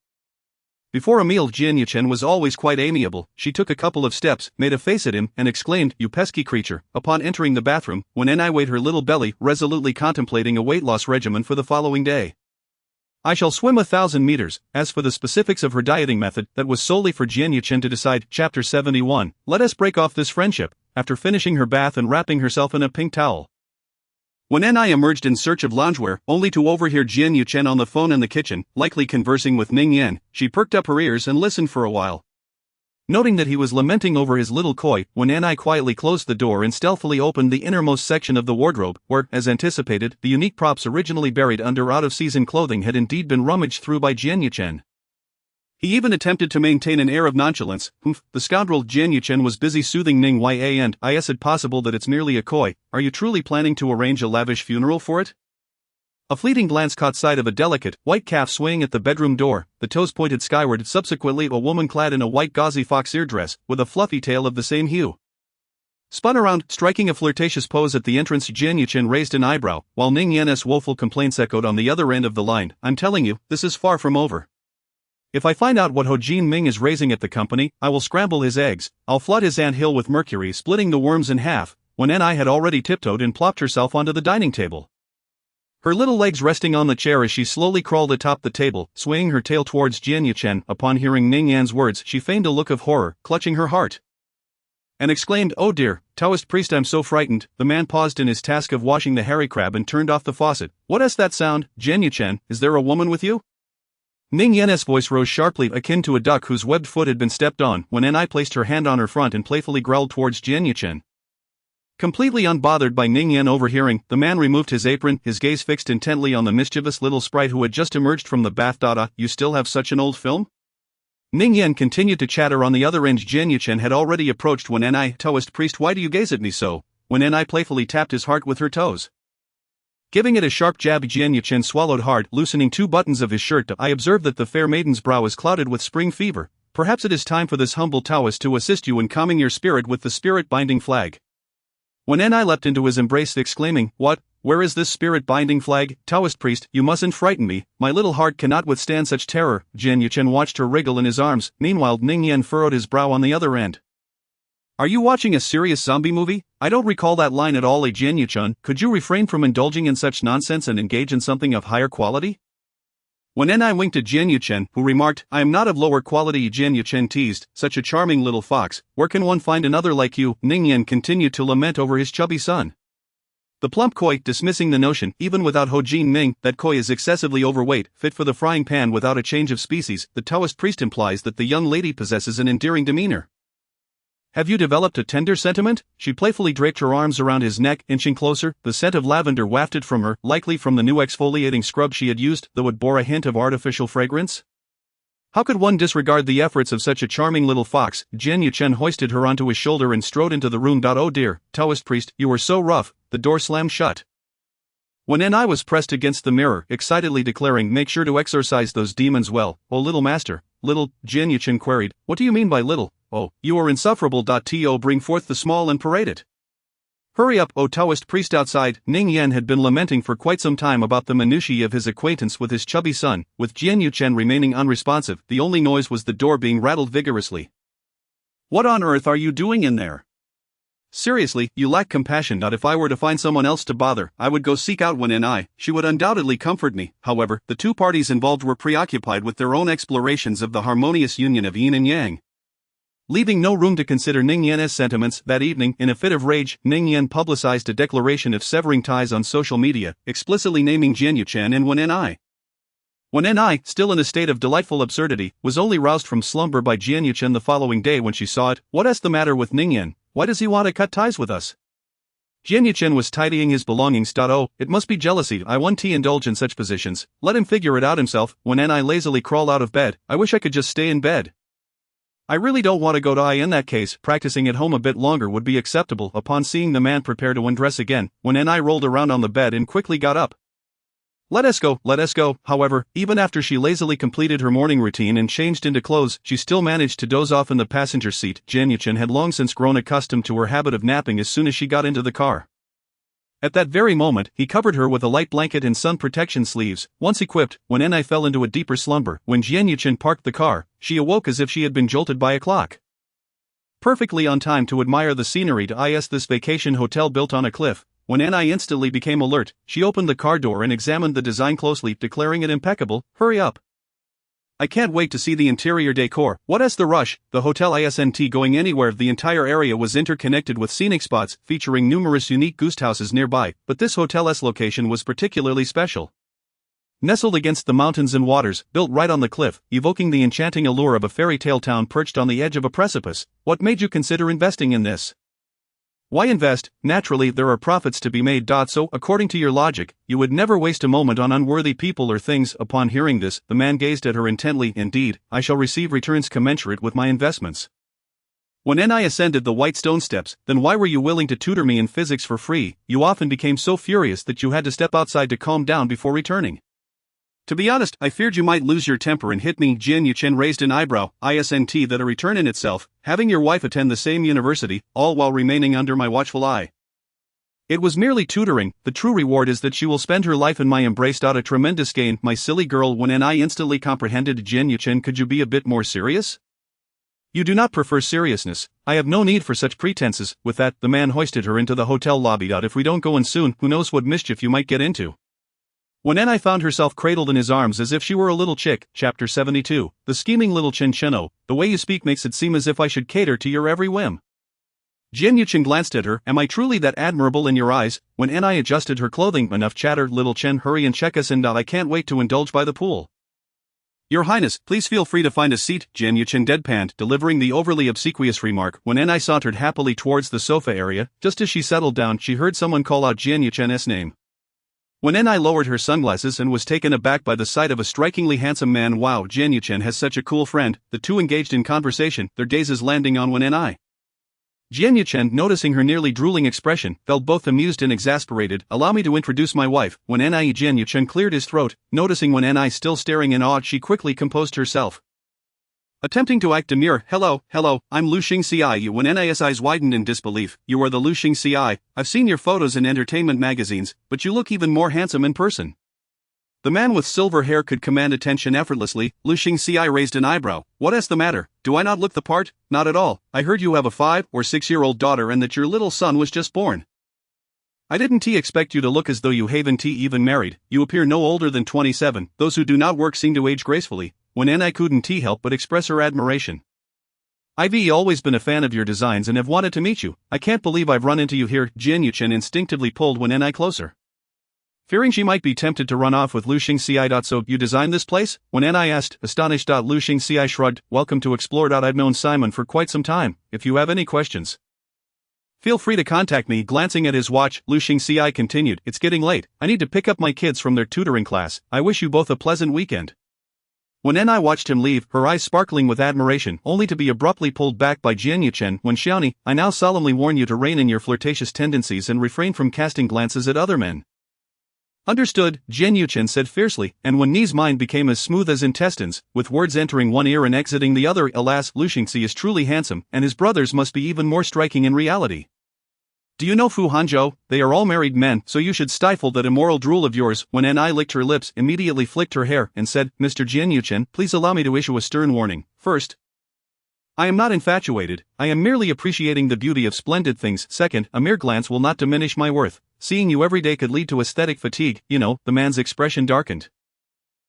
Before a meal, Jian Yuchen was always quite amiable. She took a couple of steps, made a face at him, and exclaimed, "You pesky creature," upon entering the bathroom, when I weighed her little belly, resolutely contemplating a weight loss regimen for the following day. I shall swim 1,000 meters. As for the specifics of her dieting method, that was solely for Jian Yuchen to decide. Chapter 71. Let us break off this friendship. After finishing her bath and wrapping herself in a pink towel, when I emerged in search of loungewear, only to overhear Jian Yuchen on the phone in the kitchen, likely conversing with Ning Yan, she perked up her ears and listened for a while. Noting that he was lamenting over his little koi, when I quietly closed the door and stealthily opened the innermost section of the wardrobe, where, as anticipated, the unique props originally buried under out-of-season clothing had indeed been rummaged through by Jian Yuchen. He even attempted to maintain an air of nonchalance. The scoundrel. Jian Yuchen was busy soothing Ning Yan. Is it possible that it's merely a koi? Are you truly planning to arrange a lavish funeral for it? A fleeting glance caught sight of a delicate, white calf swaying at the bedroom door, the toes pointed skyward. Subsequently, a woman clad in a white gauzy fox ear dress, with a fluffy tail of the same hue, spun around, striking a flirtatious pose at the entrance. Jian Yuchen raised an eyebrow, while Ning Yan's woeful complaints echoed on the other end of the line. I'm telling you, this is far from over. If I find out what Ho Jin Ming is raising at the company, I will scramble his eggs. I'll flood his ant hill with mercury, splitting the worms in half. When I had already tiptoed and plopped herself onto the dining table, her little legs resting on the chair as she slowly crawled atop the table, swaying her tail towards Jian Yuchen. Upon hearing Ning Yan's words, she feigned a look of horror, clutching her heart, and exclaimed, "Oh dear, Taoist priest, I'm so frightened." The man paused in his task of washing the hairy crab and turned off the faucet. "What is that sound, Jian Yuchen? Is there a woman with you?" Ning Yan's voice rose sharply, akin to a duck whose webbed foot had been stepped on, when I placed her hand on her front and playfully growled towards Jian Yuchen. Completely unbothered by Ning Yan overhearing, the man removed his apron, his gaze fixed intently on the mischievous little sprite who had just emerged from the bath. You still have such an old film? Ning Yan continued to chatter on the other end. Jian Yuchen had already approached when Taoist priest, why do you gaze at me so? When I playfully tapped his heart with her toes, giving it a sharp jab. Jian Yuchen swallowed hard, loosening 2 buttons of his shirt. I observe that the fair maiden's brow is clouded with spring fever. Perhaps it is time for this humble Taoist to assist you in calming your spirit with the spirit-binding flag. When I leapt into his embrace, exclaiming, "What? Where is this spirit-binding flag? Taoist priest, you mustn't frighten me. My little heart cannot withstand such terror." Jian Yuchen watched her wriggle in his arms. Meanwhile, Ning Yan furrowed his brow on the other end. "Are you watching a serious zombie movie? I don't recall that line at all. Jian Yuchen, could you refrain from indulging in such nonsense and engage in something of higher quality?" When I winked at Jian Yuchen, who remarked, "I am not of lower quality." Jian Yuchen teased, "Such a charming little fox, where can one find another like you?" Ning Yan continued to lament over his chubby son, the plump koi, dismissing the notion, even without Ho Jin Ming, that koi is excessively overweight, fit for the frying pan without a change of species. The Taoist priest implies that the young lady possesses an endearing demeanor. Have you developed a tender sentiment? She playfully draped her arms around his neck, inching closer, the scent of lavender wafted from her, likely from the new exfoliating scrub she had used, though it bore a hint of artificial fragrance. How could one disregard the efforts of such a charming little fox? Jian Yuchen hoisted her onto his shoulder and strode into the room. Oh dear, Taoist priest, you were so rough. The door slammed shut. When I was pressed against the mirror, excitedly declaring, "Make sure to exorcise those demons well, oh little master." Little? Jian Yuchen queried, "What do you mean by little?" "Oh, you are insufferable. To bring forth the small and parade it." Hurry up, O Taoist priest outside. Ning Yan had been lamenting for quite some time about the minutiae of his acquaintance with his chubby son. With Jian Yuchen remaining unresponsive, the only noise was the door being rattled vigorously. What on earth are you doing in there? Seriously, you lack compassion. Not if I were to find someone else to bother, I would go seek out Wen and she would undoubtedly comfort me. However, the two parties involved were preoccupied with their own explorations of the harmonious union of yin and yang. Leaving no room to consider Ning Yan's sentiments, that evening, in a fit of rage, Ning Yan publicized a declaration of severing ties on social media, explicitly naming Jian Yuchen and Wen and Wen and still in a state of delightful absurdity, was only roused from slumber by Jian Yuchen the following day when she saw it. What's the matter with Ning Yan? Why does he want to cut ties with us? Jian Yuchen was tidying his belongings. Oh, it must be jealousy. I won't indulge in such positions. Let him figure it out himself. Wen and lazily crawled out of bed. I wish I could just stay in bed. I really don't want to go to in that case. Practicing at home a bit longer would be acceptable. Upon seeing the man prepare to undress again, Wen and rolled around on the bed and quickly got up. Let us go. However, even after she lazily completed her morning routine and changed into clothes, she still managed to doze off in the passenger seat. Jian Yuchen had long since grown accustomed to her habit of napping as soon as she got into the car. At that very moment, he covered her with a light blanket and sun protection sleeves. Once equipped, Wen and fell into a deeper slumber. When Jian Yuchen parked the car, she awoke as if she had been jolted by a clock. Perfectly on time to admire the scenery to this vacation hotel built on a cliff, Wen and instantly became alert. She opened the car door and examined the design closely, declaring it impeccable. Hurry up. I can't wait to see the interior decor. What's the rush? The hotel isn't going anywhere. The entire area was interconnected with scenic spots, featuring numerous unique ghost houses nearby, but this hotel's location was particularly special. Nestled against the mountains and waters, built right on the cliff, evoking the enchanting allure of a fairy tale town perched on the edge of a precipice. What made you consider investing in this? Why invest? Naturally, there are profits to be made. So, according to your logic, you would never waste a moment on unworthy people or things. Upon hearing this, the man gazed at her intently. Indeed, I shall receive returns commensurate with my investments. When I ascended the white stone steps, then why were you willing to tutor me in physics for free? You often became so furious that you had to step outside to calm down before returning. To be honest, I feared you might lose your temper and hit me. Jian Yuchen raised an eyebrow. Isn't that a return in itself, having your wife attend the same university, all while remaining under my watchful eye? It was merely tutoring. The true reward is that she will spend her life in my embrace. A tremendous gain, my silly girl. When I instantly comprehended. Jian Yuchen, could you be a bit more serious? You do not prefer seriousness. I have no need for such pretenses. With that, the man hoisted her into the hotel lobby. If we don't go in soon, who knows what mischief you might get into. When I found herself cradled in his arms as if she were a little chick. Chapter 72. The scheming little Chinchino. The way you speak makes it seem as if I should cater to your every whim. Jian Yuchen glanced at her. Am I truly that admirable in your eyes? When I adjusted her clothing. Enough chatter, little Chen. Hurry and check us in. I can't wait to indulge by the pool. Your Highness, please feel free to find a seat. Jian Yuchen deadpanned, delivering the overly obsequious remark. When I sauntered happily towards the sofa area, just as she settled down, she heard someone call out Jian Yuchen's name. When I lowered her sunglasses and was taken aback by the sight of a strikingly handsome man. Wow, Jian Yuchen has such a cool friend. The two engaged in conversation, their gazes landing on Wen and Jian Yuchen, noticing her nearly drooling expression, felt both amused and exasperated. Allow me to introduce my wife. When Jian Yuchen cleared his throat, noticing Wen still staring in awe, she quickly composed herself. Attempting to act demure. Hello, I'm Lu Xingci. When Ni's eyes widened in disbelief. You are the Lu Xingci. I've seen your photos in entertainment magazines, but you look even more handsome in person. The man with silver hair could command attention effortlessly. Lu Xingci raised an eyebrow. What's the matter? Do I not look the part? Not at all. I heard you have a 5 or 6-year-old daughter and that your little son was just born. I didn't expect you to look as though you haven't even married. You appear no older than 27. Those who do not work seem to age gracefully. When I couldn't help but express her admiration. I've always been a fan of your designs and have wanted to meet you. I can't believe I've run into you here. Jian Yuchen instinctively pulled Wen I closer. Fearing she might be tempted to run off with Lu Xingci. So, you designed this place? When I asked, astonished. Lu Xingci shrugged. Welcome to Explore. I've known Simon for quite some time. If you have any questions, feel free to contact me. Glancing at his watch, Lu Xingci continued. It's getting late. I need to pick up my kids from their tutoring class. I wish you both a pleasant weekend. When I watched him leave, her eyes sparkling with admiration, only to be abruptly pulled back by Jian Yuchen. When Xiaoni, I now solemnly warn you to rein in your flirtatious tendencies and refrain from casting glances at other men. Understood, Jian Yuchen said fiercely, and when Ni's mind became as smooth as intestines, with words entering one ear and exiting the other. Alas, Lu Xingci is truly handsome, and his brothers must be even more striking in reality. Do you know Fu Hanzhou? They are all married men, so you should stifle that immoral drool of yours. When Ni licked her lips, immediately flicked her hair, and said, Mr. Jian Yuchen, please allow me to issue a stern warning. First, I am not infatuated, I am merely appreciating the beauty of splendid things. Second, a mere glance will not diminish my worth. Seeing you every day could lead to aesthetic fatigue. You know, the man's expression darkened.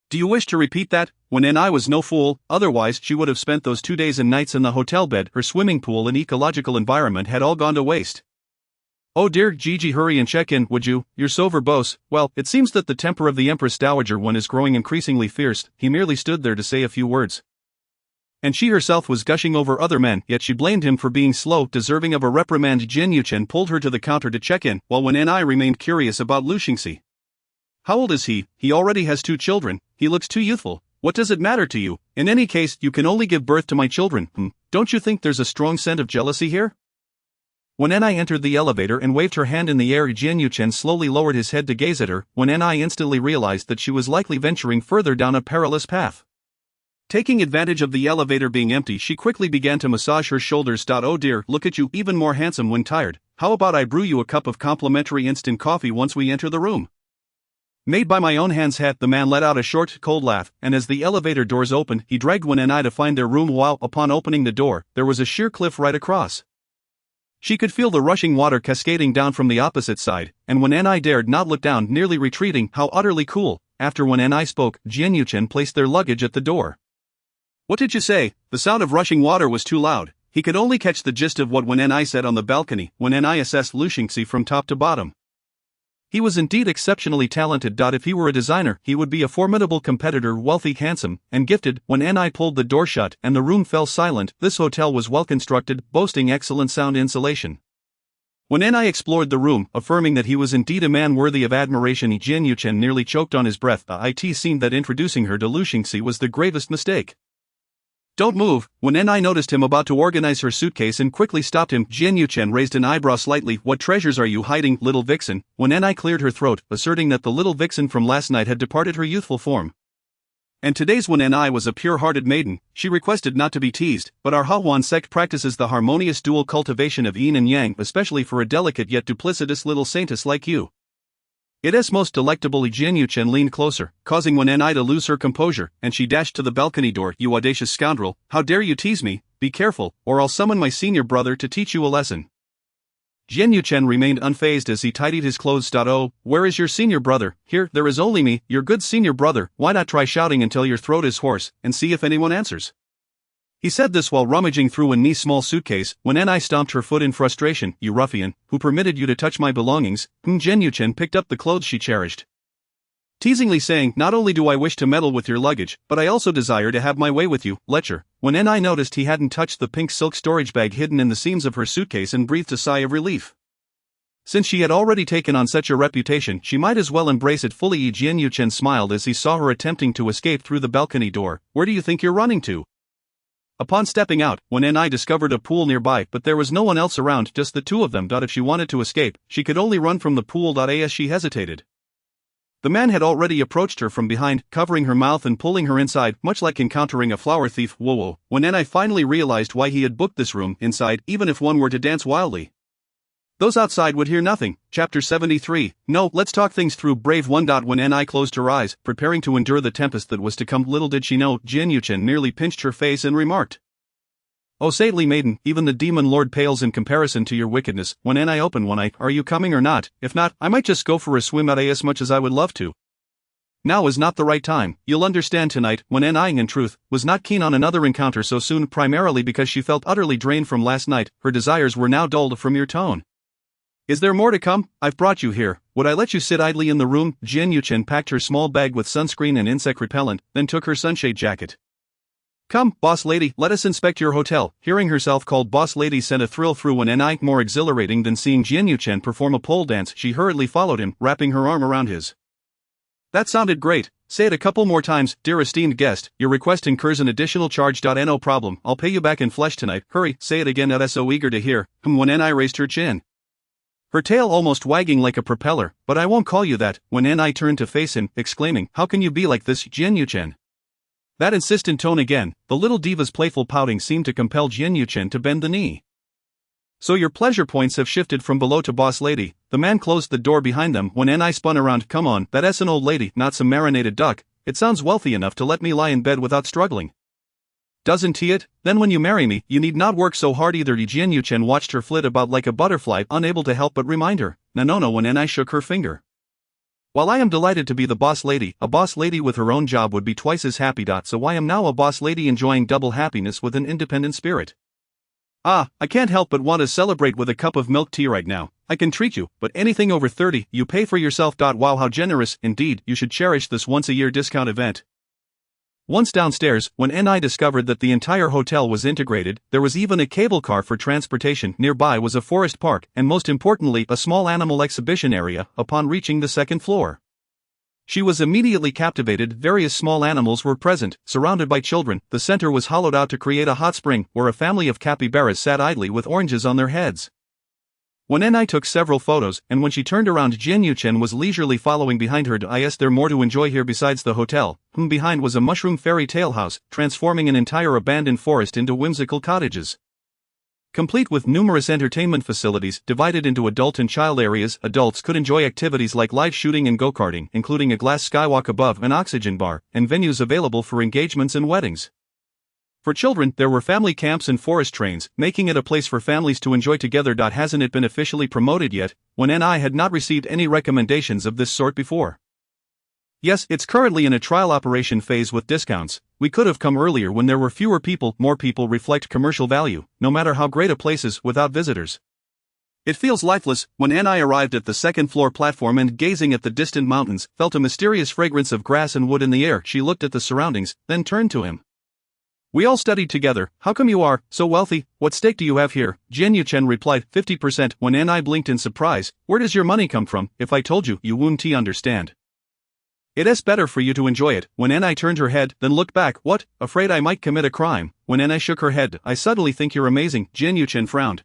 Do you wish to repeat that? When Ni was no fool, otherwise she would have spent those 2 days and nights in the hotel bed. Her swimming pool and ecological environment had all gone to waste. Oh dear Gigi, hurry and check in, would you? You're so verbose. Well, it seems that the temper of the Empress Dowager one is growing increasingly fierce. He merely stood there to say a few words. And she herself was gushing over other men, yet she blamed him for being slow, deserving of a reprimand. Jian Yuchen pulled her to the counter to check in, while when Ni remained curious about Lu Xingxi. How old is he? He already has 2 children. He looks too youthful. What does it matter to you? In any case, you can only give birth to my children. Don't you think there's a strong scent of jealousy here? When Ni entered the elevator and waved her hand in the air, Jian Yuchen slowly lowered his head to gaze at her. When Ni instantly realized that she was likely venturing further down a perilous path. Taking advantage of the elevator being empty, she quickly began to massage her shoulders. Oh dear, look at you, even more handsome when tired. How about I brew you a cup of complimentary instant coffee once we enter the room? Made by my own hands. The man let out a short, cold laugh, and as the elevator doors opened, he dragged Wen Ni to find their room while, upon opening the door, there was a sheer cliff right across. She could feel the rushing water cascading down from the opposite side, and when Ni dared not look down, nearly retreating. How utterly cool. After when Ni spoke, Jian Yuchen placed their luggage at the door. What did you say? The sound of rushing water was too loud. He could only catch the gist of what Wen Ni said on the balcony. When Ni assessed Lu Xingxi from top to bottom. He was indeed exceptionally talented. If he were a designer, he would be a formidable competitor, wealthy, handsome, and gifted. When Ni pulled the door shut and the room fell silent, this hotel was well constructed, boasting excellent sound insulation. When Ni explored the room, affirming that he was indeed a man worthy of admiration, Jian Yuchen nearly choked on his breath. It seemed that introducing her to Lu Xingxi was the gravest mistake. Don't move. When Ni noticed him about to organize her suitcase and quickly stopped him, Jian Yuchen raised an eyebrow slightly. What treasures are you hiding, little vixen? When Ni cleared her throat, asserting that the little vixen from last night had departed her youthful form. And today's when Ni was a pure-hearted maiden, she requested not to be teased, but our Hahuan sect practices the harmonious dual cultivation of yin and yang, especially for a delicate yet duplicitous little saintess like you. It is most delectable. Jian Yuchen leaned closer, causing Wen Ni to lose her composure, and she dashed to the balcony door. You audacious scoundrel, how dare you tease me? Be careful, or I'll summon my senior brother to teach you a lesson. Jian Yuchen remained unfazed as he tidied his clothes. Oh, where is your senior brother? Here, there is only me, your good senior brother. Why not try shouting until your throat is hoarse, and see if anyone answers? He said this while rummaging through Wen's small suitcase. When Ni stomped her foot in frustration. You ruffian, who permitted you to touch my belongings? Jian Yuchen picked up the clothes she cherished, teasingly saying, not only do I wish to meddle with your luggage, but I also desire to have my way with you, lecher. When Ni noticed he hadn't touched the pink silk storage bag hidden in the seams of her suitcase and breathed a sigh of relief. Since she had already taken on such a reputation, she might as well embrace it fully. Jian Yuchen smiled as he saw her attempting to escape through the balcony door. Where do you think you're running to? Upon stepping out, Wen Ni discovered a pool nearby, but there was no one else around, just the two of them. If she wanted to escape, she could only run from the pool. As she hesitated, the man had already approached her from behind, covering her mouth and pulling her inside, much like encountering a flower thief. Whoa. Wen Ni finally realized why he had booked this room. Inside, even if one were to dance wildly, those outside would hear nothing. Chapter 73. No, let's talk things through, brave one. When Ni closed her eyes, preparing to endure the tempest that was to come, little did she know, Jian Yuchen merely pinched her face and remarked, "Oh saintly maiden, even the demon lord pales in comparison to your wickedness." When Ni opened one eye. Are you coming or not? If not, I might just go for a swim out as much as I would love to. Now is not the right time, you'll understand tonight. When Ni, in truth, was not keen on another encounter so soon, primarily because she felt utterly drained from last night. Her desires were now dulled from your tone. Is there more to come? I've brought you here. Would I let you sit idly in the room? Jian Yuchen packed her small bag with sunscreen and insect repellent, then took her sunshade jacket. Come, boss lady, let us inspect your hotel. Hearing herself called boss lady sent a thrill through Wen Ni. More exhilarating than seeing Jian Yuchen perform a pole dance, she hurriedly followed him, wrapping her arm around his. That sounded great. Say it a couple more times. Dear esteemed guest, your request incurs an additional charge. No problem, I'll pay you back in flesh tonight. Hurry, say it again. So eager to hear. Wen Ni raised her chin, her tail almost wagging like a propeller. But I won't call you that. When Ni turned to face him, exclaiming, how can you be like this, Jian Yuchen? That insistent tone again, the little diva's playful pouting seemed to compel Jian Yuchen to bend the knee. So your pleasure points have shifted from below to boss lady. The man closed the door behind them when Ni spun around. Come on, that's an old lady, not some marinated duck. It sounds wealthy enough to let me lie in bed without struggling. Doesn't he it? Then when you marry me, you need not work so hard either. Jian Yuchen watched her flit about like a butterfly, unable to help but remind her. No, when Ni shook her finger. While I am delighted to be the boss lady, a boss lady with her own job would be twice as happy. So I am now a boss lady enjoying double happiness with an independent spirit. I can't help but want to celebrate with a cup of milk tea right now. I can treat you, but anything over 30, you pay for yourself. Wow, how generous, indeed, you should cherish this once-a-year discount event. Once downstairs, when Ni discovered that the entire hotel was integrated, there was even a cable car for transportation. Nearby was a forest park, and most importantly, a small animal exhibition area. Upon reaching the second floor, she was immediately captivated. Various small animals were present, surrounded by children. The center was hollowed out to create a hot spring, where a family of capybaras sat idly with oranges on their heads. When Ni took several photos, and when she turned around, Jian Yuchen was leisurely following behind her. Is there more to enjoy here besides the hotel? Behind was a mushroom fairy tale house, transforming an entire abandoned forest into whimsical cottages. Complete with numerous entertainment facilities divided into adult and child areas. Adults could enjoy activities like live shooting and go-karting, including a glass skywalk above an oxygen bar, and venues available for engagements and weddings. For children, there were family camps and forest trains, making it a place for families to enjoy together. Hasn't it been officially promoted yet? When Ni had not received any recommendations of this sort before. Yes, it's currently in a trial operation phase with discounts. We could have come earlier when there were fewer people. More people reflect commercial value, no matter how great a place is without visitors. It feels lifeless. When Ni arrived at the second floor platform and, gazing at the distant mountains, felt a mysterious fragrance of grass and wood in the air. She looked at the surroundings, then turned to him. We all studied together. How come you are so wealthy? What stake do you have here? Jian Yuchen replied, 50%. When Ni blinked in surprise. Where does your money come from? If I told you, you wouldn't understand. It's better for you to enjoy it. When Ni turned her head, then looked back. What? Afraid I might commit a crime? When Ni shook her head. I suddenly think you're amazing. Jian Yuchen frowned.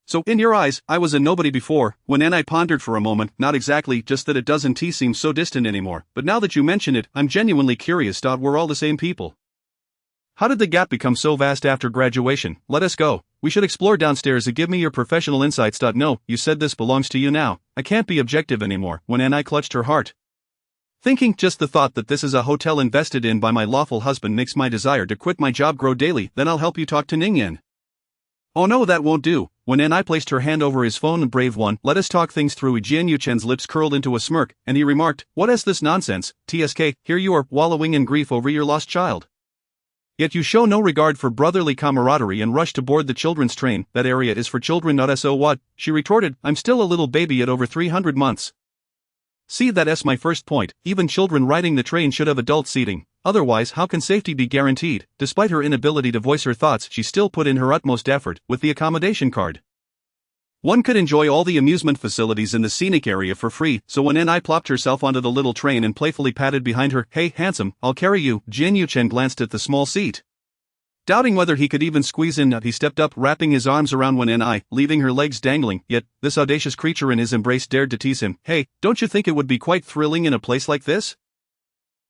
So, in your eyes, I was a nobody before. When Ni pondered for a moment. Not exactly, just that it doesn't seem so distant anymore. But now that you mention it, I'm genuinely curious. We're all the same people. How did the gap become so vast after graduation? Let us go. We should explore downstairs. Give me your professional insights. No, you said this belongs to you now. I can't be objective anymore. When Ni clutched her heart. Thinking, just the thought that this is a hotel invested in by my lawful husband makes my desire to quit my job grow daily. Then I'll help you talk to Ningyan. Oh no, that won't do. When Ni placed her hand over his phone. Brave one, let us talk things through. Jian Yuchen's lips curled into a smirk, and he remarked, what is this nonsense? TSK, here you are, wallowing in grief over your lost child. Yet you show no regard for brotherly camaraderie and rush to board the children's train. That area is for children, not so what? She retorted, I'm still a little baby at over 300 months. See, that's my first point. Even children riding the train should have adult seating. Otherwise, how can safety be guaranteed? Despite her inability to voice her thoughts, she still put in her utmost effort with the accommodation card. One could enjoy all the amusement facilities in the scenic area for free, so when Ni plopped herself onto the little train and playfully patted behind her, hey, handsome, I'll carry you. Jian Yuchen glanced at the small seat. Doubting whether he could even squeeze in, he stepped up, wrapping his arms around Ni, leaving her legs dangling. Yet, this audacious creature in his embrace dared to tease him. Hey, don't you think it would be quite thrilling in a place like this?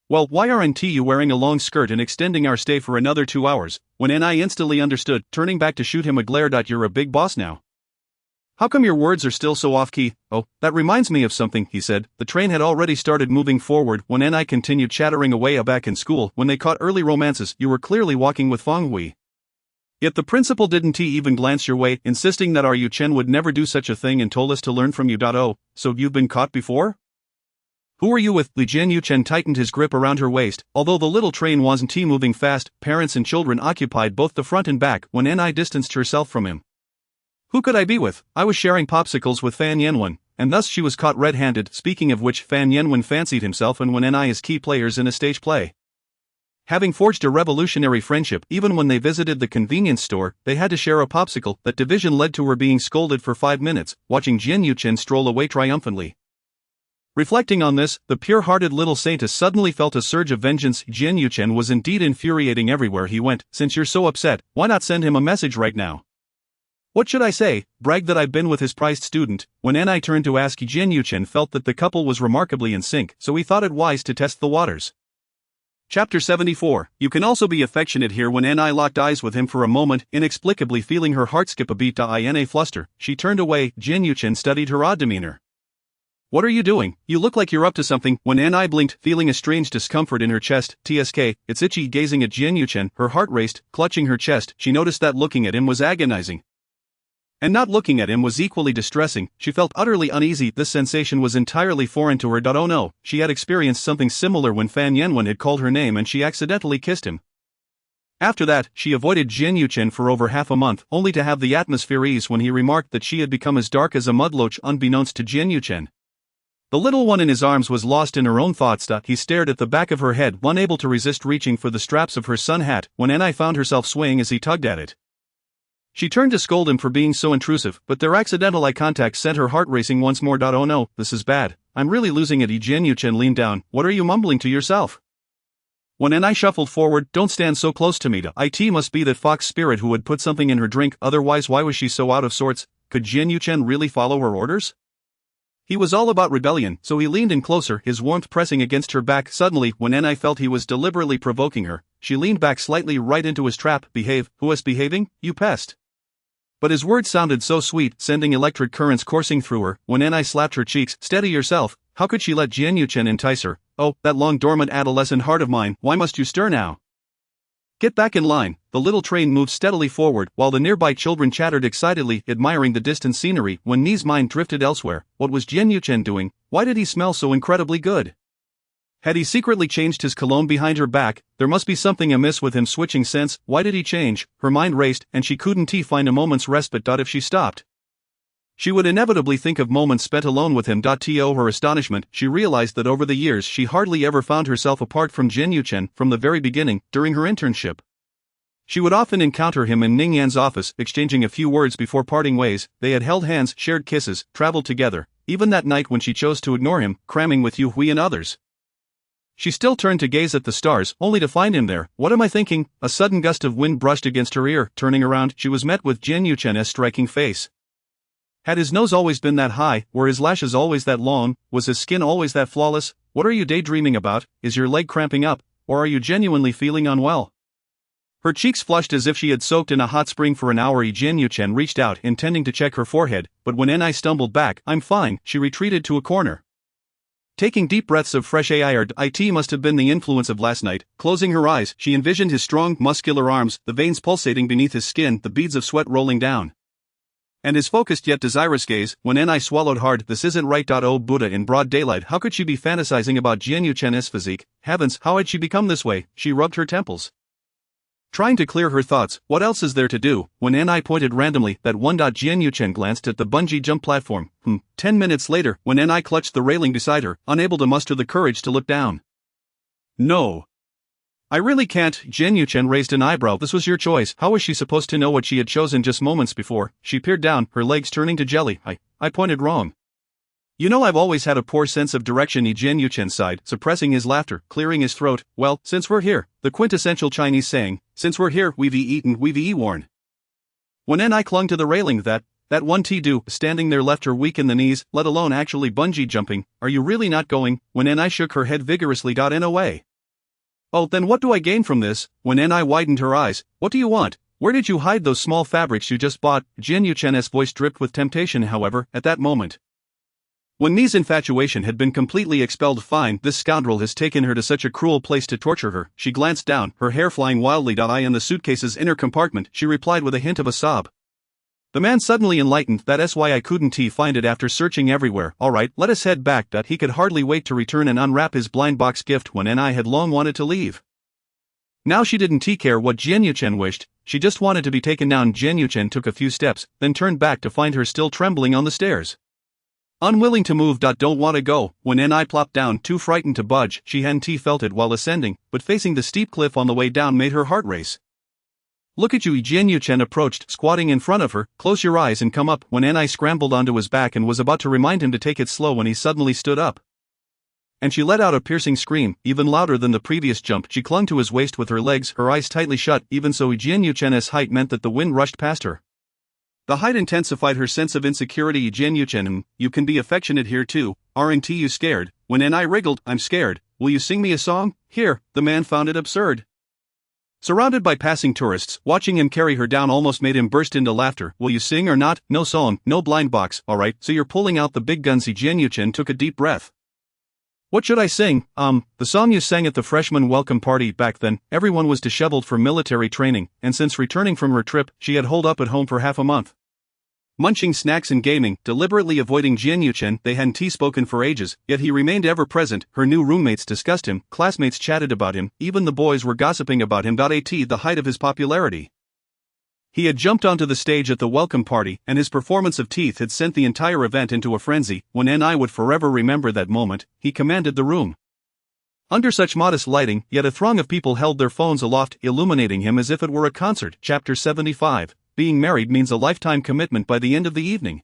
Well, why aren't you wearing a long skirt and extending our stay for another 2 hours? When Ni instantly understood, turning back to shoot him a glare. You're a big boss now. How come your words are still so off-key? Oh, that reminds me of something, he said. The train had already started moving forward when Ni continued chattering away. Back in school, when they caught early romances, you were clearly walking with Feng Hui. Yet the principal didn't even glance your way, insisting that our Yuchen would never do such a thing and told us to learn from you. Oh, so you've been caught before? Who are you with? Li Jian Yuchen tightened his grip around her waist. Although the little train wasn't moving fast, parents and children occupied both the front and back when Ni distanced herself from him. Who could I be with? I was sharing popsicles with Fan Yanwen, and thus she was caught red-handed. Speaking of which, Fan Yanwen fancied himself and when Ni is key players in a stage play. Having forged a revolutionary friendship, even when they visited the convenience store, they had to share a popsicle. That division led to her being scolded for 5 minutes, watching Jian Yuchen stroll away triumphantly. Reflecting on this, the pure-hearted little saintess suddenly felt a surge of vengeance. Jian Yuchen was indeed infuriating everywhere he went. Since you're so upset, why not send him a message right now? What should I say? Brag that I've been with his prized student? When Ni turned to ask, Jian Yuchen felt that the couple was remarkably in sync, so he thought it wise to test the waters. Chapter 74. You can also be affectionate here. When Ni locked eyes with him for a moment, inexplicably feeling her heart skip a beat. In a fluster, she turned away. Jin Yuchen studied her odd demeanor. What are you doing? You look like you're up to something. When Ni blinked, feeling a strange discomfort in her chest. Tsk, it's itchy. Gazing at Jin Yuchen, her heart raced, clutching her chest. She noticed that looking at him was agonizing. And not looking at him was equally distressing. She felt utterly uneasy. This sensation was entirely foreign to her. Oh no, she had experienced something similar when Fan Yanwen had called her name and she accidentally kissed him. After that, she avoided Jin Yuchen for over half a month, only to have the atmosphere ease when he remarked that she had become as dark as a mudloach. Unbeknownst to Jin Yuchen, the little one in his arms was lost in her own thoughts. He stared at the back of her head, unable to resist reaching for the straps of her sun hat, when Ni found herself swaying as he tugged at it. She turned to scold him for being so intrusive, but their accidental eye contact sent her heart racing once more. Oh no, this is bad. I'm really losing it. Jin Yuchen leaned down. What are you mumbling to yourself? When Ni shuffled forward, don't stand so close to me. It must be that fox spirit who had put something in her drink, otherwise why was she so out of sorts? Could Jin Yuchen really follow her orders? He was all about rebellion, so he leaned in closer, his warmth pressing against her back. Suddenly, when Ni felt he was deliberately provoking her, she leaned back slightly right into his trap. Behave. Who is behaving, you pest? But his words sounded so sweet, sending electric currents coursing through her. When Ni slapped her cheeks, steady yourself. How could she let Jin Yuchen entice her? Oh, that long dormant adolescent heart of mine, why must you stir now? Get back in line. The little train moved steadily forward, while the nearby children chattered excitedly, admiring the distant scenery. When Ni's mind drifted elsewhere, what was Jin Yuchen doing? Why did he smell so incredibly good? Had he secretly changed his cologne behind her back? There must be something amiss with him. Switching scents. Why did he change? Her mind raced, and she couldn't find a moment's respite. If she stopped, she would inevitably think of moments spent alone with him. To her astonishment, she realized that over the years she hardly ever found herself apart from Jin Yuchen. From the very beginning, during her internship, she would often encounter him in Ningyan's office, exchanging a few words before parting ways. They had held hands, shared kisses, traveled together, even that night when she chose to ignore him, cramming with Yu Hui and others. She still turned to gaze at the stars, only to find him there. What am I thinking? A sudden gust of wind brushed against her ear. Turning around, she was met with Jin Yuchen's striking face. Had his nose always been that high? Were his lashes always that long? Was his skin always that flawless? What are you daydreaming about? Is your leg cramping up? Or are you genuinely feeling unwell? Her cheeks flushed as if she had soaked in a hot spring for an hour. Jin Yuchen reached out, intending to check her forehead, but when Ni stumbled back, I'm fine, she retreated to a corner. Taking deep breaths of fresh air. It must have been the influence of last night. Closing her eyes, she envisioned his strong, muscular arms, the veins pulsating beneath his skin, the beads of sweat rolling down, and his focused yet desirous gaze. When Ni swallowed hard, this isn't right. Oh Buddha, in broad daylight, how could she be fantasizing about Jin Yuchen's physique? Heavens, how had she become this way? She rubbed her temples, trying to clear her thoughts. What else is there to do? When Ni pointed randomly, that one. Jin Yuchen glanced at the bungee jump platform. 10 minutes later, when Ni clutched the railing beside her, unable to muster the courage to look down. No, I really can't. Jin Yuchen raised an eyebrow. This was your choice. How was she supposed to know what she had chosen just moments before? She peered down, her legs turning to jelly. I pointed wrong. You know, I've always had a poor sense of direction. Jin Yuchen sighed, suppressing his laughter, clearing his throat. Well, since we're here, the quintessential Chinese saying, since we're here, we've eaten, we've worn. When Ni clung to the railing, that one do, standing there left her weak in the knees, let alone actually bungee jumping. Are you really not going? When Ni shook her head vigorously. In a way. Oh, then what do I gain from this? When Ni widened her eyes, what do you want? Where did you hide those small fabrics you just bought? Jin Yuchen's voice dripped with temptation. However, at that moment, when Ni's infatuation had been completely expelled. Fine, this scoundrel has taken her to such a cruel place to torture her. She glanced down, her hair flying wildly. In the suitcase's inner compartment, she replied with a hint of a sob. The man suddenly enlightened. That's why I couldn't find it after searching everywhere. Alright, let us head back. He could hardly wait to return and unwrap his blind box gift when Ni had long wanted to leave. Now she didn't care what Jin Yuchen wished, she just wanted to be taken down. Jin Yuchen took a few steps, then turned back to find her still trembling on the stairs. Unwilling to move. Don't want to go. When Ni plopped down, too frightened to budge, she hadn't felt it while ascending, but facing the steep cliff on the way down made her heart race. Look at you. Jin Yuchen approached, squatting in front of her. Close your eyes and come up. When Ni scrambled onto his back and was about to remind him to take it slow when he suddenly stood up, and she let out a piercing scream, even louder than the previous jump. She clung to his waist with her legs, her eyes tightly shut. Even so, Jin Yuchen's height meant that the wind rushed past her. The height intensified her sense of insecurity. Jin Yuchen, you can be affectionate here too, aren't you scared? When Ni wriggled, I'm scared. will you sing me a song? Here, the man found it absurd. Surrounded by passing tourists, watching him carry her down almost made him burst into laughter. Will you sing or not? No song, no blind box, alright, so you're pulling out the big guns. Jian took a deep breath. What should I sing? The song you sang at the freshman welcome party. Back then, everyone was disheveled for military training, and since returning from her trip, she had holed up at home for half a month. Munching snacks and gaming, deliberately avoiding Jian, they hadn't spoken for ages, yet he remained ever present. Her new roommates discussed him, classmates chatted about him, even the boys were gossiping about him. At the height of his popularity. He had jumped onto the stage at the welcome party, and his performance of Teeth had sent the entire event into a frenzy. When Ni would forever remember that moment, he commanded the room. Under such modest lighting, yet a throng of people held their phones aloft, illuminating him as if it were a concert. Chapter 75. Being married means a lifetime commitment by the end of the evening.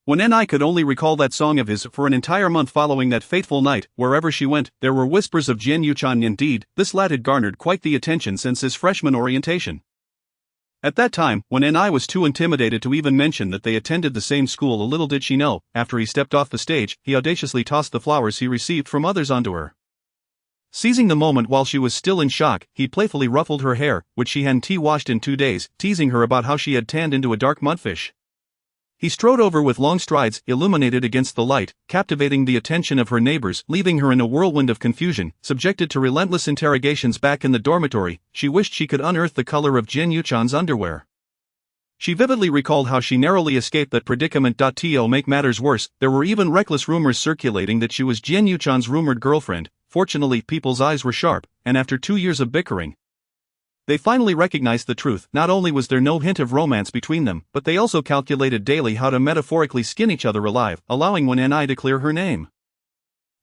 When Ni could only recall that song of his for an entire month following that fateful night, wherever she went, there were whispers of Jian. Indeed, this lad had garnered quite the attention since his freshman orientation. At that time, when Ni was too intimidated to even mention that they attended the same school, little did she know, after he stepped off the stage, he audaciously tossed the flowers he received from others onto her. Seizing the moment while she was still in shock, he playfully ruffled her hair, which she hadn't washed in 2 days, teasing her about how she had tanned into a dark mudfish. He strode over with long strides, illuminated against the light, captivating the attention of her neighbors, leaving her in a whirlwind of confusion. Subjected to relentless interrogations back in the dormitory, she wished she could unearth the color of Jian underwear. She vividly recalled how she narrowly escaped that predicament. To make matters worse, there were even reckless rumors circulating that she was Jian rumored girlfriend. Fortunately, people's eyes were sharp, and after 2 years of bickering, they finally recognized the truth. Not only was there no hint of romance between them, but they also calculated daily how to metaphorically skin each other alive, allowing Ni to clear her name.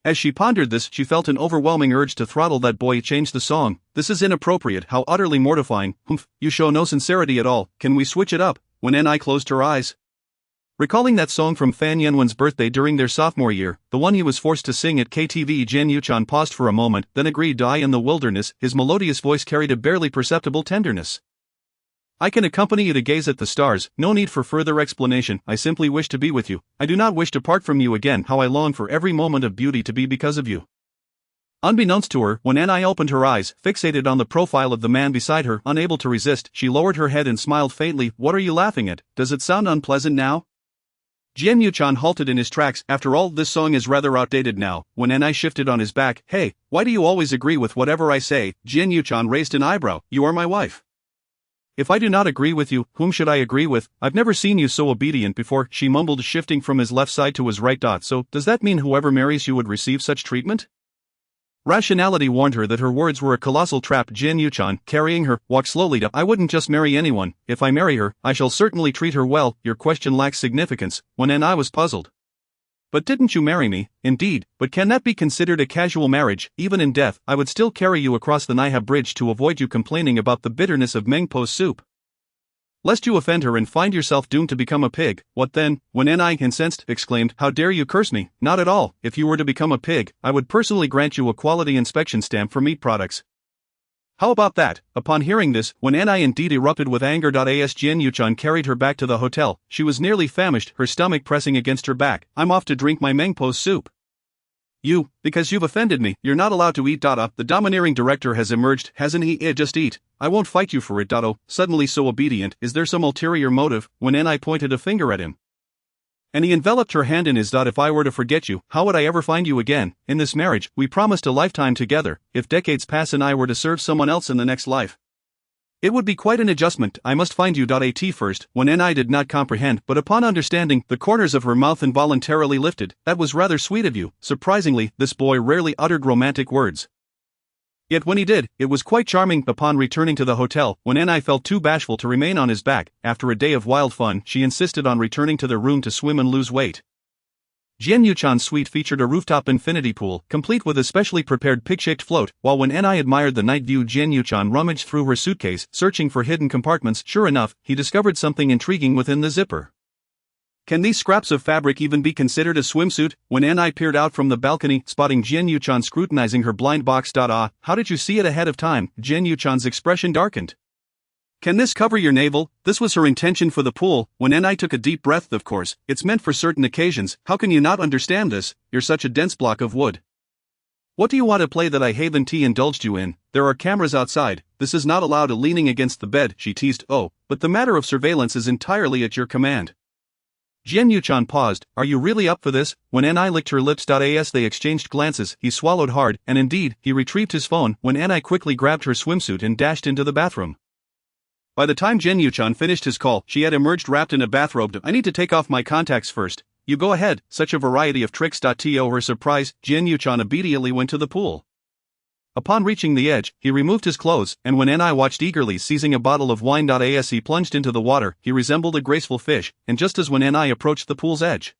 As she pondered this, she felt an overwhelming urge to throttle that boy. Change the song. This is inappropriate. How utterly mortifying. Humph, you show no sincerity at all. Can we switch it up? When Ni closed her eyes, recalling that song from Fan Yenwen's birthday during their sophomore year, the one he was forced to sing at KTV, Jian paused for a moment, then agreed. Die in the wilderness. His melodious voice carried a barely perceptible tenderness. I can accompany you to gaze at the stars, no need for further explanation. I simply wish to be with you. I do not wish to part from you again. How I long for every moment of beauty to be because of you. Unbeknownst to her, when Ni opened her eyes, fixated on the profile of the man beside her, unable to resist, she lowered her head and smiled faintly. What are you laughing at? Does it sound unpleasant now? Jian halted in his tracks. After all, this song is rather outdated now. When Ni shifted on his back, hey, why do you always agree with whatever I say? Jian raised an eyebrow. You are my wife. If I do not agree with you, whom should I agree with? I've never seen you so obedient before, she mumbled, shifting from his left side to his right. So, does that mean whoever marries you would receive such treatment? Rationality warned her that her words were a colossal trap. Jian, carrying her, walked slowly up. I wouldn't just marry anyone. If I marry her, I shall certainly treat her well. Your question lacks significance. When Ni was puzzled. But didn't you marry me? Indeed, but can that be considered a casual marriage? Even in death, I would still carry you across the Niha bridge to avoid you complaining about the bitterness of Mengpo's soup. Lest you offend her and find yourself doomed to become a pig. What then? When Ni, incensed, exclaimed, how dare you curse me? Not at all. If you were to become a pig, I would personally grant you a quality inspection stamp for meat products. How about that? Upon hearing this, when Ni indeed erupted with anger. As Jian carried her back to the hotel, she was nearly famished, her stomach pressing against her back. I'm off to drink my Mengpo's soup. You, because you've offended me, you're not allowed to eat. The domineering director has emerged, hasn't he? Just eat. I won't fight you for it. Suddenly so obedient. Is there some ulterior motive? When Ni pointed a finger at him, and he enveloped her hand in his. If I were to forget you, how would I ever find you again? In this marriage, we promised a lifetime together. If decades pass and I were to serve someone else in the next life, it would be quite an adjustment. I must find you. At first, when Ni did not comprehend, but upon understanding, the corners of her mouth involuntarily lifted. That was rather sweet of you. Surprisingly, this boy rarely uttered romantic words. Yet when he did, it was quite charming. Upon returning to the hotel, when Ni felt too bashful to remain on his back, after a day of wild fun, she insisted on returning to their room to swim and lose weight. Jian suite featured a rooftop infinity pool, complete with a specially prepared pig-shaped float, while when Ni admired the night view, Jian rummaged through her suitcase, searching for hidden compartments. Sure enough, he discovered something intriguing within the zipper. Can these scraps of fabric even be considered a swimsuit? When Ni peered out from the balcony, spotting Jian scrutinizing her blind box. How did you see it ahead of time? Jian expression darkened. Can this cover your navel? This was her intention for the pool. When Ni took a deep breath. Of course, it's meant for certain occasions. How can you not understand this? You're such a dense block of wood. What do you want to play that I haven't indulged you in? There are cameras outside, this is not allowed. Leaning against the bed, she teased. Oh, but the matter of surveillance is entirely at your command. Jian Yuchan paused. Are you really up for this? When Ni licked her lips. As they exchanged glances, he swallowed hard, and indeed, he retrieved his phone when Ni quickly grabbed her swimsuit and dashed into the bathroom. By the time Jian Yuchan finished his call, she had emerged wrapped in a bathrobe. I need to take off my contacts first. You go ahead. Such a variety of tricks. To her surprise, Jian Yuchan immediately went to the pool. Upon reaching the edge, he removed his clothes, and when Ni watched eagerly, seizing a bottle of wine. As he plunged into the water, he resembled a graceful fish, and just as when Ni approached the pool's edge,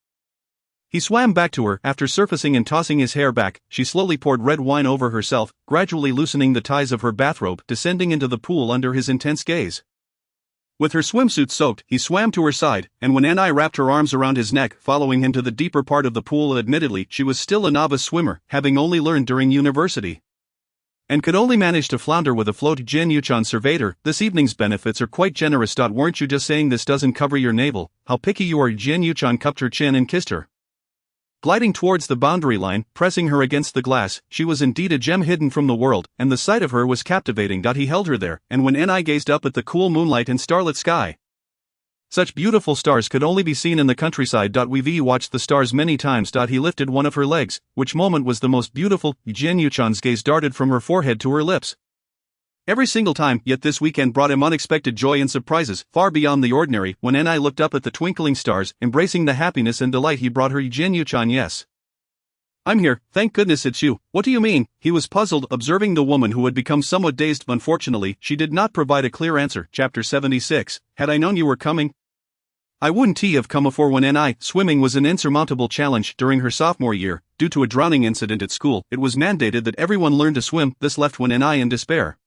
he swam back to her. After surfacing and tossing his hair back, she slowly poured red wine over herself, gradually loosening the ties of her bathrobe, descending into the pool under his intense gaze. With her swimsuit soaked, he swam to her side, and when Ni wrapped her arms around his neck, following him to the deeper part of the pool. Admittedly, she was still a novice swimmer, having only learned during university, and could only manage to flounder with a float. Jian Yuchan surveyed her. This evening's benefits are quite generous. Weren't you just saying this doesn't cover your navel? How picky you are. Jian Yuchan cupped her chin and kissed her. Gliding towards the boundary line, pressing her against the glass, she was indeed a gem hidden from the world, and the sight of her was captivating. He held her there, and when Ni gazed up at the cool moonlight and starlit sky, such beautiful stars could only be seen in the countryside. We've watched the stars many times. He lifted one of her legs, which moment was the most beautiful. Jian Yuchan's gaze darted from her forehead to her lips. Every single time, yet this weekend brought him unexpected joy and surprises, far beyond the ordinary. When Ni looked up at the twinkling stars, embracing the happiness and delight he brought her. Jian Yuchan, yes. I'm here, thank goodness it's you. What do you mean? He was puzzled, observing the woman who had become somewhat dazed. Unfortunately, she did not provide a clear answer. Chapter 76. Had I known you were coming, I wouldn't have come before. When Ni, swimming was an insurmountable challenge during her sophomore year. Due to a drowning incident at school, it was mandated that everyone learn to swim. This left when Ni in despair.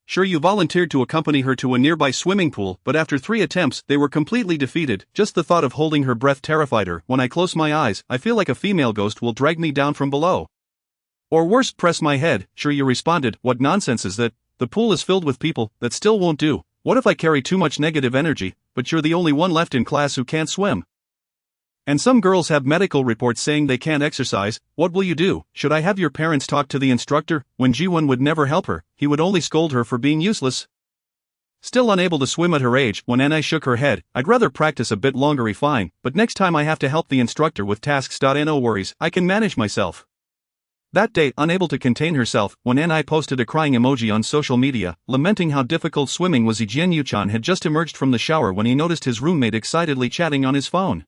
Sure, you volunteered to accompany her to a nearby swimming pool, but after 3 attempts, they were completely defeated. Just the thought of holding her breath terrified her. When I close my eyes, I feel like a female ghost will drag me down from below. Or worse, press my head. Sure, you responded. What nonsense is that? The pool is filled with people, that still won't do. What if I carry too much negative energy, but you're the only one left in class who can't swim? And some girls have medical reports saying they can't exercise. What will you do? Should I have your parents talk to the instructor? When Jiwon would never help her, he would only scold her for being useless. Still unable to swim at her age, when Ni shook her head, I'd rather practice a bit longer. Fine, but next time I have to help the instructor with tasks. No worries, I can manage myself. That day, unable to contain herself, when Ni posted a crying emoji on social media, lamenting how difficult swimming was. Jian Yuchan had just emerged from the shower when he noticed his roommate excitedly chatting on his phone.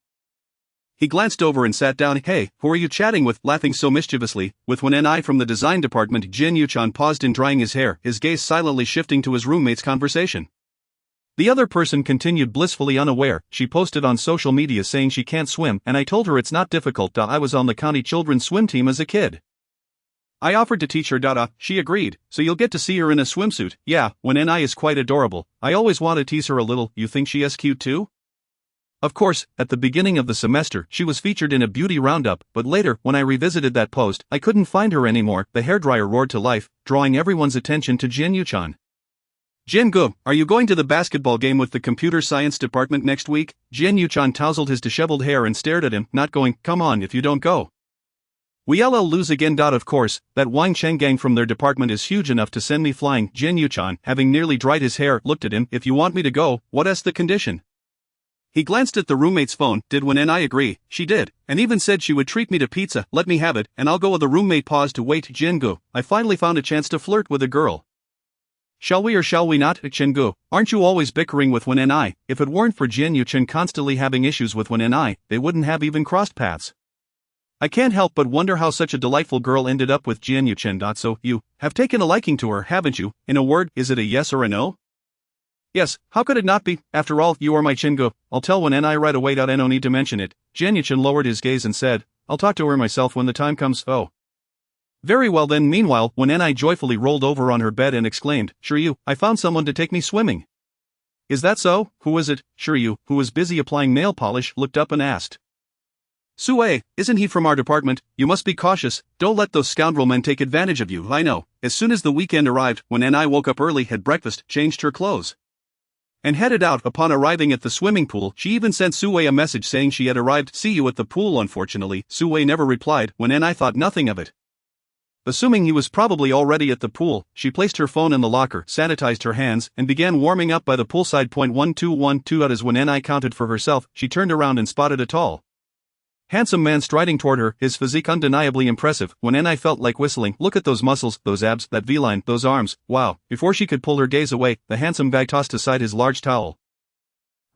He glanced over and sat down. Hey, who are you chatting with? Laughing so mischievously, with when Ni from the design department. Jian Yuchan paused in drying his hair, his gaze silently shifting to his roommate's conversation. The other person continued blissfully unaware. She posted on social media saying she can't swim, and I told her it's not difficult. I was on the county children's swim team as a kid. I offered to teach her. She agreed, so you'll get to see her in a swimsuit. Yeah, when Ni is quite adorable. I always want to tease her a little. You think she is cute too? Of course, at the beginning of the semester, she was featured in a beauty roundup, but later, when I revisited that post, I couldn't find her anymore. The hairdryer roared to life, drawing everyone's attention to Jian Yuchan. Jin-gu, are you going to the basketball game with the computer science department next week? Jian Yuchan tousled his disheveled hair and stared at him, not going. Come on if you don't go. We'll lose again. Of course, that Wang Cheng gang from their department is huge enough to send me flying. Jian Yuchan, having nearly dried his hair, looked at him. If you want me to go, what's the condition? He glanced at the roommate's phone. Did when Ni agree? She did, and even said she would treat me to pizza. Let me have it, and I'll go. The roommate paused to wait. Jin-gu, I finally found a chance to flirt with a girl. Shall we or shall we not? Chen-gu, aren't you always bickering with when Ni? If it weren't for Jian Yuchan constantly having issues with when Ni, they wouldn't have even crossed paths. I can't help but wonder how such a delightful girl ended up with Jian Yuchan. So, you have taken a liking to her, haven't you? In a word, is it a yes or a no? Yes, how could it not be? After all, you are my Chen-gu. I'll tell when Ni right away. No need to mention it. Jian Yuchan lowered his gaze and said, I'll talk to her myself when the time comes. Oh. Very well then. Meanwhile, when Ni joyfully rolled over on her bed and exclaimed, Shiryu, I found someone to take me swimming. Is that so? Who is it? Shiryu, who was busy applying nail polish, looked up and asked. Sue, isn't he from our department? You must be cautious, don't let those scoundrel men take advantage of you. I know. As soon as the weekend arrived, when Ni woke up early, had breakfast, changed her clothes, and headed out. Upon arriving at the swimming pool, she even sent Sue a message saying she had arrived. See you at the pool. Unfortunately, Sue never replied. When Ni thought nothing of it. Assuming he was probably already at the pool, she placed her phone in the locker, sanitized her hands, and began warming up by the poolside. 1212 out as when Ni counted for herself, she turned around and spotted a tall, handsome man striding toward her, his physique undeniably impressive. When Ni felt like whistling. Look at those muscles, those abs, that V-line, those arms, wow. Before she could pull her gaze away, the handsome guy tossed aside his large towel,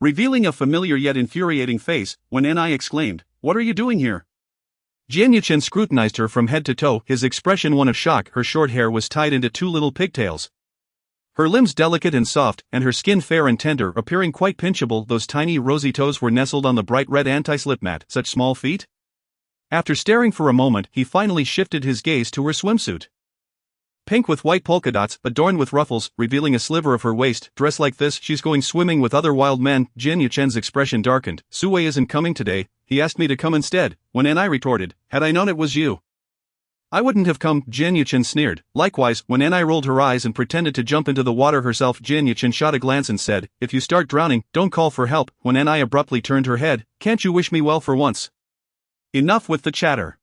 revealing a familiar yet infuriating face. When Ni exclaimed, "What are you doing here?" Jian Yuchen scrutinized her from head to toe, his expression one of shock. Her short hair was tied into two little pigtails, her limbs delicate and soft, and her skin fair and tender, appearing quite pinchable. Those tiny rosy toes were nestled on the bright red anti-slip mat. Such small feet? After staring for a moment, he finally shifted his gaze to her swimsuit. Pink with white polka dots, adorned with ruffles, revealing a sliver of her waist. Dressed like this, she's going swimming with other wild men. Jian Yuchen's expression darkened. Sue isn't coming today, he asked me to come instead. When Ni retorted, had I known it was you, I wouldn't have come. Jian Yuchen sneered. Likewise, when Ni rolled her eyes and pretended to jump into the water herself, Jian Yuchen shot a glance and said, if you start drowning, don't call for help. When Ni abruptly turned her head, can't you wish me well for once? Enough with the chatter.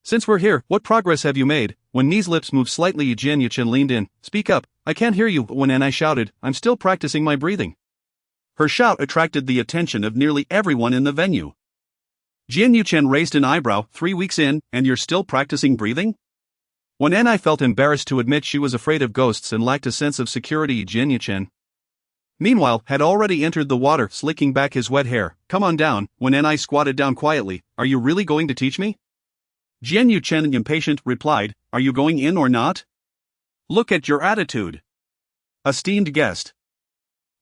Since we're here, what progress have you made? When Ni's lips moved slightly, Jian Yuchen leaned in. Speak up, I can't hear you. When Ni shouted, I'm still practicing my breathing. Her shout attracted the attention of nearly everyone in the venue. Jian Yuchen raised an eyebrow. 3 weeks in, and you're still practicing breathing? When Ni felt embarrassed to admit she was afraid of ghosts and lacked a sense of security, Jian Yuchen, meanwhile, had already entered the water, slicking back his wet hair. Come on down. When Ni squatted down quietly, are you really going to teach me? Jian Yuchen, impatient, replied, are you going in or not? Look at your attitude. Esteemed guest,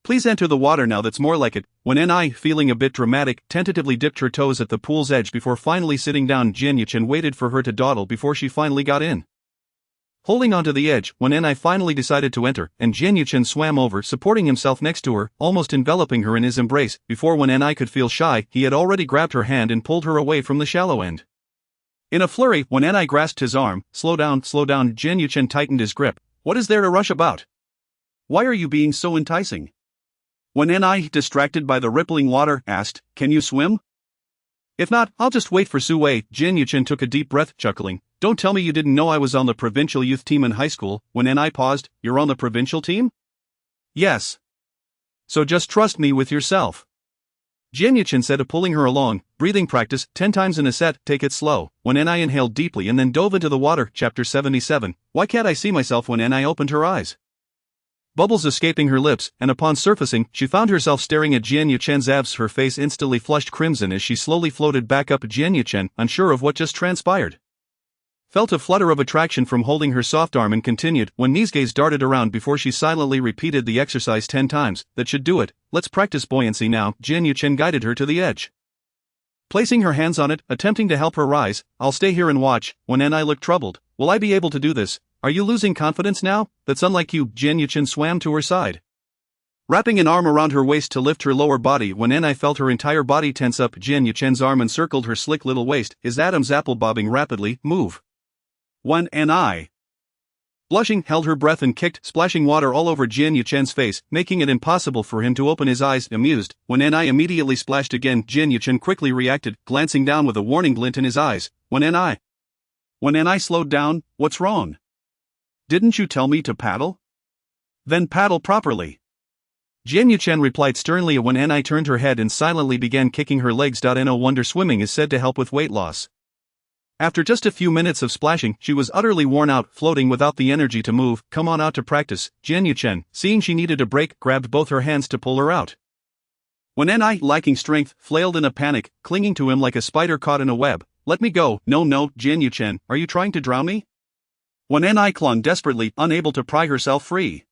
please enter the water now. That's more like it. When Ni, feeling a bit dramatic, tentatively dipped her toes at the pool's edge before finally sitting down, Jian Yuchen waited for her to dawdle before she finally got in. Holding onto the edge, when Ni finally decided to enter, and Jian Yuchen swam over, supporting himself next to her, almost enveloping her in his embrace. Before when Ni could feel shy, he had already grabbed her hand and pulled her away from the shallow end. In a flurry, when Ni grasped his arm, slow down, Jian Yuchen tightened his grip. What is there to rush about? Why are you being so enticing? When Ni, distracted by the rippling water, asked, can you swim? If not, I'll just wait for Sue. Jian Yuchen took a deep breath, chuckling. Don't tell me you didn't know I was on the provincial youth team in high school. When Ni paused, you're on the provincial team? Yes. So just trust me with yourself. Jian Yuchen said, pulling her along. Breathing practice, 10 times in a set, take it slow. When Ni inhaled deeply and then dove into the water. Chapter 77. Why can't I see myself? When Ni opened her eyes, bubbles escaping her lips, and upon surfacing, she found herself staring at Jian Yuchen's abs. Her face instantly flushed crimson as she slowly floated back up. Jian Yuchen, unsure of what just transpired, felt a flutter of attraction from holding her soft arm and continued. When Ni's gaze darted around before she silently repeated the exercise 10 times. That should do it. Let's practice buoyancy now. Jian Yuchen guided her to the edge, placing her hands on it, attempting to help her rise. I'll stay here and watch. When Ni looked troubled. Will I be able to do this? Are you losing confidence now? That's unlike you. Jian Yuchen swam to her side, wrapping an arm around her waist to lift her lower body. When Ni felt her entire body tense up, Jian Yuchen's arm encircled her slick little waist, his Adam's apple bobbing rapidly. Move. When Ni, blushing, held her breath and kicked, splashing water all over Jian Yuchen's face, making it impossible for him to open his eyes. Amused, when Ni immediately splashed again, Jian Yuchen quickly reacted, glancing down with a warning glint in his eyes. When Ni slowed down, what's wrong? Didn't you tell me to paddle? Then paddle properly. Jian Yuchen replied sternly when Ni turned her head and silently began kicking her legs. No wonder swimming is said to help with weight loss. After just a few minutes of splashing, she was utterly worn out, floating without the energy to move. Come on out to practice. Jian Yuchen, seeing she needed a break, grabbed both her hands to pull her out. When Ni, lacking strength, flailed in a panic, clinging to him like a spider caught in a web. Let me go. No, Jian Yuchen, are you trying to drown me? When Ni clung desperately, unable to pry herself free.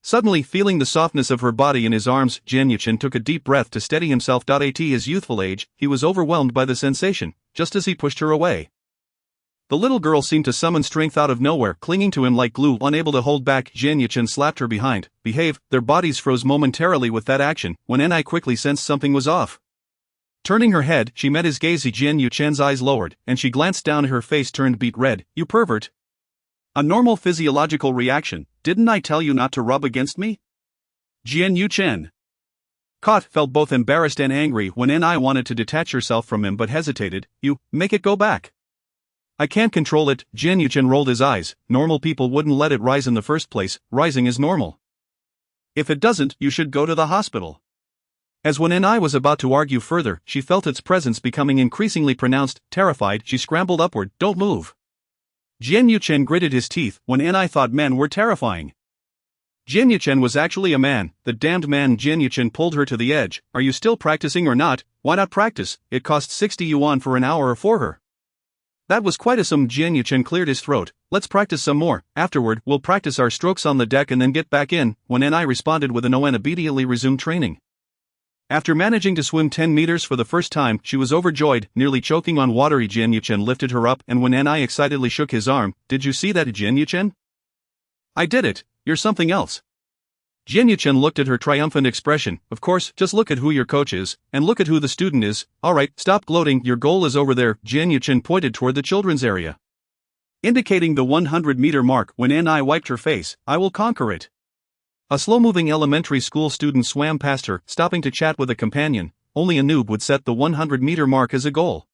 Suddenly feeling the softness of her body in his arms, Jian Yuchen took a deep breath to steady himself. At his youthful age, he was overwhelmed by the sensation, just as he pushed her away. The little girl seemed to summon strength out of nowhere, clinging to him like glue, unable to hold back. Jian Yuchen slapped her behind. Behave. Their bodies froze momentarily with that action, when Ni quickly sensed something was off. Turning her head, she met his gaze. Jian Yuchen's eyes lowered, and she glanced down. Her face turned beet red. You pervert. A normal physiological reaction. Didn't I tell you not to rub against me? Jian Yuchen, caught, felt both embarrassed and angry when Ni wanted to detach herself from him but hesitated. You, make it go back. I can't control it. Jin Yuchen rolled his eyes. Normal people wouldn't let it rise in the first place. Rising is normal. If it doesn't, you should go to the hospital. As when Ni was about to argue further, she felt its presence becoming increasingly pronounced. Terrified, she scrambled upward. Don't move. Jin Yuchen gritted his teeth. When Ni thought men were terrifying, Jin Yuchen was actually a man. The damned man. Jin Yuchen pulled her to the edge. Are you still practicing or not? Why not practice? It cost 60 yuan for an hour for her. That was quite a sum. Jin Yuchen cleared his throat. Let's practice some more. Afterward, we'll practice our strokes on the deck and then get back in. When Ni responded with a no and immediately resumed training. After managing to swim 10 meters for the first time, she was overjoyed, nearly choking on water. Jin Yuchen lifted her up, and when Ni excitedly shook his arm, did you see that, Jin Yuchen? I did it. You're something else. Jin Yuchen looked at her triumphant expression. Of course, just look at who your coach is, and look at who the student is. Alright, stop gloating, your goal is over there. Jin Yuchen pointed toward the children's area, indicating the 100-meter mark. When Ni wiped her face, I will conquer it. A slow-moving elementary school student swam past her, stopping to chat with a companion. Only a noob would set the 100-meter mark as a goal.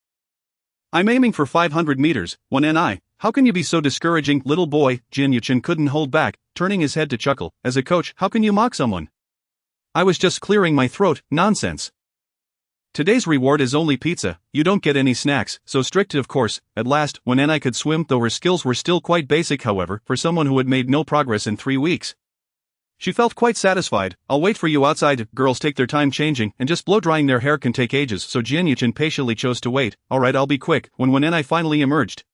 I'm aiming for 500 meters. When Ni, how can you be so discouraging, little boy? Jin Yuchen couldn't hold back, turning his head to chuckle. As a coach, how can you mock someone? I was just clearing my throat. Nonsense. Today's reward is only pizza. You don't get any snacks. So strict, of course. At last, when Ni could swim, though her skills were still quite basic, however, for someone who had made no progress in 3 weeks. She felt quite satisfied. I'll wait for you outside. Girls take their time changing, and just blow-drying their hair can take ages, so Jin Yuchen patiently chose to wait. Alright, I'll be quick. When Ni finally emerged,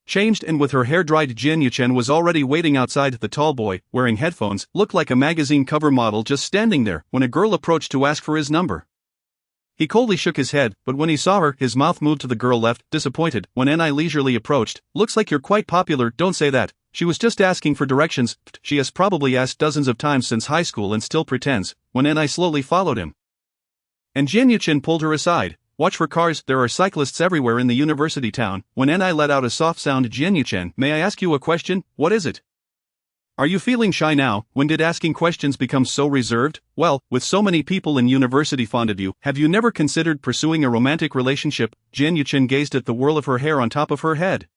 changed and with her hair dried, Jin Yuchen was already waiting outside. The tall boy, wearing headphones, looked like a magazine cover model just standing there when a girl approached to ask for his number. He coldly shook his head, but when he saw her, his mouth moved to the girl left, disappointed. When Ni leisurely approached, looks like you're quite popular. Don't say that. She was just asking for directions. She has probably asked dozens of times since high school and still pretends. When Ni slowly followed him, and Jin Yuchen pulled her aside. Watch for cars, there are cyclists everywhere in the university town. When Ni let out a soft sound. Jin Yuchen, may I ask you a question? What is it? Are you feeling shy now? When did asking questions become so reserved? Well, with so many people in university fond of you, have you never considered pursuing a romantic relationship? Jin Yuchen gazed at the whirl of her hair on top of her head.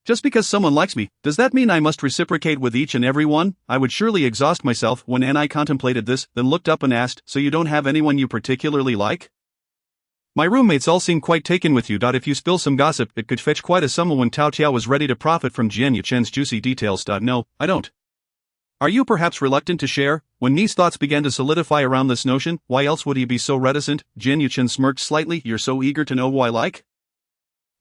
Just because someone likes me, does that mean I must reciprocate with each and every one? I would surely exhaust myself. When Ni contemplated this, then looked up and asked, so you don't have anyone you particularly like? My roommates all seem quite taken with you. If you spill some gossip, it could fetch quite a sum. When Tao Tiao was ready to profit from Jin Yuchen's juicy details. No, I don't. Are you perhaps reluctant to share? When Ni's thoughts began to solidify around this notion, why else would he be so reticent? Jin Yuchen smirked slightly. You're so eager to know who I like?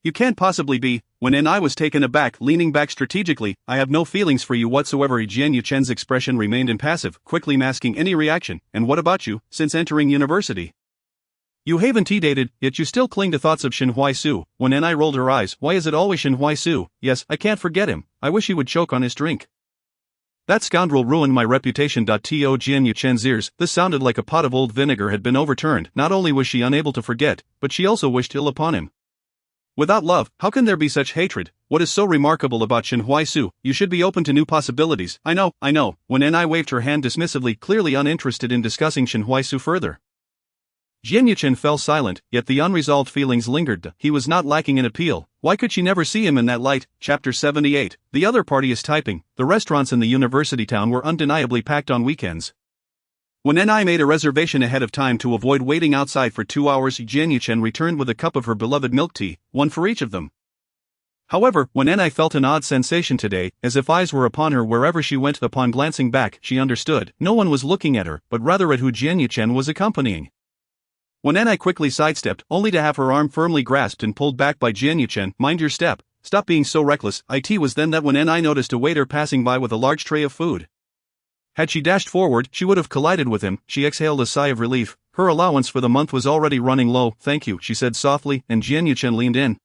You can't possibly be. When Ni was taken aback, leaning back strategically, I have no feelings for you whatsoever. Jin Yuchen's expression remained impassive, quickly masking any reaction. And what about you, since entering university? You haven't dated, yet you still cling to thoughts of Shin Huai-su. When Ni rolled her eyes, why is it always Shin Huai-su? Yes, I can't forget him. I wish he would choke on his drink. That scoundrel ruined my reputation. To Jin Yuchen's ears, this sounded like a pot of old vinegar had been overturned. Not only was she unable to forget, but she also wished ill upon him. Without love, how can there be such hatred? What is so remarkable about Shin Huai-su? You should be open to new possibilities. I know. When Ni waved her hand dismissively, clearly uninterested in discussing Shin Huai-su further. Jin Yuchen fell silent, yet the unresolved feelings lingered. He was not lacking in appeal. Why could she never see him in that light? Chapter 78. The other party is typing. The restaurants in the university town were undeniably packed on weekends. When Ni made a reservation ahead of time to avoid waiting outside for 2 hours, Jin Yuchen returned with a cup of her beloved milk tea, one for each of them. However, when Ni felt an odd sensation today, as if eyes were upon her wherever she went. Upon glancing back, she understood. No one was looking at her, but rather at who Jin Yuchen was accompanying. When Ni quickly sidestepped, only to have her arm firmly grasped and pulled back by Jin Yuchen. Mind your step. Stop being so reckless. It was then that when Ni noticed a waiter passing by with a large tray of food. Had she dashed forward, she would have collided with him. She exhaled a sigh of relief. Her allowance for the month was already running low. Thank you, she said softly, and Jin Yuchen leaned in.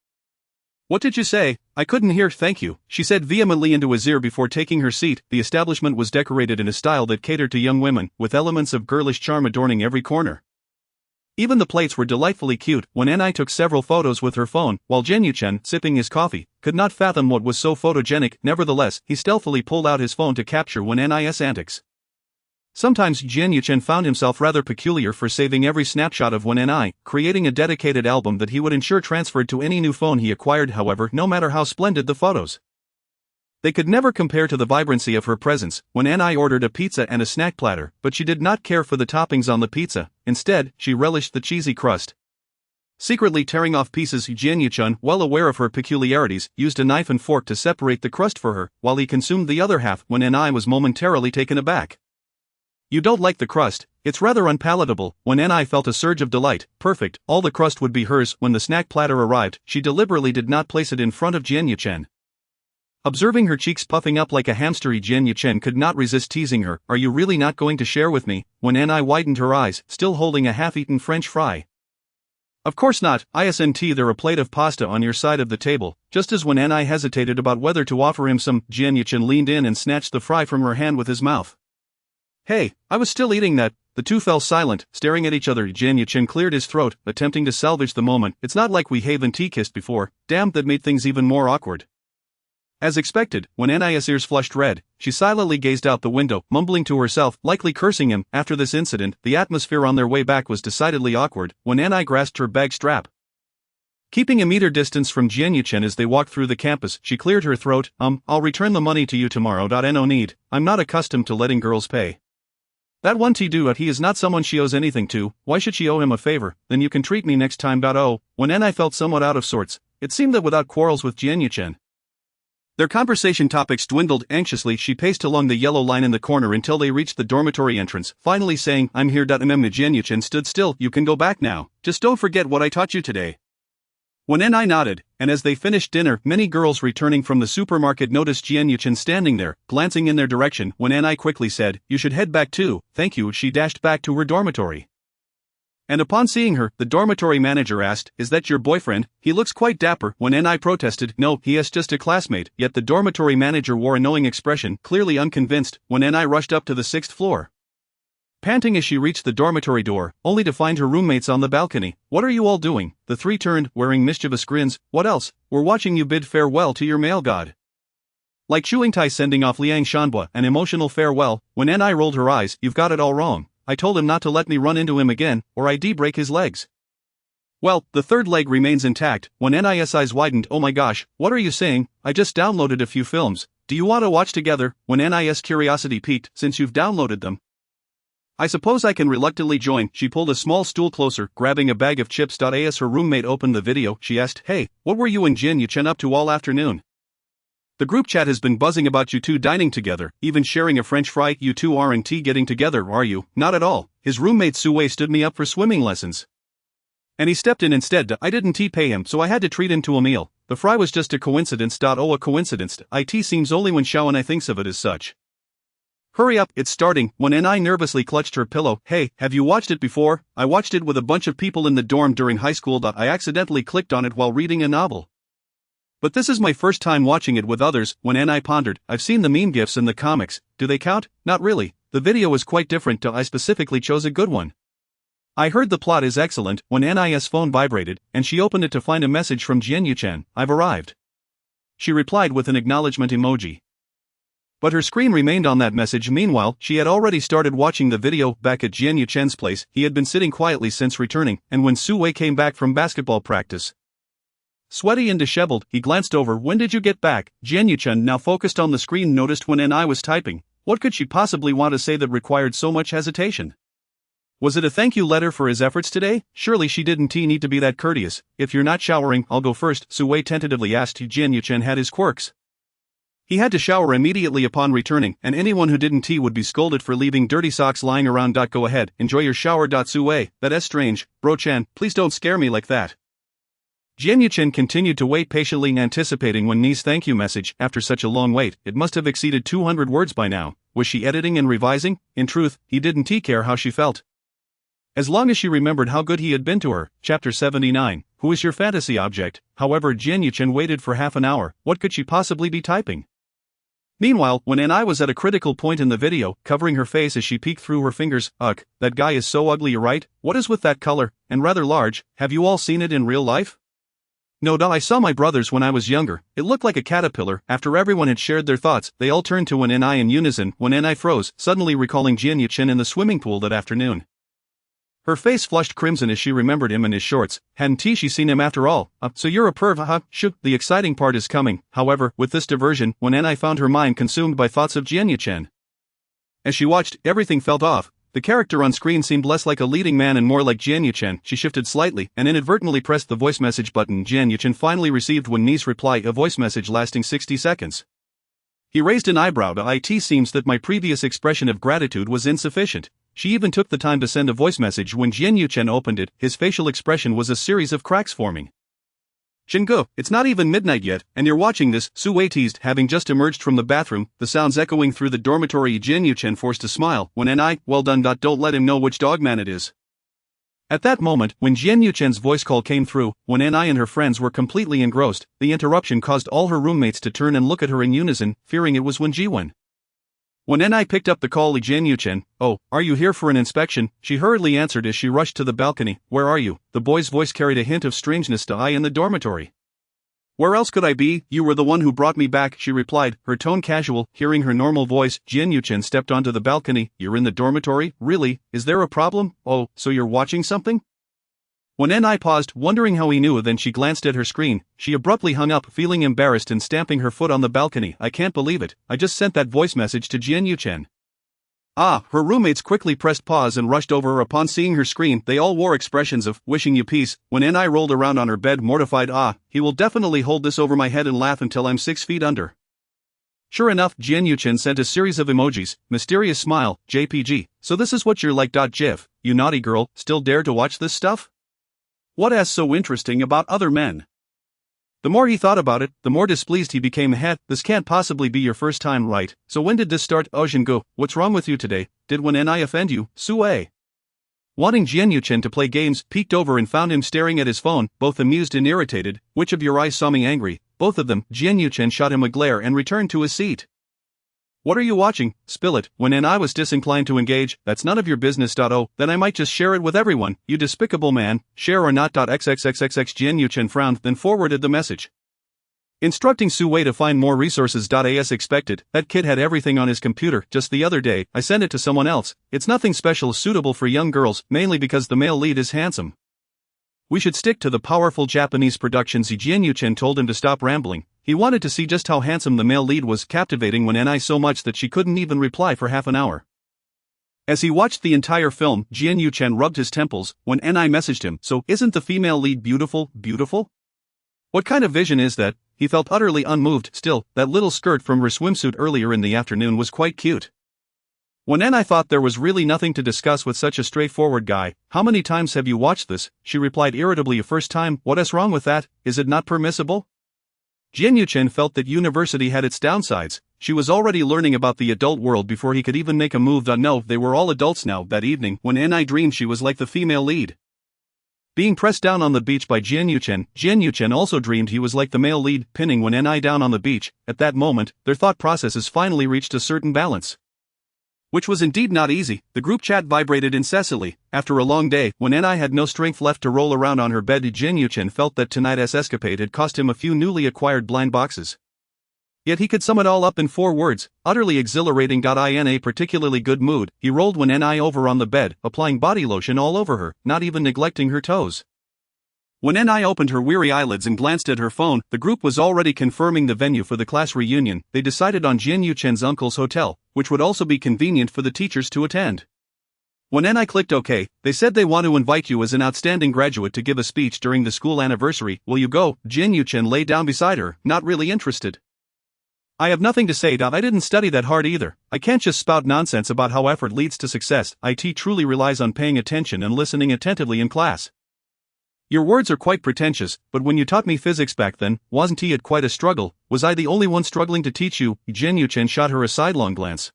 What did you say? I couldn't hear. Thank you, she said vehemently into his ear before taking her seat. The establishment was decorated in a style that catered to young women, with elements of girlish charm adorning every corner. Even the plates were delightfully cute. When Ni took several photos with her phone, while Jin Yuchen, sipping his coffee, could not fathom what was so photogenic. Nevertheless, he stealthily pulled out his phone to capture Wen Ni's antics. Sometimes Jin Yuchen found himself rather peculiar for saving every snapshot of when Ni, creating a dedicated album that he would ensure transferred to any new phone he acquired, however, no matter how splendid the photos. They could never compare to the vibrancy of her presence when Ni ordered a pizza and a snack platter, but she did not care for the toppings on the pizza. Instead, she relished the cheesy crust. Secretly tearing off pieces, Jin Yuchen, well aware of her peculiarities, used a knife and fork to separate the crust for her, while he consumed the other half when Ni was momentarily taken aback. "You don't like the crust? It's rather unpalatable." When Ni felt a surge of delight. Perfect, all the crust would be hers. When the snack platter arrived, she deliberately did not place it in front of Jin Yuchen. Observing her cheeks puffing up like a hamster, Jin Yuchen could not resist teasing her. "Are you really not going to share with me?" When Ni widened her eyes, still holding a half-eaten French fry. "Of course not, isn't there a plate of pasta on your side of the table?" Just as when Ni hesitated about whether to offer him some, Jin Yuchen leaned in and snatched the fry from her hand with his mouth. "Hey, I was still eating that." The two fell silent, staring at each other. Jin Yuchen cleared his throat, attempting to salvage the moment. "It's not like we haven't kissed before." Damn, that made things even more awkward. As expected, when Ni's ears flushed red, she silently gazed out the window, mumbling to herself, likely cursing him. After this incident, the atmosphere on their way back was decidedly awkward. When Ni grasped her bag strap, keeping a meter distance from Jin Yuchen as they walked through the campus, she cleared her throat. I'll return the money to you tomorrow. No need, I'm not accustomed to letting girls pay. That one dude, he is not someone she owes anything to. Why should she owe him a favor? Then you can treat me next time. Oh, when Ni felt somewhat out of sorts, it seemed that without quarrels with Jin Yuchen, their conversation topics dwindled. Anxiously, she paced along the yellow line in the corner until they reached the dormitory entrance, finally saying, "I'm here." Jin Yuchen stood still. "You can go back now. Just don't forget what I taught you today." When Ni nodded, and as they finished dinner, many girls returning from the supermarket noticed Jin Yuchen standing there, glancing in their direction. When Ni quickly said, "You should head back too." "Thank you," she dashed back to her dormitory. And upon seeing her, the dormitory manager asked, "Is that your boyfriend? He looks quite dapper." When Ni protested, "No, he is just a classmate," yet the dormitory manager wore a knowing expression, clearly unconvinced. When Ni rushed up to the 6th floor, panting as she reached the dormitory door, only to find her roommates on the balcony. "What are you all doing?" The three turned, wearing mischievous grins. "What else? We're watching you bid farewell to your male god." Like Shuing Tai sending off Liang Shanbua, an emotional farewell. When Ni rolled her eyes, "You've got it all wrong. I told him not to let me run into him again, or I'd break his legs." "Well, the third leg remains intact." When Ni's eyes widened, "Oh my gosh, what are you saying? I just downloaded a few films. Do you want to watch together?" When Ni's curiosity piqued, "Since you've downloaded them, I suppose I can reluctantly join." She pulled a small stool closer, grabbing a bag of chips. As her roommate opened the video, she asked, "Hey, what were you and Jin Yuchen up to all afternoon? The group chat has been buzzing about you two dining together, even sharing a French fry. You two aren't getting together, are you?" "Not at all. His roommate Sue stood me up for swimming lessons, and he stepped in instead. I didn't pay him, so I had to treat him to a meal. The fry was just a coincidence. Oh, a coincidence. It seems only when Xiaoan thinks of it as such. Hurry up, it's starting." When Ni nervously clutched her pillow, "Hey, have you watched it before?" "I watched it with a bunch of people in the dorm during high school. I accidentally clicked on it while reading a novel. But this is my first time watching it with others." When Ni pondered, "I've seen the meme gifs and the comics. Do they count?" "Not really. The video is quite different. I specifically chose a good one. I heard the plot is excellent." When Ni's phone vibrated, and she opened it to find a message from Jin Yuchen. "I've arrived." She replied with an acknowledgement emoji. But her screen remained on that message. Meanwhile, she had already started watching the video. Back at Jin Yuchen's place, he had been sitting quietly since returning, and when Sue came back from basketball practice, sweaty and disheveled, he glanced over. "When did you get back?" Jin Yuchen, now focused on the screen, noticed when Ni was typing. What could she possibly want to say that required so much hesitation? Was it a thank you letter for his efforts today? Surely she didn't need to be that courteous. "If you're not showering, I'll go first," Sue tentatively asked. Jin Yuchen had his quirks. He had to shower immediately upon returning, and anyone who didn't would be scolded for leaving dirty socks lying around. "Go ahead, enjoy your shower." "Sue, that's strange. Bro-chan, please don't scare me like that." Jin Yuchen continued to wait patiently, anticipating when Ni's thank you message. After such a long wait, it must have exceeded 200 words by now. Was she editing and revising? In truth, he didn't care how she felt, as long as she remembered how good he had been to her. Chapter 79. Who is your fantasy object? However, Jin Yuchen waited for half an hour. What could she possibly be typing? Meanwhile, when Ni was at a critical point in the video, covering her face as she peeked through her fingers, "Ugh, that guy is so ugly, you're right. What is with that color? And rather large. Have you all seen it in real life?" No, I saw my brothers when I was younger. It looked like a caterpillar. After everyone had shared their thoughts, they all turned to Wen I in unison. Wen I froze, suddenly recalling Jian Chen in the swimming pool that afternoon. Her face flushed crimson as she remembered him in his shorts. Hadn't she seen him after all? So you're a perv, haha. Shoot, the exciting part is coming. However, with this diversion, Wen I found her mind consumed by thoughts of Jian Chen. As she watched, everything felt off. The character on screen seemed less like a leading man and more like Jian Chen. She shifted slightly and inadvertently pressed the voice message button. Jian Chen finally received Wen Ni's reply, a voice message lasting 60 seconds. He raised an eyebrow. It seems that my previous expression of gratitude was insufficient. She even took the time to send a voice message. When Jian Chen opened it, his facial expression was a series of cracks forming. Shingo, it's not even midnight yet, and you're watching this, Su Wei teased, having just emerged from the bathroom, the sounds echoing through the dormitory. Jian Chen forced a smile. When I, well done. Don't let him know which dogman it is. At that moment, when Jian Chen's voice call came through, when I and her friends were completely engrossed, the interruption caused all her roommates to turn and look at her in unison, fearing it was Wen Jiwen. When I picked up the call, Jian Chen, oh, are you here for an inspection? She hurriedly answered as she rushed to the balcony. Where are you? The boy's voice carried a hint of strangeness to I in the dormitory. Where else could I be? You were the one who brought me back, she replied, her tone casual. Hearing her normal voice, Jian Chen stepped onto the balcony. You're in the dormitory? Really? Is there a problem? Oh, so you're watching something? When I paused, wondering how he knew, then she glanced at her screen. She abruptly hung up, feeling embarrassed and stamping her foot on the balcony. I can't believe it. I just sent that voice message to Jian Chen. Her roommates quickly pressed pause and rushed over her upon seeing her screen. They all wore expressions of wishing you peace. When I rolled around on her bed, mortified. He will definitely hold this over my head and laugh until I'm 6 feet under. Sure enough, Jian Chen sent a series of emojis. Mysterious smile, JPG. So this is what you're like. GIF. You naughty girl, still dare to watch this stuff? What's so interesting about other men? The more he thought about it, the more displeased he became. This can't possibly be your first time, right? So when did this start? Jingo, what's wrong with you today? Did Wen I offend you, Su Wei? Wanting Jian Chen to play games, peeked over and found him staring at his phone, both amused and irritated. Which of your eyes saw me angry? Both of them. Jian Chen shot him a glare and returned to his seat. What are you watching? Spill it. When I was disinclined to engage, that's none of your business. Oh, then I might just share it with everyone, you despicable man. Share or not. XXXXX. Jian Chen frowned, then forwarded the message. Instructing Su Wei to find more resources. As expected, that kid had everything on his computer. Just the other day, I sent it to someone else. It's nothing special, suitable for young girls, mainly because the male lead is handsome. We should stick to the powerful Japanese productions. Jian Chen told him to stop rambling. He wanted to see just how handsome the male lead was, captivating Wen I so much that she couldn't even reply for half an hour. As he watched the entire film, Jian Chen rubbed his temples. When I messaged him, so isn't the female lead beautiful? What kind of vision is that? He felt utterly unmoved. Still, that little skirt from her swimsuit earlier in the afternoon was quite cute. When I thought there was really nothing to discuss with such a straightforward guy. How many times have you watched this? She replied irritably. A first time. What's wrong with that? Is it not permissible? Jian Chen felt that university had its downsides. She was already learning about the adult world before he could even make a move. No, they were all adults now. That evening, when I dreamed she was like the female lead. Being pressed down on the beach by Jian Chen also dreamed he was like the male lead, pinning Wen I down on the beach. At that moment, their thought processes finally reached a certain balance. Which was indeed not easy. The group chat vibrated incessantly. After a long day, when I had no strength left to roll around on her bed, Jian Chen felt that tonight's escapade had cost him a few newly acquired blind boxes. Yet he could sum it all up in 4 words, utterly exhilarating. In a particularly good mood, he rolled Wen I over on the bed, applying body lotion all over her, not even neglecting her toes. When I opened her weary eyelids and glanced at her phone, the group was already confirming the venue for the class reunion. They decided on Jian Chen's uncle's hotel, which would also be convenient for the teachers to attend. When I clicked OK, they said they want to invite you as an outstanding graduate to give a speech during the school anniversary. Will you go? Jian Chen lay down beside her, not really interested. I have nothing to say. I didn't study that hard either. I can't just spout nonsense about how effort leads to success. IT truly relies on paying attention and listening attentively in class. Your words are quite pretentious, but when you taught me physics back then, wasn't it quite a struggle? Was I the only one struggling to teach you? Jian Chen shot her a sidelong glance.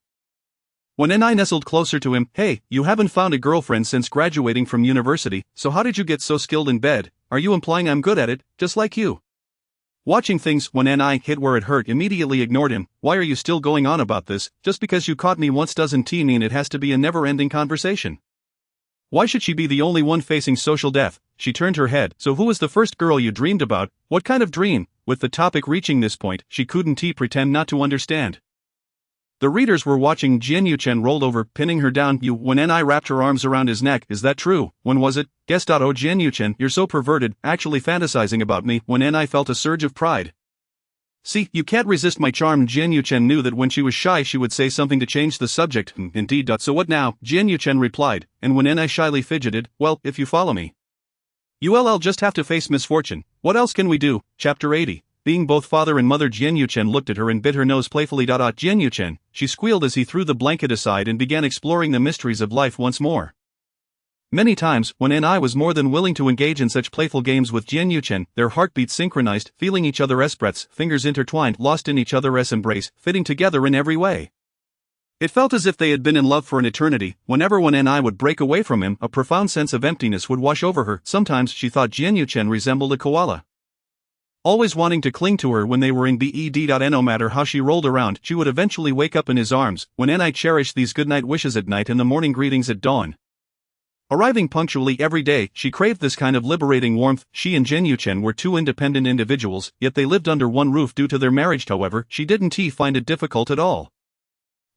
When I nestled closer to him, hey, you haven't found a girlfriend since graduating from university, so how did you get so skilled in bed? Are you implying I'm good at it, just like you? Watching things. When I hit where it hurt, immediately ignored him. Why are you still going on about this? Just because you caught me once doesn't mean it has to be a never-ending conversation. Why should she be the only one facing social death? she turned her head. So who was the first girl you dreamed about? What kind of dream? With the topic reaching this point, she couldn't pretend not to understand. The readers were watching. Jian Yuchen rolled over, pinning her down. When Ni wrapped her arms around his neck. Is that true? When was it? Guess. Oh Jian Yuchen, you're so perverted, actually fantasizing about me. When Ni felt a surge of pride. See, you can't resist my charm. Jian Yuchen knew that when she was shy she would say something to change the subject. Indeed. So what now? Jian Yuchen replied, and when Ni shyly fidgeted, well, if you follow me. I'll just have to face misfortune. What else can we do? Chapter 80. Being both father and mother. Jian Yuchen looked at her and bit her nose playfully. Jian Yuchen, she squealed as he threw the blanket aside and began exploring the mysteries of life once more. Many times, when Ni was more than willing to engage in such playful games with Jian Yuchen, their heartbeats synchronized, feeling each other's breaths, fingers intertwined, lost in each other's embrace, fitting together in every way. It felt as if they had been in love for an eternity. Whenever Ni would break away from him, a profound sense of emptiness would wash over her. Sometimes she thought Jian Yuchen resembled a koala, always wanting to cling to her when they were in bed. No matter how she rolled around, she would eventually wake up in his arms. When Ni cherished these goodnight wishes at night and the morning greetings at dawn, arriving punctually every day, she craved this kind of liberating warmth. She and Jian Yuchen were two independent individuals, yet they lived under one roof due to their marriage. However, she didn't find it difficult at all.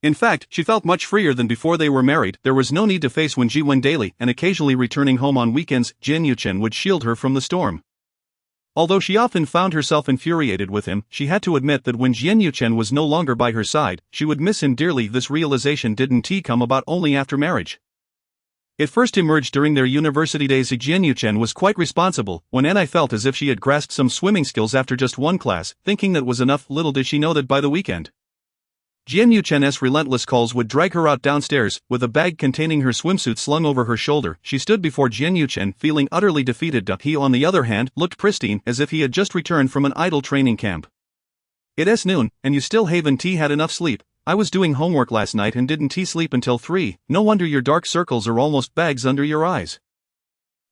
In fact, she felt much freer than before they were married. There was no need to face Wen Jiwen daily, and occasionally returning home on weekends, Jian Yuchen would shield her from the storm. Although she often found herself infuriated with him, she had to admit that when Jian Yuchen was no longer by her side, she would miss him dearly. This realization didn't come about only after marriage. It first emerged during their university days. Jian Yuchen was quite responsible. When Ni felt as if she had grasped some swimming skills after just one class, thinking that was enough, little did she know that by the weekend, Jian Yuchen's relentless calls would drag her out downstairs, with a bag containing her swimsuit slung over her shoulder. She stood before Jian Yuchen, feeling utterly defeated. He, on the other hand, looked pristine, as if he had just returned from an idle training camp. It's noon, and you still haven't had enough sleep. I was doing homework last night and didn't sleep until 3. No wonder your dark circles are almost bags under your eyes.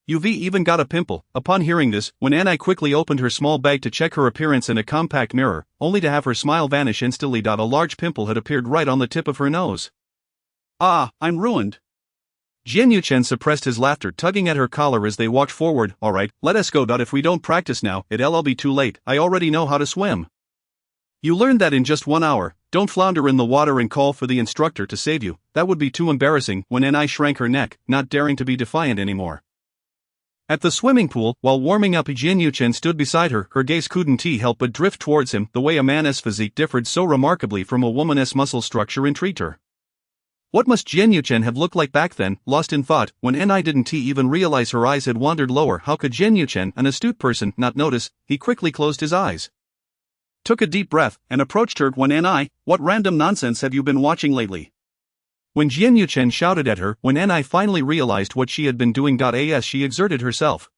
You've even got a pimple. Upon hearing this, when Ni quickly opened her small bag to check her appearance in a compact mirror, only to have her smile vanish instantly. A large pimple had appeared right on the tip of her nose. Ah, I'm ruined. Jian Yuchen suppressed his laughter, tugging at her collar as they walked forward. Alright, let us go. If we don't practice now, it'll be too late. I already know how to swim. You learned that in just 1 hour. Don't flounder in the water and call for the instructor to save you. That would be too embarrassing. When Ni shrank her neck, not daring to be defiant anymore. At the swimming pool, while warming up, Jian Yuchen stood beside her. Her gaze couldn't help but drift towards him. The way a man's physique differed so remarkably from a woman's muscle structure intrigued her. What must Jian Yuchen have looked like back then? Lost in thought, when Ni didn't even realize her eyes had wandered lower. How could Jian Yuchen, an astute person, not notice? He quickly closed his eyes, took a deep breath, and approached her. When Ni, what random nonsense have you been watching lately? When Jian Yuchen shouted at her, when Ni finally realized what she had been doing. As she exerted herself,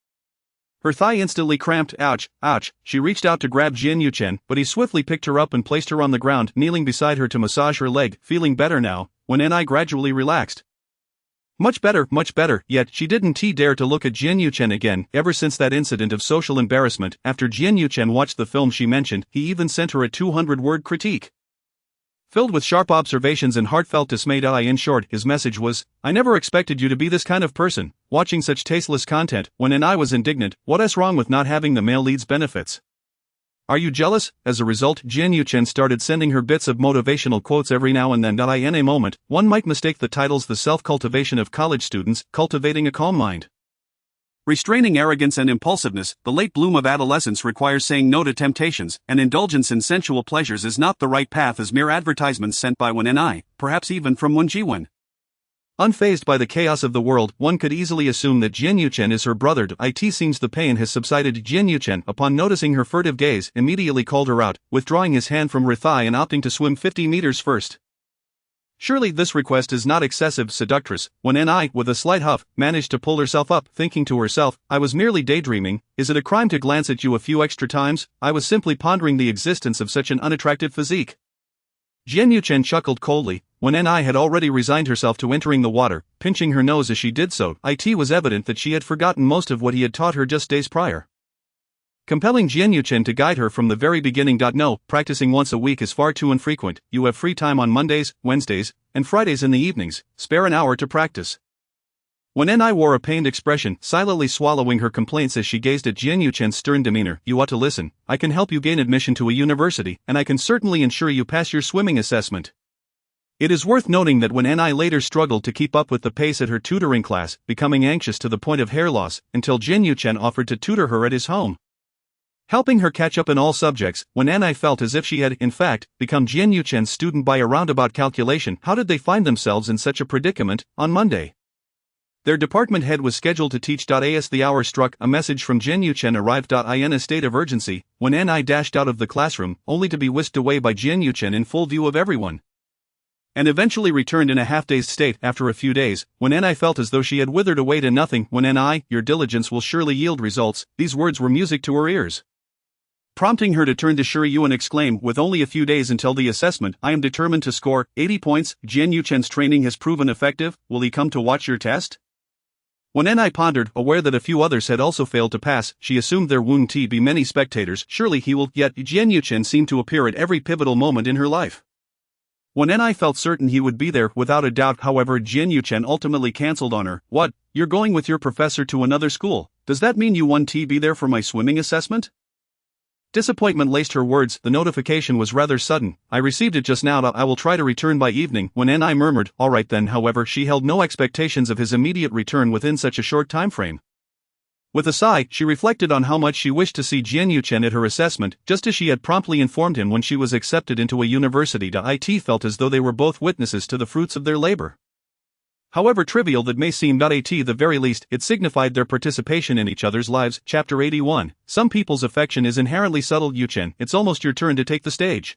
her thigh instantly cramped. Ouch, ouch. She reached out to grab Jian Yuchen, but he swiftly picked her up and placed her on the ground, kneeling beside her to massage her leg. Feeling better now, when Ni gradually relaxed. Much better, yet she didn't dare to look at Jian Yuchen again. Ever since that incident of social embarrassment, after Jian Yuchen watched the film she mentioned, he even sent her a 200-word critique, filled with sharp observations and heartfelt dismay. In short, his message was, I never expected you to be this kind of person, watching such tasteless content. When Ni was indignant, what's wrong with not having the male lead's benefits? Are you jealous? As a result, Jian Yuchen started sending her bits of motivational quotes every now and then. In a moment, one might mistake the titles The Self-Cultivation of College Students, Cultivating a Calm Mind, Restraining Arrogance and Impulsiveness. The late bloom of adolescence requires saying no to temptations, and indulgence in sensual pleasures is not the right path as mere advertisements sent by Wen Ni, perhaps even from Wen Jiwen. Unfazed by the chaos of the world, one could easily assume that Jian Yuchen is her brother. It seems the pain has subsided. Jian Yuchen, upon noticing her furtive gaze, immediately called her out, withdrawing his hand from her thigh and opting to swim 50 meters first. Surely this request is not excessive, seductress. When Ni, with a slight huff, managed to pull herself up, thinking to herself, I was merely daydreaming. Is it a crime to glance at you a few extra times? I was simply pondering the existence of such an unattractive physique. Jian Yuchen chuckled coldly. When Ni had already resigned herself to entering the water, pinching her nose as she did so. It was evident that she had forgotten most of what he had taught her just days prior, compelling Jian Yuchen to guide her from the very beginning. No, practicing once a week is far too infrequent. You have free time on Mondays, Wednesdays, and Fridays in the evenings. Spare an hour to practice. When Ni wore a pained expression, silently swallowing her complaints as she gazed at Jian Yuchen's stern demeanor. You ought to listen. I can help you gain admission to a university, and I can certainly ensure you pass your swimming assessment. It is worth noting that when Ni later struggled to keep up with the pace at her tutoring class, becoming anxious to the point of hair loss, until Jian Yuchen offered to tutor her at his home, helping her catch up in all subjects. When Ni felt as if she had, in fact, become Jian Yuchen's student by a roundabout calculation. How did they find themselves in such a predicament? On Monday, their department head was scheduled to teach. As the hour struck, a message from Jian Yuchen arrived. In a state of urgency, when Ni dashed out of the classroom, only to be whisked away by Jian Yuchen in full view of everyone, and eventually returned in a half-dazed state. After a few days, when Ni felt as though she had withered away to nothing. When Ni, your diligence will surely yield results. These words were music to her ears, prompting her to turn to Shiryu and exclaim, with only a few days until the assessment, I am determined to score 80 points. Jian Yuchen's training has proven effective. Will he come to watch your test? When Ni pondered, aware that a few others had also failed to pass, she assumed there wouldn't be many spectators. Surely he will. Yet Jian Yuchen seemed to appear at every pivotal moment in her life. When Ni felt certain he would be there, without a doubt. However, Jian Yuchen ultimately cancelled on her. What? You're going with your professor to another school? Does that mean you won't be there for my swimming assessment? Disappointment laced her words. The notification was rather sudden. I received it just now. I will try to return by evening. When Ni murmured, all right then. However, she held no expectations of his immediate return within such a short time frame. With a sigh, she reflected on how much she wished to see Jian Yuchen at her assessment, just as she had promptly informed him when she was accepted into a university. It felt as though they were both witnesses to the fruits of their labor. However trivial that may seem. At the very least, it signified their participation in each other's lives. Chapter 81. Some people's affection is inherently subtle. Yuchen, it's almost your turn to take the stage.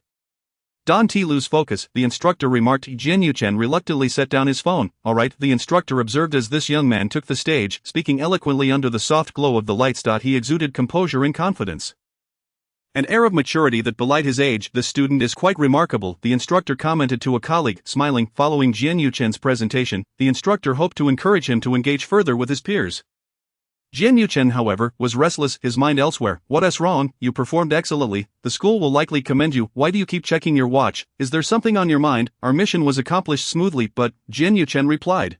Don't lose focus, the instructor remarked. Jian Yuchen reluctantly set down his phone. All right, the instructor observed as this young man took the stage, speaking eloquently under the soft glow of the lights. He exuded composure and confidence, an air of maturity that belied his age. The student is quite remarkable, the instructor commented to a colleague, smiling. Following Jian Yuchen's presentation, the instructor hoped to encourage him to engage further with his peers. Jian Yuchen, however, was restless, his mind elsewhere. What's wrong? You performed excellently. The school will likely commend you. Why do you keep checking your watch? Is there something on your mind? Our mission was accomplished smoothly, but, Jian Yuchen replied,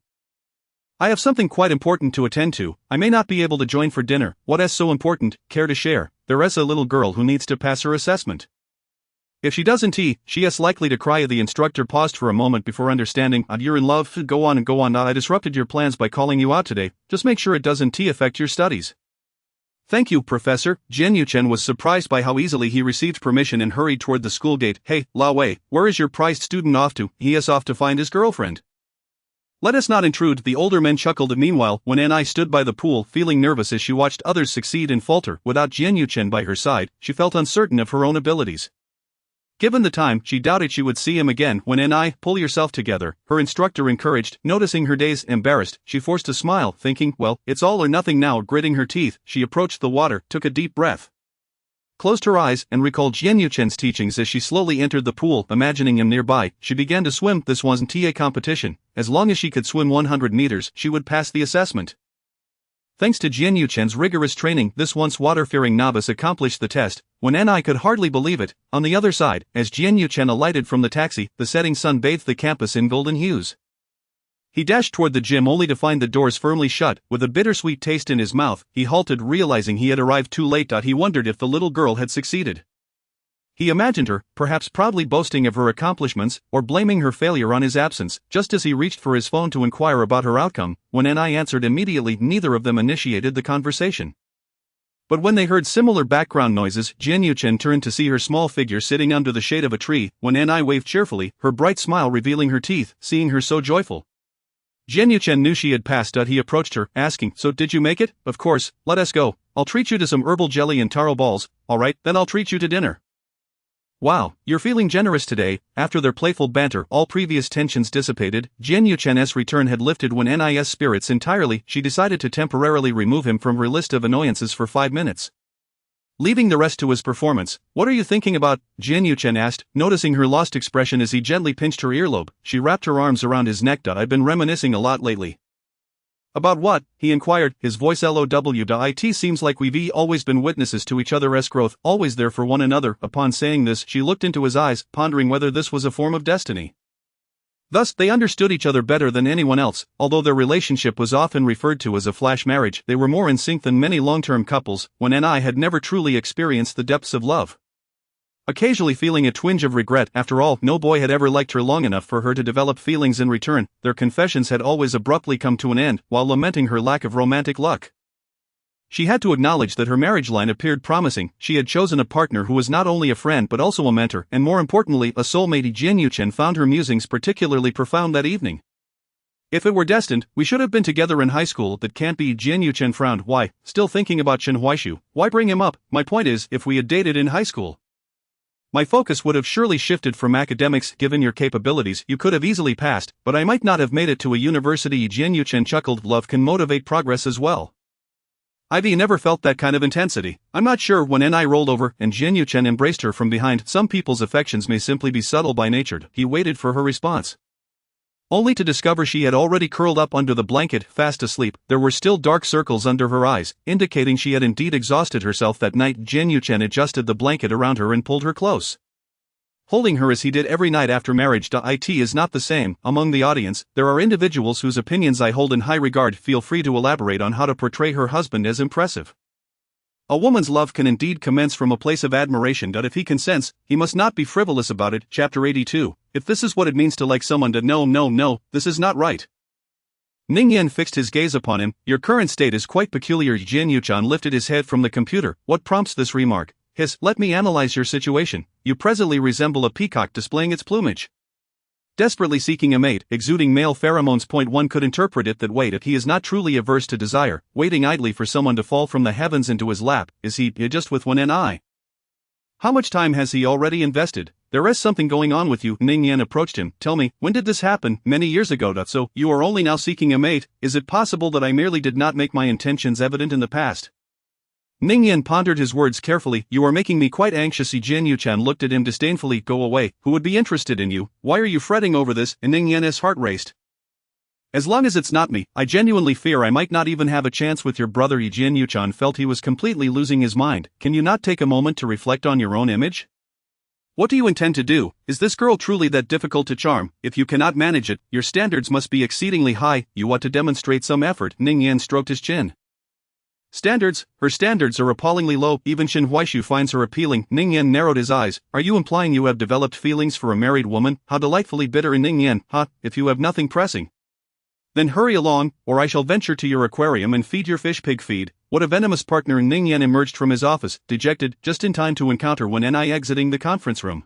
I have something quite important to attend to. I may not be able to join for dinner. What's so important? Care to share? There's a little girl who needs to pass her assessment. If she doesn't, she is likely to cry. The instructor paused for a moment before understanding. You're in love? Go on and go on. I disrupted your plans by calling you out today. Just make sure it doesn't affect your studies. Thank you, Professor. Jian Yuchen was surprised by how easily he received permission and hurried toward the school gate. Hey, La Wei, where is your prized student off to? He is off to find his girlfriend. Let us not intrude, the older men chuckled. Meanwhile, when Ni stood by the pool, feeling nervous as she watched others succeed and falter, without Jian Yuchen by her side, she felt uncertain of her own abilities. Given the time, she doubted she would see him again. When Ni, pull yourself together, her instructor encouraged. Noticing her daze, embarrassed, she forced a smile, thinking, well, it's all or nothing now. Gritting her teeth, she approached the water, took a deep breath, closed her eyes, and recalled Jian Yuchen's teachings as she slowly entered the pool. Imagining him nearby, she began to swim. This wasn't a competition. As long as she could swim 100 meters, she would pass the assessment. Thanks to Jian Yuchen's rigorous training, this once water-fearing novice accomplished the test. When Ni could hardly believe it, on the other side, as Jian Yuchen alighted from the taxi, the setting sun bathed the campus in golden hues. He dashed toward the gym only to find the doors firmly shut. With a bittersweet taste in his mouth, he halted, realizing he had arrived too late. He wondered if the little girl had succeeded. He imagined her, perhaps proudly boasting of her accomplishments, or blaming her failure on his absence. Just as he reached for his phone to inquire about her outcome, when Ni answered immediately, neither of them initiated the conversation. But when they heard similar background noises, Jian Yuchen turned to see her small figure sitting under the shade of a tree. When Ni waved cheerfully, her bright smile revealing her teeth, seeing her so joyful, Jian Yuchen knew she had passed. He approached her, asking, so did you make it? Of course, let us go. I'll treat you to some herbal jelly and taro balls. Alright, then I'll treat you to dinner. Wow, you're feeling generous today. After their playful banter, all previous tensions dissipated. Jian Yuchen's return had lifted when Ni's spirits entirely. She decided to temporarily remove him from her list of annoyances for 5 minutes, leaving the rest to his performance. What are you thinking about? Jian Yuchen asked, noticing her lost expression as he gently pinched her earlobe. She wrapped her arms around his neck. I've been reminiscing a lot lately. About what? He inquired, his voice low. It seems like we've always been witnesses to each other's growth, always there for one another. Upon saying this, she looked into his eyes, pondering whether this was a form of destiny. Thus, they understood each other better than anyone else. Although their relationship was often referred to as a flash marriage, they were more in sync than many long-term couples. When Ni had never truly experienced the depths of love, occasionally feeling a twinge of regret. After all, no boy had ever liked her long enough for her to develop feelings in return. Their confessions had always abruptly come to an end, while lamenting her lack of romantic luck. She had to acknowledge that her marriage line appeared promising. She had chosen a partner who was not only a friend but also a mentor, and more importantly, a soulmate. Jin Yuchen found her musings particularly profound that evening. If it were destined, we should have been together in high school. That can't be. Jin Yuchen frowned. Why? Still thinking about Chen Huaishu? Why bring him up? My point is, if we had dated in high school, my focus would have surely shifted from academics. Given your capabilities, you could have easily passed, but I might not have made it to a university. Jin Yuchen chuckled. Love can motivate progress as well. Ivy never felt that kind of intensity. I'm not sure. When Ni rolled over and Jin Yuchen embraced her from behind. Some people's affections may simply be subtle by nature. He waited for her response, only to discover she had already curled up under the blanket, fast asleep. There were still dark circles under her eyes, indicating she had indeed exhausted herself that night. Jin Yuchen adjusted the blanket around her and pulled her close, holding her as he did every night after marriage. It is not the same. Among the audience, there are individuals whose opinions I hold in high regard. Feel free to elaborate on how to portray her husband as impressive. A woman's love can indeed commence from a place of admiration. If he consents, he must not be frivolous about it. Chapter 82. If this is what it means to like someone, no, this is not right. Ning Yan fixed his gaze upon him. Your current state is quite peculiar. Jin Yuchen lifted his head from the computer. What prompts this remark? Let me analyze your situation. You presently resemble a peacock displaying its plumage, desperately seeking a mate, exuding male pheromones. One could interpret it that way. If he is not truly averse to desire, waiting idly for someone to fall from the heavens into his lap, is he just with one Ni? How much time has he already invested? There is something going on with you. Ning Yan approached him. Tell me, when did this happen? Many years ago. So, you are only now seeking a mate? Is it possible that I merely did not make my intentions evident in the past? Ning Yan pondered his words carefully. You are making me quite anxious. Jin Yuchen looked at him disdainfully. Go away. Who would be interested in you? Why are you fretting over this? And Ning Yan's heart raced. As long as it's not me, I genuinely fear I might not even have a chance with your brother. Jin Yuchen felt he was completely losing his mind. Can you not take a moment to reflect on your own image? What do you intend to do? Is this girl truly that difficult to charm? If you cannot manage it, your standards must be exceedingly high. You ought to demonstrate some effort. Ning Yan stroked his chin. Standards? Her standards are appallingly low. Even Chen Huaishu finds her appealing. Ning Yan narrowed his eyes. Are you implying you have developed feelings for a married woman? How delightfully bitter. Ning Yan, if you have nothing pressing, then hurry along, or I shall venture to your aquarium and feed your fish pig feed. What a venomous partner. Ning Yan emerged from his office, dejected, just in time to encounter Wen Ni exiting the conference room.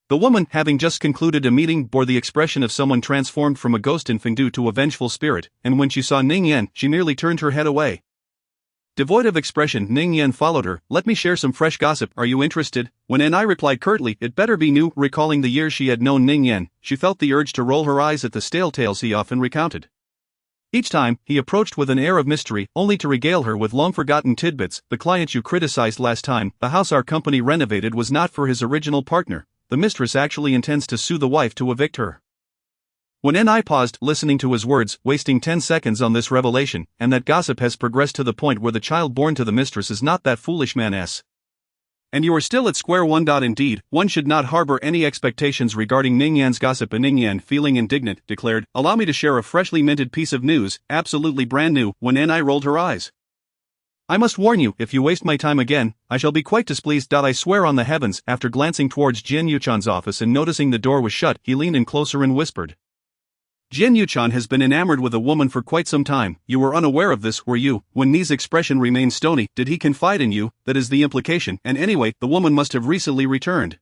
The woman, having just concluded a meeting, bore the expression of someone transformed from a ghost in Fengdu to a vengeful spirit, and when she saw Ning Yan, she merely turned her head away. Devoid of expression, Ning Yan followed her. Let me share some fresh gossip. Are you interested? When Ni replied curtly, it better be new. Recalling the years she had known Ning Yan, she felt the urge to roll her eyes at the stale tales he often recounted. Each time, he approached with an air of mystery, only to regale her with long-forgotten tidbits. The client you criticized last time, the house our company renovated, was not for his original partner. The mistress actually intends to sue the wife to evict her. When Ni paused, listening to his words, wasting 10 seconds on this revelation, and that gossip has progressed to the point where the child born to the mistress is not that foolish man's. And you are still at square one. Indeed, one should not harbor any expectations regarding Ning Yan's gossip. And Ning Yan, feeling indignant, declared, allow me to share a freshly minted piece of news, absolutely brand new. When Ni rolled her eyes. I must warn you, if you waste my time again, I shall be quite displeased. I swear on the heavens. After glancing towards Jin Yuchen's office and noticing the door was shut, he leaned in closer and whispered. Jin Yuchen has been enamored with a woman for quite some time. You were unaware of this, were you? When Ni's expression remained stony, did he confide in you? That is the implication, and anyway, the woman must have recently returned.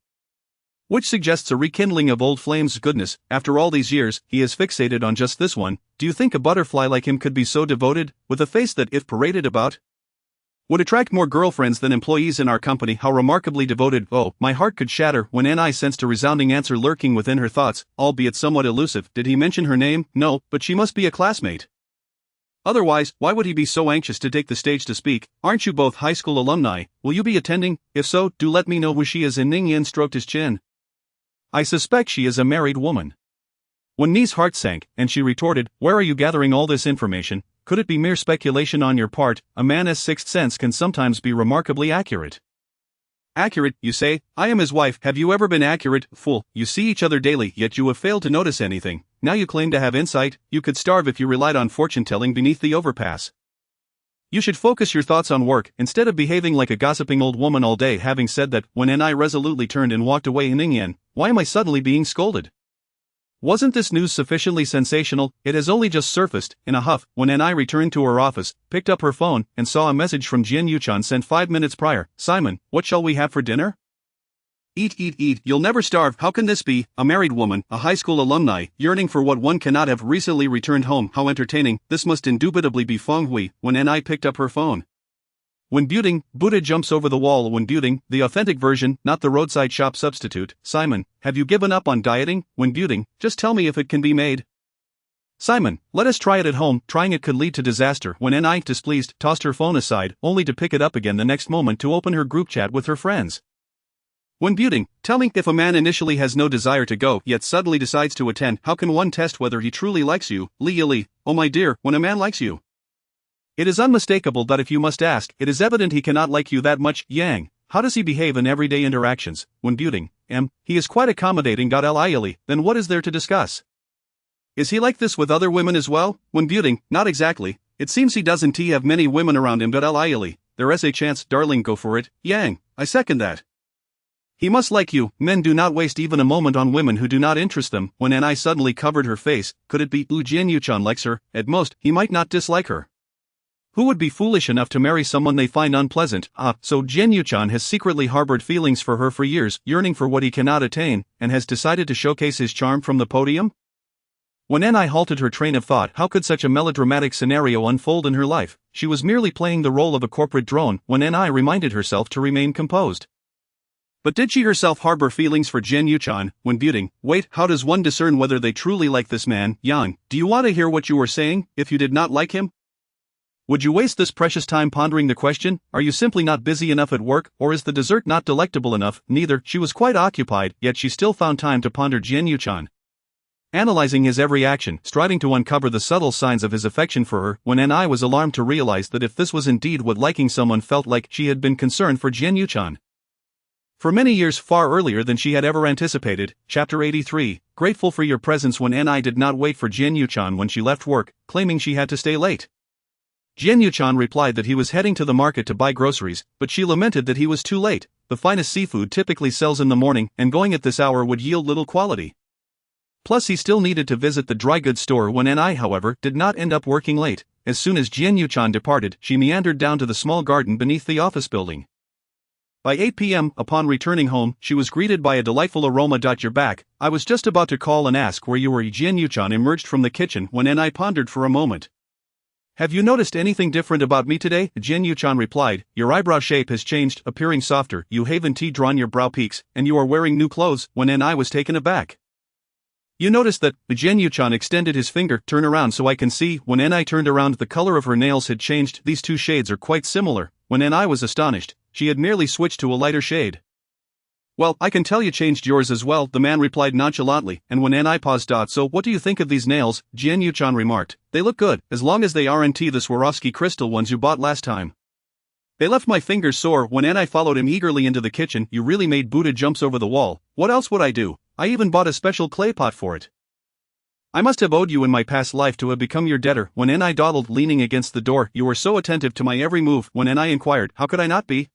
Which suggests a rekindling of old flames. Goodness, after all these years, he is fixated on just this one. Do you think a butterfly like him could be so devoted, with a face that, if paraded about, would attract more girlfriends than employees in our company? How remarkably devoted. Oh, my heart could shatter. When Ni sensed a resounding answer lurking within her thoughts, albeit somewhat elusive. Did he mention her name? No, but she must be a classmate. Otherwise, why would he be so anxious to take the stage to speak? Aren't you both high school alumni? Will you be attending? If so, do let me know who she is. And Ning Yan stroked his chin. I suspect she is a married woman. When Ni's heart sank, and she retorted, where are you gathering all this information? Could it be mere speculation on your part? A man's sixth sense can sometimes be remarkably accurate. Accurate, you say? I am his wife. Have you ever been accurate, fool? You see each other daily, yet you have failed to notice anything. Now you claim to have insight. You could starve if you relied on fortune-telling beneath the overpass. You should focus your thoughts on work, instead of behaving like a gossiping old woman all day. Having said that, when N.I. resolutely turned and walked away in Ingyan, why am I suddenly being scolded? Wasn't this news sufficiently sensational? It has only just surfaced. In a huff, when N.I. returned to her office, picked up her phone, and saw a message from Jin Yuchan sent 5 minutes prior. Simon, what shall we have for dinner? Eat, eat, eat, you'll never starve. How can this be? A married woman, a high school alumni, yearning for what one cannot have, recently returned home. How entertaining. This must indubitably be Feng Hui. When N.I. picked up her phone. When buting, Buddha jumps over the wall. When buting, the authentic version, not the roadside shop substitute. Simon, have you given up on dieting? When buting, just tell me if it can be made. Simon, let us try it at home. Trying it could lead to disaster. When N.I., displeased, tossed her phone aside, only to pick it up again the next moment to open her group chat with her friends. When buting, tell me, if a man initially has no desire to go, yet suddenly decides to attend, how can one test whether he truly likes you? Li, oh my dear, when a man likes you, it is unmistakable that if you must ask, it is evident he cannot like you that much. Yang, how does he behave in everyday interactions? When buting, he is quite accommodating. Li, then what is there to discuss? Is he like this with other women as well? When buting, not exactly. It seems he doesn't have many women around him. Li, there is a chance. Darling, go for it. Yang, I second that. He must like you. Men do not waste even a moment on women who do not interest them. When N.I. suddenly covered her face, could it be Jin Yuchan likes her? At most, he might not dislike her. Who would be foolish enough to marry someone they find unpleasant? So Jin Yuchan has secretly harbored feelings for her for years, yearning for what he cannot attain, and has decided to showcase his charm from the podium? When N.I. halted her train of thought, how could such a melodramatic scenario unfold in her life? She was merely playing the role of a corporate drone. When N.I. reminded herself to remain composed. But did she herself harbor feelings for Jin Yuchan? When buting, wait, how does one discern whether they truly like this man? Yang, do you want to hear what you were saying, if you did not like him? Would you waste this precious time pondering the question? Are you simply not busy enough at work, or is the dessert not delectable enough? Neither. She was quite occupied, yet she still found time to ponder Jin Yuchan. Analyzing his every action, striving to uncover the subtle signs of his affection for her. When N.I. was alarmed to realize that if this was indeed what liking someone felt like, she had been concerned for Jin Yuchan for many years, far earlier than she had ever anticipated. Chapter 83, grateful for your presence. When N.I. did not wait for Jin Yuchan when she left work, claiming she had to stay late. Jin Yuchan replied that he was heading to the market to buy groceries, but she lamented that he was too late. The finest seafood typically sells in the morning, and going at this hour would yield little quality. Plus he still needed to visit the dry goods store. When N.I., however, did not end up working late. As soon as Jin Yuchan departed, she meandered down to the small garden beneath the office building. By 8 p.m., upon returning home, she was greeted by a delightful aroma. You're back. I was just about to call and ask where you were. Jin Yuchan emerged from the kitchen. When N.I. pondered for a moment. Have you noticed anything different about me today? Jin Yuchan replied, your eyebrow shape has changed, appearing softer, you haven't drawn your brow peaks, and you are wearing new clothes. When N.I. was taken aback. You noticed that? Jin Yuchan extended his finger. Turn around so I can see. When N.I. turned around, the color of her nails had changed. These two shades are quite similar. When N.I. was astonished, she had merely switched to a lighter shade. Well, I can tell you changed yours as well, the man replied nonchalantly, and when N.I. paused. So what do you think of these nails? Jin Yuchan remarked. They look good, as long as they aren't the Swarovski crystal ones you bought last time. They left my fingers sore. When N.I. followed him eagerly into the kitchen. You really made Buddha jumps over the wall. What else would I do? I even bought a special clay pot for it. I must have owed you in my past life to have become your debtor. When N.I. dawdled, leaning against the door. You were so attentive to my every move. When N.I. inquired, how could I not be?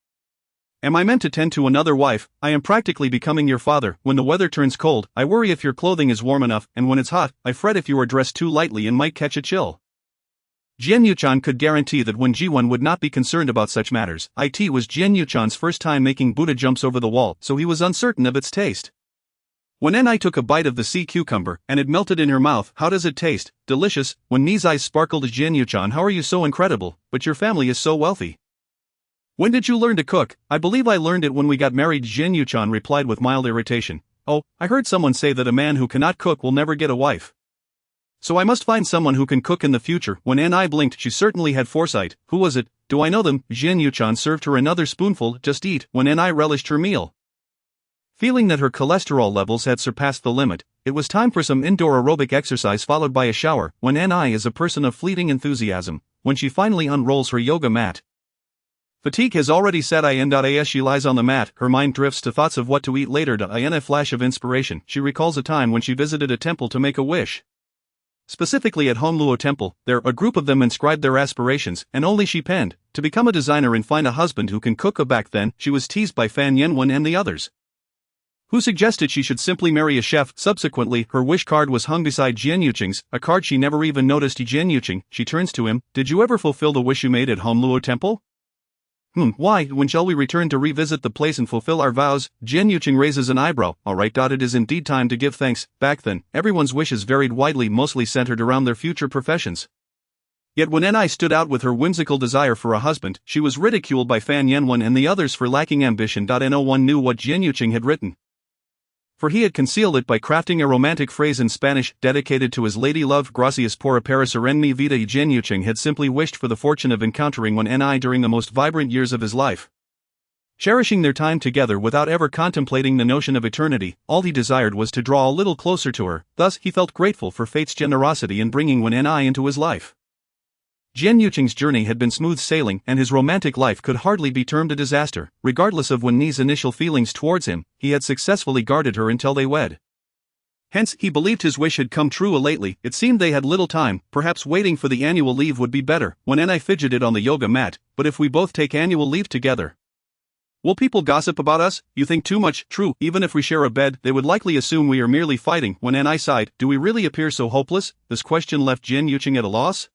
Am I meant to tend to another wife? I am practically becoming your father. When the weather turns cold, I worry if your clothing is warm enough, and when it's hot, I fret if you are dressed too lightly and might catch a chill. Jin Yuchan could guarantee that when Jiwon would not be concerned about such matters. It was Jin Yuchan's first time making Buddha jumps over the wall, so he was uncertain of its taste. When N.I. took a bite of the sea cucumber, and it melted in her mouth. How does it taste? Delicious. When Ni's eyes sparkled. Jin Yuchan, how are you so incredible, but your family is so wealthy. When did you learn to cook? I believe I learned it when we got married. Jin Yuchan replied with mild irritation. Oh, I heard someone say that a man who cannot cook will never get a wife. So I must find someone who can cook in the future. When N.I. blinked, she certainly had foresight. Who was it? Do I know them? Jin Yuchan served her another spoonful. Just eat. When N.I. relished her meal. Feeling that her cholesterol levels had surpassed the limit, it was time for some indoor aerobic exercise followed by a shower. When N.I. is a person of fleeting enthusiasm, when she finally unrolls her yoga mat. Fatigue has already set in. As she lies on the mat, her mind drifts to thoughts of what to eat later. In a flash of inspiration, she recalls a time when she visited a temple to make a wish. Specifically at Honluo Temple, there a group of them inscribed their aspirations, and only she penned, to become a designer and find a husband who can cook. Back then, she was teased by Fan Yenwen and the others, who suggested she should simply marry a chef. Subsequently, her wish card was hung beside Jian Yuqing's, a card she never even noticed. Jian Yuqing, she turns to him, did you ever fulfill the wish you made at Honluo Temple? Why, when shall we return to revisit the place and fulfill our vows? Jian Yuqing raises an eyebrow. Alright. It is indeed time to give thanks. Back then, everyone's wishes varied widely, mostly centered around their future professions. Yet when Ni stood out with her whimsical desire for a husband, she was ridiculed by Fan Yenwen and the others for lacking ambition. No one knew what Jian Yuqing had written, for he had concealed it by crafting a romantic phrase in Spanish, dedicated to his lady love. Gracias por aparecer en mi vida. Jian Yuqing had simply wished for the fortune of encountering Ni during the most vibrant years of his life, cherishing their time together without ever contemplating the notion of eternity. All he desired was to draw a little closer to her, thus he felt grateful for fate's generosity in bringing Ni into his life. Jian Yuqing's journey had been smooth sailing, and his romantic life could hardly be termed a disaster. Regardless of Ni's initial feelings towards him, he had successfully guarded her until they wed. Hence, he believed his wish had come true. Lately, it seemed they had little time, perhaps waiting for the annual leave would be better. Ni fidgeted on the yoga mat, but if we both take annual leave together, will people gossip about us? You think too much. True, even if we share a bed, they would likely assume we are merely fighting. Ni sighed, do we really appear so hopeless? This question left Jian Yuqing at a loss,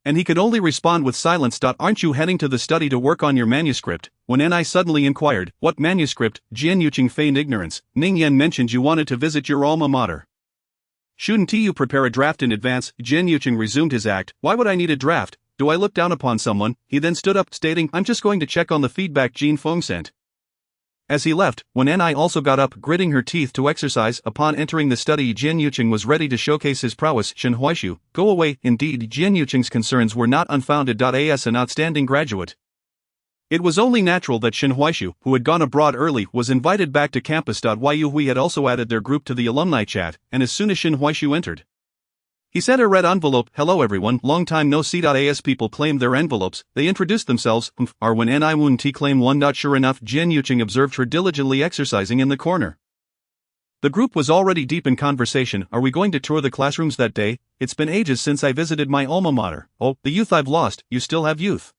and he could only respond with silence. Aren't you heading to the study to work on your manuscript? When Ni suddenly inquired, what manuscript? Jian Yuqing feigned ignorance. Ning Yan mentioned you wanted to visit your alma mater. Shouldn't you prepare a draft in advance? Jian Yuqing resumed his act. Why would I need a draft? Do I look down upon someone? He then stood up, stating, I'm just going to check on the feedback Jin Feng sent. As he left, Ni also got up, gritting her teeth to exercise. Upon entering the study, Jian Yuqing was ready to showcase his prowess. Shen Huaishu, go away. Indeed, Jian Yuqing's concerns were not unfounded. As an outstanding graduate, it was only natural that Shen Huaishu, who had gone abroad early, was invited back to campus. Yu Hui had also added their group to the alumni chat, and as soon as Shen Huaishu entered, he sent a red envelope. Hello everyone, long time no see. As people claimed their envelopes, they introduced themselves. Are when Ni Wun Ti claim one. Sure enough, Jian Yuqing observed her diligently exercising in the corner. The group was already deep in conversation. Are we going to tour the classrooms that day? It's been ages since I visited my alma mater. Oh, the youth I've lost. You still have youth.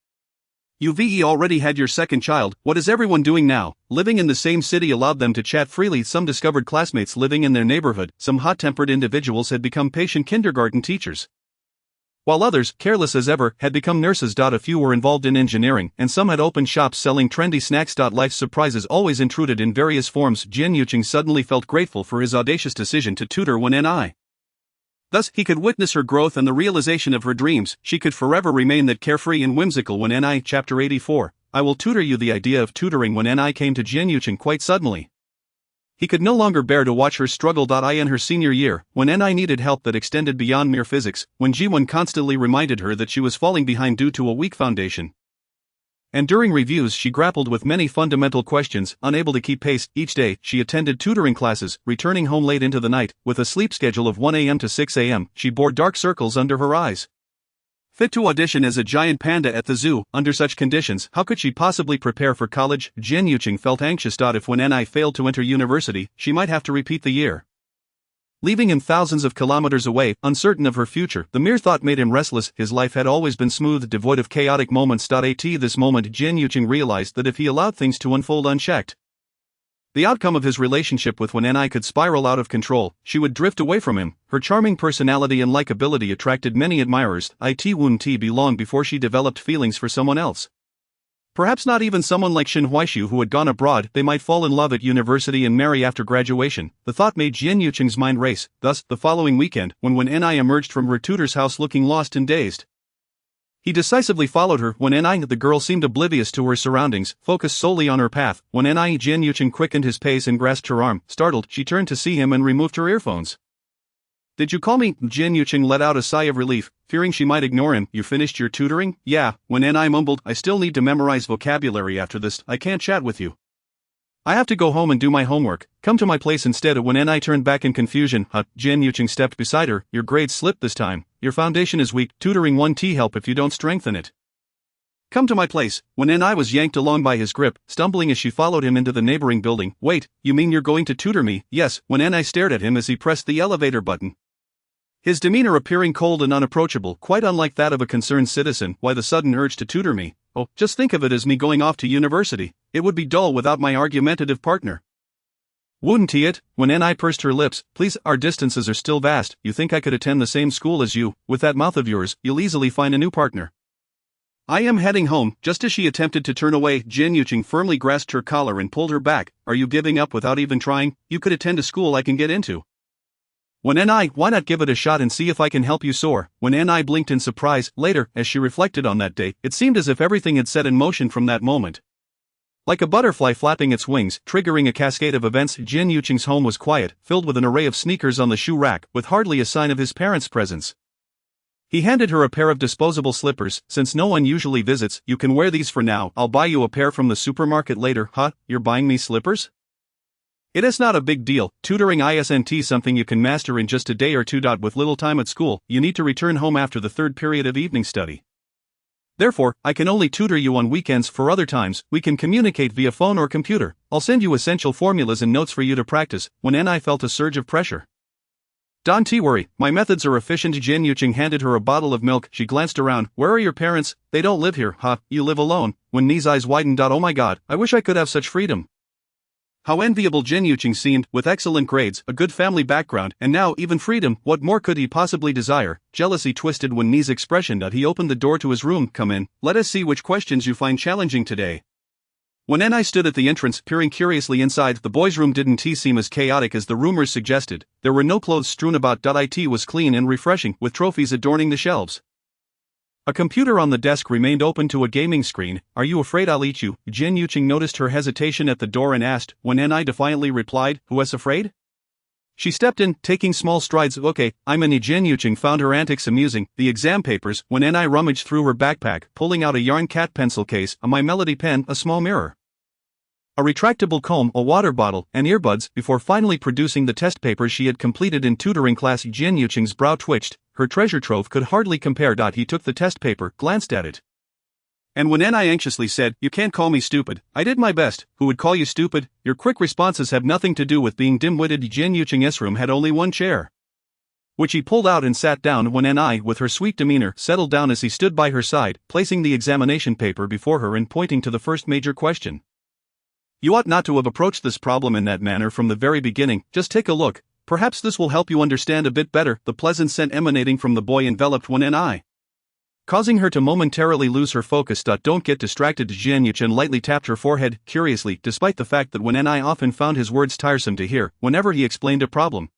You've already had your second child. What is everyone doing now? Living in the same city allowed them to chat freely. Some discovered classmates living in their neighborhood. Some hot-tempered individuals had become patient kindergarten teachers, while others, careless as ever, had become nurses. A few were involved in engineering, and some had opened shops selling trendy snacks. Life's surprises always intruded in various forms. Jian Yuqing suddenly felt grateful for his audacious decision to tutor Ni. Thus, he could witness her growth and the realization of her dreams. She could forever remain that carefree and whimsical Ni. Chapter 84. I will tutor you. The idea of tutoring Ni came to Jian Yuqing quite suddenly. He could no longer bear to watch her struggle. In her senior year, when Ni needed help that extended beyond mere physics, when Jiwen constantly reminded her that she was falling behind due to a weak foundation, and during reviews she grappled with many fundamental questions, unable to keep pace. Each day, she attended tutoring classes, returning home late into the night, with a sleep schedule of 1 a.m. to 6 a.m. She bore dark circles under her eyes. Fit to audition as a giant panda at the zoo, under such conditions, how could she possibly prepare for college? Jian Yuqing felt anxious. If when Ni failed to enter university, she might have to repeat the year, leaving him thousands of kilometers away, uncertain of her future. The mere thought made him restless. His life had always been smooth, devoid of chaotic moments. At this moment, Jian Yuqing realized that if he allowed things to unfold unchecked, the outcome of his relationship with Ni could spiral out of control. She would drift away from him. Her charming personality and likability attracted many admirers. It wouldn't be long before she developed feelings for someone else. Perhaps not even someone like Shen Huaishu who had gone abroad. They might fall in love at university and marry after graduation. The thought made Jian Yuqing's mind race. Thus, the following weekend, when Ni emerged from her tutor's house looking lost and dazed, he decisively followed her. The girl seemed oblivious to her surroundings, focused solely on her path. Jian Yuqing quickened his pace and grasped her arm. Startled, she turned to see him and removed her earphones. Did you call me? Jian Yuqing let out a sigh of relief, fearing she might ignore him. You finished your tutoring? Yeah. Ni mumbled, I still need to memorize vocabulary after this. I can't chat with you. I have to go home and do my homework. Come to my place instead. Ni turned back in confusion. Jian Yuqing stepped beside her. Your grades slipped this time. Your foundation is weak. Tutoring won't help if you don't strengthen it. Come to my place. When N.I. was yanked along by his grip, stumbling as she followed him into the neighboring building. Wait, you mean you're going to tutor me? Yes, when N.I. stared at him as he pressed the elevator button. His demeanor appearing cold and unapproachable, quite unlike that of a concerned citizen. Why the sudden urge to tutor me? Oh, just think of it as me going off to university. It would be dull without my argumentative partner. Wouldn't he it? When N.I. pursed her lips. Please, our distances are still vast. You think I could attend the same school as you? With that mouth of yours, you'll easily find a new partner. I am heading home. Just as she attempted to turn away, Jin Yuqing firmly grasped her collar and pulled her back. Are you giving up without even trying? You could attend a school I can get into. When N.I., why not give it a shot and see if I can help you soar? When N.I. blinked in surprise, later, as she reflected on that day, it seemed as if everything had set in motion from that moment. Like a butterfly flapping its wings, triggering a cascade of events, Jin Yuqing's home was quiet, filled with an array of sneakers on the shoe rack, with hardly a sign of his parents' presence. He handed her a pair of disposable slippers. Since no one usually visits, you can wear these for now. I'll buy you a pair from the supermarket later. Huh? You're buying me slippers? It is not a big deal. Tutoring isn't something you can master in just a day or two. With little time at school, you need to return home after the third period of evening study. Therefore, I can only tutor you on weekends. For other times, we can communicate via phone or computer. I'll send you essential formulas and notes for you to practice. When N.I. felt a surge of pressure. Don't worry, my methods are efficient. Jin Yuqing handed her a bottle of milk. She glanced around. Where are your parents? They don't live here. Huh, you live alone. When Ni's eyes widened. Oh my god, I wish I could have such freedom. How enviable Jin Yuqing seemed, with excellent grades, a good family background, and now even freedom. What more could he possibly desire? Jealousy twisted when Ni's expression. He opened the door to his room. Come in. Let us see which questions you find challenging today. When N.I. stood at the entrance, peering curiously inside, the boys' room didn't seem as chaotic as the rumors suggested. There were no clothes strewn about. It was clean and refreshing, with trophies adorning the shelves. A computer on the desk remained open to a gaming screen. Are you afraid I'll eat you? Jin Yuqing noticed her hesitation at the door and asked, when N.I. defiantly replied, who is afraid? She stepped in, taking small strides. Okay, I'm N.I. Jin Yuqing found her antics amusing. The exam papers. When N.I. rummaged through her backpack, pulling out a yarn cat pencil case, a My Melody pen, a small mirror, a retractable comb, a water bottle, and earbuds, before finally producing the test papers she had completed in tutoring class. Jin Yuqing's brow twitched. Her treasure trove could hardly compare. He took the test paper, glanced at it. And when N.I. anxiously said, you can't call me stupid. I did my best. Who would call you stupid? Your quick responses have nothing to do with being dim-witted. Jin Yuqing's room had only one chair, which he pulled out and sat down. When N.I., with her sweet demeanor, settled down as he stood by her side, placing the examination paper before her and pointing to the first major question. You ought not to have approached this problem in that manner from the very beginning. Just take a look. Perhaps this will help you understand a bit better. The pleasant scent emanating from the boy enveloped when N.I., causing her to momentarily lose her focus. Don't get distracted. Jin Yuqing lightly tapped her forehead, curiously, despite the fact that when N.I. often found his words tiresome to hear, whenever he explained a problem.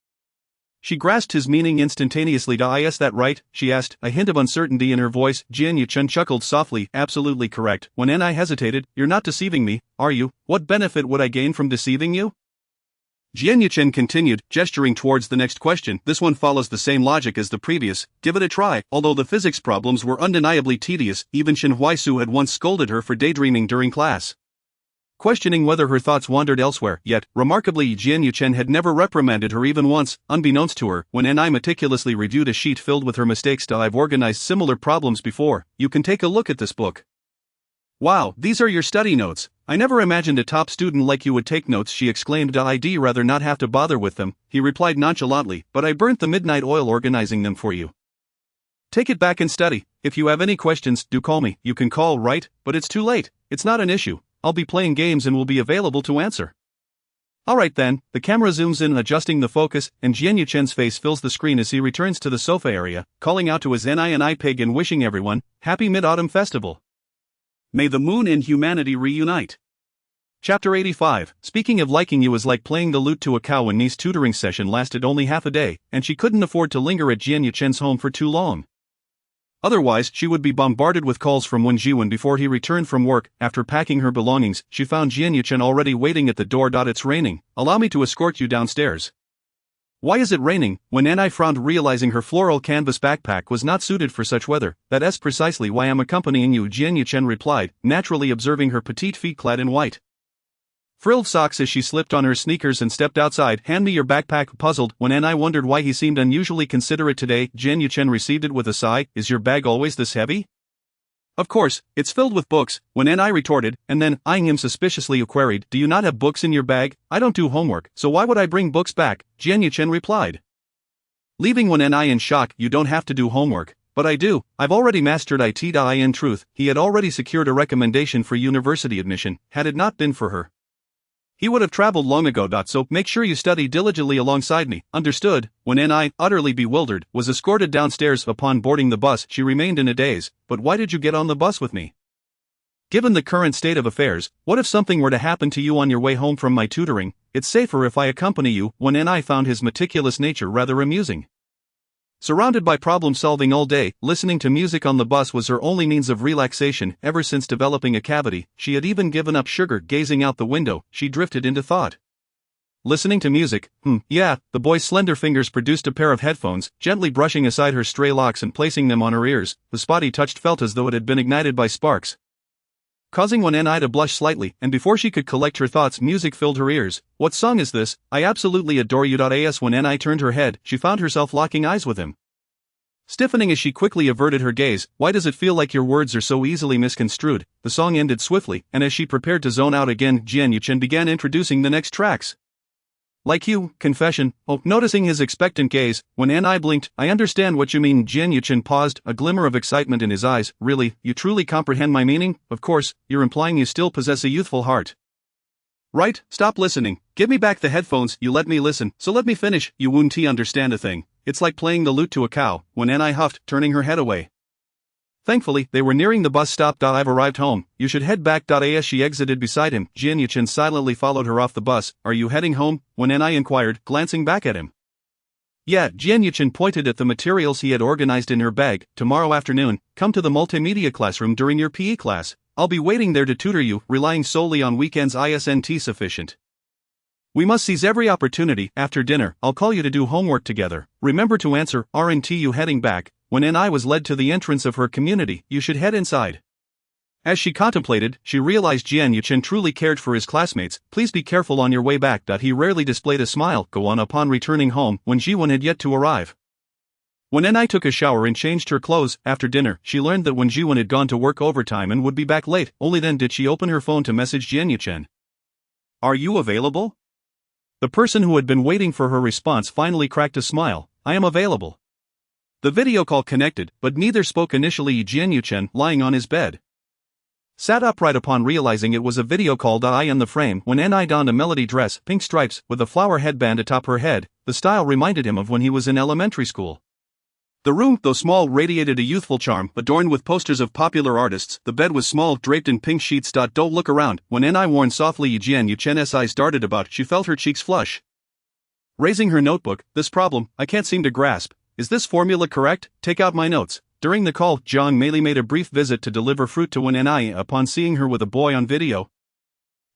She grasped his meaning instantaneously. Is that right? She asked, a hint of uncertainty in her voice. Jin Yuqing chuckled softly. Absolutely correct. When N.I. hesitated, you're not deceiving me, are you? What benefit would I gain from deceiving you? Jin Yuqing continued, gesturing towards the next question. This one follows the same logic as the previous. Give it a try. Although the physics problems were undeniably tedious, even Shin Huaisu had once scolded her for daydreaming during class, questioning whether her thoughts wandered elsewhere. Yet, remarkably, Jin Yuqing had never reprimanded her even once. Unbeknownst to her, when N.I. meticulously reviewed a sheet filled with her mistakes. I've organized similar problems before. You can take a look at this book. Wow, these are your study notes. I never imagined a top student like you would take notes, she exclaimed. I'd rather not have to bother with them, he replied nonchalantly, but I burnt the midnight oil organizing them for you. Take it back and study. If you have any questions, do call me. You can call, right? But it's too late. It's not an issue. I'll be playing games and will be available to answer. Alright then. The camera zooms in, adjusting the focus, and Jin Yuqing's face fills the screen as he returns to the sofa area, calling out to his N.I. pig and wishing everyone, Happy Mid-Autumn Festival. May the moon and humanity reunite. Chapter 85. Speaking of liking you is like playing the lute to a cow. When Ni's tutoring session lasted only half a day, and she couldn't afford to linger at Jin Yuqing's home for too long. Otherwise, she would be bombarded with calls from Wen Jiwen before he returned from work. After packing her belongings, she found Jin Yuqing already waiting at the door. It's raining. Allow me to escort you downstairs. Why is it raining? When N.I. frowned, realizing her floral canvas backpack was not suited for such weather. That's precisely why I'm accompanying you, Jin Yuqing replied, naturally observing her petite feet clad in white frilled socks as she slipped on her sneakers and stepped outside. Hand me your backpack. Puzzled, when N.I. wondered why he seemed unusually considerate today, Jin Yuqing received it with a sigh. Is your bag always this heavy? Of course, it's filled with books, Wen and I retorted, and then, eyeing him suspiciously, queried, do you not have books in your bag? I don't do homework, so why would I bring books back? Jian Yuchen replied. Leaving Wen and I in shock. You don't have to do homework. But I do. I've already mastered it. In truth, he had already secured a recommendation for university admission. Had it not been for her, he would have traveled long ago. So make sure you study diligently alongside me. Understood? Wen and I, utterly bewildered, was escorted downstairs. Upon boarding the bus, she remained in a daze. But why did you get on the bus with me? Given the current state of affairs, what if something were to happen to you on your way home from my tutoring? It's safer if I accompany you. Wen and I found his meticulous nature rather amusing. Surrounded by problem-solving all day, listening to music on the bus was her only means of relaxation. Ever since developing a cavity, she had even given up sugar. Gazing out the window, she drifted into thought. Listening to music? Yeah. The boy's slender fingers produced a pair of headphones, gently brushing aside her stray locks and placing them on her ears. The spot he touched felt as though it had been ignited by sparks, causing Wen and I to blush slightly, and before she could collect her thoughts, music filled her ears. What song is this? I absolutely adore you. As Wen and I turned her head, she found herself locking eyes with him. Stiffening as she quickly averted her gaze, why does it feel like your words are so easily misconstrued? The song ended swiftly, and as she prepared to zone out again, Jian Yuchen began introducing the next tracks. Like you, confession. Oh, noticing his expectant gaze, Wen and I blinked. I understand what you mean. Jian Yuchen paused, a glimmer of excitement in his eyes. Really, you truly comprehend my meaning? Of course, you're implying you still possess a youthful heart. Right, stop listening. Give me back the headphones. You let me listen, so let me finish. You won't understand a thing. It's like playing the lute to a cow. Wen and I huffed, turning her head away. Thankfully, they were nearing the bus stop. I've arrived home. You should head back. As she exited beside him, Jian Yuchen silently followed her off the bus. Are you heading home? Wen and I inquired, glancing back at him. Yeah, Jian Yuchen pointed at the materials he had organized in her bag. Tomorrow afternoon, come to the multimedia classroom during your PE class. I'll be waiting there to tutor you, relying solely on weekends. Isn't sufficient. We must seize every opportunity. After dinner, I'll call you to do homework together. Remember to answer. Aren't you heading back? Wen and I was led to the entrance of her community. You should head inside. As she contemplated, she realized Jian Yuchen truly cared for his classmates. Please be careful on your way back. He rarely displayed a smile. Go on. Upon returning home, when Jiwon had yet to arrive, Wen and I took a shower and changed her clothes. After dinner, she learned that when Jiwon had gone to work overtime and would be back late. Only then did she open her phone to message Jian Yuchen. Are you available? The person who had been waiting for her response finally cracked a smile. I am available. The video call connected, but neither spoke initially. Jian Yuchen, lying on his bed, sat upright upon realizing it was a video call. I in the frame. Wen and I donned a melody dress, pink stripes, with a flower headband atop her head. The style reminded him of when he was in elementary school. The room, though small, radiated a youthful charm, adorned with posters of popular artists. The bed was small, draped in pink sheets. Don't look around. Wen and I warned softly. Jian Yuchen's eyes darted about. She felt her cheeks flush. Raising her notebook, this problem, I can't seem to grasp. Is this formula correct? Take out my notes. During the call, Zhang Meili made a brief visit to deliver fruit to Wen and I. Upon seeing her with a boy on video,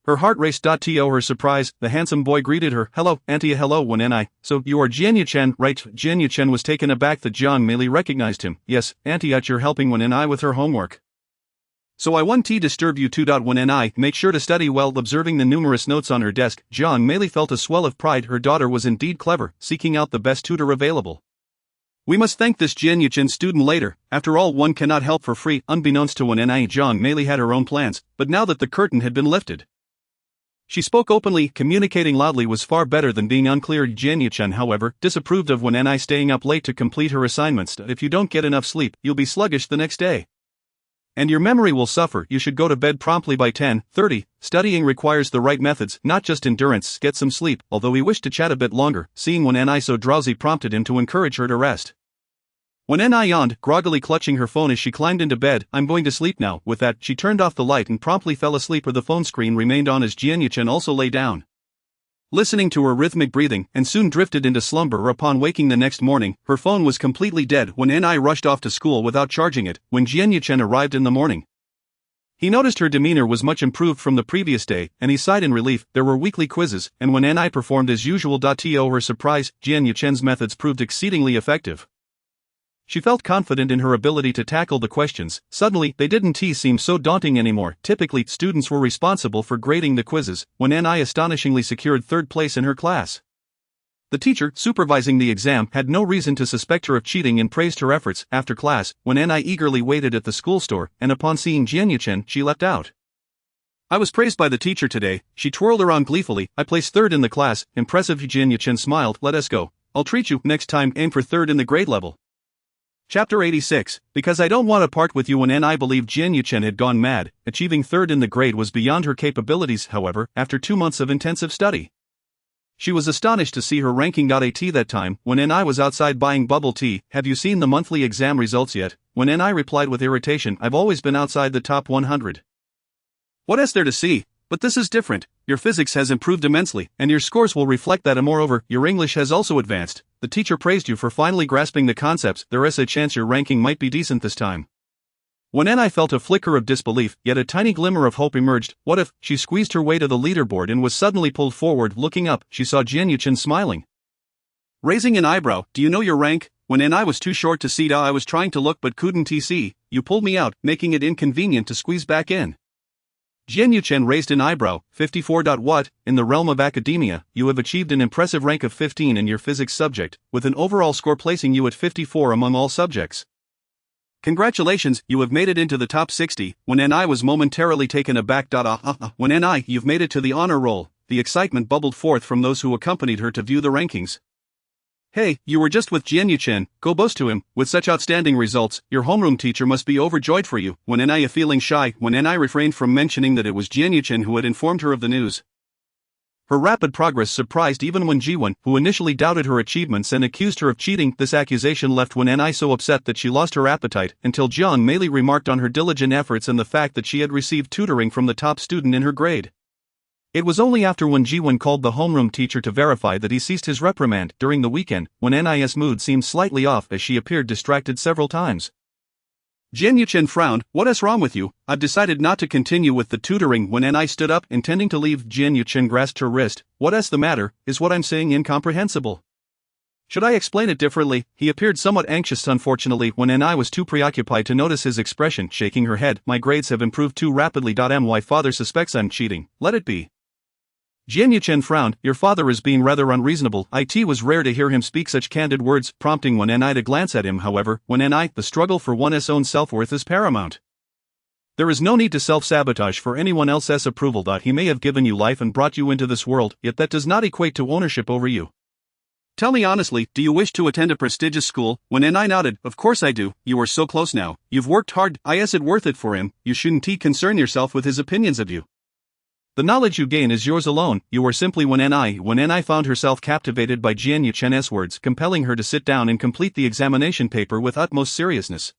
her heart raced. To her surprise, the handsome boy greeted her. Hello, Auntie. Hello, Wen and I. So, you are Jian Yuchen, right? Jian Yuchen was taken aback that Zhang Meili recognized him. Yes, Auntie. You're helping Wen and I with her homework. So I won't disturb you too. Wen and I, make sure to study well. Observing the numerous notes on her desk, Zhang Meili felt a swell of pride. Her daughter was indeed clever, seeking out the best tutor available. We must thank this Jian Yuchen student later. After all, one cannot help for free. Unbeknownst to Wen and I, Zhang Meili had her own plans, but now that the curtain had been lifted, she spoke openly. Communicating loudly was far better than being unclear. Jian Yuchen, however, disapproved of Wen and I staying up late to complete her assignments. If you don't get enough sleep, you'll be sluggish the next day, and your memory will suffer. You should go to bed promptly by 10:30. Studying requires the right methods, not just endurance. Get some sleep. Although he wished to chat a bit longer, seeing Wen and I so drowsy prompted him to encourage her to rest. Wen and I yawned, groggily clutching her phone as she climbed into bed. I'm going to sleep now. With that, she turned off the light and promptly fell asleep. The phone screen remained on as Jian Yuchen also lay down, listening to her rhythmic breathing, and soon drifted into slumber. Upon waking the next morning, her phone was completely dead. Wen and I rushed off to school without charging it. When Jian Yuchen arrived in the morning, he noticed her demeanor was much improved from the previous day, and he sighed in relief. There were weekly quizzes, and Wen and I performed as usual. To her surprise, Jian Yuchen's methods proved exceedingly effective. She felt confident in her ability to tackle the questions. Suddenly, they didn't seem so daunting anymore. Typically, students were responsible for grading the quizzes. Wen and I astonishingly secured third place in her class. The teacher, supervising the exam, had no reason to suspect her of cheating and praised her efforts. After class, when Ni eagerly waited at the school store, and upon seeing Jian-Yuchen, she leapt out. "I was praised by the teacher today," she twirled around gleefully. "I placed third in the class." Impressive. Jian-Yuchen smiled. "Let us go. I'll treat you. Next time, aim for third in the grade level." Chapter 86. Because I don't want to part with you. When Ni believed Jian-Yuchen had gone mad, achieving third in the grade was beyond her capabilities. However, after 2 months of intensive study, she was astonished to see her ranking. At that time, when Ni was outside buying bubble tea, "Have you seen the monthly exam results yet?" When Ni replied with irritation, "I've always been outside the top 100. What is there to see? But this is different. Your physics has improved immensely, and your scores will reflect that, and moreover, your English has also advanced. The teacher praised you for finally grasping the concepts. There is a chance your ranking might be decent this time." When Ni felt a flicker of disbelief, yet a tiny glimmer of hope emerged. What if? She squeezed her way to the leaderboard and was suddenly pulled forward. Looking up, she saw Jian-Yuchen smiling. Raising an eyebrow, "Do you know your rank?" When Ni was too short to see. "I was trying to look but couldn't see. You pulled me out, making it inconvenient to squeeze back in." Jian-Yuchen raised an eyebrow. 54. What? In the realm of academia, you have achieved an impressive rank of 15 in your physics subject, with an overall score placing you at 54 among all subjects. Congratulations, you have made it into the top 60. When Ni was momentarily taken aback. When Ni, you've made it to the honor roll. The excitement bubbled forth from those who accompanied her to view the rankings. "Hey, you were just with Jian-Yuchen, go boast to him. With such outstanding results, your homeroom teacher must be overjoyed for you." When Ni feeling shy, when Ni refrained from mentioning that it was Jian-Yuchen who had informed her of the news. Her rapid progress surprised even Wen Jiwen, who initially doubted her achievements and accused her of cheating. This accusation left Wen Ni so upset that she lost her appetite, until Jiang Meili remarked on her diligent efforts and the fact that she had received tutoring from the top student in her grade. It was only after Wen Jiwen called the homeroom teacher to verify that he ceased his reprimand. During the weekend, when Ni's mood seemed slightly off as she appeared distracted several times. Jian-Yuchen frowned. "What is wrong with you? I've decided not to continue with the tutoring." When Ni stood up, intending to leave, Jian-Yuchen grasped her wrist. "What is the matter? Is what I'm saying incomprehensible? Should I explain it differently?" He appeared somewhat anxious. Unfortunately, when Ni was too preoccupied to notice his expression, shaking her head. "My grades have improved too rapidly. My father suspects I'm cheating. Let it be." Jian-Yuchen frowned. "Your father is being rather unreasonable." It was rare to hear him speak such candid words, prompting Wen Ni to glance at him. However, Wen Ni, the struggle for one's own self-worth is paramount. There is no need to self-sabotage for anyone else's approval. He may have given you life and brought you into this world, yet that does not equate to ownership over you. Tell me honestly, do you wish to attend a prestigious school? When Ni nodded, "Of course I do. You are so close now. You've worked hard. Is it worth it for him? You shouldn't concern yourself with his opinions of you. The knowledge you gain is yours alone. You are simply Wen Ni." Wen Ni found herself captivated by Jian-Yuchen's words, compelling her to sit down and complete the examination paper with utmost seriousness.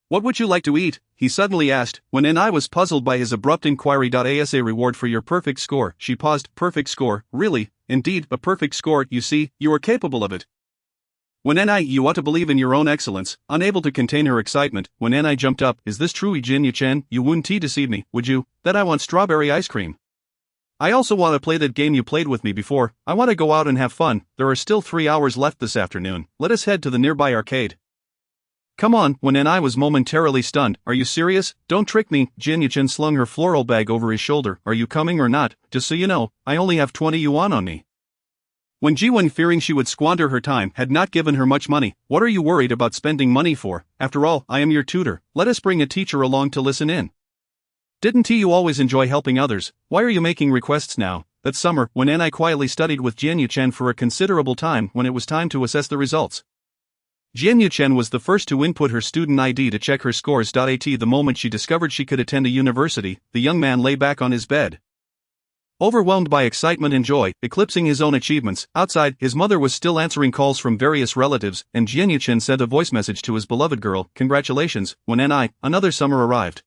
"What would you like to eat?" he suddenly asked. Wen Ni was puzzled by his abrupt inquiry. "As a reward for your perfect score." She paused. "Perfect score? Really? Indeed, a perfect score. You see, you are capable of it. Wen Ni, you ought to believe in your own excellence." Unable to contain her excitement, Wen Ni jumped up. "Is this true, Jian-Yuchen? You wouldn't deceive me, would you? That I want strawberry ice cream. I also want to play that game you played with me before. I want to go out and have fun. There are still 3 hours left this afternoon. Let us head to the nearby arcade." "Come on." Wen Ni was momentarily stunned. "Are you serious? Don't trick me." Jian-Yuchen slung her floral bag over his shoulder. "Are you coming or not? Just so you know, I only have 20 yuan on me." When Jiwen, fearing she would squander her time, had not given her much money. "What are you worried about spending money for? After all, I am your tutor. Let us bring a teacher along to listen in. Didn't you always enjoy helping others? Why are you making requests now?" That summer, when Ni quietly studied with Jian-Yuchen for a considerable time, when it was time to assess the results. Jian-Yuchen was the first to input her student ID to check her scores. The moment she discovered she could attend a university, the young man lay back on his bed, overwhelmed by excitement and joy, eclipsing his own achievements. Outside, his mother was still answering calls from various relatives, and Jian-Yuchen sent a voice message to his beloved girl. "Congratulations." When another summer arrived,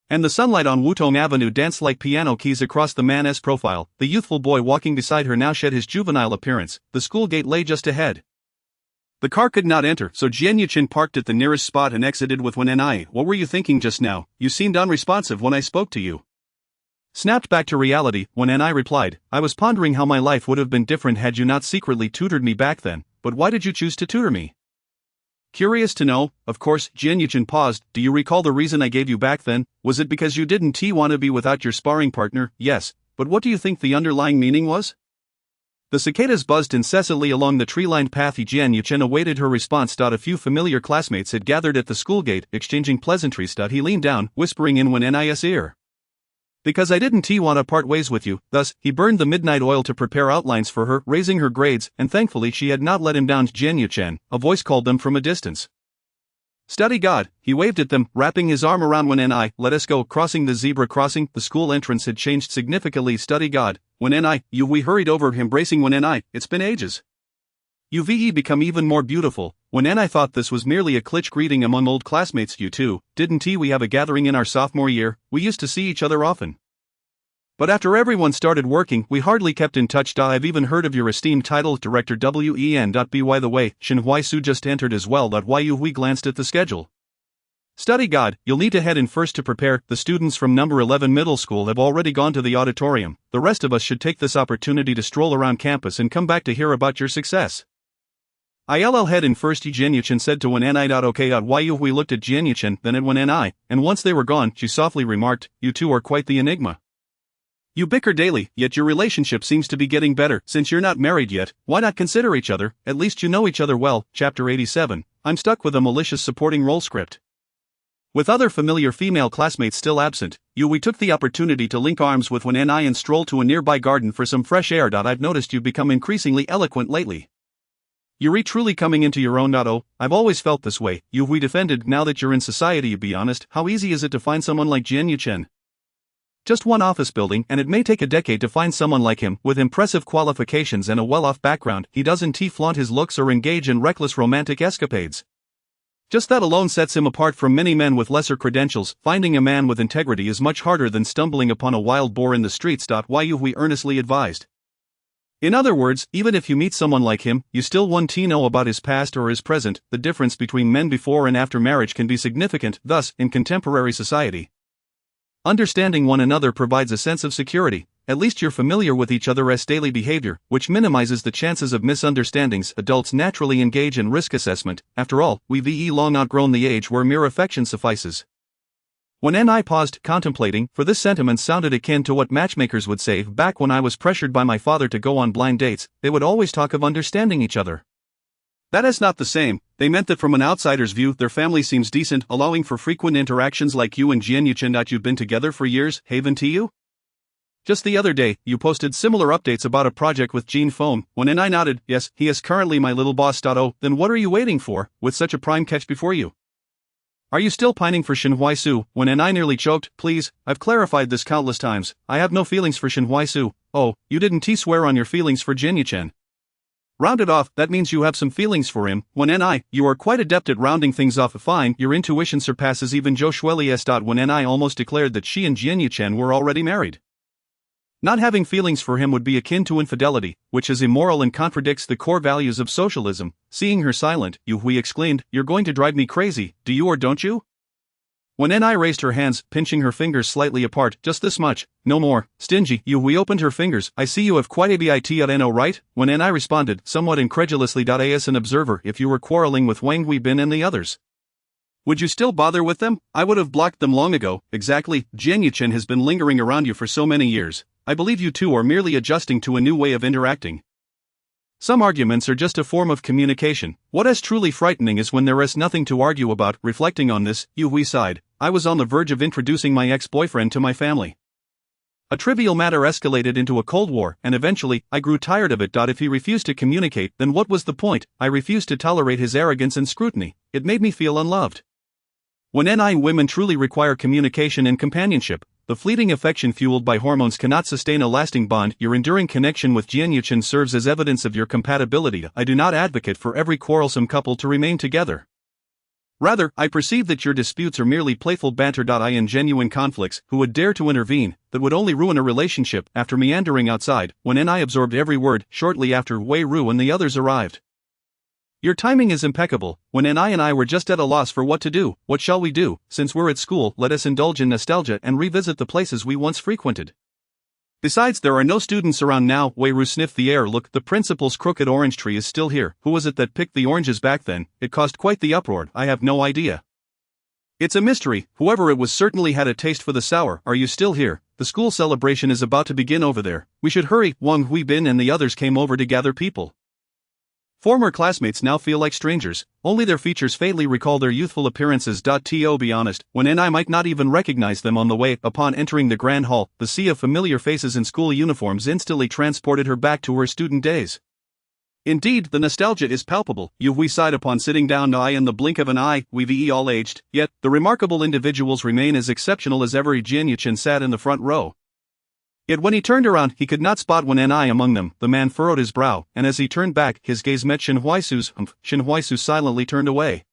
and the sunlight on Wutong Avenue danced like piano keys across the man's profile. The youthful boy walking beside her now shed his juvenile appearance. The school gate lay just ahead. The car could not enter, so Jian-Yuchen parked at the nearest spot and exited with Wen Ni. "What were you thinking just now? You seemed unresponsive when I spoke to you." Snapped back to reality, Wen Ni replied, "I was pondering how my life would have been different had you not secretly tutored me back then. But why did you choose to tutor me?" "Curious to know, of course." Jian-Yuchen paused. "Do you recall the reason I gave you back then? Was it because you didn't want to be without your sparring partner?" "Yes, but what do you think the underlying meaning was?" The cicadas buzzed incessantly along the tree-lined path. Jian Yuchen awaited her response. A few familiar classmates had gathered at the school gate, exchanging pleasantries. He leaned down, whispering in Wen Ni's ear. Because I didn't want to part ways with you. Thus, he burned the midnight oil to prepare outlines for her, raising her grades, and thankfully she had not let him down. Jian Yuchen, a voice called them from a distance. Study God, he waved at them, wrapping his arm around Wen Ni. Let us go. Crossing the zebra crossing, the school entrance had changed significantly. Study God, Wen Ni, we hurried over, embracing Wen Ni. It's been ages. You've become even more beautiful. Wen Ni thought this was merely a cliché greeting among old classmates. You too, didn't we have a gathering in our sophomore year? We used to see each other often. But after everyone started working, we hardly kept in touch. I've even heard of your esteemed title, Director Wen. By the way, Shen Huaisu just entered as well. We glanced at the schedule. Study God, you'll need to head in first to prepare. The students from number 11 middle school have already gone to the auditorium. The rest of us should take this opportunity to stroll around campus and come back to hear about your success. I'll head in first, Jian Yuchen said to Wen Ni. Okay. We looked at Jian Yuchen, then at Wen Ni, and once they were gone, she softly remarked, you two are quite the enigma. You bicker daily, yet your relationship seems to be getting better. Since you're not married yet, why not consider each other? At least you know each other well. Chapter 87. I'm stuck with a malicious supporting role script. With other familiar female classmates still absent, we took the opportunity to link arms with Wen Ni and stroll to a nearby garden for some fresh air. I've noticed you've become increasingly eloquent lately. You're truly coming into your own. Oh, I've always felt this way. We defended. Now that you're in society, be honest, how easy is it to find someone like Jian Yuchen? Just one office building, and it may take a decade to find someone like him, with impressive qualifications and a well-off background. He doesn't flaunt his looks or engage in reckless romantic escapades. Just that alone sets him apart from many men with lesser credentials. Finding a man with integrity is much harder than stumbling upon a wild boar in the streets. We earnestly advised. In other words, even if you meet someone like him, you still want to know about his past or his present. The difference between men before and after marriage can be significant. Thus, in contemporary society, understanding one another provides a sense of security. At least you're familiar with each other's daily behavior, which minimizes the chances of misunderstandings. Adults naturally engage in risk assessment. After all, we've long outgrown the age where mere affection suffices. When Ni paused, contemplating, for this sentiment sounded akin to what matchmakers would say. Back when I was pressured by my father to go on blind dates, they would always talk of understanding each other. That is not the same. They meant that from an outsider's view, their family seems decent, allowing for frequent interactions like you and Jian Yuchen. You've been together for years, haven't you? Just the other day, you posted similar updates about a project with Jean Foam. When I nodded, yes, he is currently my little boss. Oh, then what are you waiting for, with such a prime catch before you? Are you still pining for Shen Huaisu? When I nearly choked. Please, I've clarified this countless times. I have no feelings for Shen Huaisu. Oh, you didn't swear on your feelings for Jian Yuchen. Rounded off, that means you have some feelings for him. When you are quite adept at rounding things off. Fine, your intuition surpasses even Zhou Shueli's. When I almost declared that she and Jian Yuchen were already married. Not having feelings for him would be akin to infidelity, which is immoral and contradicts the core values of socialism. Seeing her silent, Hui exclaimed, you're going to drive me crazy, do you or don't you? When Ni raised her hands, pinching her fingers slightly apart, just this much, no more. Stingy, Hui opened her fingers. I see you have quite a bit, right? When Ni responded, somewhat incredulously. As an observer, if you were quarreling with Wang Huibin and the others, would you still bother with them? I would have blocked them long ago. Exactly, Jian Yuchen has been lingering around you for so many years. I believe you two are merely adjusting to a new way of interacting. Some arguments are just a form of communication. What is truly frightening is when there is nothing to argue about. Reflecting on this, Hui sighed. I was on the verge of introducing my ex-boyfriend to my family. A trivial matter escalated into a cold war, and eventually, I grew tired of it. If he refused to communicate, then what was the point? I refused to tolerate his arrogance and scrutiny. It made me feel unloved. When women truly require communication and companionship, the fleeting affection fueled by hormones cannot sustain a lasting bond. Your enduring connection with Jian Yuchen serves as evidence of your compatibility. I do not advocate for every quarrelsome couple to remain together. Rather, I perceive that your disputes are merely playful banter. In genuine conflicts, who would dare to intervene, that would only ruin a relationship. After meandering outside, when Ni absorbed every word, shortly after Wei Ru and the others arrived. Your timing is impeccable. When Ni and I were just at a loss for what to do. What shall we do? Since we're at school, let us indulge in nostalgia and revisit the places we once frequented. Besides, there are no students around now. Wei Ru sniffed the air. Look, the principal's crooked orange tree is still here. Who was it that picked the oranges back then? It caused quite the uproar. I have no idea. It's a mystery. Whoever it was certainly had a taste for the sour. Are you still here? the school celebration is about to begin over there. We should hurry. Wang Huibin and the others came over to gather people. Former classmates now feel like strangers, only their features faintly recall their youthful appearances. To be honest, when I might not even recognize them on the way. Upon entering the grand hall, the sea of familiar faces in school uniforms instantly transported her back to her student days. Indeed, the nostalgia is palpable. We sighed upon sitting down. In the blink of an eye, we've all aged, yet the remarkable individuals remain as exceptional as ever. Jian Yuchen sat in the front row. Yet when he turned around, he could not spot Wen Ni among them. The man furrowed his brow, and as he turned back, his gaze met Shen Huaisu's. Shen Huaisu silently turned away.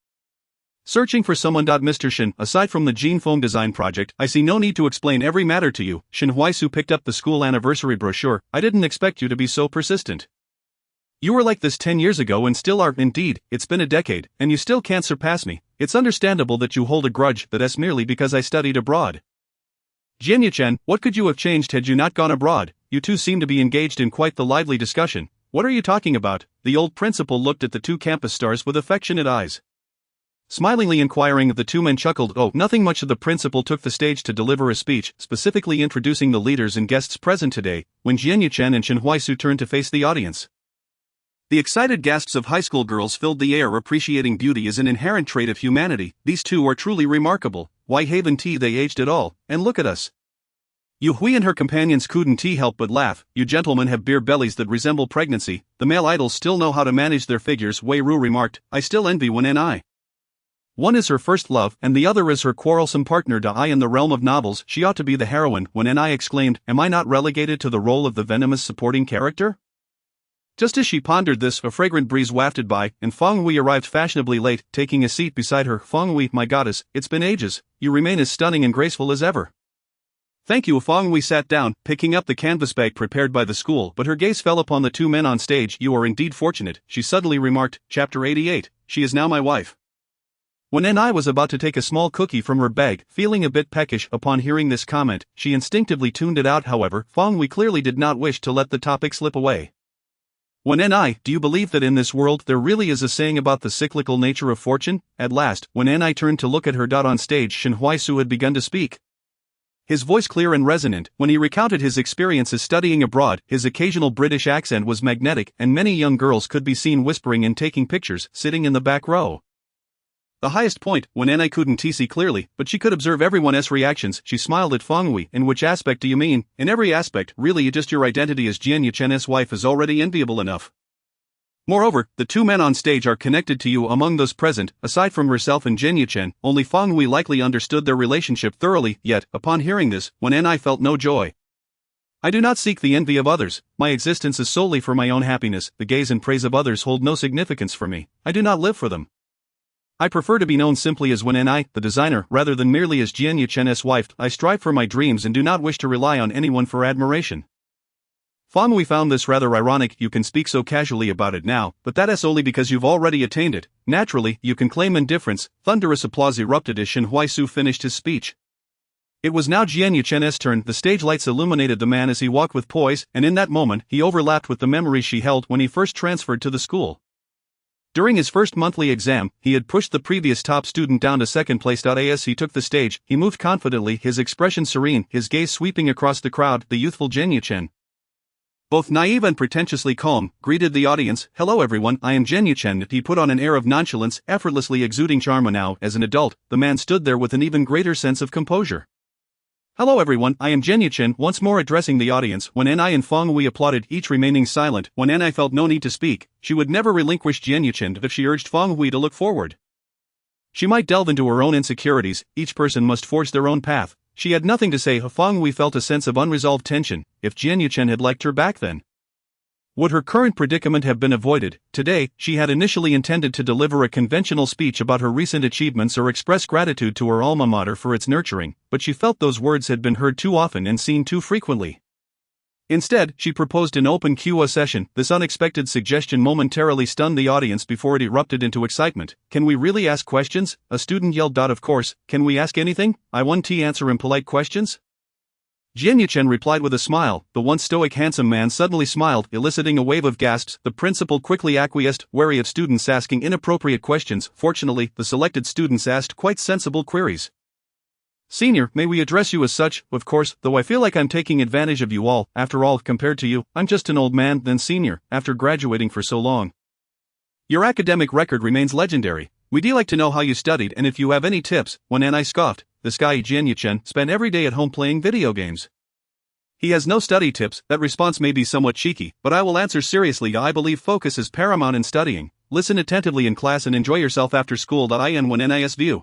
Searching for someone. Mr. Shen, aside from the Gene Foam design project, I see no need to explain every matter to you. Shen Huaisu picked up the school anniversary brochure. I didn't expect you to be so persistent. You were like this 10 years ago and still are. Indeed, it's been a decade, and you still can't surpass me. It's understandable that you hold a grudge, that's merely because I studied abroad. Jian Yuchen, what could you have changed had you not gone abroad? You two seem to be engaged in quite the lively discussion. What are you talking about? The old principal looked at the two campus stars with affectionate eyes. Smilingly inquiring, the two men chuckled. Oh, nothing much. The principal took the stage to deliver a speech, specifically introducing the leaders and guests present today, when Jian Yuchen and Shen Huaisu turned to face the audience. The excited gasps of high school girls filled the air. Appreciating beauty is an inherent trait of humanity. These two are truly remarkable. Why haven't they aged at all? And look at us. Yu Hui and her companions couldn't help but laugh. You gentlemen have beer bellies that resemble pregnancy. The male idols still know how to manage their figures. Wei Ru remarked. I still envy Wen Ni. One is her first love, and the other is her quarrelsome partner. In the realm of novels, she ought to be the heroine. Wen Ni exclaimed. Am I not relegated to the role of the venomous supporting character? Just as she pondered this, a fragrant breeze wafted by, and Feng Wei arrived fashionably late, taking a seat beside her. Feng Wei, my goddess, it's been ages. You remain as stunning and graceful as ever. Thank you. Feng Wei sat down, picking up the canvas bag prepared by the school, but her gaze fell upon the two men on stage. You are indeed fortunate, she suddenly remarked. Chapter 88. She is now my wife. When Ni was about to take a small cookie from her bag, feeling a bit peckish upon hearing this comment, she instinctively tuned it out. However, Feng Wei clearly did not wish to let the topic slip away. Wen Ni, do you believe that in this world there really is a saying about the cyclical nature of fortune? At last, when Ni turned to look at her. On stage, Shen Huaisu had begun to speak. His voice clear and resonant, when he recounted his experiences studying abroad, his occasional British accent was magnetic, and many young girls could be seen whispering and taking pictures, sitting in the back row. The highest point, when Ni couldn't see clearly, but she could observe everyone's reactions. She smiled at Feng Wei. In which aspect do you mean? In every aspect, really. Just your identity as Jian Yuchen's wife is already enviable enough. Moreover, the two men on stage are connected to you. Among those present, aside from herself and Jian Yuchen, only Feng Wei likely understood their relationship thoroughly. Yet, upon hearing this, Wen Ni felt no joy. I do not seek the envy of others. My existence is solely for my own happiness. The gaze and praise of others hold no significance for me. I do not live for them. I prefer to be known simply as Wen Ni, the designer, rather than merely as Jian Yuchen's wife. I strive for my dreams and do not wish to rely on anyone for admiration. Feng Wei found this rather ironic. You can speak so casually about it now, but that is only because you've already attained it. Naturally, you can claim indifference. Thunderous applause erupted as Shen Huaisu finished his speech. It was now Jian Yuchen's turn. The stage lights illuminated the man as he walked with poise, and in that moment, he overlapped with the memories she held when he first transferred to the school. During his first monthly exam, he had pushed the previous top student down to second place. As he took the stage, he moved confidently, his expression serene, his gaze sweeping across the crowd. The youthful Jian Yuchen, both naive and pretentiously calm, greeted the audience. Hello everyone, I am Jian Yuchen. He put on an air of nonchalance, effortlessly exuding charm. Now, as an adult, the man stood there with an even greater sense of composure. Hello everyone, I am Jian Yuchen, once more addressing the audience. When Ni and Feng Wei applauded, each remaining silent. When Ni felt no need to speak. She would never relinquish Jian Yuchen if she urged Feng Wei to look forward. She might delve into her own insecurities, each person must forge their own path. She had nothing to say. Feng Wei felt a sense of unresolved tension. If Jian Yuchen had liked her back then, would her current predicament have been avoided? Today, she had initially intended to deliver a conventional speech about her recent achievements or express gratitude to her alma mater for its nurturing, but she felt those words had been heard too often and seen too frequently. Instead, she proposed an open Q&A session. This unexpected suggestion momentarily stunned the audience before it erupted into excitement. Can we really ask questions? A student yelled. Of course, can we ask anything? I want to answer impolite questions? Jian Yuchen replied with a smile. The once stoic handsome man suddenly smiled, eliciting a wave of gasps. The principal quickly acquiesced, wary of students asking inappropriate questions. Fortunately, the selected students asked quite sensible queries. Senior, may we address you as such? Of course, though I feel like I'm taking advantage of you all. After all, compared to you, I'm just an old man, then senior, after graduating for so long. Your academic record remains legendary. We'd like to know how you studied and if you have any tips. When I scoffed, this guy Jian spent every day at home playing video games. He has no study tips. That response may be somewhat cheeky, but I will answer seriously. I believe focus is paramount in studying. Listen attentively in class and enjoy yourself after school. When NIS view.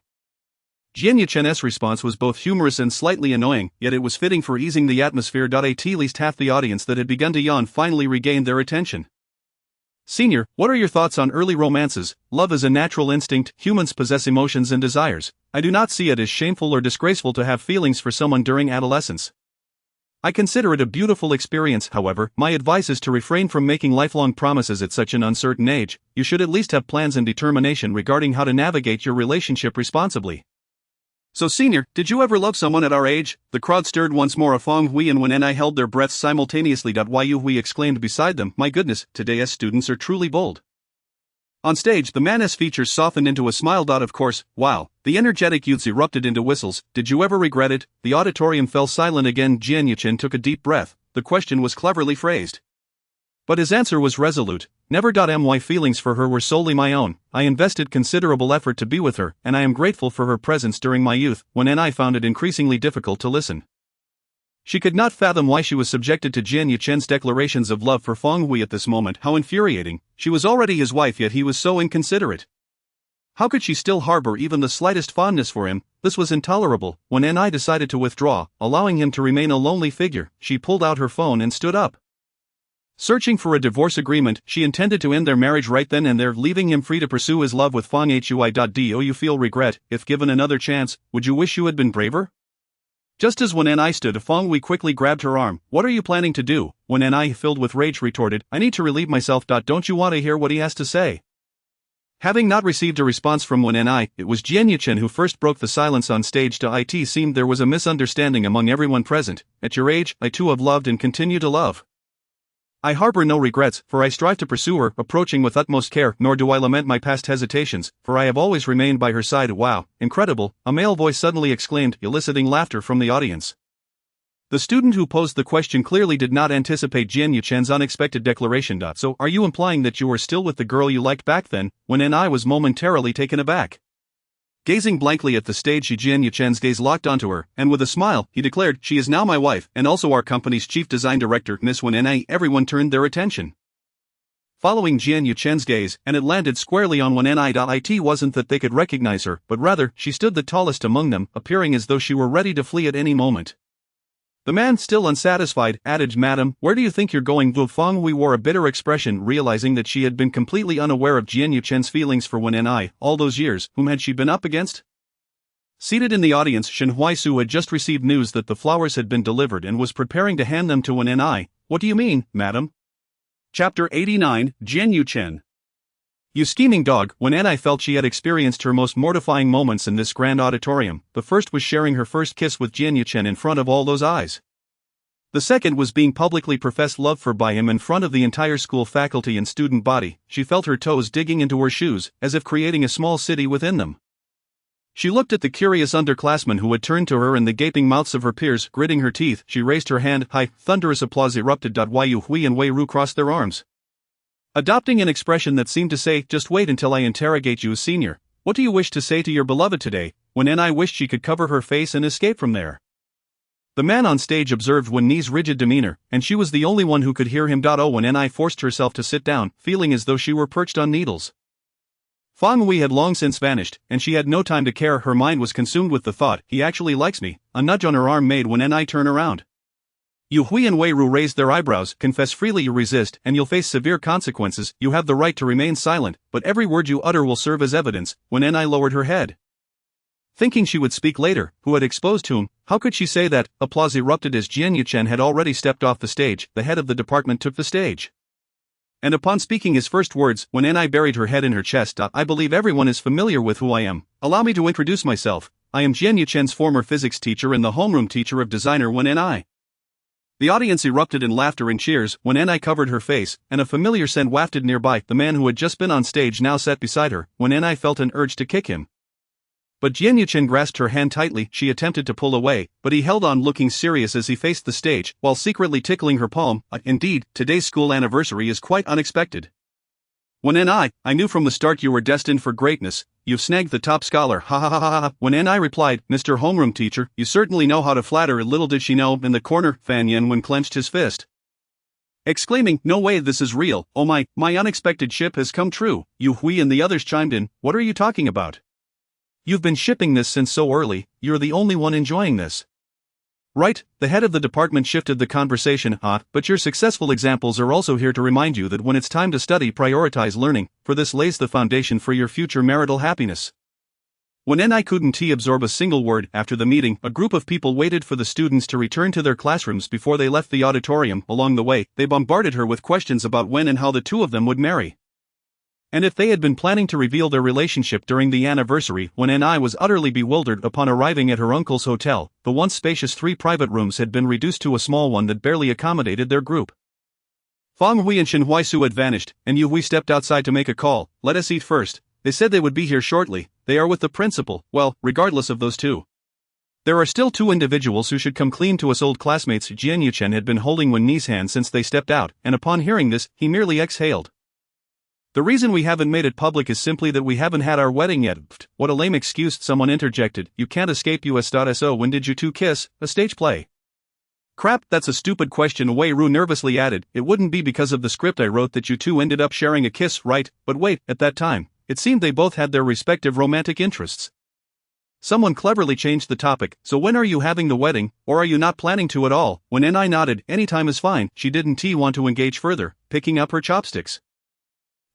Jian Chen's response was both humorous and slightly annoying, yet it was fitting for easing the atmosphere. At least half the audience that had begun to yawn finally regained their attention. Senior, what are your thoughts on early romances? Love is a natural instinct. Humans possess emotions and desires. I do not see it as shameful or disgraceful to have feelings for someone during adolescence. I consider it a beautiful experience. However, my advice is to refrain from making lifelong promises at such an uncertain age. You should at least have plans and determination regarding how to navigate your relationship responsibly. So senior, did you ever love someone at our age? The crowd stirred once more. Fong Hui and Wen I held their breaths simultaneously. Yu Hui exclaimed beside them, my goodness, today's students are truly bold. On stage, the man's features softened into a smile. Of course, wow. The energetic youths erupted into whistles. Did you ever regret it? The auditorium fell silent again. Jian Yuchen took a deep breath. The question was cleverly phrased, but his answer was resolute. Never. My feelings for her were solely my own. I invested considerable effort to be with her, and I am grateful for her presence during my youth, when I found it increasingly difficult to listen. She could not fathom why she was subjected to Jian Yuchen's declarations of love for Fong Hui at this moment. How infuriating. She was already his wife, yet he was so inconsiderate. How could she still harbor even the slightest fondness for him? This was intolerable. When I decided to withdraw, allowing him to remain a lonely figure, she pulled out her phone and stood up. Searching for a divorce agreement, she intended to end their marriage right then and there, leaving him free to pursue his love with Fong Hui. Do you feel regret? If given another chance, would you wish you had been braver? Just as when I stood, Fong Hui quickly grabbed her arm. What are you planning to do? When I, filled with rage, retorted, I need to relieve myself. Don't you want to hear what he has to say? Having not received a response from Wen I, it was Jian Yuchen who first broke the silence on stage. It seemed there was a misunderstanding among everyone present. At your age, I too have loved and continue to love. I harbor no regrets, for I strive to pursue her, approaching with utmost care, nor do I lament my past hesitations, for I have always remained by her side. Wow, incredible, a male voice suddenly exclaimed, eliciting laughter from the audience. The student who posed the question clearly did not anticipate Jian Yuchen's unexpected declaration. So, are you implying that you were still with the girl you liked back then? When I was momentarily taken aback. Gazing blankly at the stage, Jian Yuchen's gaze locked onto her, and with a smile, he declared, she is now my wife, and also our company's chief design director, Miss Wen I. Everyone turned their attention. Following Jian Yuchen's gaze, and it landed squarely on Wen I. It wasn't that they could recognize her, but rather, she stood the tallest among them, appearing as though she were ready to flee at any moment. The man, still unsatisfied, added, Madam, where do you think you're going? Fong Hui wore a bitter expression, realizing that she had been completely unaware of Jian Yuchen's feelings for Wen I. All those years, whom had she been up against? Seated in the audience, Shen Huaisu had just received news that the flowers had been delivered and was preparing to hand them to Wen I. What do you mean, madam? Chapter 89, Jian Yuchen. You scheming dog. When I felt she had experienced her most mortifying moments in this grand auditorium. The first was sharing her first kiss with Jian Yuchen in front of all those eyes. The second was being publicly professed love for by him in front of the entire school faculty and student body. She felt her toes digging into her shoes, as if creating a small city within them. She looked at the curious underclassmen who had turned to her and the gaping mouths of her peers. Gritting her teeth, she raised her hand high. Thunderous applause erupted. Yu Hui and Wei Ru crossed their arms, adopting an expression that seemed to say, just wait until I interrogate you, senior. What do you wish to say to your beloved today? When I wished she could cover her face and escape from there. The man on stage observed Wen Ni's rigid demeanor, and she was the only one who could hear him. Wen I forced herself to sit down, feeling as though she were perched on needles. Fong Hui had long since vanished, and she had no time to care. Her mind was consumed with the thought, he actually likes me. A nudge on her arm made Wen I turn around. Yu Hui and Wei Ru raised their eyebrows. Confess freely you resist, and you'll face severe consequences. You have the right to remain silent, but every word you utter will serve as evidence. Wen I lowered her head, thinking she would speak later. Who had exposed whom? How could she say that? Applause erupted as Jian Yuchen had already stepped off the stage. The head of the department took the stage, and upon speaking his first words, Wen I buried her head in her chest. I believe everyone is familiar with who I am. Allow me to introduce myself. I am Jian Yuchen's former physics teacher and the homeroom teacher of designer Wen I. The audience erupted in laughter and cheers. When I covered her face, and a familiar scent wafted nearby. The man who had just been on stage now sat beside her. When I felt an urge to kick him. But Jian Yuchen grasped her hand tightly. She attempted to pull away, but he held on, looking serious as he faced the stage, while secretly tickling her palm. Indeed, today's school anniversary is quite unexpected. When I knew from the start you were destined for greatness. You've snagged the top scholar, ha ha ha ha ha. When I replied, Mr. Homeroom teacher, you certainly know how to flatter. Little did she know, in the corner, Fan Yen clenched his fist, exclaiming, no way, this is real. Oh my unexpected ship has come true. Yu Hui and the others chimed in, what are you talking about? You've been shipping this since so early, you're the only one enjoying this. Right, the head of the department shifted the conversation, but your successful examples are also here to remind you that when it's time to study, prioritize learning, for this lays the foundation for your future marital happiness. When I couldn't absorb a single word, after the meeting, a group of people waited for the students to return to their classrooms before they left the auditorium. Along the way, they bombarded her with questions about when and how the two of them would marry, and if they had been planning to reveal their relationship during the anniversary. When I was utterly bewildered upon arriving at her uncle's hotel. The once spacious 3 private rooms had been reduced to a small one that barely accommodated their group. Fang Hui and Shen Huaisu had vanished, and Yu Hui stepped outside to make a call. Let us eat first. They said they would be here shortly. They are with the principal. Well, regardless of those two, there are still 2 individuals who should come clean to us old classmates. Jian Yuchen had been holding Wen Ni's hand since they stepped out, and upon hearing this, he merely exhaled. The reason we haven't made it public is simply that we haven't had our wedding yet. Pfft, what a lame excuse, someone interjected. You can't escape US.so. When did you two kiss? A stage play? Crap, that's a stupid question, Wei Ru nervously added. It wouldn't be because of the script I wrote that you two ended up sharing a kiss, right? But wait, at that time, it seemed they both had their respective romantic interests. Someone cleverly changed the topic. So when are you having the wedding, or are you not planning to at all? When I nodded, any time is fine. She didn't want to engage further, picking up her chopsticks.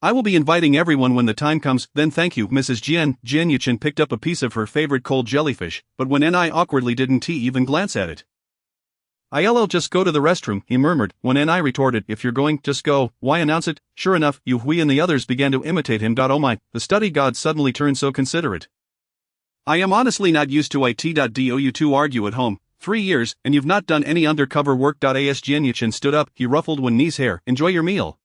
I will be inviting everyone when the time comes, then thank you, Mrs. Jian. Jian Yuchen picked up a piece of her favorite cold jellyfish, but when I awkwardly didn't even glance at it. I'll just go to the restroom, he murmured. When I retorted, if you're going, just go. Why announce it? Sure enough, Yu Hui and the others began to imitate him. Oh my, the study god suddenly turned so considerate. I am honestly not used to it. You two argue at home. 3 years, and you've not done any undercover work. As Jian Yuchen stood up, he ruffled Wen Ni's hair. Enjoy your meal,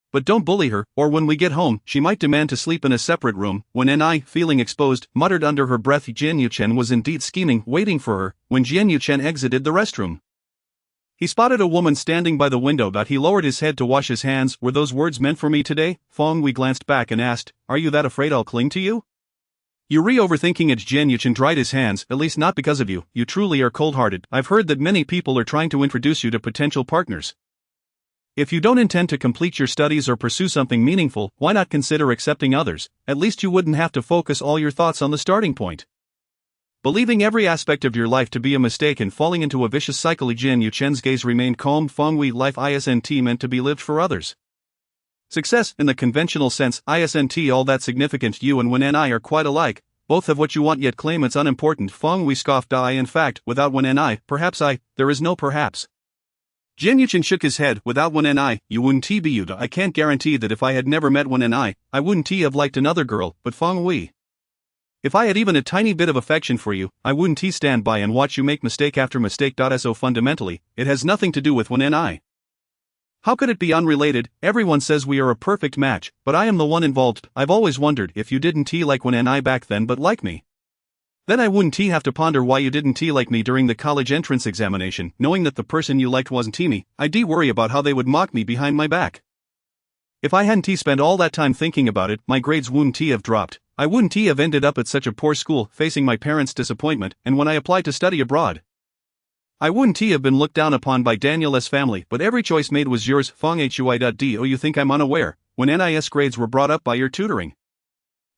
but don't bully her, or when we get home, she might demand to sleep in a separate room. When I, feeling exposed, muttered under her breath. Jian Yuchen was indeed scheming, waiting for her. When Jian Yuchen exited the restroom, he spotted a woman standing by the window. He lowered his head to wash his hands. Were those words meant for me today? Feng Hui glanced back and asked, are you that afraid I'll cling to you? You're overthinking it. Jian Yuchen dried his hands. At least not because of you. You truly are cold-hearted. I've heard that many people are trying to introduce you to potential partners. If you don't intend to complete your studies or pursue something meaningful, why not consider accepting others? At least you wouldn't have to focus all your thoughts on the starting point. Believing every aspect of your life to be a mistake and falling into a vicious cycle. Jian Yuchen's gaze remained calm. Feng Hui, life isn't meant to be lived for others. Success, in the conventional sense, isn't all that significant. You and Wen I are quite alike. Both have what you want yet claim it's unimportant. Feng Hui scoffed. In fact, without Wen I, perhaps there is no perhaps. Jian Yuchen shook his head. Without Wen I, you wouldn't be you. I can't guarantee that if I had never met Wen I wouldn't have liked another girl, but Feng Hui, if I had even a tiny bit of affection for you, I wouldn't stand by and watch you make mistake after mistake. So fundamentally, it has nothing to do with Wen I. How could it be unrelated? Everyone says we are a perfect match, but I am the one involved. I've always wondered if you didn't like Wen I back then but like me. Then I wouldn't have to ponder why you didn't like me during the college entrance examination. Knowing that the person you liked wasn't me, I'd worry about how they would mock me behind my back. If I hadn't spent all that time thinking about it, my grades wouldn't have dropped. I wouldn't have ended up at such a poor school, facing my parents' disappointment, and when I applied to study abroad, I wouldn't have been looked down upon by Daniel's family. But every choice made was yours. Feng Hui. Do you think I'm unaware? When NIS grades were brought up by your tutoring.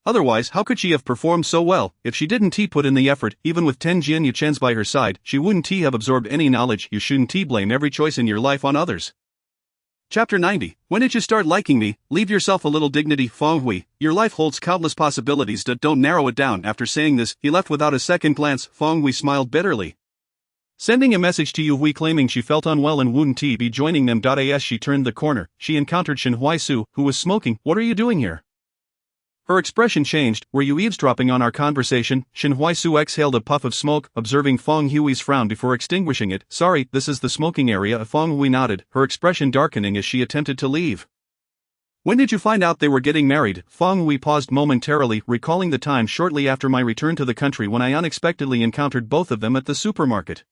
Otherwise, how could she have performed so well? If she didn't put in the effort, even with 10 Jian Yuchens by her side, she wouldn't have absorbed any knowledge. You shouldn't blame every choice in your life on others. Chapter 90. When did you start liking me? Leave yourself a little dignity. Feng Hui, your life holds countless possibilities. Don't narrow it down. After saying this, he left without a second glance. Feng Hui smiled bitterly, sending a message to Yu Hui claiming she felt unwell and wouldn't be joining them. As she turned the corner, she encountered Shen Huaisu, who was smoking. What are you doing here? Her expression changed. Were you eavesdropping on our conversation? Shen Huaisu exhaled a puff of smoke, observing Feng Hui's frown before extinguishing it. Sorry, this is the smoking area. Feng Hui nodded, her expression darkening as she attempted to leave. When did you find out they were getting married? Feng Wei paused momentarily, recalling the time shortly after my return to the country when I unexpectedly encountered both of them at the supermarket.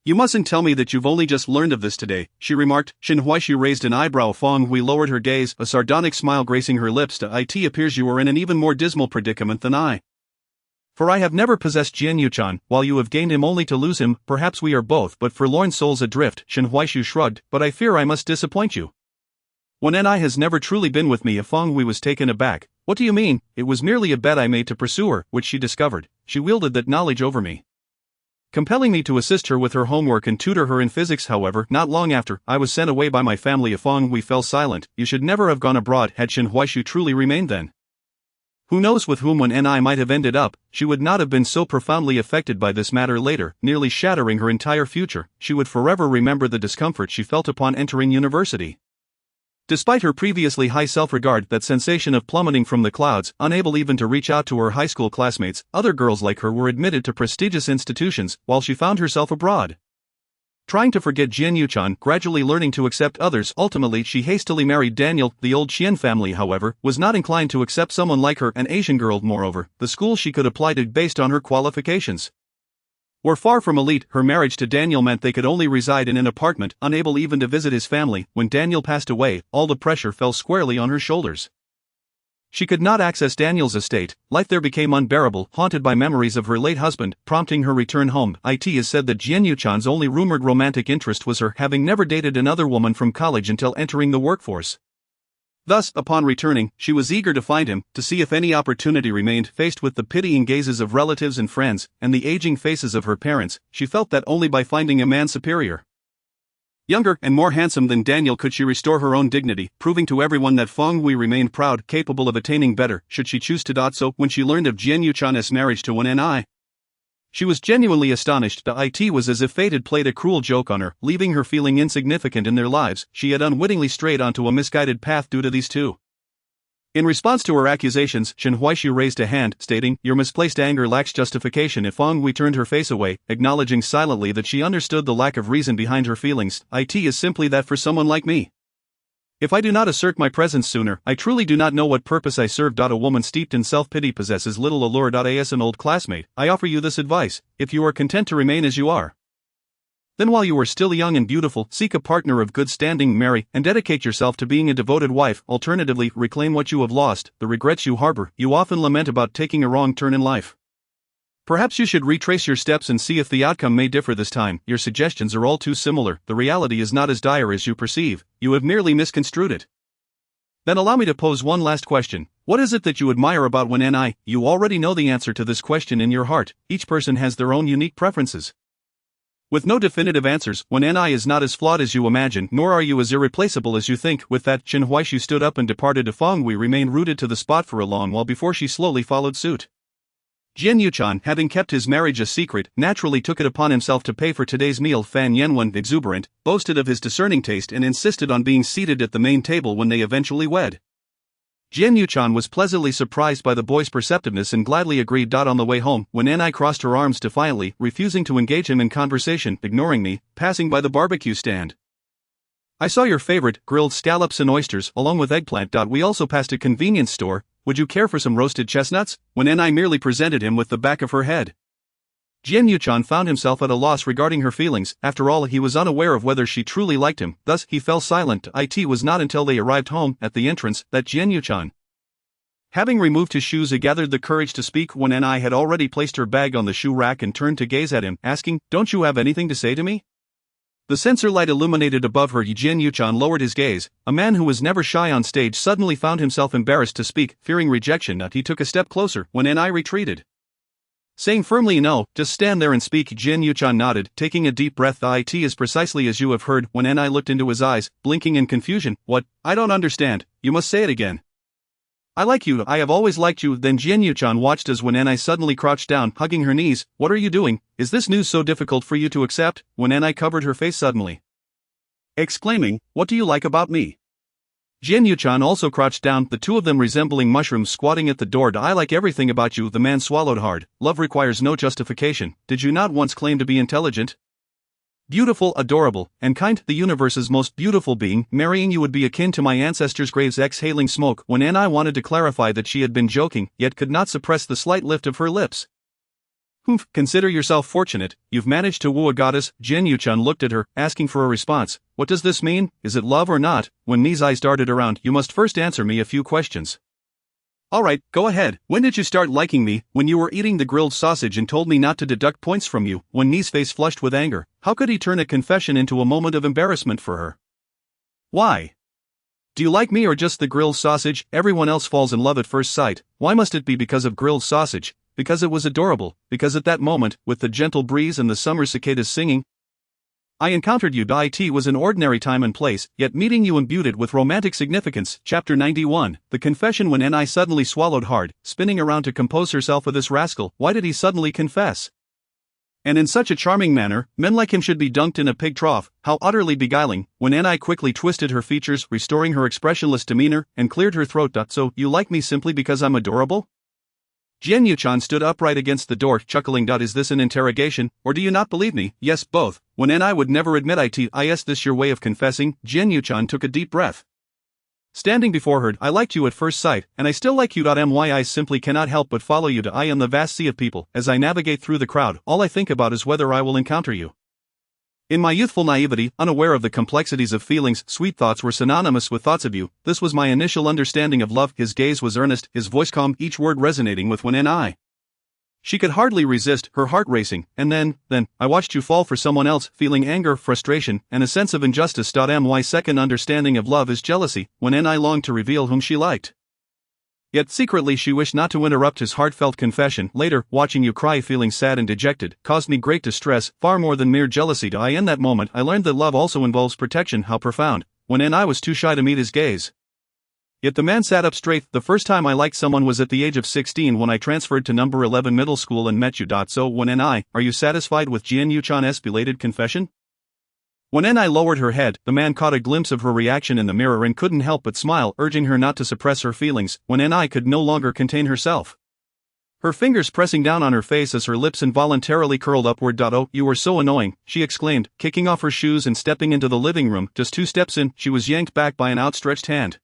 You mustn't tell me that you've only just learned of this today, she remarked. Shen Huaixu raised an eyebrow. Feng Wei lowered her gaze, a sardonic smile gracing her lips. It appears you are in an even more dismal predicament than I. For I have never possessed Jian Yuchan, while you have gained him only to lose him. Perhaps we are both but forlorn souls adrift. Shen Huaixu shrugged, but I fear I must disappoint you. Wen and I has never truly been with me. Feng Wei was taken aback. What do you mean? It was merely a bet I made to pursue her, which she discovered. She wielded that knowledge over me, compelling me to assist her with her homework and tutor her in physics. However, not long after, I was sent away by my family. Feng Wei fell silent. You should never have gone abroad. Had Shen Huaixu truly remained then, who knows with whom Wen and I might have ended up? She would not have been so profoundly affected by this matter later, nearly shattering her entire future. She would forever remember the discomfort she felt upon entering university. Despite her previously high self-regard, that sensation of plummeting from the clouds, unable even to reach out to her high school classmates, other girls like her were admitted to prestigious institutions, while she found herself abroad, trying to forget Jian Yuchan, gradually learning to accept others. Ultimately, she hastily married Daniel. The old Qian family, however, was not inclined to accept someone like her, an Asian girl. Moreover, the school she could apply to based on her qualifications were far from elite. Her marriage to Daniel meant they could only reside in an apartment, unable even to visit his family. When Daniel passed away, all the pressure fell squarely on her shoulders. She could not access Daniel's estate. Life there became unbearable, haunted by memories of her late husband, prompting her return home. It is said that Jian Yuchan's only rumored romantic interest was her, having never dated another woman from college until entering the workforce. Thus, upon returning, she was eager to find him, to see if any opportunity remained. Faced with the pitying gazes of relatives and friends, and the aging faces of her parents, she felt that only by finding a man superior, younger and more handsome than Daniel could she restore her own dignity, proving to everyone that Feng Wei remained proud, capable of attaining better, should she choose to do so. When she learned of Jian Yuchan's marriage to Wen and I, she was genuinely astonished. It was as if fate had played a cruel joke on her, leaving her feeling insignificant in their lives. She had unwittingly strayed onto a misguided path due to these two. In response to her accusations, Shen Huaixu raised a hand, stating, Your misplaced anger lacks justification. Feng Wei turned her face away, acknowledging silently that she understood the lack of reason behind her feelings. It is simply that for someone like me, if I do not assert my presence sooner, I truly do not know what purpose I serve. A woman steeped in self-pity possesses little allure. As an old classmate, I offer you this advice: if you are content to remain as you are, then while you are still young and beautiful, seek a partner of good standing, marry, and dedicate yourself to being a devoted wife. Alternatively, reclaim what you have lost. The regrets you harbor, you often lament about taking a wrong turn in life. Perhaps you should retrace your steps and see if the outcome may differ this time. Your suggestions are all too similar. The reality is not as dire as you perceive. You have merely misconstrued it. Then allow me to pose one last question. What is it that you admire about Wen and I? You already know the answer to this question in your heart. Each person has their own unique preferences. With no definitive answers, Wen and I is not as flawed as you imagine, nor are you as irreplaceable as you think. With that, Shen Huaixu stood up and departed. Feng Wei remained rooted to the spot for a long while before she slowly followed suit. Jian Yuchan, having kept his marriage a secret, naturally took it upon himself to pay for today's meal. Fan Yanwen, exuberant, boasted of his discerning taste and insisted on being seated at the main table when they eventually wed. Jian Yuchan was pleasantly surprised by the boy's perceptiveness and gladly agreed. On the way home, Wen and I crossed her arms defiantly, refusing to engage him in conversation, ignoring me, passing by the barbecue stand. I saw your favorite, grilled scallops and oysters, along with eggplant. We also passed a convenience store. Would you care for some roasted chestnuts? Wen and I merely presented him with the back of her head. Jian Yuchan found himself at a loss regarding her feelings. After all, he was unaware of whether she truly liked him, thus he fell silent. It was not until they arrived home, at the entrance, that Jian Yuchan, having removed his shoes, gathered the courage to speak. Wen and I had already placed her bag on the shoe rack and turned to gaze at him, asking, Don't you have anything to say to me? The censer light illuminated above her. Jian Yuchan lowered his gaze. A man who was never shy on stage suddenly found himself embarrassed to speak, fearing rejection. He took a step closer. Wen and I retreated, saying firmly, No, just stand there and speak. Jian Yuchan nodded, taking a deep breath. It is precisely as you have heard. Wen and I looked into his eyes, blinking in confusion. What? I don't understand. You must say it again. I like you. I have always liked you. Then Jian Yuchan watched as Wen and I suddenly crouched down, hugging her knees. What are you doing? Is this news so difficult for you to accept? Wen and I covered her face suddenly, exclaiming, What do you like about me? Jian Yuchan also crouched down, the two of them resembling mushrooms squatting at the door. I like everything about you. The man swallowed hard. Love requires no justification. Did you not once claim to be intelligent? Beautiful, adorable, and kind, the universe's most beautiful being. Marrying you would be akin to my ancestors' graves exhaling smoke. When Anai wanted to clarify that she had been joking, yet could not suppress the slight lift of her lips. Humph, consider yourself fortunate, you've managed to woo a goddess. Jin Yuchun looked at her, asking for a response. What does this mean? Is it love or not? When Ni's eyes darted around, you must first answer me a few questions. Alright, go ahead. When did you start liking me? When you were eating the grilled sausage and told me not to deduct points from you. When Ni's face flushed with anger. How could he turn a confession into a moment of embarrassment for her? Why? Do you like me or just the grilled sausage? Everyone else falls in love at first sight. Why must it be because of grilled sausage? Because it was adorable, because at that moment, with the gentle breeze and the summer cicadas singing, I encountered you. It was an ordinary time and place, yet meeting you imbued it with romantic significance. Chapter 91, The Confession. When Ni suddenly swallowed hard, spinning around to compose herself with this rascal. Why did he suddenly confess? And in such a charming manner, men like him should be dunked in a pig trough. How utterly beguiling. When Ni quickly twisted her features, restoring her expressionless demeanor, and cleared her throat. So, you like me simply because I'm adorable? Jian Yuchan stood upright against the door, chuckling. Is this an interrogation, or do you not believe me? Yes, both. When Ni would never admit it. Is this your way of confessing? Jian Yuchan took a deep breath. Standing before her, I liked you at first sight, and I still like you. I simply cannot help but follow you. I am the vast sea of people. As I navigate through the crowd, all I think about is whether I will encounter you. In my youthful naivety, unaware of the complexities of feelings, sweet thoughts were synonymous with thoughts of you. This was my initial understanding of love. His gaze was earnest, his voice calm, each word resonating with Ni. She could hardly resist, her heart racing, and then, I watched you fall for someone else, feeling anger, frustration, and a sense of injustice. My second understanding of love is jealousy, when Ni longed to reveal whom she liked. Yet secretly she wished not to interrupt his heartfelt confession. Later, watching you cry feeling sad and dejected, caused me great distress, far more than mere jealousy. In that moment I learned that love also involves protection. How profound, when Ni was too shy to meet his gaze. Yet the man sat up straight. The first time I liked someone was at the age of 16 when I transferred to number 11 middle school and met you. So when Ni, are you satisfied with Jian Yuchan's belated confession? When Ni lowered her head, the man caught a glimpse of her reaction in the mirror and couldn't help but smile, urging her not to suppress her feelings. When Ni could no longer contain herself, her fingers pressing down on her face as her lips involuntarily curled upward. Oh, you were so annoying, she exclaimed, kicking off her shoes and stepping into the living room. Just 2 steps in, she was yanked back by an outstretched hand.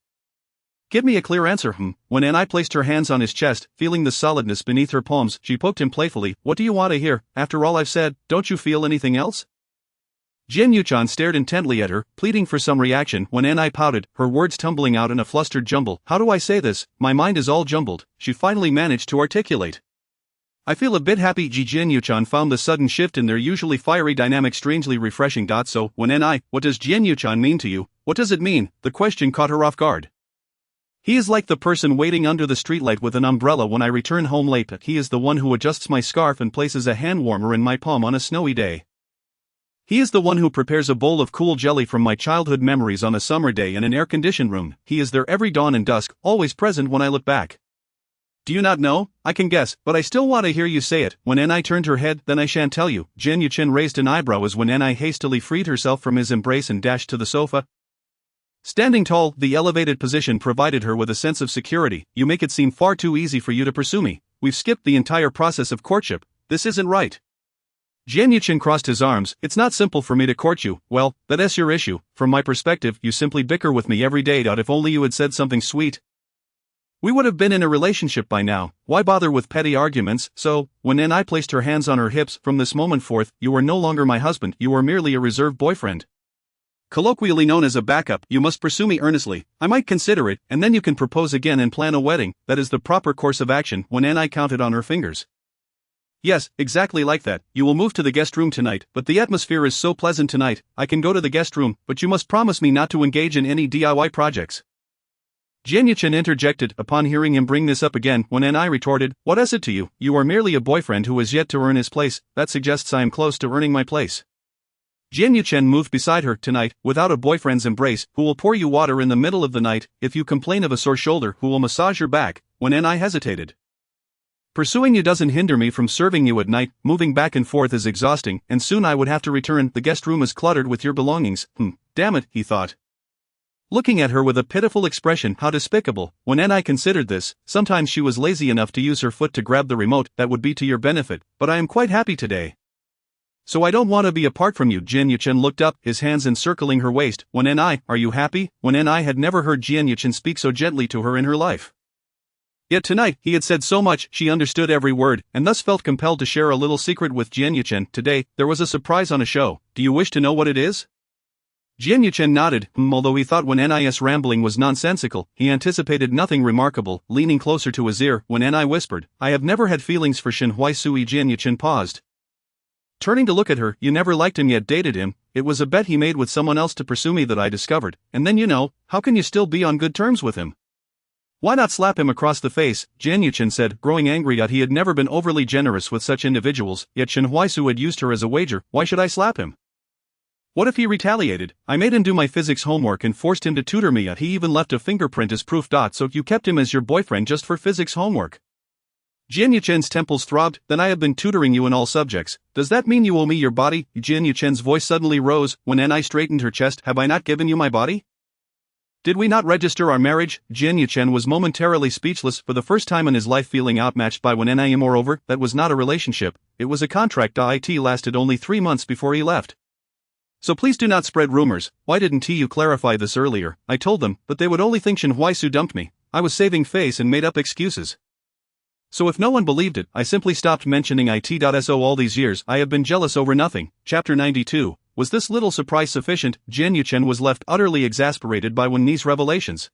Give me a clear answer. When Ni placed her hands on his chest, feeling the solidness beneath her palms, she poked him playfully. What do you want to hear? After all I've said, don't you feel anything else? Jian Yuchan stared intently at her, pleading for some reaction. When Ni pouted, her words tumbling out in a flustered jumble. How do I say this? My mind is all jumbled, she finally managed to articulate. I feel a bit happy. Jian Yuchan found the sudden shift in their usually fiery dynamic strangely refreshing. So, when Ni, what does Jian Yuchan mean to you? What does it mean? The question caught her off guard. He is like the person waiting under the streetlight with an umbrella when I return home late. He is the one who adjusts my scarf and places a hand warmer in my palm on a snowy day. He is the one who prepares a bowl of cool jelly from my childhood memories on a summer day in an air-conditioned room. He is there every dawn and dusk, always present when I look back. Do you not know? I can guess, but I still want to hear you say it. When Ni turned her head, then I shan't tell you. Jian Yuchan raised an eyebrow as when Ni hastily freed herself from his embrace and dashed to the sofa. Standing tall, the elevated position provided her with a sense of security. You make it seem far too easy for you to pursue me. We've skipped the entire process of courtship. This isn't right. Jian Yuchan crossed his arms. It's not simple for me to court you. Well, that's your issue. From my perspective, you simply bicker with me every day. If only you had said something sweet, we would have been in a relationship by now. Why bother with petty arguments? So, when Ni placed her hands on her hips, from this moment forth, you are no longer my husband, you are merely a reserved boyfriend. Colloquially known as a backup. You must pursue me earnestly. I might consider it, and then you can propose again and plan a wedding. That is the proper course of action. When Ni counted on her fingers. Yes, exactly like that. You will move to the guest room tonight, but the atmosphere is so pleasant tonight. I can go to the guest room, but you must promise me not to engage in any DIY projects. Jian Yuchan interjected, upon hearing him bring this up again. When Ni retorted, what is it to you? You are merely a boyfriend who has yet to earn his place. That suggests I am close to earning my place. Jian Yuchan moved beside her. Tonight, without a boyfriend's embrace, who will pour you water in the middle of the night? If you complain of a sore shoulder, who will massage your back? When Ni hesitated. Pursuing you doesn't hinder me from serving you at night. Moving back and forth is exhausting, and soon I would have to return. The guest room is cluttered with your belongings. Damn it, he thought, looking at her with a pitiful expression. How despicable. When Ni considered this, sometimes she was lazy enough to use her foot to grab the remote. That would be to your benefit, but I am quite happy today. So I don't want to be apart from you. Jian Yuchen looked up, his hands encircling her waist. When Ni, are you happy? When Ni had never heard Jian Yuchen speak so gently to her in her life. Yet tonight, he had said so much, she understood every word, and thus felt compelled to share a little secret with Jian Yuchen. Today, there was a surprise on a show. Do you wish to know what it is? Jian Yuchen nodded, although he thought when Ni's rambling was nonsensical, he anticipated nothing remarkable. Leaning closer to his ear, when Ni whispered, I have never had feelings for Shen Huaisui. Jian Yuchen paused. Turning to look at her, you never liked him yet dated him, it was a bet he made with someone else to pursue me that I discovered, and then how can you still be on good terms with him? Why not slap him across the face? Jian Yuchen said, growing angry that he had never been overly generous with such individuals, yet Shen Huaisu had used her as a wager. Why should I slap him? What if he retaliated? I made him do my physics homework and forced him to tutor me. He even left a fingerprint as proof. So you kept him as your boyfriend just for physics homework? Jian Yuchen's temples throbbed. Then I have been tutoring you in all subjects. Does that mean you owe me your body? Jian Yuchen's voice suddenly rose. When Ni straightened her chest, have I not given you my body? Did we not register our marriage? Jian Yuchen was momentarily speechless, for the first time in his life feeling outmatched by when Ni. Moreover, that was not a relationship, it was a contract. It lasted only 3 months before he left. So please do not spread rumors. Why didn't you clarify this earlier? I told them, but they would only think Shen Huaisu dumped me. I was saving face and made up excuses. So if no one believed it, I simply stopped mentioning it. So all these years, I have been jealous over nothing. Chapter 92. Was this little surprise sufficient? Jian Yuchen was left utterly exasperated by Wen Ni's revelations.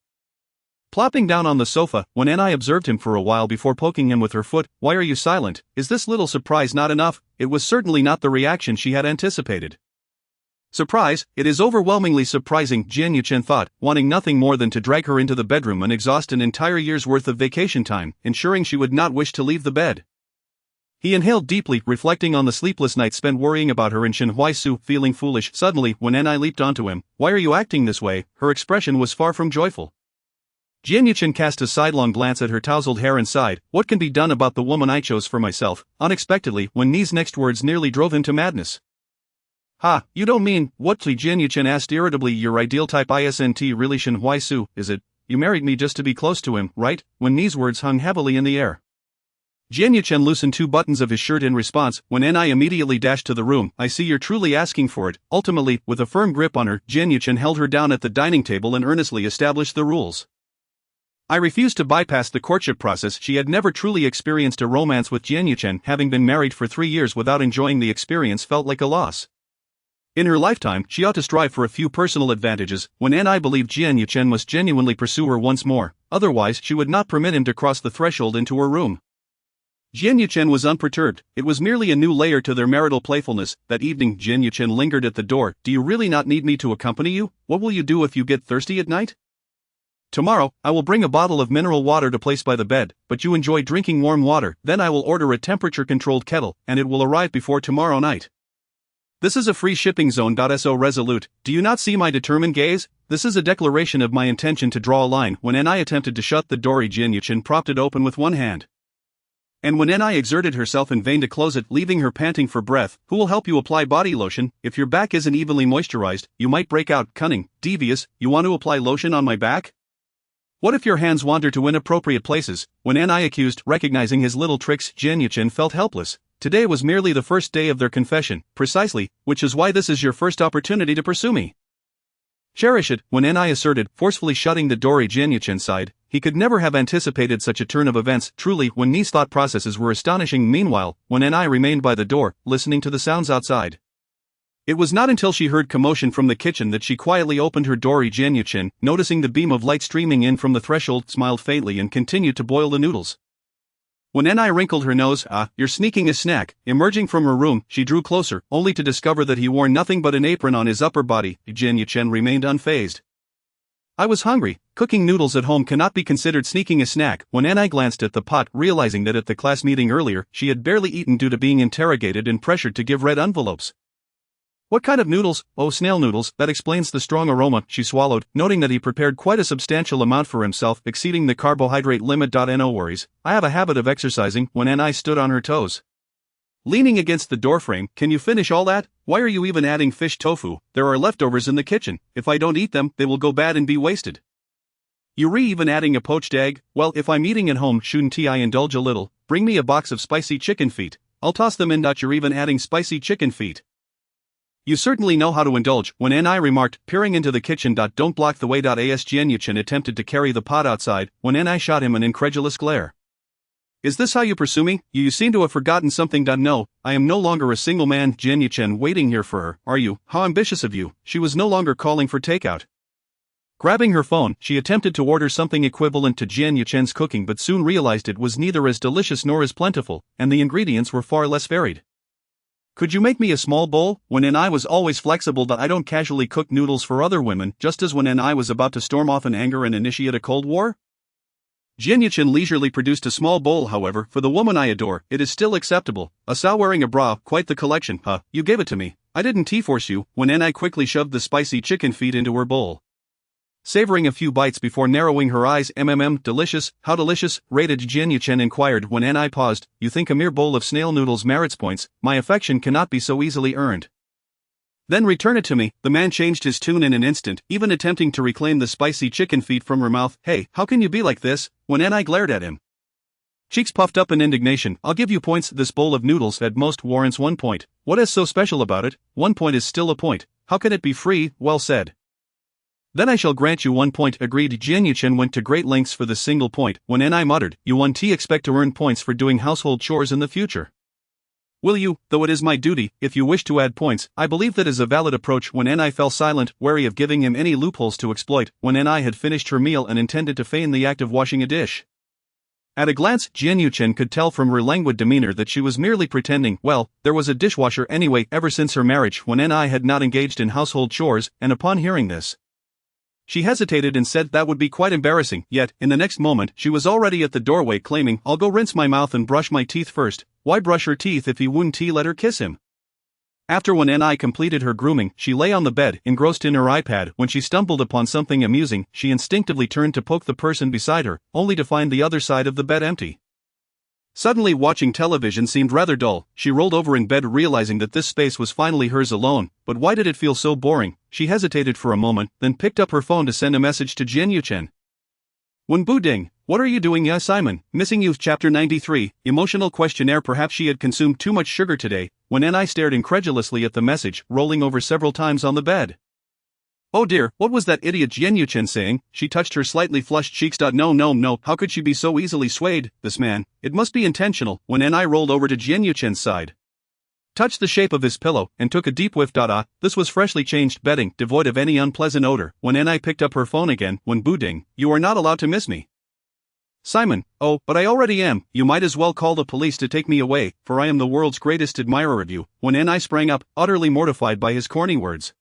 Plopping down on the sofa, Wen Ni observed him for a while before poking him with her foot. Why are you silent? Is this little surprise not enough? It was certainly not the reaction she had anticipated. Surprise, it is overwhelmingly surprising, Jian Yuchen thought, wanting nothing more than to drag her into the bedroom and exhaust an entire year's worth of vacation time, ensuring she would not wish to leave the bed. He inhaled deeply, reflecting on the sleepless nights spent worrying about her and Shen Huaisu, feeling foolish. Suddenly, when Ni leaped onto him, why are you acting this way? Her expression was far from joyful. Jian Yuchen cast a sidelong glance at her tousled hair and sighed, what can be done about the woman I chose for myself? Unexpectedly, Wen Ni's next words nearly drove him to madness. Ha, you don't mean, what? Jian Yuchen asked irritably, your ideal type isn't really Shen Huaisu, is it? You married me just to be close to him, right? Wen Ni's words hung heavily in the air. Jian Yuchen loosened 2 buttons of his shirt in response. When Ni immediately dashed to the room, I see you're truly asking for it. Ultimately, with a firm grip on her, Jian Yuchen held her down at the dining table and earnestly established the rules. I refused to bypass the courtship process. She had never truly experienced a romance with Jian Yuchen, having been married for 3 years without enjoying the experience felt like a loss. In her lifetime, she ought to strive for a few personal advantages. When Ni believed Jian Yuchen must genuinely pursue her once more, otherwise she would not permit him to cross the threshold into her room. Jian Yuchen was unperturbed. It was merely a new layer to their marital playfulness. That evening, Jian Yuchen lingered at the door. Do you really not need me to accompany you? What will you do if you get thirsty at night? Tomorrow, I will bring a bottle of mineral water to place by the bed, but you enjoy drinking warm water. Then I will order a temperature-controlled kettle, and it will arrive before tomorrow night. This is a free shipping zone. So resolute, do you not see my determined gaze? This is a declaration of my intention to draw a line. When Ni attempted to shut the door, Jian Yuchen propped it open with one hand. And when Ni exerted herself in vain to close it, leaving her panting for breath. Who will help you apply body lotion? If your back isn't evenly moisturized, you might break out. Cunning, devious, you want to apply lotion on my back? What if your hands wander to inappropriate places? When Ni accused, recognizing his little tricks, Jian Yuchen felt helpless. Today was merely the first day of their confession, precisely, which is why this is your first opportunity to pursue me. Cherish it, when Ni asserted, forcefully shutting the door. Jian Yuchen sighed. He could never have anticipated such a turn of events. Truly, Wen Ni's thought processes were astonishing. Meanwhile, when Ni remained by the door, listening to the sounds outside. It was not until she heard commotion from the kitchen that she quietly opened her door. Jian Yuchen, noticing the beam of light streaming in from the threshold, smiled faintly and continued to boil the noodles. When Ni wrinkled her nose, you're sneaking a snack. Emerging from her room, she drew closer, only to discover that he wore nothing but an apron on his upper body. Jian Yuchen remained unfazed. I was hungry. Cooking noodles at home cannot be considered sneaking a snack. When Ni glanced at the pot, realizing that at the class meeting earlier, she had barely eaten due to being interrogated and pressured to give red envelopes. What kind of noodles? Oh, snail noodles. That explains the strong aroma. She swallowed, noting that he prepared quite a substantial amount for himself, exceeding the carbohydrate limit. No worries. I have a habit of exercising. When Ni stood on her toes, leaning against the doorframe, can you finish all that? Why are you even adding fish tofu? There are leftovers in the kitchen. If I don't eat them, they will go bad and be wasted. You're even adding a poached egg? Well, if I'm eating at home, shouldn't I indulge a little? Bring me a box of spicy chicken feet. I'll toss them in. You're even adding spicy chicken feet. You certainly know how to indulge, when Ni remarked, peering into the kitchen. Don't block the way. As Jianyuchen attempted to carry the pot outside, when Ni shot him an incredulous glare. Is this how you pursue me? You seem to have forgotten something. No, I am no longer a single man, Jianyuchen, waiting here for her, are you? How ambitious of you. She was no longer calling for takeout. Grabbing her phone, she attempted to order something equivalent to Jianyuchen's cooking but soon realized it was neither as delicious nor as plentiful, and the ingredients were far less varied. Could you make me a small bowl? When Ni was always flexible. I don't casually cook noodles for other women, just as when Ni was about to storm off in anger and initiate a cold war? Jianyuchen leisurely produced a small bowl. However, for the woman I adore, it is still acceptable. A sow wearing a bra, quite the collection. You gave it to me. I didn't T-force you. When Ni quickly shoved the spicy chicken feet into her bowl. Savoring a few bites before narrowing her eyes. Delicious, how delicious, rated Jianyuchen inquired when Ni paused. You think a mere bowl of snail noodles merits points? My affection cannot be so easily earned. Then return it to me. The man changed his tune in an instant, even attempting to reclaim the spicy chicken feet from her mouth. Hey, how can you be like this? When Ni glared at him. Cheeks puffed up in indignation. I'll give you points. This bowl of noodles at most warrants 1 point. What is so special about it? 1 point is still a point. How can it be free? Well said. Then I shall grant you 1 point. Agreed. Jianyuchen went to great lengths for the single point. When Ni muttered, you won't expect to earn points for doing household chores in the future. Will you, though it is my duty, if you wish to add points? I believe that is a valid approach. When Ni fell silent, wary of giving him any loopholes to exploit, when Ni had finished her meal and intended to feign the act of washing a dish. At a glance, Jianyuchen could tell from her languid demeanor that she was merely pretending. Well, there was a dishwasher anyway. Ever since her marriage, when Ni had not engaged in household chores, and upon hearing this, she hesitated and said that would be quite embarrassing, yet, in the next moment, she was already at the doorway claiming, I'll go rinse my mouth and brush my teeth first. Why brush her teeth if he wouldn't let her kiss him? After when Ni completed her grooming, she lay on the bed, engrossed in her iPad. When she stumbled upon something amusing, she instinctively turned to poke the person beside her, only to find the other side of the bed empty. Suddenly watching television seemed rather dull. She rolled over in bed realizing that this space was finally hers alone, but why did it feel so boring? She hesitated for a moment, then picked up her phone to send a message to Jianyuchen. When boo ding, what are you doing? Yeah, Simon, missing you. Chapter 93, emotional questionnaire. Perhaps she had consumed too much sugar today. When Ni stared incredulously at the message, rolling over several times on the bed. Oh dear, what was that idiot Jianyuchen saying? She touched her slightly flushed cheeks. No, how could she be so easily swayed? This man, it must be intentional. When Ni rolled over to Jianyuchen's side, touched the shape of his pillow, and took a deep whiff. This was freshly changed bedding, devoid of any unpleasant odor. When Ni picked up her phone again, when boo ding, you are not allowed to miss me. Simon, oh, but I already am. You might as well call the police to take me away, for I am the world's greatest admirer of you. When Ni sprang up, utterly mortified by his corny words.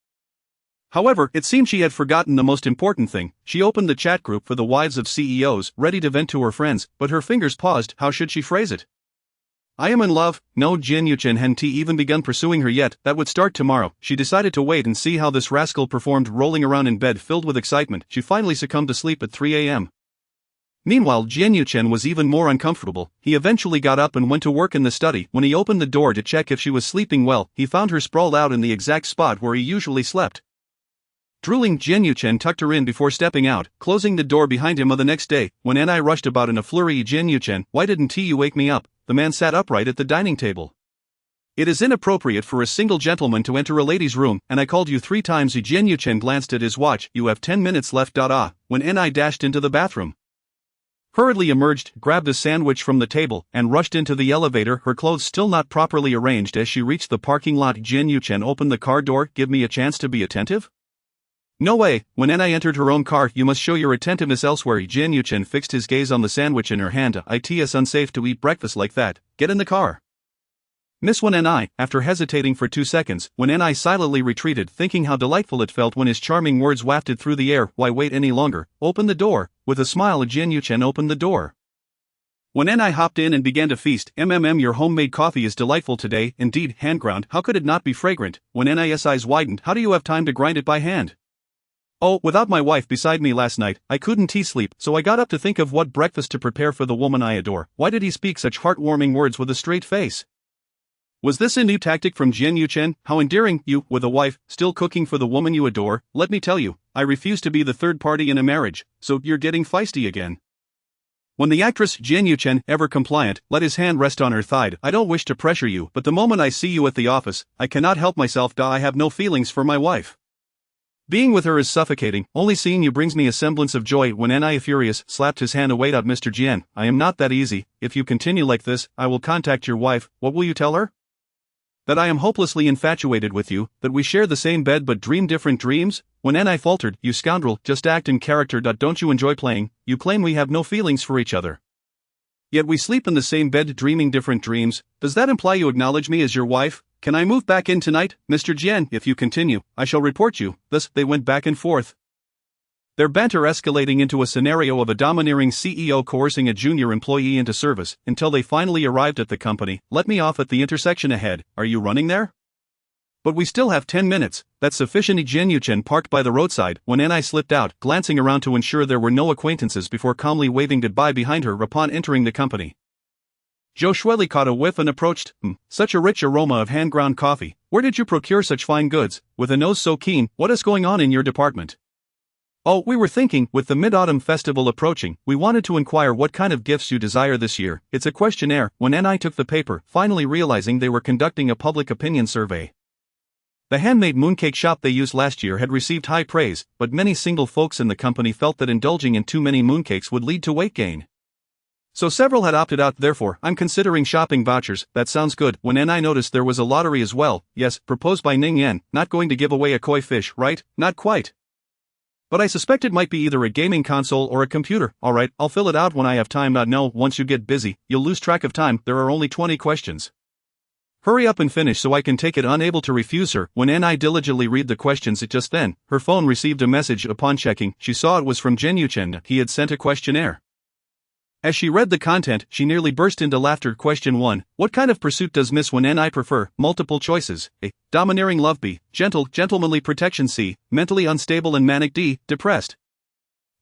However, it seemed she had forgotten the most important thing. She opened the chat group for the wives of CEOs, ready to vent to her friends, but her fingers paused. How should she phrase it? I am in love. No, Jianyuchen hadn't even begun pursuing her yet. That would start tomorrow. She decided to wait and see how this rascal performed. Rolling around in bed filled with excitement, she finally succumbed to sleep at 3 a.m. Meanwhile, Jianyuchen was even more uncomfortable. He eventually got up and went to work in the study. When he opened the door to check if she was sleeping well, he found her sprawled out in the exact spot where he usually slept. Drooling, Jianyuchen tucked her in before stepping out, closing the door behind him. The next day, when Ni rushed about in a flurry, Jianyuchen, why didn't you wake me up? The man sat upright at the dining table. It is inappropriate for a single gentleman to enter a lady's room, and I called you 3 times. Jianyuchen glanced at his watch. You have 10 minutes left. When Ni dashed into the bathroom, hurriedly emerged, grabbed a sandwich from the table, and rushed into the elevator, her clothes still not properly arranged. As she reached the parking lot, Jianyuchen opened the car door. Give me a chance to be attentive? No way. When Ni entered her own car, you must show your attentiveness elsewhere. Jianyuchen fixed his gaze on the sandwich in her hand. It's unsafe to eat breakfast like that. Get in the car. Miss When Ni, after hesitating for 2 seconds, when Ni silently retreated, thinking how delightful it felt when his charming words wafted through the air. Why wait any longer? Open the door. With a smile, Jianyuchen opened the door. When Ni hopped in and began to feast. Your homemade coffee is delightful today, indeed, hand-ground. How could it not be fragrant? When Ni's eyes widened. How do you have time to grind it by hand? Oh, without my wife beside me last night, I couldn't sleep, so I got up to think of what breakfast to prepare for the woman I adore. Why did he speak such heartwarming words with a straight face? Was this a new tactic from Jianyuchen? How endearing, you, with a wife, still cooking for the woman you adore. Let me tell you, I refuse to be the third party in a marriage, so you're getting feisty again. When the actress Jian Yuchen, ever compliant, let his hand rest on her thigh. I don't wish to pressure you, but the moment I see you at the office, I cannot help myself. I have no feelings for my wife. Being with her is suffocating. Only seeing you brings me a semblance of joy. When Ni furious slapped his hand away. Mr. Jian, I am not that easy. If you continue like this, I will contact your wife. What will you tell her? That I am hopelessly infatuated with you, that we share the same bed but dream different dreams? When Ni faltered, you scoundrel, just act in character. Don't you enjoy playing? You claim we have no feelings for each other. Yet we sleep in the same bed dreaming different dreams. Does that imply you acknowledge me as your wife? Can I move back in tonight, Mr. Jian? If you continue, I shall report you. Thus, they went back and forth, their banter escalating into a scenario of a domineering CEO coercing a junior employee into service, until they finally arrived at the company. Let me off at the intersection ahead. Are you running there? But we still have 10 minutes. That's sufficient. Jian Yuchen parked by the roadside when Ni slipped out, glancing around to ensure there were no acquaintances before calmly waving goodbye behind her upon entering the company. Zhou Shueli caught a whiff and approached. Such a rich aroma of hand-ground coffee. Where did you procure such fine goods? With a nose so keen, what is going on in your department? Oh, we were thinking, with the Mid-Autumn Festival approaching, we wanted to inquire what kind of gifts you desire this year. It's a questionnaire. When Ni took the paper, finally realizing they were conducting a public opinion survey. The handmade mooncake shop they used last year had received high praise, but many single folks in the company felt that indulging in too many mooncakes would lead to weight gain. So several had opted out. Therefore, I'm considering shopping vouchers. That sounds good. When Ni noticed there was a lottery as well. Yes, proposed by Ning Yan. Not going to give away a koi fish, right? Not quite. But I suspect it might be either a gaming console or a computer. Alright, I'll fill it out when I have time. No, once you get busy, you'll lose track of time. There are only 20 questions. Hurry up and finish so I can take it. Unable to refuse her, when Ni diligently read the questions, just then, her phone received a message. Upon checking, she saw it was from Jian Yuchen. He had sent a questionnaire. As she read the content, she nearly burst into laughter. Question 1. What kind of pursuit does Miss Wen Ni prefer? Multiple choices. A. Domineering love. B. Gentle, gentlemanly protection. C. Mentally unstable and manic. D. Depressed.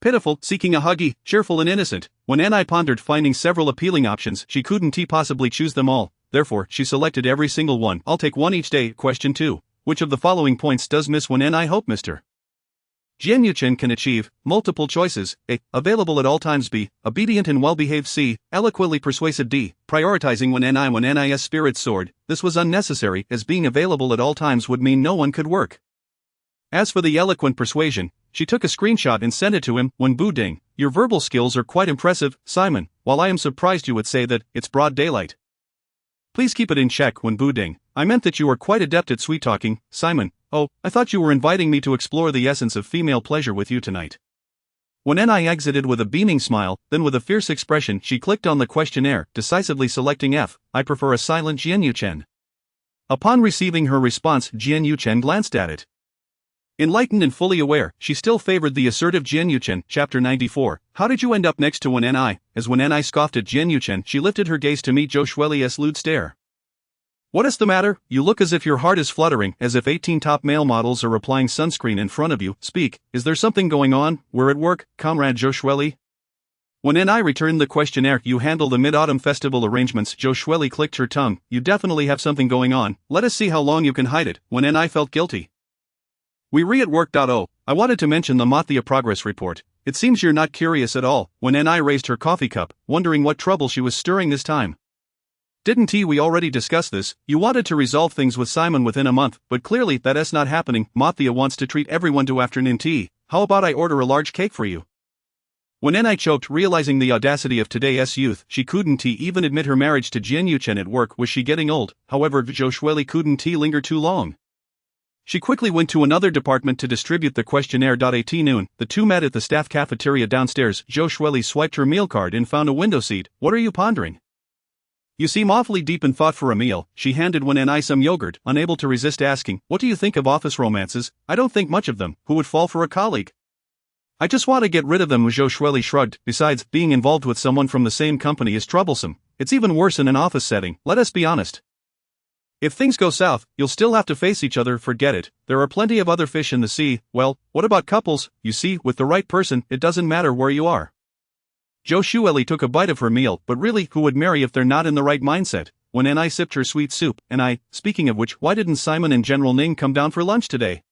Pitiful, seeking a hug. E. Cheerful and innocent. When Ni pondered, finding several appealing options, she couldn't possibly choose them all. Therefore, she selected every single one. I'll take one each day. Question 2. Which of the following points does Miss Wen Ni hope Mr. Jian Yuchen can achieve? Multiple choices. A. Available at all times. B. Obedient and well-behaved. C. Eloquently persuasive. D. Prioritizing. When Ni's spirits soared, this was unnecessary, as being available at all times would mean no one could work. As for the eloquent persuasion, she took a screenshot and sent it to him. When Bu Ding, your verbal skills are quite impressive, Simon. While I am surprised you would say that, it's broad daylight. Please keep it in check. When Bu Ding, I meant that you are quite adept at sweet-talking, Simon. Oh, I thought you were inviting me to explore the essence of female pleasure with you tonight. When Ni exited with a beaming smile, then with a fierce expression, she clicked on the questionnaire, decisively selecting F. I prefer a silent Jian Yuchen. Upon receiving her response, Jian Yuchen glanced at it. Enlightened and fully aware, she still favored the assertive Jian Yuchen. Chapter 94. How did you end up next to Wen Ni? As Wen Ni scoffed at Jian Yuchen, she lifted her gaze to meet Zhou Shueli's lewd stare. What is the matter? You look as if your heart is fluttering, as if 18 top male models are applying sunscreen in front of you. Speak, is there something going on? We're at work, comrade Zhou Shueli. When Ni returned the questionnaire, you handle the Mid-Autumn Festival arrangements. Zhou Shueli clicked her tongue. You definitely have something going on. Let us see how long you can hide it. When Ni felt guilty. We re at work. Oh, I wanted to mention the Mathia progress report. It seems you're not curious at all. When Ni raised her coffee cup, wondering what trouble she was stirring this time. Didn't we already discuss this? You wanted to resolve things with Simon within a month, but clearly that's not happening. Mathia wants to treat everyone to afternoon tea. How about I order a large cake for you? When Ni choked, realizing the audacity of today's youth, she couldn't even admit her marriage to Jian Yuchen at work. Was she getting old? However, Zhou Shueli couldn't linger too long. She quickly went to another department to distribute the questionnaire. At noon, the two met at the staff cafeteria downstairs. Zhou Shueli swiped her meal card and found a window seat. What are you pondering? You seem awfully deep in thought for a meal. She handed Wen Ni some yogurt, unable to resist asking, what do you think of office romances? I don't think much of them. Who would fall for a colleague? I just want to get rid of them. Zhou Shueli shrugged. Besides, being involved with someone from the same company is troublesome. It's even worse in an office setting, let us be honest. If things go south, you'll still have to face each other. Forget it. There are plenty of other fish in the sea. Well, what about couples? You see, with the right person, it doesn't matter where you are. Zhou Shueli took a bite of her meal, but really, who would marry if they're not in the right mindset? When Ni sipped her sweet soup, speaking of which, why didn't Simon and General Ning come down for lunch today?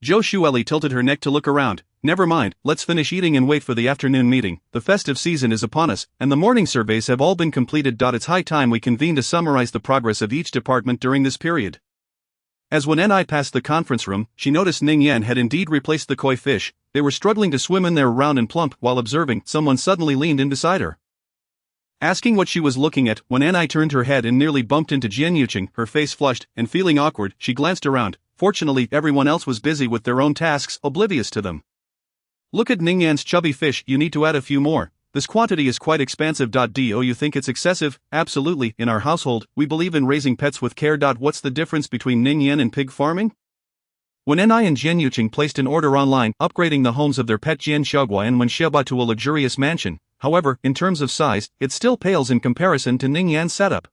Zhou Shueli tilted her neck to look around. Never mind, let's finish eating and wait for the afternoon meeting. The festive season is upon us, and the morning surveys have all been completed. It's high time we convene to summarize the progress of each department during this period. As when Ni passed the conference room, she noticed Ning Yan had indeed replaced the koi fish. They were struggling to swim in there round and plump. While observing, someone suddenly leaned in beside her. Asking what she was looking at, when Ni turned her head and nearly bumped into Jian Yuqing, her face flushed, and feeling awkward, she glanced around. Fortunately, everyone else was busy with their own tasks, oblivious to them. Look at Ning Yan's chubby fish, you need to add a few more. This quantity is quite expansive. Do you think it's excessive? Absolutely, in our household, we believe in raising pets with care. What's the difference between Ning Yan and pig farming? When Ni and Jian Yuqing placed an order online, upgrading the homes of their pet Jian Xiaogua and Wen Xiaba to a luxurious mansion. However, in terms of size, it still pales in comparison to Ning Yan's setup.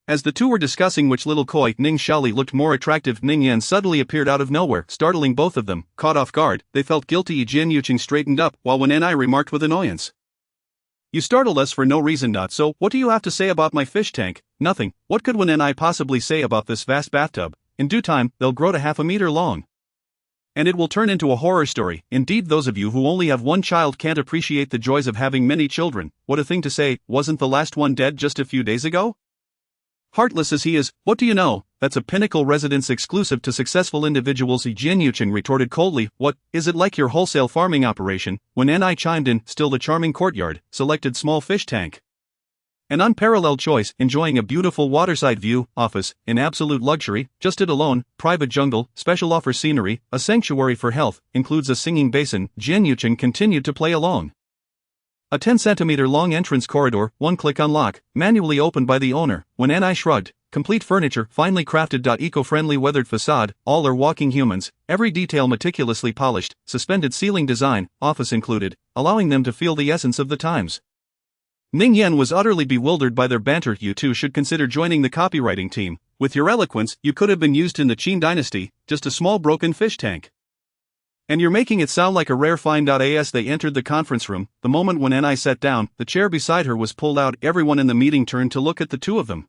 As the two were discussing which little koi Ning Xiaoli looked more attractive, Ning Yan suddenly appeared out of nowhere, startling both of them. Caught off guard, they felt guilty. Jian Yuqing straightened up, while Wen Ni remarked with annoyance. You startled us for no reason. So, what do you have to say about my fish tank? Nothing. What could Wen Ni possibly say about this vast bathtub? In due time, they'll grow to half a meter long. And it will turn into a horror story. Indeed, those of you who only have one child can't appreciate the joys of having many children. What a thing to say, wasn't the last one dead just a few days ago? Heartless as he is, what do you know? That's a pinnacle residence exclusive to successful individuals. Jian Yuqing retorted coldly. What, is it like your wholesale farming operation? When Ni chimed in, still the charming courtyard, selected small fish tank. An unparalleled choice, enjoying a beautiful waterside view, office, in absolute luxury, just it alone, private jungle, special offer scenery, a sanctuary for health, includes a singing basin. Jian Yuqing continued to play along. A 10-centimeter long entrance corridor, one-click unlock, manually opened by the owner. When Ni shrugged, complete furniture, finely crafted. Eco-friendly weathered facade, all are walking humans, every detail meticulously polished, suspended ceiling design, office included, allowing them to feel the essence of the times. Ning Yan was utterly bewildered by their banter. You two should consider joining the copywriting team. With your eloquence, you could have been used in the Qin dynasty, just a small broken fish tank. And you're making it sound like a rare find. As they entered the conference room, the moment when Ni sat down, the chair beside her was pulled out. Everyone in the meeting turned to look at the two of them.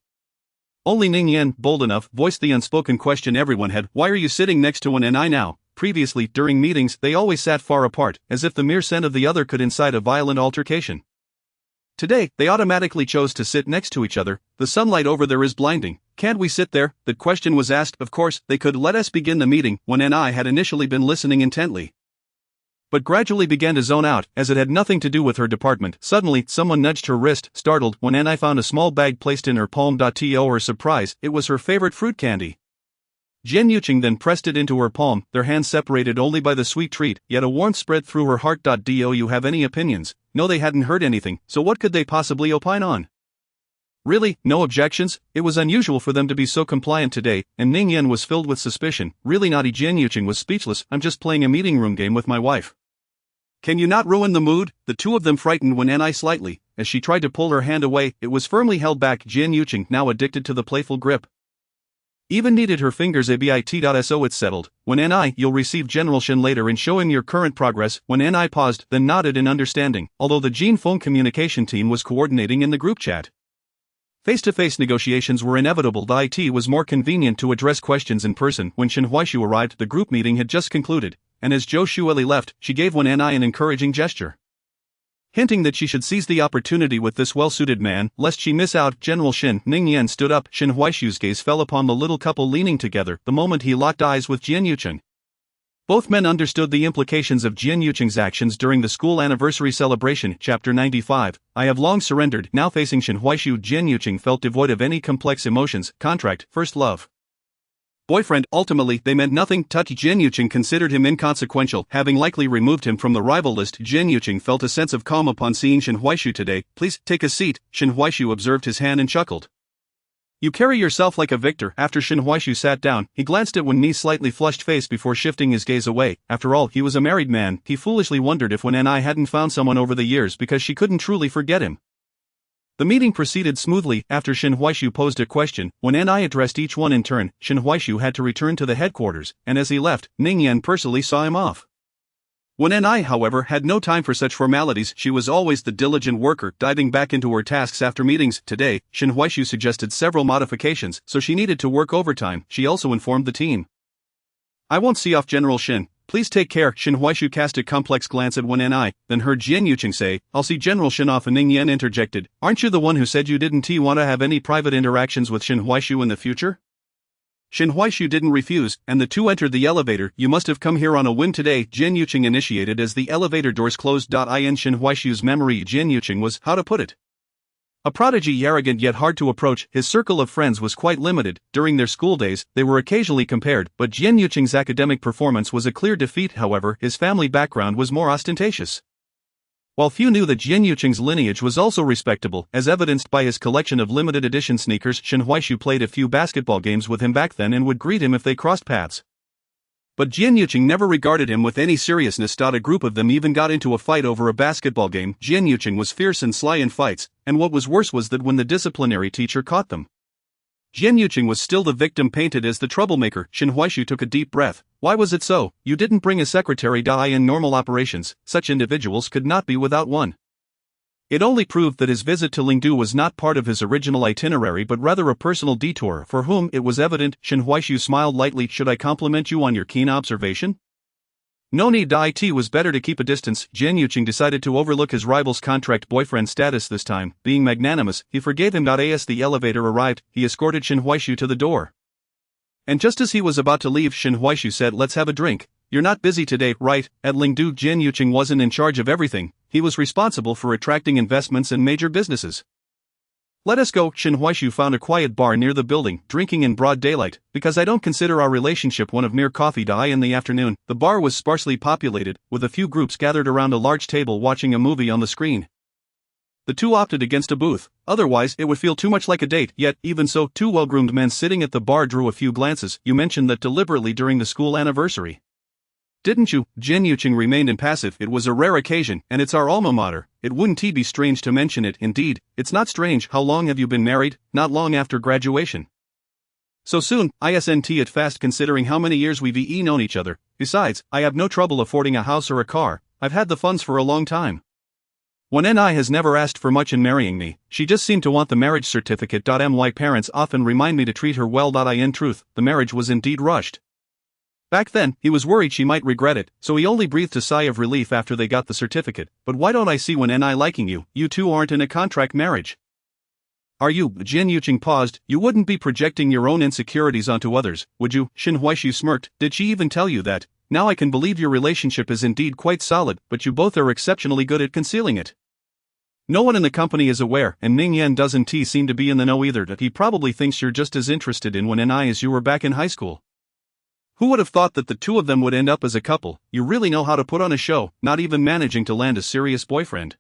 Only Ning Yan, bold enough, voiced the unspoken question everyone had. Why are you sitting next to Wen Ni now? Previously, during meetings, they always sat far apart, as if the mere scent of the other could incite a violent altercation. Today, they automatically chose to sit next to each other. The sunlight over there is blinding. Can't we sit there? That question was asked. Of course, they could. Let us begin the meeting. When Ni had initially been listening intently, but gradually began to zone out, as it had nothing to do with her department. Suddenly, someone nudged her wrist. Startled, when Ni found a small bag placed in her palm. To her surprise, it was her favorite fruit candy. Jian Yuqing then pressed it into her palm, their hands separated only by the sweet treat, yet a warmth spread through her heart. Do you have any opinions? No, they hadn't heard anything, so what could they possibly opine on? Really, no objections? It was unusual for them to be so compliant today, and Ning Yan was filled with suspicion. Really naughty. Jian Yuqing was speechless. I'm just playing a meeting room game with my wife. Can you not ruin the mood? The two of them frightened Wen Ni slightly. As she tried to pull her hand away, it was firmly held back. Jian Yuqing, now addicted to the playful grip, even needed her fingers a bit. So it's settled. When Ni, you'll receive General Shin later in showing your current progress. When Ni paused, then nodded in understanding, although the Jin Feng communication team was coordinating in the group chat. Face-to-face negotiations were inevitable. It was more convenient to address questions in person. When Shen Huaishu arrived, the group meeting had just concluded, and as Zhou Shueli left, she gave Wen Ni an encouraging gesture, hinting that she should seize the opportunity with this well-suited man, lest she miss out. General Shin. Ning Yan stood up. Shen Huaishu's gaze fell upon the little couple leaning together, the moment he locked eyes with Jian Yuqing. Both men understood the implications of Jian Yuqing's actions during the school anniversary celebration. Chapter 95. I have long surrendered. Now facing Shen Huaishu, Jian Yuqing felt devoid of any complex emotions. Contract, first love, boyfriend. Ultimately, they meant nothing. Jian Yuqing considered him inconsequential, having likely removed him from the rival list. Jian Yuqing felt a sense of calm upon seeing Shen Huaishu today. Please, take a seat. Shen Huaishu observed his hand and chuckled. You carry yourself like a victor. After Shen Huaishu sat down, he glanced at Wen Ni's slightly flushed face before shifting his gaze away. After all, he was a married man. He foolishly wondered if Wen Ni hadn't found someone over the years because she couldn't truly forget him. The meeting proceeded smoothly. After Shen Huaishu posed a question, when Ni addressed each one in turn, Shen Huaishu had to return to the headquarters, and as he left, Ning Yan personally saw him off. When Ni, however, had no time for such formalities. She was always the diligent worker, diving back into her tasks after meetings. Today, Shen Huaishu suggested several modifications, so she needed to work overtime. She also informed the team. I won't see off General Shin. Please take care. Shin Huaishu cast a complex glance at Wen Ni, then heard Jian Yuqing say, I'll see General Shin off, and Ning Yan interjected, aren't you the one who said you didn't want to have any private interactions with Shin Huaishu in the future? Shin Huaishu didn't refuse, and the two entered the elevator. You must have come here on a whim today, Jian Yuqing initiated as the elevator doors closed. In Shin Huaishu's memory, Jian Yuqing was, how to put it, a prodigy, arrogant yet hard to approach. His circle of friends was quite limited. During their school days, they were occasionally compared, but Jian Yuqing's academic performance was a clear defeat. However, his family background was more ostentatious. While few knew that Jian Yuqing's lineage was also respectable, as evidenced by his collection of limited edition sneakers, Shin Huaishu played a few basketball games with him back then and would greet him if they crossed paths. But Jian Yuqing never regarded him with any seriousness. A group of them even got into a fight over a basketball game. Jian Yuqing was fierce and sly in fights, and what was worse was that when the disciplinary teacher caught them, Jian Yuqing was still the victim, painted as the troublemaker. Shin Huaishu took a deep breath. Why was it so? You didn't bring a secretary. In normal operations, such individuals could not be without one. It only proved that his visit to Lingdu was not part of his original itinerary but rather a personal detour for whom it was evident. Shin Huaishu smiled lightly. Should I compliment you on your keen observation? No need. It was better to keep a distance. Jian Yuqing decided to overlook his rival's contract boyfriend status this time. Being magnanimous, he forgave him. As the elevator arrived, he escorted Shin Huaishu to the door. And just as he was about to leave, Shin Huaishu said, let's have a drink. You're not busy today, right? At Lingdu, Jian Yuqing wasn't in charge of everything. He was responsible for attracting investments and major businesses. Let us go. Shin Huaishu found a quiet bar near the building, drinking in broad daylight, because I don't consider our relationship one of mere coffee. In the afternoon, the bar was sparsely populated, with a few groups gathered around a large table watching a movie on the screen. The two opted against a booth, otherwise it would feel too much like a date. Yet, even so, two well-groomed men sitting at the bar drew a few glances. You mentioned that deliberately during the school anniversary, didn't you? Jian Yuqing remained impassive. It was a rare occasion, and it's our alma mater. It wouldn't be strange to mention it. Indeed, it's not strange. How long have you been married? Not long after graduation. So soon? Isn't it fast considering how many years we've known each other? Besides, I have no trouble affording a house or a car. I've had the funds for a long time. Wen Ni has never asked for much in marrying me. She just seemed to want the marriage certificate. My parents often remind me to treat her well. In truth, the marriage was indeed rushed. Back then, he was worried she might regret it, so he only breathed a sigh of relief after they got the certificate. But why don't I see Wen Ni liking you? You two aren't in a contract marriage. Are you? Jian Yuqing paused. You wouldn't be projecting your own insecurities onto others, would you? Shin Huaishu smirked. Did she even tell you that? Now I can believe your relationship is indeed quite solid, but you both are exceptionally good at concealing it. No one in the company is aware, and Ning Yan doesn't seem to be in the know either. He probably thinks you're just as interested in Wen Ni as you were back in high school. Who would have thought that the two of them would end up as a couple? You really know how to put on a show, not even managing to land a serious boyfriend.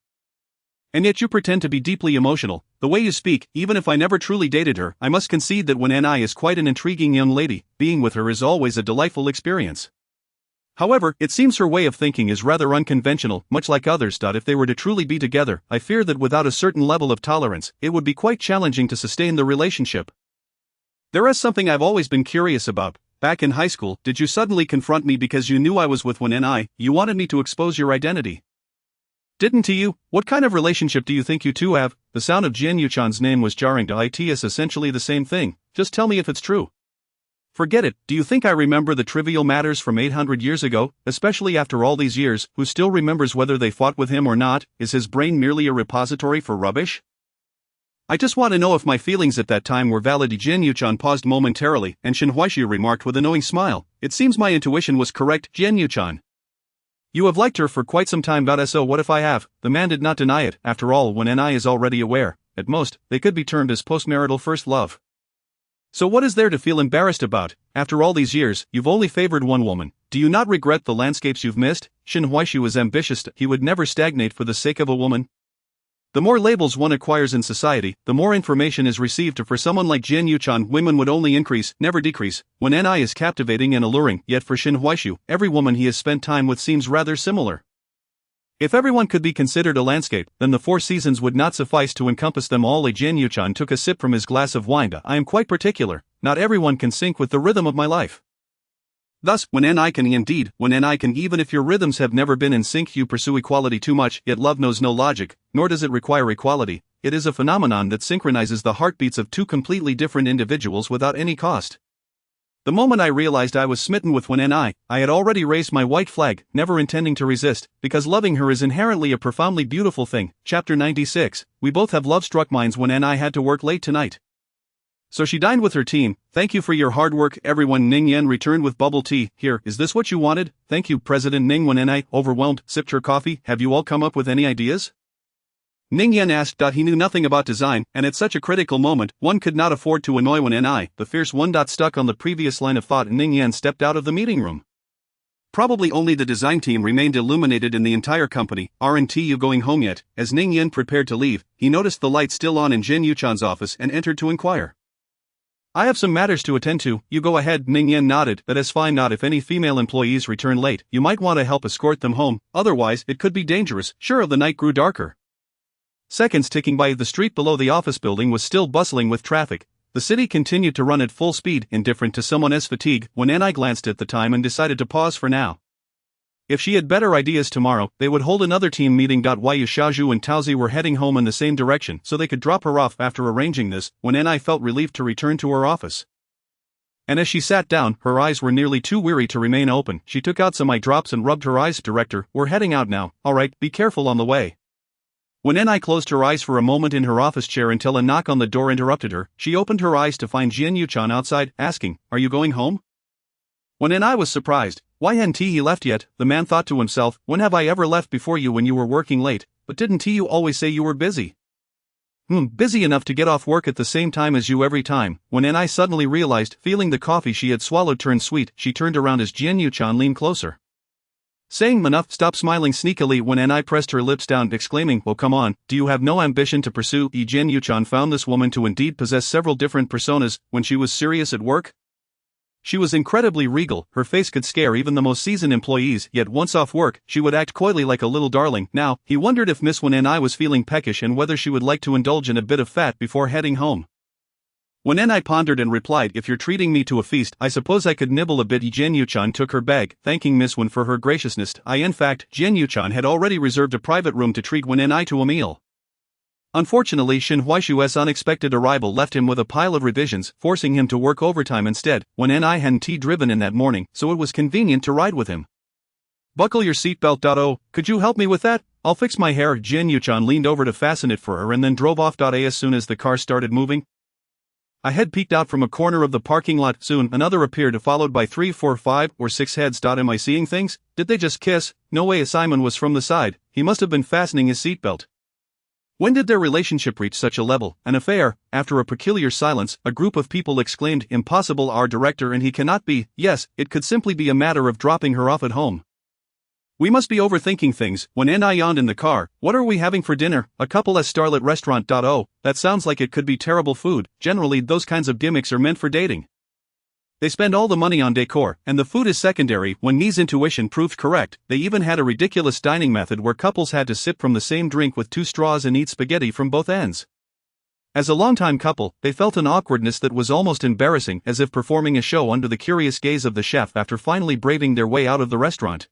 And yet you pretend to be deeply emotional. The way you speak, even if I never truly dated her, I must concede that Wen Ni is quite an intriguing young lady. Being with her is always a delightful experience. However, it seems her way of thinking is rather unconventional, much like others. If they were to truly be together, I fear that without a certain level of tolerance, it would be quite challenging to sustain the relationship. There is something I've always been curious about. Back in high school, did you suddenly confront me because you knew I was with Wen Ni? You wanted me to expose your identity, didn't you? What kind of relationship do you think you two have? The sound of Jian Yuqing's name was jarring. It is essentially the same thing. Just tell me if it's true. Forget it. Do you think I remember the trivial matters from 800 years ago, especially after all these years? Who still remembers whether they fought with him or not? Is his brain merely a repository for rubbish? I just want to know if my feelings at that time were valid. Jian Yuqing paused momentarily, and Shin Huaishu remarked with a knowing smile, it seems my intuition was correct. Jian Yuqing, you have liked her for quite some time. So what if I have? The man did not deny it. After all, Wen Ni is already aware. At most, they could be termed as postmarital first love. So what is there to feel embarrassed about? After all these years, you've only favored one woman. Do you not regret the landscapes you've missed? Shin Huaishu was ambitious. He would never stagnate for the sake of a woman. The more labels one acquires in society, the more information is received. For someone like Jian Yuqing, women would only increase, never decrease. Wen Ni is captivating and alluring, yet for Shin Huaishu, every woman he has spent time with seems rather similar. If everyone could be considered a landscape, then the 4 seasons would not suffice to encompass them all. Jian Yuqing took a sip from his glass of wine. I am quite particular. Not everyone can sync with the rhythm of my life. Thus, Wen Ni can indeed, Wen Ni can even if your rhythms have never been in sync. You pursue equality too much, yet love knows no logic, nor does it require equality. It is a phenomenon that synchronizes the heartbeats of two completely different individuals without any cost. The moment I realized I was smitten with Wen I had already raised my white flag, never intending to resist, because loving her is inherently a profoundly beautiful thing. Chapter 96, we both have love-struck minds. Wen I had to work late tonight, so she dined with her team. Thank you for your hard work, everyone. Ning Yan returned with bubble tea. Here, is this what you wanted? Thank you, President Ning. Wen I, overwhelmed, sipped her coffee. Have you all come up with any ideas? Ning Yan asked. He knew nothing about design, and at such a critical moment, one could not afford to annoy Wen I, the fierce one. Stuck on the previous line of thought, Ning Yan stepped out of the meeting room. Probably only the design team remained illuminated in the entire company. Aren't you going home yet? As Ning Yan prepared to leave, he noticed the light still on in Jin Yuchan's office and entered to inquire. I have some matters to attend to. You go ahead. Ning Yan nodded. That is fine. Not if any female employees return late. You might want to help escort them home, otherwise it could be dangerous. Sure. The night grew darker. Seconds ticking by. The street below the office building was still bustling with traffic. The city continued to run at full speed, indifferent to someone's fatigue. When I glanced at the time and decided to pause for now. If she had better ideas tomorrow, they would hold another team meeting. Yu Xiaozhu and Taozi were heading home in the same direction, so they could drop her off. After arranging this, when I felt relieved to return to her office. And as she sat down, her eyes were nearly too weary to remain open. She took out some eye drops and rubbed her eyes. Director, we're heading out now. Alright, be careful on the way. When I closed her eyes for a moment in her office chair until a knock on the door interrupted her, she opened her eyes to find Jin Yuchan outside, asking, Are you going home? When I was surprised. Why hadn't he left yet? The man thought to himself. When have I ever left before you? When you were working late, but didn't you always say you were busy? Busy enough to get off work at the same time as you every time. When I suddenly realized, feeling the coffee she had swallowed turn sweet, she turned around as Jin Yuchan leaned closer. Saying enough, stop smiling sneakily. When I pressed her lips down, exclaiming, Oh come on, do you have no ambition to pursue? Jin Yuchan found this woman to indeed possess several different personas when she was serious at work. She was incredibly regal, her face could scare even the most seasoned employees, yet once off work, she would act coyly like a little darling. Now, he wondered if Miss Wen I was feeling peckish and whether she would like to indulge in a bit of fat before heading home. When I pondered and replied, If you're treating me to a feast, I suppose I could nibble a bit. Jin Yuchan took her bag, thanking Miss Wen for her graciousness. In fact, Jin Yuchan had already reserved a private room to treat Wen I to a meal. Unfortunately, Shin Huaishu's unexpected arrival left him with a pile of revisions, forcing him to work overtime instead. Wen I hadn't driven in that morning, so it was convenient to ride with him. Buckle your seatbelt. Oh, could you help me with that? I'll fix my hair. Jin Yuchan leaned over to fasten it for her and then drove off. As soon as the car started moving, a head peeked out from a corner of the parking lot. Soon another appeared, followed by 3, 4, 5, or 6 heads. Am I seeing things? Did they just kiss? No way. Simon was from the side. He must have been fastening his seatbelt. When did their relationship reach such a level? An affair? After a peculiar silence, a group of people exclaimed, Impossible, our director, and he cannot be. Yes, it could simply be a matter of dropping her off at home. We must be overthinking things. When I yawned in the car, What are we having for dinner? A couple at Starlit Restaurant. Oh, that sounds like it could be terrible food. Generally those kinds of gimmicks are meant for dating. They spend all the money on decor, and the food is secondary. When Ni's intuition proved correct, they even had a ridiculous dining method where couples had to sip from the same drink with 2 straws and eat spaghetti from both ends. As a longtime couple, they felt an awkwardness that was almost embarrassing, as if performing a show under the curious gaze of the chef after finally braving their way out of the restaurant.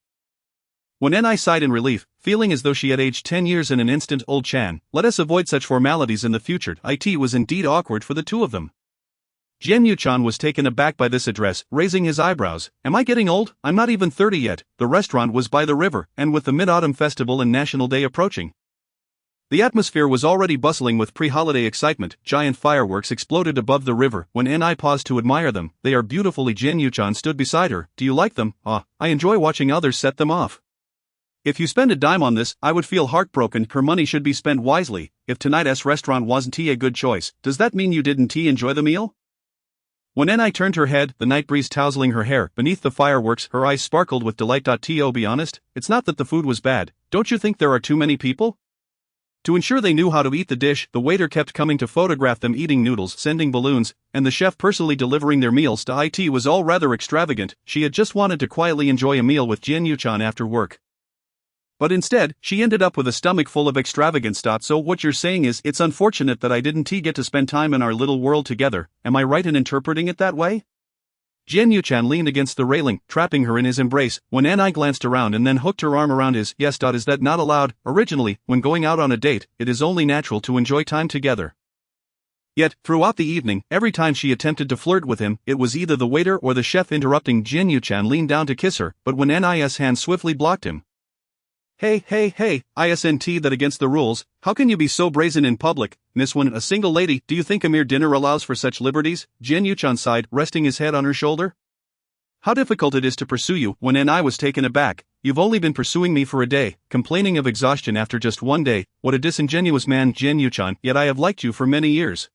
When I sighed in relief, feeling as though she had aged 10 years in an instant. Old Chan, let us avoid such formalities in the future. It was indeed awkward for the two of them. Jin Yuchan was taken aback by this address, raising his eyebrows. Am I getting old? I'm not even 30 yet. The restaurant was by the river, and with the Mid-Autumn Festival and National Day approaching, the atmosphere was already bustling with pre-holiday excitement. Giant fireworks exploded above the river. When I paused to admire them, They are beautiful. Jin Yuchan stood beside her. Do you like them? I enjoy watching others set them off. If you spend a dime on this, I would feel heartbroken. Her money should be spent wisely. If tonight's restaurant wasn't a good choice, does that mean you didn't enjoy the meal? When I turned her head, the night breeze tousling her hair, beneath the fireworks, her eyes sparkled with delight. To be honest, it's not that the food was bad. Don't you think there are too many people? To ensure they knew how to eat the dish, the waiter kept coming to photograph them eating noodles, sending balloons, and the chef personally delivering their meals. It was all rather extravagant. She had just wanted to quietly enjoy a meal with Jin Yuchan after work. But instead, she ended up with a stomach full of extravagance. So what you're saying is, it's unfortunate that I didn't get to spend time in our little world together. Am I right in interpreting it that way? Jin Yuchan leaned against the railing, trapping her in his embrace. When I glanced around and then hooked her arm around his. Yes. Is that not allowed? Originally, when going out on a date, it is only natural to enjoy time together. Yet, throughout the evening, every time she attempted to flirt with him, it was either the waiter or the chef interrupting. Jin Yuchan leaned down to kiss her, but when NIS hand swiftly blocked him. Hey, isn't that against the rules? How can you be so brazen in public, Miss Wan, a single lady? Do you think a mere dinner allows for such liberties? Jin Yuchan sighed, resting his head on her shoulder. How difficult it is to pursue you. When I was taken aback. You've only been pursuing me for a day, complaining of exhaustion after just one day. What a disingenuous man, Jin Yuchan, yet I have liked you for many years.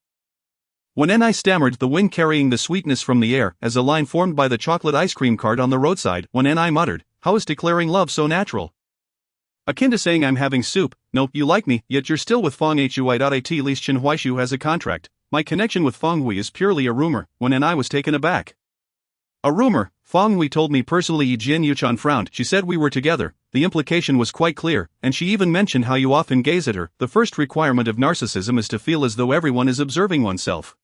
When I stammered, the wind carrying the sweetness from the air, as a line formed by the chocolate ice cream cart on the roadside. When I muttered, how is declaring love so natural? Akin to saying I'm having soup. No, you like me, yet you're still with Fong Hui. At least Chen Huaishu has a contract. My connection with Fong Hui is purely a rumor. When I was taken aback. A rumor? Fong Hui told me personally. Jin Yuchan frowned. She said we were together. The implication was quite clear, and she even mentioned how you often gaze at her. The first requirement of narcissism is to feel as though everyone is observing oneself.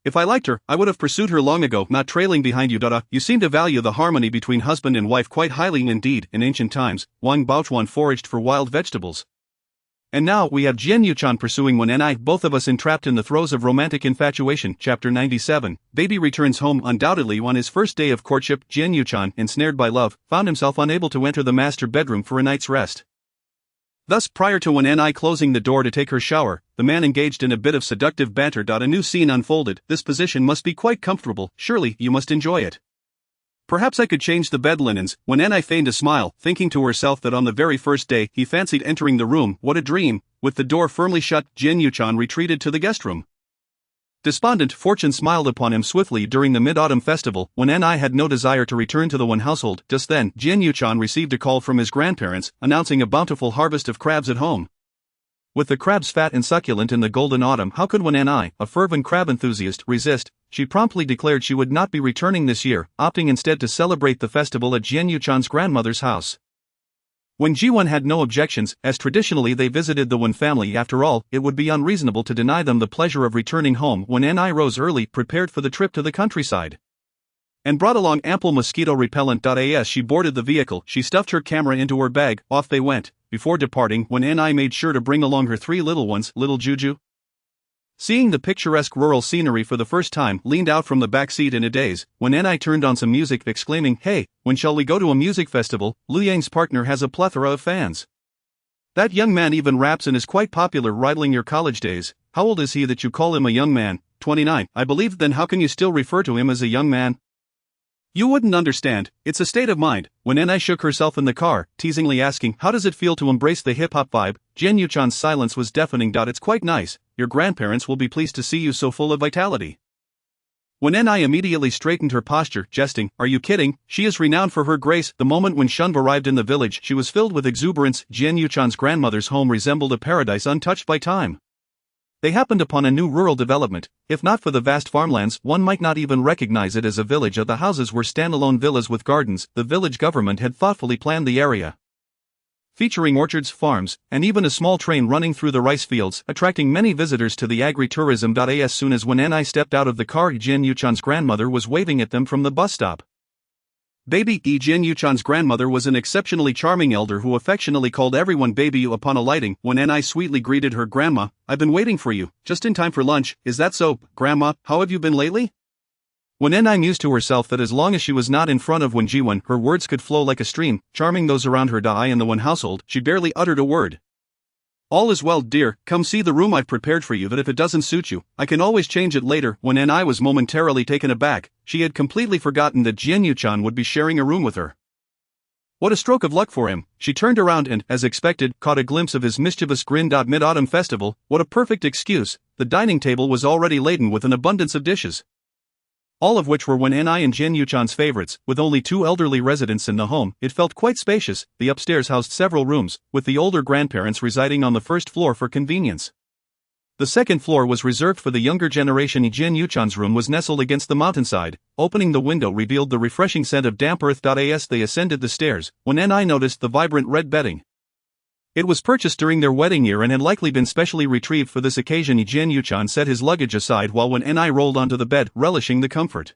If I liked her, I would have pursued her long ago, not trailing behind you. You seem to value the harmony between husband and wife quite highly indeed. In ancient times, Wang Baochuan foraged for wild vegetables. And now we have Jin Yuchan pursuing Wan and I, both of us entrapped in the throes of romantic infatuation. Chapter 97. Baby returns home. Undoubtedly on his first day of courtship, Jin Yuchan, ensnared by love, found himself unable to enter the master bedroom for a night's rest. Thus, prior to Wan and I closing the door to take her shower, the man engaged in a bit of seductive banter. A new scene unfolded. This position must be quite comfortable. Surely, you must enjoy it. Perhaps I could change the bed linens. Wan and I feigned a smile, thinking to herself that on the very first day he fancied entering the room. What a dream! With the door firmly shut, Jin Yuchan retreated to the guest room. Despondent, fortune smiled upon him swiftly during the Mid-Autumn Festival. Wan and I had no desire to return to the Wan household. Just then, Jin Yuchan received a call from his grandparents, announcing a bountiful harvest of crabs at home. With the crabs fat and succulent in the golden autumn, how could Wan and I, a fervent crab enthusiast, resist? She promptly declared she would not be returning this year, opting instead to celebrate the festival at Jin Yuchan's grandmother's house. Wen Jiwan had no objections, as traditionally they visited the Wan family. After all, it would be unreasonable to deny them the pleasure of returning home. Wan and I rose early, prepared for the trip to the countryside, and brought along ample mosquito repellent. As she boarded the vehicle, she stuffed her camera into her bag. Off they went. Before departing, Wan and I made sure to bring along her three little ones. Little Juju, seeing the picturesque rural scenery for the first time, leaned out from the back seat in a daze. Wan and I turned on some music, exclaiming, "Hey, when shall we go to a music festival?" Lu Yang's partner has a plethora of fans. That young man even raps and is quite popular, rivaling your college days. How old is he that you call him a young man? 29, I believe. Then how can you still refer to him as a young man? You wouldn't understand, it's a state of mind. Wan and I shook herself in the car, teasingly asking, how does it feel to embrace the hip-hop vibe? Jin Yuchan's silence was deafening. It's quite nice. Your grandparents will be pleased to see you so full of vitality. Wan and I immediately straightened her posture, jesting, are you kidding? She is renowned for her grace. The moment when Shunba arrived in the village, she was filled with exuberance. Jin Yuchan's grandmother's home resembled a paradise untouched by time. They happened upon a new rural development. If not for the vast farmlands, one might not even recognize it as a village. The houses were standalone villas with gardens. The village government had thoughtfully planned the area, featuring orchards, farms, and even a small train running through the rice fields, attracting many visitors to the agri-tourism. As soon as Wan and I stepped out of the car, Jin Yuchan's grandmother was waving at them from the bus stop. Baby Jin Yuchan's grandmother was an exceptionally charming elder who affectionately called everyone baby upon alighting. Wan and I sweetly greeted her. Grandma, I've been waiting for you, just in time for lunch. Is that so? Grandma, how have you been lately? Wan and I mused to herself that as long as she was not in front of Wan Jiwan, her words could flow like a stream, charming those around her. In the Wan household, she barely uttered a word. All is well, dear, come see the room I've prepared for you. That if it doesn't suit you, I can always change it later. Wan and I was momentarily taken aback. She had completely forgotten that Jin Yuchan would be sharing a room with her. What a stroke of luck for him. She turned around and, as expected, caught a glimpse of his mischievous grin. Mid-Autumn Festival, what a perfect excuse. The dining table was already laden with an abundance of dishes, all of which were Wan and I and Jin Yuchan's favorites. With only two elderly residents in the home, it felt quite spacious. The upstairs housed several rooms, with the older grandparents residing on the first floor for convenience. The second floor was reserved for the younger generation. Jin Yuchan's room was nestled against the mountainside. Opening the window revealed the refreshing scent of damp earth. As they ascended the stairs, Wan and I noticed the vibrant red bedding. It was purchased during their wedding year and had likely been specially retrieved for this occasion. Jin Yuchan set his luggage aside while Wan and I rolled onto the bed, relishing the comfort.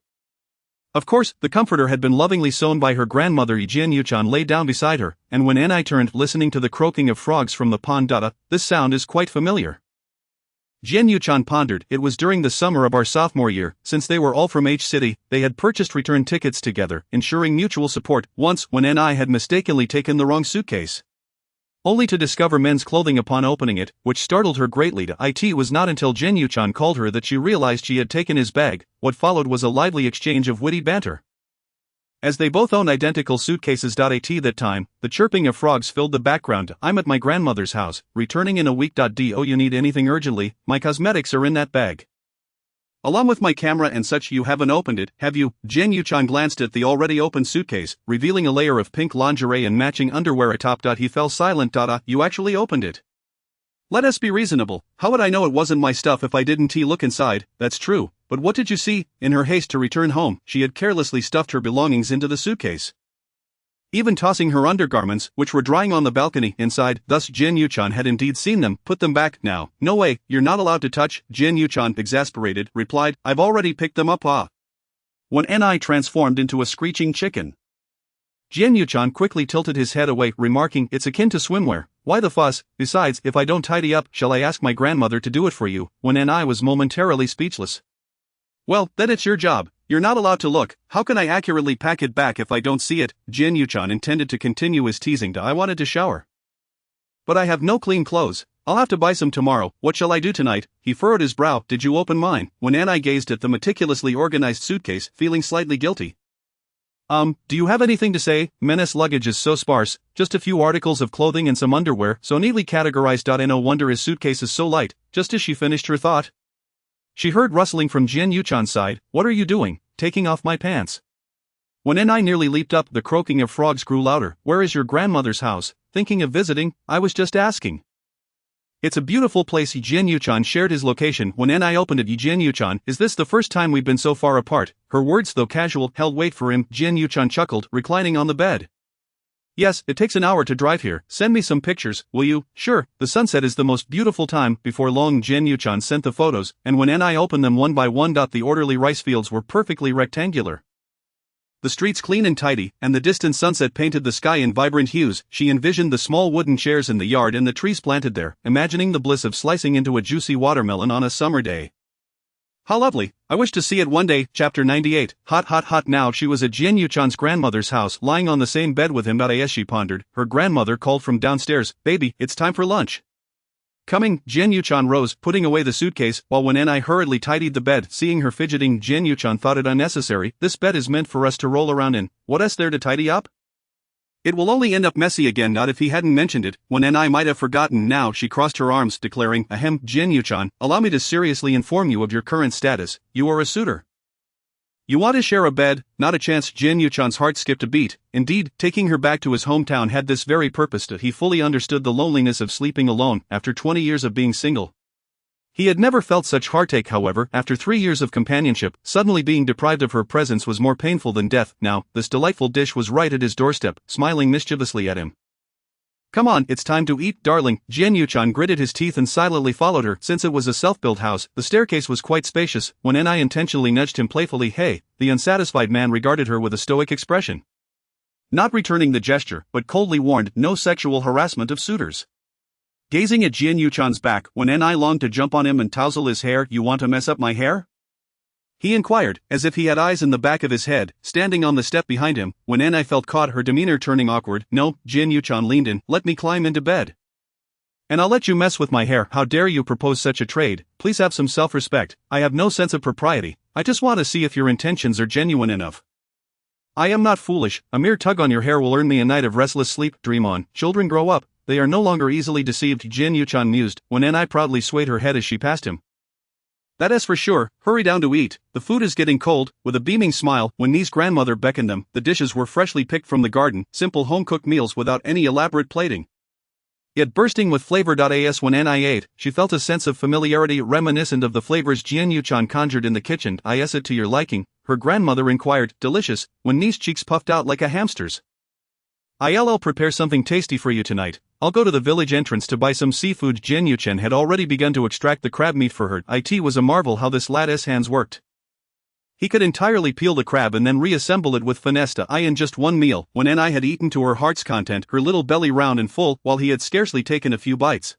Of course, the comforter had been lovingly sewn by her grandmother. Jin Yuchan lay down beside her, and Wan and I turned, listening to the croaking of frogs from the pond. This sound is quite familiar. Jian Yuchan pondered. It was during the summer of our sophomore year. Since they were all from H City, they had purchased return tickets together, ensuring mutual support. Once, when Ni had mistakenly taken the wrong suitcase, only to discover men's clothing upon opening it, which startled her greatly. It was not until Jian Yuchan called her that she realized she had taken his bag. What followed was a lively exchange of witty banter. As they both owned identical suitcases. At that time, the chirping of frogs filled the background. I'm at my grandmother's house, returning in a week. Do you need anything urgently? My cosmetics are in that bag, along with my camera and such. You haven't opened it, have you? Jian Yuchan glanced at the already opened suitcase, revealing a layer of pink lingerie and matching underwear atop. He fell silent. You actually opened it? Let us be reasonable. How would I know it wasn't my stuff if I didn't look inside? That's true. But what did you see? In her haste to return home, she had carelessly stuffed her belongings into the suitcase, even tossing her undergarments, which were drying on the balcony, inside. Thus Jian Yuchan had indeed seen them. Put them back, now. No way, you're not allowed to touch, Jian Yuchan, exasperated, replied. I've already picked them up. When Ni transformed into a screeching chicken, Jian Yuchan quickly tilted his head away, remarking, it's akin to swimwear. Why the fuss? Besides, if I don't tidy up, shall I ask my grandmother to do it for you? When Ni was momentarily speechless. Well, then it's your job. You're not allowed to look. How can I accurately pack it back if I don't see it? Jian Yuchan intended to continue his teasing. I wanted to shower, but I have no clean clothes. I'll have to buy some tomorrow. What shall I do tonight? He furrowed his brow. Did you open mine? When Ni gazed at the meticulously organized suitcase, feeling slightly guilty. Do you have anything to say? Menace luggage is so sparse, just a few articles of clothing and some underwear, so neatly categorized. No wonder his suitcase is so light. Just as she finished her thought, she heard rustling from Jian Yuchan's side. What are you doing? Taking off my pants. When Ni nearly leaped up, the croaking of frogs grew louder. Where is your grandmother's house? Thinking of visiting? I was just asking. It's a beautiful place. Jian Yuchan shared his location. When Ni opened it, Jian Yuchan, is this the first time we've been so far apart? Her words, though casual, held weight for him. Jian Yuchan chuckled, reclining on the bed. Yes, it takes an hour to drive here. Send me some pictures, will you? Sure, the sunset is the most beautiful time. Before long, Jian Yuchan sent the photos, and when Ni opened them one by one, the orderly rice fields were perfectly rectangular, the streets clean and tidy, and the distant sunset painted the sky in vibrant hues. She envisioned the small wooden chairs in the yard and the trees planted there, imagining the bliss of slicing into a juicy watermelon on a summer day. How lovely. I wish to see it one day. Chapter 98. Hot. Now she was at Jian Yuchan's grandmother's house, lying on the same bed with him. As she pondered, her grandmother called from downstairs, baby, it's time for lunch. Coming, Jian Yuchan rose, putting away the suitcase, while when Ni hurriedly tidied the bed. Seeing her fidgeting, Jian Yuchan thought it unnecessary. This bed is meant for us to roll around in. What is there to tidy up? It will only end up messy again. Not if he hadn't mentioned it. When Ni might have forgotten. Now she crossed her arms, declaring, ahem, Jian Yuchan, allow me to seriously inform you of your current status. You are a suitor. You want to share a bed? Not a chance. Jian Yuchan's heart skipped a beat. Indeed, taking her back to his hometown had this very purpose. He fully understood the loneliness of sleeping alone after 20 years of being single. He had never felt such heartache. However, after 3 years of companionship, suddenly being deprived of her presence was more painful than death. Now, this delightful dish was right at his doorstep, smiling mischievously at him. Come on, it's time to eat, darling. Jian Yuchan gritted his teeth and silently followed her. Since it was a self-built house, the staircase was quite spacious. When Ni intentionally nudged him playfully, hey, the unsatisfied man regarded her with a stoic expression, not returning the gesture, but coldly warned, no sexual harassment of suitors. Gazing at Jian Yuchan's back, when Ni longed to jump on him and touzle his hair. You want to mess up my hair? He inquired, as if he had eyes in the back of his head, standing on the step behind him. When Ni felt caught, her demeanor turning awkward. No, Jian Yuchan leaned in. Let me climb into bed, and I'll let you mess with my hair. How dare you propose such a trade? Please have some self-respect. I have no sense of propriety. I just want to see if your intentions are genuine enough. I am not foolish. A mere tug on your hair will earn me a night of restless sleep. Dream on. Children grow up. They are no longer easily deceived. Jian Yuchan mused, when Ni proudly swayed her head as she passed him. That is for sure. Hurry down to eat. The food is getting cold. With a beaming smile, when Ni's grandmother beckoned them, the dishes were freshly picked from the garden, simple home-cooked meals without any elaborate plating, yet bursting with flavor. As when Ni ate, she felt a sense of familiarity reminiscent of the flavors Jian Yuchan conjured in the kitchen. Is it to your liking? Her grandmother inquired. Delicious. When Ni's cheeks puffed out like a hamster's. I'll prepare something tasty for you tonight. I'll go to the village entrance to buy some seafood. Jian Yuchan had already begun to extract the crab meat for her. It was a marvel how this lad's hands worked. He could entirely peel the crab and then reassemble it with finesse in just one meal. When Ni had eaten to her heart's content, her little belly round and full, while he had scarcely taken a few bites.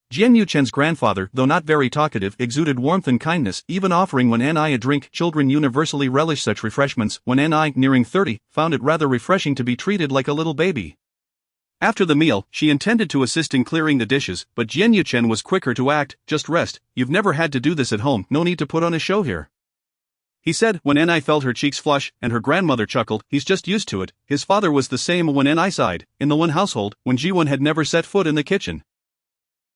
Jian Yuchen's grandfather, though not very talkative, exuded warmth and kindness, even offering Wen Ni a drink. Children universally relish such refreshments. Wen Ni, nearing 30, found it rather refreshing to be treated like a little baby. After the meal, she intended to assist in clearing the dishes, but Jian Yuchen was quicker to act. Just rest, you've never had to do this at home, no need to put on a show here, he said. When Ni felt her cheeks flush, and her grandmother chuckled. He's just used to it. His father was the same when Ni sighed. In the Wen household, when Ji-Wen had never set foot in the kitchen.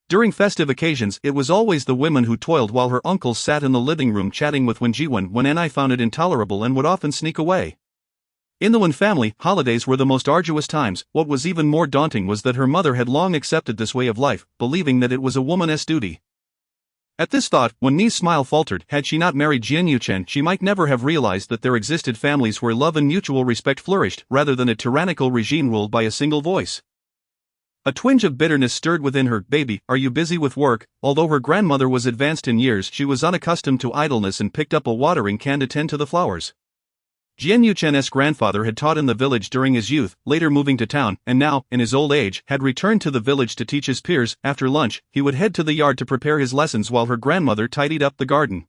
During festive occasions, it was always the women who toiled while her uncles sat in the living room chatting with Wen Ji-Wen. When Ni found it intolerable and would often sneak away. In the Wen family, holidays were the most arduous times. What was even more daunting was that her mother had long accepted this way of life, believing that it was a woman's duty. At this thought, Wen Ni's smile faltered. Had she not married Jian Yuchen, she might never have realized that there existed families where love and mutual respect flourished, rather than a tyrannical regime ruled by a single voice. A twinge of bitterness stirred within her. Baby, are you busy with work? Although her grandmother was advanced in years, she was unaccustomed to idleness and picked up a watering can to tend to the flowers. Jian Yuchen's grandfather had taught in the village during his youth, later moving to town, and now, in his old age, had returned to the village to teach his peers. After lunch, he would head to the yard to prepare his lessons while her grandmother tidied up the garden.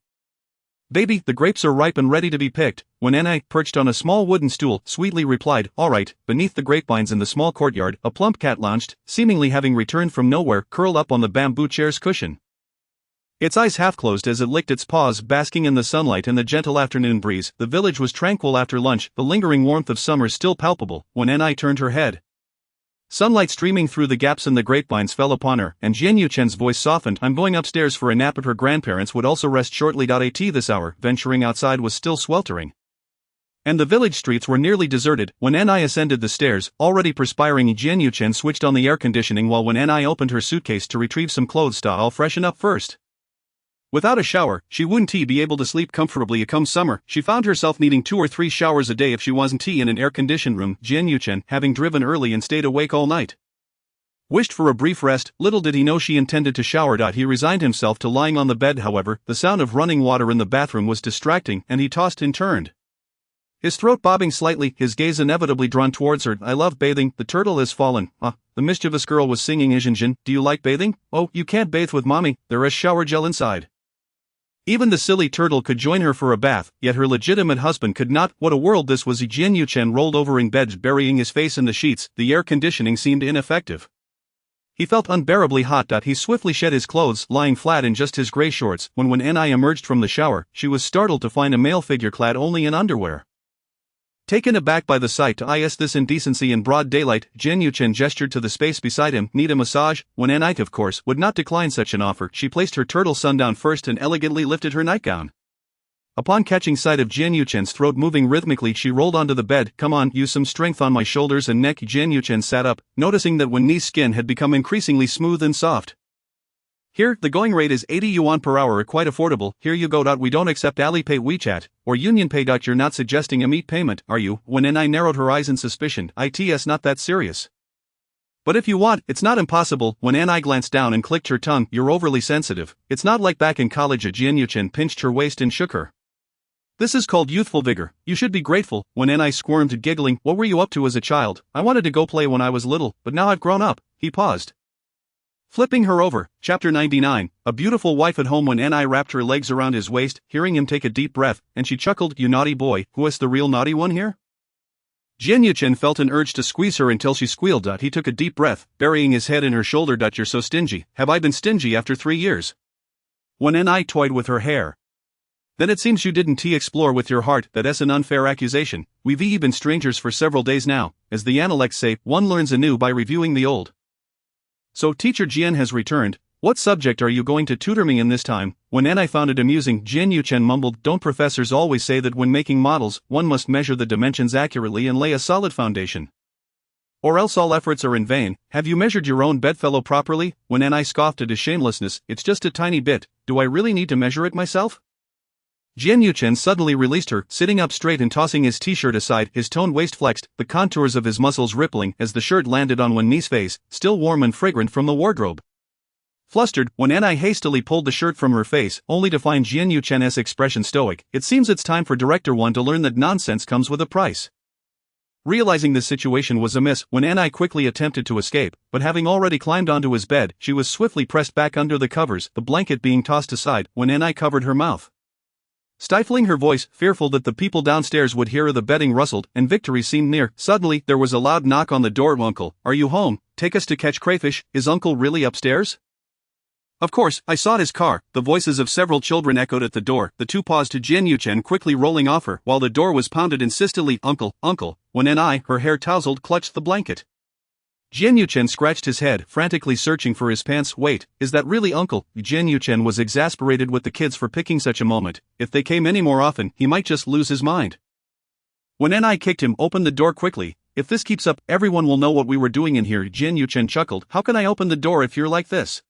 Baby, the grapes are ripe and ready to be picked. When Ni, perched on a small wooden stool, sweetly replied, all right. Beneath the grapevines in the small courtyard, a plump cat lounged, seemingly having returned from nowhere, curled up on the bamboo chair's cushion. Its eyes half-closed as it licked its paws, basking in the sunlight and the gentle afternoon breeze. The village was tranquil after lunch, the lingering warmth of summer still palpable, when Ni turned her head. Sunlight streaming through the gaps in the grapevines fell upon her, and Jian Yuchen's voice softened. I'm going upstairs for a nap. At her grandparents would also rest shortly. At this hour, venturing outside was still sweltering, and the village streets were nearly deserted. When Ni ascended the stairs, already perspiring, Jian Yuchen switched on the air conditioning while when Ni opened her suitcase to retrieve some clothes. I'll freshen up first. Without a shower, she wouldn't be able to sleep comfortably. Come summer, she found herself needing 2 or 3 showers a day if she wasn't in an air-conditioned room. Jian Yuchen, having driven early and stayed awake all night, wished for a brief rest. Little did he know she intended to shower. He resigned himself to lying on the bed. However, the sound of running water in the bathroom was distracting, and he tossed and turned, his throat bobbing slightly, his gaze inevitably drawn towards her. I love bathing, the turtle has fallen. The mischievous girl was singing. Izhinjin, do you like bathing? Oh, you can't bathe with mommy, there is shower gel inside. Even the silly turtle could join her for a bath, yet her legitimate husband could not. What a world this was. Jian Yuchen rolled over in bed, burying his face in the sheets. The air conditioning seemed ineffective. He felt unbearably hot. He swiftly shed his clothes, lying flat in just his gray shorts. When Ni emerged from the shower, she was startled to find a male figure clad only in underwear. Taken aback by the sight, this indecency in broad daylight, Jian Yuchen gestured to the space beside him. Need a massage? When Ni, of course, would not decline such an offer. She placed her turtle sundown first and elegantly lifted her nightgown. Upon catching sight of Jian Yuchen's throat moving rhythmically, she rolled onto the bed. Come on, use some strength on my shoulders and neck. Jian Yuchen sat up, noticing that Wen Ni's skin had become increasingly smooth and soft. Here, the going rate is 80 yuan per hour, quite affordable. Here you go. We don't accept Alipay, WeChat, or UnionPay. You're not suggesting a meat payment, are you? When Ni narrowed her eyes in suspicion. It's not that serious. But if you want, it's not impossible. When Ni glanced down and clicked her tongue, you're overly sensitive. It's not like back in college. Jian Yuchen pinched her waist and shook her. This is called youthful vigor. You should be grateful. When Ni squirmed, giggling. What were you up to as a child? I wanted to go play when I was little, but now I've grown up. He paused, flipping her over. Chapter 99, A Beautiful Wife at Home. When Ni wrapped her legs around his waist, hearing him take a deep breath, and she chuckled. You naughty boy, who is the real naughty one here? Jian Yuchen felt an urge to squeeze her until she squealed. He took a deep breath, burying his head in her shoulder. You're so stingy. Have I been stingy after 3 years? When Ni toyed with her hair. Then it seems you didn't explore with your heart. That's an unfair accusation. We've been strangers for several days now. As the Analects say, one learns anew by reviewing the old. So teacher Jian has returned. What subject are you going to tutor me in this time? When Ni found it amusing, Jian Yuchen mumbled. Don't professors always say that when making models, one must measure the dimensions accurately and lay a solid foundation, or else all efforts are in vain? Have you measured your own bedfellow properly? When Ni scoffed at his shamelessness. It's just a tiny bit. Do I really need to measure it myself? Jian Yuchen suddenly released her, sitting up straight and tossing his t-shirt aside. His toned waist flexed, the contours of his muscles rippling as the shirt landed on Wen Ni's face, still warm and fragrant from the wardrobe. Flustered, Wen Ni hastily pulled the shirt from her face, only to find Jian Yuchen's expression stoic. It seems it's time for Director 1 to learn that nonsense comes with a price. Realizing this situation was amiss, Wen and I quickly attempted to escape, but having already climbed onto his bed, she was swiftly pressed back under the covers, the blanket being tossed aside. Wen and I covered her mouth, stifling her voice, fearful that the people downstairs would hear her. The bedding rustled, and victory seemed near. Suddenly, there was a loud knock on the door. "Uncle, are you home? Take us to catch crayfish. Is Uncle really upstairs?" Of course, I sought his car. The voices of several children echoed at the door. The two paused to Jian Yuchen quickly rolling off her, while the door was pounded insistently. "Uncle, uncle." Wen and I, her hair tousled, clutched the blanket. Jian Yuchen scratched his head, frantically searching for his pants. "Wait, is that really Uncle?" Jian Yuchen was exasperated with the kids for picking such a moment. If they came any more often, he might just lose his mind. Wen and I kicked him. "Open the door quickly. If this keeps up, everyone will know what we were doing in here." Jian Yuchen chuckled. "How can I open the door if you're like this?"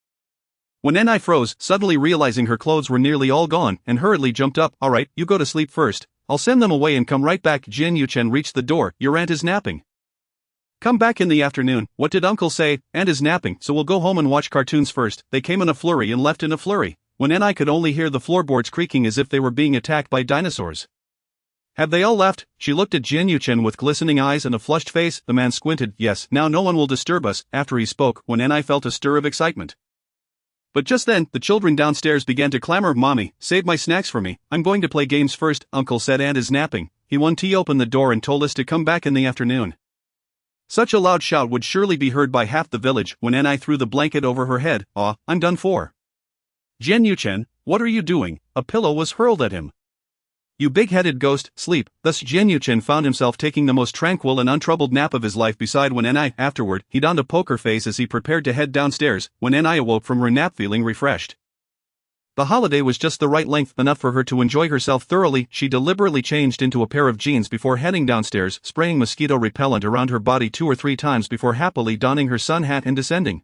Wen and I froze, suddenly realizing her clothes were nearly all gone, and hurriedly jumped up. "Alright, you go to sleep first. I'll send them away and come right back." Jian Yuchen reached the door. "Your aunt is napping. Come back in the afternoon." "What did Uncle say?" "Aunt is napping, so we'll go home and watch cartoons first." They came in a flurry and left in a flurry. Wen and I could only hear the floorboards creaking as if they were being attacked by dinosaurs. "Have they all left?" She looked at Jian Yuchen with glistening eyes and a flushed face. The man squinted. "Yes, now no one will disturb us." After he spoke, Wen and I felt a stir of excitement. But just then, the children downstairs began to clamor. "Mommy, save my snacks for me. I'm going to play games first." Uncle said Aunt is napping. He opened the door and told us to come back in the afternoon. Such a loud shout would surely be heard by half the village. When I threw the blanket over her head. "Aw, I'm done for." "Jian Yuchen, what are you doing?" A pillow was hurled at him. "You big-headed ghost, sleep." Thus Jian Yuchen found himself taking the most tranquil and untroubled nap of his life beside Wen and I. Afterward, he donned a poker face as he prepared to head downstairs. Wen and I awoke from her nap feeling refreshed. The holiday was just the right length, enough for her to enjoy herself thoroughly. She deliberately changed into a pair of jeans before heading downstairs, spraying mosquito repellent around her body 2 or 3 times before happily donning her sun hat and descending.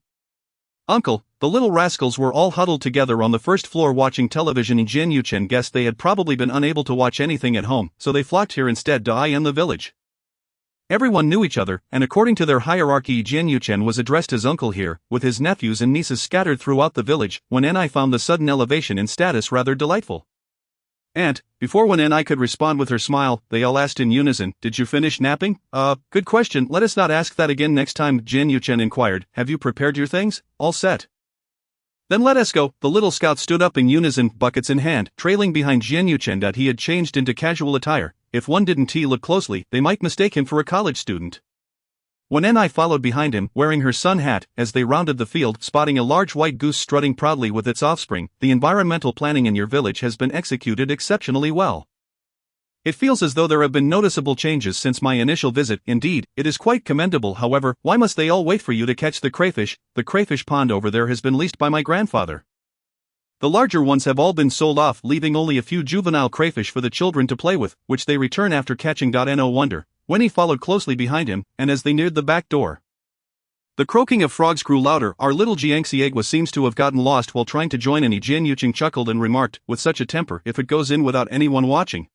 "Uncle," the little rascals were all huddled together on the first floor watching television. Jian Yuchen guessed they had probably been unable to watch anything at home, so they flocked here instead to in the village. Everyone knew each other, and according to their hierarchy Jian Yuchen was addressed as uncle here, with his nephews and nieces scattered throughout the village. Wen and I found the sudden elevation in status rather delightful. "Aunt," before Wen and I could respond with her smile, they all asked in unison, "Did you finish napping?" Good question, let us not ask that again next time." Jian Yuchen inquired, "Have you prepared your things? All set? Then let us go." The little scout stood up in unison, buckets in hand, trailing behind Jian Yuchen that he had changed into casual attire. If one didn't look closely, they might mistake him for a college student. Wen and I followed behind him, wearing her sun hat, as they rounded the field, spotting a large white goose strutting proudly with its offspring. The environmental planning in your village has been executed exceptionally well. It feels as though there have been noticeable changes since my initial visit. Indeed, it is quite commendable. However, why must they all wait for you to catch the crayfish? The crayfish pond over there has been leased by my grandfather. The larger ones have all been sold off, leaving only a few juvenile crayfish for the children to play with, which they return after catching. No wonder. When he followed closely behind him, and as they neared the back door, the croaking of frogs grew louder. Our little Jiangxiegua seems to have gotten lost while trying to join in. Jian Yuching chuckled and remarked, "With such a temper, if it goes in without anyone watching,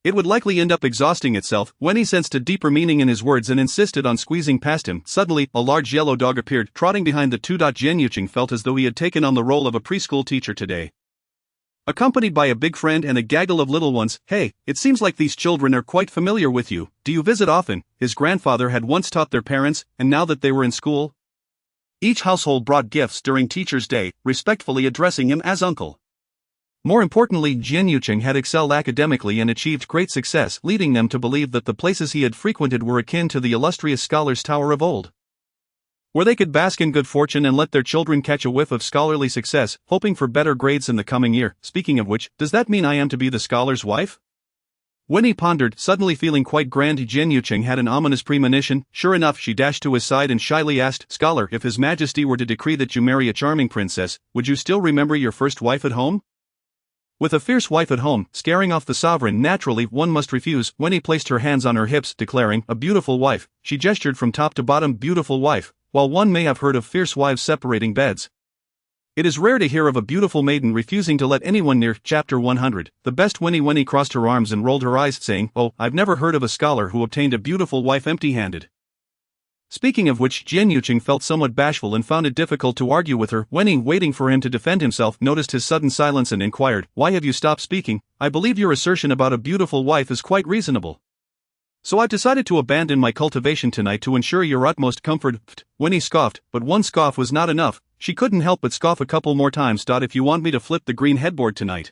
it would likely end up exhausting itself." When he sensed a deeper meaning in his words and insisted on squeezing past him, suddenly, a large yellow dog appeared, trotting behind the two. Jian Yuching felt as though he had taken on the role of a preschool teacher today, accompanied by a big friend and a gaggle of little ones. "Hey, it seems like these children are quite familiar with you. Do you visit often?" His grandfather had once taught their parents, and now that they were in school, each household brought gifts during Teacher's Day, respectfully addressing him as uncle. More importantly, Jian Yuching had excelled academically and achieved great success, leading them to believe that the places he had frequented were akin to the illustrious scholars' tower of old, where they could bask in good fortune and let their children catch a whiff of scholarly success, hoping for better grades in the coming year. Speaking of which, does that mean I am to be the scholar's wife? When he pondered, suddenly feeling quite grand, Jian Yuching had an ominous premonition. Sure enough, she dashed to his side and shyly asked, "Scholar, if His Majesty were to decree that you marry a charming princess, would you still remember your first wife at home?" With a fierce wife at home, scaring off the sovereign, naturally one must refuse. When he placed her hands on her hips, declaring, "A beautiful wife," she gestured from top to bottom. Beautiful wife. While one may have heard of fierce wives separating beds, it is rare to hear of a beautiful maiden refusing to let anyone near. Chapter 100. The best. Winnie crossed her arms and rolled her eyes, saying, "Oh, I've never heard of a scholar who obtained a beautiful wife empty-handed." Speaking of which, Jian Yuching felt somewhat bashful and found it difficult to argue with her. Winnie, waiting for him to defend himself, noticed his sudden silence and inquired, "Why have you stopped speaking? I believe your assertion about a beautiful wife is quite reasonable." So I've decided to abandon my cultivation tonight to ensure your utmost comfort. Winnie scoffed, but one scoff was not enough. She couldn't help but scoff a couple more times. If you want me to flip the green headboard tonight.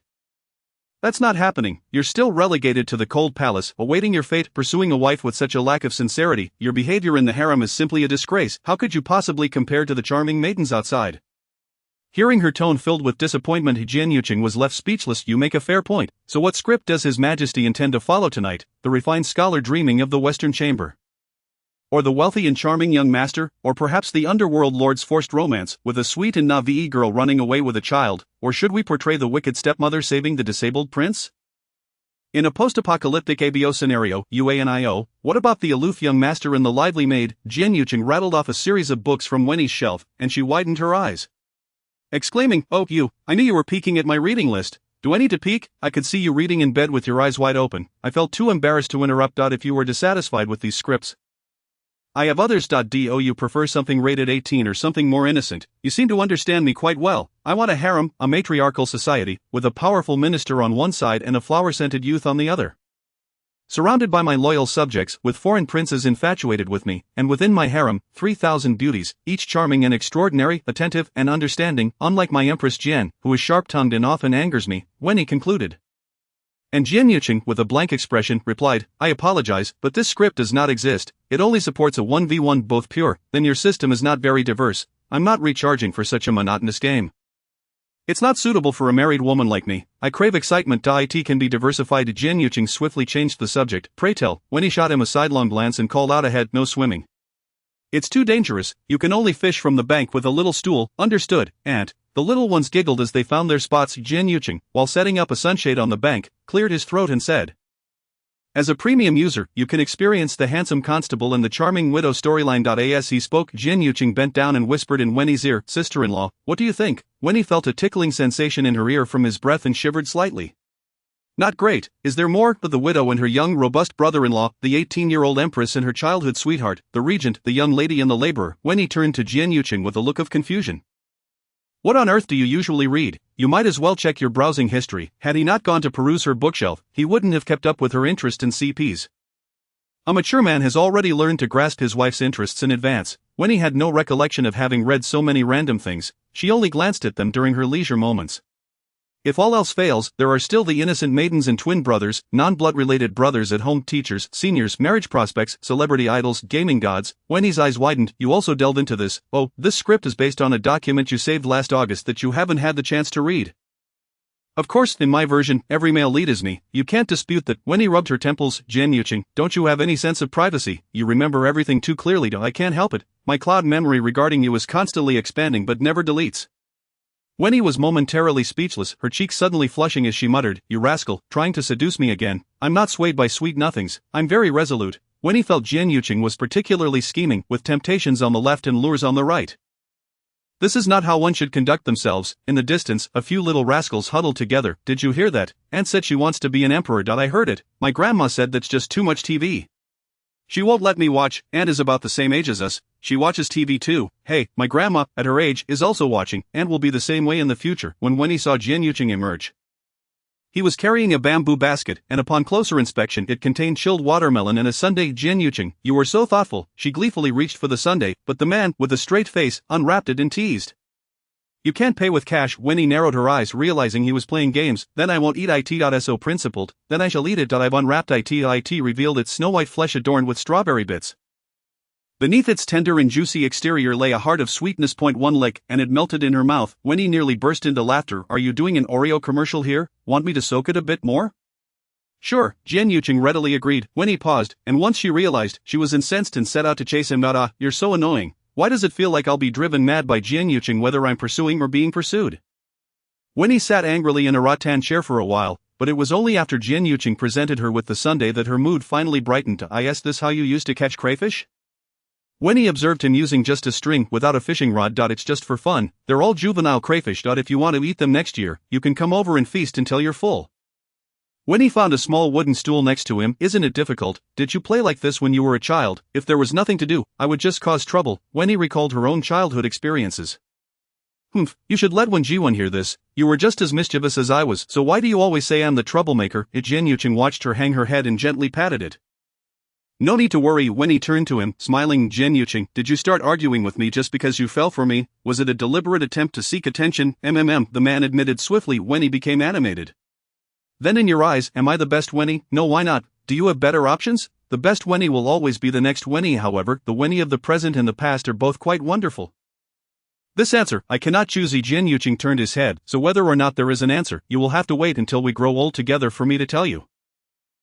That's not happening. You're still relegated to the cold palace, awaiting your fate. Pursuing a wife with such a lack of sincerity, your behavior in the harem is simply a disgrace. How could you possibly compare to the charming maidens outside? Hearing her tone filled with disappointment, Jian Yuqing was left speechless. You make a fair point. So what script does His Majesty intend to follow tonight? The refined scholar dreaming of the Western chamber? Or the wealthy and charming young master? Or perhaps the underworld lord's forced romance, with a sweet and naive girl running away with a child? Or should we portray the wicked stepmother saving the disabled prince? In a post-apocalyptic ABO scenario, UANIO, what about the aloof young master and the lively maid? Jian Yuqing rattled off a series of books from Winnie's shelf, and she widened her eyes, exclaiming, "Oh, I knew you were peeking at my reading list. Do I need to peek? I could see you reading in bed with your eyes wide open." I felt too embarrassed to interrupt. If you were dissatisfied with these scripts, I have others. Do you prefer something rated 18 or something more innocent? You seem to understand me quite well. I want a harem, a matriarchal society, with a powerful minister on one side and a flower-scented youth on the other. Surrounded by my loyal subjects, with foreign princes infatuated with me, and within my harem, 3,000 beauties, each charming and extraordinary, attentive and understanding, unlike my Empress Jian, who is sharp-tongued and often angers me, Winnie concluded. And Jian Yuqing, with a blank expression, replied, "I apologize, but this script does not exist. It only supports a 1v1 both pure. Then your system is not very diverse. I'm not recharging for such a monotonous game. It's not suitable for a married woman like me. I crave excitement. It can be diversified." Jian Yuqing swiftly changed the subject. "Pray tell." Winnie shot him a sidelong glance and called out ahead, "No swimming. It's too dangerous. You can only fish from the bank with a little stool." "Understood, Aunt." The little ones giggled as they found their spots. Jian Yuqing, while setting up a sunshade on the bank, cleared his throat and said, "As a premium user, you can experience the handsome constable and the charming widow storyline." As he spoke, Jian Yuqing bent down and whispered in Winnie's ear, "Sister-in-law, what do you think?" Winnie felt a tickling sensation in her ear from his breath and shivered slightly. "Not great. Is there more?" But the widow and her young, robust brother-in-law, the 18-year-old empress and her childhood sweetheart, the regent, the young lady and the laborer. Winnie turned to Jian Yuqing with a look of confusion. "What on earth do you usually read? You might as well check your browsing history." Had he not gone to peruse her bookshelf, he wouldn't have kept up with her interest in CPs. A mature man has already learned to grasp his wife's interests in advance. Winnie had no recollection of having read so many random things. She only glanced at them during her leisure moments. If all else fails, there are still the innocent maidens and twin brothers, non-blood-related brothers at home, teachers, seniors, marriage prospects, celebrity idols, gaming gods. Winnie's eyes widened. "You also delve into this? Oh, this script is based on a document you saved last August that you haven't had the chance to read." "Of course, in my version, every male lead is me. You can't dispute that." Winnie rubbed her temples. "Jian Yuqing, don't you have any sense of privacy? You remember everything too clearly." "I can't help it. My cloud memory regarding you is constantly expanding but never deletes." Winnie was momentarily speechless, her cheeks suddenly flushing as she muttered, "You rascal, trying to seduce me again." "I'm not swayed by sweet nothings. I'm very resolute." Winnie felt Jian Yuqing was particularly scheming, with temptations on the left and lures on the right. This is not how one should conduct themselves. In the distance, a few little rascals huddled together. "Did you hear that? Aunt said she wants to be an emperor." "I heard it. My grandma said that's just too much TV. She won't let me watch." "Aunt is about the same age as us. She watches TV too." "Hey, my grandma, at her age, is also watching, and will be the same way in the future." When Winnie saw Jian Yuqing emerge, he was carrying a bamboo basket, and upon closer inspection it contained chilled watermelon and a sundae. "Jian Yuqing, you were so thoughtful." She gleefully reached for the sundae, but the man, with a straight face, unwrapped it and teased, "You can't pay with cash." Winnie narrowed her eyes, realizing he was playing games. "Then I won't eat it. So principled. Then I shall eat it. I've unwrapped it. It revealed its snow-white flesh adorned with strawberry bits. Beneath its tender and juicy exterior lay a heart of sweetness. One lick, and it melted in her mouth. Winnie nearly burst into laughter. "Are you doing an Oreo commercial here? Want me to soak it a bit more?" "Sure," Jian Yuqing readily agreed. Winnie paused, and once she realized, she was incensed and set out to chase him. You're so annoying. Why does it feel like I'll be driven mad by Jian Yuqing whether I'm pursuing or being pursued?" Winnie sat angrily in a rattan chair for a while, but it was only after Jian Yuqing presented her with the sundae that her mood finally brightened. "Is this how you used to catch crayfish?" Winnie observed him using just a string, without a fishing rod. "It's just for fun. They're all juvenile crayfish. If you want to eat them next year, you can come over and feast until you're full." Winnie found a small wooden stool next to him. "Isn't it difficult? Did you play like this when you were a child?" "If there was nothing to do, I would just cause trouble." Winnie recalled her own childhood experiences. "Humph, you should let Wen Jiwan hear this. You were just as mischievous as I was, so why do you always say I'm the troublemaker?" Jian Yuqing watched her hang her head and gently patted it. No need to worry, Winnie turned to him, smiling. Jen Yuching, did you start arguing with me just because you fell for me? Was it a deliberate attempt to seek attention? The man admitted swiftly. Winnie became animated. Then in your eyes, am I the best Winnie? No, why not? Do you have better options? The best Winnie will always be the next Winnie. However, the Winnie of the present and the past are both quite wonderful. This answer, I cannot choose. Jin Yuching turned his head, so whether or not there is an answer, you will have to wait until we grow old together for me to tell you.